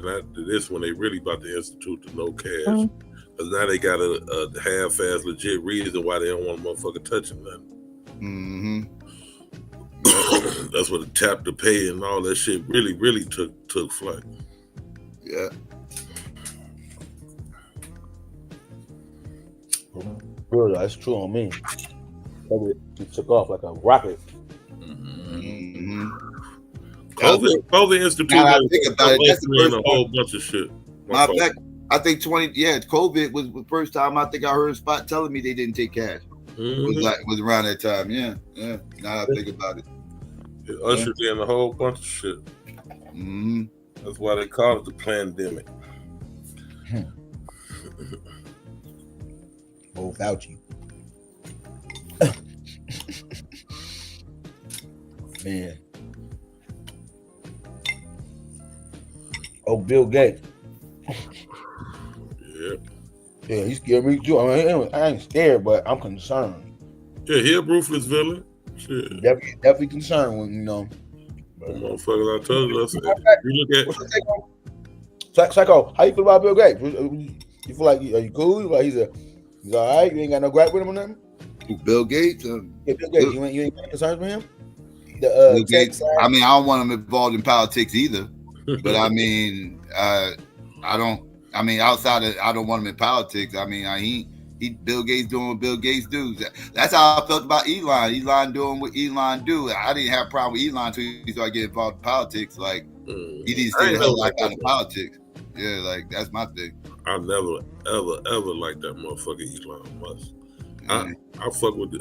this when they really about to institute the no cash. Because now they got a half-ass legit reason why they don't want a motherfucker touching nothing. That's what the tap to pay and all that shit really took flight. Yeah. Really, that's true on me. It took off like a rocket. COVID instituted a whole bunch of shit. I think COVID was the first time I think I heard Spot telling me they didn't take cash. Was around that time. Yeah. Now I think about it. It ushered in a whole bunch of shit. Mm-hmm. That's why they call it the pandemic. Oh, Fauci. Man. Oh, Bill Gates. Yeah, he scared me too. I mean, I ain't scared, but I'm concerned. Yeah, he a ruthless villain. Shit. Definitely concerned when, you know. Motherfuckers, I told you. You look at Psycho, how you feel about Bill Gates? You feel like, are you cool? Like he's all right? You ain't got no gripe with him or nothing? Bill Gates? Yeah, Bill Gates. You ain't got concerns with him? Bill Gates, I mean, I don't want him involved in politics either. But I mean, I don't want him in politics. I mean, he Bill Gates doing what Bill Gates do. That's how I felt about Elon. Elon doing what Elon do. I didn't have a problem with Elon until he started getting involved in politics. Like he needs to stay the hell out of politics. Yeah, like that's my thing. I never, ever liked that motherfucker Elon Musk. I fuck with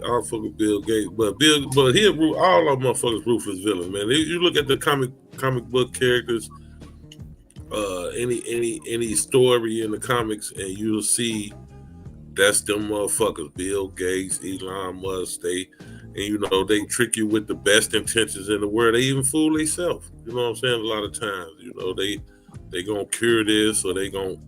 Bill Gates, but he all of motherfuckers ruthless villains, man. You look at the comic book characters, any story in the comics, and you'll see that's them motherfuckers. Bill Gates, Elon Musk, they trick you with the best intentions in the world. They even fool themselves. You know what I'm saying? A lot of times, you know, they gonna cure this, or they gonna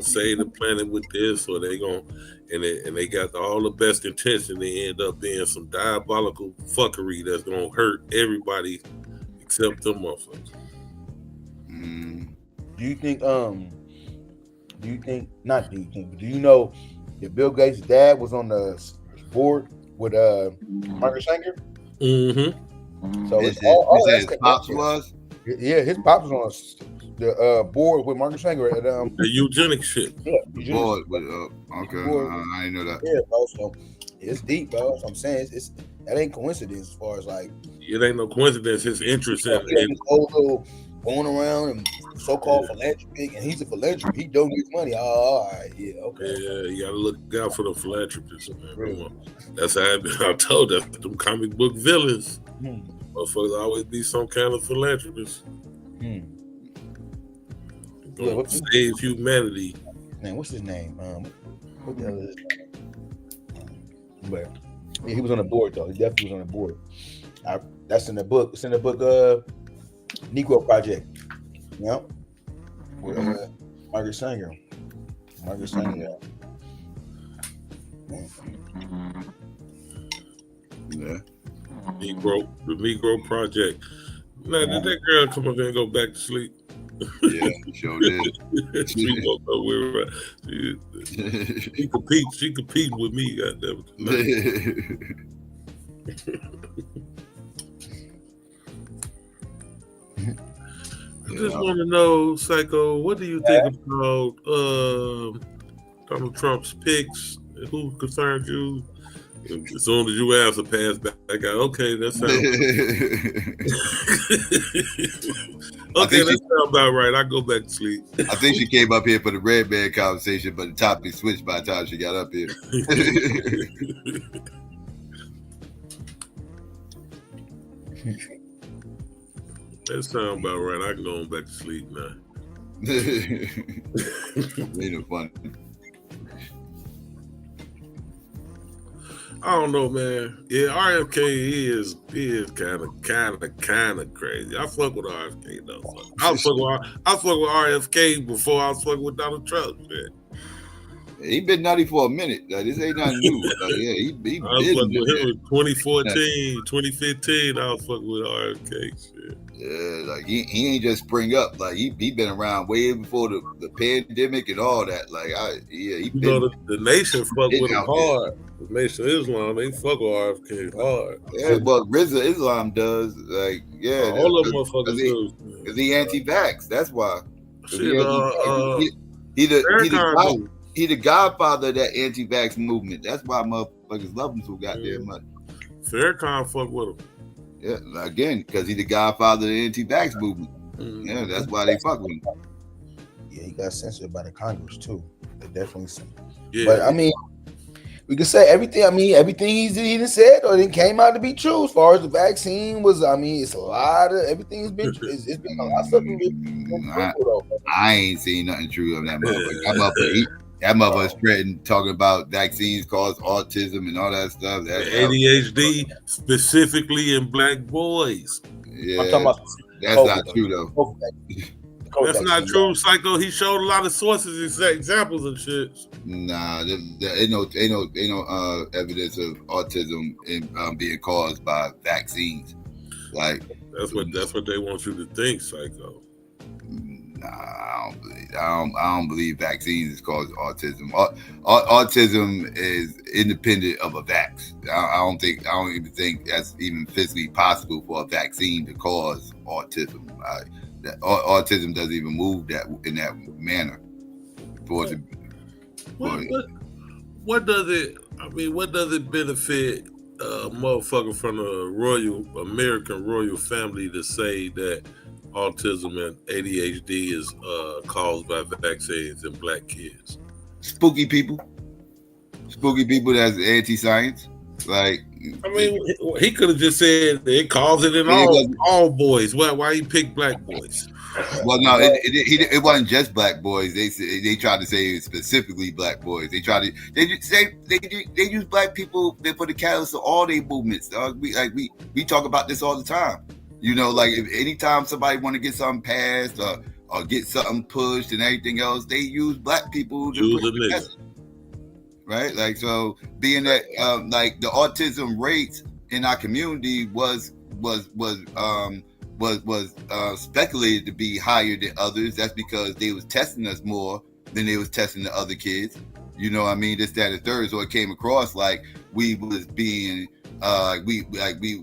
save the planet with this, or they gonna and they got all the best intention. They end up being some diabolical fuckery that's gonna hurt everybody except them motherfuckers. Do you know that Bill Gates' dad was on the board with Margaret Sanger? Mm-hmm. So his pops was? Yeah, his pops was on the board with Margaret Sanger at the eugenics shit. Yeah, board with okay. I didn't know that. Yeah, bro. So it's deep, bro. That's what I'm saying. It's that ain't coincidence as far as like it ain't no coincidence. His interest in his old little going around and so-called philanthropy, and he's a philanthropist. He donates money. Oh, all right, yeah, okay. Yeah, you gotta look out for the philanthropists, man. Really? That's how I told us them comic book villains. Motherfuckers always be some kind of philanthropist. Save humanity. Man, what's his name? What the hell is his name? But yeah, he was on the board though. He definitely was on the board. That's in the book. It's in the book Negro Project. Yep. With Margaret Sanger. Yeah. The Negro Project. Now, did that girl come up there and go back to sleep? Yeah, sure did. She woke up with her. She competed with me, goddamn. I just want to know, Psycho, what do you think about Donald Trump's picks? Who concerns you? As soon as you answer, pass back out. Okay, that sounds okay. That sounds about right. I go back to sleep. I think she came up here for the red man conversation, but the topic switched by the time she got up here. That sounds about right. I can go on back to sleep now. Ain't fun. I don't know, man. Yeah, RFK is kind of crazy. I fuck with RFK though. I fuck with RFK before I was fucking with Donald Trump. Man. He been nutty for a minute. Like, this ain't nothing new. Yeah, he I was fucking with him in 2014, 2015. I was fucking with RFK. Shit. Yeah, like he ain't just spring up. Like he been around way before the pandemic and all that. Like he been, the nation fuck with him hard. The Nation of Islam, they fuck with RFK hard. Yeah, well, Rizza Islam does. Like, yeah, all of them motherfuckers do. Cause he anti-vax. That's why. Shit, he the godfather of that anti-vax movement. That's why motherfuckers love him so goddamn much. Farrakhan fuck with him. Yeah, again, because he the godfather of the anti-vax movement. Yeah, that's why they fuck with him. Yeah, he got censored by the Congress too. They definitely censored. Yeah. But I mean, we could say everything. I mean, everything he done said or it came out to be true. As far as the vaccine was, I mean, it's a lot of everything's been. It's been a lot of stuff. I ain't seen nothing true of that motherfucker. That motherfucker spreading, talking about vaccines cause autism and all that stuff. ADHD specifically in black boys. Yeah, I'm talking about that's COVID, not true though. That's not true, Psycho. He showed a lot of sources, examples and shit. Nah, there ain't no evidence of autism being caused by vaccines. Like that's what they want you to think, Psycho. Nah, I don't believe vaccines is causing autism. Autism is independent of a vax. I don't even think that's even physically possible for a vaccine to cause autism. Autism doesn't even move in that manner. What does it? I mean, what does it benefit a motherfucker from the American royal family to say that autism and ADHD is caused by vaccines in black kids? Spooky people that's anti-science. Like, I mean, he could have just said it caused it in all boys. Why he picked black boys? Well, no, it wasn't just black boys. They tried to say specifically black boys. They use black people. They put the catalyst to all their movements. We talk about this all the time. You know, like if anytime somebody want to get something passed or get something pushed and everything else, they use black people to push the message. Right, like so, being that like the autism rates in our community was speculated to be higher than others. That's because they was testing us more than they was testing the other kids. You know what I mean? This, that, and third. So it came across like we was being we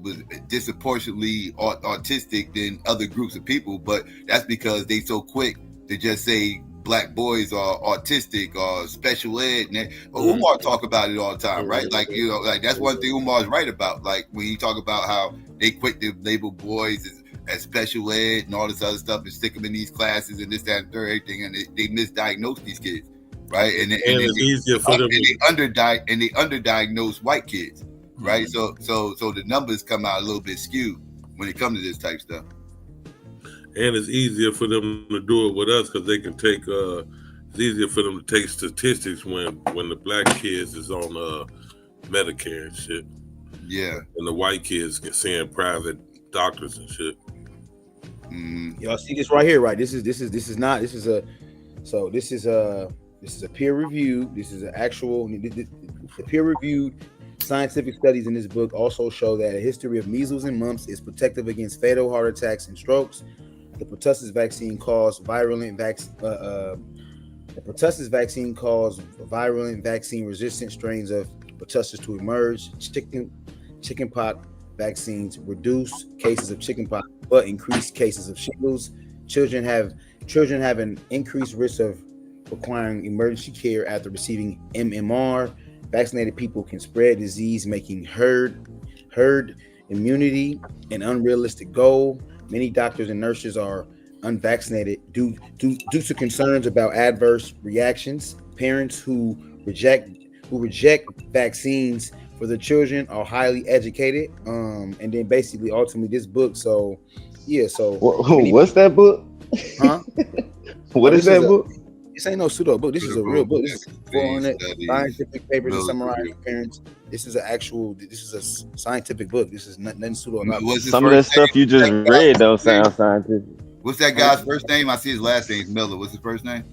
was disproportionately autistic than other groups of people, but that's because they so quick to just say black boys are autistic or special ed. Umar talk about it all the time, right? Like, you know, like that's one thing Umar's right about. Like when he talk about how they quick to label boys as special ed and all this other stuff and stick them in these classes and this, that, and third, everything, and they misdiagnose these kids, right? And it's easier for them. And they underdiagnose white kids, right? So the numbers come out a little bit skewed when it comes to this type stuff. And it's easier for them to do it with us because they can take. It's easier for them to take statistics when the black kids is on Medicare and shit. Yeah. And the white kids can see private doctors and shit. Y'all see this right here, right? This is a peer review. This is an actual. The peer reviewed scientific studies in this book also show that a history of measles and mumps is protective against fatal heart attacks and strokes. The pertussis vaccine caused virulent vaccine-resistant strains of pertussis to emerge. Chickenpox vaccines reduce cases of chickenpox, but increase cases of shingles. Children have an increased risk of requiring emergency care after receiving MMR. Vaccinated people can spread disease, making herd immunity an unrealistic goal. Many doctors and nurses are unvaccinated due to concerns about adverse reactions. Parents who reject vaccines for their children are highly educated. And then basically, ultimately, this book. So, yeah. So, what's that book? Huh? What is that book? This ain't no pseudo book. This is a real book. This is 400 scientific papers to summarize parents. This is a scientific book. This is nothing pseudo. Some of that stuff you just read don't sound scientific. What's that guy's first name? I see his last name is Miller. What's his first name?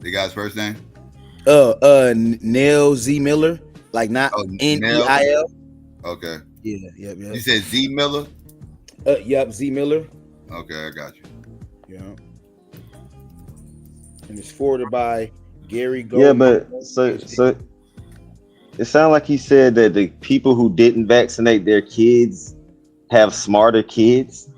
The guy's first name? Neil Z. Miller. Like not Neil. Okay. Yeah. You said Z. Miller? Yep, Z. Miller. Okay, I got you. Yeah. And it's forwarded by Gary Goldman. Yeah, but so it sounds like he said that the people who didn't vaccinate their kids have smarter kids.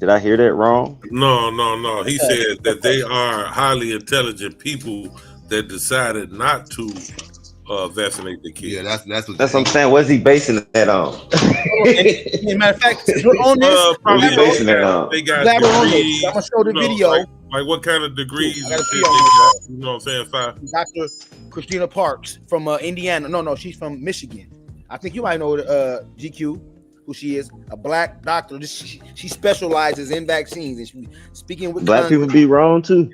Did I hear that wrong? No. He said that they are highly intelligent people that decided not to vaccinate the kids. Yeah, that's what I'm saying. What's he basing that on? Matter of fact, since we're on this, What's he basing that on? They got glad we're on this. degrees. I'm gonna show the video. Like what kind of degrees I got a and shit video they on got? You know what I'm saying? Dr. Christina Parks from Indiana. No, she's from Michigan. I think you might know GQ, who she is, a black doctor. She specializes in vaccines, and she speaking with black people be wrong too.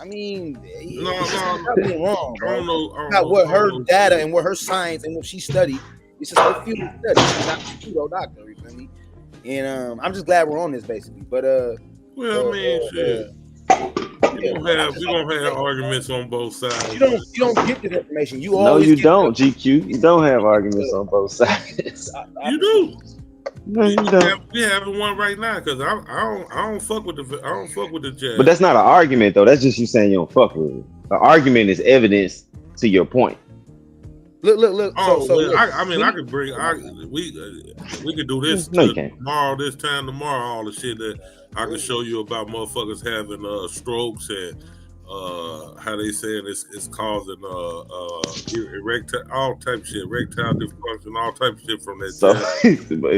I mean, no, nothing wrong, bro. I don't know. Not what her data and what her science and what she studied. It's just her field of study. She's not a pseudo doctor, you feel me? And I'm just glad we're on this, basically. But well, I mean, shit. We gonna have arguments on both sides. You don't get this information. You No, always you get don't, GQ. You don't have arguments on both sides. You do. No, you don't. We have one right now because I don't fuck with the jab. But that's not an argument though. That's just you saying you don't fuck with it. An argument is evidence to your point. Look. Oh, so well, look, I could bring. We could do this No, you can't. tomorrow. This time tomorrow, all the shit that I can show you about motherfuckers having strokes and how they saying it's causing erectile, all type of shit, erectile dysfunction, all type of shit from that. So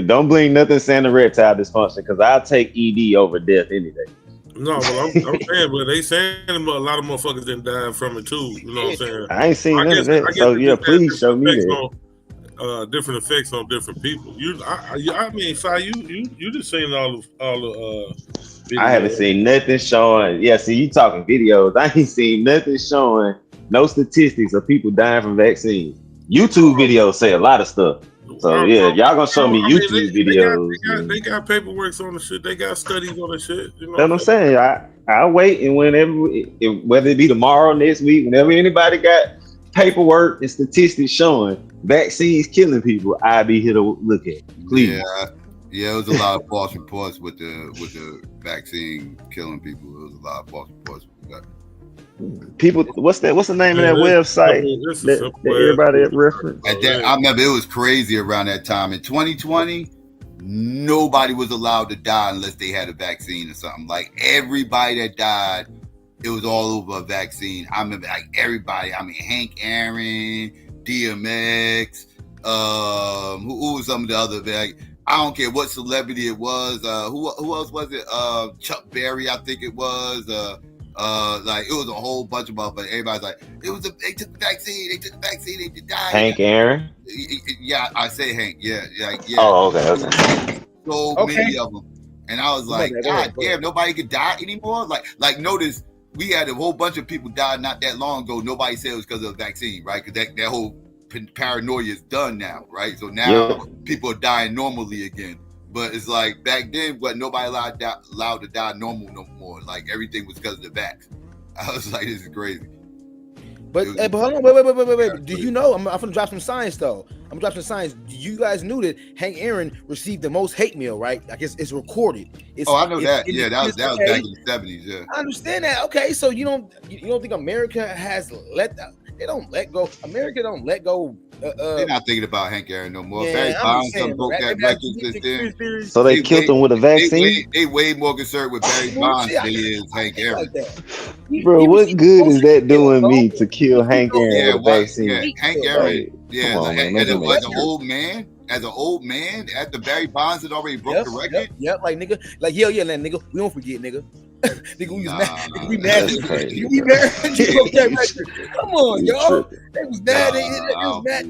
don't blame nothing saying erectile dysfunction because I'll take ED over death any day. No, well, I'm saying, but they saying a lot of motherfuckers didn't die from it too. You know what I'm saying? I ain't seen none of that. So yeah, please show me that. Different effects on different people. I mean, Sai, you just seen all the videos. I haven't seen nothing showing. Yeah, see, you talking videos. I ain't seen nothing showing. No statistics of people dying from vaccines. YouTube videos say a lot of stuff. So yeah, y'all gonna show me YouTube videos. They got paperwork on the shit. They got studies on the shit. You know that's what I'm saying. I'll wait, and whether it be tomorrow, next week, whenever anybody got paperwork and statistics showing vaccines killing people, I'll be here to look at. Please. Yeah, it was a lot of false reports with the vaccine killing people. It was a lot of false reports with that. People, what's the name of that website that everybody referenced? I remember it was crazy around that time in 2020. Nobody was allowed to die unless they had a vaccine or something. Like everybody that died, it was all over a vaccine. I remember like everybody. I mean, Hank Aaron, DMX, who was some of the other like. I don't care what celebrity it was. Who else was it? Chuck Berry, I think it was. Like it was a whole bunch of motherfuckers. Everybody's like, they took the vaccine. They died. Hank Aaron. Yeah, I say Hank. Yeah. Oh, okay. So many of them, and I was like, God damn, nobody could die anymore. Like notice we had a whole bunch of people die not that long ago. Nobody said it was because of the vaccine, right? Because that whole paranoia is done now, right? So now people are dying normally again. But it's like back then, nobody allowed to die normal no more. Like everything was because of the vax. I was like, this is crazy. But hold on, wait. Do you know? I'm gonna drop some science though. I'm gonna drop some science. You guys knew that Hank Aaron received the most hate mail, right? I guess it's recorded. I know that. Yeah, that was back in the 70s. Yeah, I understand that. Okay, so you don't think America has they don't let go. America don't let go. They're not thinking about Hank Aaron no more. Barry Bonds broke that record since then. So they killed him with a vaccine. They way more concerned with Barry Bonds than he is Hank Aaron. Bro, what good is that doing me to kill Hank Aaron with a vaccine? Yeah, Hank Aaron. Yeah, as an old man, after Barry Bonds had already broke the record. Yep, like nigga, nigga, we don't forget, nigga. Nigga, we was mad. Nigga, we mad. Nigga, we mad. Come on, y'all. They was mad. They was mad.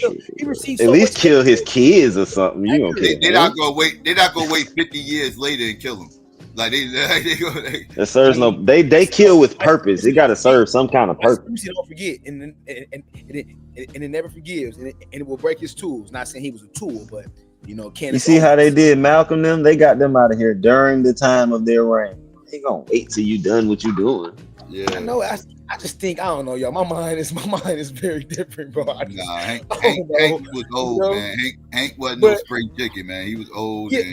So he received. At least kill his kids or something. You don't care. They're not gonna wait. They're not gonna wait 50 years later and kill him. Like it serves no. They kill with purpose. It got to serve some kind of purpose. Don't forget, and it never forgives, and it will break his tools. Not saying he was a tool, but. You see how they did Malcolm them? They got them out of here during the time of their reign. They gonna wait till you done what you doing. Yeah, I know. I just think I don't know, y'all. My mind is very different, bro. Hank was old, man. Hank wasn't no spring chicken, man. He was old. Yeah.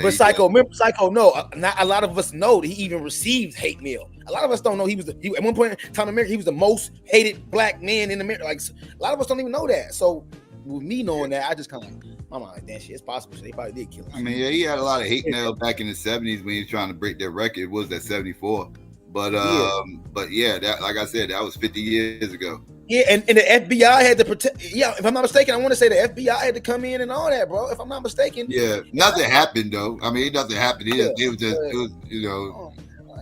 But Psycho, remember Psycho? No, not a lot of us know that he even received hate mail. A lot of us don't know he at one point in time in America he was the most hated black man in America. Like a lot of us don't even know that. So with me knowing that, I just kind of my mind like that shit. It's possible. So they probably did kill him. I mean, yeah, he had a lot of hate mail back in the 70s when he was trying to break that record. It was that 74, But yeah, that, like I said, that was 50 years ago. Yeah, and the FBI had to protect. Yeah, if I'm not mistaken, I want to say the FBI had to come in and all that, bro. If I'm not mistaken. Yeah, nothing happened though. I mean, nothing happened. It was you know,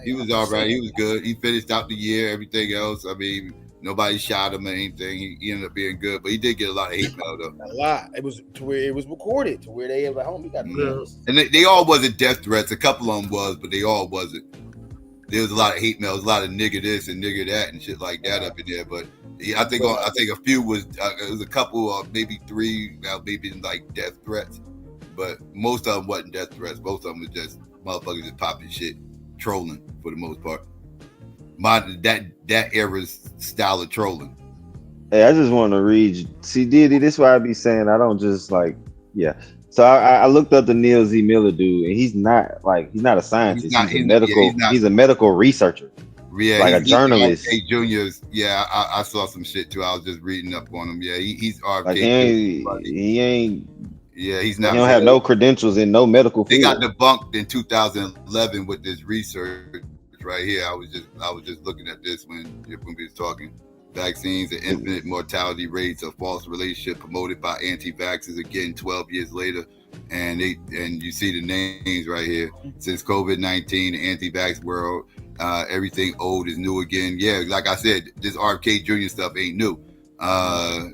he was all right. He was good. He finished out the year. Everything else, I mean, nobody shot him or anything. He ended up being good, but he did get a lot of hate mail though. A lot. It was to where it was recorded, to where they were like, "Home, we got." And they all wasn't death threats. A couple of them was, but they all wasn't. There was a lot of hate mail, a lot of nigga this and nigga that and shit like that up in there. But yeah, I think a few was it was a couple of maybe three, maybe like death threats, but most of them wasn't death threats. Most of them was just motherfuckers just popping shit, trolling for the most part. That era's style of trolling. Hey, I just want to read. See, Diddy, this is why I be saying I don't just like, yeah. So I looked up the Neil Z. Miller dude, and he's not a scientist. He's a medical researcher. Yeah, like a journalist. RFK Jr.'s, yeah, I saw some shit too. I was just reading up on him. Yeah, he's RFK. Like he ain't. Yeah, he's not. He don't have no credentials in no medical field. They got debunked in 2011 with this research right here. I was just looking at this when we was talking. Vaccines and infinite mortality rates, a false relationship promoted by anti-vaxxers again 12 years later. And you see the names right here. Since COVID-19, the anti-vax world, everything old is new again. Yeah, like I said, this RFK Jr. stuff ain't new.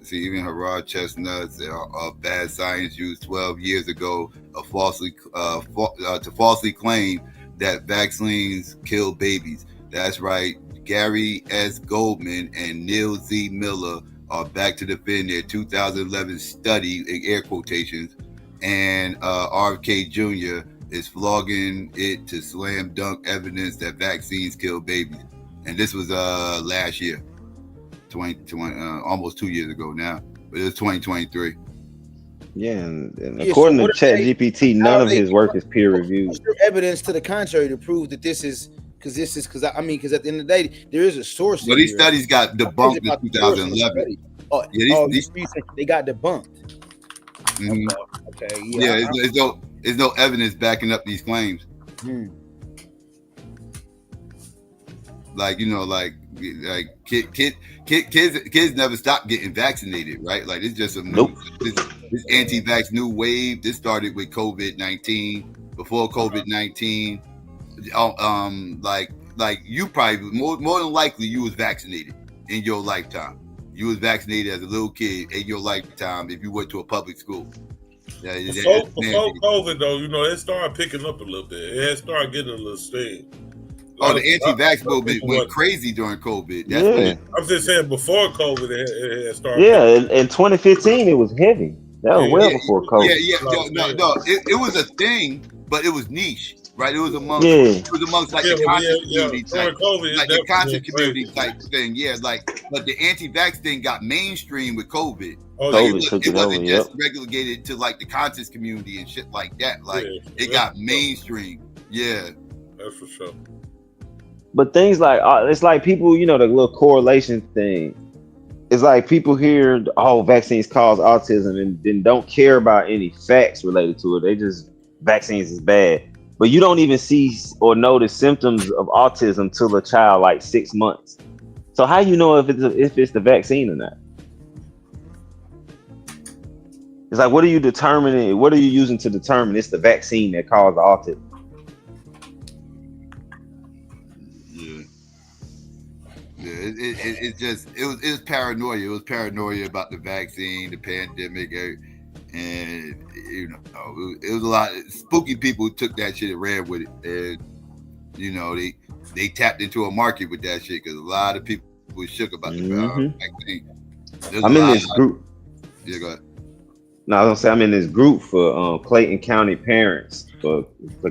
See, even Harrod Chestnuts, bad science used 12 years ago to falsely claim that vaccines kill babies. That's right. Gary S. Goldman and Neil Z. Miller are back to defend their 2011 study, in air quotations, and RFK Jr. is flogging it to slam dunk evidence that vaccines kill babies. And this was last year, 2020, almost 2 years ago now, but it was 2023. Yeah, and according to ChatGPT, none of his work is peer reviewed. What's your evidence to the contrary to prove that this is? Because at the end of the day, there is a source. Well, these studies got debunked in 2011. They got debunked. Mm-hmm. Okay. Yeah, there's no evidence backing up these claims. Like kids never stopped getting vaccinated, right? Like it's just this anti-vax new wave. This started with COVID-19. Before COVID-19. Like you probably more than likely you was vaccinated in your lifetime. You was vaccinated as a little kid in your lifetime if you went to a public school. Before COVID though, it started picking up a little bit. It had started getting a little steam. The anti-vax movement went crazy during COVID. I'm just saying before COVID it had started. Yeah, in 2015 it was heavy. That was before COVID. It was a thing, but it was niche. Right, it was amongst like the conscious community type, like the conscious community type thing. Yeah, but the anti-vax thing got mainstream with COVID. It wasn't just relegated to like the conscious community and shit like that. Like it got mainstream. Yeah, that's for sure. But things like it's like people, the little correlation thing. It's like people hear vaccines cause autism and then don't care about any facts related to it. They just vaccines is bad. But you don't even see or know the symptoms of autism till a child like 6 months. So how you know if it's the vaccine or not? It's like, what are you determining? What are you using to determine it's the vaccine that caused the autism? It was paranoia. It was paranoia about the vaccine, the pandemic, and it was a lot of spooky people who took that shit and ran with it, and they tapped into a market with that shit because a lot of people were shook about the vaccine. I'm in this group. Yeah, go ahead. No, I was gonna say I'm in this group for Clayton County parents for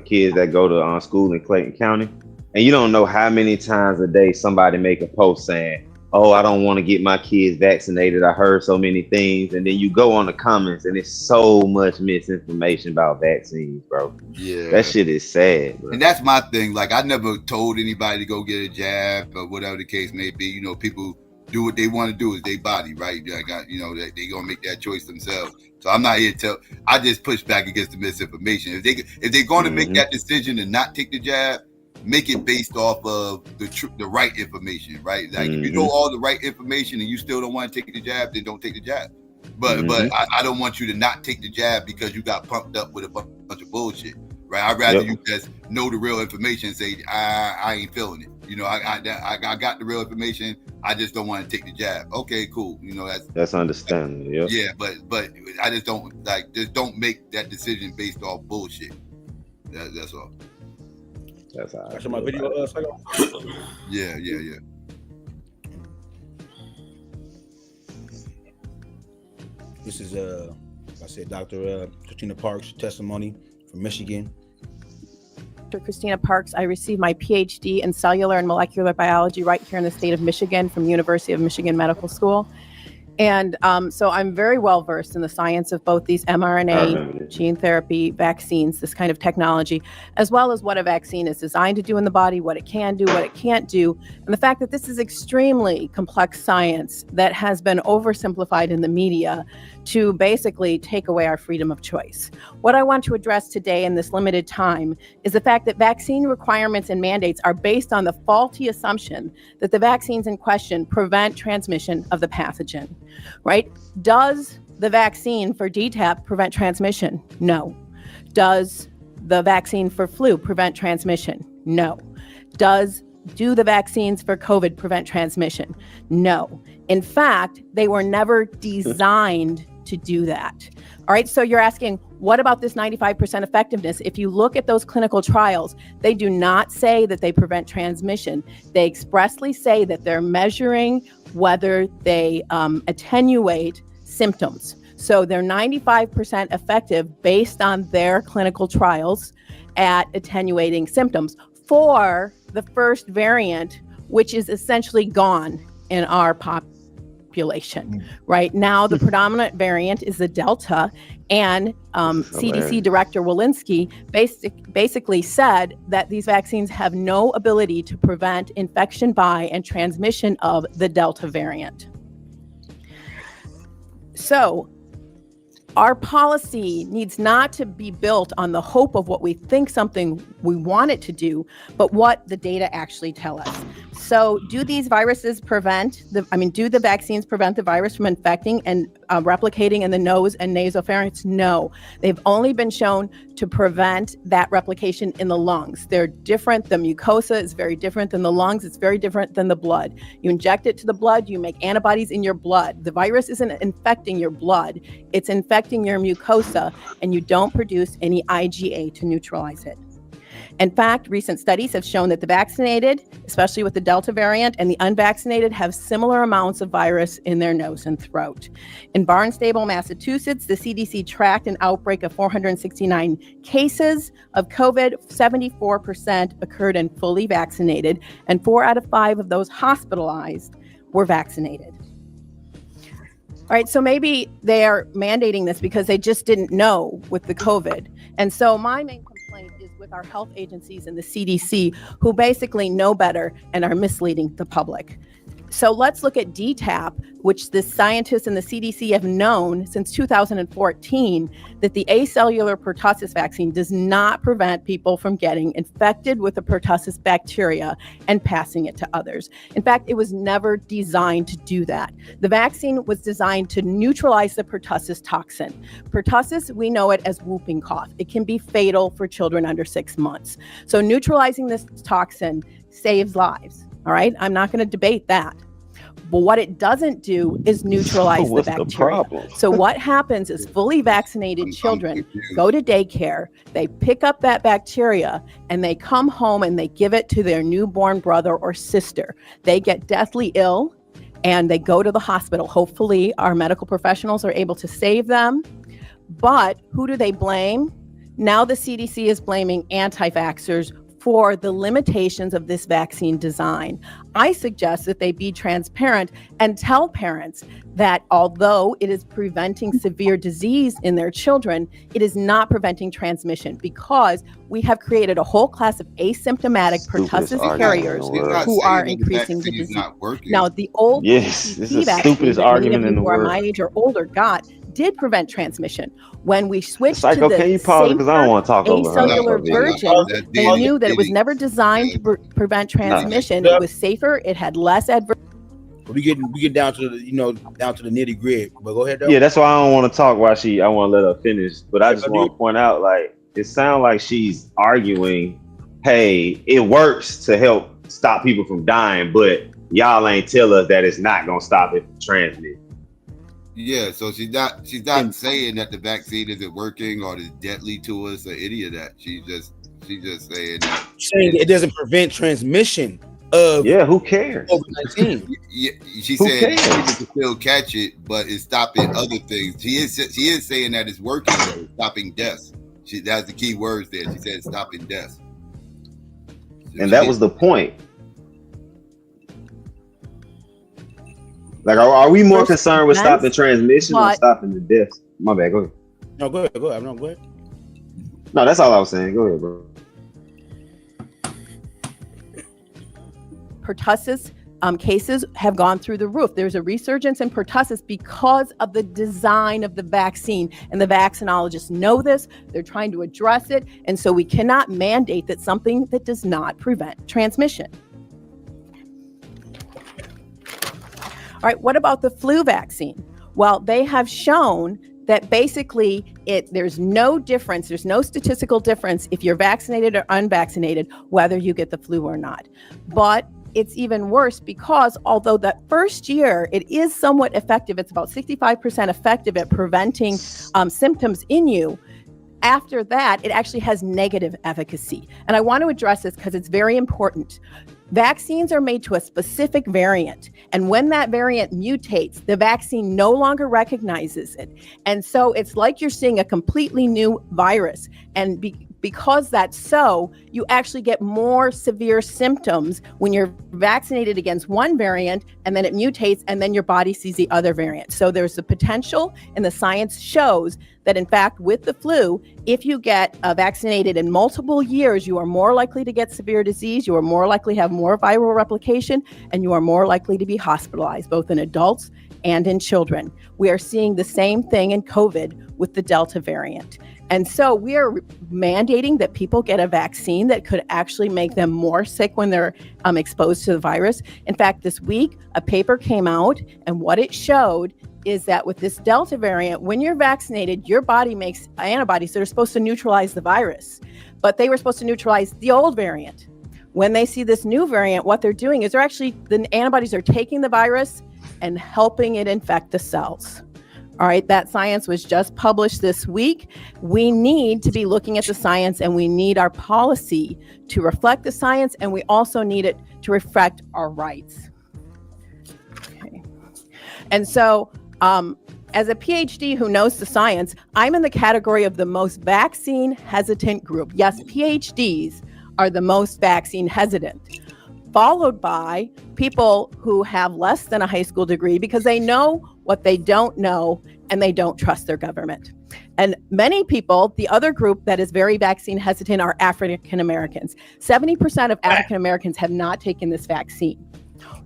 kids that go to school in Clayton County, and you don't know how many times a day somebody make a post saying, "Oh, I don't want to get my kids vaccinated. I heard so many things." And then you go on the comments and it's so much misinformation about vaccines, bro. Yeah. That shit is sad, bro. And that's my thing. Like, I never told anybody to go get a jab or whatever the case may be. people do what they want to do with their body, right? They going to make that choice themselves. So I'm not here to I just push back against the misinformation. If they're going to make that decision and not take the jab, make it based off of the right information, right? Like if you know all the right information and you still don't want to take the jab, then don't take the jab. But I don't want you to not take the jab because you got pumped up with a bunch of bullshit, right? I'd rather you just know the real information and say I ain't feeling it. You know, I got the real information. I just don't want to take the jab. Okay, cool. You know, that's understandable. Yep. Yeah, but I just don't make that decision based off bullshit. That's all. That's how I show my video. Yeah. This is I said Dr. Christina Parks' testimony from Michigan. Dr. Christina Parks. I received my PhD in cellular and molecular biology right here in the state of Michigan from the University of Michigan Medical School. And so I'm very well versed in the science of both these mRNA, gene therapy, vaccines, this kind of technology, as well as what a vaccine is designed to do in the body, what it can do, what it can't do, and the fact that this is extremely complex science that has been oversimplified in the media to basically take away our freedom of choice. What I want to address today in this limited time is the fact that vaccine requirements and mandates are based on the faulty assumption that the vaccines in question prevent transmission of the pathogen. Right? Does the vaccine for DTaP prevent transmission? No. Does the vaccine for flu prevent transmission? No. Do the vaccines for COVID prevent transmission? No. In fact, they were never designed to do that. All right, so you're asking, what about this 95% effectiveness? If you look at those clinical trials, they do not say that they prevent transmission. They expressly say that they're measuring whether they attenuate symptoms. So they're 95% effective based on their clinical trials at attenuating symptoms for the first variant, which is essentially gone in our population. Right now, the predominant variant is the Delta, and CDC Director Walensky basically said that these vaccines have no ability to prevent infection by and transmission of the Delta variant. So our policy needs not to be built on the hope of what we think something we want it to do, but what the data actually tell us. So do these viruses do the vaccines prevent the virus from infecting and replicating in the nose and nasopharynx? No. They've only been shown to prevent that replication in the lungs. They're different. The mucosa is very different than the lungs. It's very different than the blood. You inject it to the blood, you make antibodies in your blood. The virus isn't infecting your blood. It's infecting your mucosa, and you don't produce any IgA to neutralize it. In fact, recent studies have shown that the vaccinated, especially with the Delta variant, and the unvaccinated have similar amounts of virus in their nose and throat. In Barnstable, Massachusetts, the CDC tracked an outbreak of 469 cases of COVID. 74% occurred in fully vaccinated, and 4 out of 5 of those hospitalized were vaccinated. All right, so maybe they are mandating this because they just didn't know with the COVID. And so my main complaint is with our health agencies and the CDC, who basically know better and are misleading the public. So let's look at DTaP, which the scientists and the CDC have known since 2014 that the acellular pertussis vaccine does not prevent people from getting infected with the pertussis bacteria and passing it to others. In fact, it was never designed to do that. The vaccine was designed to neutralize the pertussis toxin. Pertussis, we know it as whooping cough. It can be fatal for children under 6 months. So neutralizing this toxin saves lives. All right, I'm not going to debate that. But what it doesn't do is neutralize the bacteria. So what happens is fully vaccinated children go to daycare, they pick up that bacteria, and they come home and they give it to their newborn brother or sister. They get deathly ill and they go to the hospital. Hopefully our medical professionals are able to save them. But who do they blame? Now the CDC is blaming anti-vaxxers for the limitations of this vaccine design. I suggest that they be transparent and tell parents that although it is preventing severe disease in their children, it is not preventing transmission, because we have created a whole class of asymptomatic pertussis carriers who are increasing the disease. Now, the old this is the stupidest argument in the who are world. my age or older got did prevent transmission. When we switched Psycho, to can you the pause it? Because I don't want to talk over her. acellular version, they knew that it was never designed to prevent transmission. It was safer. It had less adverse. We get down to the down to the nitty gritty. But go ahead, though. Yeah, that's why I don't want to talk while I want to let her finish. But I just want to point out, like, it sounds like she's arguing, hey, it works to help stop people from dying, but y'all ain't tell us that it's not gonna stop it from transmitting. Yeah, so she's not saying that the vaccine isn't working or is deadly to us or any of that. She's just saying that it doesn't prevent transmission of who cares? COVID-19. Yeah, she said you can still catch it, but it's stopping other things. She is saying that it's working, though, it's stopping deaths. That's the key words there. She said stopping deaths. And that was the point. Like, are we more concerned with stopping transmission or stopping the deaths? My bad, go ahead. No, go ahead. Go ahead. No, that's all I was saying. Go ahead, bro. Pertussis cases have gone through the roof. There's a resurgence in pertussis because of the design of the vaccine, and the vaccinologists know this. They're trying to address it, and so we cannot mandate that something that does not prevent transmission. All right, what about the flu vaccine? Well, they have shown that basically there's no difference, there's no statistical difference if you're vaccinated or unvaccinated, whether you get the flu or not. But it's even worse because although that first year it is somewhat effective, it's about 65% effective at preventing symptoms in you. After that, it actually has negative efficacy. And I want to address this because it's very important. Vaccines are made to a specific variant. And when that variant mutates, the vaccine no longer recognizes it. And so it's like you're seeing a completely new virus. And because that's so, you actually get more severe symptoms when you're vaccinated against one variant and then it mutates and then your body sees the other variant. So there's the potential, and the science shows that in fact with the flu, if you get vaccinated in multiple years, you are more likely to get severe disease, you are more likely to have more viral replication, and you are more likely to be hospitalized, both in adults and in children. We are seeing the same thing in COVID with the Delta variant. And so we are mandating that people get a vaccine that could actually make them more sick when they're exposed to the virus. In fact, this week, a paper came out, and what it showed is that with this Delta variant, when you're vaccinated, your body makes antibodies that are supposed to neutralize the virus, but they were supposed to neutralize the old variant. When they see this new variant, what they're doing is the antibodies are taking the virus and helping it infect the cells. All right, that science was just published this week. We need to be looking at the science, and we need our policy to reflect the science, and we also need it to reflect our rights. Okay. And so, as a PhD who knows the science, I'm in the category of the most vaccine hesitant group. Yes, PhDs are the most vaccine hesitant, followed by people who have less than a high school degree because they know what they don't know and they don't trust their government. And many people, the other group that is very vaccine hesitant, are African Americans. 70% of African Americans have not taken this vaccine.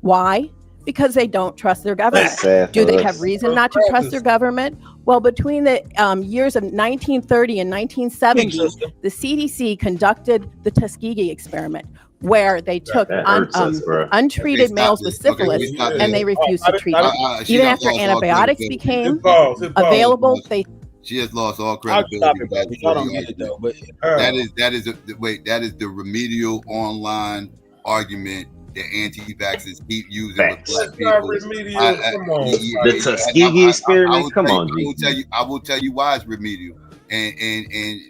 Why? Because they don't trust their government. Do they have reason not to trust their government? Well, between the years of 1930 and 1970, the CDC conducted the Tuskegee experiment, where they took untreated males with syphilis and they refused to treat them. Even after antibiotics became available, she has lost all credibility. That is the remedial online argument that anti-vaxxers keep using with black people. The Tuskegee experiment. Come on, I will tell you why it's remedial. And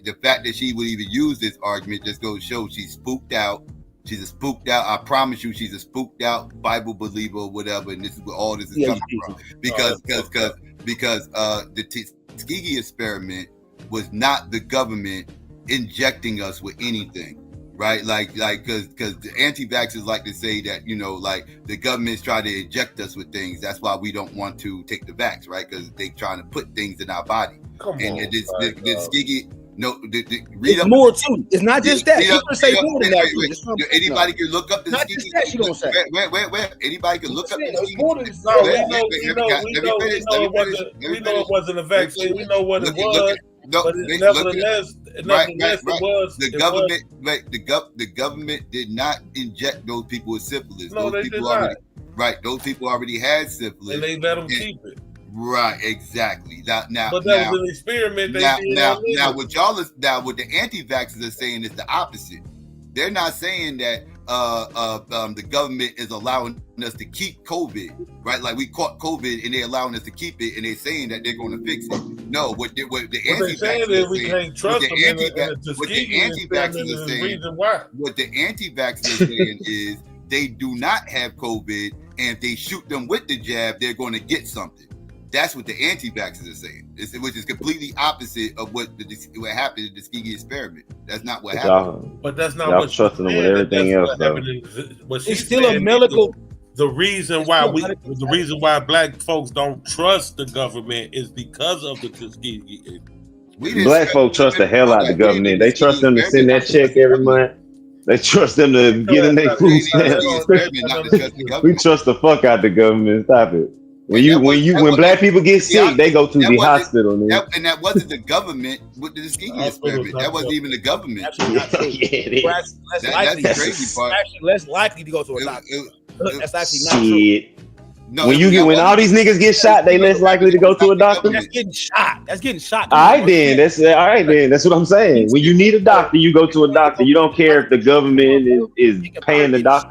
the fact that she would even use this argument just goes to show she's spooked out. She's a spooked out. I promise you, she's a spooked out Bible believer or whatever. And this is where all this is coming from. Because the Tuskegee experiment was not the government injecting us with anything, right? Like, because the anti-vaxxers like to say that, like the government's trying to inject us with things. That's why we don't want to take the vax, right? Because they're trying to put things in our body. The Tuskegee. No, It's more too. It's not just that. People say more than that. Anybody can look up the not just that. You gonna say? Wait. Anybody can look up the we know it wasn't a vaccine. We know what it was. But nevertheless, it was the government. The government did not inject those people with syphilis. No, those they people did already, not. Right, those people already had syphilis, and they let them keep it. Right, exactly. Now, but that was an experiment. Now, what the anti-vaxxers are saying is the opposite. They're not saying that the government is allowing us to keep COVID, right? Like we caught COVID and they're allowing us to keep it, and they're saying that they're going to fix it. No, what the anti-vaxxers are saying, what the anti-vaxxers are saying is they do not have COVID, and if they shoot them with the jab, they're going to get something. That's what the anti-vaxxers are saying, which is completely opposite of what happened in the Tuskegee experiment. That's not what happened. But that's not y'all what trusting them with everything else, though. It's still a medical. The reason why black folks don't trust the government is because of the Tuskegee. Black folk trust the hell out of the government. They trust them to send that check every month. They trust them to get in their food stamps. We trust the fuck out the government. Stop it. When black people get sick, they go to the hospital. And that wasn't the government with the Tuskegee experiment. That wasn't even the government. That's the crazy part. Actually, less likely to go to a doctor. That's actually not true. No, when all these niggas get shot, they less likely to go to a doctor. That's getting shot. All right then. That's what I'm saying. When you need a doctor, you go to a doctor. You don't care if the government is paying the doctor.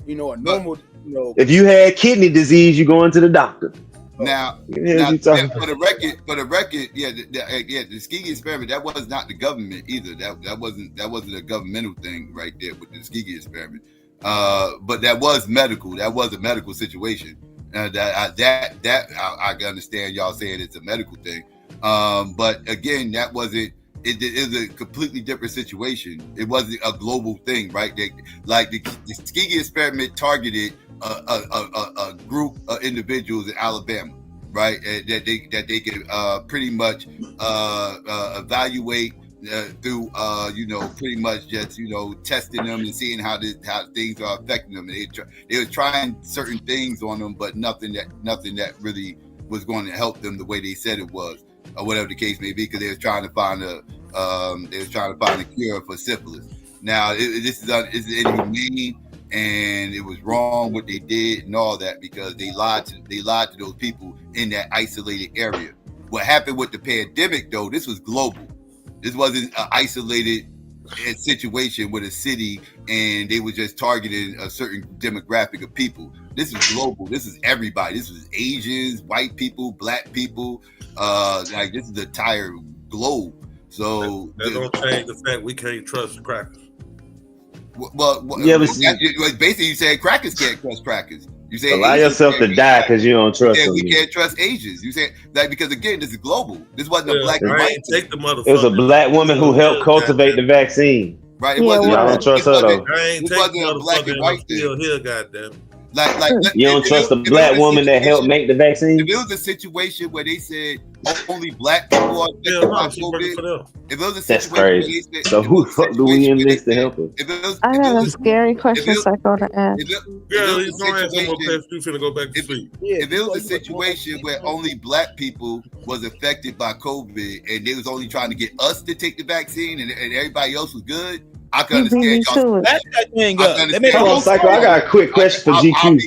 A normal. If you had kidney disease, you go into the doctor. Now, for the record, the Tuskegee experiment, that was not the government either. That wasn't a governmental thing right there with the Tuskegee experiment. But that was medical. That was a medical situation. I can understand y'all saying it's a medical thing. But again, that wasn't. It is a completely different situation. It wasn't a global thing, right? Like the Tuskegee experiment targeted a group of individuals in Alabama, right? That they could pretty much evaluate through pretty much just testing them and seeing how things are affecting them. And they were trying certain things on them, but nothing that really was going to help them the way they said it was, or whatever the case may be, because they were trying to find a cure for syphilis. Now this is inhumane, and it was wrong what they did and all that, because they lied to those people in that isolated area. What happened with the pandemic, though, this was global. This wasn't an isolated situation with a city and they were just targeting a certain demographic of people. This is global. This is everybody. This was Asians, white people, black people. Like this is the entire globe. So that don't change the fact we can't trust crackers. Well, yeah, basically you saying crackers can't trust crackers. You say allow yourself to die because you don't trust them. We can't trust Asians. You say that because again, this is global. This wasn't a black and white. Take the motherfucker. It was a black woman who helped cultivate the vaccine. Right. It wasn't. Y'all don't trust her though. It wasn't a black and white thing. Here, goddamn. Like you don't trust the black woman that helped make the vaccine. If it was a situation where they said only black people are affected by COVID, if it was a situation where they said, so who the fuck do we enlist to help us? I got a scary question, Psycho, to ask. If it was a situation where only black people was affected by COVID and they was only trying to get us to take the vaccine and everybody else was good, I can understand y'all. Back that thing up. Hold on, Psycho. I got a quick question for GQ.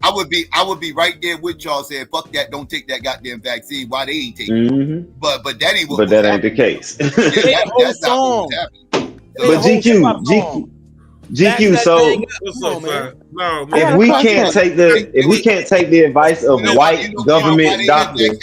I would be right there with y'all saying, "Fuck that! Don't take that goddamn vaccine." Why they ain't taking it? But that ain't what. But that ain't the case. That's not what was happening. But GQ. So if we can't take the advice of white government doctors.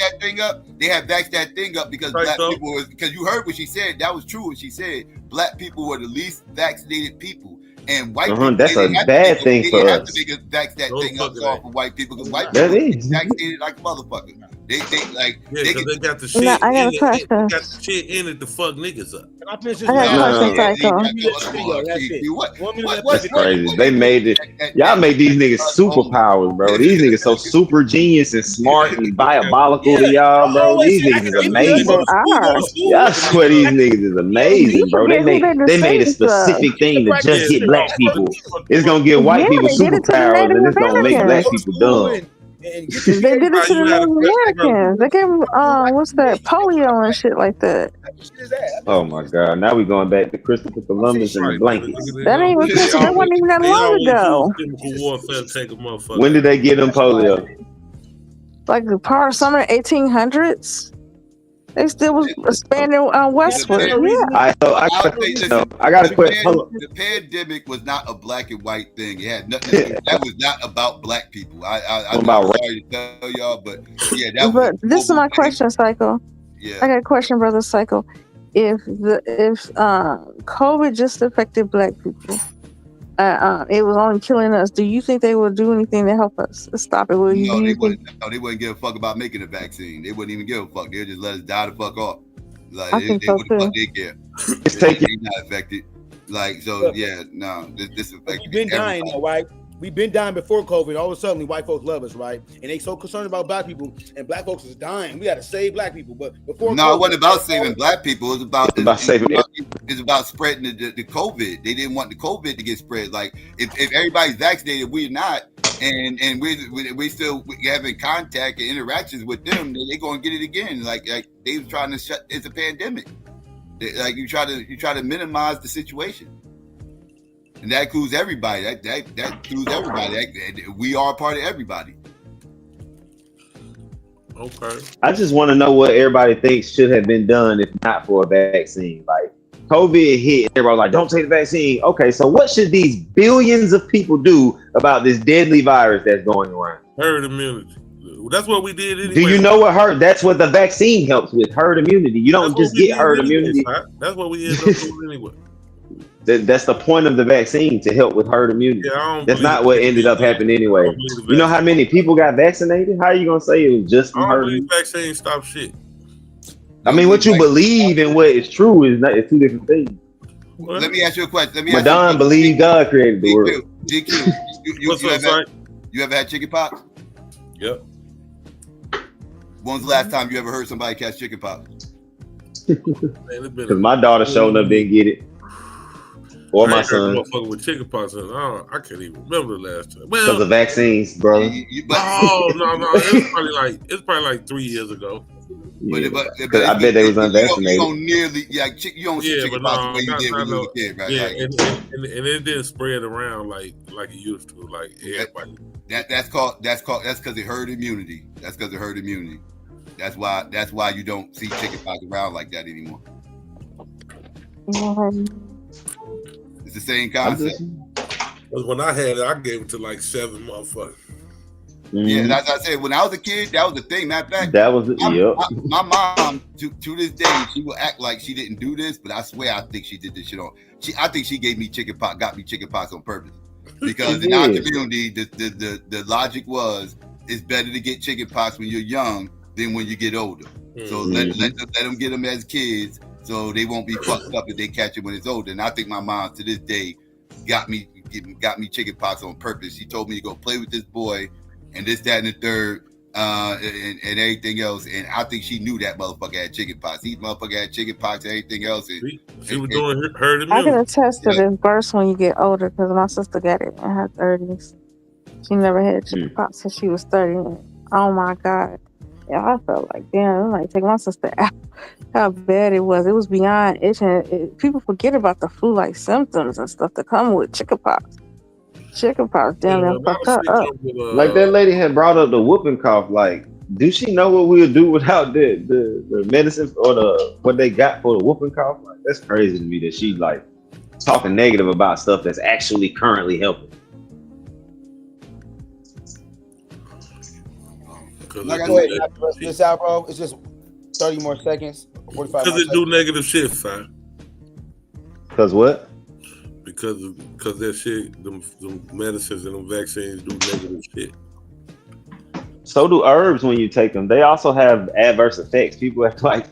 They have backed that thing up because black people was, because you heard what she said. That was true what she said. Black people were the least vaccinated people. And white people, that's a bad thing for us. They have to back that thing up off of white people because white people are vaccinated like a motherfucker. They like Yeah, because they got the No, shit. I got a in it. question. They got the shit in it to fuck niggas up. Can I finish this I got a last question, one? Psycho. That's it. 1 minute left. That's crazy. They made it. Y'all made these niggas superpowers, bro. These niggas so super genius and smart and diabolical to y'all, bro. These niggas is amazing. They are. Y'all swear these niggas is amazing, You bro. They forget who made they a descendants of. specific thing to just get black people. It's gonna give white Yeah, people they did it to the superpowers, Native and it's gonna make black Americans. people dumb. They did it to the Native Americans. They gave them, what's that, polio and shit like that. Oh my god! Now we going back to Christopher Columbus and the blankets. That ain't even Christmas. That wasn't even that They long always ago. use chemical warfare to take a motherfucker. When did they get them polio? Like the part of summer 1800s. They still was expanding westward. Yeah. I got a question. The pandemic was not a black and white thing. It had nothing to do. That was not about black people. I'm sorry to tell y'all, but yeah, that was. But this is my question, Psycho. Yeah. I got a question, brother Psycho. If COVID just affected black people, it was only killing us, do you think they would do anything to help us stop it? No, they wouldn't give a fuck about making a vaccine. They wouldn't even give a fuck. They'd just let us die the fuck off. Like I they think so wouldn't fuck too. they care. They not affected. Like so, yeah, no, this affected. We've been dying though, right? We've been dying before COVID. All of a sudden, white folks love us, right? And they so concerned about black people, and black folks is dying. We got to save black people. But before no, it wasn't about saving black people. It was about saving. It's about spreading the COVID. They didn't want the COVID to get spread. Like if everybody's vaccinated, we're not, and we still having contact and interactions with them, they're gonna get it again. Like they was trying to shut. It's a pandemic. Like you try to minimize the situation. And that includes everybody. That includes everybody. We are a part of everybody. Okay. I just want to know what everybody thinks should have been done if not for a vaccine. Like COVID hit, everybody was like, "Don't take the vaccine." Okay, so what should these billions of people do about this deadly virus that's going around? Herd immunity. That's what we did anyway. Do you know what herd? That's what the vaccine helps with. Herd immunity. You don't just get herd immunity. That's what we ended up doing anyway. That's the point of the vaccine, to help with herd immunity. Yeah, that's not what ended up happening anyway. You know how many people got vaccinated? How are you gonna say it was just from I herd don't immunity? believe vaccine stop shit. I mean, what you believe and what is true is two different things. Let me ask you a question. Madonna believed God created the world. GQ, you ever had chicken pox? Yep. When's the last time you ever heard somebody catch chicken pox? Because my daughter showing up didn't get it. Or my son. Motherfucker with chicken pox. I can't even remember the last time. Well, Because of vaccines, bro. no. It's probably like 3 years ago. Yeah. I bet they was unvaccinated. You don't see chicken pox the way you did when you were a kid, right? Yeah, and it didn't spread around like it used to, like everybody. That's because of herd immunity. That's because of herd immunity. That's why you don't see chicken pox around like that anymore. It's the same concept. Because when I had it, I gave it to like 7 motherfuckers. Yeah, that's what I said. When I was a kid, that was the thing. Matter of fact, that was my mom to this day, she will act like she didn't do this, but I swear I think she did this shit on. I think she gave me chicken pox, got me chicken pox on purpose. Because in our community, the logic was it's better to get chicken pox when you're young than when you get older. So let them get them as kids, so they won't be fucked up if they catch it when it's older. And I think my mom to this day got me chicken pox on purpose. She told me to go play with this boy and this, that, and the third, and everything else. And I think she knew that motherfucker had chicken pox. These motherfucker had chicken pox and everything else. She was doing herd immunity. I can attest to this burst when you get older, because my sister got it in her 30s. She never had chicken pox since she was 30. Oh my God. Yeah, I felt like, damn, I'm like, take my sister out. How bad it was. It was beyond itching. People forget about the flu-like symptoms and stuff that come with chicken pox. Chicken pox, damn, that fucked her up. Like that lady had brought up the whooping cough. Like, do she know what we'll do without the medicine or what they got for the whooping cough? Like, that's crazy to me that she like talking negative about stuff that's actually currently helping. Like I said, this out, bro. It's just 30 more seconds. 45. Because it do negative shit, fam. Because what? Because that shit, them medicines and them vaccines do negative shit. So do herbs when you take them. They also have adverse effects. People have like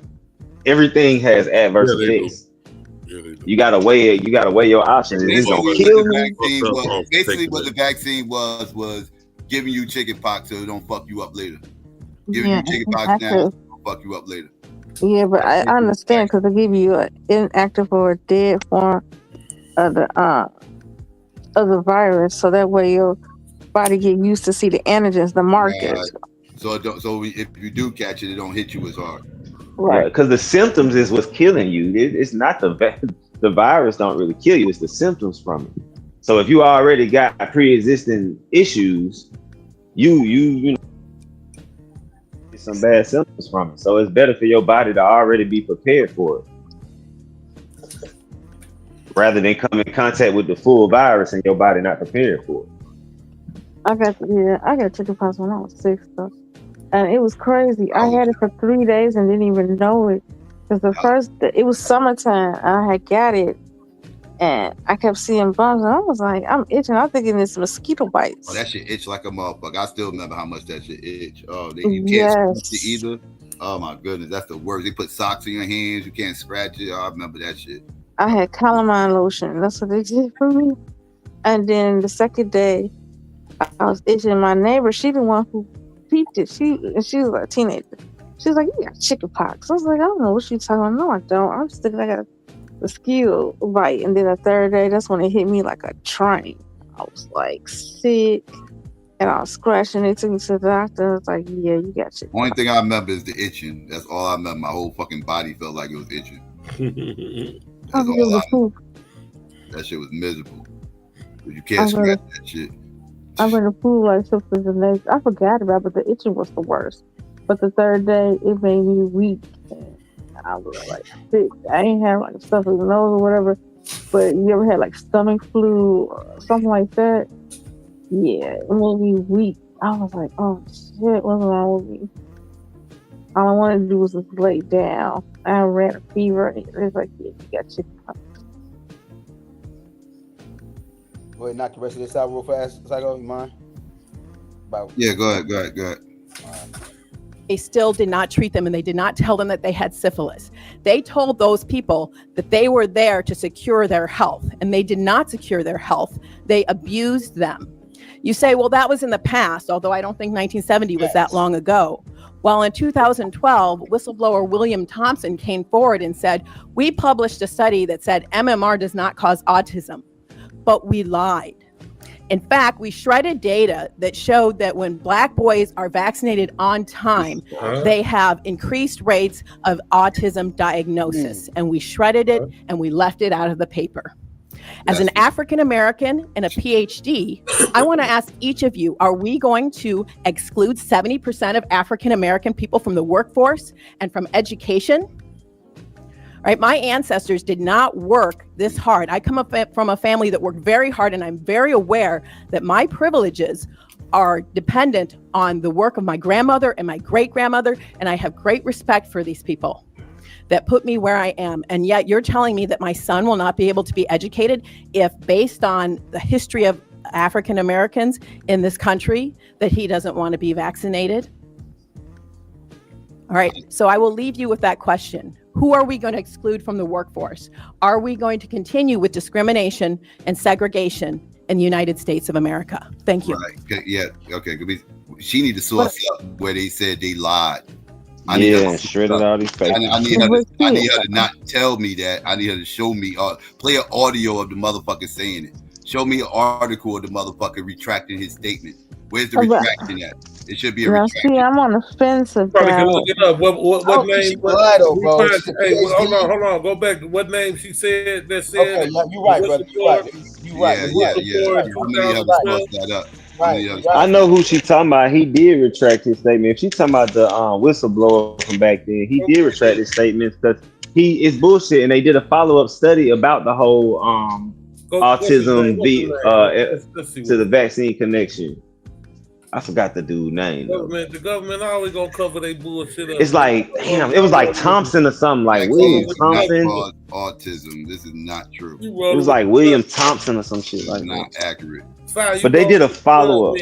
everything has adverse effects. You gotta weigh it. You gotta weigh your options. Is this gonna kill me? Basically, what the vaccine was giving you chicken pox so it don't fuck you up later. Giving you chicken pox now, it don't fuck you up later. Yeah, but I understand because they give you an inactive or a dead form of the virus, so that way your body get used to see the antigens, the markers. So if you do catch it, it don't hit you as hard. Right, because the symptoms is what's killing you. It's not the virus don't really kill you. It's the symptoms from it. So if you already got pre-existing issues, you know get some bad symptoms from it. So it's better for your body to already be prepared for it, rather than come in contact with the full virus and your body not prepared for it. I got chickenpox when I was 6 though. And it was crazy. I had it for 3 days and didn't even know it. Because it was summertime. I had got it. And I kept seeing bumps. And I was like, I'm itching. I'm thinking it's mosquito bites. Oh, that shit itch like a motherfucker. I still remember how much that shit itch. Oh, you can't scratch it either. Oh my goodness, that's the worst. They put socks in your hands. You can't scratch it. Oh, I remember that shit. I had calamine lotion. That's what they did for me. And then the second day, I was itching. My neighbor, she the one who peeped it. She was like a teenager. She was like, "You got chicken pox." I was like, "I don't know what you talking about." No, I don't. I'm just thinking I got a mosquito bite. And then the third day, that's when it hit me like a train. I was like sick, and I was scratching. They took me to the doctor. I was like, "Yeah, you got chicken." Only thing I remember is the itching. That's all I remember. My whole fucking body felt like it was itching. That's all I remember. That shit was miserable. You can't scratch that shit. I'm in the food like something the next. I forgot about it, but the itching was the worst. But the third day, it made me weak. And I was like sick. I ain't have like stuff in the nose or whatever. But you ever had like stomach flu or something like that? Yeah, it made me weak. I was like, oh shit, what's wrong with me? All I wanted to do was just lay down. I ran a fever. And it was like, yeah, you got chickenpox. Go ahead and knock the rest of this out real fast. Psycho, you mind? Yeah, go ahead. They still did not treat them, and they did not tell them that they had syphilis. They told those people that they were there to secure their health, and they did not secure their health. They abused them. You say, well, that was in the past, although I don't think 1970 was that long ago. Well, in 2012, whistleblower William Thompson came forward and said, we published a study that said MMR does not cause autism. But we lied. In fact, we shredded data that showed that when Black boys are vaccinated on time, they have increased rates of autism diagnosis. And we shredded it and we left it out of the paper. As an African American and a PhD, I want to ask each of you, are we going to exclude 70% of African American people from the workforce and from education? Right, my ancestors did not work this hard. I come up from a family that worked very hard, and I'm very aware that my privileges are dependent on the work of my grandmother and my great-grandmother, and I have great respect for these people that put me where I am. And yet you're telling me that my son will not be able to be educated if, based on the history of African Americans in this country, that he doesn't want to be vaccinated? All right, so I will leave you with that question. Who are we going to exclude from the workforce? Are we going to continue with discrimination and segregation in the United States of America? Thank you. Right. Yeah. Okay. She need to source up where they said they lied. Shredded all these papers. I need her to not tell me that. I need her to show me, play an audio of the motherfucker saying it. Show me an article of the motherfucker retracting his statement. Where's the retraction at? It should be a retraction. See, I'm on the fence about Probably can look it up. What name? Hey, hold on. Go back to what name she said that said. Okay, you're right, brother. You're right. I know who she talking about. He did retract his statement. If she talking about the whistleblower from back then, he did retract his statements because he is bullshit. And they did a follow-up study about the whole autism to the vaccine connection. I forgot the dude's name. The government always gonna cover their bullshit up. It's like, damn, it was like Thompson or something, like William Thompson. Autism. This is not true. It was like William Thompson or some shit like that. Not accurate. But they did a follow-up.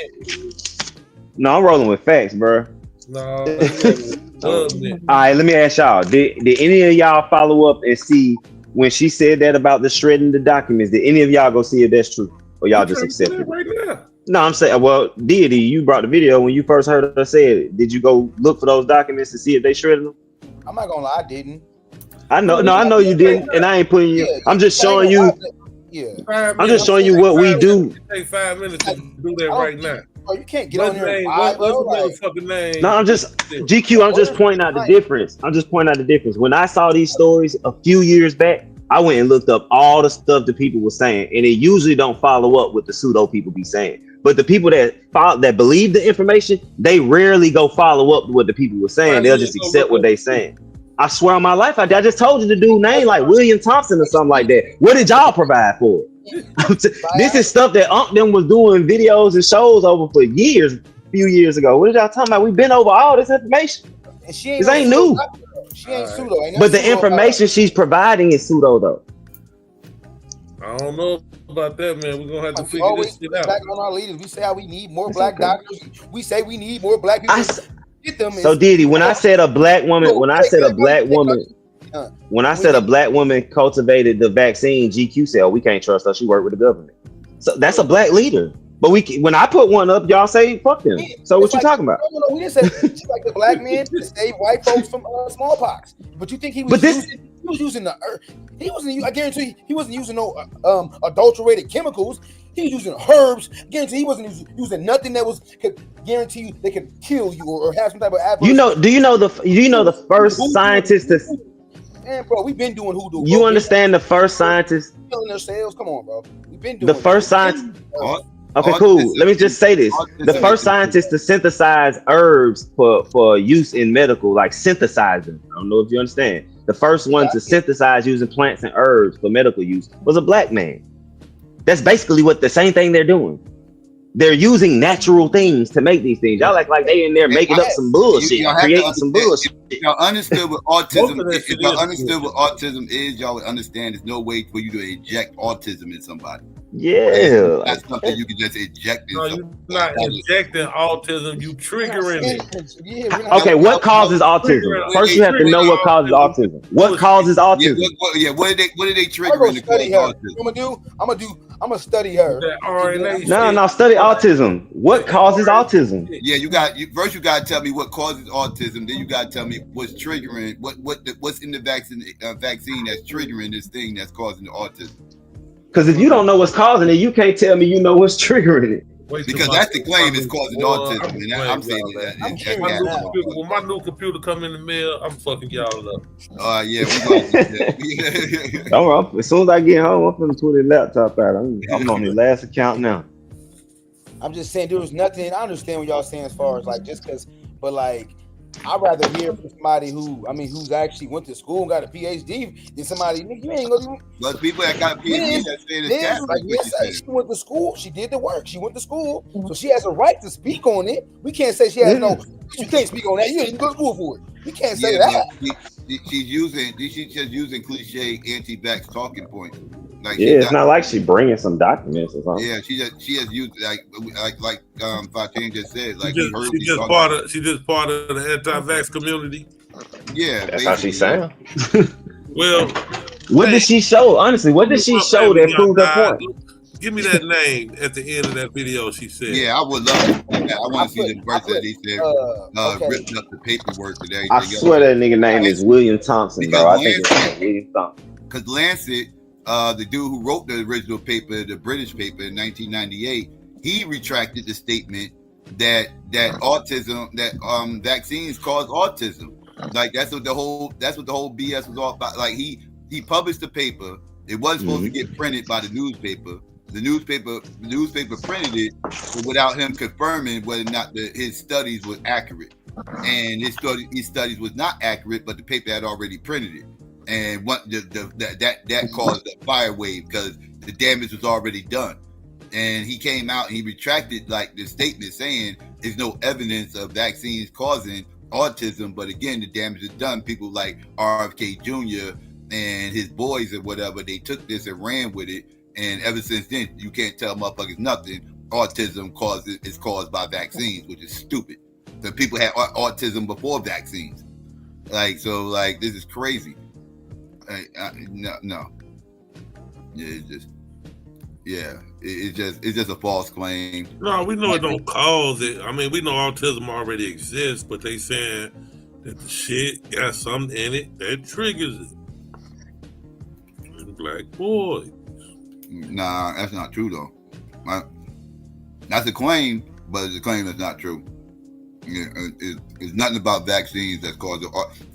No, I'm rolling with facts, bro. No, All right, let me ask y'all. Did any of y'all follow up and see when she said that about the shredding the documents? Did any of y'all go see if that's true, or y'all just accept it? Right now. No, I'm saying, well, Deity, you brought the video when you first heard her say it. Did you go look for those documents to see if they shredded them? I'm not gonna lie, I didn't. I know you didn't, and I ain't putting you. I'm just showing you. Yeah. I'm just showing you what we do. Take 5 minutes to do that right now. Oh, you can't get on here. What's the motherfucking name? No, I'm just GQ. I'm just pointing out the difference. I'm just pointing out the difference. When I saw these stories a few years back, I went and looked up all the stuff that people were saying, and it usually don't follow up what the pseudo people be saying. But the people that believe the information, they rarely go follow up what the people were saying. They'll just accept what they saying. I swear on my life, I just told you the dude name like William Thompson or something like that. What did y'all provide for it? This is stuff that Unc them was doing videos and shows over for years, a few years ago. What did y'all talking about? We've been over all this information. This ain't new. She ain't pseudo. But the information she's providing is pseudo though. I don't know about that, man. We're gonna have to figure this shit out. Back on our leaders, we say how we need more black doctors. We say we need more black people. So Diddy, when I said a black woman cultivated the vaccine, GQ said, oh, we can't trust her. She worked with the government. So that's a black leader. But when I put one up, y'all say fuck them. So what you talking about? No, we didn't say just like the black man to save white folks from smallpox. But you think he was using the herb? He wasn't. I guarantee he wasn't using no adulterated chemicals. He was using herbs. I guarantee he wasn't using nothing that could guarantee you they could kill you or have some type of adverse. Do you know the first scientist to? Man, bro, we've been doing hoodoo. You understand the first scientist? Killing themselves. Come on, bro. We've been doing the first scientist. Okay, cool. Let me just say this: the first scientist to synthesize herbs for use in medical, like synthesize them. I don't know if you understand. The first one to synthesize using plants and herbs for medical use was a black man. That's basically what the same thing they're doing. They're using natural things to make these things. Y'all like they in there making up some bullshit, creating some bullshit. Y'all understood what autism is. If y'all understood what autism is, y'all would understand there's no way for you to inject autism in somebody. Yeah. That's something you can just inject in. No, you're not injecting autism, you triggering it. Okay, what causes autism? First, you have to know what causes autism. What causes autism? What did they trigger in the autism? I'm gonna study her. No, study autism. What causes autism? Yeah, you got to tell me what causes autism. Then you got to tell me what's triggering what's in the vaccine that's triggering this thing that's causing the autism. Because if you don't know what's causing it, you can't tell me you know what's triggering it. Because that's the claim is causing autism, and I'm saying that. When my new computer come in the mail, I'm fucking y'all up. Yeah, as soon as I get home, I'm gonna pull the laptop out. I'm on the last account now. I'm just saying there was nothing. I understand what y'all saying as far as like just because, but like I'd rather hear from somebody who's actually went to school and got a PhD than somebody you ain't gonna. But people that got a PhD that say this she went to school. She did the work. She went to school, so she has a right to speak on it. We can't say she has no. You can't speak on that. You didn't go to school for it. We can't say that. She's just using cliche anti-vax talking points. Like it's not like she bringing some documents or something. Yeah, she has used like Fatin just said. Like she just part of the anti-vax community. Yeah, that's how she sound. Well, what did she show? Honestly, what did she show that proved her point? Give me that name at the end of that video. She said. Yeah, I would love to see that. I want to see the verse that he said ripped up the paperwork today. I swear that nigga name is William Thompson, bro. I think it's William Thompson. Because Lancet, the dude who wrote the original paper, the British paper in 1998, he retracted the statement that vaccines cause autism. Like that's what the whole BS was all about. Like he published the paper. It wasn't supposed to get printed by the newspaper. The newspaper printed it without him confirming whether or not his studies were accurate. And his studies was not accurate, but the paper had already printed it. And that caused a fire wave because the damage was already done. And he came out and he retracted like the statement saying there's no evidence of vaccines causing autism, but again the damage is done. People like RFK Jr. and his boys or whatever, they took this and ran with it, and ever since then you can't tell motherfuckers nothing. autism is caused by vaccines, which is stupid. The people had autism before vaccines. This is crazy. No. It's just a false claim. No, we know it don't cause it. I mean, we know autism already exists, but they saying that the shit got something in it that triggers it. And black boys. Nah, that's not true though. That's a claim, but it's a claim that's not true. Yeah, it's nothing about vaccines that's causing.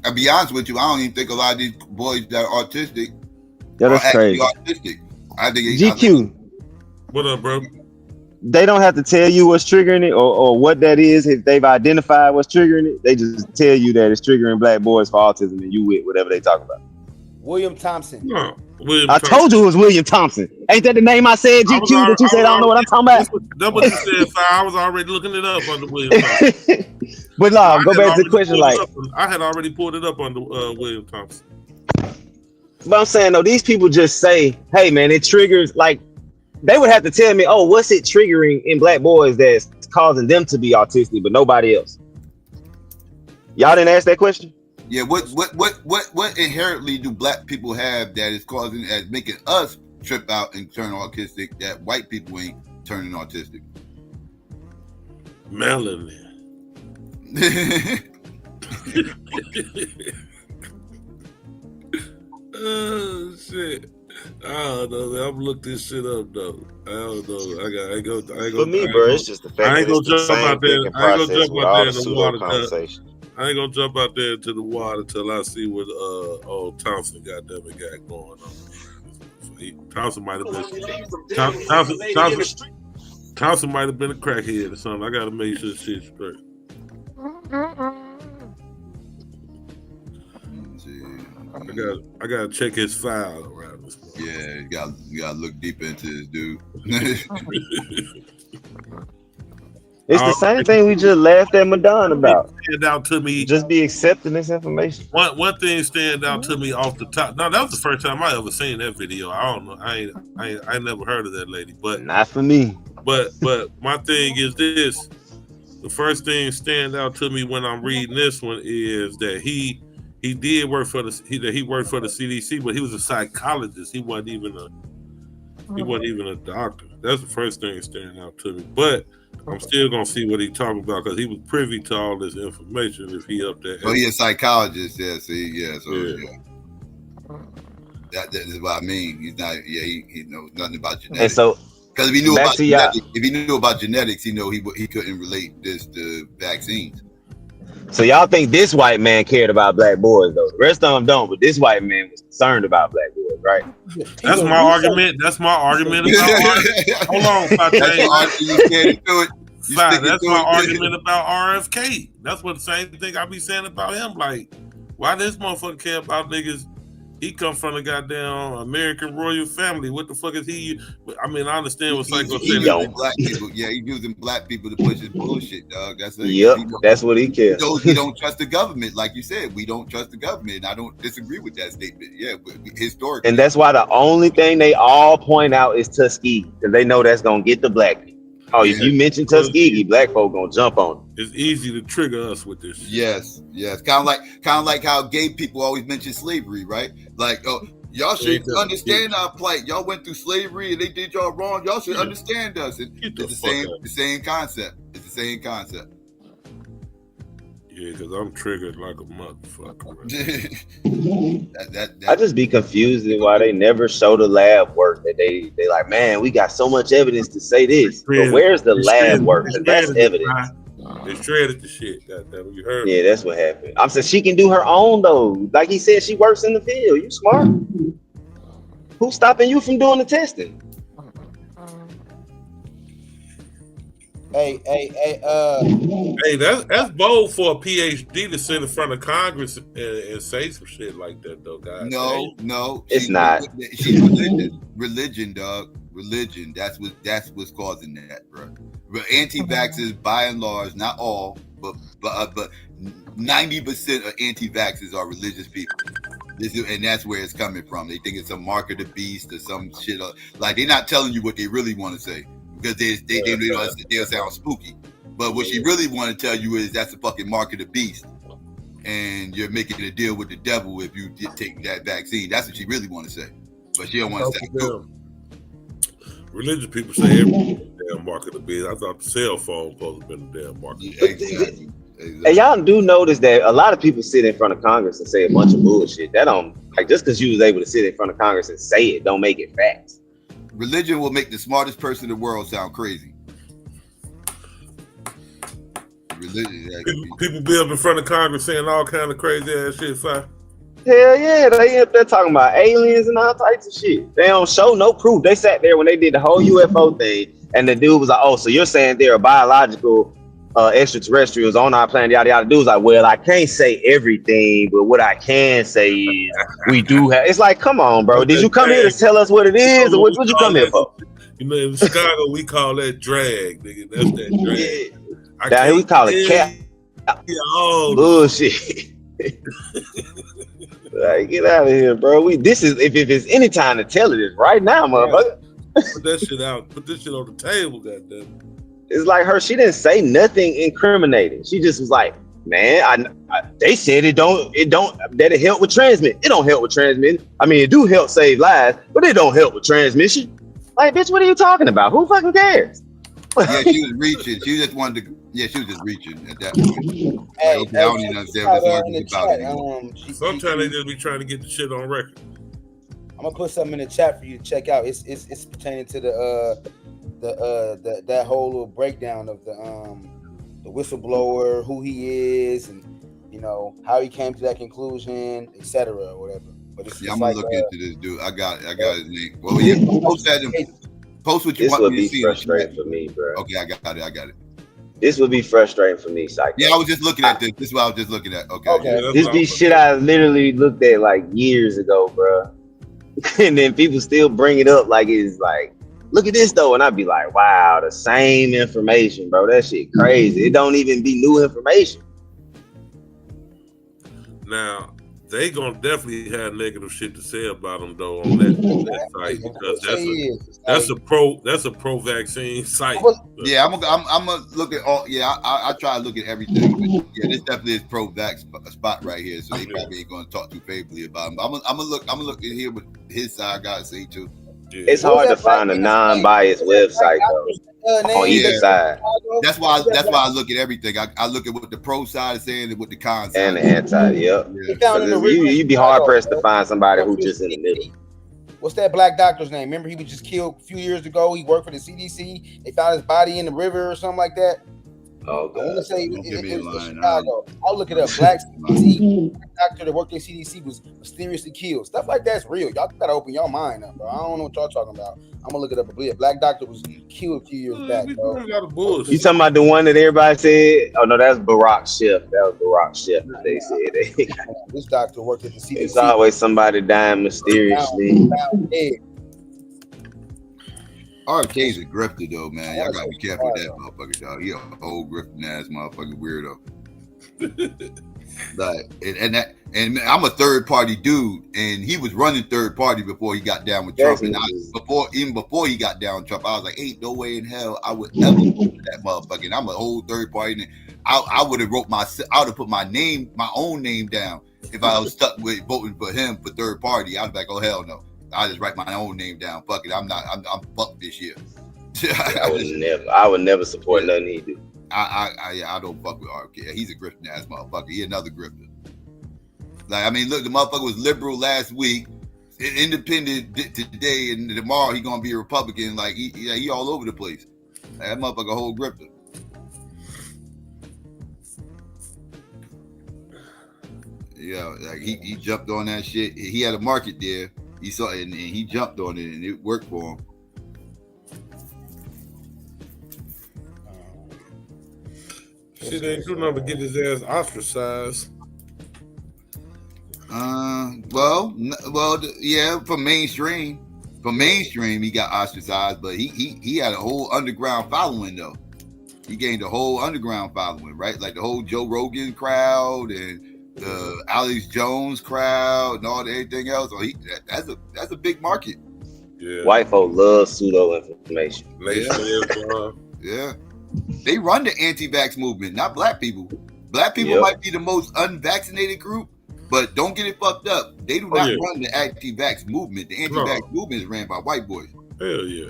I'll be honest with you, I don't even think a lot of these boys that are autistic Yeah, that's are actually crazy. autistic. I think GQ. What up, bro? They don't have to tell you what's triggering it or what that is. If they've identified what's triggering it, they just tell you that it's triggering black boys for autism, and you with whatever they talk about. William Thompson. No, I told you it was William Thompson. Ain't that the name I said, GQ, that you said I don't know what I'm talking about? That's what you said, Si. I was already looking it up under William Thompson. But no, go back to the question. Like, I had already pulled it up under William Thompson. but I'm saying though, these people just say, "Hey, man, it triggers." Like, they would have to tell me, "Oh, what's it triggering in black boys that's causing them to be autistic, but nobody else?" Y'all didn't ask that question. Yeah, what inherently do black people have that is making us trip out and turn autistic that white people ain't turning autistic? Melanin. Oh shit! I don't know. Man. I'm look this shit up though. I don't know. I ain't go. For me, bro, it's just the fact that it's the same thinking process with all the pseudo conversation. I ain't gonna jump out there into the water till I see what old Thompson got going on. Thompson might have been Thompson might have been a crackhead or something. I gotta make sure shit's straight. I gotta check his file around this point. Yeah, you gotta look deep into this dude. It's the same thing we just laughed at Madonna about. Stand out to me. Just be accepting this information. One thing stand out to me off the top. No, that was the first time I ever seen that video. I don't know. I never heard of that lady, but not for me. But my thing is this: the first thing stand out to me when I'm reading this one is that he did work for he worked for the CDC, but he was a psychologist. He wasn't even a doctor. That's the first thing standing out to me. But I'm still gonna see what he talking about because he was privy to all this information. If he up there, so he a psychologist. Yeah, see, yeah. So yeah. That is what I mean. He's not. Yeah, he knows nothing about genetics. And so, because if he knew about genetics, he couldn't relate this to vaccines. So y'all think this white man cared about black boys though? The rest of them don't, but this white man was concerned about black boys, right? That's my argument. That's my argument about. Hold on, that's my argument about RFK. That's what the same thing I be saying about him. Like, why this motherfucker care about niggas? He come from a goddamn American royal family. What the fuck is he? I mean, I understand what Psycho said. Black people. Yeah, he's using black people to push his bullshit, dog. That's it. Yep, that's what he cares. We don't trust the government, like you said. We don't trust the government. I don't disagree with that statement. Yeah, but historically, and that's why the only thing they all point out is Tuskegee, because they know that's gonna get the black people. Oh, if you mention Tuskegee, black folk gonna jump on it. It's easy to trigger us with this shit. Yes. Kind of like how gay people always mention slavery, right? Like, oh, y'all should understand our plight. Y'all went through slavery and they did y'all wrong. Y'all should understand us. It's the same concept. It's the same concept. Yeah, because I'm triggered like a motherfucker. I just be confused at why they never show the lab work. That they like, man, we got so much evidence to say this, but where's the lab work? Because that's evidence. They shredded the shit. Goddamn, you heard? Yeah, that's what happened. I'm saying she can do her own though. Like he said, she works in the field. You smart. Who's stopping you from doing the testing? Hey, that's bold for a PhD to sit in front of Congress and say some shit like that, though, guys. No, it's not. She's religion, dog. Religion. That's what's causing that, bro. Anti-vaxxers, by and large, not all, but 90% of anti-vaxxers are religious people. And that's where it's coming from. They think it's a mark of the beast or some shit. Like, they're not telling you what they really want to say. because they'll sound spooky. But what she really want to tell you is that's the fucking mark of the beast, and you're making a deal with the devil if you take that vaccine. That's what she really want to say, but she don't want to say. Religious people say every damn mark of the beast. I thought the cell phone supposed to have been the damn mark of the beast. Exactly. And y'all do notice that a lot of people sit in front of Congress and say a bunch of bullshit. That don't, like, just because you was able to sit in front of Congress and say it, don't make it facts. Religion will make the smartest person in the world sound crazy. People be up in front of Congress saying all kind of crazy ass shit. Hell yeah, they up there talking about aliens and all types of shit. They don't show no proof. They sat there when they did the whole UFO thing, and the dude was like, "Oh, so you're saying there are biological extraterrestrials on our planet?" Yada yada. Dude was like, "Well, I can't say everything, but what I can say is we do have." It's like, come on, bro. Did you come here to tell us what it is, or what you come here for? You know, in Chicago, we call that drag, nigga. That's that drag. Down here we call it cap. Bullshit. Like, get out of here, bro. This is if it's any time to tell it, it's right now, motherfucker. Put that shit out. Put this shit on the table, goddamn. It's like she didn't say nothing incriminating. She just was like, man, they said that it help with transmit. It don't help with transmitting. I mean, it do help save lives, but it don't help with transmission. Like, bitch, what are you talking about? Who fucking cares? Yeah, she was reaching. She just wanted to. Yeah, she was just reaching at that point. I don't even understand what's arguing about it anymore. Sometimes they just be trying to get the shit on record. I'm gonna put something in the chat for you to check out. It's pertaining to that whole little breakdown of the whistleblower, who he is, and you know how he came to that conclusion, etc. or whatever. But it's I'm gonna look into this dude. I got his name. Well, yeah, post that. Post what you want me to see. This would be frustrating for me, bro. Okay, I got it. This would be frustrating for me, Psycho. Yeah, I was just looking at this. This is what I was just looking at. Okay. This be shit I literally looked at like years ago, bro. And then people still bring it up like it's like, look at this though, and I'd be like, wow, the same information, bro. That shit crazy. It don't even be new information. Now, they gonna definitely have negative shit to say about them though on that site, because that's a pro vaccine site. Yeah, I'm gonna look at all. Yeah, I try to look at everything. But yeah, this definitely is pro vax spot right here. So they probably ain't gonna talk too favorably about him. I'm gonna look in here with his side. I gotta say too. Yeah. It's hard to find a non-biased website though. On either side. That's why I look at everything. I look at what the pro side is saying and what the con side and the anti. Yep. You'd be hard pressed to find somebody who's just in the middle. What's that black doctor's name? Remember, he was just killed a few years ago. He worked for the CDC. They found his body in the river or something like that. Oh, God. I want to say it's Chicago. I'll look it up. Black CDC doctor that worked at CDC was mysteriously killed. Stuff like that's real. Y'all gotta open your mind up, bro. I don't know what y'all talking about. I'm gonna look it up. But yeah, black doctor was killed a few years back, bro. You talking about the one that everybody said? Oh no, that's Barack Schiff. That was Barack Schiff. They said this doctor worked at the CDC. It's always somebody dying mysteriously. RFK's a grifter though, man. Y'all gotta be careful with that motherfucker, dog. He a whole grifting ass motherfucking weirdo. Like, and I'm a third party dude, and he was running third party before he got down with Trump. And even before he got down with Trump, I was like, ain't no way in hell I would ever vote for that motherfucker. And I'm a whole third party. And I would have I would have put my own name down if I was stuck with voting for him for third party. I'd be like, oh hell no. I just write my own name down. Fuck it. I'm fucked this year. I would never support nothing he do. I don't fuck with RFK. He's a grifting ass motherfucker. He another grifter. Like, I mean, look, the motherfucker was liberal last week, independent today, and tomorrow he gonna be a Republican. Like he all over the place. Like, that motherfucker a whole grifter. Yeah, like he jumped on that shit. He had a market there. He saw it and he jumped on it and it worked for him. Shit ain't do nothing but get his ass ostracized. Yeah, from mainstream. From mainstream, he got ostracized, but he had a whole underground following though. He gained a whole underground following, right? Like the whole Joe Rogan crowd and the Alex Jones crowd and all everything else. So that's a big market. Yeah. White folk love pseudo information. Yeah. They run the anti-vax movement, not black people. Black people Yep. might be the most unvaccinated group, but don't get it fucked up. They do not run the anti-vax movement. The anti-vax movement is ran by white boys. Hell yeah.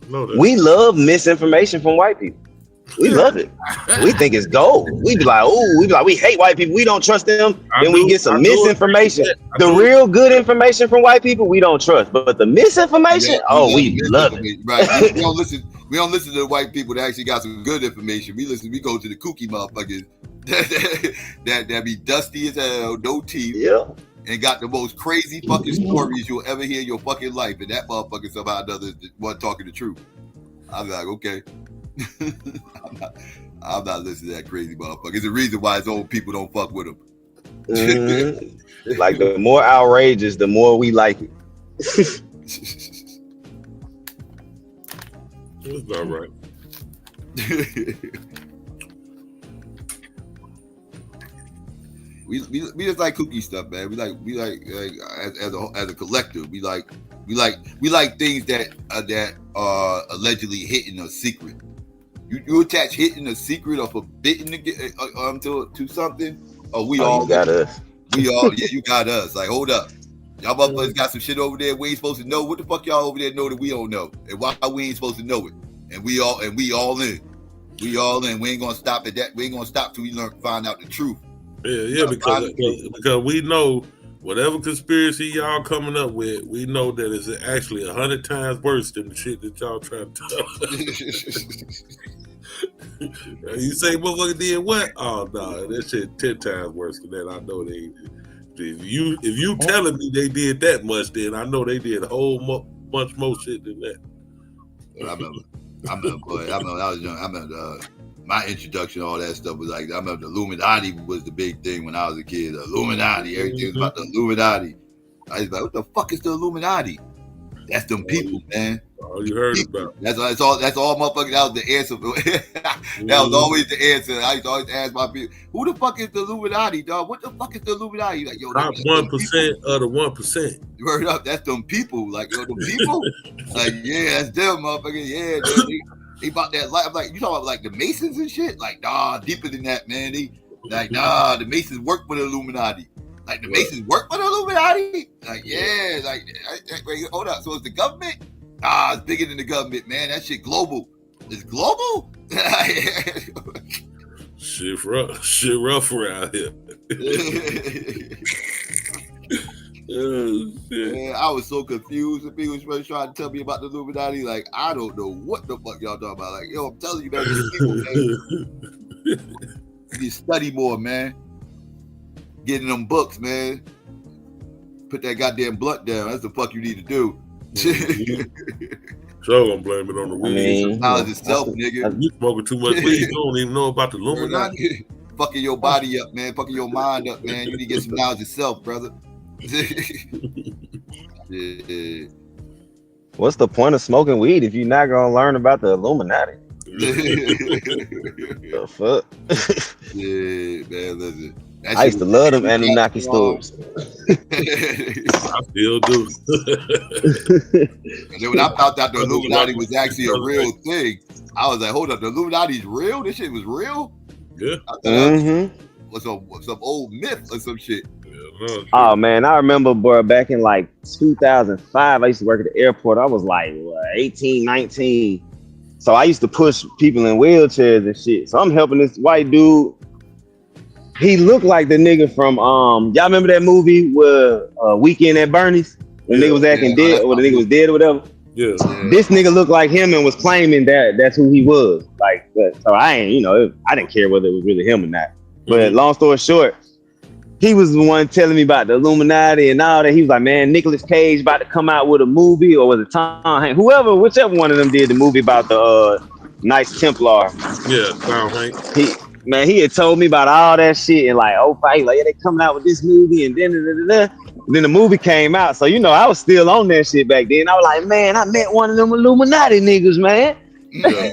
No, We love misinformation from white people. We love it. We think it's gold. We be like, oh, we hate white people. We don't trust them. Then we get some misinformation. The real good information from white people, we don't trust. But the misinformation, we love it. Right. We don't listen. We don't listen to the white people that actually got some good information. We go to the kooky motherfuckers that be dusty as hell, no teeth, and got the most crazy fucking stories you'll ever hear in your fucking life. And that motherfucker somehow or another wasn't talking the truth. I'm like, okay. I'm not listening to that crazy motherfucker. It's the reason why his old people don't fuck with him. Like the more outrageous, the more we like it. It's not right. We just like kooky stuff, man. We like as a collective. We like things that are allegedly hidden or secret. You attach hidden or secret or forbidden to something. We all got us. We all you got us. Like, hold up. Y'all motherfuckers got some shit over there we ain't supposed to know. What the fuck y'all over there know that we don't know? And why we ain't supposed to know it? And we all in. We all in. We ain't gonna stop at that. We ain't gonna stop till we find out the truth. Yeah, because we know whatever conspiracy y'all coming up with, we know that it's actually 100 times worse than the shit that y'all trying to tell. You say motherfucker did what? Oh no, that shit 10 times worse than that. I know they. If you telling me they did that much, then I know they did a whole bunch more shit than that. I remember I was young. I remember my introduction, all that stuff was like, I remember the Illuminati was the big thing when I was a kid. The Illuminati, everything was about the Illuminati. I was like, what the fuck is the Illuminati? That's them people, man. Oh, you heard about. That's all motherfuckers. That was the answer. That was always the answer. I used to always ask my people, who the fuck is the Illuminati, dog? What the fuck is the Illuminati? Like, yo, top 1% of the 1%. You heard up? That's them people. Like, yo, them people. Like, yeah, that's them, motherfucker. Yeah, they about that life. Like, you talking about like the Masons and shit? Like, nah, deeper than that, man. They like, nah, the Masons work for the Illuminati. Like, the Masons work for the Illuminati? Like, yeah, like, wait, hold up. So it's the government? Nah, it's bigger than the government, man. That shit global. It's global? Shit rough around here. Oh, shit. Man, I was so confused when people were trying to tell me about the Illuminati. Like, I don't know what the fuck y'all talking about. Like, yo, I'm telling you, man, these people, man. You need to study more, man. Getting them books, man. Put that goddamn blunt down. That's the fuck you need to do. So I'm blame it on the weed. Knowledge itself, nigga. You smoking too much weed. You don't even know about the Illuminati. Fucking your body up, man. Fucking your mind up, man. You need to get some knowledge yourself, brother. Yeah. What's the point of smoking weed if you're not gonna learn about the Illuminati? The fuck? Yeah, man, listen. I used to love them Anunnaki stories. I still do. And then when I found out the Illuminati was actually a real thing, I was like, hold up, the Illuminati's real? This shit was real? Yeah. I thought was some old myth or some shit. Oh man, I remember, bro, back in like 2005, I used to work at the airport. I was like 18, 19. So I used to push people in wheelchairs and shit. So I'm helping this white dude. He looked like the nigga from y'all remember that movie with Weekend at Bernie's? The nigga was acting dead, or the nigga was dead or whatever. Yeah. This nigga looked like him and was claiming that that's who he was. Like, so I ain't, I didn't care whether it was really him or not. But long story short, he was the one telling me about the Illuminati and all that. He was like, man, Nicolas Cage about to come out with a movie, or was it Tom Hanks? Whichever one of them did the movie about the Knights Templar. Yeah, Tom Hanks. He had told me about all that shit and like, like, yeah, they coming out with this movie and then the movie came out. So, I was still on that shit back then. I was like, man, I met one of them Illuminati niggas, man. Yeah.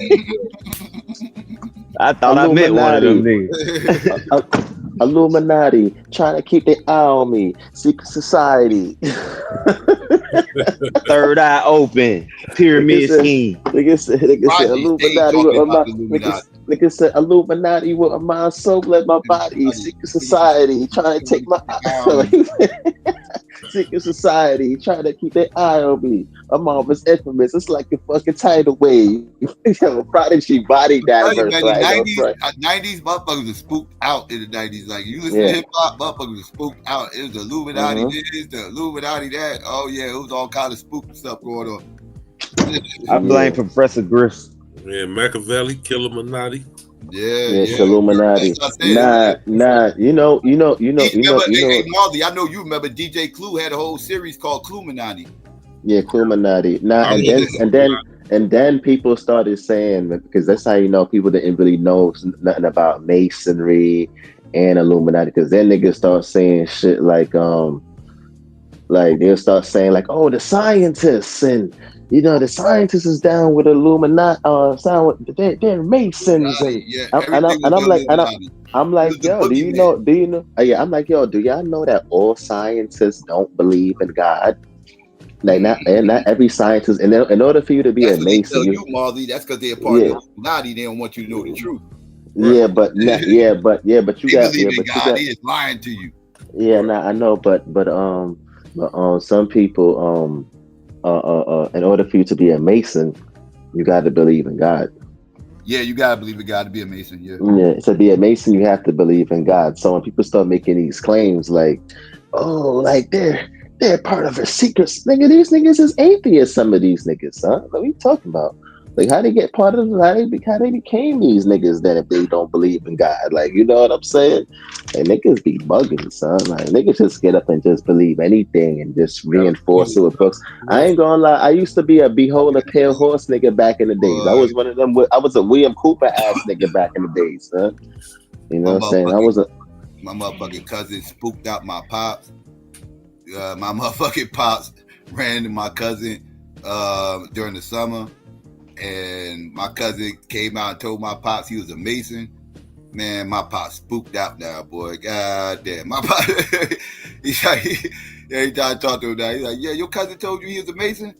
I thought I met one of them niggas. Illuminati trying to keep their eye on me. Secret society. Third eye open. Pyramid scheme. Nigga said Illuminati with my mind. Nigga said Illuminati with my mind, soul, let my body. Secret society trying to take my secret society trying to keep their eye on me. I'm almost infamous. It's like a fucking tidal wave. Yo, Prodigy body diverse right now. 90s motherfuckers were spooked out in the 90s. Like you listen to hip hop, motherfuckers were spooked out. It was the Illuminati this, the Illuminati that. Oh yeah, it was all kind of spooky stuff going on. I blame Professor Griff. Yeah, Machiavelli, Illuminati. Yes, Illuminati. Nah. You know. Hey, Marley, I know you remember DJ Clue had a whole series called Cluminati. Yeah, Illuminati. Nah, and then people started saying, because that's how you know people didn't really know nothing about Masonry and Illuminati, because then niggas start saying shit like they'll start saying like, oh, the scientists and the scientists is down with Illuminati, they're Masons, I'm like, yo, do you know? I'm like, yo, do y'all know that all scientists don't believe in God? Like not every scientist, and in order for you to be a Mason, Marley, that's because they're part of the Illuminati. They don't want you to know the truth. Yeah, but you got God is lying to you. Yeah, I know, but some people in order for you to be a Mason, you got to believe in God. Yeah, you gotta believe in God to be a Mason. Yeah, to be a Mason, you have to believe in God. So when people start making these claims, like, oh, like they're part of a secret, nigga, these niggas is atheists. Some of these niggas, huh? What are you talking about? Like how they get part of how they became these niggas that if they don't believe in God, like, you know what I'm saying? Like niggas be bugging, son. Like niggas just get up and just believe anything and just reinforce it with books. I ain't gonna lie, I used to be a behold a pale horse nigga back in the days. I was one of them. I was a William Cooper ass nigga back in the days, son. You know what I'm saying? My motherfucking cousin spooked out my pops. My motherfucking pops ran into my cousin during the summer. And my cousin came out and told my pops he was a Mason. Man, my pops spooked out now, boy. God damn. My pops, he's like, every time I talk to him now, he's like, yeah, your cousin told you he was a Mason?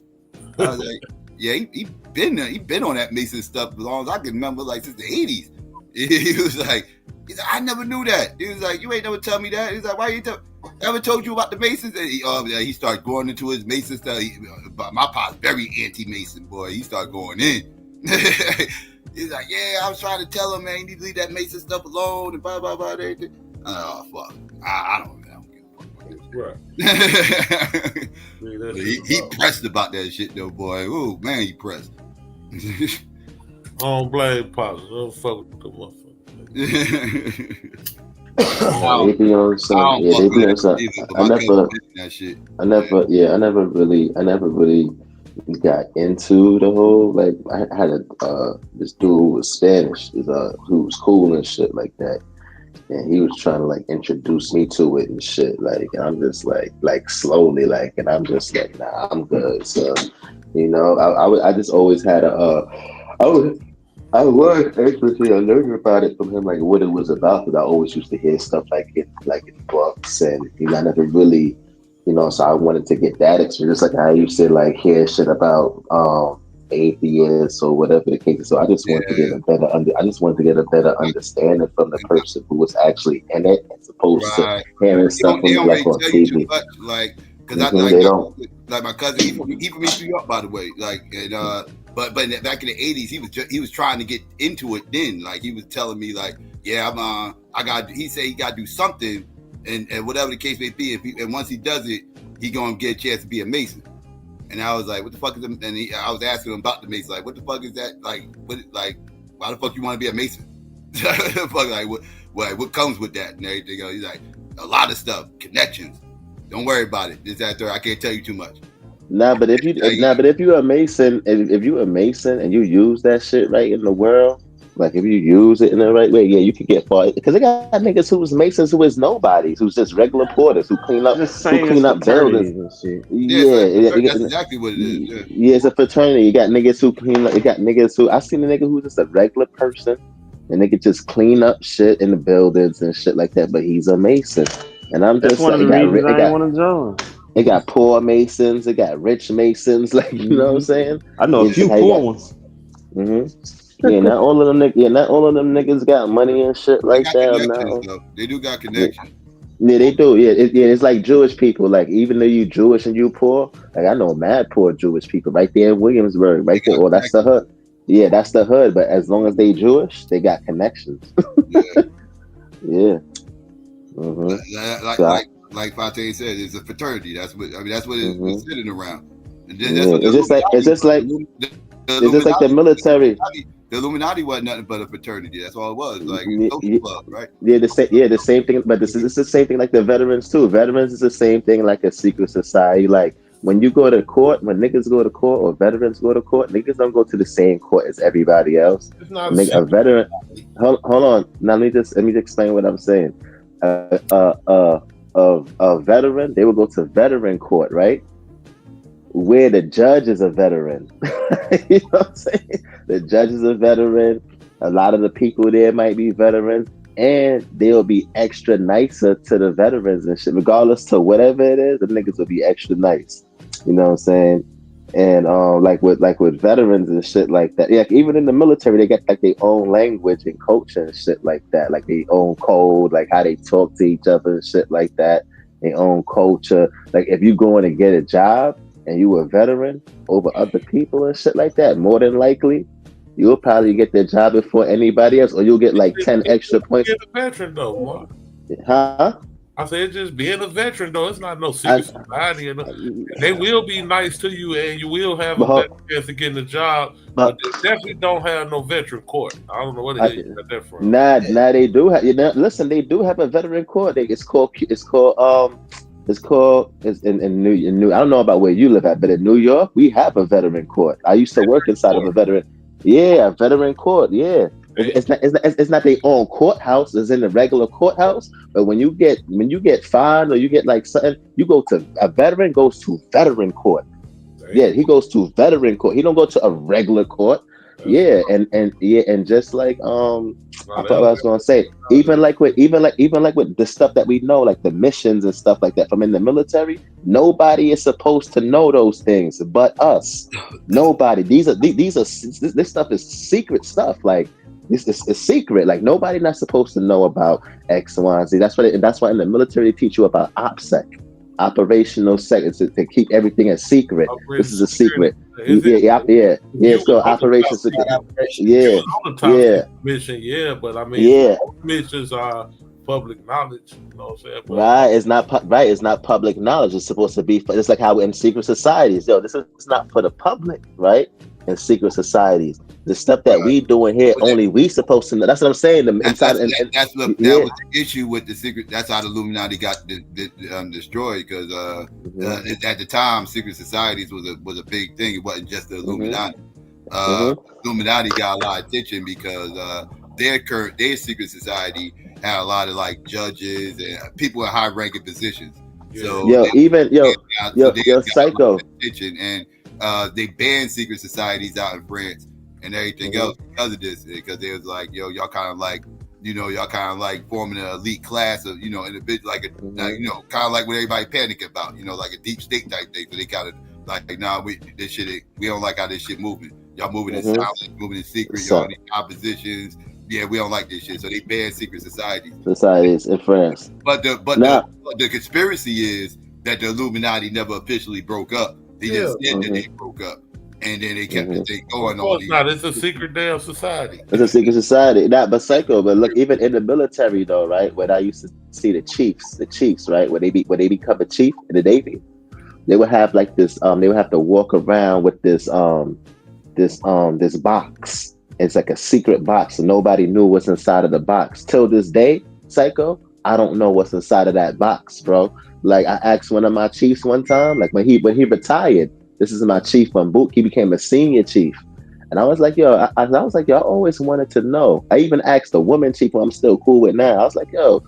I was like, yeah, he been there. He been on that Mason stuff as long as I can remember, like since the 80s. He was like, I never knew that. He was like, you ain't never tell me that. He's like, why you ever told you about the Masons? And he started going into his Mason stuff. My pop's very anti-Mason, boy. He started going in. He's like, yeah, I was trying to tell him, man, you need to leave that Mason stuff alone and blah, blah, blah, everything. Oh, fuck. I don't give a fuck about that. Right. he pressed about that shit, though, boy. Oh, man, he pressed. I don't blame Pops. Don't fuck with the motherfucker. They be on some. Yeah, they be on some. I never really got into the whole, like, I had this dude who was Spanish, who was cool and shit like that, and he was trying to like introduce me to it and shit, like, and I'm just like slowly, like, and I'm just like, nah, I'm good. So, you know, I just always had I was actually learning about it from him, like what it was about, because I always used to hear stuff like in books, and I never really, so I wanted to get that experience. Like I used to like hear shit about atheists or whatever the case is. So I just wanted to get a better understanding from the person who was actually in it, as opposed to hearing stuff from like on TV. Like, because like my cousin, he from East New York, by the way. Like, and but back in the 80s, he was trying to get into it then. Like he was telling me, like, yeah, he said he got to do something, and whatever the case may be. And once he does it, he gonna get a chance to be a Mason. And I was like, what the fuck is it? And I was asking him about the Mason, like, what the fuck is that? Like, why the fuck you want to be a Mason? What comes with that and everything else? He's like, a lot of stuff, connections. Don't worry about it. This, that, third. I can't tell you too much. But if you're a Mason, if you're a Mason and you use that shit right in the world, like if you use it in the right way, yeah, you can get far. Because they got niggas who was Masons who is nobodies, who's just regular porters who clean up buildings and shit. That's exactly what it is. Yeah, it's a fraternity. You got niggas who clean up. You got niggas who, I seen a nigga who's just a regular person and they could just clean up shit in the buildings and shit like that. But he's a Mason, and I'm That's just one of the reasons I didn't want to join. They got poor Masons, they got rich Masons, like you know what I'm saying? I know a few poor ones. Yeah, not all of them niggas got money and shit like that. Though. They do got connections. Yeah, they do. Yeah, it's like Jewish people. Like even though you Jewish and you poor, like I know mad poor Jewish people right there in Williamsburg, right there. Oh, that's the hood. Yeah, that's the hood. But as long as they Jewish, they got connections. Yeah. Like Fateh said, it's a fraternity. That's what it's sitting around. And then it's just like the military. The Illuminati wasn't nothing but a fraternity. That's all it was, like a social club, right? The same thing. But this is the same thing like the veterans too. Veterans is the same thing like a secret society. Like when you go to court, when niggas go to court or veterans go to court, niggas don't go to the same court as everybody else. It's not a veteran. Hold on. Now let me explain what I'm saying. A veteran, they will go to veteran court, right? Where the judge is a veteran. You know what I'm saying? The judge is a veteran. A lot of the people there might be veterans, and they'll be extra nicer to the veterans and shit. Regardless to whatever it is, the niggas will be extra nice. You know what I'm saying? And like with veterans and shit like that. Yeah, even in the military, they got like their own language and culture and shit like that. Like their own code, like how they talk to each other and shit like that. Their own culture. Like if you going to get a job and you a veteran over other people and shit like that, more than likely, you'll probably get the job before anybody else, or you'll get like 10 extra points. Being a veteran though, Mark. Huh? I said just being a veteran though. It's not no secret society. They will be nice to you, and you will have a better chance of getting a job. But they definitely don't have no veteran court. I don't know what it is you got that from. Nah, they do have. You know, listen, they do have a veteran court. It's in New. I don't know about where you live at, but in New York, we have a veteran court. I used to work inside of a veteran. Yeah, a veteran court. Yeah, it's not their own courthouse. It's in the regular courthouse. But when you get fined or you get like something, you go to a veteran goes to veteran court. Yeah, he goes to veteran court. He don't go to a regular court. Yeah, and just like I thought I was gonna say, even like with the stuff that we know, like the missions and stuff like that from in the military, nobody is supposed to know those things but us. Nobody. This stuff is secret stuff. Like it's secret. Like nobody not supposed to know about X, Y, and Z. That's why in the military they teach you about OPSEC. Operational seconds to keep everything a secret. This is a secret. Yeah. So Operation Security. Mission, but I mean, missions are public knowledge. You know what I'm saying? But, right. It's not public knowledge. It's supposed to be. It's like how in secret societies. This is not for the public, right? In secret societies, the stuff that we doing here, only we supposed to know. That's what I'm saying. That was the issue with the secret. That's how the Illuminati got destroyed, because at the time, secret societies was a big thing. It wasn't just the Illuminati. Illuminati got a lot of attention because their secret society had a lot of like judges and people in high ranking positions. So Psycho. And they banned secret societies out in France and everything else because of this, because they was like, y'all kind of like forming an elite class of, in a bit like kind of like what everybody panic about, like a deep state type thing. So they kind of like, we don't like how this shit moving. Y'all moving in silence, moving in secret. Y'all in oppositions. Yeah, we don't like this shit. So they banned secret societies. Societies in France. But the conspiracy is that the Illuminati never officially broke up. They just said that they broke up, and then they kept the thing going on. It's a secret damn society. It's a secret society. But Psycho. But look, even in the military though, right? When I used to see the chiefs, right? When they become a chief in the Navy, they would have like this. They would have to walk around with this box. It's like a secret box, so nobody knew what's inside of the box. Till this day, Psycho, I don't know what's inside of that box, bro. Like I asked one of my chiefs one time, like when he retired, this is my chief from Boot. He became a senior chief, and I was like, I always wanted to know. I even asked the woman chief, who I'm still cool with now. I was like, I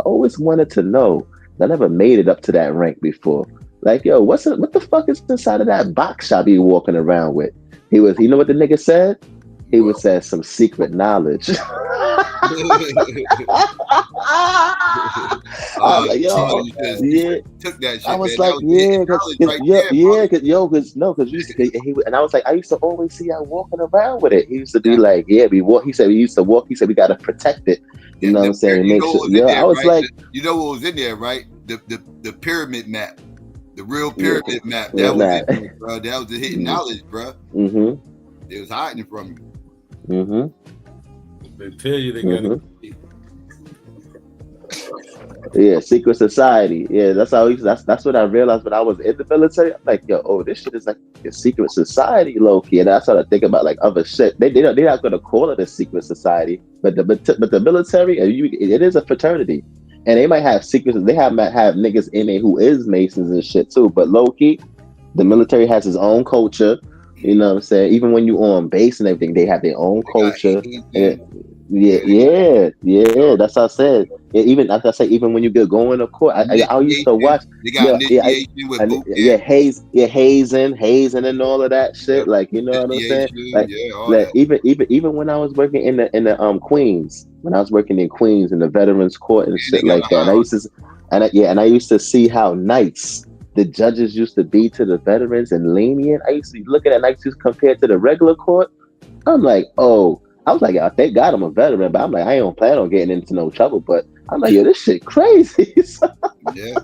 always wanted to know. I never made it up to that rank before. Like, what the fuck is inside of that box I be walking around with? You know what the nigga said? He would say some secret knowledge. I was like, yo, yeah. Took that shit, I was man. like, because you used to, and I was like, I used to always see y'all walking around with it. He used to be like, yeah, we walk. He said we used to walk. He said we gotta protect it. You know what I'm saying? Make sure. Yeah, I was like, you know what was in there, right? The pyramid map, the real pyramid map. That was in there, bro. That was the hidden knowledge, bro. Mm-hmm. It was hiding from you. Mm-hmm. They tell you they gotta. Yeah, secret society. Yeah, that's how. That's what I realized when I was in the military. I'm like, yo, this shit is like a secret society, low key. And I started thinking about like other shit. They're not gonna call it a secret society, but the military, it is a fraternity, and they might have secrets. They might have niggas in it who is Masons and shit too. But low key, the military has its own culture. You know what I'm saying? Even when you on base and everything, they have their own culture. Yeah. That's what I said. Yeah, even as I say, even when you get going to court, I used to watch. They got initiation with boot hazing and all of that shit. Like, you know what I'm saying? Like even when I was working in the Queens, when I was working in Queens in the Veterans Court and shit like that, and I used to see how nice the judges used to be to the veterans and lenient. I used to look at that nice compared to the regular court. I'm like, oh. I was like, thank God I'm a veteran, but I'm like, I don't plan on getting into no trouble. But I'm like, yo, this shit crazy. Yeah.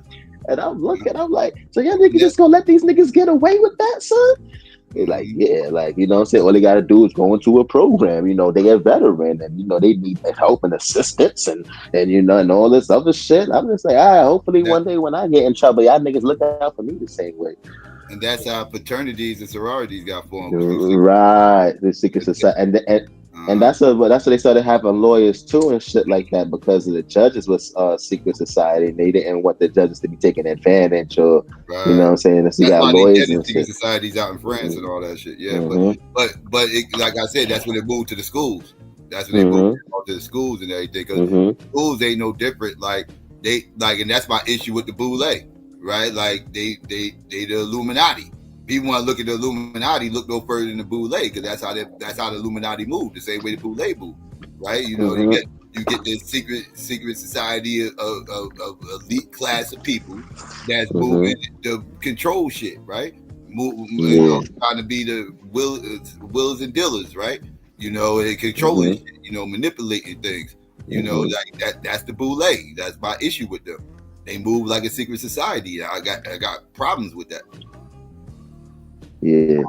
And I'm looking, I'm like, so y'all niggas just gonna let these niggas get away with that, son? They're like, yeah, like, you know what I'm saying? All they gotta do is go into a program, you know, they a veteran and, you know, they need help and assistance and you know, and all this other shit. I'm just like, all right, hopefully one day when I get in trouble, y'all niggas look out for me the same way. And that's how fraternities and sororities got formed. Right, the secret society, and that's what they started having lawyers too and shit like that because of the judges was secret society. And they didn't want the judges to be taking advantage or you know what I'm saying. So you got lawyers and secret shit. societies out in France and all that shit. Yeah, but like I said, that's when they moved to the schools. That's when they moved to the schools and everything. Because schools ain't no different. Like and that's my issue with the Boule, right? Like they the Illuminati. People want to look at the Illuminati, look no further than the Boule, because that's how the Illuminati move, the same way the Boule move, right? You know, you get this secret society of elite class of people that's moving to control shit, right? Trying to be the wills and dealers, right? You know, and controlling shit, you know, manipulating things. You know, like that's the Boule. That's my issue with them. They move like a secret society. I got problems with that. Yeah.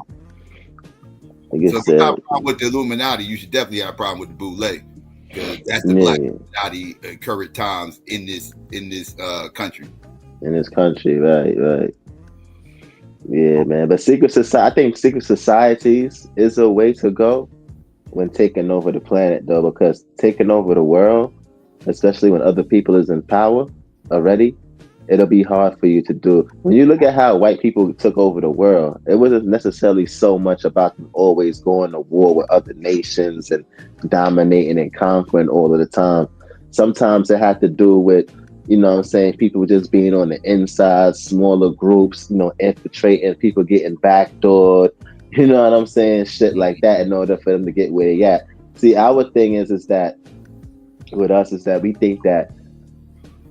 I guess so if you have a problem with the Illuminati, you should definitely have a problem with the Boule. Because that's the Black Illuminati in current times in this country. In this country, right. Yeah, man. But I think secret societies is a way to go when taking over the planet, though, because taking over the world, especially when other people is in power already, it'll be hard for you to do. When you look at how white people took over the world, it wasn't necessarily so much about them always going to war with other nations and dominating and conquering all of the time. Sometimes it had to do with, you know what I'm saying, people just being on the inside, smaller groups, you know, infiltrating, people getting backdoored, you know what I'm saying, shit like that in order for them to get where they at. See, our thing is that with us is that we think that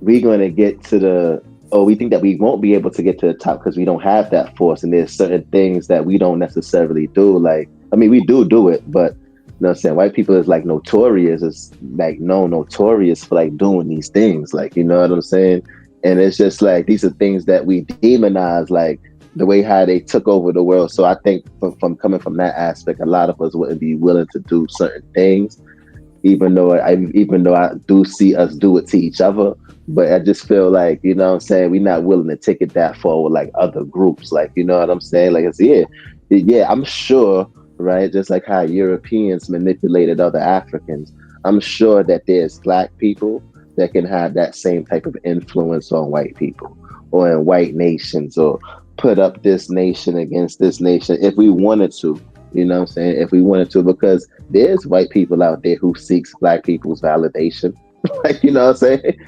we're going to get to we think that we won't be able to get to the top because we don't have that force. And there's certain things that we don't necessarily do. Like, I mean, we do it, but you know what I'm saying? White people is like notorious for like doing these things. Like, you know what I'm saying? And it's just like, these are things that we demonize, like the way how they took over the world. So I think from coming from that aspect, a lot of us wouldn't be willing to do certain things, even though I do see us do it to each other. But I just feel like, you know what I'm saying, we're not willing to take it that far with like other groups. Like, you know what I'm saying? Like, it's, I'm sure, right? Just like how Europeans manipulated other Africans, I'm sure that there's Black people that can have that same type of influence on white people or in white nations, or put up this nation against this nation if we wanted to. You know what I'm saying? If we wanted to, because there's white people out there who seeks Black people's validation. Like, you know what I'm saying?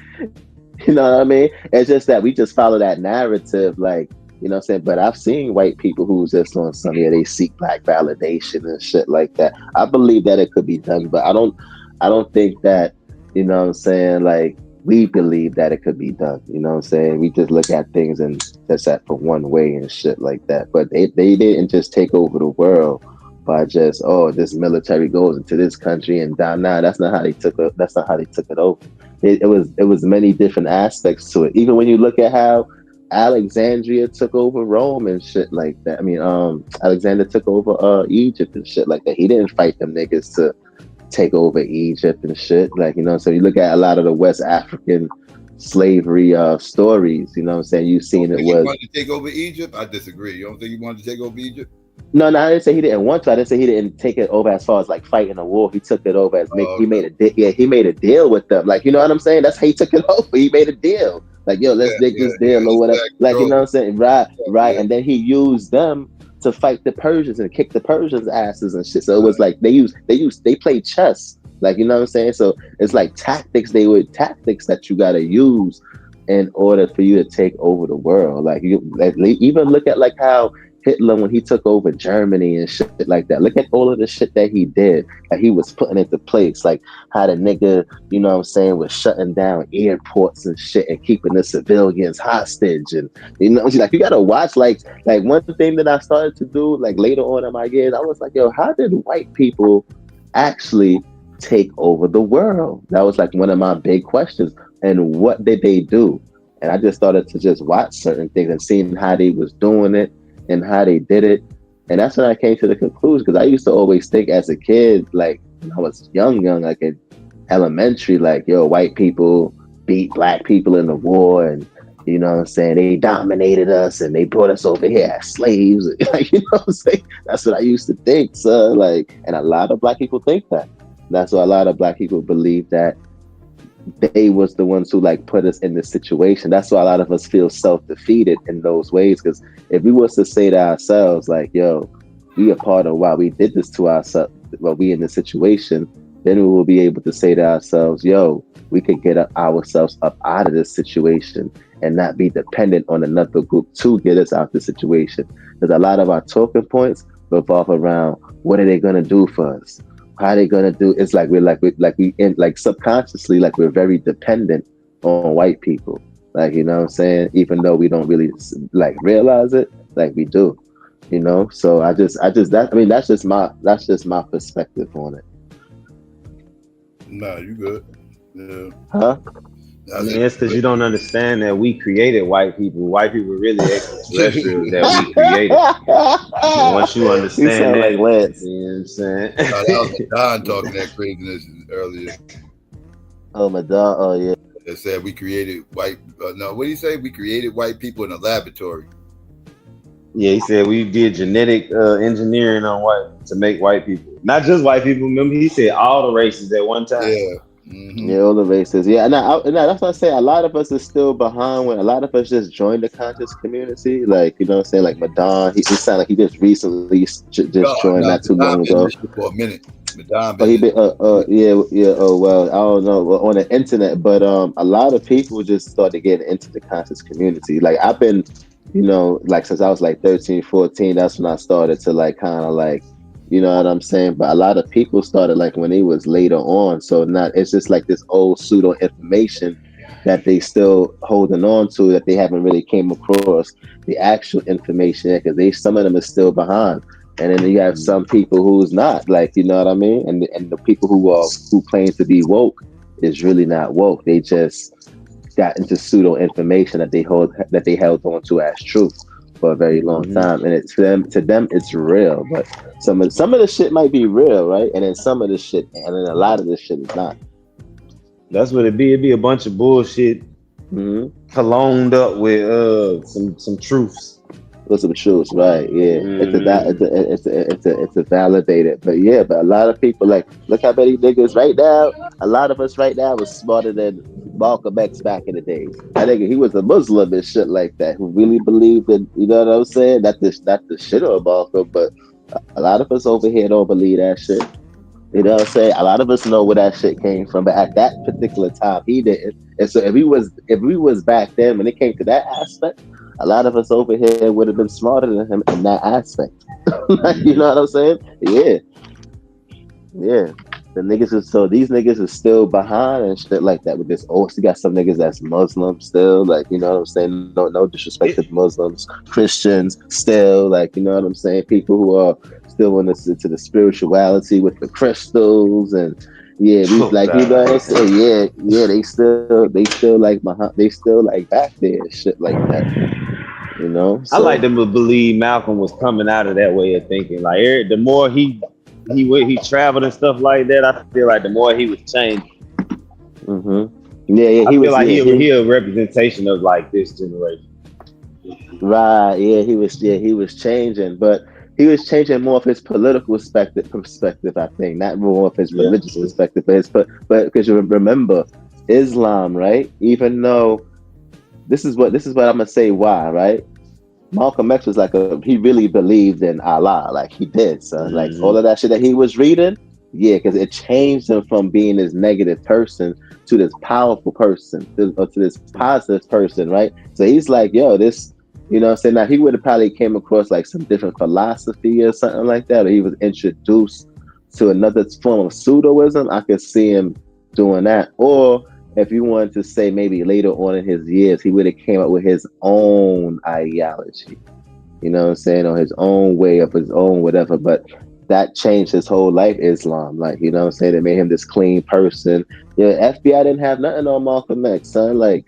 You know what I mean? It's just that we just follow that narrative, like, you know what I'm saying? But I've seen white people who's just on some, they seek Black validation and shit like that. I believe that it could be done, but I don't think that, you know what I'm saying, like, we believe that it could be done. You know what I'm saying? We just look at things and just that for one way and shit like that. But they didn't just take over the world by just, oh, this military goes into this country and down. Nah, that's not how they took it. That's not how they took it over. It was many different aspects to it. Even when you look at how Alexandria took over Rome and shit like that. I mean, Alexander took over Egypt and shit like that. He didn't fight them niggas to take over Egypt and shit. Like, you know, so you look at a lot of the West African slavery stories, you know what I'm saying? You've seen it was. He wanted to take over Egypt? I disagree. You don't think he wanted to take over Egypt? No, I didn't say he didn't want to. I didn't say he didn't take it over as far as like fighting a war. He took it over as he made a deal with them. Like, you know what I'm saying? That's how he took it over. He made a deal. Like, yo, let's dig this deal or whatever. Like, you know what I'm saying? Right. And then he used them to fight the Persians and kick the Persians' asses and shit. So it was like they played chess. Like, you know what I'm saying? So it's like tactics that you gotta use in order for you to take over the world. Like, even look at like how Hitler, when he took over Germany and shit like that, look at all of the shit that he did, that he was putting into place, like how the nigga, you know what I'm saying, was shutting down airports and shit and keeping the civilians hostage. And, you know, like, you gotta watch, like one thing that I started to do, like later on in my years, I was like, yo, how did white people actually take over the world? That was like one of my big questions. And what did they do? And I just started to just watch certain things and seeing how they was doing it and how they did it. And that's when I came to the conclusion, because I used to always think as a kid, like when I was young, like in elementary, like, yo, white people beat black people in the war, and, you know what I'm saying, they dominated us and they brought us over here as slaves. Like, you know what I'm saying? That's what I used to think, son. Like, and a lot of black people think that. That's why a lot of black people believe that they was the ones who like put us in this situation. That's why a lot of us feel self-defeated in those ways. Because if we was to say to ourselves, like, yo, we are part of why we did this to ourselves, while we in this situation, then we will be able to say to ourselves, yo, we could get ourselves up out of this situation and not be dependent on another group to get us out of the situation. Because a lot of our talking points revolve around, what are they gonna do for us? How are they gonna do? It's like we subconsciously, like, we're very dependent on white people. Like, you know what I'm saying? Even though we don't really like realize it, like we do, you know? So that's just my perspective on it. Nah, you good. Yeah. Huh? I mean, it's because you don't understand that we created white people. White people really extraterrestrials that we created. And once you understand that, like Lance. You know what I'm saying? That was Don talking that craziness earlier. Oh, my dog. Oh, yeah. They said we created white. No, what did he say? We created white people in a laboratory. Yeah, he said we did genetic engineering on white to make white people. Not just white people. Remember, he said all the races at one time. Yeah. Mm-hmm. Yeah, all the races. Yeah, and that's what I say. A lot of us is still behind when a lot of us just joined the conscious community. Like, you know what I'm saying? Like Madon, he sounded like he just recently just joined not too long ago. For a minute. Madon Oh, well, I don't know, on the internet, but a lot of people just started getting into the conscious community. Like, I've been, you know, like since I was like 13, 14, that's when I started to like kind of like, you know what I'm saying? But a lot of people started like when it was later on. So it's just like this old pseudo information that they still holding on to, that they haven't really came across the actual information, because some of them are still behind. And then you have some people who's not, like, you know what I mean? And the people who claim to be woke is really not woke. They just got into pseudo information that they held on to as truth for a very long time, and to them it's real. But some of the shit might be real, right? And then some of the shit, and then a lot of the shit is not. That's what it'd be. It'd be a bunch of bullshit, cologned up with some truths. With some truths, right? Yeah, it's a validated. But yeah, but a lot of people, like, look how many niggas right now. A lot of us right now was smarter than Malcolm X back in the days. I think he was a Muslim and shit like that, who really believed in, you know what I'm saying? Not the shit on Malcolm, but a lot of us over here don't believe that shit. You know what I'm saying? A lot of us know where that shit came from, but at that particular time, he didn't. And so if we was back then, when it came to that aspect, a lot of us over here would have been smarter than him in that aspect. Like, you know what I'm saying? Yeah. The niggas is so these niggas is still behind and shit like that with this. Oh, you got some niggas that's Muslim still, like, you know what I'm saying? No disrespect to Muslims, Christians still, like, you know what I'm saying? People who are still into the spirituality with the crystals and these like, you know what I'm saying? Yeah, they still like they still like back there and shit like that. You know, I like to believe Malcolm was coming out of that way of thinking. Like the more he traveled and stuff like that, I feel like the more he was changing. Yeah, I feel like he a representation of like this generation. Right. Yeah, he was changing, but he was changing more of his political perspective. I think, not more of his religious perspective, but because you remember Islam, right? Even though this is what I'm gonna say why, right? Malcolm X was he really believed in Allah, like he did, son. Like all of that shit that he was reading, because it changed him from being this negative person to this powerful person, to this positive person, right? So he's like, yo, this, you know what I'm saying? Now he would have probably came across like some different philosophy or something like that, or he was introduced to another form of pseudoism. I could see him doing that. Or if you wanted to say maybe later on in his years, he would have came up with his own ideology, you know what I'm saying, or his own way of his own whatever. But that changed his whole life, Islam. Like, you know what I'm saying? It made him this clean person. Yeah, FBI didn't have nothing on Malcolm X, son. Like,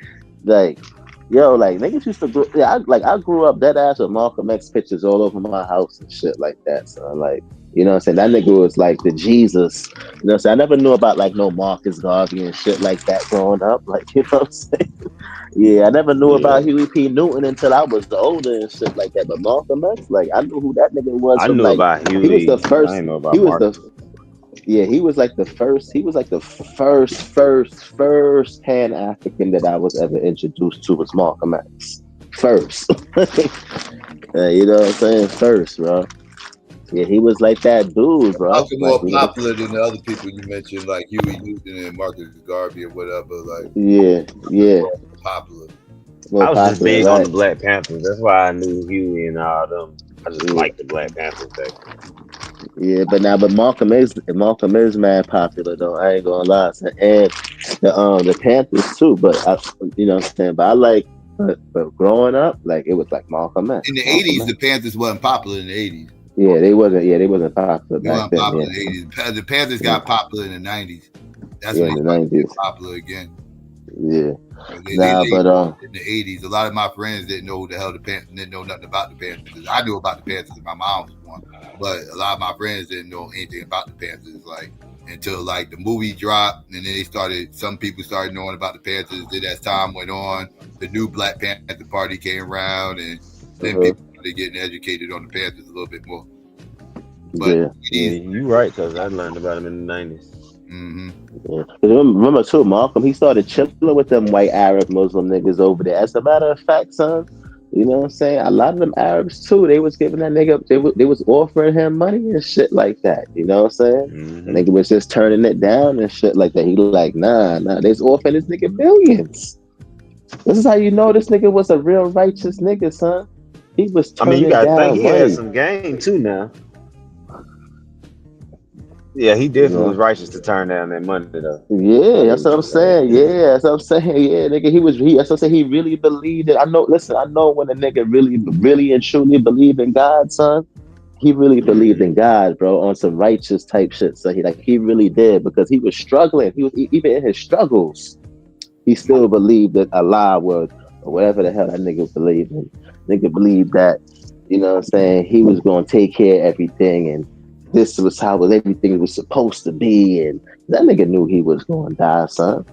yo, like niggas used to I grew up dead ass with Malcolm X pictures all over my house and shit like that, son. Like, you know what I'm saying? That nigga was like the Jesus. You know what I'm saying? I never knew about like no Marcus Garvey and shit like that growing up. Like, you know what I'm saying? Yeah, I never knew about Huey P. Newton until I was older and shit like that. But Malcolm X, like, I knew who that nigga was. I knew about Huey. He was the first. I didn't know about Marcus. He was like the first Pan-African that I was ever introduced to was Malcolm X. First. You know what I'm saying? First, bro. Yeah, he was like that dude, bro. Malcolm more popular than the other people you mentioned, like Huey Newton and Marcus Garvey or whatever. Like, popular. I was just big on the Black Panthers. That's why I knew Huey and all them. I just liked the Black Panthers. Yeah, but Malcolm is mad popular though. I ain't gonna lie, and the Panthers too. But you know what I'm saying. But I like, but growing up, like it was like Malcolm X. In the '80s, the Panthers wasn't popular in the '80s. Yeah, they wasn't popular back then. Popular in the '80s. The Panthers got popular in the '90s. That's when they got popular again. Yeah. But in the '80s, a lot of my friends didn't know who the hell the Panthers, didn't know nothing about the Panthers. I knew about the Panthers. My mom was one, but a lot of my friends didn't know anything about the Panthers. Like until like the movie dropped, and then some people started knowing about the Panthers. Then as time went on, the new Black Panther Party came around, and then people started getting educated on the Panthers a little bit more. But you're right, because I learned about them in the '90s. Yeah. Remember too, Malcolm, he started chilling with them white Arab Muslim niggas over there. As a matter of fact, son, you know what I'm saying? A lot of them Arabs too, they was giving that nigga, they was offering him money and shit like that. You know what I'm saying? The nigga was just turning it down and shit like that. He like, nah, they was offering this nigga millions. This is how you know this nigga was a real righteous nigga, son. He was turning you gotta down think he money. had some game too now. Yeah, he definitely was righteous to turn down that money though. Yeah, that's what I'm saying. Yeah, that's what I'm saying. Yeah, nigga, that's what I'm saying. He really believed it. I know when a nigga really and truly believed in God, son. He really believed in God, bro, on some righteous type shit. So he really did, because he was struggling. He was even in his struggles, he still believed that Allah was, or whatever the hell that nigga believed in. Nigga believed that, you know what I'm saying, he was gonna take care of everything, and this was how everything was supposed to be, and that nigga knew he was going to die, son.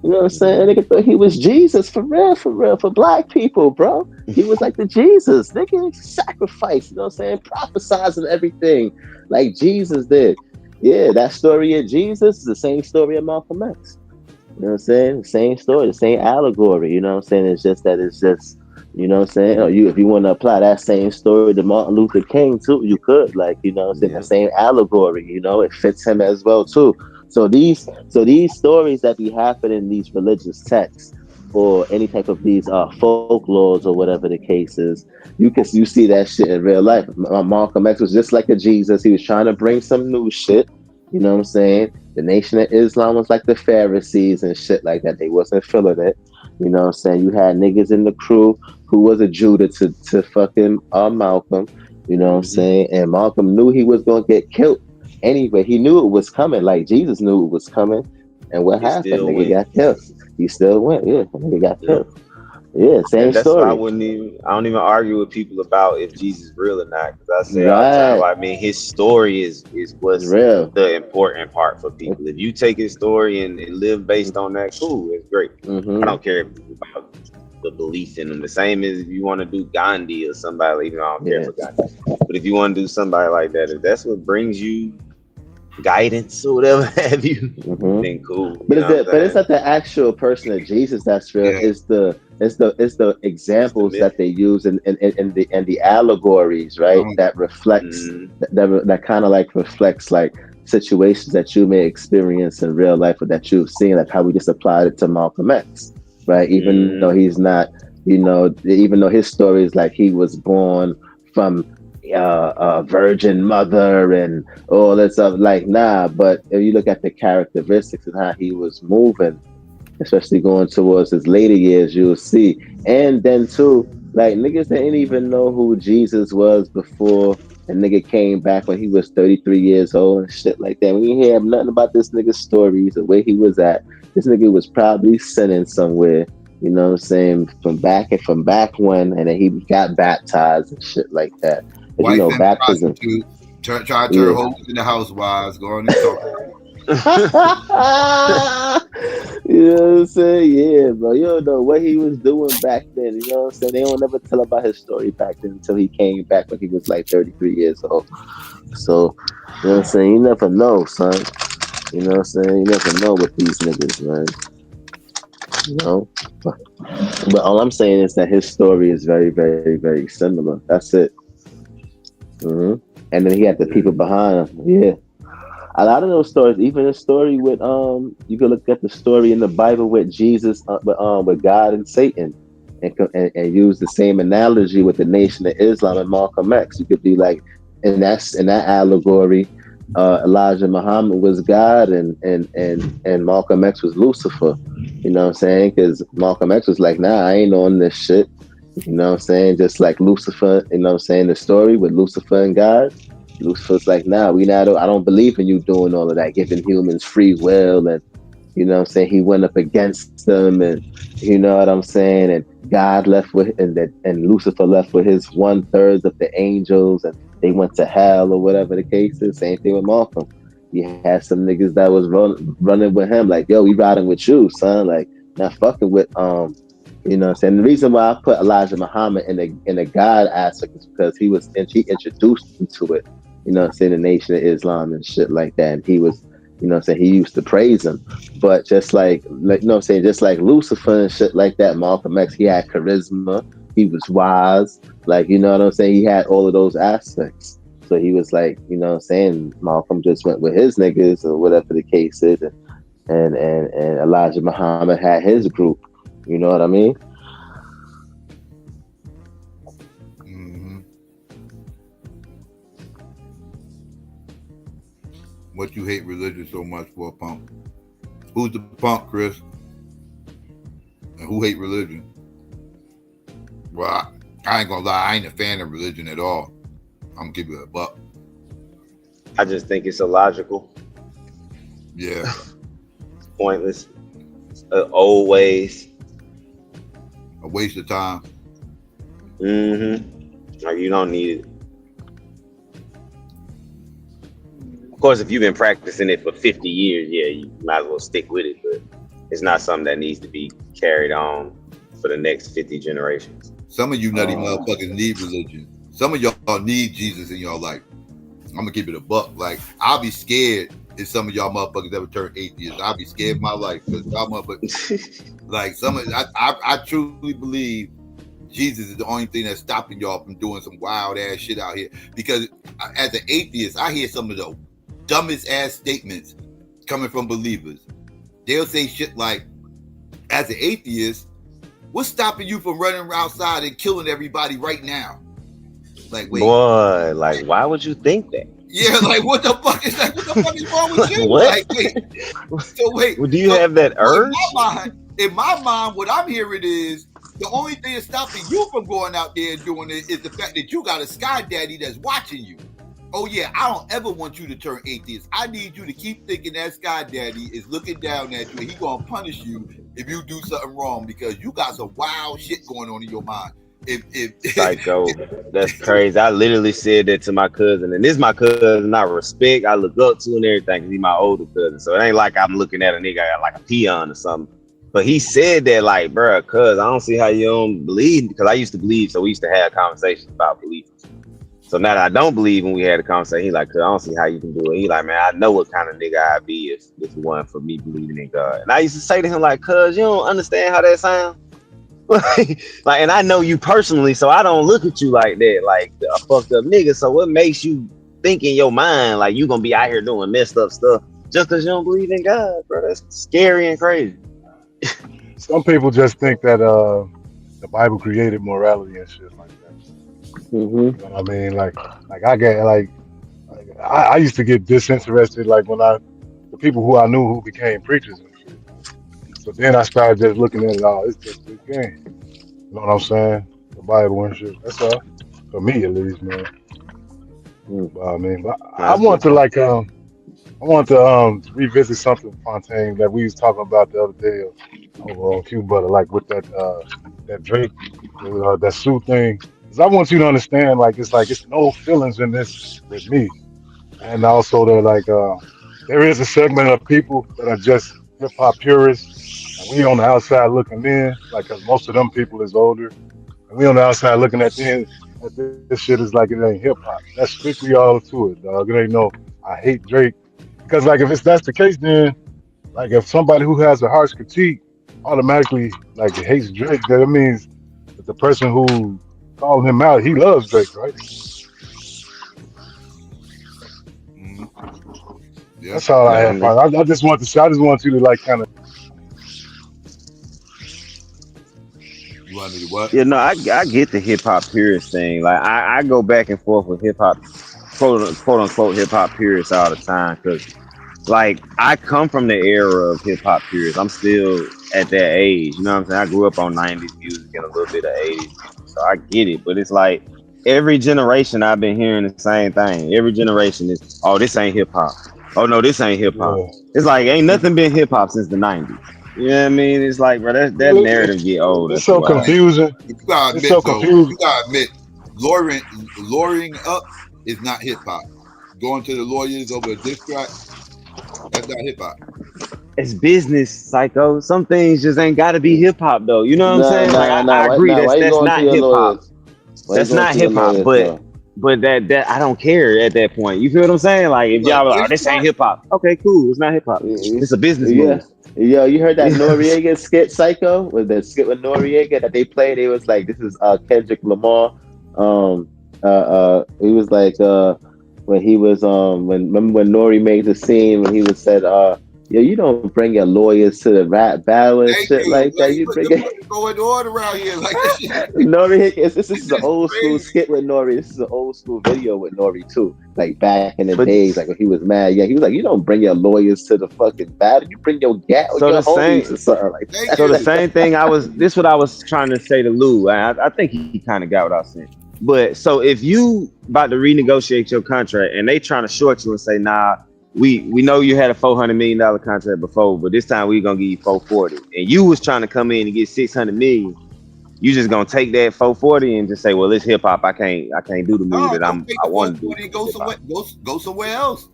You know what I'm saying? Nigga thought he was Jesus for real, for black people, bro. He was like the Jesus, nigga, sacrifice, you know what I'm saying? Prophesizing everything like Jesus did. Yeah, that story of Jesus is the same story of Malcolm X. You know what I'm saying? The same story, the same allegory, you know what I'm saying? It's just, you know what I'm saying? Or if you want to apply that same story to Martin Luther King too, you could, like, you know what I'm saying? The same allegory, you know, it fits him as well too. So these stories that be happening in these religious texts, or any type of these folklores or whatever the case is, you see that shit in real life. Malcolm X was just like a Jesus. He was trying to bring some new shit, you know what I'm saying? The Nation of Islam was like the Pharisees and shit like that. They wasn't feeling it. You know what I'm saying? You had niggas in the crew who was a Judah to fucking Malcolm. You know what I'm saying? And Malcolm knew he was gonna get killed. Anyway, he knew it was coming. Like Jesus knew it was coming. And what happened? Nigga got killed. He still went. Yeah, nigga got killed. Yeah, same and that's story. why I don't even argue with people about if Jesus is real or not, because I say all the time, I mean, his story is what's real, the important part for people. If you take his story and live based on that, cool, it's great. I don't care about the belief in him. The same as if you want to do Gandhi or somebody, even though I don't care for Gandhi. But if you want to do somebody like that, if that's what brings you guidance or whatever have you, then cool. But it's not the actual person of Jesus that's real. It's the examples that they use and the allegories, right? That reflects that kind of like reflects like situations that you may experience in real life or that you've seen, like how we just applied it to Malcolm X, right? Even though he's not, even though his story is like he was born from a virgin mother and all that stuff, like but if you look at the characteristics and how he was moving, especially going towards his later years, you'll see. And then too, like niggas didn't even know who Jesus was before a nigga came back when he was 33 years old and shit like that. We didn't hear nothing about this nigga's stories, the way he was at. This nigga was probably sinning somewhere, you know what I'm saying, from back when, and then he got baptized and shit like that. Wife and baptism. Try to turn hoes into housewives, go on and talk. You know what I'm saying? Yeah, bro. You don't know what he was doing back then. You know what I'm saying? They don't never tell about his story back then until he came back when he was like 33 years old. So, you know what I'm saying? You never know, son. You know what I'm saying? You never know with these niggas, man. You know? But all I'm saying is that his story is very, very, very similar. That's it. And then he had the people behind him. Yeah. A lot of those stories, even the story with you can look at the story in the Bible with Jesus, with God and Satan, and use the same analogy with the Nation of Islam and Malcolm X. You could be like, in that allegory, Elijah Muhammad was God and Malcolm X was Lucifer. You know what I'm saying? Because Malcolm X was like, nah, I ain't on this shit. You know what I'm saying? Just like Lucifer, you know what I'm saying? The story with Lucifer and God. Lucifer's like, nah, I don't believe in you doing all of that, giving humans free will. And, you know what I'm saying? He went up against them and, you know what I'm saying? And God left with, and Lucifer left with his 1/3 of the angels and they went to hell or whatever the case is. Same thing with Malcolm. You had some niggas that was running with him like, yo, we riding with you, son. Like, not fucking with, you know what I'm saying? The reason why I put Elijah Muhammad in a God aspect is because he introduced him to it. You know what I'm saying? The Nation of Islam and shit like that. And he was, you know what I'm saying? He used to praise him. But just like, you know what I'm saying? Just like Lucifer and shit like that, Malcolm X, he had charisma. He was wise. Like, you know what I'm saying? He had all of those aspects. So he was like, you know what I'm saying? Malcolm just went with his niggas or whatever the case is. And Elijah Muhammad had his group. You know what I mean? What you hate religion so much for, punk? Who's the punk, Chris? And who hate religion? Well, I ain't gonna lie, I ain't a fan of religion at all. I'm gonna give you a buck. I just think it's illogical. Yeah. It's pointless. Old ways. A waste of time. Like, you don't need it. Of course, if you've been practicing it for 50 years, yeah, you might as well stick with it, but it's not something that needs to be carried on for the next 50 generations. Some of you nutty motherfuckers need religion. Some of y'all need Jesus in your life. I'm gonna keep it a buck. Like, I'll be scared if some of y'all motherfuckers ever turn atheists. I'll be scared of my life because y'all motherfuckers, like, I truly believe Jesus is the only thing that's stopping y'all from doing some wild ass shit out here. Because as an atheist, I hear some of the dumbest ass statements coming from believers. They'll say shit like, as an atheist, what's stopping you from running outside and killing everybody right now? Like, wait. Boy, like, why would you think that? Yeah, like what the fuck is that? What the fuck is wrong with you? What? Like, wait. So wait. Well, do you have that urge? In my mind, what I'm hearing is the only thing that's stopping you from going out there and doing it is the fact that you got a sky daddy that's watching you. Oh yeah, I don't ever want you to turn atheist. I need you to keep thinking that sky daddy is looking down at you and he gonna punish you if you do something wrong because you got some wild shit going on in your mind. Psycho, that's crazy. I literally said that to my cousin, and this is my cousin I respect, I look up to and everything because he's my older cousin. So it ain't like I'm looking at a nigga like a peon or something. But he said that like, bro, cuz I don't see how you don't believe, because I used to believe, so we used to have conversations about belief. So now that I don't believe, when we had a conversation, he like, cuz I don't see how you can do it. He like, man, I know what kind of nigga I'd be if it wasn't for me believing in God. And I used to say to him like, cuz you don't understand how that sounds. Like, and I know you personally, so I don't look at you like that, like a fucked up nigga. So what makes you think in your mind like you gonna be out here doing messed up stuff just because you don't believe in God, bro? That's scary and crazy. Some people just think that the Bible created morality and shit like that. Mm-hmm. You know what I mean? Like I get I used to get disinterested like when the people who I knew who became preachers and shit. So then I started just looking at it all. It's just this game. You know what I'm saying? The Bible and shit. That's all. For me at least, man. But, I mean, I want to revisit something, Fontaine, that we was talking about the other day over on Q Butter, like with that Drake, that Sue thing. Because I want you to understand, like it's no feelings in this with me, and also that like there is a segment of people that are just hip hop purists. And we on the outside looking in, like, cause most of them people is older, and we on the outside looking at this shit is like it ain't hip hop. That's strictly all to it, dog. It ain't no I hate Drake, because like if that's the case, then like if somebody who has a harsh critique automatically like hates Drake, that means that the person who called him out, he loves Drake, right? Yeah. That's all I have. I just want you to like kind of. You want me to what? Yeah, no, I get the hip hop purist thing. Like I go back and forth with hip hop, quote unquote hip hop purists all the time, because like I come from the era of hip hop purists. I'm still at that age. You know what I'm saying? I grew up on 90s music and a little bit of 80s music, so I get it. But it's like every generation I've been hearing the same thing. Every generation is, oh, this ain't hip hop. Oh no, this ain't hip hop. It's like ain't nothing been hip hop since the 90s. You know what I mean? It's like, bro, that narrative get old. It's so confusing. You gotta admit, It's so confusing. You gotta admit, lawyering up is not hip hop. Going to the lawyers over a diss track, that's not hip hop. It's business, psycho. Some things just ain't gotta be hip hop though. You know what I'm saying? Like I agree. That's not hip hop. That's not hip hop. But that I don't care at that point. You feel what I'm saying? Like if y'all like, oh, this ain't hip hop. Okay, cool. It's not hip hop. It's a business move. Yo, you heard that Noriega skit, Psycho? With the skit with Noriega that they played, it was like, this is Kendrick Lamar. He was like when he was remember when Nori made the scene when he was said yo, you don't bring your lawyers to the rap battle and shit like that. You bring it going on around here like this. Nori, this is an old school skit with Nori. This is an old school video with Nori too. Like back in the days, like when he was mad. Yeah, he was like, you don't bring your lawyers to the fucking battle. You bring your your homies or something like that. So the same thing this what I was trying to say to Lou. I think he kind of got what I was saying. But so if you about to renegotiate your contract and they trying to short you and say, nah, we know you had a $400 million contract before, but this time we gonna give you $440, and you was trying to come in and get $600 million. You just gonna take that $440 and just say, well, it's hip hop. I can't do the move that I want to do. Go somewhere else.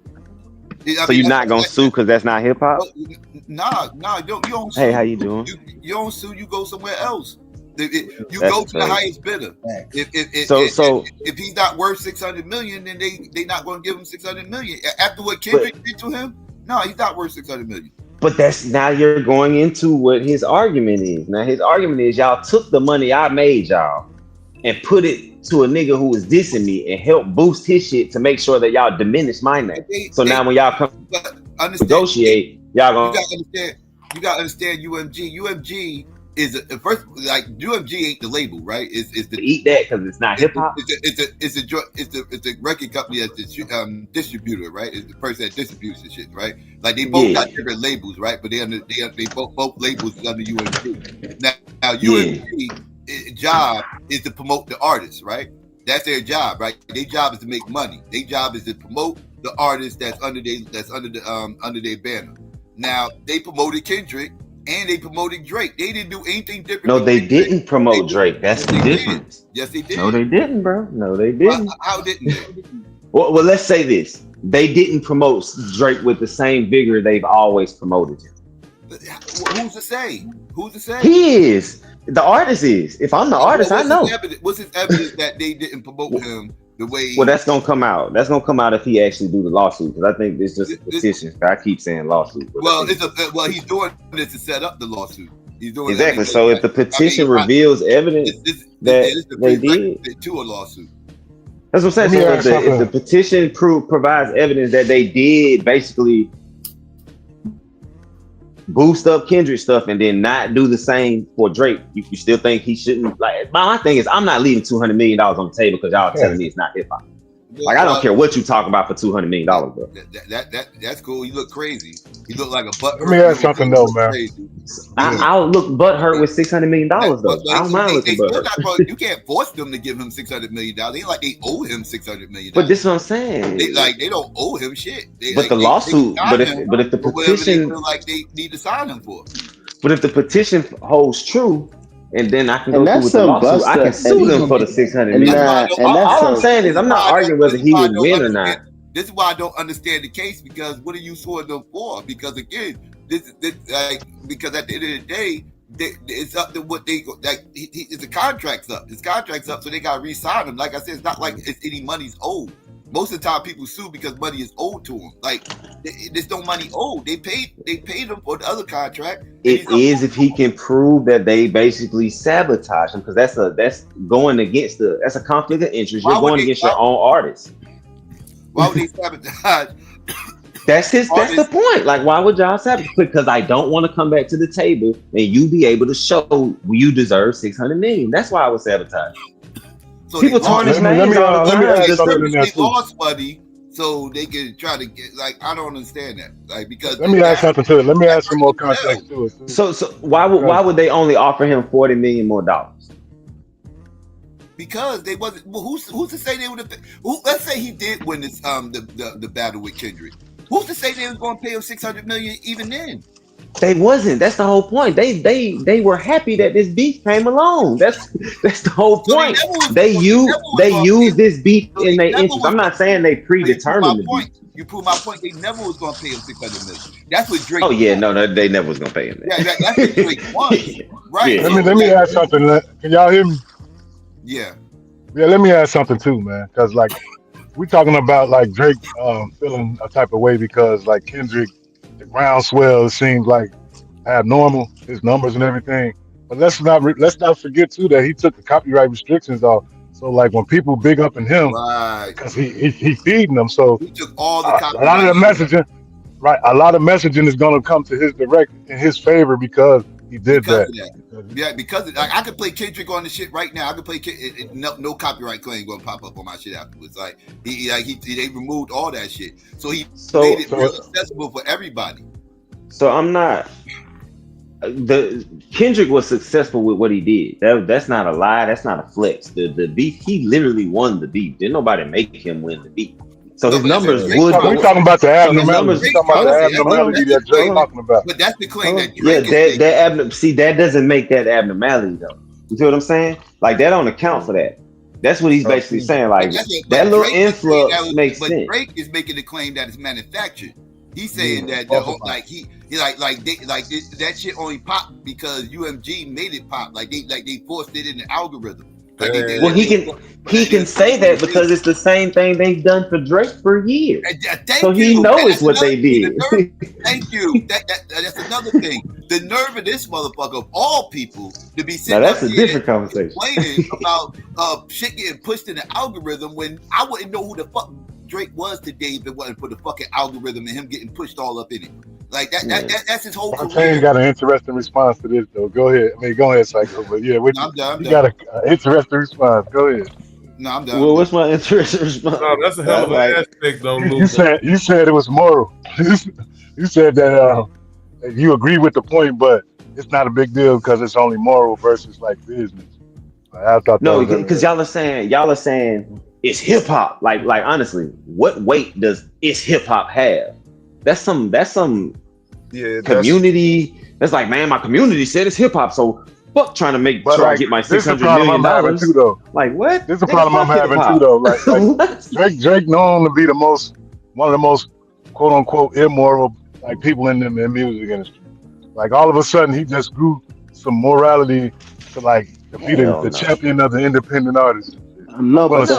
So you're not gonna sue because that's not hip hop? Nah, you don't sue. Hey, how you doing? You don't sue. You go somewhere else. You go to the highest bidder. If he's not worth $600 million, then they not going to give him $600 million. After what Kendrick did to him, no, he's not worth $600 million. But that's now you're going into what his argument is. Now his argument is y'all took the money I made y'all and put it to a nigga who was dissing me and helped boost his shit to make sure that y'all diminish my name. So now when y'all come negotiate, y'all gonna you gotta understand UMG. UMG first, like UMG ain't the label, right? It's the eat that because it's not hip hop. It's a record company that's the distributor, right? It's the person that distributes the shit, right? Like they both got different labels, right? But they both labels under UMG. Now UMG job is to promote the artists, right? That's their job, right? Their job is to make money. Their job is to promote the artists that's under their banner. Now they promoted Kendrick. And they promoted Drake. They didn't do anything different. No, they didn't promote Drake. That's the difference. Yes, they did. No, they didn't, bro. No, they didn't. How didn't they? Well, let's say this. They didn't promote Drake with the same vigor they've always promoted him. Who's to say? Who's to say? He is. The artist is. If I'm the artist, I know. What's his evidence that they didn't promote him the way? Well, that's gonna come out. That's gonna come out if he actually do the lawsuit. Because I think it's just a petition. I keep saying lawsuit. Well, he's doing this to set up the lawsuit. He's doing exactly. So if the petition reveals evidence that they did to a lawsuit. That's what I'm saying. So if the petition provides evidence that they did basically boost up Kendrick stuff and then not do the same for Drake, you still think he shouldn't? Like, my thing is, I'm not leaving $200 million on the table because y'all telling me it's not hip hop. Like, I don't care what you talk about for $200 million, bro. That's cool. You look crazy. You look like a butt. Let me ask something though, man. I'll look butthurt with $600 million though. I don't mind looking butthurt. You can't force them to give him $600 million. Ain't like they owe him $600 million. But this is what I'm saying. They don't owe him shit. But the lawsuit. But if the petition, they feel like they need to sign him for. But if the petition holds true, and then I can go through with the lawsuit, I can sue them for the $600 million. All I'm saying is, I'm not arguing whether he would win or not. This is why I don't understand the case, because what are you suing them for? Because again, because at the end of the day, it's up to what they like. The contract's up. His contract's up, so they got to re-sign him. Like I said, it's not like it's any money's owed. Most of the time, people sue because money is owed to them. Like there's no money owed. They paid him for the other contract. It is if he can prove that they basically sabotage him, because that's going against that's a conflict of interest. You're going against your own artist. Why would they sabotage? That's the point. Like, why would y'all sabotage? Because I don't want to come back to the table and you be able to show you deserve $600 million. That's why I would sabotage. So people tarnish names all the time. They lost money, so they can try to get. Like, I don't understand that. Like, because let me add something to it. Let me add some more context to it. So why would they only offer him $40 million more dollars? Because they wasn't. Well, who's to say they would have? Let's say he did win this the battle with Kendrick. Who's to say they was going to pay him $600 million even then? They wasn't. That's the whole point. They were happy that this beef came along. That's the whole point. So they used this beef in their interest. I'm not saying they predetermined the beef. You prove my point. They never was going to pay him $600 million. That's what Drake. Oh yeah, no, they never was going to pay him that. Yeah, that's what Drake wants. Right. Yeah. Let me add something. Can y'all hear me? Yeah. Yeah. Let me add something too, man. Because like we talking about like Drake feeling a type of way because like Kendrick. The groundswell, it seems like abnormal, his numbers and everything. But let's not forget too that he took the copyright restrictions off. So like when people big up in him, because he feeding them. So he took all the a lot of the messaging, right? A lot of messaging is gonna come to his direct in his favor because he did that. Yeah, because I could play Kendrick on the shit right now. I could play no copyright claim gonna pop up on my shit afterwards. Like they removed all that shit, so he made it real accessible for everybody. So I'm not. Kendrick was successful with what he did. That's not a lie. That's not a flex. The beef, he literally won the beef. Didn't nobody make him win the beef. So his numbers would. We're talking about the abnormality. We're talking about the abnormality that Drake's talking about. But that's the claim that Drake that doesn't make that abnormality though. You see what I'm saying? Like that don't account for that. That's what he's basically saying. Like that little influx makes sense. But Drake is making the claim that it's manufactured. He's saying that that shit only popped because UMG made it pop. Like they forced it in the algorithm. Like well, he can say that because it's the same thing they've done for Drake for years. So he knows what they did. Thank you. That's another thing. The nerve of this motherfucker, of all people, to be sitting now that's a different conversation. Complaining about shit getting pushed in the algorithm when I wouldn't know who the fuck Drake was today if it wasn't for the fucking algorithm and him getting pushed all up in it. Like that's his whole career. Fontaine got an interesting response to this, though. Go ahead. I mean, go ahead, Psycho. But yeah, No, I'm done. you got an interesting response. Go ahead. No, I'm done. Well, what's my interesting response? No, that's a hell of an aspect, though, Luke. You said it was moral. You said that you agree with the point, but it's not a big deal because it's only moral versus like business. I thought no, because y'all are saying it's hip hop. Like honestly, what weight does it's hip hop have? That's some community. That's like, man, my community said it's hip hop, so fuck trying to try to get my $600 million. Too, though. Like what? This is a problem I'm having too, though. Like Drake known to be one of the most quote unquote immoral like people in the music industry. Like all of a sudden he just grew some morality to like be the champion of the independent artists. No, but the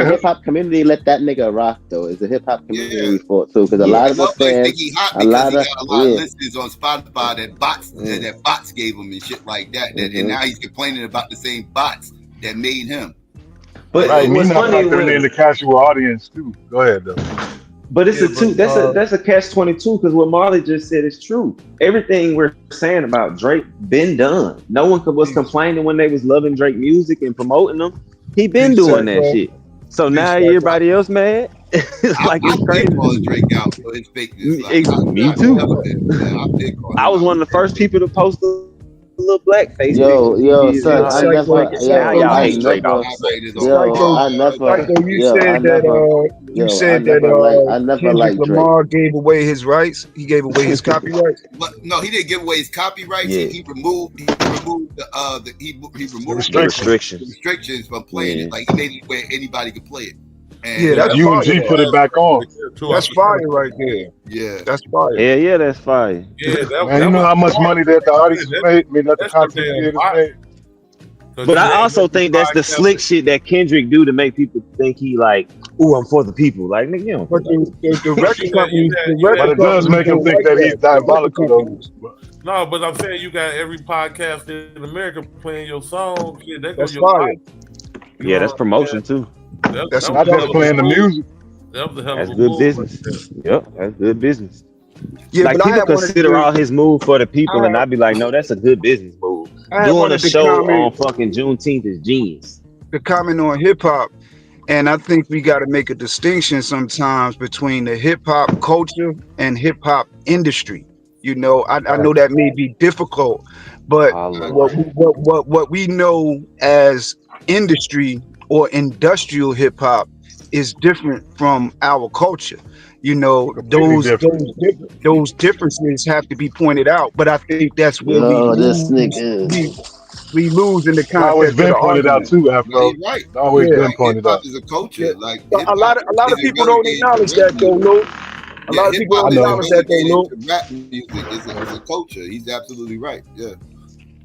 hip hop community let that nigga rock though. It's a hip hop community for too, because a lot of us fans, he got a lot of listeners on Spotify that bots gave him and shit like that. And now he's complaining about the same bots that made him. But right, he's not factoring in the casual audience too. Go ahead though. But it's that's a catch-22 because what Marley just said is true. Everything we're saying about Drake been done. No one was complaining when they was loving Drake music and promoting them. He been doing that shit. So now everybody else mad. It's like it's crazy. Drake out for his fakeness. Me too. I was one of the first people to post a little blackface. Yo, son, You said that Kendrick Lamar gave away his rights. He gave away his copyrights. But no, he didn't give away his copyrights. Yeah. He removed the restrictions from playing it. Like he made it where anybody could play it. And that's UMG put it back on. That's fire right there. Yeah, that's fire. Yeah, that's fire. Yeah, man, you know how much money that the artists made. I mean, that the content creators made. But I also think that's the slick shit that Kendrick do to make people think he like, ooh, I'm for the people. Like, nigga, you know. But the record companies, but it does make him think that he's diabolical, though. No, but I'm saying you got every podcast in America playing your song. Yeah, that's fire. Yeah, that's promotion too. That's not just playing the music. That's good business. Yep, that's good business. Yeah, like people consider all his move for the people, and I'd be like, no, that's a good business move. Doing a show on fucking Juneteenth is genius. The comment on hip hop, and I think we got to make a distinction sometimes between the hip hop culture and hip hop industry. You know, I know that may be difficult, but what we know as industry or industrial hip hop is different from our culture. You know, those differences have to be pointed out. But I think that's where we lose in the context. Always been pointed out too, Afro. Right. Always been pointed out. Is a culture. Like a lot of people don't acknowledge that, though. No, a lot of people don't acknowledge that, though. No, rap music is a culture. He's absolutely right. Yeah.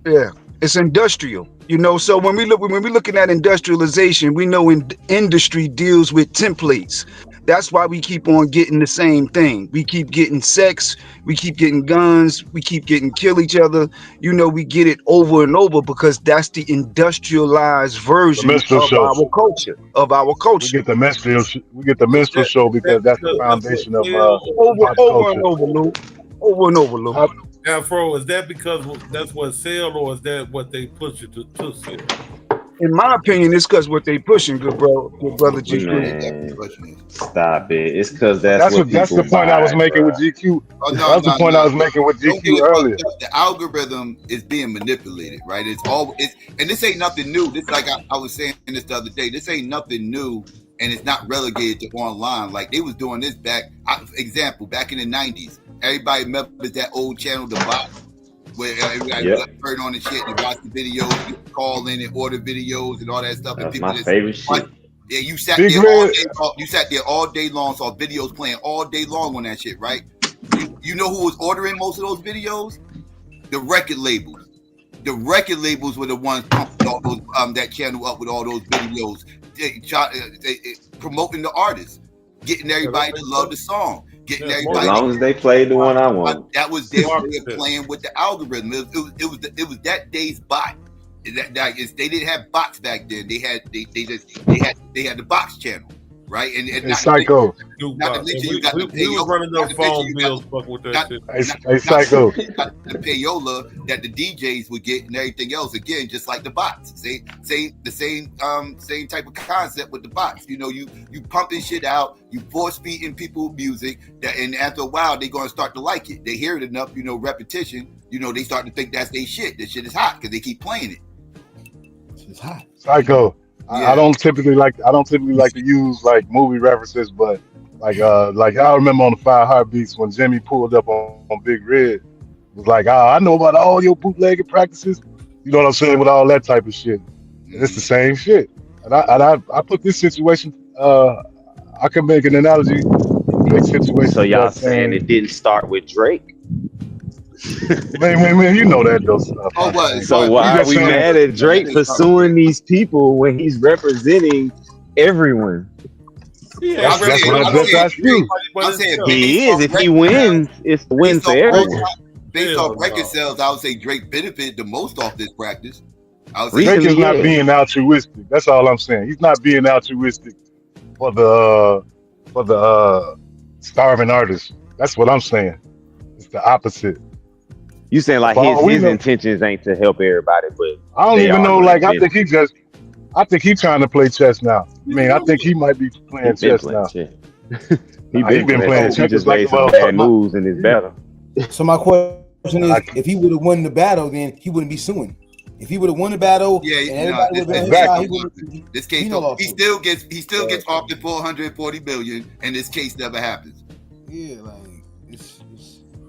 Yeah. It's industrial, you know. So when we're looking at industrialization, we know industry deals with templates. That's why we keep on getting the same thing. We keep getting sex, we keep getting guns, we keep getting kill each other. You know, we get it over and over because that's the industrialized version of our culture. We get the minstrel show because that's the foundation of over and over, Luke. Over and over, Luke. Afro, is that because that's what sell, or is that what they push it to sell? In my opinion, it's because what they pushing, good brother G. Stop it! It's because that's the point I was making with GQ. That's the point I was making with GQ earlier. The algorithm is being manipulated, right? And this ain't nothing new. This, like I was saying this the other day, this ain't nothing new, and it's not relegated to online. Like they was doing this back in the 90s. Everybody remembers that old channel, The Box, where everybody turned on the shit and watch the videos, you call in and order videos and all that stuff. That's and people my favorite shit. Yeah, you sat there all day long. You sat there all day long, saw videos playing all day long on that shit, right? You know who was ordering most of those videos? The record labels. The record labels were the ones pumping all those that channel up with all those videos, promoting the artists, getting everybody to love the song. Getting everybody. As long as they played the one I want. That was their way of playing with the algorithm. It was that day's bot. They didn't have bots back then. They had the box channel, right? And Hey, Psycho. Not to mention you got the payola. Was running up phone bills fucking with that shit. Hey, Psycho. The payola that the DJs would get and everything else. Again, just like the bots. Same type of concept with the bots. You know, you pumping shit out, you force feeding people music, and after a while they're gonna start to like it. They hear it enough, you know, repetition. You know, they start to think that's their shit. This shit is hot because they keep playing it. It's hot. Psycho. Yeah. I don't typically like to use like movie references, but like I remember on the 5 Heartbeats when Jimmy pulled up on Big Red, it was like, I know about all your bootlegging practices. You know what I'm saying, with all that type of shit. And it's the same shit. And I put this situation. I can make an analogy. Drake situation. So y'all saying it didn't start with Drake? Man, you know that though. So why are we mad at Drake for suing these people when he's representing everyone? Yeah, that's what I just asked you. He is. If he wins, it's a win for everyone. Based off record sales, I would say Drake benefited the most off this practice. Drake is not being altruistic. That's all I'm saying. He's not being altruistic for the starving artists. That's what I'm saying. It's the opposite. You saying like his intentions ain't to help everybody, but I don't even know. Like I think he's trying to play chess now. I mean, I think he might be playing chess now. He been playing chess. He just made some bad moves in his battle. So my question is, if he would have won the battle, then he wouldn't be suing. If he would have won the battle, this case, he still gets offered $440 million, and this case never happens. Yeah, like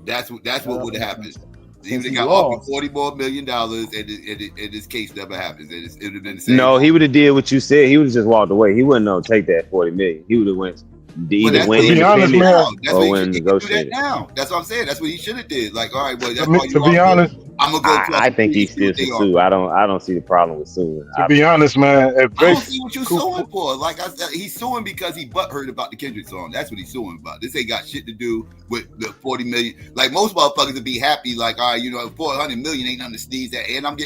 that's what would have happened. He would have got offered $40 million, and this case never happens. It would have been the same. No, he would have did what you said. He would have just walked away. He wouldn't know take that $40 million. He would have went. Either win independent or win negotiated. Now, that's what I'm saying. That's what he should have did. Like, all right, well, that's to be honest, I'm gonna go. I think he still should sue. I don't see the problem with suing. To be honest, man, if I don't see what you're suing for. Like I said, he's suing because he butthurt about the Kendrick song. That's what he's suing about. This ain't got shit to do with the 40 million. Like most motherfuckers would be happy. Like, all right, you know, 400 million ain't nothing to sneeze at, and I'm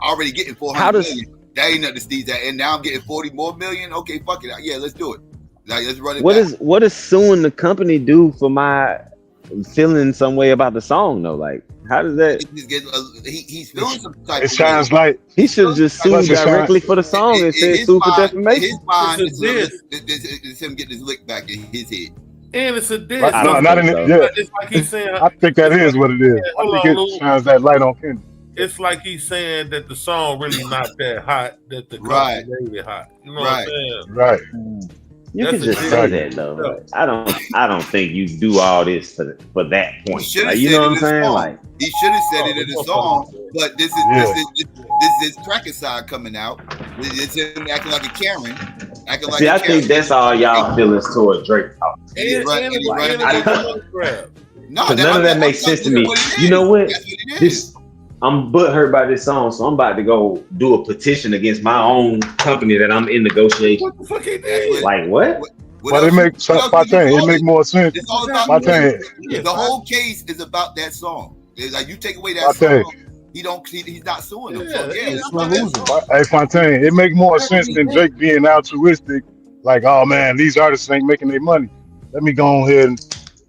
already getting 400 million. That ain't nothing to sneeze at, and now I'm getting 40 more million. Okay, fuck it. Yeah, let's do it. Like, let's run it back. What does suing the company do for my feeling some way about the song though? Like, how does that? He's feeling some type. It sounds like he should have just sued directly for the song and said sue for defamation. His mind is him getting his lick back in his head. And it's a diss. It's like he's saying. I think that is what it is. I think it shines that light on Kendrick. It's like he's saying that the song really not that hot, that the company made it hot. You know what I'm saying? Right. You can just say that though. Like, I don't think you do all this for that point. Like, you know what I'm saying? Like, he should have said it in the song, but this is Tracker side coming out. It's him acting like a Karen. See, I think that's all y'all feelings toward Drake. None of that makes sense to me. You know what? I'm butthurt by this song, so I'm about to go do a petition against my own company that I'm in negotiation. What the fuck ain't that? Like what? But it makes more sense. It's all about the whole case is about that song. It's like you take away that song, he's not suing them. Hey Fontaine, it makes more sense than Drake being altruistic. Like, oh man, these artists ain't making their money. Let me go ahead and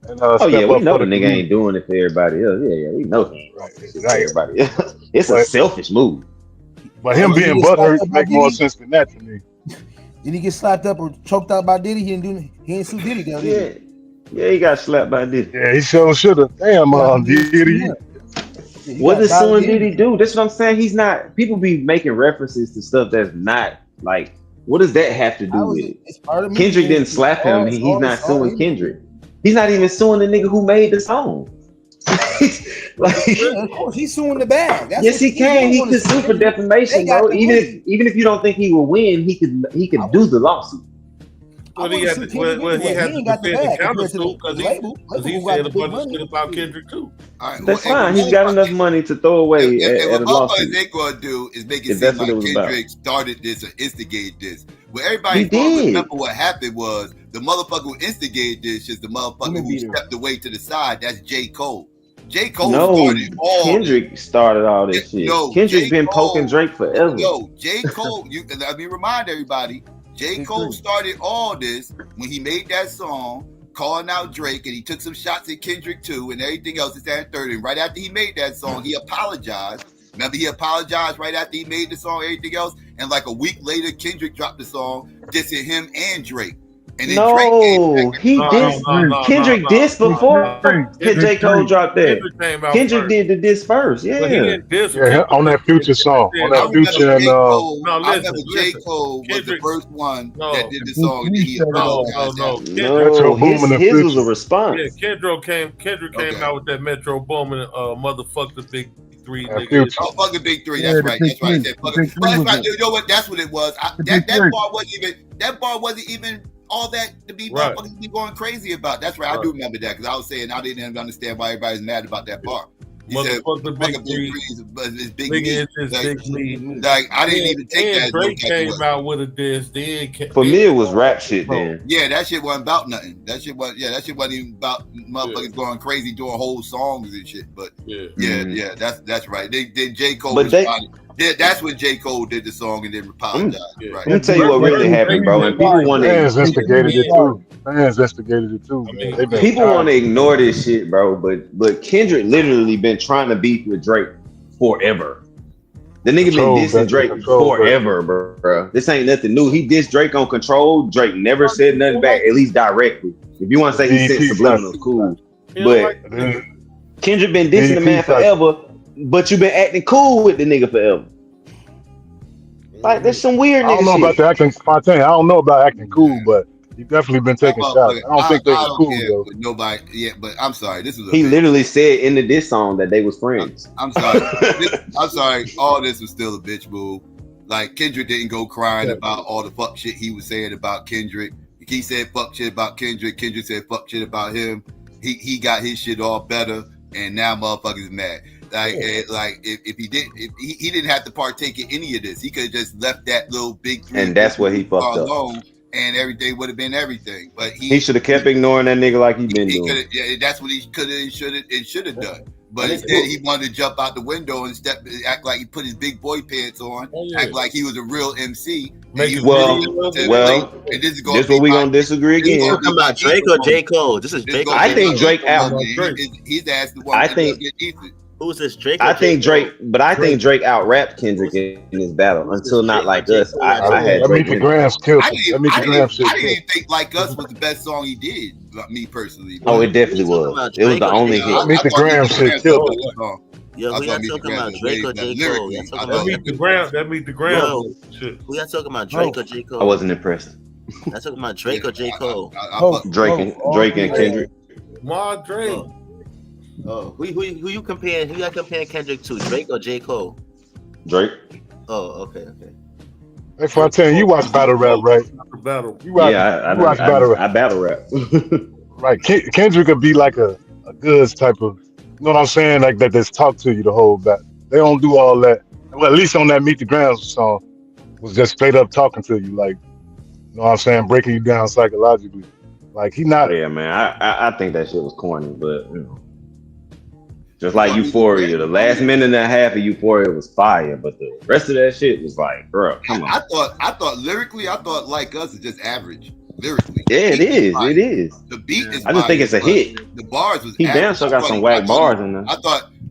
we know the nigga ain't doing it for everybody else. Yeah, we know he ain't doing it for everybody else. It's a selfish move. But him being butthurt make more sense than that to me. Did he get slapped up or choked out by Diddy? He ain't sue Diddy though, did he? Yeah, he got slapped by Diddy. Yeah, he sure should have. Damn, Diddy. What does suing Diddy do? That's what I'm saying. He's not. People be making references to stuff that's not like. What does that have to do with it? Kendrick didn't slap him. He's not suing Kendrick. He's not even suing the nigga who made the song. He's suing the bag. Yes, he can. He could sue for defamation, bro. Even if you don't think he will win, he could do the lawsuit. Well, he had to defend the countersuit because he said a bunch of shit about Kendrick too. That's fine. He's got enough money to throw away at a lawsuit. What they're going to do is make it seem like Kendrick started this or instigated this. Well, everybody remember what happened was the motherfucker who instigated this is the motherfucker who stepped away to the side. That's J. Cole. J. Cole started all Kendrick started all this shit. Kendrick's been poking Drake forever. J. Cole, let me remind everybody, J. Cole started all this when he made that song calling out Drake, and he took some shots at Kendrick too, and everything else. It's at third. And right after he made that song, he apologized. Remember, he apologized right after he made the song, everything else. And like a week later, Kendrick dropped the song dissing him and Drake. And then Kendrick dissed before J. Cole dropped that. Kendrick did the diss first, yeah. On that Future song, on that Future and I remember J. Cole was the first one that did the song, and he apologized. His was a response. Yeah, Kendrick came out with that Metro Boomin, motherfuck the Big Three. Oh, fuck the Big Three. That's right. That's right. That's right. You know what? That's what it was. That bar wasn't even all that to be motherfuckers be going crazy about. That's right. I do remember that because I was saying I didn't even understand why everybody's mad about that bar. He said, the Big Three is big meat. Like I didn't even take that. Drake came out with a diss. For me, it was rap shit then. Yeah, that shit wasn't about nothing. That shit wasn't even about motherfuckers going crazy doing whole songs and shit. But yeah, that's right. They J. Cole responded. That's when J. Cole did the song and then apologized. Right. Let me tell you what really happened, bro. And people want to instigated it too. Fans instigated it too. People want to ignore this shit, bro. But Kendrick literally been trying to beef with Drake forever. The nigga been dissing Drake forever, bro. This ain't nothing new. He dissed Drake on Control. Drake never said nothing back, at least directly. If you want to say he said subliminal, cool. But Kendrick been dissing the man forever. But you been acting cool with the nigga forever. Like there's some weird nigga I don't know about the acting. I don't know about acting cool, but you definitely been taking shots. I don't think they were cool though. Nobody, but I'm sorry. This is he literally said in the diss song that they was friends. I'm sorry. I'm sorry. All this was still a bitch move. Like Kendrick didn't go crying about all the fuck shit he was saying about Kendrick. He said fuck shit about Kendrick. Kendrick said fuck shit about him. He got his shit all better, and now motherfuckers mad. If he didn't have to partake in any of this. He could have just left that little Big Three, and that's what he fucked alone, and everything would have been everything. But he should have kept ignoring that nigga like he been doing. Yeah, that's what he could have and should have done. But instead, he wanted to jump out the window and act like he put his big boy pants on, act like he was a real MC. And this is what we gonna disagree again. You talking about Drake or J. Cole? This is Drake. I think Drake out. He's asked the one. I think. Who's this, Drake? I think Drake, but I think Drake out-rapped Kendrick in his battle until Not Like Us. I had Drake. I didn't even think Like Us was the best song he did. Me personally. Oh, it definitely was. It was the only hit. Meet the Graham shit killed it. Yo, we are talking about Drake or J. Cole. That meet the ground. We are talking about Drake or J. Cole. I wasn't impressed. That's talking about Drake or J. Cole. Drake and Kendrick. Ma Drake. Who you comparing? Who you comparing Kendrick to? Drake or J. Cole? Drake. Oh, okay. That's what I'm telling you. You watch battle rap, right? You watch battle rap. I battle rap. Right. Kendrick could be like a goods type of, you know what I'm saying? Like that. That's talk to you the whole battle. They don't do all that. Well, at least on that Meet the Ground song, was just straight up talking to you, like, you know what I'm saying, breaking you down psychologically. Like he not. Yeah, man. I think that shit was corny, but you know. Just like Euphoria, the last minute and a half of Euphoria was fire, but the rest of that shit was like, bro, come on. I thought lyrically, Like Us is just average. Lyrically, yeah, it is. It is. The beat is. I just think it's a hit. The bars was. He damn sure got some whack bars in there.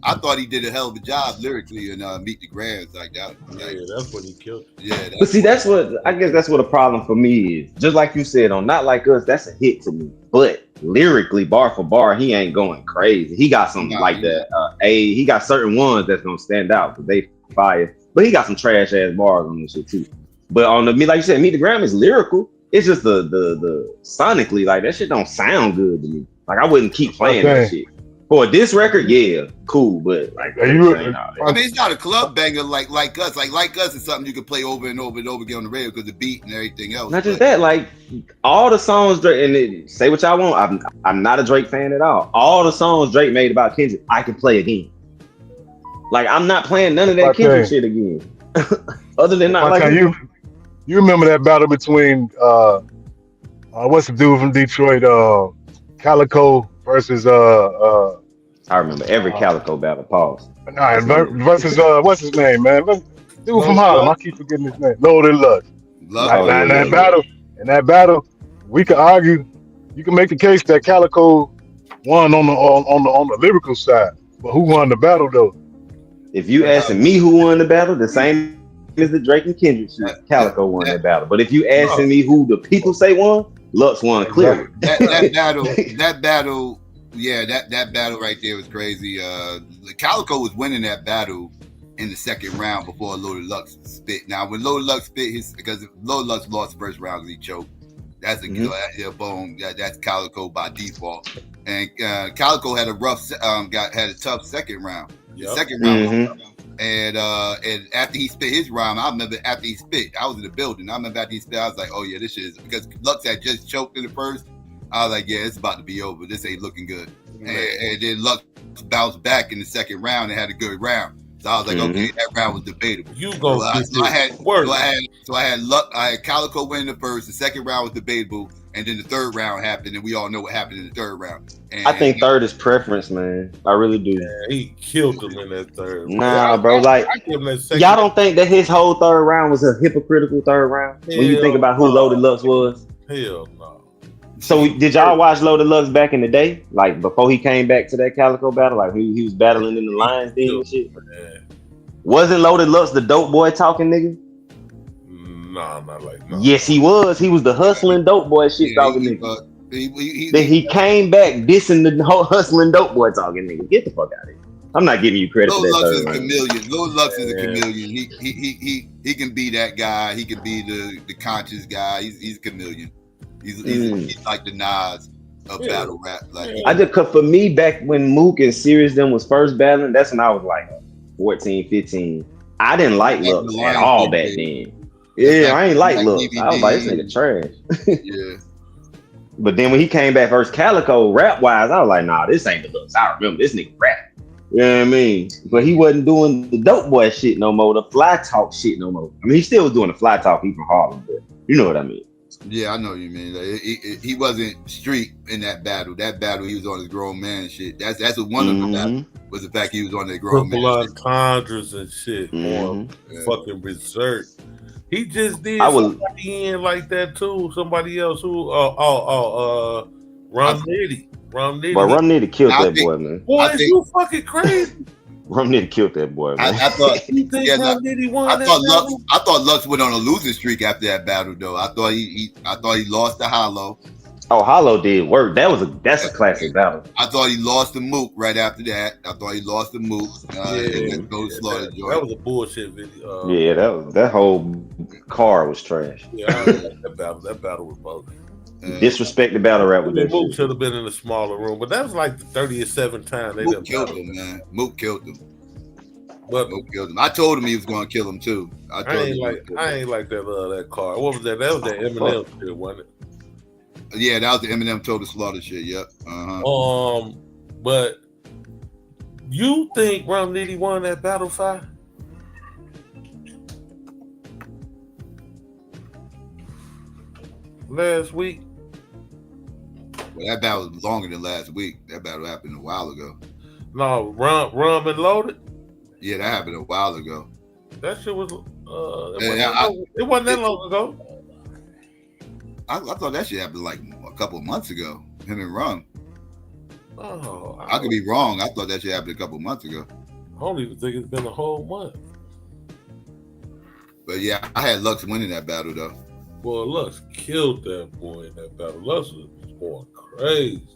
I thought he did a hell of a job lyrically in Meet the Grams like that. Yeah, that's what he killed. Yeah, but see, that's what I guess that's what a problem for me is. Just like you said, on Not Like Us, that's a hit to me. But lyrically, bar for bar, he ain't going crazy. He got some like that. He got certain ones that's gonna stand out because they fire. But he got some trash ass bars on this shit too. But on the like you said, Meet the Gram is lyrical. It's just the sonically, like that shit don't sound good to me. Like I wouldn't keep playing that shit. For this record, yeah, cool, but like I mean, it's not a club banger like Us. Like Us is something you can play over and over and over again on the radio because the beat and everything else. Not just that, like all the songs Drake say what y'all want. I'm not a Drake fan at all. All the songs Drake made about Kendrick, I can play again. Like I'm not playing none of that Kendrick shit again. Other than not like you remember that battle between what's the dude from Detroit, Calico versus I remember every Calico battle. Pause. Versus what's his name, man? Dude from Harlem. I keep forgetting his name. Loaded Lux. Now in that battle, we could argue. You can make the case that Calico won on the lyrical side, but who won the battle though? If you asking me who won the battle, the same as the Drake and Kendrick shit, Calico won that battle. But if you asking me who the people say won, Lux won clearly. That battle, yeah, that battle right there was crazy. Calico was winning that battle in the second round before Loaded Lux spit. Now when Loaded Lux spit because Loaded Lux lost the first round because he choked. That's a boom. That's Calico by default. And Calico had a had a tough second round. The second round, and after he spit his rhyme, I remember after he spit, I was in the building. I remember after he spit, I was like, oh yeah, this shit is, because Lux had just choked in the first. I was like, yeah, it's about to be over. This ain't looking good. And then Lux bounced back in the second round and had a good round. So I was like, okay, that round was debatable. I had Calico winning the first. The second round was debatable, and then the third round happened, and we all know what happened in the third round. And I think third is preference, man. I really do. Yeah, he killed him in that third. Nah, bro. Like, y'all don't think that his whole third round was a hypocritical third round? When you think about who Loaded Lux was? Hell no. So did y'all watch Loaded Lux back in the day? Like before he came back to that Calico battle? Like he was battling in the Lions Den and shit? Yeah. Wasn't Loaded Lux the dope boy talking nigga? Nah, not like no. Yes, he was. He was the hustling dope boy shit talking nigga. Then he came back dissing the whole hustling dope boy talking nigga. Get the fuck out of here. I'm not giving you credit for that. Lux is a chameleon. Loaded Lux is a chameleon. He can be that guy. He can be the conscious guy. He's a chameleon. He's like the Nas of battle rap. Like I just, cause for me, back when Mook and Sirius them was first battling, that's when I was like 14, 15. I didn't like Lux at all back then. Yeah, I ain't like Lux. I was like, this nigga trash. Yeah. But then when he came back versus Calico, rap wise, I was like, nah, this ain't the Lux. I remember this nigga rap. You know what I mean? But he wasn't doing the dope boy shit no more, the fly talk shit no more. I mean, he still was doing the fly talk, he from Harlem, but you know what I mean. Yeah, I know what you mean. Like, he wasn't street in that battle. That battle, he was on his grown man shit. That's what one of them was the fact he was on the grown man. Entendres and shit. Fucking berserk. He just did somebody in like that too. Somebody else who Rum Nitty. Rum Nitty killed that boy, man. Boy, you fucking crazy. Rum Nitty killed that boy, man. I thought Lux went on a losing streak after that battle, though. I thought he lost to Hollow. Oh, Hollow did work. That's a classic battle. I thought he lost to Mook right after that. And go to Slaughter Joint. That was a bullshit video. Yeah, that whole car was trash. Yeah, I like that battle. That battle was bogus. Disrespect the battle rap with that Mook shit. should have been in a smaller room, but that was like the 37th time they Mook killed him, man. Mook killed him. Mook killed him. I told him he was going to kill him too. I ain't like that car. What was that? That was that Eminem shit, wasn't it? Yeah, that was the Eminem Total Slaughter shit. Yep. But you think Rum Nitty won that battle fight? Last week? Well, that battle was longer than last week. That battle happened a while ago. No, Rum and Loaded? Yeah, that happened a while ago. That shit was it wasn't that long ago. I thought that shit happened like a couple of months ago. Him and Rum. Oh, I could be wrong. I thought that shit happened a couple of months ago. I don't even think it's been a whole month. But yeah, I had Lux winning that battle though. Boy, Lux killed that boy in that battle. Lux was going crazy.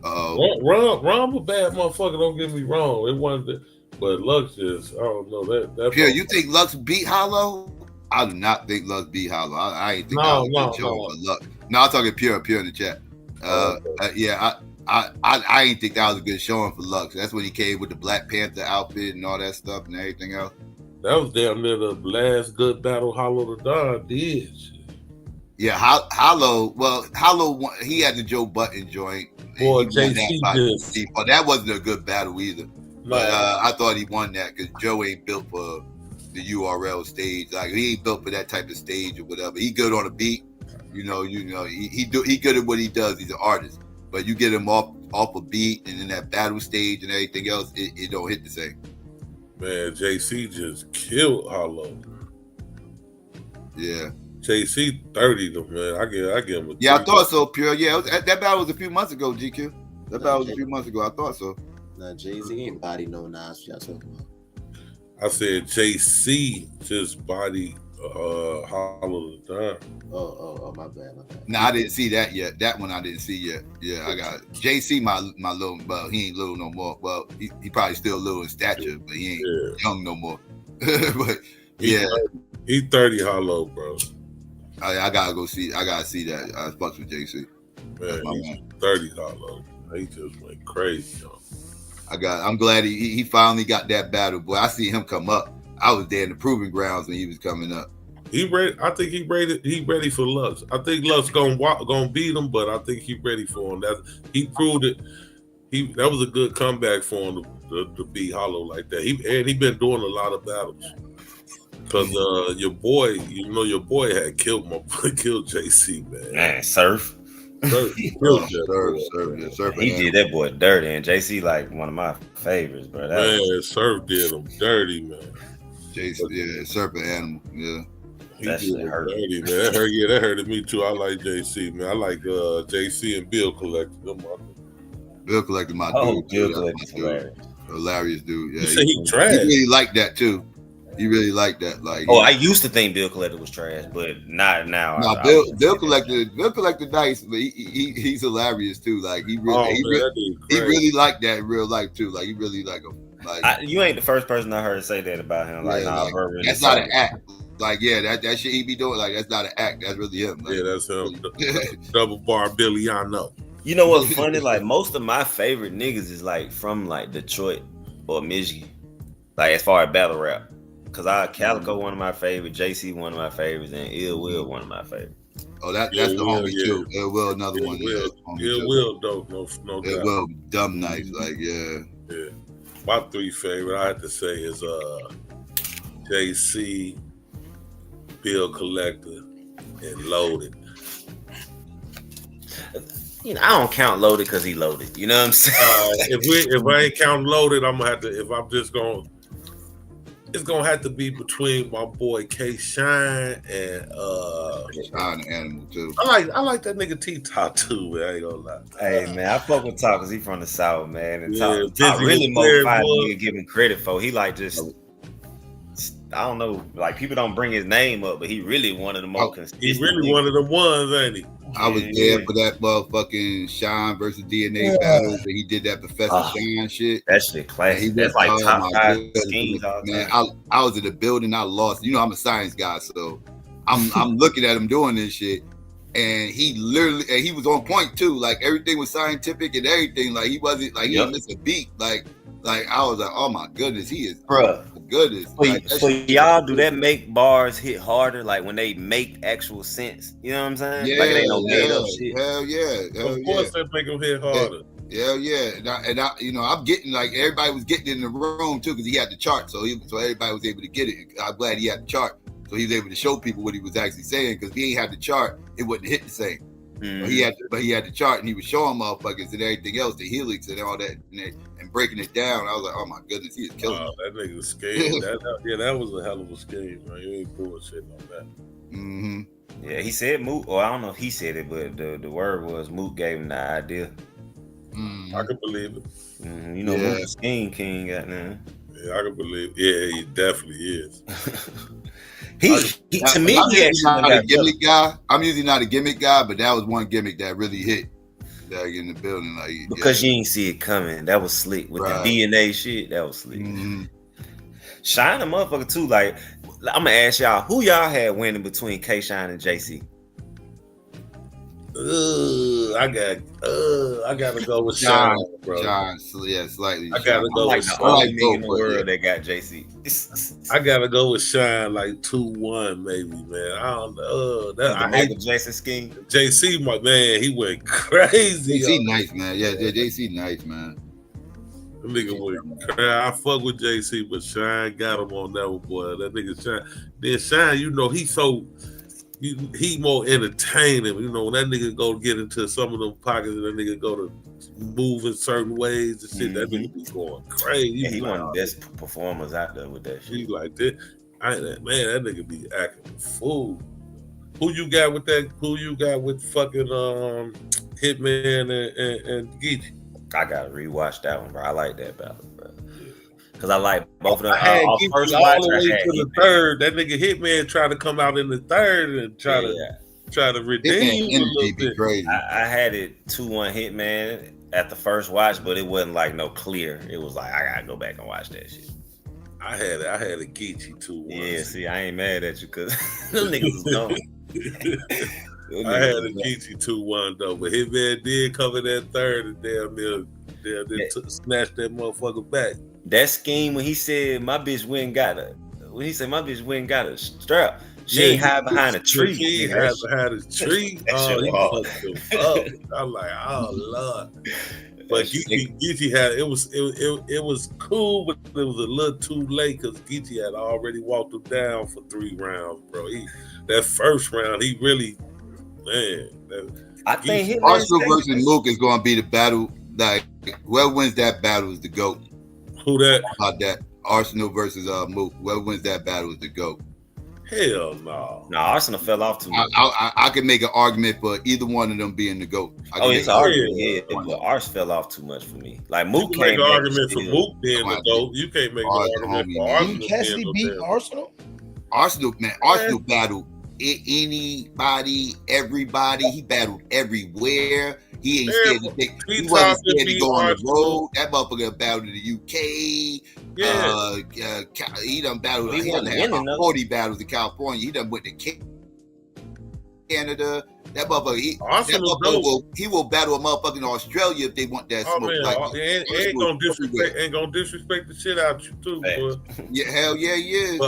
Rum a bad motherfucker, don't get me wrong. It wasn't but Lux just, I don't know that. Pure, you think Lux beat Hollow? I do not think Lux beat Hollow. I ain't think that was a good show for Lux. No, I'm talking Pure in the chat. Yeah, I ain't think that was a good showing for Lux. That's when he came with the Black Panther outfit and all that stuff and everything else. That was damn near the last good battle Hollow the Don did. Yeah, Hollow. Well, Hollow won, he had the Joe Button joint. Boy, JC that wasn't a good battle either. But I thought he won that because Joe ain't built for the URL stage. Like he ain't built for that type of stage or whatever. He good on a beat. You know. He good at what he does. He's an artist. But you get him off a beat and then that battle stage and everything else, it don't hit the same. Man, JC just killed Hollow. Yeah. JC 30 though, man. I give him a Yeah, I thought so, Pure. Yeah, that battle was a few months ago, GQ. That battle was a few months ago. I thought so. Nah, Jay-Z ain't body no Nas. Y'all talking about? I said JC just body Hollow the Don. Oh, my bad. Nah, I didn't see that yet. That one I didn't see yet. Yeah, I got JC, my little, well, he ain't little no more. Well, he probably still little in stature, but he ain't young no more. But yeah, he's 30 Hollow, bro. I gotta go see. I gotta see that. I fucks with JC. Man, he's 30 Hollow. He just went crazy, yo. I'm glad he finally got that battle, boy. I see him come up. I was there in the proving grounds when he was coming up. He ready. I think he ready for Lux. I think Lux gonna beat him, but I think he ready for him. That he proved it. That was a good comeback for him to beat Hollow like that. He been doing a lot of battles. Cause your boy had killed JC, man. Man, Surf. Surf He did that boy dirty, and JC like one of my favorites, bro. Surf did him dirty, man. JC, yeah, Surf an animal, yeah. That shit hurt. Dirty, man. That hurted me too. I like JC, man. I like JC and Bill Collector. Bill Collector, my dude. Bill Collector, hilarious dude. Yeah, you say he trash. He really liked that too. He really liked that. Like, I used to think Bill Collector was trash, but not now. No, Bill Collector nice, but he's hilarious too. Like he really liked that in real life too. Like he really like him. Like you ain't the first person I heard say that about him. Like, really that's not an act. Like, yeah, that shit he be doing. Like, that's not an act. That's really him. Like, yeah, that's him. Double bar Billy, I know. You know what's funny? Like most of my favorite niggas is like from like Detroit or Michigan. Like as far as battle rap. Cause Calico one of my favorites, JC one of my favorites, and Ill Will one of my favorites. Oh, that's the homie too. Ill Will another one. Ill Will dope, no doubt. Ill Will dumb nice, like yeah. My three favorite I have to say is JC, Bill Collector, and Loaded. You know, I don't count Loaded because he loaded. You know what I'm saying? If I ain't count Loaded, I'm gonna have to. If I'm just going. It's gonna have to be between my boy K Shine and Shine Animal too. I like that nigga T-Top too, man. I ain't gonna lie. Hey man, I fuck with Talk because he from the South, man. And Talk really more fire nigga give him credit for. He like just I don't know, like people don't bring his name up, but he really one of the most consistent. He really one of the ones, ain't he? I was there for that motherfucking Shine versus DNA battle. That he did that Professor Shine shit. That shit classic. That's like top 5 schemes. Man, I was in the building. I lost. You know, I'm a science guy, so I'm looking at him doing this shit, and he literally he was on point too. Like everything was scientific and everything. Like he wasn't like he didn't miss a beat. Like I was like, oh my goodness, he is bruh. Goodness. So y'all, do that make bars hit harder? Like when they make actual sense? You know what I'm saying? Yeah, like it ain't no made up shit. Hell yeah. Of course, that make them hit harder. Hell yeah. And I, you know, I'm getting like everybody was getting in the room too because he had the chart, so everybody was able to get it. I'm glad he had the chart, so he was able to show people what he was actually saying. Because if he ain't had the chart, it wouldn't hit the same. But he had the chart and he was showing motherfuckers and everything else, the helix and all that, and breaking it down. I was like, oh my goodness, he is killing me. That nigga scheme. that was a hell of a scheme, man. You ain't bullshitting on that. Mm-hmm. Yeah, he said Mook, or I don't know if he said it, but the word was Mook gave him the idea. I can believe it. You know, Mook is scheme king, goddamn. Yeah, I can believe it. Yeah, he definitely is. To me, he's not a gimmick guy. I'm usually not a gimmick guy, but that was one gimmick that really hit in the building. Like because you ain't see it coming. That was slick with the DNA shit. That was slick. Shine a motherfucker too. Like I'm gonna ask y'all, who y'all had winning between K Shine and JC? I gotta go with Shine, bro. Shine, yeah, slightly. I gotta go with the only nigga in the world that got JC. I gotta go with Shine like 2-1, maybe, man. I don't know. I hate the Jason scheme. JC, my man, he went crazy. JC nice, man. Yeah, JC nice, man. That nigga went crazy. I fuck with JC, but Shine got him on that one, boy. That nigga Shine. Then Shine, you know, he more entertaining. You know, when that nigga go get into some of them pockets and that nigga go to move in certain ways and shit, that nigga be going crazy. Yeah, he one of the best performers out there with that shit. He like that. that nigga be acting a fool. Who you got with that? Who you got with fucking Hitman and Geechee? I gotta rewatch that one, bro. I like that battle, bro. Because I like both of them. I had First Geechee watch, all the way I had to the third. That nigga Hitman tried to come out in the third and try to redeem a little bit. Crazy. I had it 2-1 Hitman at the first watch, but it wasn't like no clear. It was like I gotta go back and watch that shit. I had a Geechee 2-1. Yeah, see, I ain't mad at you because them niggas was gone. I had a Geechee 2-1 though, but Hitman did cover that third and damn near snatched that motherfucker back. That scheme when he said my bitch went and got a strap. She ain't hide behind a tree. She hide behind a tree. Oh, he fucked him up. I'm like, oh Lord. But Geechee had it was cool, but it was a little too late because Geechee had already walked him down for 3 rounds, bro. That first round, he really, man. I think Arsenal versus Mook is going to be the battle. Like whoever wins that battle is the GOAT. Who that? About that Arsenal versus Mook. Whoever wins that battle is the GOAT. Hell no. No, Arsenal fell off too much. I can make an argument for either one of them being the GOAT. It's an argument, yeah, but Ars fell off too much for me. Like Mook can't make an argument for Mook being the GOAT. You can't make an argument for Arsenal. Did Cassidy beat Arsenal? Arsenal battled anybody, everybody. He battled everywhere. He ain't scared to take. He wasn't scared to go on the road. That motherfucker battled in the UK. He done battled. He done had about 40 battles in California. He done went to Canada. That motherfucker. He will battle a motherfucker in Australia if they want that smoke. Man, ain't gonna disrespect the shit out you too, boy. Yeah, hell yeah, yeah.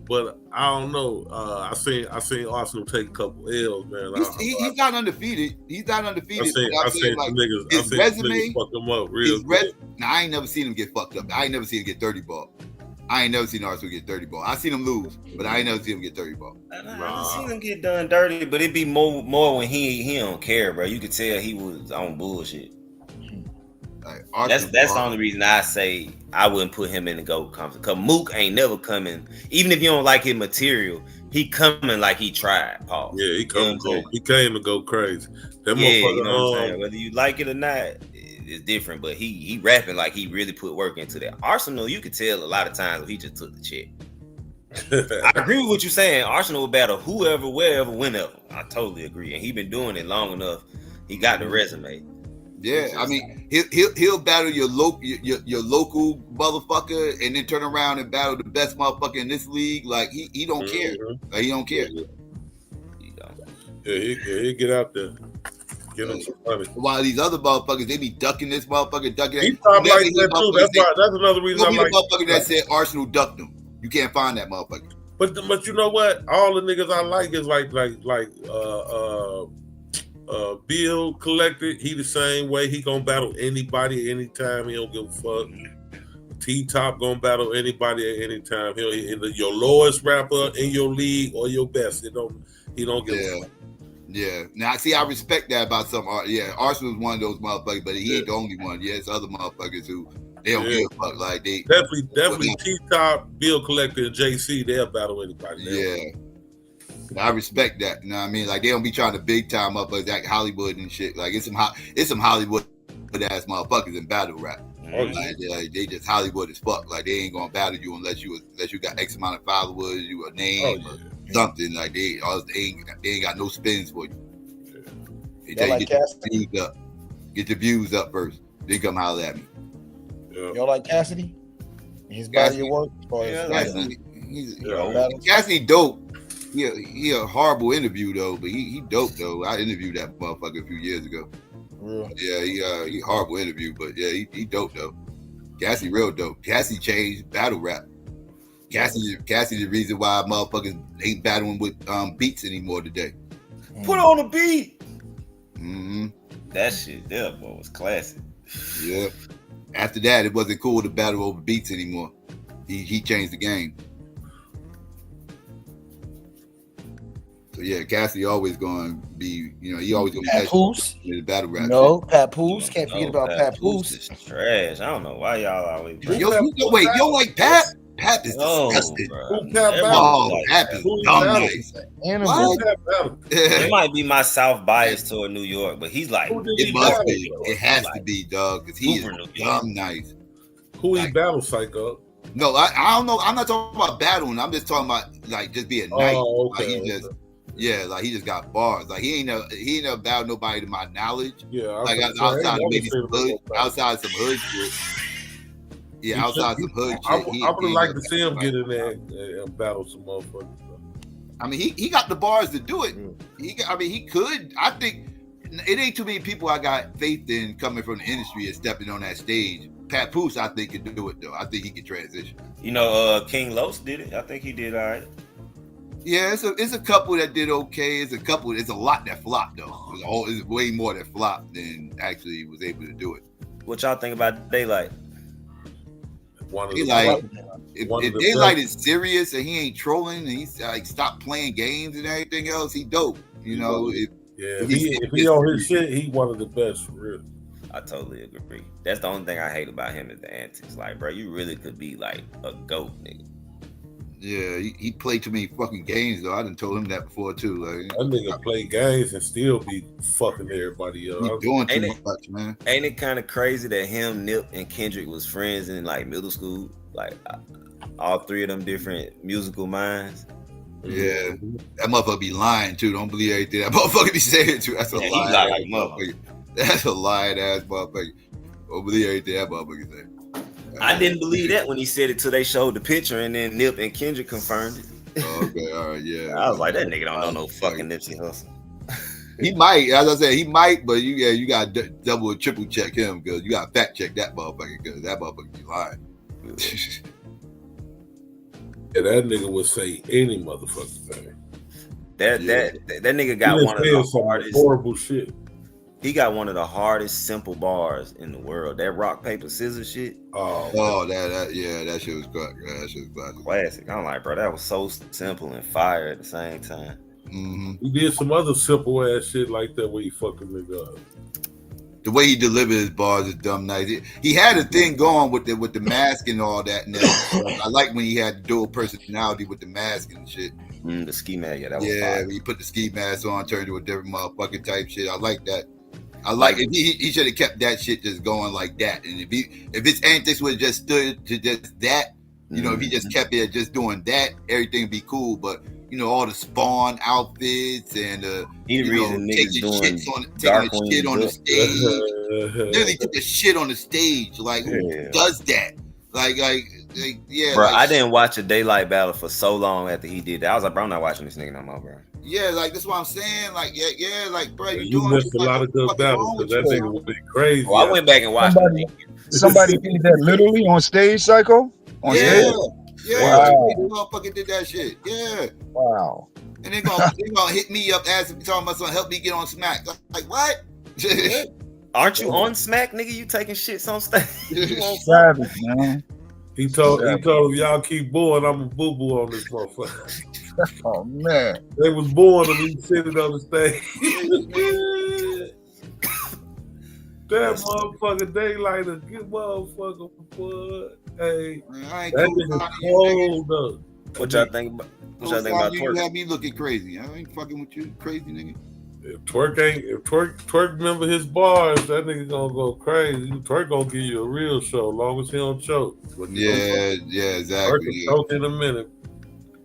But I don't know. I seen Arsenal take a couple L's, man. He's not undefeated. He's not undefeated. I seen like, his resume fuck him up real good. Now, I ain't never seen him get fucked up. I ain't never seen him get 30 ball. I ain't never seen Arsenal get 30 ball. I seen him lose, but I ain't never seen him get 30 ball. I seen him get done dirty, but it be more when he don't care, bro. You could tell he was on bullshit. That's the only reason I say I wouldn't put him in the GOAT conference. Cause Mook ain't never coming, even if you don't like his material, he coming like he tried, Paul. Yeah, he came to go crazy. That you know what I'm saying? Whether you like it or not, it's different. But he rapping like he really put work into that. Arsenal, you could tell a lot of times he just took the check. I agree with what you're saying. Arsenal will battle whoever, wherever, whenever. I totally agree, and he been doing it long enough. He got the resume. Yeah, I mean, he'll battle your local motherfucker, and then turn around and battle the best motherfucker in this league. Like he don't care. Like, he don't care. Yeah, he get out there, get him some money. While these other motherfuckers, they be ducking this motherfucker, ducking. He talk like that too. That's another reason. I'm like motherfucker that said Arsenal ducked him. You can't find that motherfucker. But you know what? All the niggas I like is like Bill Collected. He the same way. He gonna battle anybody anytime. He don't give a fuck. T-Top gonna battle anybody at any time. He'll either your lowest rapper in your league or your best. He don't give a fuck. Yeah. Now, see, I respect that about some. Yeah, Arsenal's one of those motherfuckers, but he ain't the only one. Yeah, it's other motherfuckers who they don't give a fuck. Like they definitely T-Top, Bill Collector, and JC. They'll battle anybody. I respect that. You know what I mean? Like they don't be trying to big time up like that Hollywood and shit. Like it's some Hollywood ass motherfuckers in battle rap. Like, they just Hollywood as fuck. Like they ain't gonna battle you unless you got X amount of followers, you a name or something. Like they ain't got no spins for you. They tell you get the views up first. Then come holler at me. Y'all like Cassidy? His body of work? Cassidy dope. He a horrible interview though, but he dope though. I interviewed that motherfucker a few years ago. Yeah, he horrible interview, but yeah, he dope though. Cassidy real dope. Cassidy changed battle rap. Cassidy the reason why motherfuckers ain't battling with beats anymore today. Put on a beat. Mm-hmm. That shit there, boy, was classic. Yeah. After that, it wasn't cool to battle over beats anymore. He changed the game. So yeah, Cassidy always going to be, he always going to be Papoose in the battle rap. No, Papoose. Can't forget about Papoose. Is trash. I don't know why y'all always. Wait, you don't like Pat? Pap is disgusting. Pap is dumb nice. It might be my South bias toward New York, but he's like, it must be. It has to be, dog, because he is dumb nice. Who he battle, Psycho? No, I don't know. I'm not talking about battling. I'm just talking about like just being nice. Okay, like he just, yeah, like he just got bars. Like he ain't never battled nobody to my knowledge. Yeah, like outside of maybe some hood, outside some hood shit. Yeah, outside some hood shit. I would like to see him get in there and battle some motherfuckers. I mean, he got the bars to do it. He could. I think it ain't too many people I got faith in coming from the industry and stepping on that stage. Papoose, I think, can do it though. I think he can transition. You know, King Los did it. I think he did all right. Yeah, it's a couple that did okay. It's a lot that flopped though. It's way more that flopped than actually was able to do it. What y'all think about Daylight? If Daylight is serious and he ain't trolling and he's like stop playing games and everything else, he dope. You know. If he on his shit, he one of the best for real. I totally agree. That's the only thing I hate about him is the antics. Like, bro, you really could be like a GOAT, nigga. Yeah, he played too many fucking games though. I done told him that before too. Like, that nigga play games and still be fucking everybody up. He doing too much, man. Ain't it kind of crazy that him, Nip, and Kendrick was friends in like middle school? Like all three of them different musical minds. Yeah, that motherfucker be lying too. Don't believe everything that motherfucker be saying too. That's a lie. Like motherfucker. That's a lying ass motherfucker. Don't believe everything that motherfucker say. I didn't believe that when he said it till they showed the picture and then Nip and Kendrick confirmed it. Okay, all right, yeah. I was like, that nigga don't know no fucking Nipsey Hussle. He might, as I said, he might, but you got to double or triple check him because you got to fact check that motherfucker because that motherfucker be lying. Yeah, that nigga would say any motherfucking thing. That nigga got one of the hardest horrible shit. He got one of the hardest simple bars in the world. That rock paper scissors shit. That shit was good. Yeah, that shit was classic. I'm like, bro, that was so simple and fire at the same time. Mm-hmm. He did some other simple ass shit like that where he fucking nigga up. The way he delivered his bars is dumb nice. He had a thing going with the mask and all that. And I like when he had dual personality with the mask and shit. The ski mask, that was fire. He put the ski mask on, turned to a different motherfucking type shit. I like that. I like it. He should have kept that shit just going like that. And if his antics would have just stood to just that, you know, if he just kept it just doing that, everything would be cool. But you know, all the Spawn outfits and taking shit on the stage. Literally took the shit on the stage. Like who does that? Like yeah. Bro, like, I didn't watch a Daylight battle for so long after he did that. I was like, bro, I'm not watching this nigga no more, bro. Yeah, like that's what I'm saying. Like, yeah, like, bro, you missed a lot of good battles because that nigga would be crazy. Well, I went back and watched somebody did that literally on stage, Psycho? On stage? Yeah, wow. Motherfucker did that shit. Yeah. Wow. And they gonna hit me up asking, talking about something, help me get on Smack. Like what? Aren't you on Smack, nigga? You taking shits on stage? Savage, man. He told him, y'all keep booing, I'm a boo-boo on this motherfucker. Oh man. They was booing him, he sitting on the stage. That motherfucker Daylight a good motherfucker, boy. Hey, that nigga cold up. What y'all think about Twerk? You have me looking crazy. I ain't fucking with you, crazy nigga. If Twerk remember his bars, that nigga gonna go crazy. Twerk gonna give you a real show, long as he don't choke. Yeah, exactly. Twerk will choke in a minute.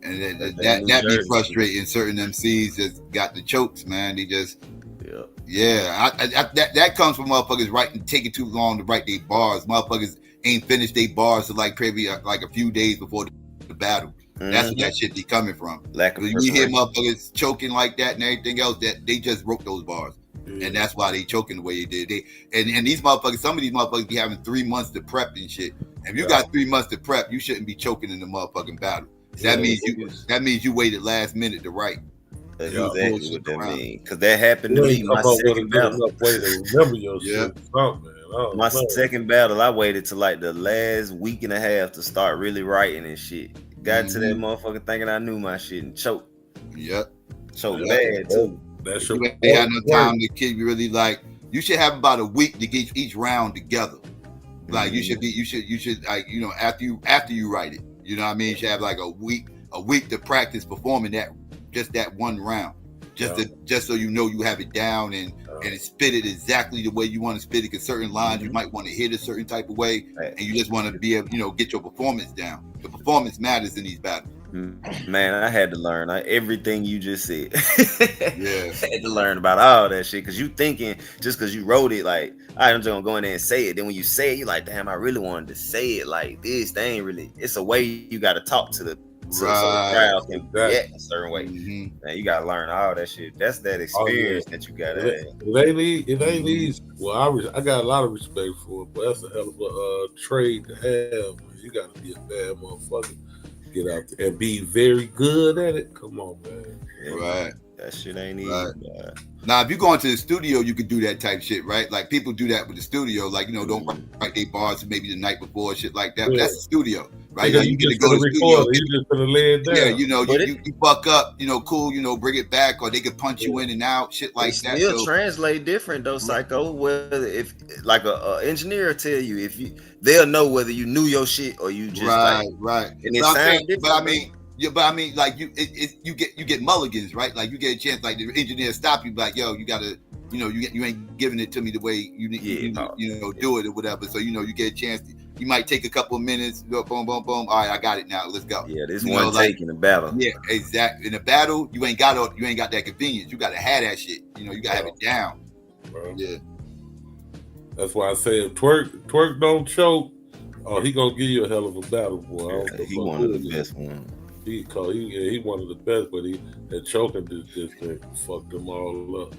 And that be frustrating. Certain MCs just got the chokes, man. They just, that comes from motherfuckers taking too long to write their bars. Motherfuckers ain't finished their bars to maybe like a few days before the battle. That's what that shit be coming from. You hear motherfuckers choking like that and everything else, that they just wrote those bars. And that's why they choking the way they did. And these motherfuckers, some of these motherfuckers be having 3 months to prep and shit. If you got 3 months to prep, you shouldn't be choking in the motherfucking battle. That means you waited last minute to write. That's exactly what that means. Because that happened to me. My second battle. My second battle, I waited till like the last week and a half to start really writing and shit. Got to that motherfucker thinking I knew my shit and choked. Yep. Choked bad too. They had no time to keep really like. You should have about a week to get each round together. Like you should like, you know, after you write it. You know what I mean? You should have like a week to practice performing that one round. Just so you know you have it down and spit it exactly the way you want to spit it. Because certain lines you might want to hit a certain type of way, and you just want to be able, get your performance down. The performance matters in these battles. Man, I had to learn everything you just said. Yeah, I had to learn about all that shit because you thinking just because you wrote it like, all right, I'm just gonna go in there and say it. Then when you say it, you're like, damn, I really wanted to say it like this. They ain't really. It's a way you got to talk to the so the crowd can react a certain way. Man, you gotta learn all that shit. That's that experience that you gotta have. It ain't easy. Well, I got a lot of respect for it, but that's a hell of a trade to have. Man. You gotta be a bad motherfucker. Get out there and be very good at it. Come on, man. Right. That shit ain't easy. Right. Now, if you go into the studio, you could do that type shit, right? Like people do that with the studio, like don't write their bars maybe the night before, shit like that. But that's the studio, right? Yeah, you get to go to the studio. You just gonna lay it down. Yeah, you fuck up, cool, bring it back, or they could punch you in and out, shit like that. Still translate different though, Psycho. Whether if like a engineer tell you they'll know whether you knew your shit or you just right. And it sounds different. But I mean, like you get mulligans, right? Like you get a chance, like the engineer stop you, like, yo, you gotta, you ain't giving it to me the way you do it or whatever. So you get a chance. You might take a couple of minutes, go boom, boom, boom. All right, I got it now. Let's go. Yeah, this one take in the battle. Yeah, exactly. In the battle, you ain't got that convenience. You gotta have that shit. You gotta have it down. Bro. Yeah. That's why I say if twerk don't choke, he gonna give you a hell of a battle, boy. He one of the best ones. He one of the best, but that choking just fucked them all up.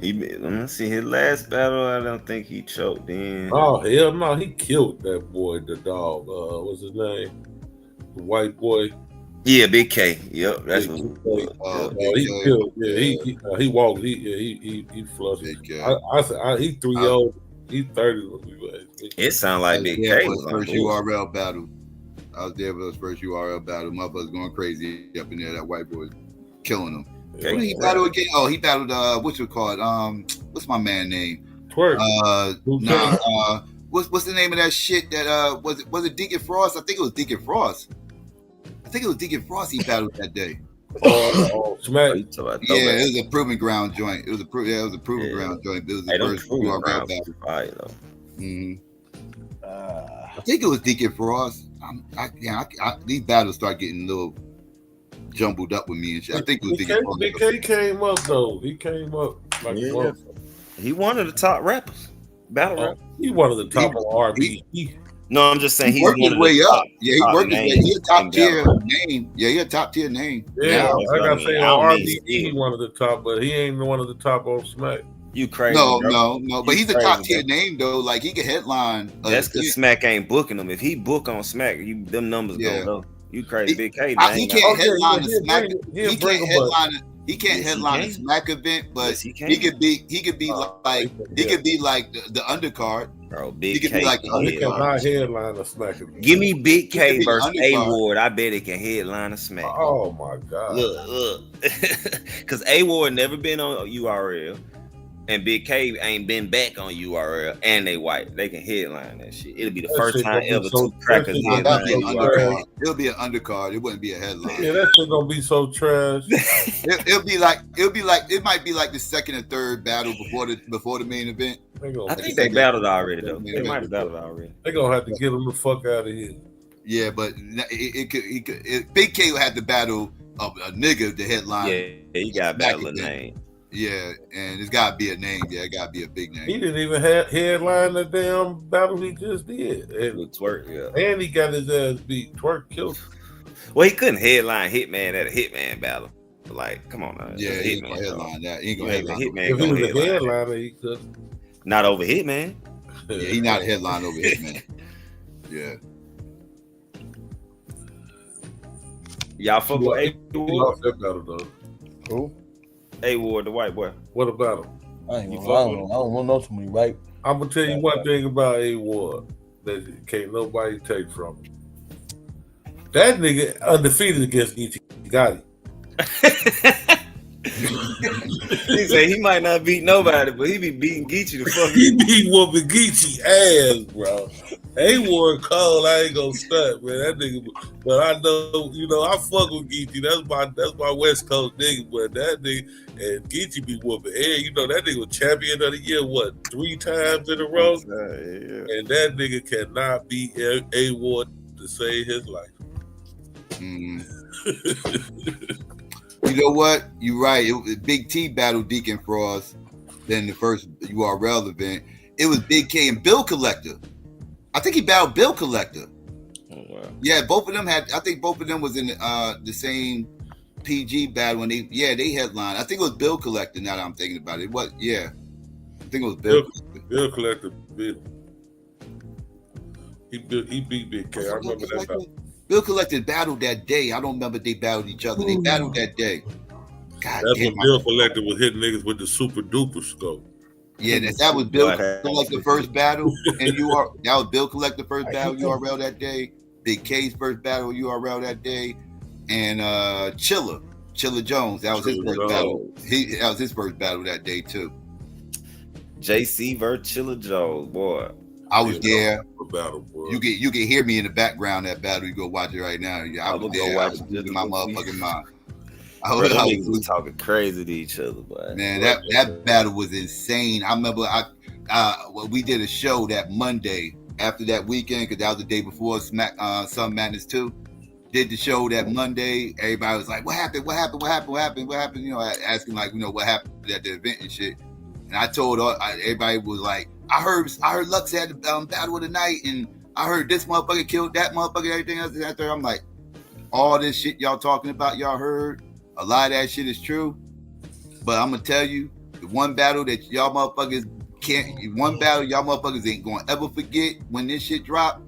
Let me see his last battle. I don't think he choked in. Oh hell no, he killed that boy, the dog. What's his name? The white boy. Yeah, Big K. Yep, that's Big what. He killed. Yeah, he walked. He flushed. I said he 3-0. He 30. It sounded like Big K was on first URL battle. I was there for his first URL battle. Motherfuckers going crazy up in there. That white boy killing him. Okay. What did he battle again? Oh, he battled what's it called? What's my man name? Twerk. What's the name of that shit that was it Deacon Frost? I think it was Deacon Frost. He battled that day. Smack. Yeah, it was a proving ground joint. It was a proving ground joint. It was the first URL battle. I think it was Deacon Frost. These battles start getting a little jumbled up with me and shit. I think it was Deacon Frost. Big K came up though. He came up like he one of the top rappers. Battle rap. He one of the top of R&B. No, I'm just saying he's working his way up. Yeah, he working his way. He a top tier name. Yeah, he a top tier name. Yeah, I gotta say R&B, he one of the top, but he ain't one of the top on Smack. You crazy? No. But he's a top tier name though. Like he can headline. That's because Smack ain't booking him. If he book on Smack, them numbers gonna go. You crazy, Big K? He can't headline the Smack. He can't headline a Smack event, but he could be like the undercard. Bro, Big He could K be like He cannot headline a Smack event. Give me Big K be versus undercard. A-Ward. I bet it can headline a Smack. Oh my god! Look, because A-Ward never been on URL, and Big K ain't been back on URL, and they white. They can headline that shit. It'll be the first time ever two crackers headline URL. It'll be an undercard. It wouldn't be a headline. Yeah, that shit gonna be so trash. It might be like the second or third battle before the main event. I think they battled already though. They might have battled already. They gonna have to get him the fuck out of here. Yeah, but it could. Big K will have to battle a nigga to headline. Yeah, you got to battle a name. Yeah, and it's got to be a name. Yeah, it got to be a big name. He didn't even headline the damn battle he just did. With Twerk, yeah. And he got his ass beat. Twerk killed him. Well, he couldn't headline Hitman at a Hitman battle. Like, come on now. Yeah, he ain't gonna headline that. He ain't gonna headline Hitman. If he was a headliner, he could. Not over Hitman. Yeah, he's not a headline over Hitman. Yeah. Y'all fuck with A-Ward? That battle though. Who? A-Ward, the white boy. What about him? I don't know too many, right? I'm gonna tell you one thing about A-Ward that can't nobody take from him. That nigga undefeated against E.T. Gotti. He said he might not beat nobody, but he be beating Geechee the fuck. He be whooping Geechee ass, bro. A-Ward Cole, I ain't gonna stunt, man. That nigga, but I know, I fuck with Geechee. That's my West Coast nigga, but that nigga and Geechee be whooping. And that nigga was champion of the year, 3 times in a row? Yeah. And that nigga cannot beat A-Ward to save his life. You know what? You're right. It was Big T battled Deacon Frost. Then the first URL event, it was Big K and Bill Collector. I think he battled Bill Collector. Oh, wow. Yeah, both of them had. I think both of them was in the same PG battle when they headlined. I think it was Bill Collector. Now that I'm thinking about it, I think it was Bill. Bill Collector beat him. He beat Big K. I remember that battle. Bill Collector battled that day. I don't remember they battled each other. They battled that day. God That's damn, when Bill Collector was hitting niggas with the super duper scope. Yeah, that was Bill Collector first battle, and that was Bill Collector first battle URL that day. Big K's first battle URL that day, and Chilla Jones. That was his first battle. That was his first battle that day too. JC versus Chilla Jones, boy. I was there. Battle, boy. You can hear me in the background that battle. You go watch it right now. I was there. I was losing my motherfucking mind. I was talking crazy to each other, boy. Man, that battle was insane. I remember we did a show that Monday after that weekend because that was the day before Sun Madness 2. Did the show that Monday. Everybody was like, "What happened? What happened? What happened? What happened? What happened?" Asking what happened at the event and shit. And I told everybody was like, I heard Lux had the battle of the night, and I heard this motherfucker killed that motherfucker, everything else. I'm like, all this shit y'all talking about, y'all heard. A lot of that shit is true. But I'm gonna tell you, the one battle that y'all motherfuckers ain't gonna ever forget when this shit dropped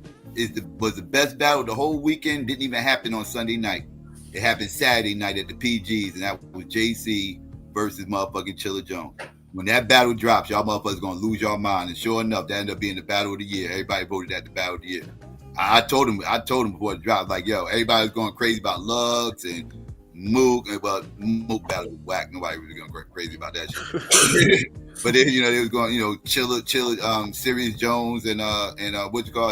was the best battle the whole weekend. Didn't even happen on Sunday night. It happened Saturday night at the PGs, and that was JC versus motherfucking Chilla Jones. When that battle drops, y'all motherfuckers gonna lose your mind. And sure enough, that ended up being the battle of the year. Everybody voted that the battle of the year. I told him before it dropped, like, yo, everybody was going crazy about Lugz and Mook. Well, Mook battle was whack. Nobody really going crazy about that shit. But then, they was going, Chilla, Sirius Jones and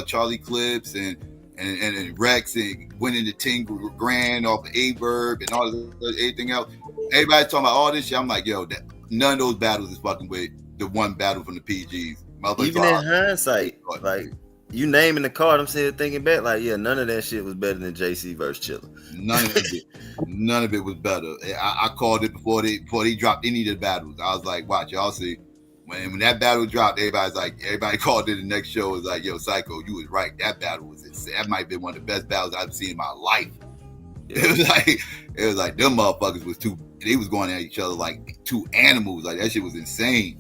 Charlie Clips and Rex and winning the 10 grand off of A-Verb and all everything else. Everybody talking about all this shit. I'm like, yo, none of those battles is fucking with the one battle from the PGs. Even in hindsight, like you naming the card, I'm sitting thinking back, like, yeah, none of that shit was better than JC versus Chilla. None of it was better. I called it before they dropped any of the battles. I was like, watch, y'all see. When that battle dropped, everybody called it the next show. Was like, yo, Psycho, you was right. That battle was insane. That might have been one of the best battles I've seen in my life. Yeah. It was like them motherfuckers they was going at each other like two animals. Like that shit was insane.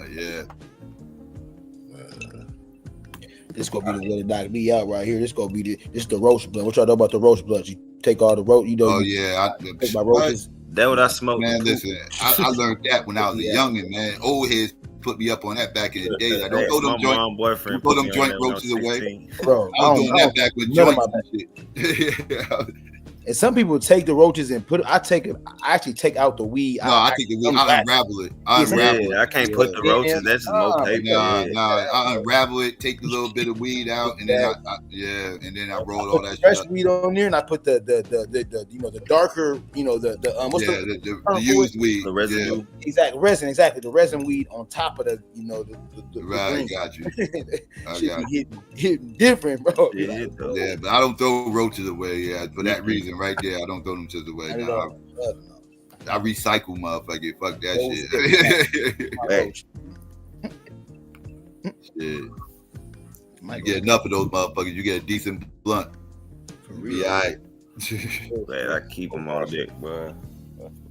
Yeah. This gonna be the one that knocked me out right here. This the roast blood. What y'all know about the roast blood? You take all the roast, I take my roaches. That what I smoked. Man, listen, I learned that when I was a youngin', man. Old heads put me up on that back in the day. Like, don't throw them joint roaches away. Bro, I was doing that back with joints and shit. And some people take the roaches and put it. I actually take out the weed. No, I take the weed. I unravel it. I can't put the roaches. That's just more paper. I unravel it. Take a little bit of weed out, and then I roll all that fresh shit. Weed on there, and I put the darker, the used weed, the residue. Exactly, the resin weed on top of the right. Got you. Hitting different, bro. Yeah, but I don't throw roaches away. Yeah, for that reason. Right there, I don't throw them to the way. I recycle, motherfucker. Fuck that shit. Shit. You get enough of those motherfuckers, you get a decent blunt. Be all right. Man, I keep them all day, bro.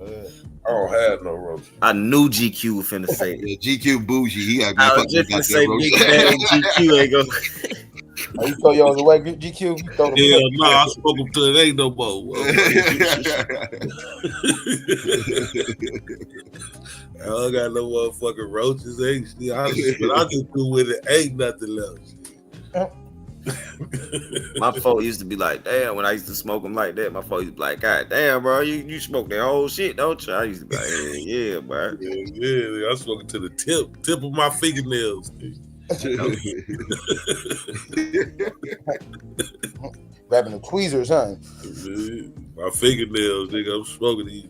I don't have no roaches. I knew GQ was finna say it. Yeah, GQ bougie. He had I was just gonna say Big Bad GQ ain't go. You throw yours away, GQ? You throw them I spoke them to it ain't no more. I don't got no motherfucking roaches. I just do with it. Ain't nothing left. My folk used to be like, damn, when I used to smoke them like that, my folk used to be like, God damn, bro, you smoke that whole shit, don't you? I used to be like, yeah, bro. Yeah, I smoke it to the tip of my fingernails. Grabbing the tweezers, huh? My fingernails, nigga, I'm smoking these.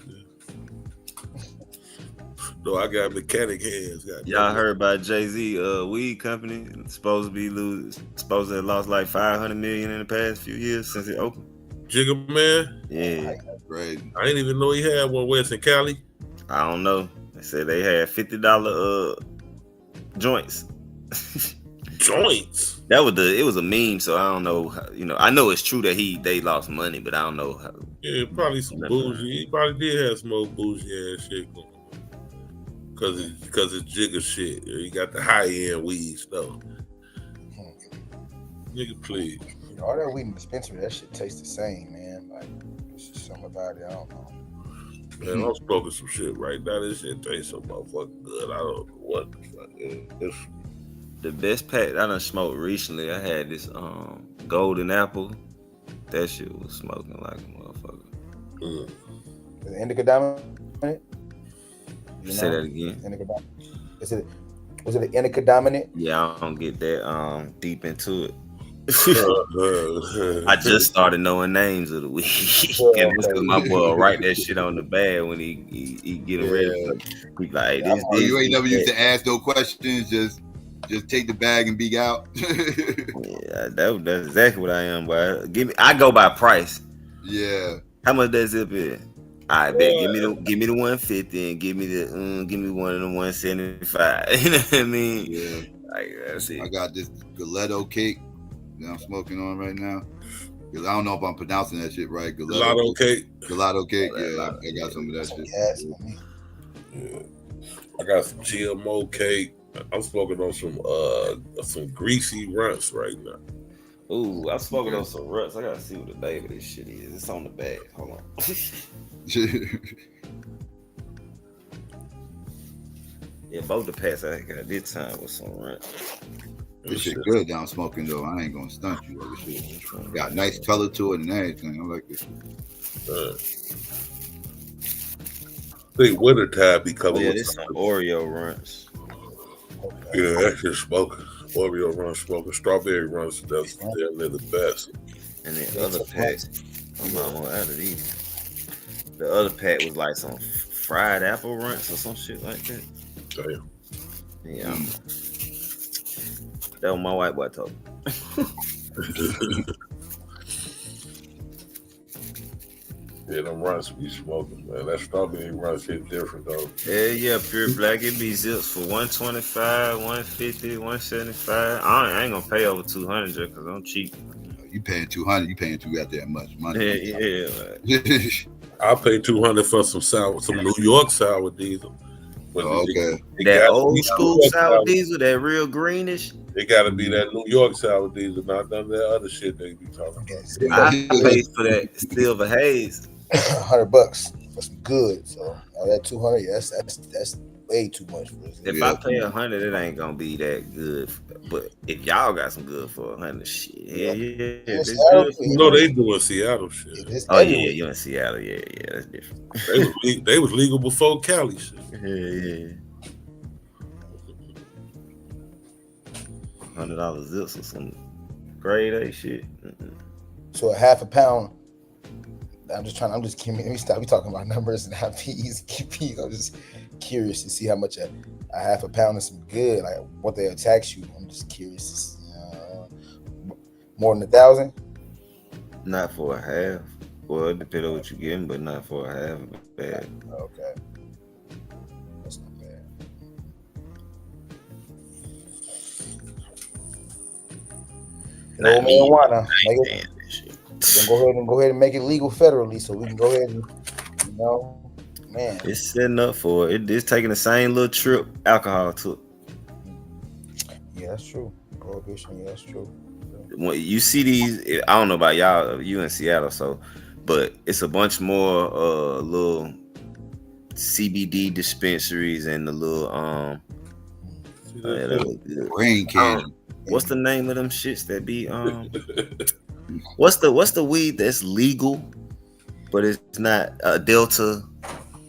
No, I got mechanic hands. Y'all heard about Jay-Z weed company supposed to have lost like $500 million in the past few years since it opened. Jigger Man? Yeah. Right. I didn't even know he had one. West in Cali? I don't know. They said they had $50 joints. Joints? It was a meme, so I don't know how, I know it's true that they lost money, but I don't know how. Yeah, probably some bougie. He probably did have some old bougie ass shit going on. Cause it's Jigger shit. He got the high end weeds though. Nigga, please. All that weed in the dispensary, that shit tastes the same, man. Like, it's just something about it. I don't know. Man, I'm smoking some shit right now. This shit tastes so motherfucking good. I don't know what the fuck it's. The best pack I done smoked recently, I had this golden apple. That shit was smoking like a motherfucker. Is it indica dominant? Say that again. Was it an indica dominant? Yeah, I don't get that deep into it. I just started knowing names of the weed. And this is my boy write that shit on the bag when he getting ready. He like, hey, you ain't never used to ask no questions, just take the bag and be out. Yeah, that's exactly what I am, boy. I go by price. Yeah. How much that zip is? I bet give me the 150 and give me one of the 175. You know what I mean? Yeah. That's it. I got this gelato cake that I'm smoking on right now. I don't know if I'm pronouncing that shit right. Gelato cake. Gelato cake. Yeah, I got some of that shit. Yeah. I got some GMO cake. I'm smoking on some greasy runts right now. Ooh, I'm smoking on some ruts. I gotta see what the name of this shit is. It's on the bag. Hold on. Yeah, both the packs I got this time was some ruts. This shit good down smoking though. I ain't gonna stunt you. Like, this shit got nice color to it and everything. I like this shit. I think wintertime be coming. Yeah, this some Oreo runs. Yeah, that's just smoking. Oreo runs smoking. Strawberry runs, they're the best. And the other pack, I'm not out of these. The other pack was like some fried apple runts or some shit like that. Damn. Yeah. That was my white boy told me. Yeah, them runs be smoking, man. That strawberry runs hit different though. Yeah, pure black. It be zips for 125, 150, 175. I ain't gonna pay over 200 just because I'm cheap. You paying 200? You paying too out that much money? Yeah. I'll pay 200 for some New York sour diesel. Okay. That old school sour diesel, that real greenish. It gotta be that New York sour diesel, not none of that other shit they be talking about. I paid for that Silver Haze. $100 for some good. So all that 200, yeah, that's way too much for this. If I pay 100, it ain't gonna be that good. But if y'all got some good for 100, shit, yeah. You know they doing Seattle shit. Oh yeah, you in Seattle, yeah, that's different. They was legal before Cali shit. Yeah. $100 zips or some grade A shit. So a half a pound. I'm just kidding. Let me stop. We talking about numbers and how P's. I'm just curious to see how much a half a pound is some good. Like what they tax you. I'm just curious. More than 1,000? Not for a half. Well, it depends on what you're getting, but not for a half. Bad. Okay. That's not bad. No marijuana. Go ahead and make it legal federally, so we can go ahead and, man. It's setting up for it. It's taking the same little trip alcohol took. Yeah, that's true. Prohibition, yeah, that's true. When you see these, I don't know about y'all, you in Seattle, but it's a bunch more little CBD dispensaries and the little brain candy. What's the name of them shits that be what's the weed that's legal but it's not Delta?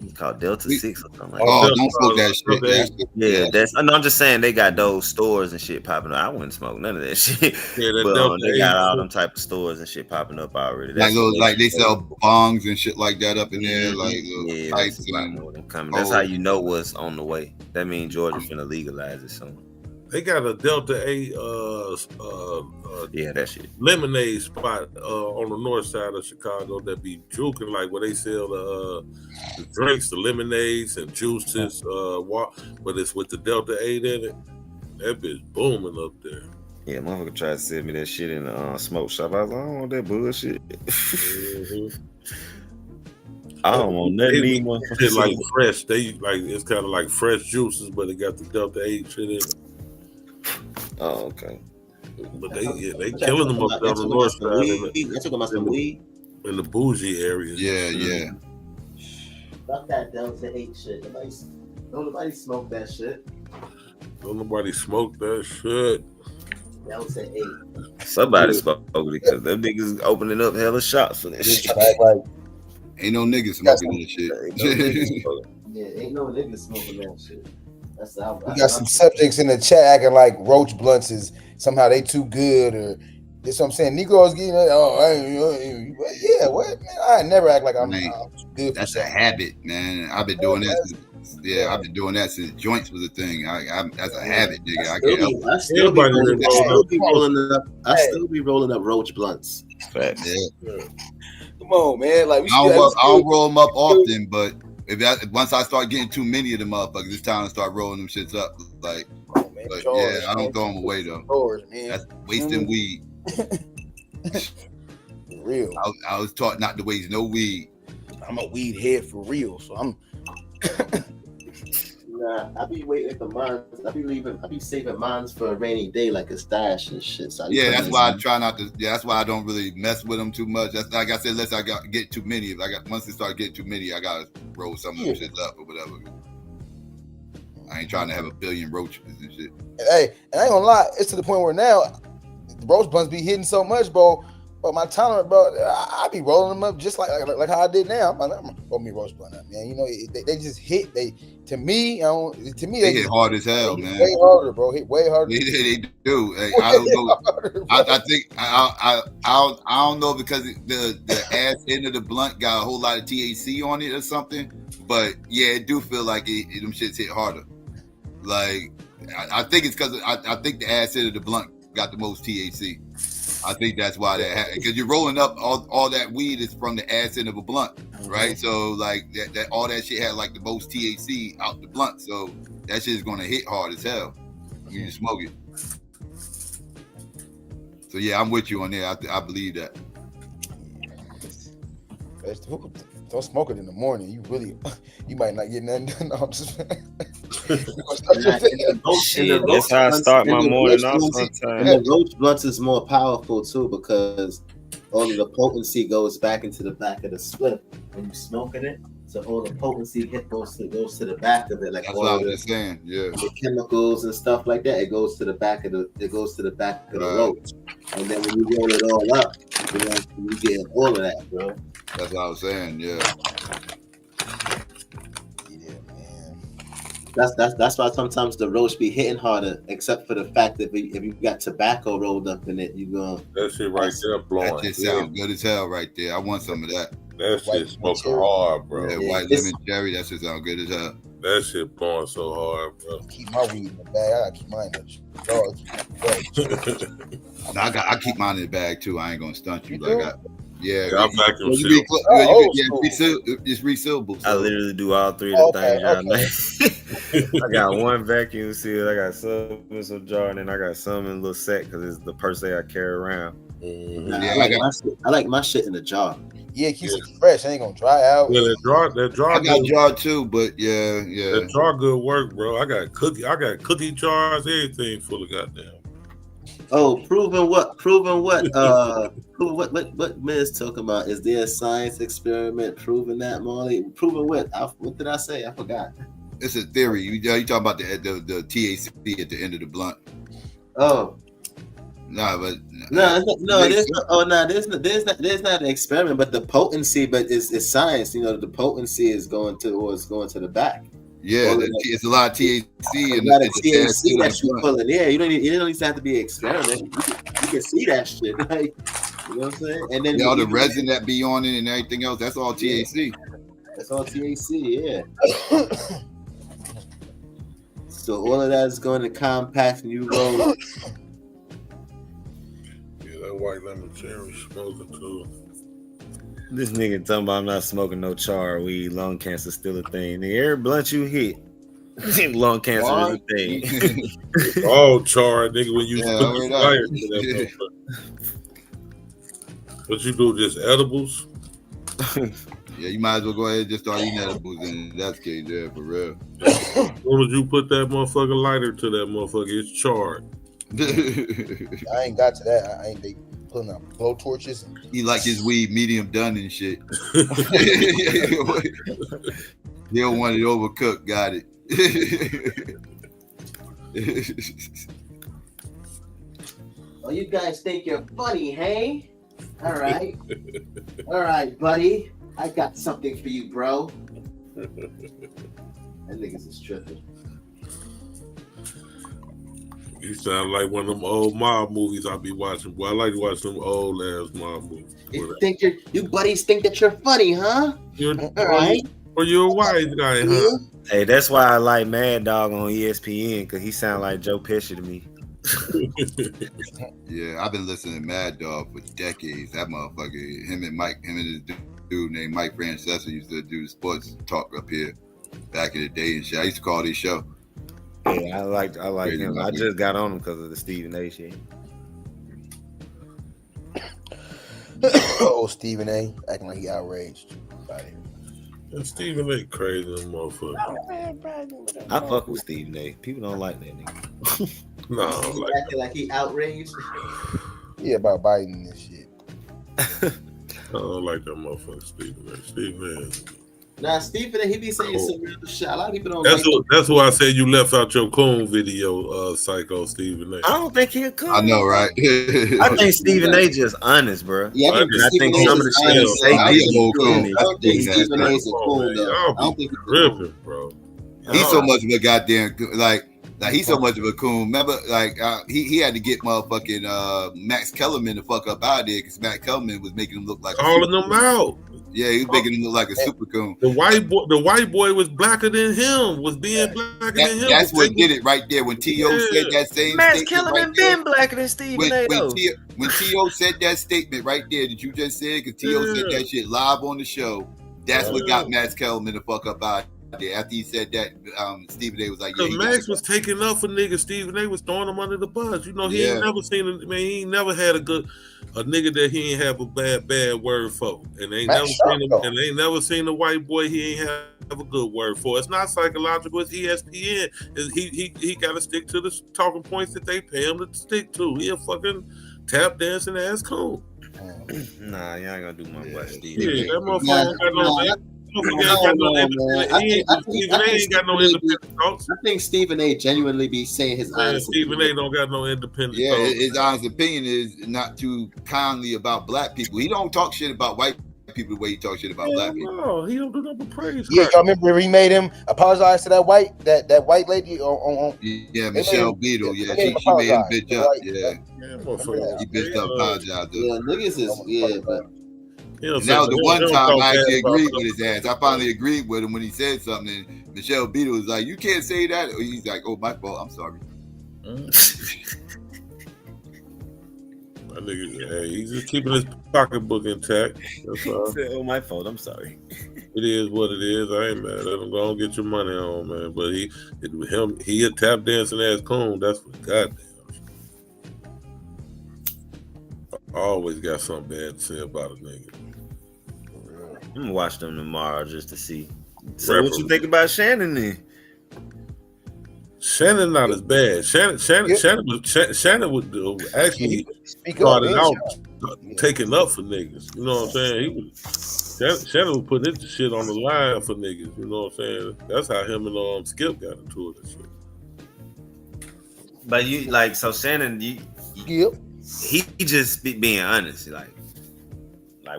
It's called Delta 6 or something like that. Oh, don't smoke that shit. Yeah, that's. No, I'm just saying they got those stores and shit popping up. I wouldn't smoke none of that shit. Yeah, but they got all them type of stores and shit popping up already. Like those, like they sell bongs and shit like that up in there, like yeah, pipes that's a lot more than coming. Oh. That's how you know what's on the way. That means Georgia finna legalize it soon. They got a Delta 8 yeah, that shit. Lemonade spot on the north side of Chicago that be juking, like where they sell the drinks, the lemonades and juices, but it's with the Delta 8 in it. That bitch booming up there. Yeah, motherfucker tried to sell me that shit in the smoke shop. I was like, I don't want that bullshit. I don't want nothing anymore. Shit like fresh. They like it's kind of like fresh juices, but it got the Delta 8 shit in it. Oh, okay. But they killing them up there on the north side. They talking about some weed in the bougie areas. Yeah. Fuck that Delta 8 shit. Nobody smoke that shit. Don't nobody smoke that shit. Delta 8. Somebody spoke because them niggas opening up hella shops for that shit. Ain't no niggas smoking that shit. Yeah, ain't no niggas smoking that shit. That's the We got some subjects in the chat acting like roach blunts is somehow they too good, or that's what I'm saying. Negroes getting yeah, what man? I never act like I'm good. That's a habit, man. I've been doing that. I've been doing that since joints was a thing. That's a habit, nigga. I can't help it. I still be rolling up roach blunts. Facts. Yeah. Come on, man. Like I don't roll them up often, but once I start getting too many of them motherfuckers, it's time to start rolling them shits up. Like, but yeah, I don't throw them away though. That's wasting weed. For real. I was taught not to waste no weed. I'm a weed head for real, so I'm. Nah, I be waiting for mines. I be saving mines for a rainy day, like a stash and shit. So yeah, that's why I try not to. Yeah, that's why I don't really mess with them too much. That's like I said, unless I get too many. Once they start getting too many, I gotta roll some of them shit up or whatever. I ain't trying to have a billion roaches and shit. Hey, and I ain't gonna lie, it's to the point where now the roach blunts be hitting so much, bro. But my tolerance, bro, I be rolling them up just like how I did now. I'm gonna roll me roach blunt up, man. You know, they just hit. To me, they hit hard as hell, man. Way harder, bro. Hit way harder. They do. Hey, I don't know. I think I don't know because the ass end of the blunt got a whole lot of THC on it or something. But yeah, it do feel like them shits hit harder. Like I think it's because I think the ass end of the blunt got the most THC. I think that's why that happened, because you're rolling up all that weed is from the ass end of a blunt, right? So like that all that shit had like the most THC out the blunt, so that shit is gonna hit hard as hell when you smoke it. So yeah, I'm with you on there. I believe that. Don't smoke it in the morning. You might not get nothing done. No, I'm just that's how I start my morning off sometimes. And the roach blunts is more powerful too because all of the potency goes back into the back of the spliff when you're smoking it. So all the potency goes to the back of it. Like that's what I was just saying. Yeah. The chemicals and stuff like that. It goes to the back of the roach. And then when you roll it all up, you get all of that, bro. That's what I was saying. Yeah. That's why sometimes the roach be hitting harder, except for the fact that if you got tobacco rolled up in it, you go. That shit right there blowing. That shit sounds good as hell right there. I want some of that. That shit smoking hard, bro. Yeah, white lemon cherry. That shit sound good as hell. That shit blowing so hard, bro. Keep my weed in the bag. I gotta keep mine in the I keep mine in the bag too. I ain't gonna stunt you. Yeah, I'm vacuum sealed. It's resealable. I literally do all three of the things y'all name. I got one vacuum seal, I got some in some jar, and then I got some in a little sack because it's the per se I carry around. I like my shit in a jar. Yeah, it keeps it fresh. It ain't gonna dry out. Yeah, that jar. I got jar too, but yeah. That jar good work, bro. I got cookie jars, everything full of goddamn. Oh, proving what Miz talking about? Is there a science experiment proving that, Marley? Proving what? What did I say? I forgot. It's a theory. You talking about the THC at the end of the blunt? Oh, Nah, but there's not an experiment, but the potency, but it's science. You know, the potency is going towards going to the back. Yeah, it's a lot of THC and a lot of THC that you pulling. Yeah, you don't need to have to be an experiment. You can see that shit. Like, you know what I'm saying? And then all the resin that be on it and everything else, that's all THC. That's all THC, yeah. So all of that is going to compact and you roll. Yeah, that white lemon cherry smoking too. This nigga talking about I'm not smoking no char weed. Lung cancer still a thing. Nigga, every blunt you hit, lung cancer is a thing. All char, nigga, when you put the fire to that motherfucker. What you do, just edibles? Yeah, you might as well go ahead and just start eating edibles in that case, yeah, for real. As soon as you put that motherfucker lighter to that motherfucker, it's charred. I ain't got to that. I ain't pulling out blow torches. He like his weed medium done and shit. He don't want it overcooked. Got it. Oh, you guys think you're funny, hey? All right, buddy. I got something for you, bro. That niggas is tripping. You sound like one of them old mob movies I be watching. Boy, I like to watch them old ass mob movies. You buddies think that you're funny, huh? All right. Or you're a wise guy, huh? Hey, that's why I like Mad Dog on ESPN, because he sound like Joe Pesci to me. Yeah, I've been listening to Mad Dog for decades. That motherfucker, him and his dude named Mike Francesa used to do sports talk up here back in the day and shit. I used to call this show. Yeah, I like him. I just got on him because of the Stephen A. shit. Oh, Stephen A. acting like he outraged. And Stephen A. crazy motherfucker. I fuck with Stephen A. People don't like that nigga. No, acting like he outraged. Yeah, about Biden and shit. I don't like that motherfucker, Stephen A. Stephen A. Nah, Stephen A. He be saying some real shit. A lot of people don't. That's why I said you left out your coon video, Psycho Stephen A. I don't think he'll come. I know, right? I think Stephen A. just honest, bro. Yeah, I think some of the shit he say. I don't think Stephen A. is a coon though. I don't think he's tripping, bro. He's so much of a goddamn like he's so much of a coon. Remember, he had to get motherfucking Max Kellerman the fuck up out of there because Max Kellerman was making him look like calling them out. Yeah, he was making him look like a super coon. The white boy was blacker than him. Was being blacker than him. That's what did it right there when T.O. said that same Max statement. Kellerman right there. been blacker than Stephen A. When T.O. said that statement right there that you just said, because T.O. said that shit live on the show. That's what got Max Kellerman the fuck up out there. After he said that, Stephen A. was like, "Because Max was taking up for niggas. Stephen A. was throwing him under the bus. You know, he ain't never seen. He ain't never had a nigga that he ain't have a bad word for, and ain't never seen a white boy he ain't have a good word for. It's not psychological. It's ESPN. He got to stick to the talking points that they pay him to stick to. He a fucking tap dancing ass coon. Nah, you ain't gonna do my boy Steve. Yeah, that motherfucker got no independent thoughts. I think Stephen A. genuinely be saying his honest. Stephen A. don't got no independent thoughts. Yeah, his honest opinion is not too kindly about black people. He don't talk shit about white people the way he talks shit about black people. No, he don't do nothing but praise. Yeah, y'all remember he made him apologize to that white lady on yeah, Michelle Beadle. Yeah, she made him bitch up. Yeah, he bitched up, apologized. Yeah, niggas is but. And that was the one time I actually agreed with his ass. I finally agreed with him when he said something. And Michelle Beadle was like, "You can't say that." Or he's like, "Oh, my fault. I'm sorry." That nigga, he's just keeping his pocketbook intact. That's all. Said, "Oh, my fault. I'm sorry." It is what it is. I ain't mad at him. Go on, get your money on, man. But he a tap dancing ass coon. That's for goddamn. I always got something bad to say about a nigga. I'm gonna watch them tomorrow just to see. So what you think about Shannon then? Shannon not as bad. Shannon would actually started out taking up for niggas. You know what I'm saying? Shannon was putting his shit on the line for niggas. You know what I'm saying? That's how him and Skip got into it and shit. But you like so Shannon, he just be being honest, like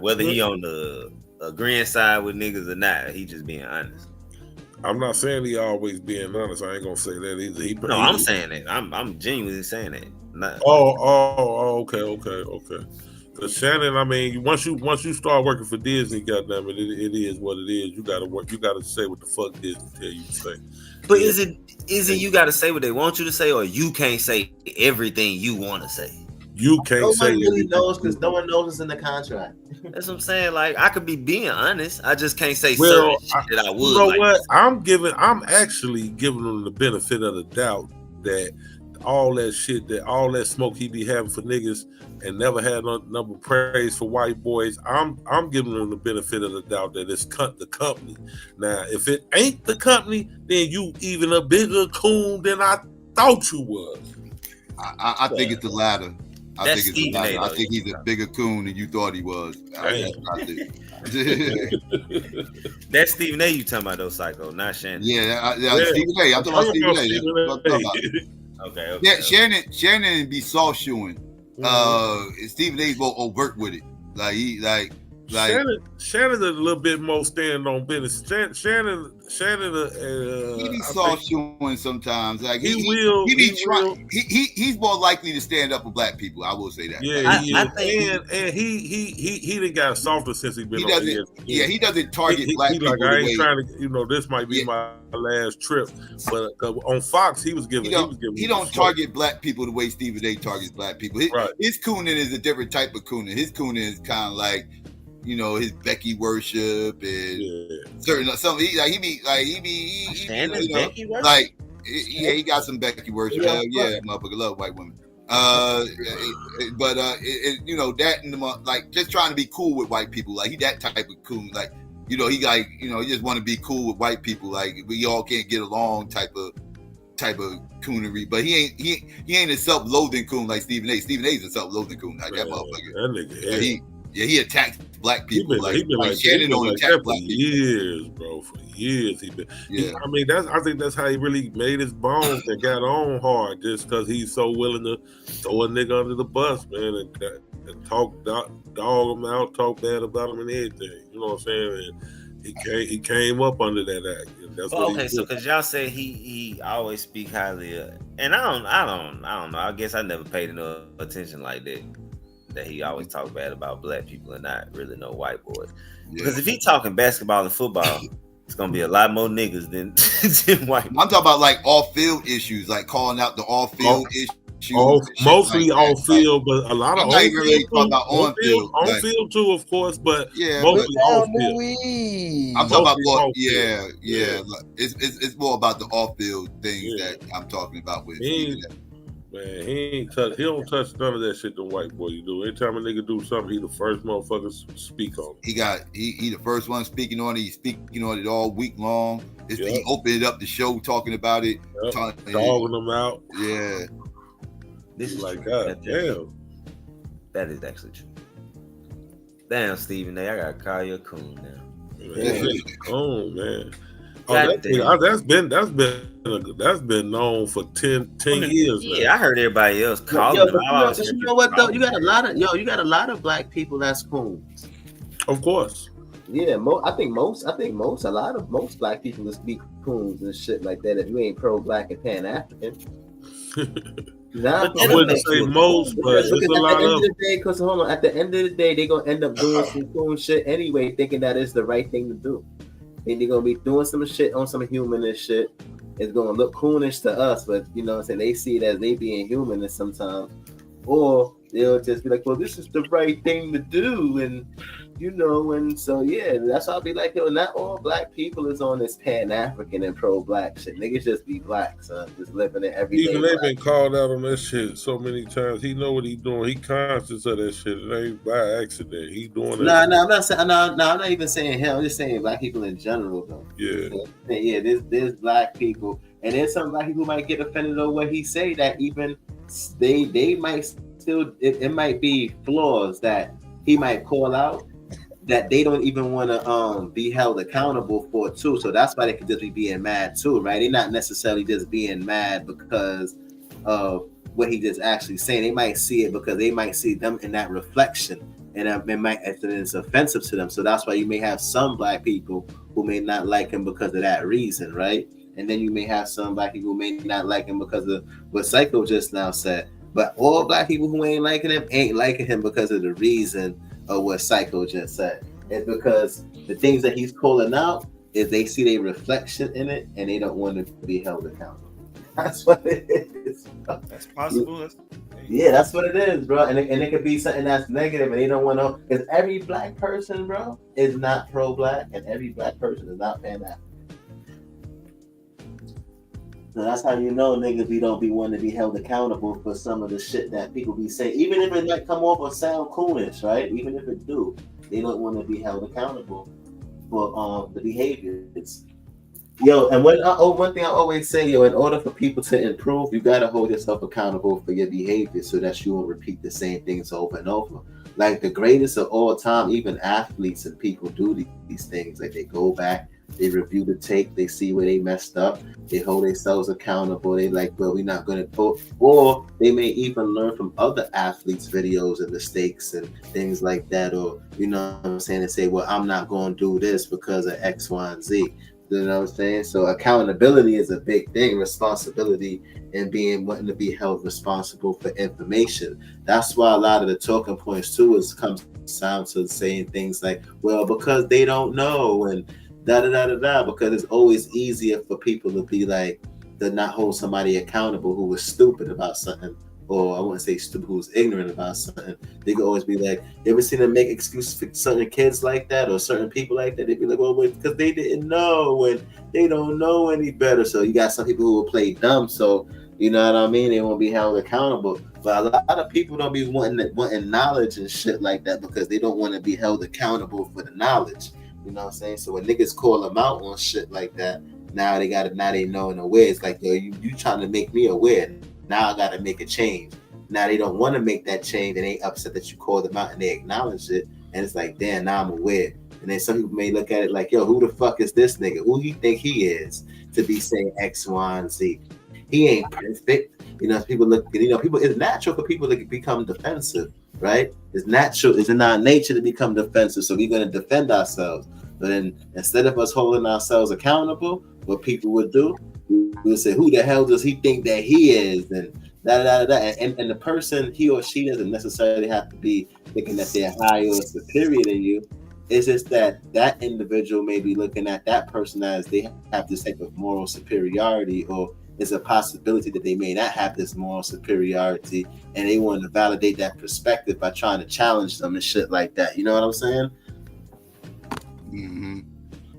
whether he on the agreeing side with niggas or not, he just being honest. I'm not saying he always being honest. I ain't gonna say that either. I'm saying that. I'm genuinely saying that. Okay. Because Shannon, I mean, once you start working for Disney, goddamn it, it is what it is. You gotta work. You gotta say what the fuck Disney tell you to say. But isn't you gotta say what they want you to say, or you can't say everything you want to say? You can't say. No one really knows because no one knows it's in the contract. That's what I'm saying. Like, I could be being honest. I just can't say certain shit that I would. You know what? I'm actually giving them the benefit of the doubt that all that shit, that all that smoke he be having for niggas and never had number praise for white boys. I'm giving them the benefit of the doubt that it's the company. Now, if it ain't the company, then you even a bigger coon than I thought you was. I think it's the latter. I think he's a bigger coon than you thought he was. That's Stephen A. you talking about though, Psycho, not Shannon. Yeah, Stephen A. I'm talking about Stephen A. Okay. Yeah, Shannon be soft shoeing. Stephen A's more overt with it. Shannon's a little bit more stand on business. Shannon, he be soft showing sometimes. Like he's more likely to stand up for black people. I will say that. Yeah, he done got softer since he been on ESPN. Yeah, he doesn't target black people. Like, I ain't trying to, this might be my last trip, but on Fox he was giving. He don't target black people the way Stephen A. targets black people. His cooning is a different type of cooning. His cooning is kind of like, his Becky worship and certain something. He got some Becky worship. Hell yeah, that motherfucker love white women. But that and like just trying to be cool with white people. Like he that type of coon. Like he just want to be cool with white people. Like we all can't get along type of coonery. But he ain't a self-loathing coon like Stephen A. Stephen A's a self-loathing coon like that motherfucker. That nigga. He attacks black people. He been like Shannon don't attack black people. Years, bro. For years he been. Yeah. I think that's how he really made his bones and got on hard, just because he's so willing to throw a nigga under the bus, man, and talk dog him out, talk bad about him and everything. You know what I'm saying? And he came up under that act. That's what so because y'all say he always speak highly of, and I don't know. I guess I never paid enough attention like that. That he always talk bad about black people and not really no white boys. Yeah. Because if he talking basketball and football, it's gonna be a lot more niggas than white. I'm talking about like off-field issues, like calling out the off-field issues. Mostly like off-field, but a lot of on-field. On-field too, of course, but yeah, mostly off-field. I'm talking about more, it's more about the off-field things that I'm talking about with. Man, he don't touch none of that shit the white boy you do. Anytime a nigga do something, he the first motherfucker speak on it. He the first one speaking on it. He's speaking on it all week long. He opened up the show talking about it. Dogging them out. Yeah. This is like, God damn. That is actually true. Damn, Stephen A. I gotta call you a coon now. Coon, man. That's been known for 10 years. Yeah, now. I heard everybody else calling them. You know what though? You got a lot of black people that's coons. Of course. Yeah, most black people that speak coons and shit like that. If you ain't pro-black and pan-African. I wouldn't say most, but it's a lot of. Because hold on, at the end of the day, they're gonna end up doing some coon shit anyway, thinking that is the right thing to do. And they're gonna be doing some shit on some humanist shit. It's gonna look coonish to us, but you know what I'm saying, they see it as they being humanist sometimes. Or they'll just be like, well, this is the right thing to do, and and so that's why I'll be like, not all black people is on this pan-African and pro-black shit. Niggas just be black, son. Just living it every day. Even they've been called out on that shit so many times. He know what he doing. He conscious of that shit. It ain't by accident. He doing it. No, I'm not saying. No, I'm not even saying him. I'm just saying black people in general, though. Yeah. There's black people, and there's some black people who might get offended over what he say. That even they might still. It might be flaws that he might call out, that they don't even want to be held accountable for too. So that's why they could just be being mad too, right? They're not necessarily just being mad because of what he just actually saying. They might see it because they might see them in that reflection, and it's offensive to them. So that's why you may have some black people who may not like him because of that reason, right? And then you may have some black people who may not like him because of what Psycho just now said. But all black people who ain't liking him because of the reason of what Psycho just said. It's because the things that he's calling out is they see their reflection in it and they don't want to be held accountable. That's what it is. That's possible. Yeah, that's what it is, bro. And it could be something that's negative and they don't want to, because every black person, bro, is not pro-black and every black person is not pan-African. So that's how you know, niggas, we don't be wanting to be held accountable for some of the shit that people be saying. Even if it might come off or sound coolish, right? Even if it do, they don't want to be held accountable for the behaviors. Yo, and one thing I always say, yo, in order for people to improve, you gotta hold yourself accountable for your behavior so that you won't repeat the same things over and over. Like the greatest of all time, even athletes and people do these things. Like they go back, they review the tape, they see where they messed up, they hold themselves accountable. They like, well, we're not gonna go, or they may even learn from other athletes' videos and mistakes and things like that, or you know what I'm saying, and say, well, I'm not gonna do this because of X, Y, and Z. You know what I'm saying? So accountability is a big thing, responsibility, and wanting to be held responsible for information. That's why a lot of the talking points too comes down to saying things like, well, because they don't know, and da-da-da-da-da, because it's always easier for people to be like, to not hold somebody accountable who was stupid about something, or I wouldn't say stupid, who's ignorant about something. They could always be like, you ever seen them make excuses for certain kids like that or certain people like that? They'd be like, well, because they didn't know and they don't know any better. So you got some people who will play dumb, so you know what I mean? They won't be held accountable. But a lot of people don't be wanting knowledge and shit like that because they don't want to be held accountable for the knowledge. You know what I'm saying? So when niggas call them out on shit like that, now they know and aware. It's like, yo, you trying to make me aware. Now I got to make a change. Now they don't want to make that change and they upset that you called them out and they acknowledge it. And it's like, damn, now I'm aware. And then some people may look at it like, yo, who the fuck is this nigga? Who you think he is to be saying X, Y, and Z? He ain't perfect. You know, people look, you know, people, it's natural for people to become defensive, right? It's natural, it's in our nature to become defensive. So we're going to defend ourselves. But then instead of us holding ourselves accountable, what people would do, we'll say, who the hell does he think that he is? And and the person, he or she, doesn't necessarily have to be thinking that they're higher or superior than you. It's just that individual may be looking at that person as they have this type of moral superiority, or there's a possibility that they may not have this moral superiority, and they want to validate that perspective by trying to challenge them and shit like that. You know what I'm saying? Mm-hmm.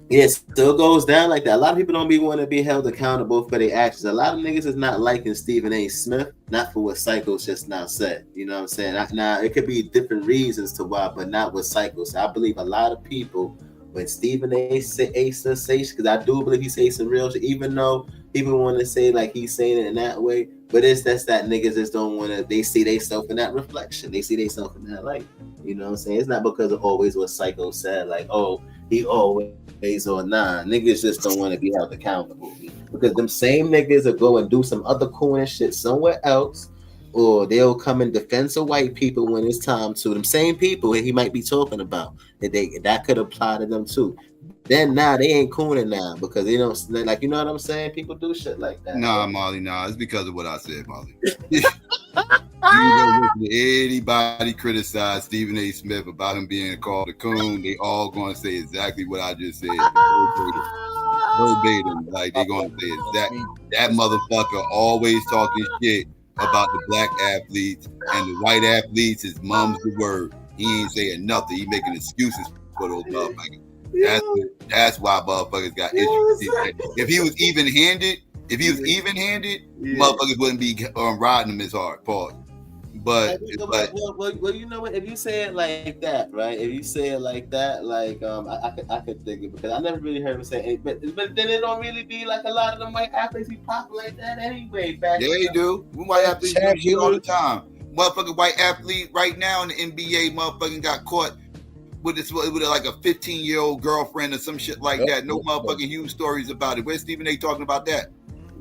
Yeah, still goes down like that. A lot of people don't be wanting to be held accountable for their actions. A lot of niggas is not liking Stephen A. Smith, not for what Psycho's just now said. You know what I'm saying? Now, it could be different reasons to why, but not what Psycho said. I believe a lot of people, when Stephen A. say sensation, because I do believe he say some real shit, even though people want to say like he's saying it in that way, but that's that niggas just don't want to, they see themselves in that reflection. They see themselves in that light. You know what I'm saying? It's not because of always what Psycho said, like, oh, he always or nah. Niggas just don't want to be held accountable because them same niggas will go and do some other cool and shit somewhere else, or they'll come in defense of white people when it's time to. Them same people he might be talking about, that could apply to them too. Then now they ain't cooning now because they don't, like, you know what I'm saying? People do shit like that. Nah, Molly, nah. It's because of what I said, Molly. You don't listen to anybody criticize Stephen A. Smith about him being called a coon. They all going to say exactly what I just said. Verbatim. Like, they going to say exactly. That motherfucker always talking shit about the black athletes, and the white athletes is mum's the word. He ain't saying nothing. He making excuses for those motherfuckers. That's why motherfuckers got issues. If he was even-handed, motherfuckers wouldn't be riding him as hard. Pause. But well, you know what? If you say it like that, right? If you say it like that, like I could think it, because I never really heard him say it. But then it don't really be like a lot of them white athletes be popular like that anyway. Yeah, they do. We white athletes do shit all the time. Motherfucking white athlete right now in the NBA, motherfucking got caught with like a 15-year-old girlfriend or some shit like that. No motherfucking huge stories about it. Where's Stephen A. talking about that?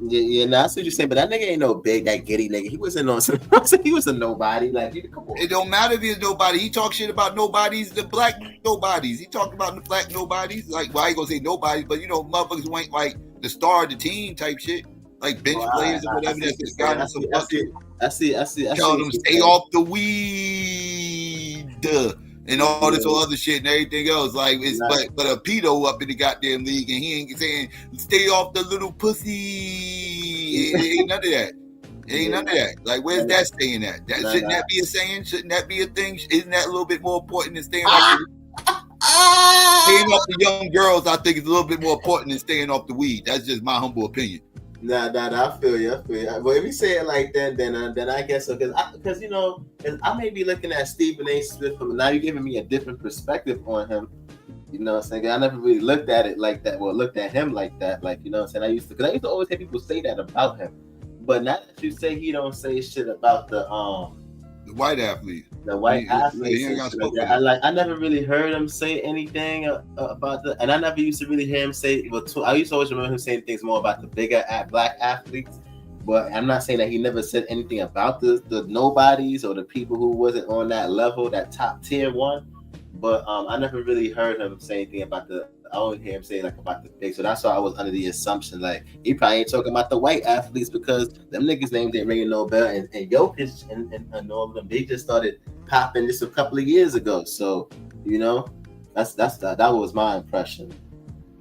Yeah, nah, I see what you're saying, but that nigga ain't no big, that giddy nigga. He wasn't on some. He was a nobody. Like, come on. It don't matter if he's nobody. He talk shit about nobodies, the black nobodies. He talked about the black nobodies. Like, well, I ain't gonna say nobodies, but motherfuckers who ain't like the star of the team type shit, like bench players or whatever. I see. Tell them stay off the weed and all this other shit and everything else. Like, it's but a pedo up in the goddamn league, and he ain't saying stay off the little pussy. It ain't none of that. It ain't none of that. Like, where's that staying at? Shouldn't that be a saying? Shouldn't that be a thing? Isn't that a little bit more important than staying off the young girls? I think it's a little bit more important than staying off the weed. That's just my humble opinion. Nah, I feel you. But if you say it like that, then I guess so. Because I may be looking at Stephen A. Smith, but now you're giving me a different perspective on him. You know what I'm saying? I never really looked at it like that. Well, looked at him like that. Like, you know what I'm saying? I used to always hear people say that about him. But now that you say he don't say shit about the white athlete. The white athlete. I never really heard him say anything about the, and I never used to really hear him say. Well, I used to always remember him saying things more about the bigger black athletes. But I'm not saying that he never said anything about the nobodies or the people who wasn't on that level, that top tier one. But I never really heard him say anything about the. I only hear him say like about the big. So that's why I was under the assumption like he probably ain't talking about the white athletes because them niggas' names didn't ring no bell, and Jokic and all of them, they just started popping just a couple of years ago. So that was my impression.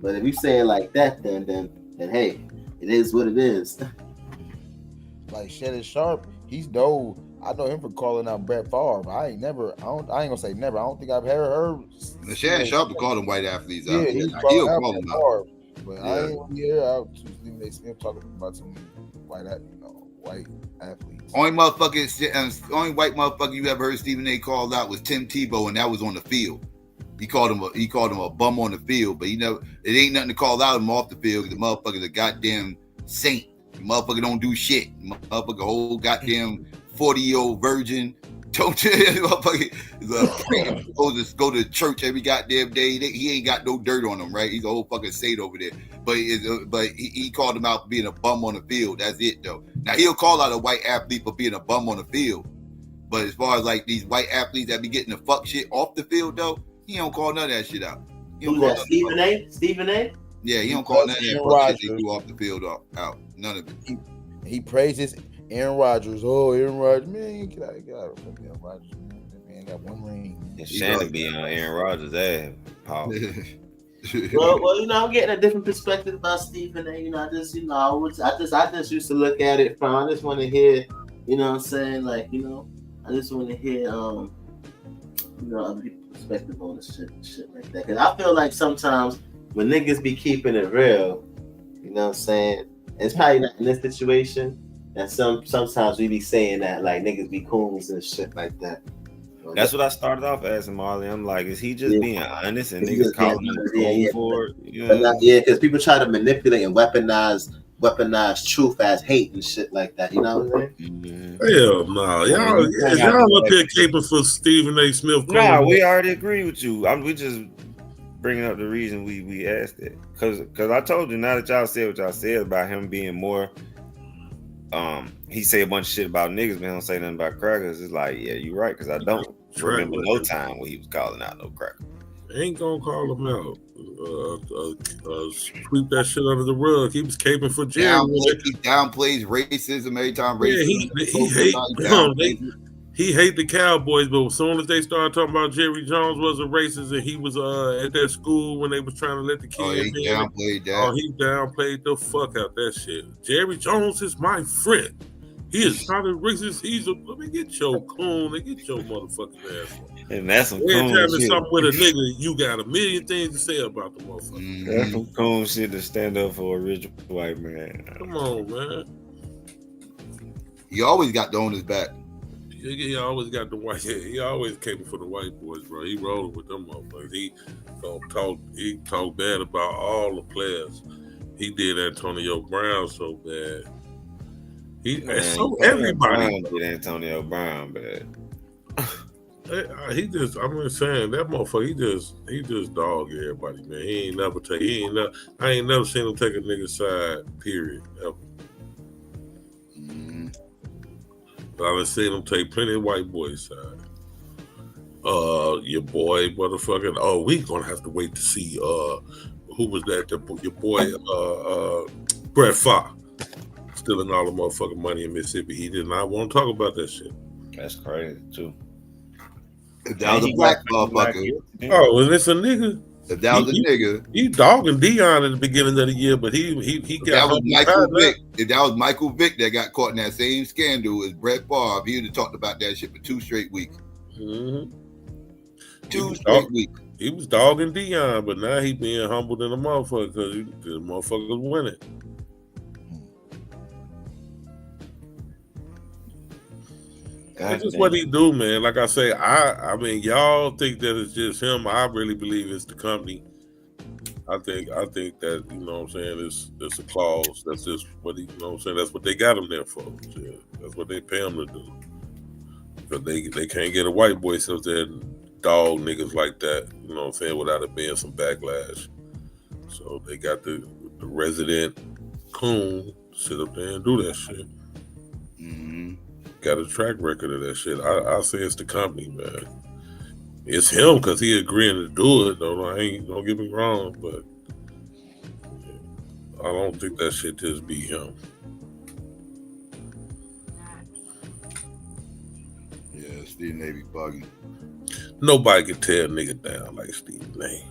But if you say it like that, then hey, it is what it is. Like Shannon Sharp, he's dope. I know him for calling out Brett Favre. I ain't gonna say never. I don't think I've heard. Shannon Sharp called them white athletes out. Yeah, he'll call them out. But I ain't hear out Stephen talking about some white athletes. Only white motherfucker you ever heard Stephen A. called out was Tim Tebow, and that was on the field. He called him a bum on the field, but it ain't nothing to call out him off the field because the motherfucker's a goddamn saint. The motherfucker don't do shit. The motherfucker whole goddamn 40-year-old virgin. Don't go to church every goddamn day. He ain't got no dirt on him, right? He's a whole fucking saint over there. But he called him out for being a bum on the field. That's it, though. Now he'll call out a white athlete for being a bum on the field. But as far as like these white athletes that be getting the fuck shit off the field, though, he don't call none of that shit out. Stephen A? Stephen A? Yeah, he don't call none of that fuck shit they do off the field out. None of it. He praises Aaron Rodgers. Oh, Aaron Rodgers, man, get out of Aaron Rodgers, man. That man got one ring. And Shannon be on Aaron Rodgers' ass. Well, I'm getting a different perspective about Stephen A. I just used to look at it from. I just want to hear, you know what I'm saying? Like, I just want to hear, other people's perspective on this shit like that. Because I feel like sometimes when niggas be keeping it real, you know what I'm saying? It's probably not in this situation. And sometimes we be saying that like niggas be coons and shit like that. That's what I started off asking Marley. I'm like, is he just being honest and niggas calling him cool for it? Because people try to manipulate and weaponize truth as hate and shit like that. You know what I'm saying? Hell no, y'all up here caping for Stephen A. Smith. Nah, we already agree with you. We just bringing up the reason we asked it because I told you now that y'all said what y'all said about him being more. He say a bunch of shit about niggas, but he don't say nothing about crackers. It's like, yeah, you're right, because I don't remember no time when he was calling out no cracker. Ain't gonna call him out. Sweep that shit under the rug. He was caping for Jerry. He downplays racism every time. He hate the Cowboys, but as soon as they started talking about Jerry Jones was a racist and he was at that school when they was trying to let the kids in. Downplayed that. He downplayed the fuck out that shit. Jerry Jones is my friend. He is not a racist. Let me get your coon and get your motherfucking ass on. And that's some every coon time shit. it's something with a nigga, you got a million things to say about the motherfucker. That's some coon shit to stand up for a rich white man. Come on, man. He always got the owner's back. He always got the white. He always came for the white boys, bro. He rolling with them motherfuckers. He talk bad about all the players. He did Antonio Brown so bad. Everybody did Antonio Brown bad. I'm just saying that motherfucker. He just dog everybody, man. I ain't never seen him take a nigga's side. Period. Ever. I done seen him take plenty of white boys' side. Your boy, motherfucking. Oh, we gonna have to wait to see. Who was that? Your boy, Brett Favre, stealing all the motherfucking money in Mississippi. He did not want to talk about that shit. That's crazy too. If that was a black motherfucker. Oh, and it's a nigga. If that was a nigga, he dogging Dion at the beginning of the year, but he got. That was Michael Vick. If that was Michael Vick that got caught in that same scandal as Brett Favre, he would have talked about that shit for 2 straight weeks. Mm-hmm. 2 straight weeks. He was dogging Dion, but now he being humbled in a motherfucker because the motherfuckers winning. That's just what he do, man. Like I say, I mean, y'all think that it's just him. I really believe it's the company. I think that, you know what I'm saying, it's a clause. That's just what he, you know what I'm saying, that's what they got him there for. Yeah, that's what they pay him to do. Because they can't get a white boy sit up there and dog niggas like that, you know what I'm saying, without it being some backlash. So they got the resident coon sit up there and do that shit. Mm-hmm. Got a track record of that shit. I say it's the company, man. It's him because he agreeing to do it, though. Don't get me wrong, but I don't think that shit just be him. Yeah, Stephen A. be bugging. Nobody can tear a nigga down like Stephen A.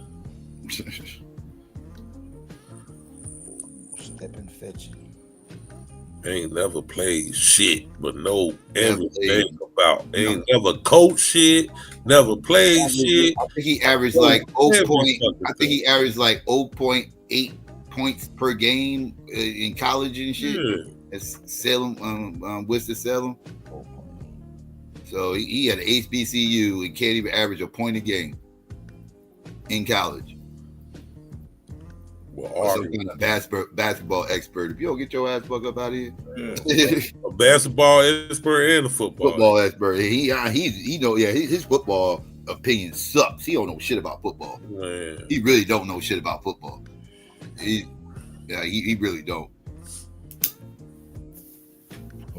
Stepping fetching. Ain't never played shit, but know everything about. Ain't never coached shit, never played shit. I think he averaged like 0.8 points per game in college and shit. Yeah. It's Salem, Winston-Salem. So he had an HBCU and can't even average a point a game in college. Well, some kind of basketball expert. If you don't get your ass fuck up out of here, a basketball expert and a football expert. He know, yeah, his football opinion sucks. He don't know shit about football. Man. He really don't know shit about football. He really don't.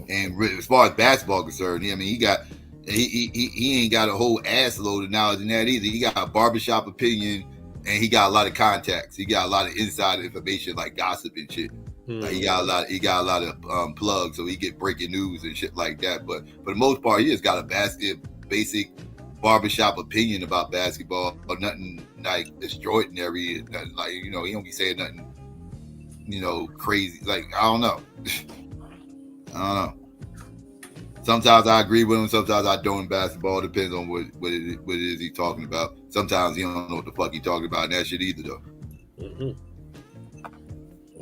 And as far as basketball concerned, I mean, he ain't got a whole ass load of knowledge in that either. He got a barbershop opinion. And he got a lot of contacts. He got a lot of inside information, like gossip and shit. Like he got a lot of plugs, so he get breaking news and shit like that. But for the most part, he just got a basic barbershop opinion about basketball, or nothing like extraordinary. Like, you know, he don't be saying nothing, you know, crazy. Like, I don't know. Sometimes I agree with him, sometimes I don't in basketball. Depends on what it is he's talking about. Sometimes he don't know what the fuck he's talking about in that shit either, though. Mm-hmm.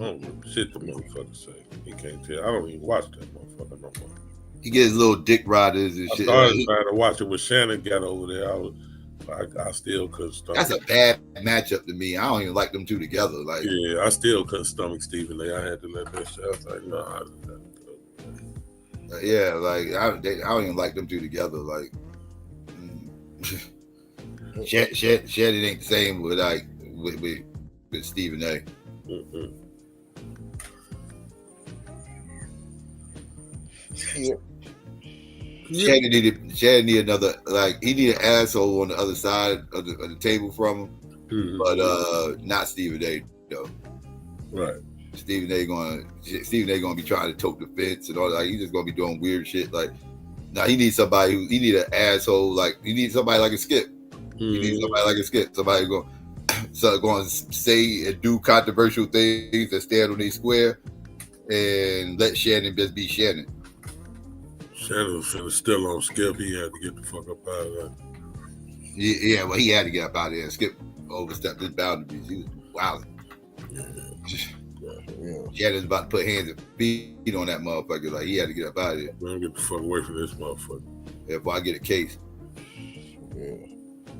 I don't know shit the motherfucker say. He can't tell. I don't even watch that motherfucker no more. He gets little dick riders and shit. I started trying to watch it when Shannon got over there. I still couldn't stomach. That's a bad matchup to me. I don't even like them two together. Like, yeah, I still couldn't stomach Stephen A. I had to let that shit. I was like, nah. Yeah, like I don't even like them two together. Like, Shannon ain't the same with Stephen A. Mm-hmm. Shannon need another, like, he need an asshole on the other side of the table from him, but not Stephen A. though. Right. Stephen A. gonna be trying to tote the fence and all that. He's just gonna be doing weird shit. Like, now he needs an asshole. Like, he needs somebody like a Skip. He needs somebody like a Skip. Somebody going to say and do controversial things that stand on their square, and let Shannon just be Shannon. Shannon was still on Skip. He had to get the fuck up out of that. Yeah, well, he had to get up out of there. And Skip overstepped his boundaries. He was wild. Shannon's about to put hands and feet on that motherfucker. Like, he had to get up out of there. Man, get the fuck away from this motherfucker. If I get a case,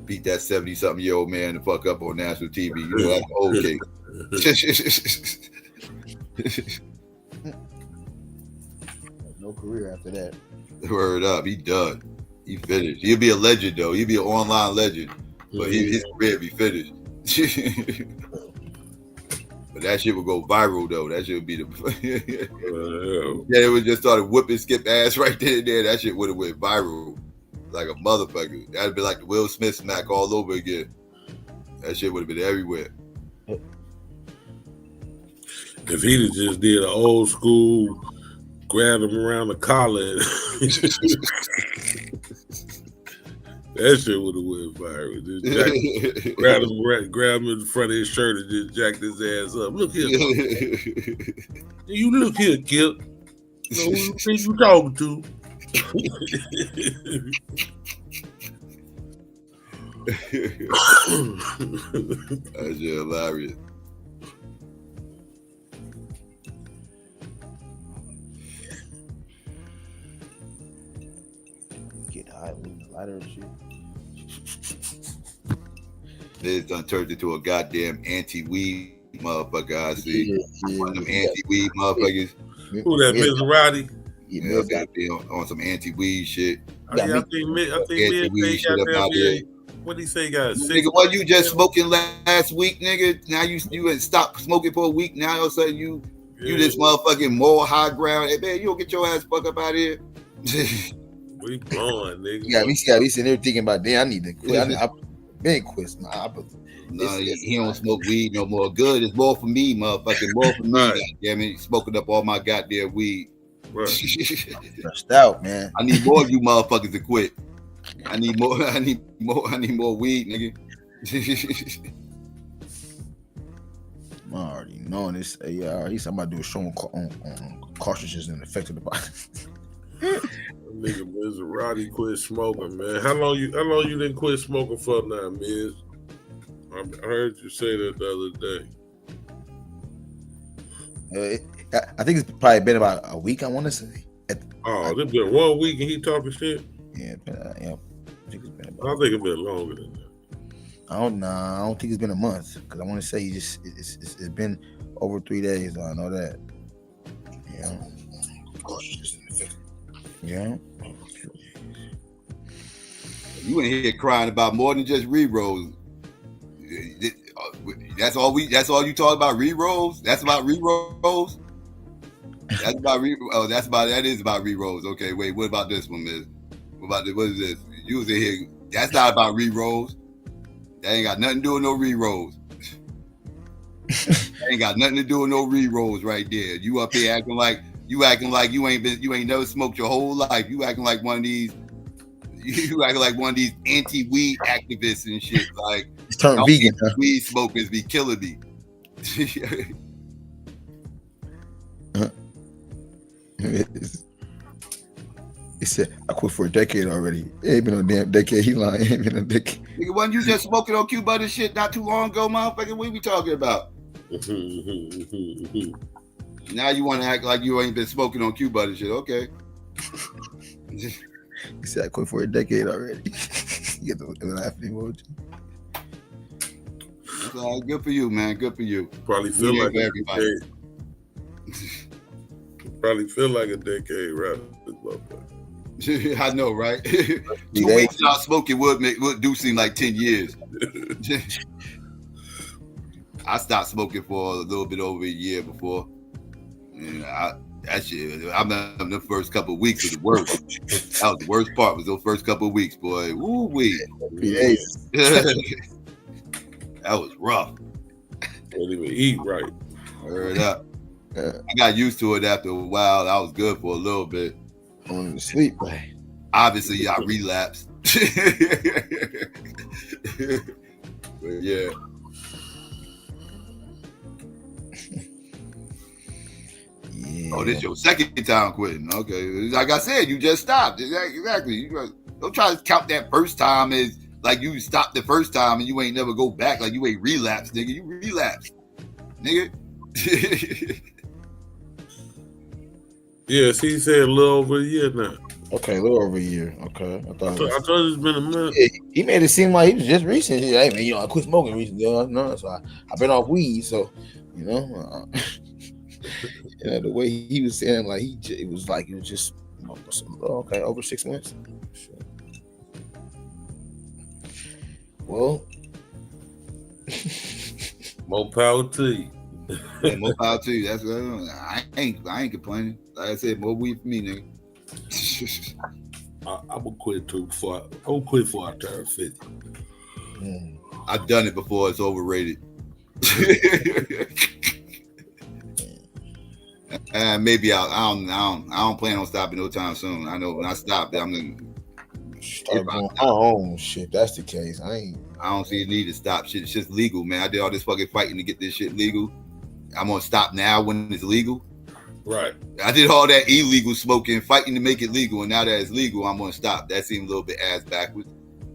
beat that 70-something-year-old man the fuck up on national TV. You know, that's an old case. No career after that. Word up, he done. He finished. He'll be a legend though. He'll be an online legend, but his career be finished. But But that shit would go viral though. That shit would be the yeah, it would just started whooping skip ass right there and there. That shit would have went viral like a motherfucker. That'd be like the Will Smith smack all over again. That shit would have been everywhere. If he'd have just did an old school, grabbed him around the collar, that shit would have went viral. Just grab him in the front of his shirt and just jacked his ass up. Look here, you look here, Kip. Who you think you talking to? That's just hilarious. Get high with the lighter and shit. This done turned into a goddamn anti-weed motherfucker. I see. One of them anti-weed motherfuckers. Who that, Maserati? Yeah, goddamn on some anti-weed shit. I think Mid got that. What did he say? Got nigga, what you just smoking last week, nigga? Now you had stopped smoking for a week. Now all of a sudden you this motherfucking more high ground. Hey man, you don't get your ass fuck up out of here. We blowing, nigga. Yeah, we sitting there thinking about damn, I need to quit. I've been quit. No, he don't smoke weed no more. Good, it's more for me, motherfucking. More for me. Goddamn it, smoking up all my goddamn weed. Right. Stressed out, man. I need more of you motherfuckers to quit. I need more. I need more weed, nigga. I'm already knowing this. Yeah, he's somebody do a show on cartridges and effect of the body. Nigga Maserati quit smoking, man. How long you didn't quit smoking for now, Miz? I heard you say that the other day. I think it's probably been about a week, I want to say. It's been 1 week and he talking shit? Yeah, I think it's been about I think it's been longer than that. I don't think it's been a month, because I want to say it's been over 3 days. I know that. Yeah. Yeah. You in here crying about more than just re-rolls. That's all you talk about, re-rolls? That's about re-rolls? That is about re-rolls. Okay, wait, what about this one, Miz? What is this? You was in here. That's not about re-rolls. That ain't got nothing to do with no re-rolls. That ain't got nothing to do with no re-rolls right there. You up here acting like you ain't never smoked your whole life. You acting like one of these anti-weed activists and shit. Like it's turned vegan. Huh? Weed smokers be killing me. He said, I quit for a decade already. It ain't been a damn decade. He lying. It ain't been a decade. Nigga, wasn't you just smoking on Q butter shit not too long ago, motherfucker? What we talking about? Now you want to act like you ain't been smoking on Q butter shit. Okay. He said, I quit for a decade already. You get the laughing emoji. Good for you, man. Good for you. Probably feel like a decade. Probably feel like a decade, right? I know, right? 2 weeks without smoking would do seem like 10 years. I stopped smoking for a little bit over a year before. And I remember the first couple of weeks was the worst. That was the worst part, was those first couple of weeks, boy. Woo wee. That was rough. Couldn't even eat right. Heard up. I got used to it after a while. I was good for a little bit. I wanted to sleep, but obviously I relapsed. But yeah. Yeah. Oh, this your second time quitting. Okay. Like I said, you just stopped. Exactly. You don't try to count that first time as like you stopped the first time and you ain't never go back. Like you ain't relapsed, nigga. You relapsed, nigga. Yes, he said a little over a year now. Okay, a little over a year. Okay. I thought it's been a minute. Yeah, he made it seem like he was just recent. Hey man, I quit smoking recently. No, so I've been off weed. So, the way he was saying, like it was just okay, over 6 months. Well, more power to you. Yeah, more power to you. That's what I ain't complaining. Like I said, more weed for me, nigga. I'm gonna quit too before I turn 50. I've done it before. It's overrated. Maybe I don't plan on stopping no time soon. I know when I stop, I'm gonna start doing my own shit. That's the case. I don't see a need to stop shit. It's just legal, man. I did all this fucking fighting to get this shit legal. I'm gonna stop now when it's legal. Right. I did all that illegal smoking, fighting to make it legal, and now that it's legal, I'm gonna stop. That seemed a little bit ass backwards.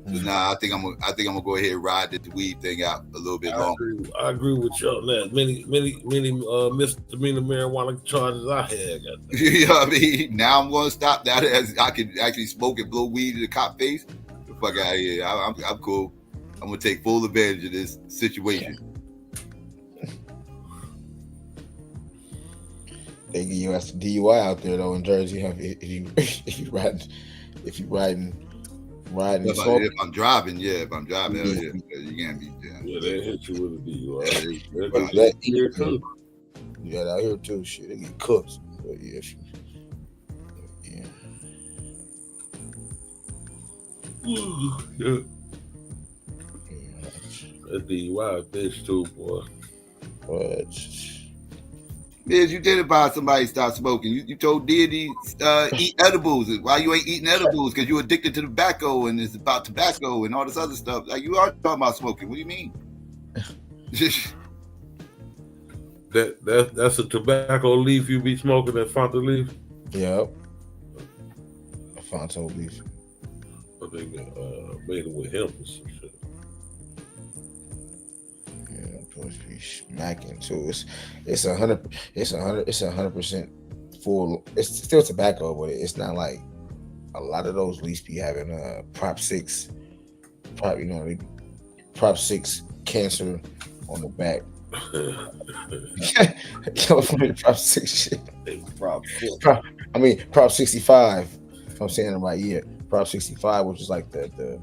So now I think I'm gonna go ahead and ride the weed thing out a little bit longer. I agree with you on that. Many misdemeanor marijuana charges I had. You know what I mean? Now I'm gonna stop. Now that I can actually smoke and blow weed in the cop face. The fuck out of here. I'm cool. I'm gonna take full advantage of this situation. They give you a DUI out there though in Jersey. If you riding. If I'm driving, hell yeah, you can't be. Yeah, they hit you with a DUI. Yeah, out here too. Shit, they get cooked. But yeah. Yeah. That DUI bitch too, boy. What? Biz, you did advise somebody stop smoking. You told Deity eat edibles. Why you ain't eating edibles? Because you're addicted to tobacco and it's about tobacco and all this other stuff. Like you are talking about smoking. What do you mean? That's a tobacco leaf you be smoking, that Fanta leaf? Yep. A Fanta leaf. I think made it with hemp or some shit. Supposed to be smacking too. It's 100% full. It's still tobacco, but it's not like a lot of those leaves be having Prop 6 cancer on the back. California Prop 6 shit. Prop 65. If I'm saying it right, yeah. Prop 65, which is like the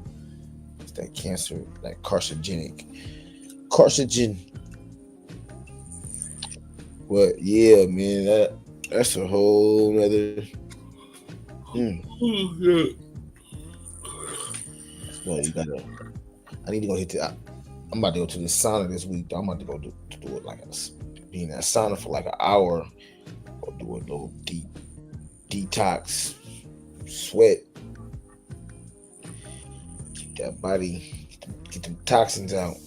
it's that cancer, like carcinogenic. But yeah, man, that's a whole other. Well, I need to go hit the. I'm about to go to the sauna this week. I'm about to go do it like be in that sauna for like an hour, or do a little detox, sweat, keep that body, get the toxins out.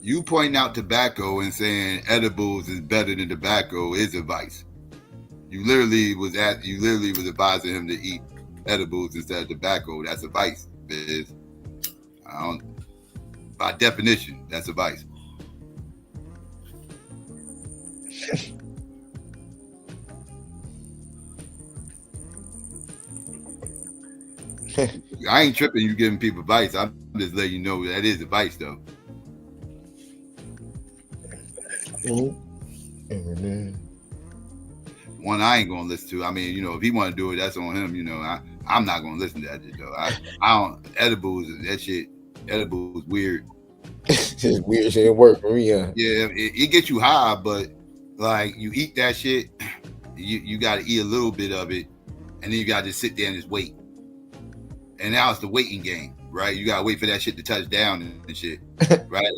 You pointing out tobacco and saying edibles is better than tobacco is advice. You literally was advising him to eat edibles instead of tobacco. That's advice. By definition, that's advice. I ain't tripping you giving people advice. I'm just letting you know that is advice though. One I ain't gonna listen to. I mean, if he want to do it, that's on him. I'm not gonna listen to that shit though. I don't. Edibles, that shit. Edibles weird. It's weird shit. It work for me. Yeah, it gets you high, but like you eat that shit, you got to eat a little bit of it, and then you got to just sit there and just wait. And now it's the waiting game, right? You gotta wait for that shit to touch down and shit, right?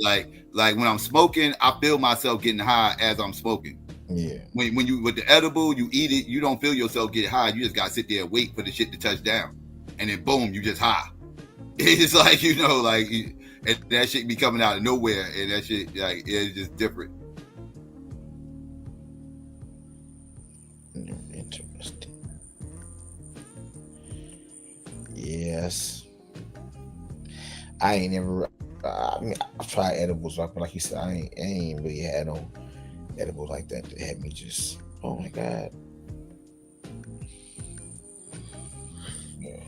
Like when I'm smoking, I feel myself getting high as I'm smoking. Yeah. When you with the edible, you eat it, you don't feel yourself get high. You just gotta sit there and wait for the shit to touch down, and then boom, you just high. It's like and that shit be coming out of nowhere, and that shit like it's just different. Interesting. Yes. I ain't never. I've tried edibles, but like you said, I ain't really had no edibles like that had me just. Oh my god. Yeah.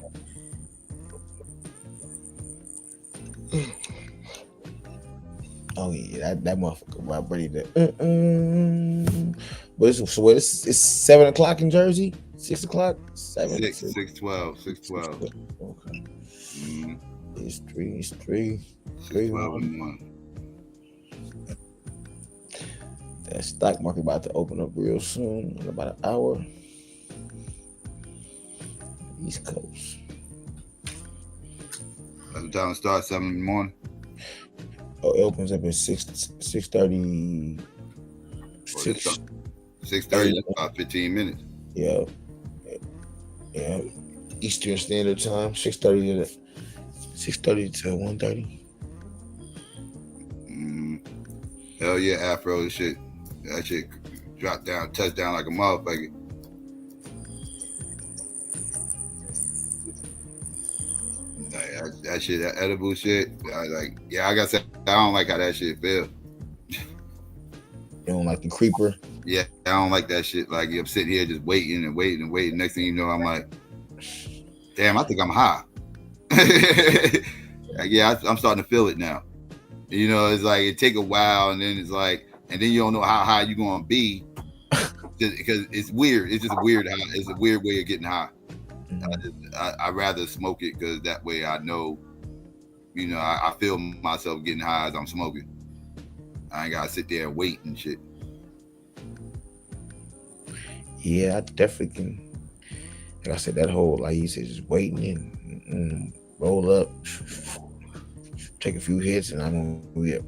Oh yeah, that motherfucker, my buddy. But it's 7 o'clock in Jersey. 6 o'clock. 7. 6:12. Okay. It's 3. 6:12. That stock market about to open up real soon in about an hour. East Coast. By the time it starts 7 in the morning. Oh, it opens up at 6:30. 6:30, about 15 minutes. Yeah. Eastern Standard Time, 6:30 to 1:30. Hell yeah, Afro shit. That shit dropped down, touched down like a motherfucker. That shit, that edible shit. Like I said, I don't like how that shit feel. You don't like the creeper? Yeah, I don't like that shit. Like I'm sitting here just waiting. Next thing you know, I'm like, damn, I think I'm high. Like, I'm starting to feel it now. You know, it's like it take a while, and then it's like, and then you don't know how high you're gonna be, because it's weird. It's just weird. It's a weird way of getting high. I'd rather smoke it because that way I know, you know, I feel myself getting high as I'm smoking. I ain't gotta sit there and wait and shit. Yeah, I definitely can. Like I said, that whole, like you said, just waiting and roll up, take a few hits, and I'm gonna be up.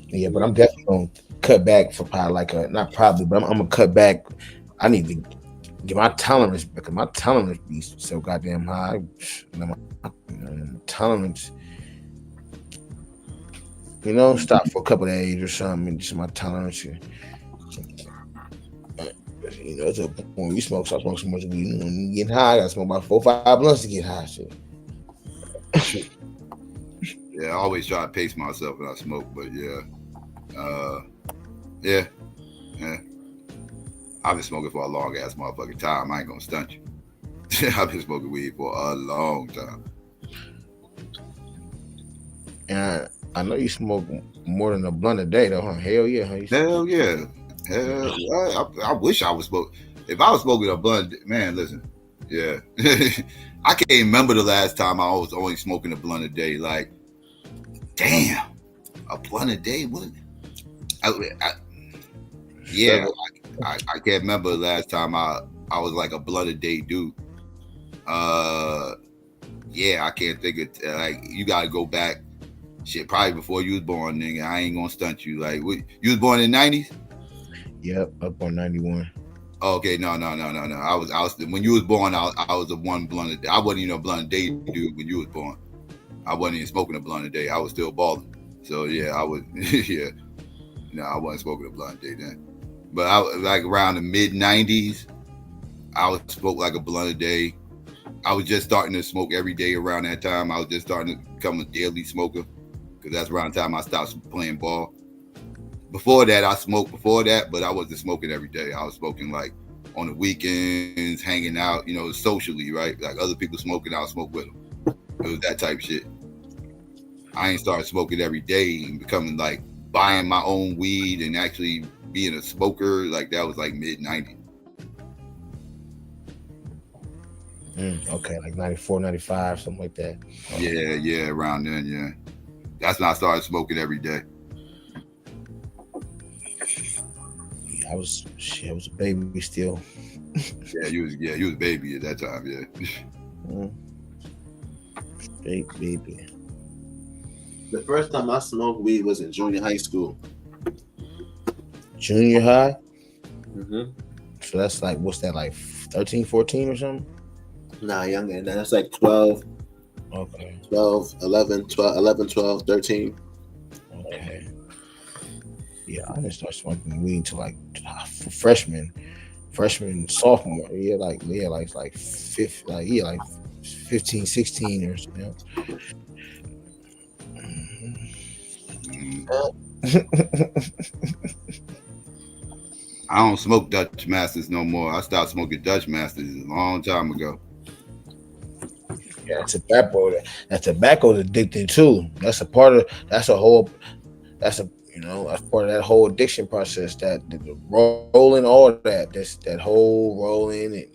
Yeah, but I'm definitely gonna cut back for probably not probably, but I'm gonna cut back. I need to get my tolerance because my tolerance be so goddamn high. My tolerance, you know, stop for a couple of days or something, and just my tolerance. You know, it's a when you smoke, stop smoking so much weed. You know, you getting high, I gotta smoke about 4 or 5 blunts to get high. Shit. Yeah, I always try to pace myself when I smoke, but yeah. I've been smoking for a long ass motherfucking time. I ain't gonna stunt you. I've been smoking weed for a long time. And I know you smoke more than a blunt a day, though, huh? Hell yeah, huh? Hell yeah. I wish I was smoking. If I was smoking a blunt, man, listen. Yeah. I can't remember the last time I was only smoking a blunt a day. Like, damn, a blunt a day? What? I can't remember the last time I was like a blunt a day dude. Yeah, I can't think of like you gotta go back. Shit, probably before you was born, nigga. I ain't gonna stunt you. Like, you was born in the 90s? Yep, up on 91. Okay, no. I was when you was born. I was a one blunt a day. I wasn't even a blunt a day dude when you was born. I wasn't even smoking a blunt a day. I was still balling. So yeah, I was. Yeah, no, I wasn't smoking a blunt a day then. But I was like around the mid 90s. I was smoke like a blunt a day. I was just starting to smoke every day around that time. I was just starting to become a daily smoker because that's around the time I stopped playing ball. Before that, I smoked before that, but I wasn't smoking every day. I was smoking like on the weekends, hanging out, you know, socially, right? Like other people smoking, I'll smoke with them. It was that type of shit. I ain't started smoking every day and becoming like buying my own weed and actually being a smoker. Like that was like mid 90s. Okay, like 94, 95, something like that. Yeah, around then, yeah. That's when I started smoking every day. I was a baby still. You was a baby at that time, yeah. Straight baby. The first time I smoked weed was in junior high school. Junior high? Mm-hmm. So that's like, what's that, like 13, 14 or something? Nah, younger than that. That's like 12. Okay. 12, 11, 12, 13. Okay. Yeah, I didn't start smoking weed until like freshman, sophomore. Yeah, like 15, 16 or something. I don't smoke Dutch Masters no more. I stopped smoking Dutch Masters a long time ago. Yeah, tobacco's addicting too. That's a part of. You know, that's part of that whole addiction process. That the rolling, all of that. That whole rolling and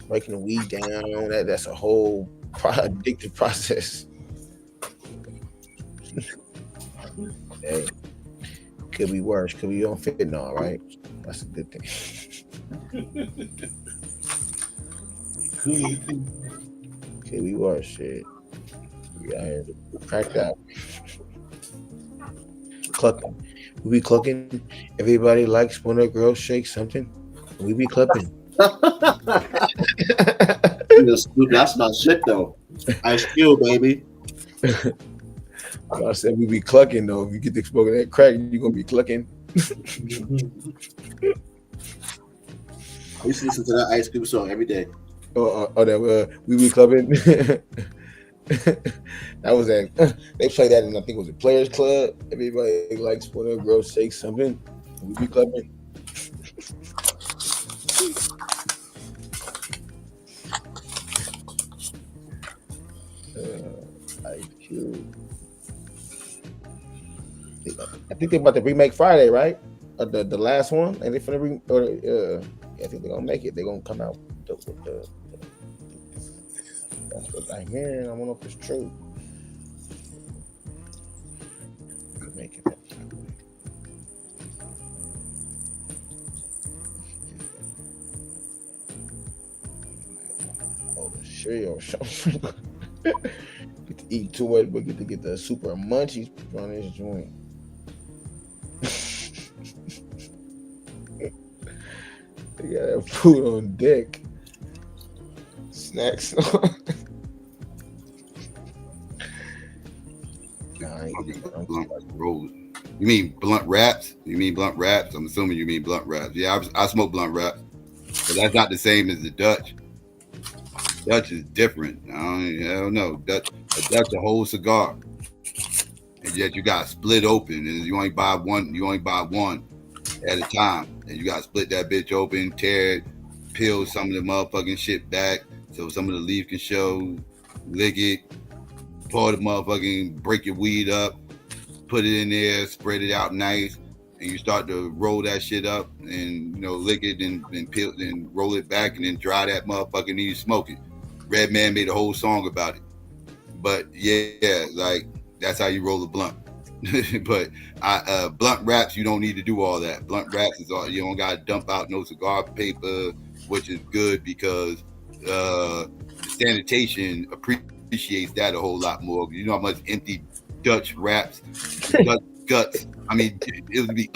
breaking the weed down. That's a whole addictive process. Hey, could be worse. Could be on fentanyl, right? That's a good thing. Could be worse. Shit. We out here cracked out. Clucking. We be clucking. Everybody likes when a girl shakes something. We be clucking. That's not shit though. Ice Cube, baby. I said we be clucking though. If you get to smoking that crack, you're gonna be clucking. I used to listen to that Ice Cube song every day. We be clubbing. That was that. They played that in, I think it was a Players Club. Everybody likes when a girl shakes something. We be clubbing. I think they're about to remake Friday, right? The last one, and they're gonna I think they're gonna make it. They're gonna come out with the that's what I hear. I don't know if it's true. Make it. Oh, the cereal show. Get to eat too much, but get to get the super munchies on this joint. They got that food on deck. Snacks. You mean blunt wraps? I'm assuming you mean blunt wraps. Yeah, I smoke blunt wraps, but that's not the same as the Dutch. Dutch is different. I don't know. Dutch a whole cigar, and yet you got split open, and you only buy one. You only buy one at a time, and you got to split that bitch open, tear it, peel some of the motherfucking shit back, so some of the leaf can show. Lick it, pour the motherfucking, break your weed up, put it in there, spread it out nice, and you start to roll that shit up, and lick it and peel and roll it back, and then dry that motherfucker, and you smoke it. Redman made a whole song about it, but yeah, like that's how you roll a blunt. But blunt wraps, you don't need to do all that. Blunt wraps is all, you don't gotta dump out no cigar paper, which is good because sanitation appreciates that a whole lot more. You know how much empty Dutch wraps, Dutch guts. I mean, it would be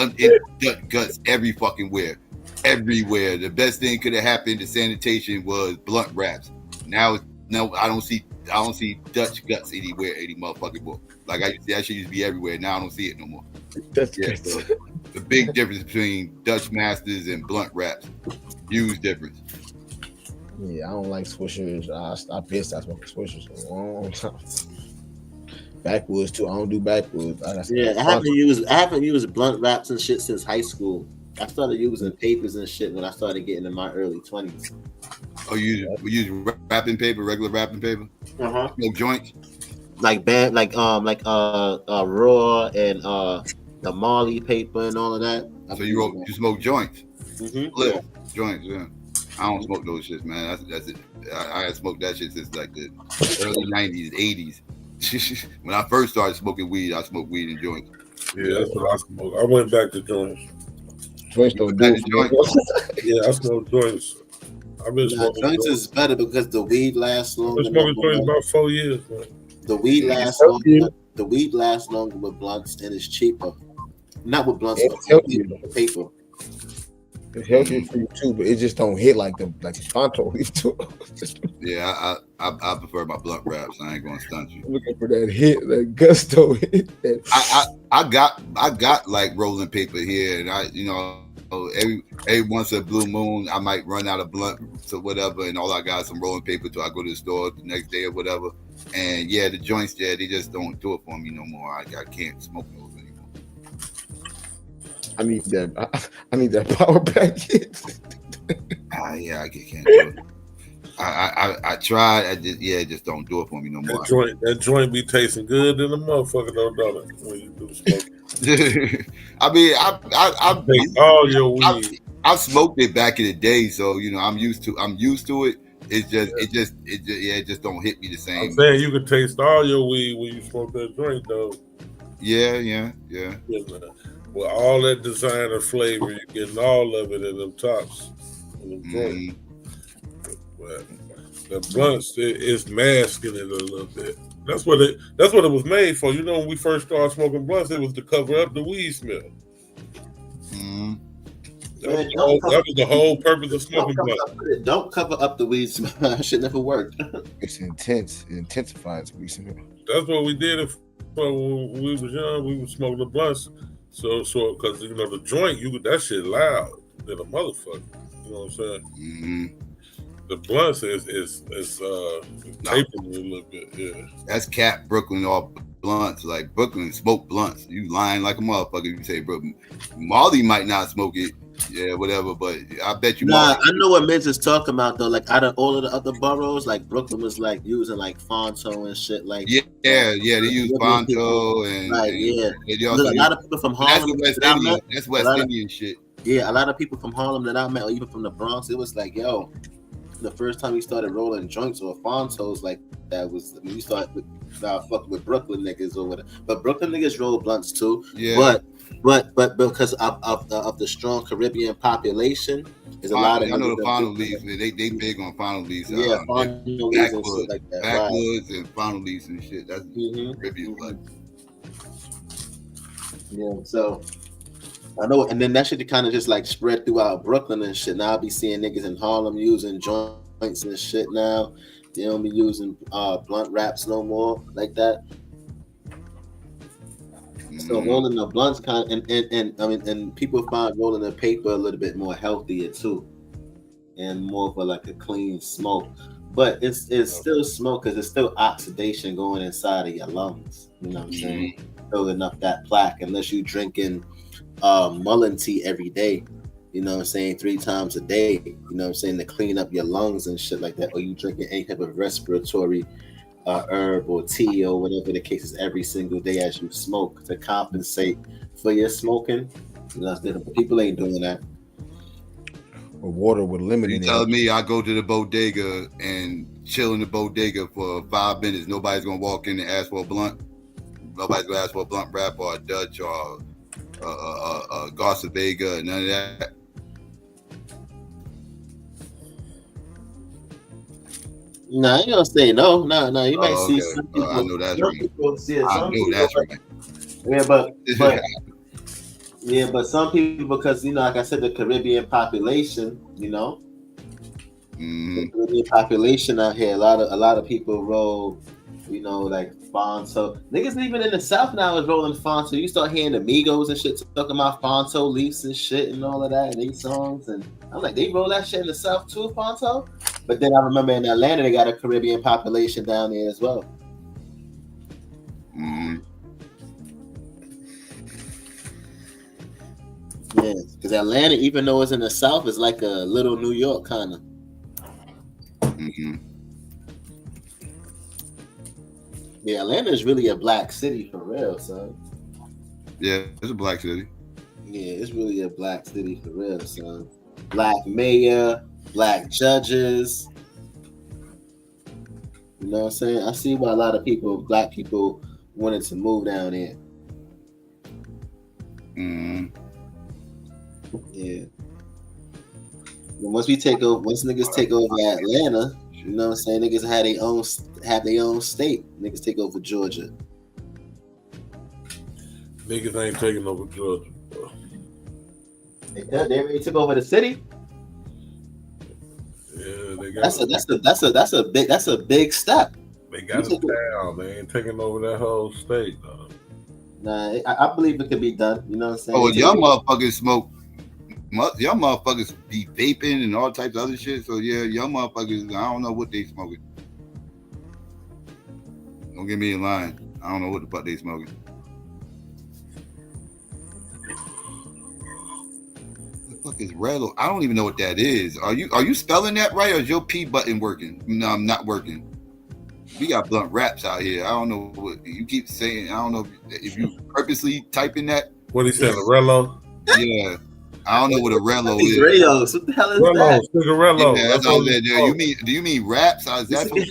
Dutch guts every fucking where, everywhere. The best thing could have happened to sanitation was blunt wraps. Now, I don't see Dutch guts anywhere, any motherfucking more. Like that shit used to be everywhere. Now I don't see it no more. That's so the big difference between Dutch Masters and blunt wraps. Huge difference. Yeah, I don't like Swishers. I pissed. I smoke Swishers for a long time. Backwoods too. I don't do backwoods. I haven't used blunt wraps and shit since high school. I started using papers and shit when I started getting in my early 20s. Oh, you use wrapping paper, regular wrapping paper? Uh-huh. No joints? Like raw and the Marley paper and all of that. So you smoke joints? Mm-hmm. Yeah. Joints, yeah. I don't smoke those shits, man. That's it. I smoked that shit since like the early 90s, 80s. When I first started smoking weed, I smoked weed and joints. Yeah, that's what I smoked. I went back to joints. Joints don't do it. Yeah, I smoke joints. I've been smoking joints is better because the weed lasts longer. I've been smoking joints about 4 years, man. The weed lasts longer. The weed lasts longer with blunts and it's cheaper. Not with blunts, but paper. It's healthier for you too, but it just don't hit like the Sponto leaf too. Yeah, I prefer my blunt wraps. I ain't gonna stunt you. I'm looking for that hit, that gusto hit. I got like rolling paper here, and every once in a blue moon, I might run out of blunt or whatever, and all I got is some rolling paper till I go to the store the next day or whatever. And yeah, the joints there, they just don't do it for me no more. I can't smoke those anymore. I need that power pack. Yeah, I can't do it. I tried. It just don't do it for me no more. That joint be tasting good in the motherfucker though, don't it? When you do smoke. I mean, all your weed. I've smoked it back in the day, so you know I'm used to it. It's just it just don't hit me the same. I'm saying you can taste all your weed when you smoke that joint, though. Yeah. With all that designer flavor, you're getting all of it in them tops, in them joints. But the blunts, it's masking it a little bit. That's what it was made for. You know, when we first started smoking blunts, it was to cover up the weed smell. That was the whole purpose of smoking blunts. Don't cover up the weed smell. That shit never worked. It's intense. It intensifies weed smell. That's what we did when we was young. We was smoking the blunts. So because you know the joint, that shit loud than a motherfucker. You know what I'm saying? The blunts is tapering a little bit. Yeah, that's cap. Brooklyn all blunts. Like Brooklyn smoke blunts. You lying like a motherfucker. You say Brooklyn. Molly might not smoke it. Yeah, whatever. But I bet you. Nah, I know what Miz is talking about though. Like out of all of the other boroughs, like Brooklyn was like using like Fonto and shit. Like yeah, they use Fonto and like a lot of people from Harlem. That's West Indian shit. Yeah, a lot of people from Harlem that I met, or even from the Bronx, it was like, yo, the first time we started rolling joints or Fontos like that was when we started fucking with Brooklyn niggas or whatever. But Brooklyn niggas roll blunts too. Yeah. But because of the strong Caribbean population, there's a lot of. I know the Final Leaves. They big on Final Leaves. Yeah, backwoods and shit like that. Backwoods and Final Leaves and shit. That's Caribbean blood. Yeah, so I know, and then that shit kind of just like spread throughout Brooklyn and shit. Now I be seeing niggas in Harlem using joints and shit now. They don't be using blunt wraps no more like that. So rolling the blunts kind of, and people find rolling the paper a little bit more healthier too, and more of like a clean smoke. But it's still smoke because it's still oxidation going inside of your lungs. You know what I'm saying? Building up that plaque unless you drinking mullein tea every day. You know what I'm saying? 3 times a day. You know what I'm saying? To clean up your lungs and shit like that. Or you drinking any type of respiratory herb or tea or whatever the case is every single day as you smoke to compensate for your smoking. You know, people ain't doing that. Or water with lemon in it. You tell me I go to the bodega and chill in the bodega for 5 minutes. Nobody's gonna walk in and ask for a blunt. Nobody's gonna ask for a blunt wrap or a Dutch or a Garza Vega. None of that. No, I ain't gonna say no. No, you might see some people. I know that's right. But some people, because like I said, the Caribbean population, the Caribbean population out here, a lot of people roll, like Fonto. Niggas even in the South now is rolling Fonto. You start hearing Amigos and shit talking about Fonto leaves and shit and all of that in these songs, and I'm like, they roll that shit in the South too, Fonto. But then I remember in Atlanta, they got a Caribbean population down there as well. Yeah, because Atlanta, even though it's in the South, is like a little New York kind of. Yeah, Atlanta is really a black city for real, son. Yeah, it's a black city. Yeah, it's really a black city for real, son. Black mayor, black judges. You know what I'm saying? I see why a lot of black people wanted to move down there. Yeah. And once niggas take over Atlanta, you know what I'm saying? Niggas have their own state. Niggas take over Georgia. Niggas ain't taking over Georgia, bro. They already took over the city. Yeah, they got that's a big step. They got it down. They ain't taking over that whole state, though. Nah, I believe it could be done. You know what I'm saying? Oh, y'all motherfuckers smoke. Y'all motherfuckers be vaping and all types of other shit. So yeah, y'all motherfuckers, I don't know what they smoking. Don't get me in line. I don't know what the fuck they smoking. The fuck is Rello? I don't even know what that is. Are you spelling that right, or is your P button working? No, I'm not working. We got blunt wraps out here. I don't know what you keep saying. I don't know if you purposely typing that. What he said, a Rello? Yeah. I don't know what a Rello is. Rayos. What the hell is that? Cigarello. Yeah, that's all that. Do you mean raps? Is that what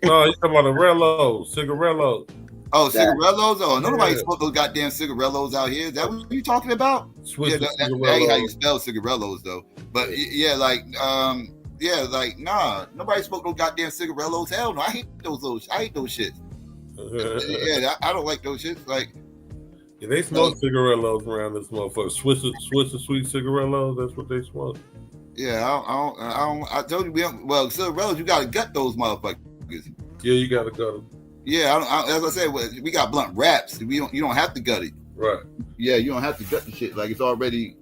No, you talking about a Rello, cigarello. Oh, cigarellos? Oh, nobody smoked those goddamn cigarellos out here. Is that what you talking about? Switch that ain't how you spell cigarellos though. But nah, nobody smoked those goddamn cigarellos. Hell no, I hate those shits. Yeah, I don't like those shits. Like, yeah, they smoke cigarellos around this motherfucker. Swiss sweet cigarellos. That's what they smoke. Yeah, I told you cigarellos. You gotta gut those motherfuckers. Yeah, you gotta gut them. Yeah, as I said, we got blunt wraps. You don't have to gut it. Right. Yeah, you don't have to gut the shit. Like it's already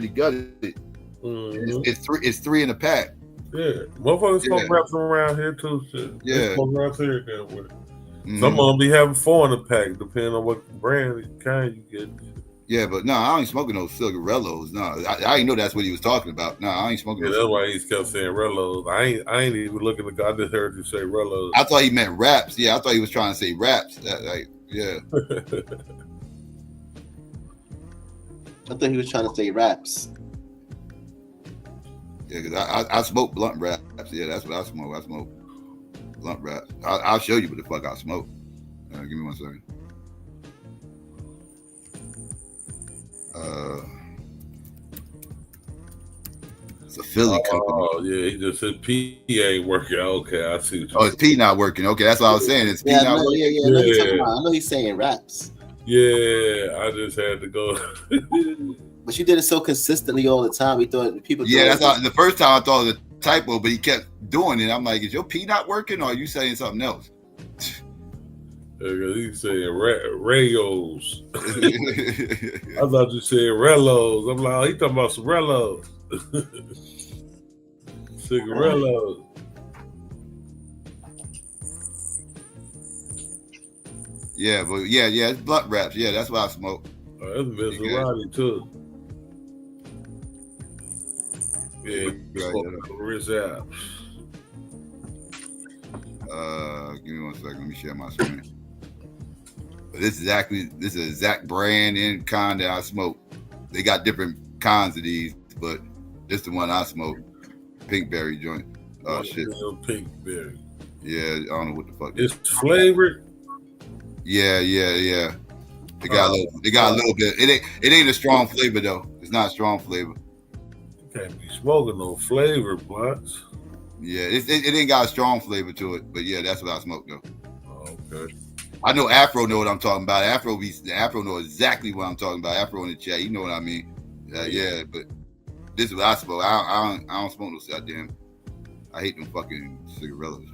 gutted. Mm-hmm. It's three in a pack. Yeah, motherfuckers smoke wraps around here too. Shit. Yeah, they smoke wraps here damn way. Some of them be having 4 in a pack, depending on what brand kind you get. Yeah, but no, I ain't smoking those cigarellos. No, I didn't know that's what he was talking about. No, I ain't smoking. Yeah, that's why he kept saying Rellos. I ain't even looking at. I just heard you say Rellos. I thought he meant raps. Yeah, I thought he was trying to say raps. Yeah. I thought he was trying to say raps. Yeah, because I smoke blunt wraps. Yeah, that's what I smoke. I smoke blunt wraps. I'll show you what the fuck I smoke. Give me 1 second. It's a Philly company. Oh yeah, he just said P ain't working. Okay, I see. It's P not working. Okay, that's what I was saying. It's P not working. Yeah. I know he's saying raps. Yeah, I just had to go. But you did it so consistently all the time. We thought people. Yeah, that's all, the first time I thought it was a typo, but he kept doing it. I'm like, is your P not working, or are you saying something else? He's saying Rayos. I thought you said Rellos. I'm like, oh, he talking about some Rellos. Cigarellos. Yeah, but yeah, it's blunt wraps. Yeah, that's what I smoke. Oh, that's Maserati too. Yeah, Rizz out. Give me 1 second. Let me share my screen. But this is exact brand and kind that I smoke. They got different kinds of these, but this is the one I smoke. Pinkberry joint. Oh shit. Pinkberry. Yeah, I don't know what the fuck. It's flavored. Yeah. They got a little bit. It ain't a strong flavor though. It's not a strong flavor. You can't be smoking no flavor blunts. Yeah, it ain't got a strong flavor to it, but yeah, that's what I smoke though. Okay. I know Afro know what I'm talking about. Afro know exactly what I'm talking about. Afro in the chat, you know what I mean. Yeah, but this is what I smoke. I don't smoke no goddamn. I hate them fucking cigarillos.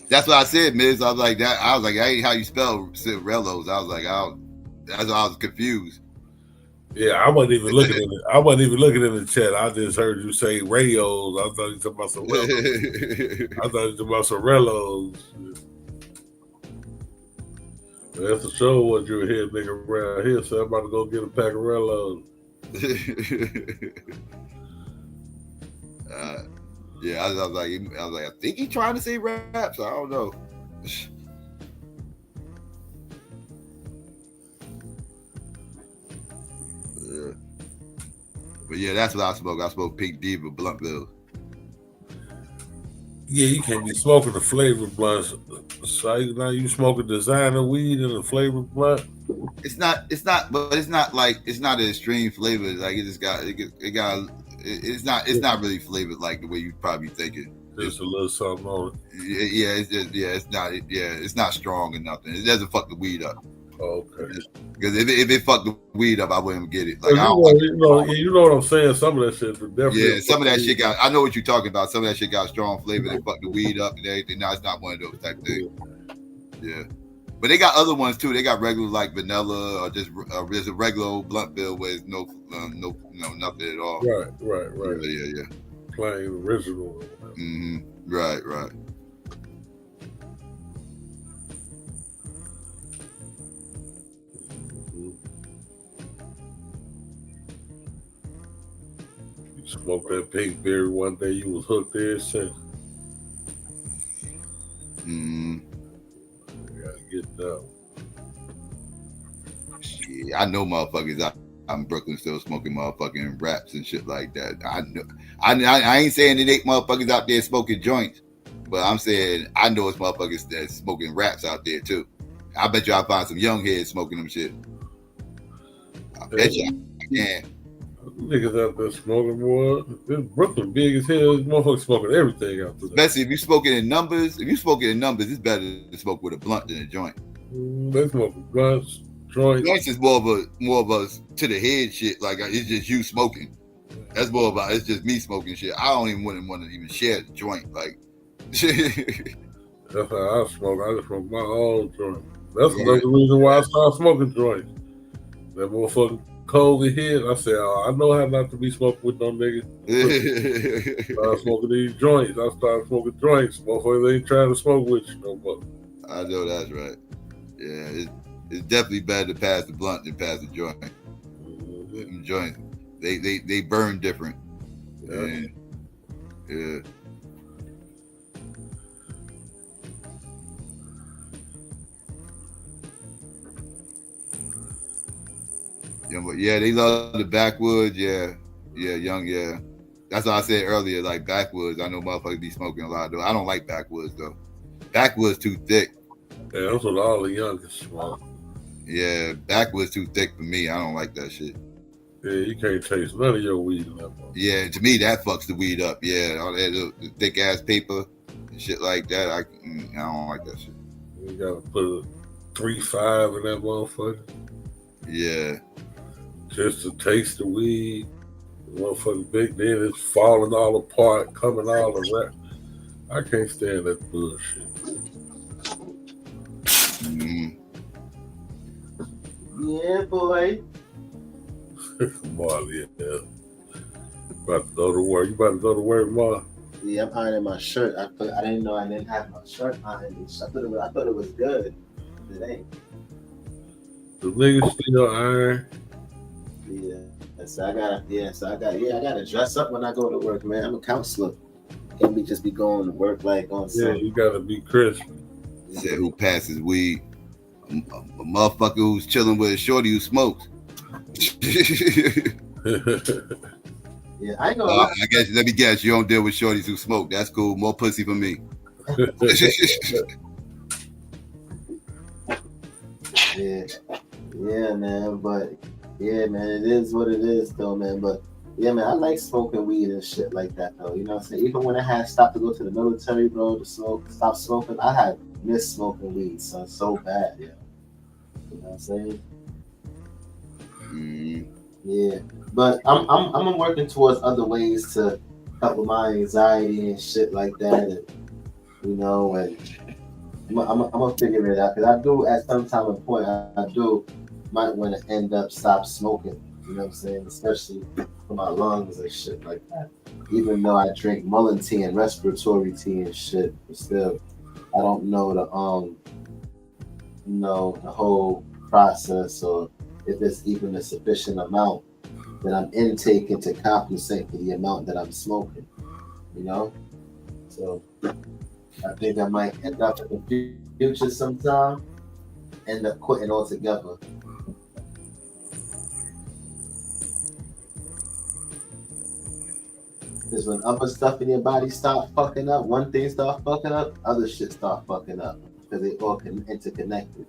That's what I said, Miz. I was like, I hate how you spell cigarillos. I was confused. Yeah, I wasn't even looking at it. I wasn't even looking in the chat. I just heard you say radios. I thought you talking about some Rellos. I thought you talking about some Rellos. That's the show what you were here, nigga, around here. So I'm about to go get a pack of Rellos. Yeah, I was like, I think he's trying to say raps. I don't know. But yeah, that's what I smoke. I smoke Pink Diva blunt bills. Yeah, you can't be smoking the flavor blunts. So now you smoking designer weed and a flavor blunt. It's not like it's not an extreme flavor. Like it's not really flavored like the way you probably think it. Just a little something on it. It's not strong or nothing. It doesn't fuck the weed up. Oh, okay. Because if it fucked the weed up, I wouldn't get it. Like you know what I'm saying. Some of that shit definitely. Yeah, some of that shit got. I know what you're talking about. Some of that shit got strong flavor. They fucked the weed up and everything. Now it's not one of those type things. Yeah, but they got other ones too. They got regular like vanilla or just there's a regular blunt bill where there's no nothing at all. Right. Yeah. Plain original. Mm-hmm. Right. Smoked that pink berry one day, you was hooked there since. Gotta get down. Yeah, I know motherfuckers out in Brooklyn still smoking motherfucking wraps and shit like that. I know. I ain't saying it ain't motherfuckers out there smoking joints, but I'm saying I know it's motherfuckers that's smoking wraps out there too. I bet you I'll find some young heads smoking them shit. I bet you I can. Niggas out there smoking, boy. This Brooklyn big as hell. This motherfuckers smoking everything out there. Especially if you smoking in numbers. If you smoking in numbers, it's better to smoke with a blunt than a joint. They smoking blunts, joints. Joints is more of a to the head shit. Like it's just you smoking. That's more about it's just me smoking shit. I don't even want to even share the joint. Like that's how I smoke. I just smoke my own joint. That's another reason why I started smoking joints. That motherfucking COVID hit. I said, I know how not to be smoking with no niggas. I started smoking these joints. I started smoking joints. Motherfuckers ain't trying to smoke with you no more. I know that's right. Yeah, it's definitely better to pass the blunt than pass the joint. Them joints, they burn different. Yeah. Yeah, but yeah, they love the backwoods. Yeah, young. Yeah, that's what I said earlier. Like backwoods, I know motherfuckers be smoking a lot though. I don't like backwoods though. Backwoods too thick. Yeah, that's what all the youngest smoke. Yeah, backwoods too thick for me. I don't like that shit. Yeah, you can't taste none of your weed in that one. Yeah, to me that fucks the weed up. Yeah, all that the thick ass paper and shit like that. I don't like that shit. You gotta put a 3.5 in that motherfucker. Yeah. Just to taste the weed. The motherfucking big, then it's falling all apart, coming all around. I can't stand that bullshit. Yeah, boy. Marley, yeah. About to go to work. You about to go to work, Marley? Yeah, I'm ironing my shirt. I didn't know I didn't have my shirt ironed. I thought it was good. It ain't. The niggas still iron. Yeah. So I gotta dress up when I go to work, man. I'm a counselor. Can't just be going to work like on Sunday. Yeah, you gotta be crisp. Said who passes weed? A motherfucker who's chilling with a shorty who smokes. Yeah, I know. I guess let me guess, you don't deal with shorties who smoke. That's cool. More pussy for me. Yeah, man. But yeah, man, it is what it is, though, man. But yeah, man, I like smoking weed and shit like that, though. You know what I'm saying? Even when I had stopped to go to the military, bro, to stop smoking, I had missed smoking weed, son, so bad, yeah. You know what I'm saying? Yeah, but I'm working towards other ways to help with my anxiety and shit like that, and you know, and I'm gonna figure it out because I do at some time and point I do might want to end up stop smoking. You know what I'm saying? Especially for my lungs and shit like that. Even though I drink Mullen tea and respiratory tea and shit, but still, I don't know the whole process or if it's even a sufficient amount that I'm intaking to compensate for the amount that I'm smoking, you know? So I think I might end up in the future sometime, end up quitting altogether. Because when other stuff in your body start fucking up, one thing start fucking up, other shit start fucking up because they all interconnected.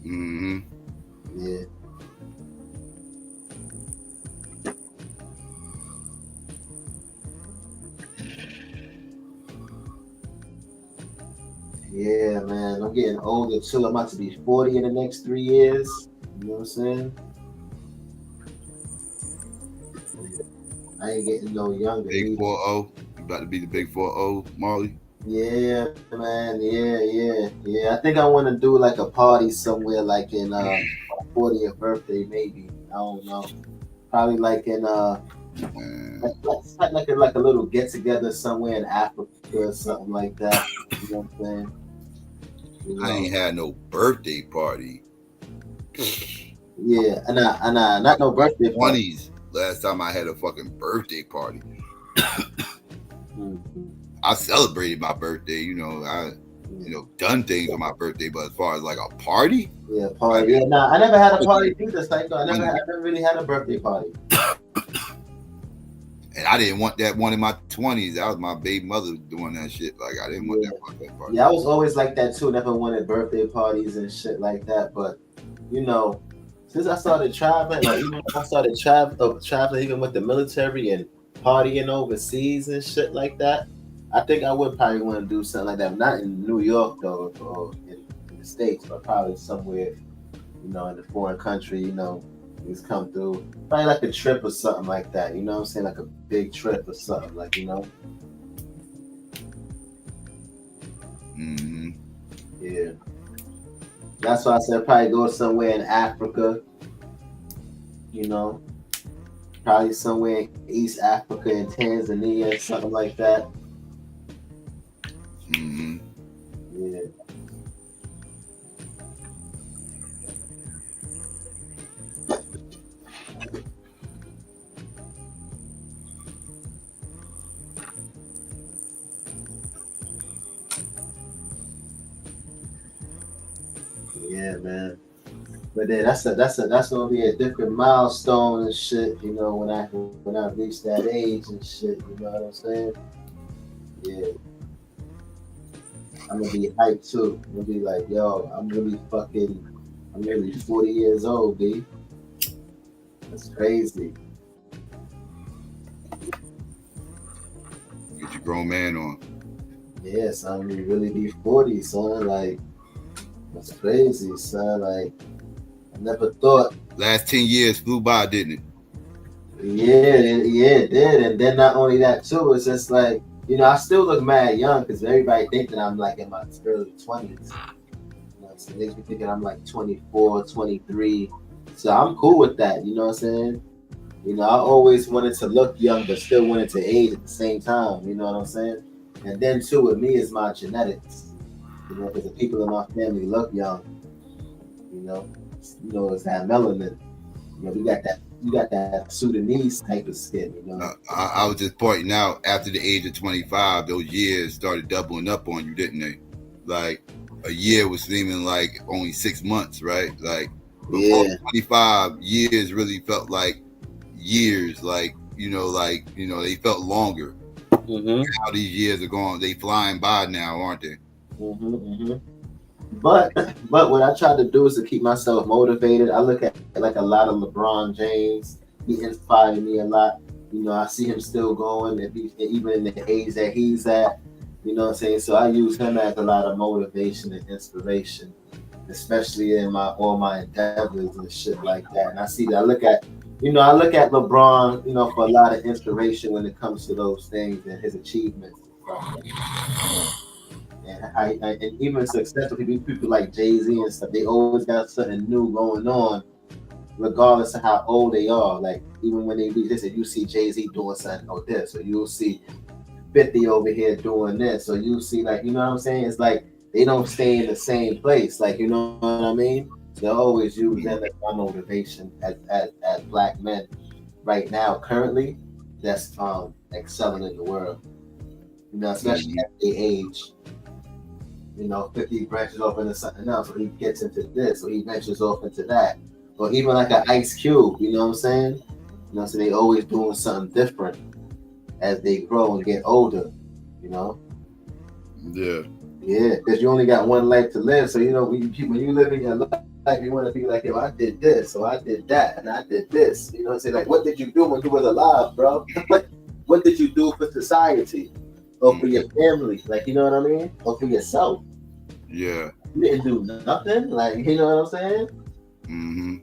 Mm-hmm. Yeah. Yeah, man. I'm getting older too. I'm about to be 40 in the next 3 years. You know what I'm saying? I ain't getting no younger. Big 4-0. You about to be the big 4-0, Marley? Yeah, man. Yeah. I think I want to do like a party somewhere, like in 40th birthday, maybe. I don't know. Probably like in like a little get together somewhere in Africa or something like that. You know what I'm saying? You know? I ain't had no birthday party. Yeah, and not no birthday party. 20s, last time I had a fucking birthday party. I celebrated my birthday, I done things on my birthday, but as far as like a party, party. Yeah, nah, I never had a party either, Psycho. I never really had a birthday party. And I didn't want that one in my 20s. That was my baby mother doing that shit. Like I didn't want that birthday party. Yeah, I was always like that too. Never wanted birthday parties and shit like that. But since I started traveling, like even when I started traveling, even with the military and partying overseas and shit like that, I think I would probably want to do something like that. Not in New York though, or in the States, but probably somewhere, in a foreign country. Just come through, probably like a trip or something like that. You know what I'm saying? Like a big trip or something, like Mm-hmm. Yeah. That's why I said probably go somewhere in Africa. Probably somewhere in East Africa, in Tanzania, something like that. Mm-hmm. Yeah. Yeah, man. But then that's gonna be a different milestone and shit, when I reach that age and shit, you know what I'm saying? Yeah. I'm gonna be hyped too. I'm gonna be like, yo, I'm nearly 40 years old, B. That's crazy. Get your grown man on. Yes, I'm gonna really be 40, son. Like, that's crazy, son. Like, I never thought. Last 10 years flew by, didn't it? Yeah, it did. And then not only that too, it's just like, I still look mad young because everybody think that I'm like in my early 20s. So they be thinking I'm like 24, 23. So I'm cool with that, you know what I'm saying? I always wanted to look young, but still wanted to age at the same time, you know what I'm saying? And then too, with me is my genetics, because the people in my family look young, it's that melanin. We got that Sudanese type of skin, I was just pointing out, after the age of 25, those years started doubling up on you, didn't they? Like a year was seeming like only 6 months, right? Like before 25 years really felt like years, like they felt longer. Mm-hmm. How these years are going, they flying by now, aren't they? Mm-hmm, mm-hmm. But what I try to do is to keep myself motivated. I look at like a lot of LeBron James. He inspired me a lot. I see him still going, even in the age that he's at. You know what I'm saying? So I use him as a lot of motivation and inspiration, especially in all my endeavors and shit like that. And I see that I look at LeBron, for a lot of inspiration when it comes to those things and his achievements. And even successful people like Jay-Z and stuff, they always got something new going on, regardless of how old they are. Like even when they do this, if you see Jay-Z doing something or this, or you'll see 50 over here doing this, or you see what I'm saying? It's like they don't stay in the same place. Like, you know what I mean? So they always use that as my motivation as black men right now, currently, that's excelling in the world. Especially at their age. 50 branches off into something else, or he gets into this, or he ventures off into that. Or even like an Ice Cube, you know what I'm saying? So they always doing something different as they grow and get older, Yeah. Yeah, because you only got one life to live. So, when you live in your life, you want to be like, yo, I did this, or I did that, and I did this. You know what I'm saying? Like, what did you do when you was alive, bro? What did you do for society? Or for your family? Like, you know what I mean? Or for yourself? Yeah. You didn't do nothing? Like, you know what I'm saying? Mm-hmm.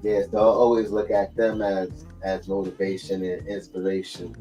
Yeah, so I always look at them as motivation and inspiration.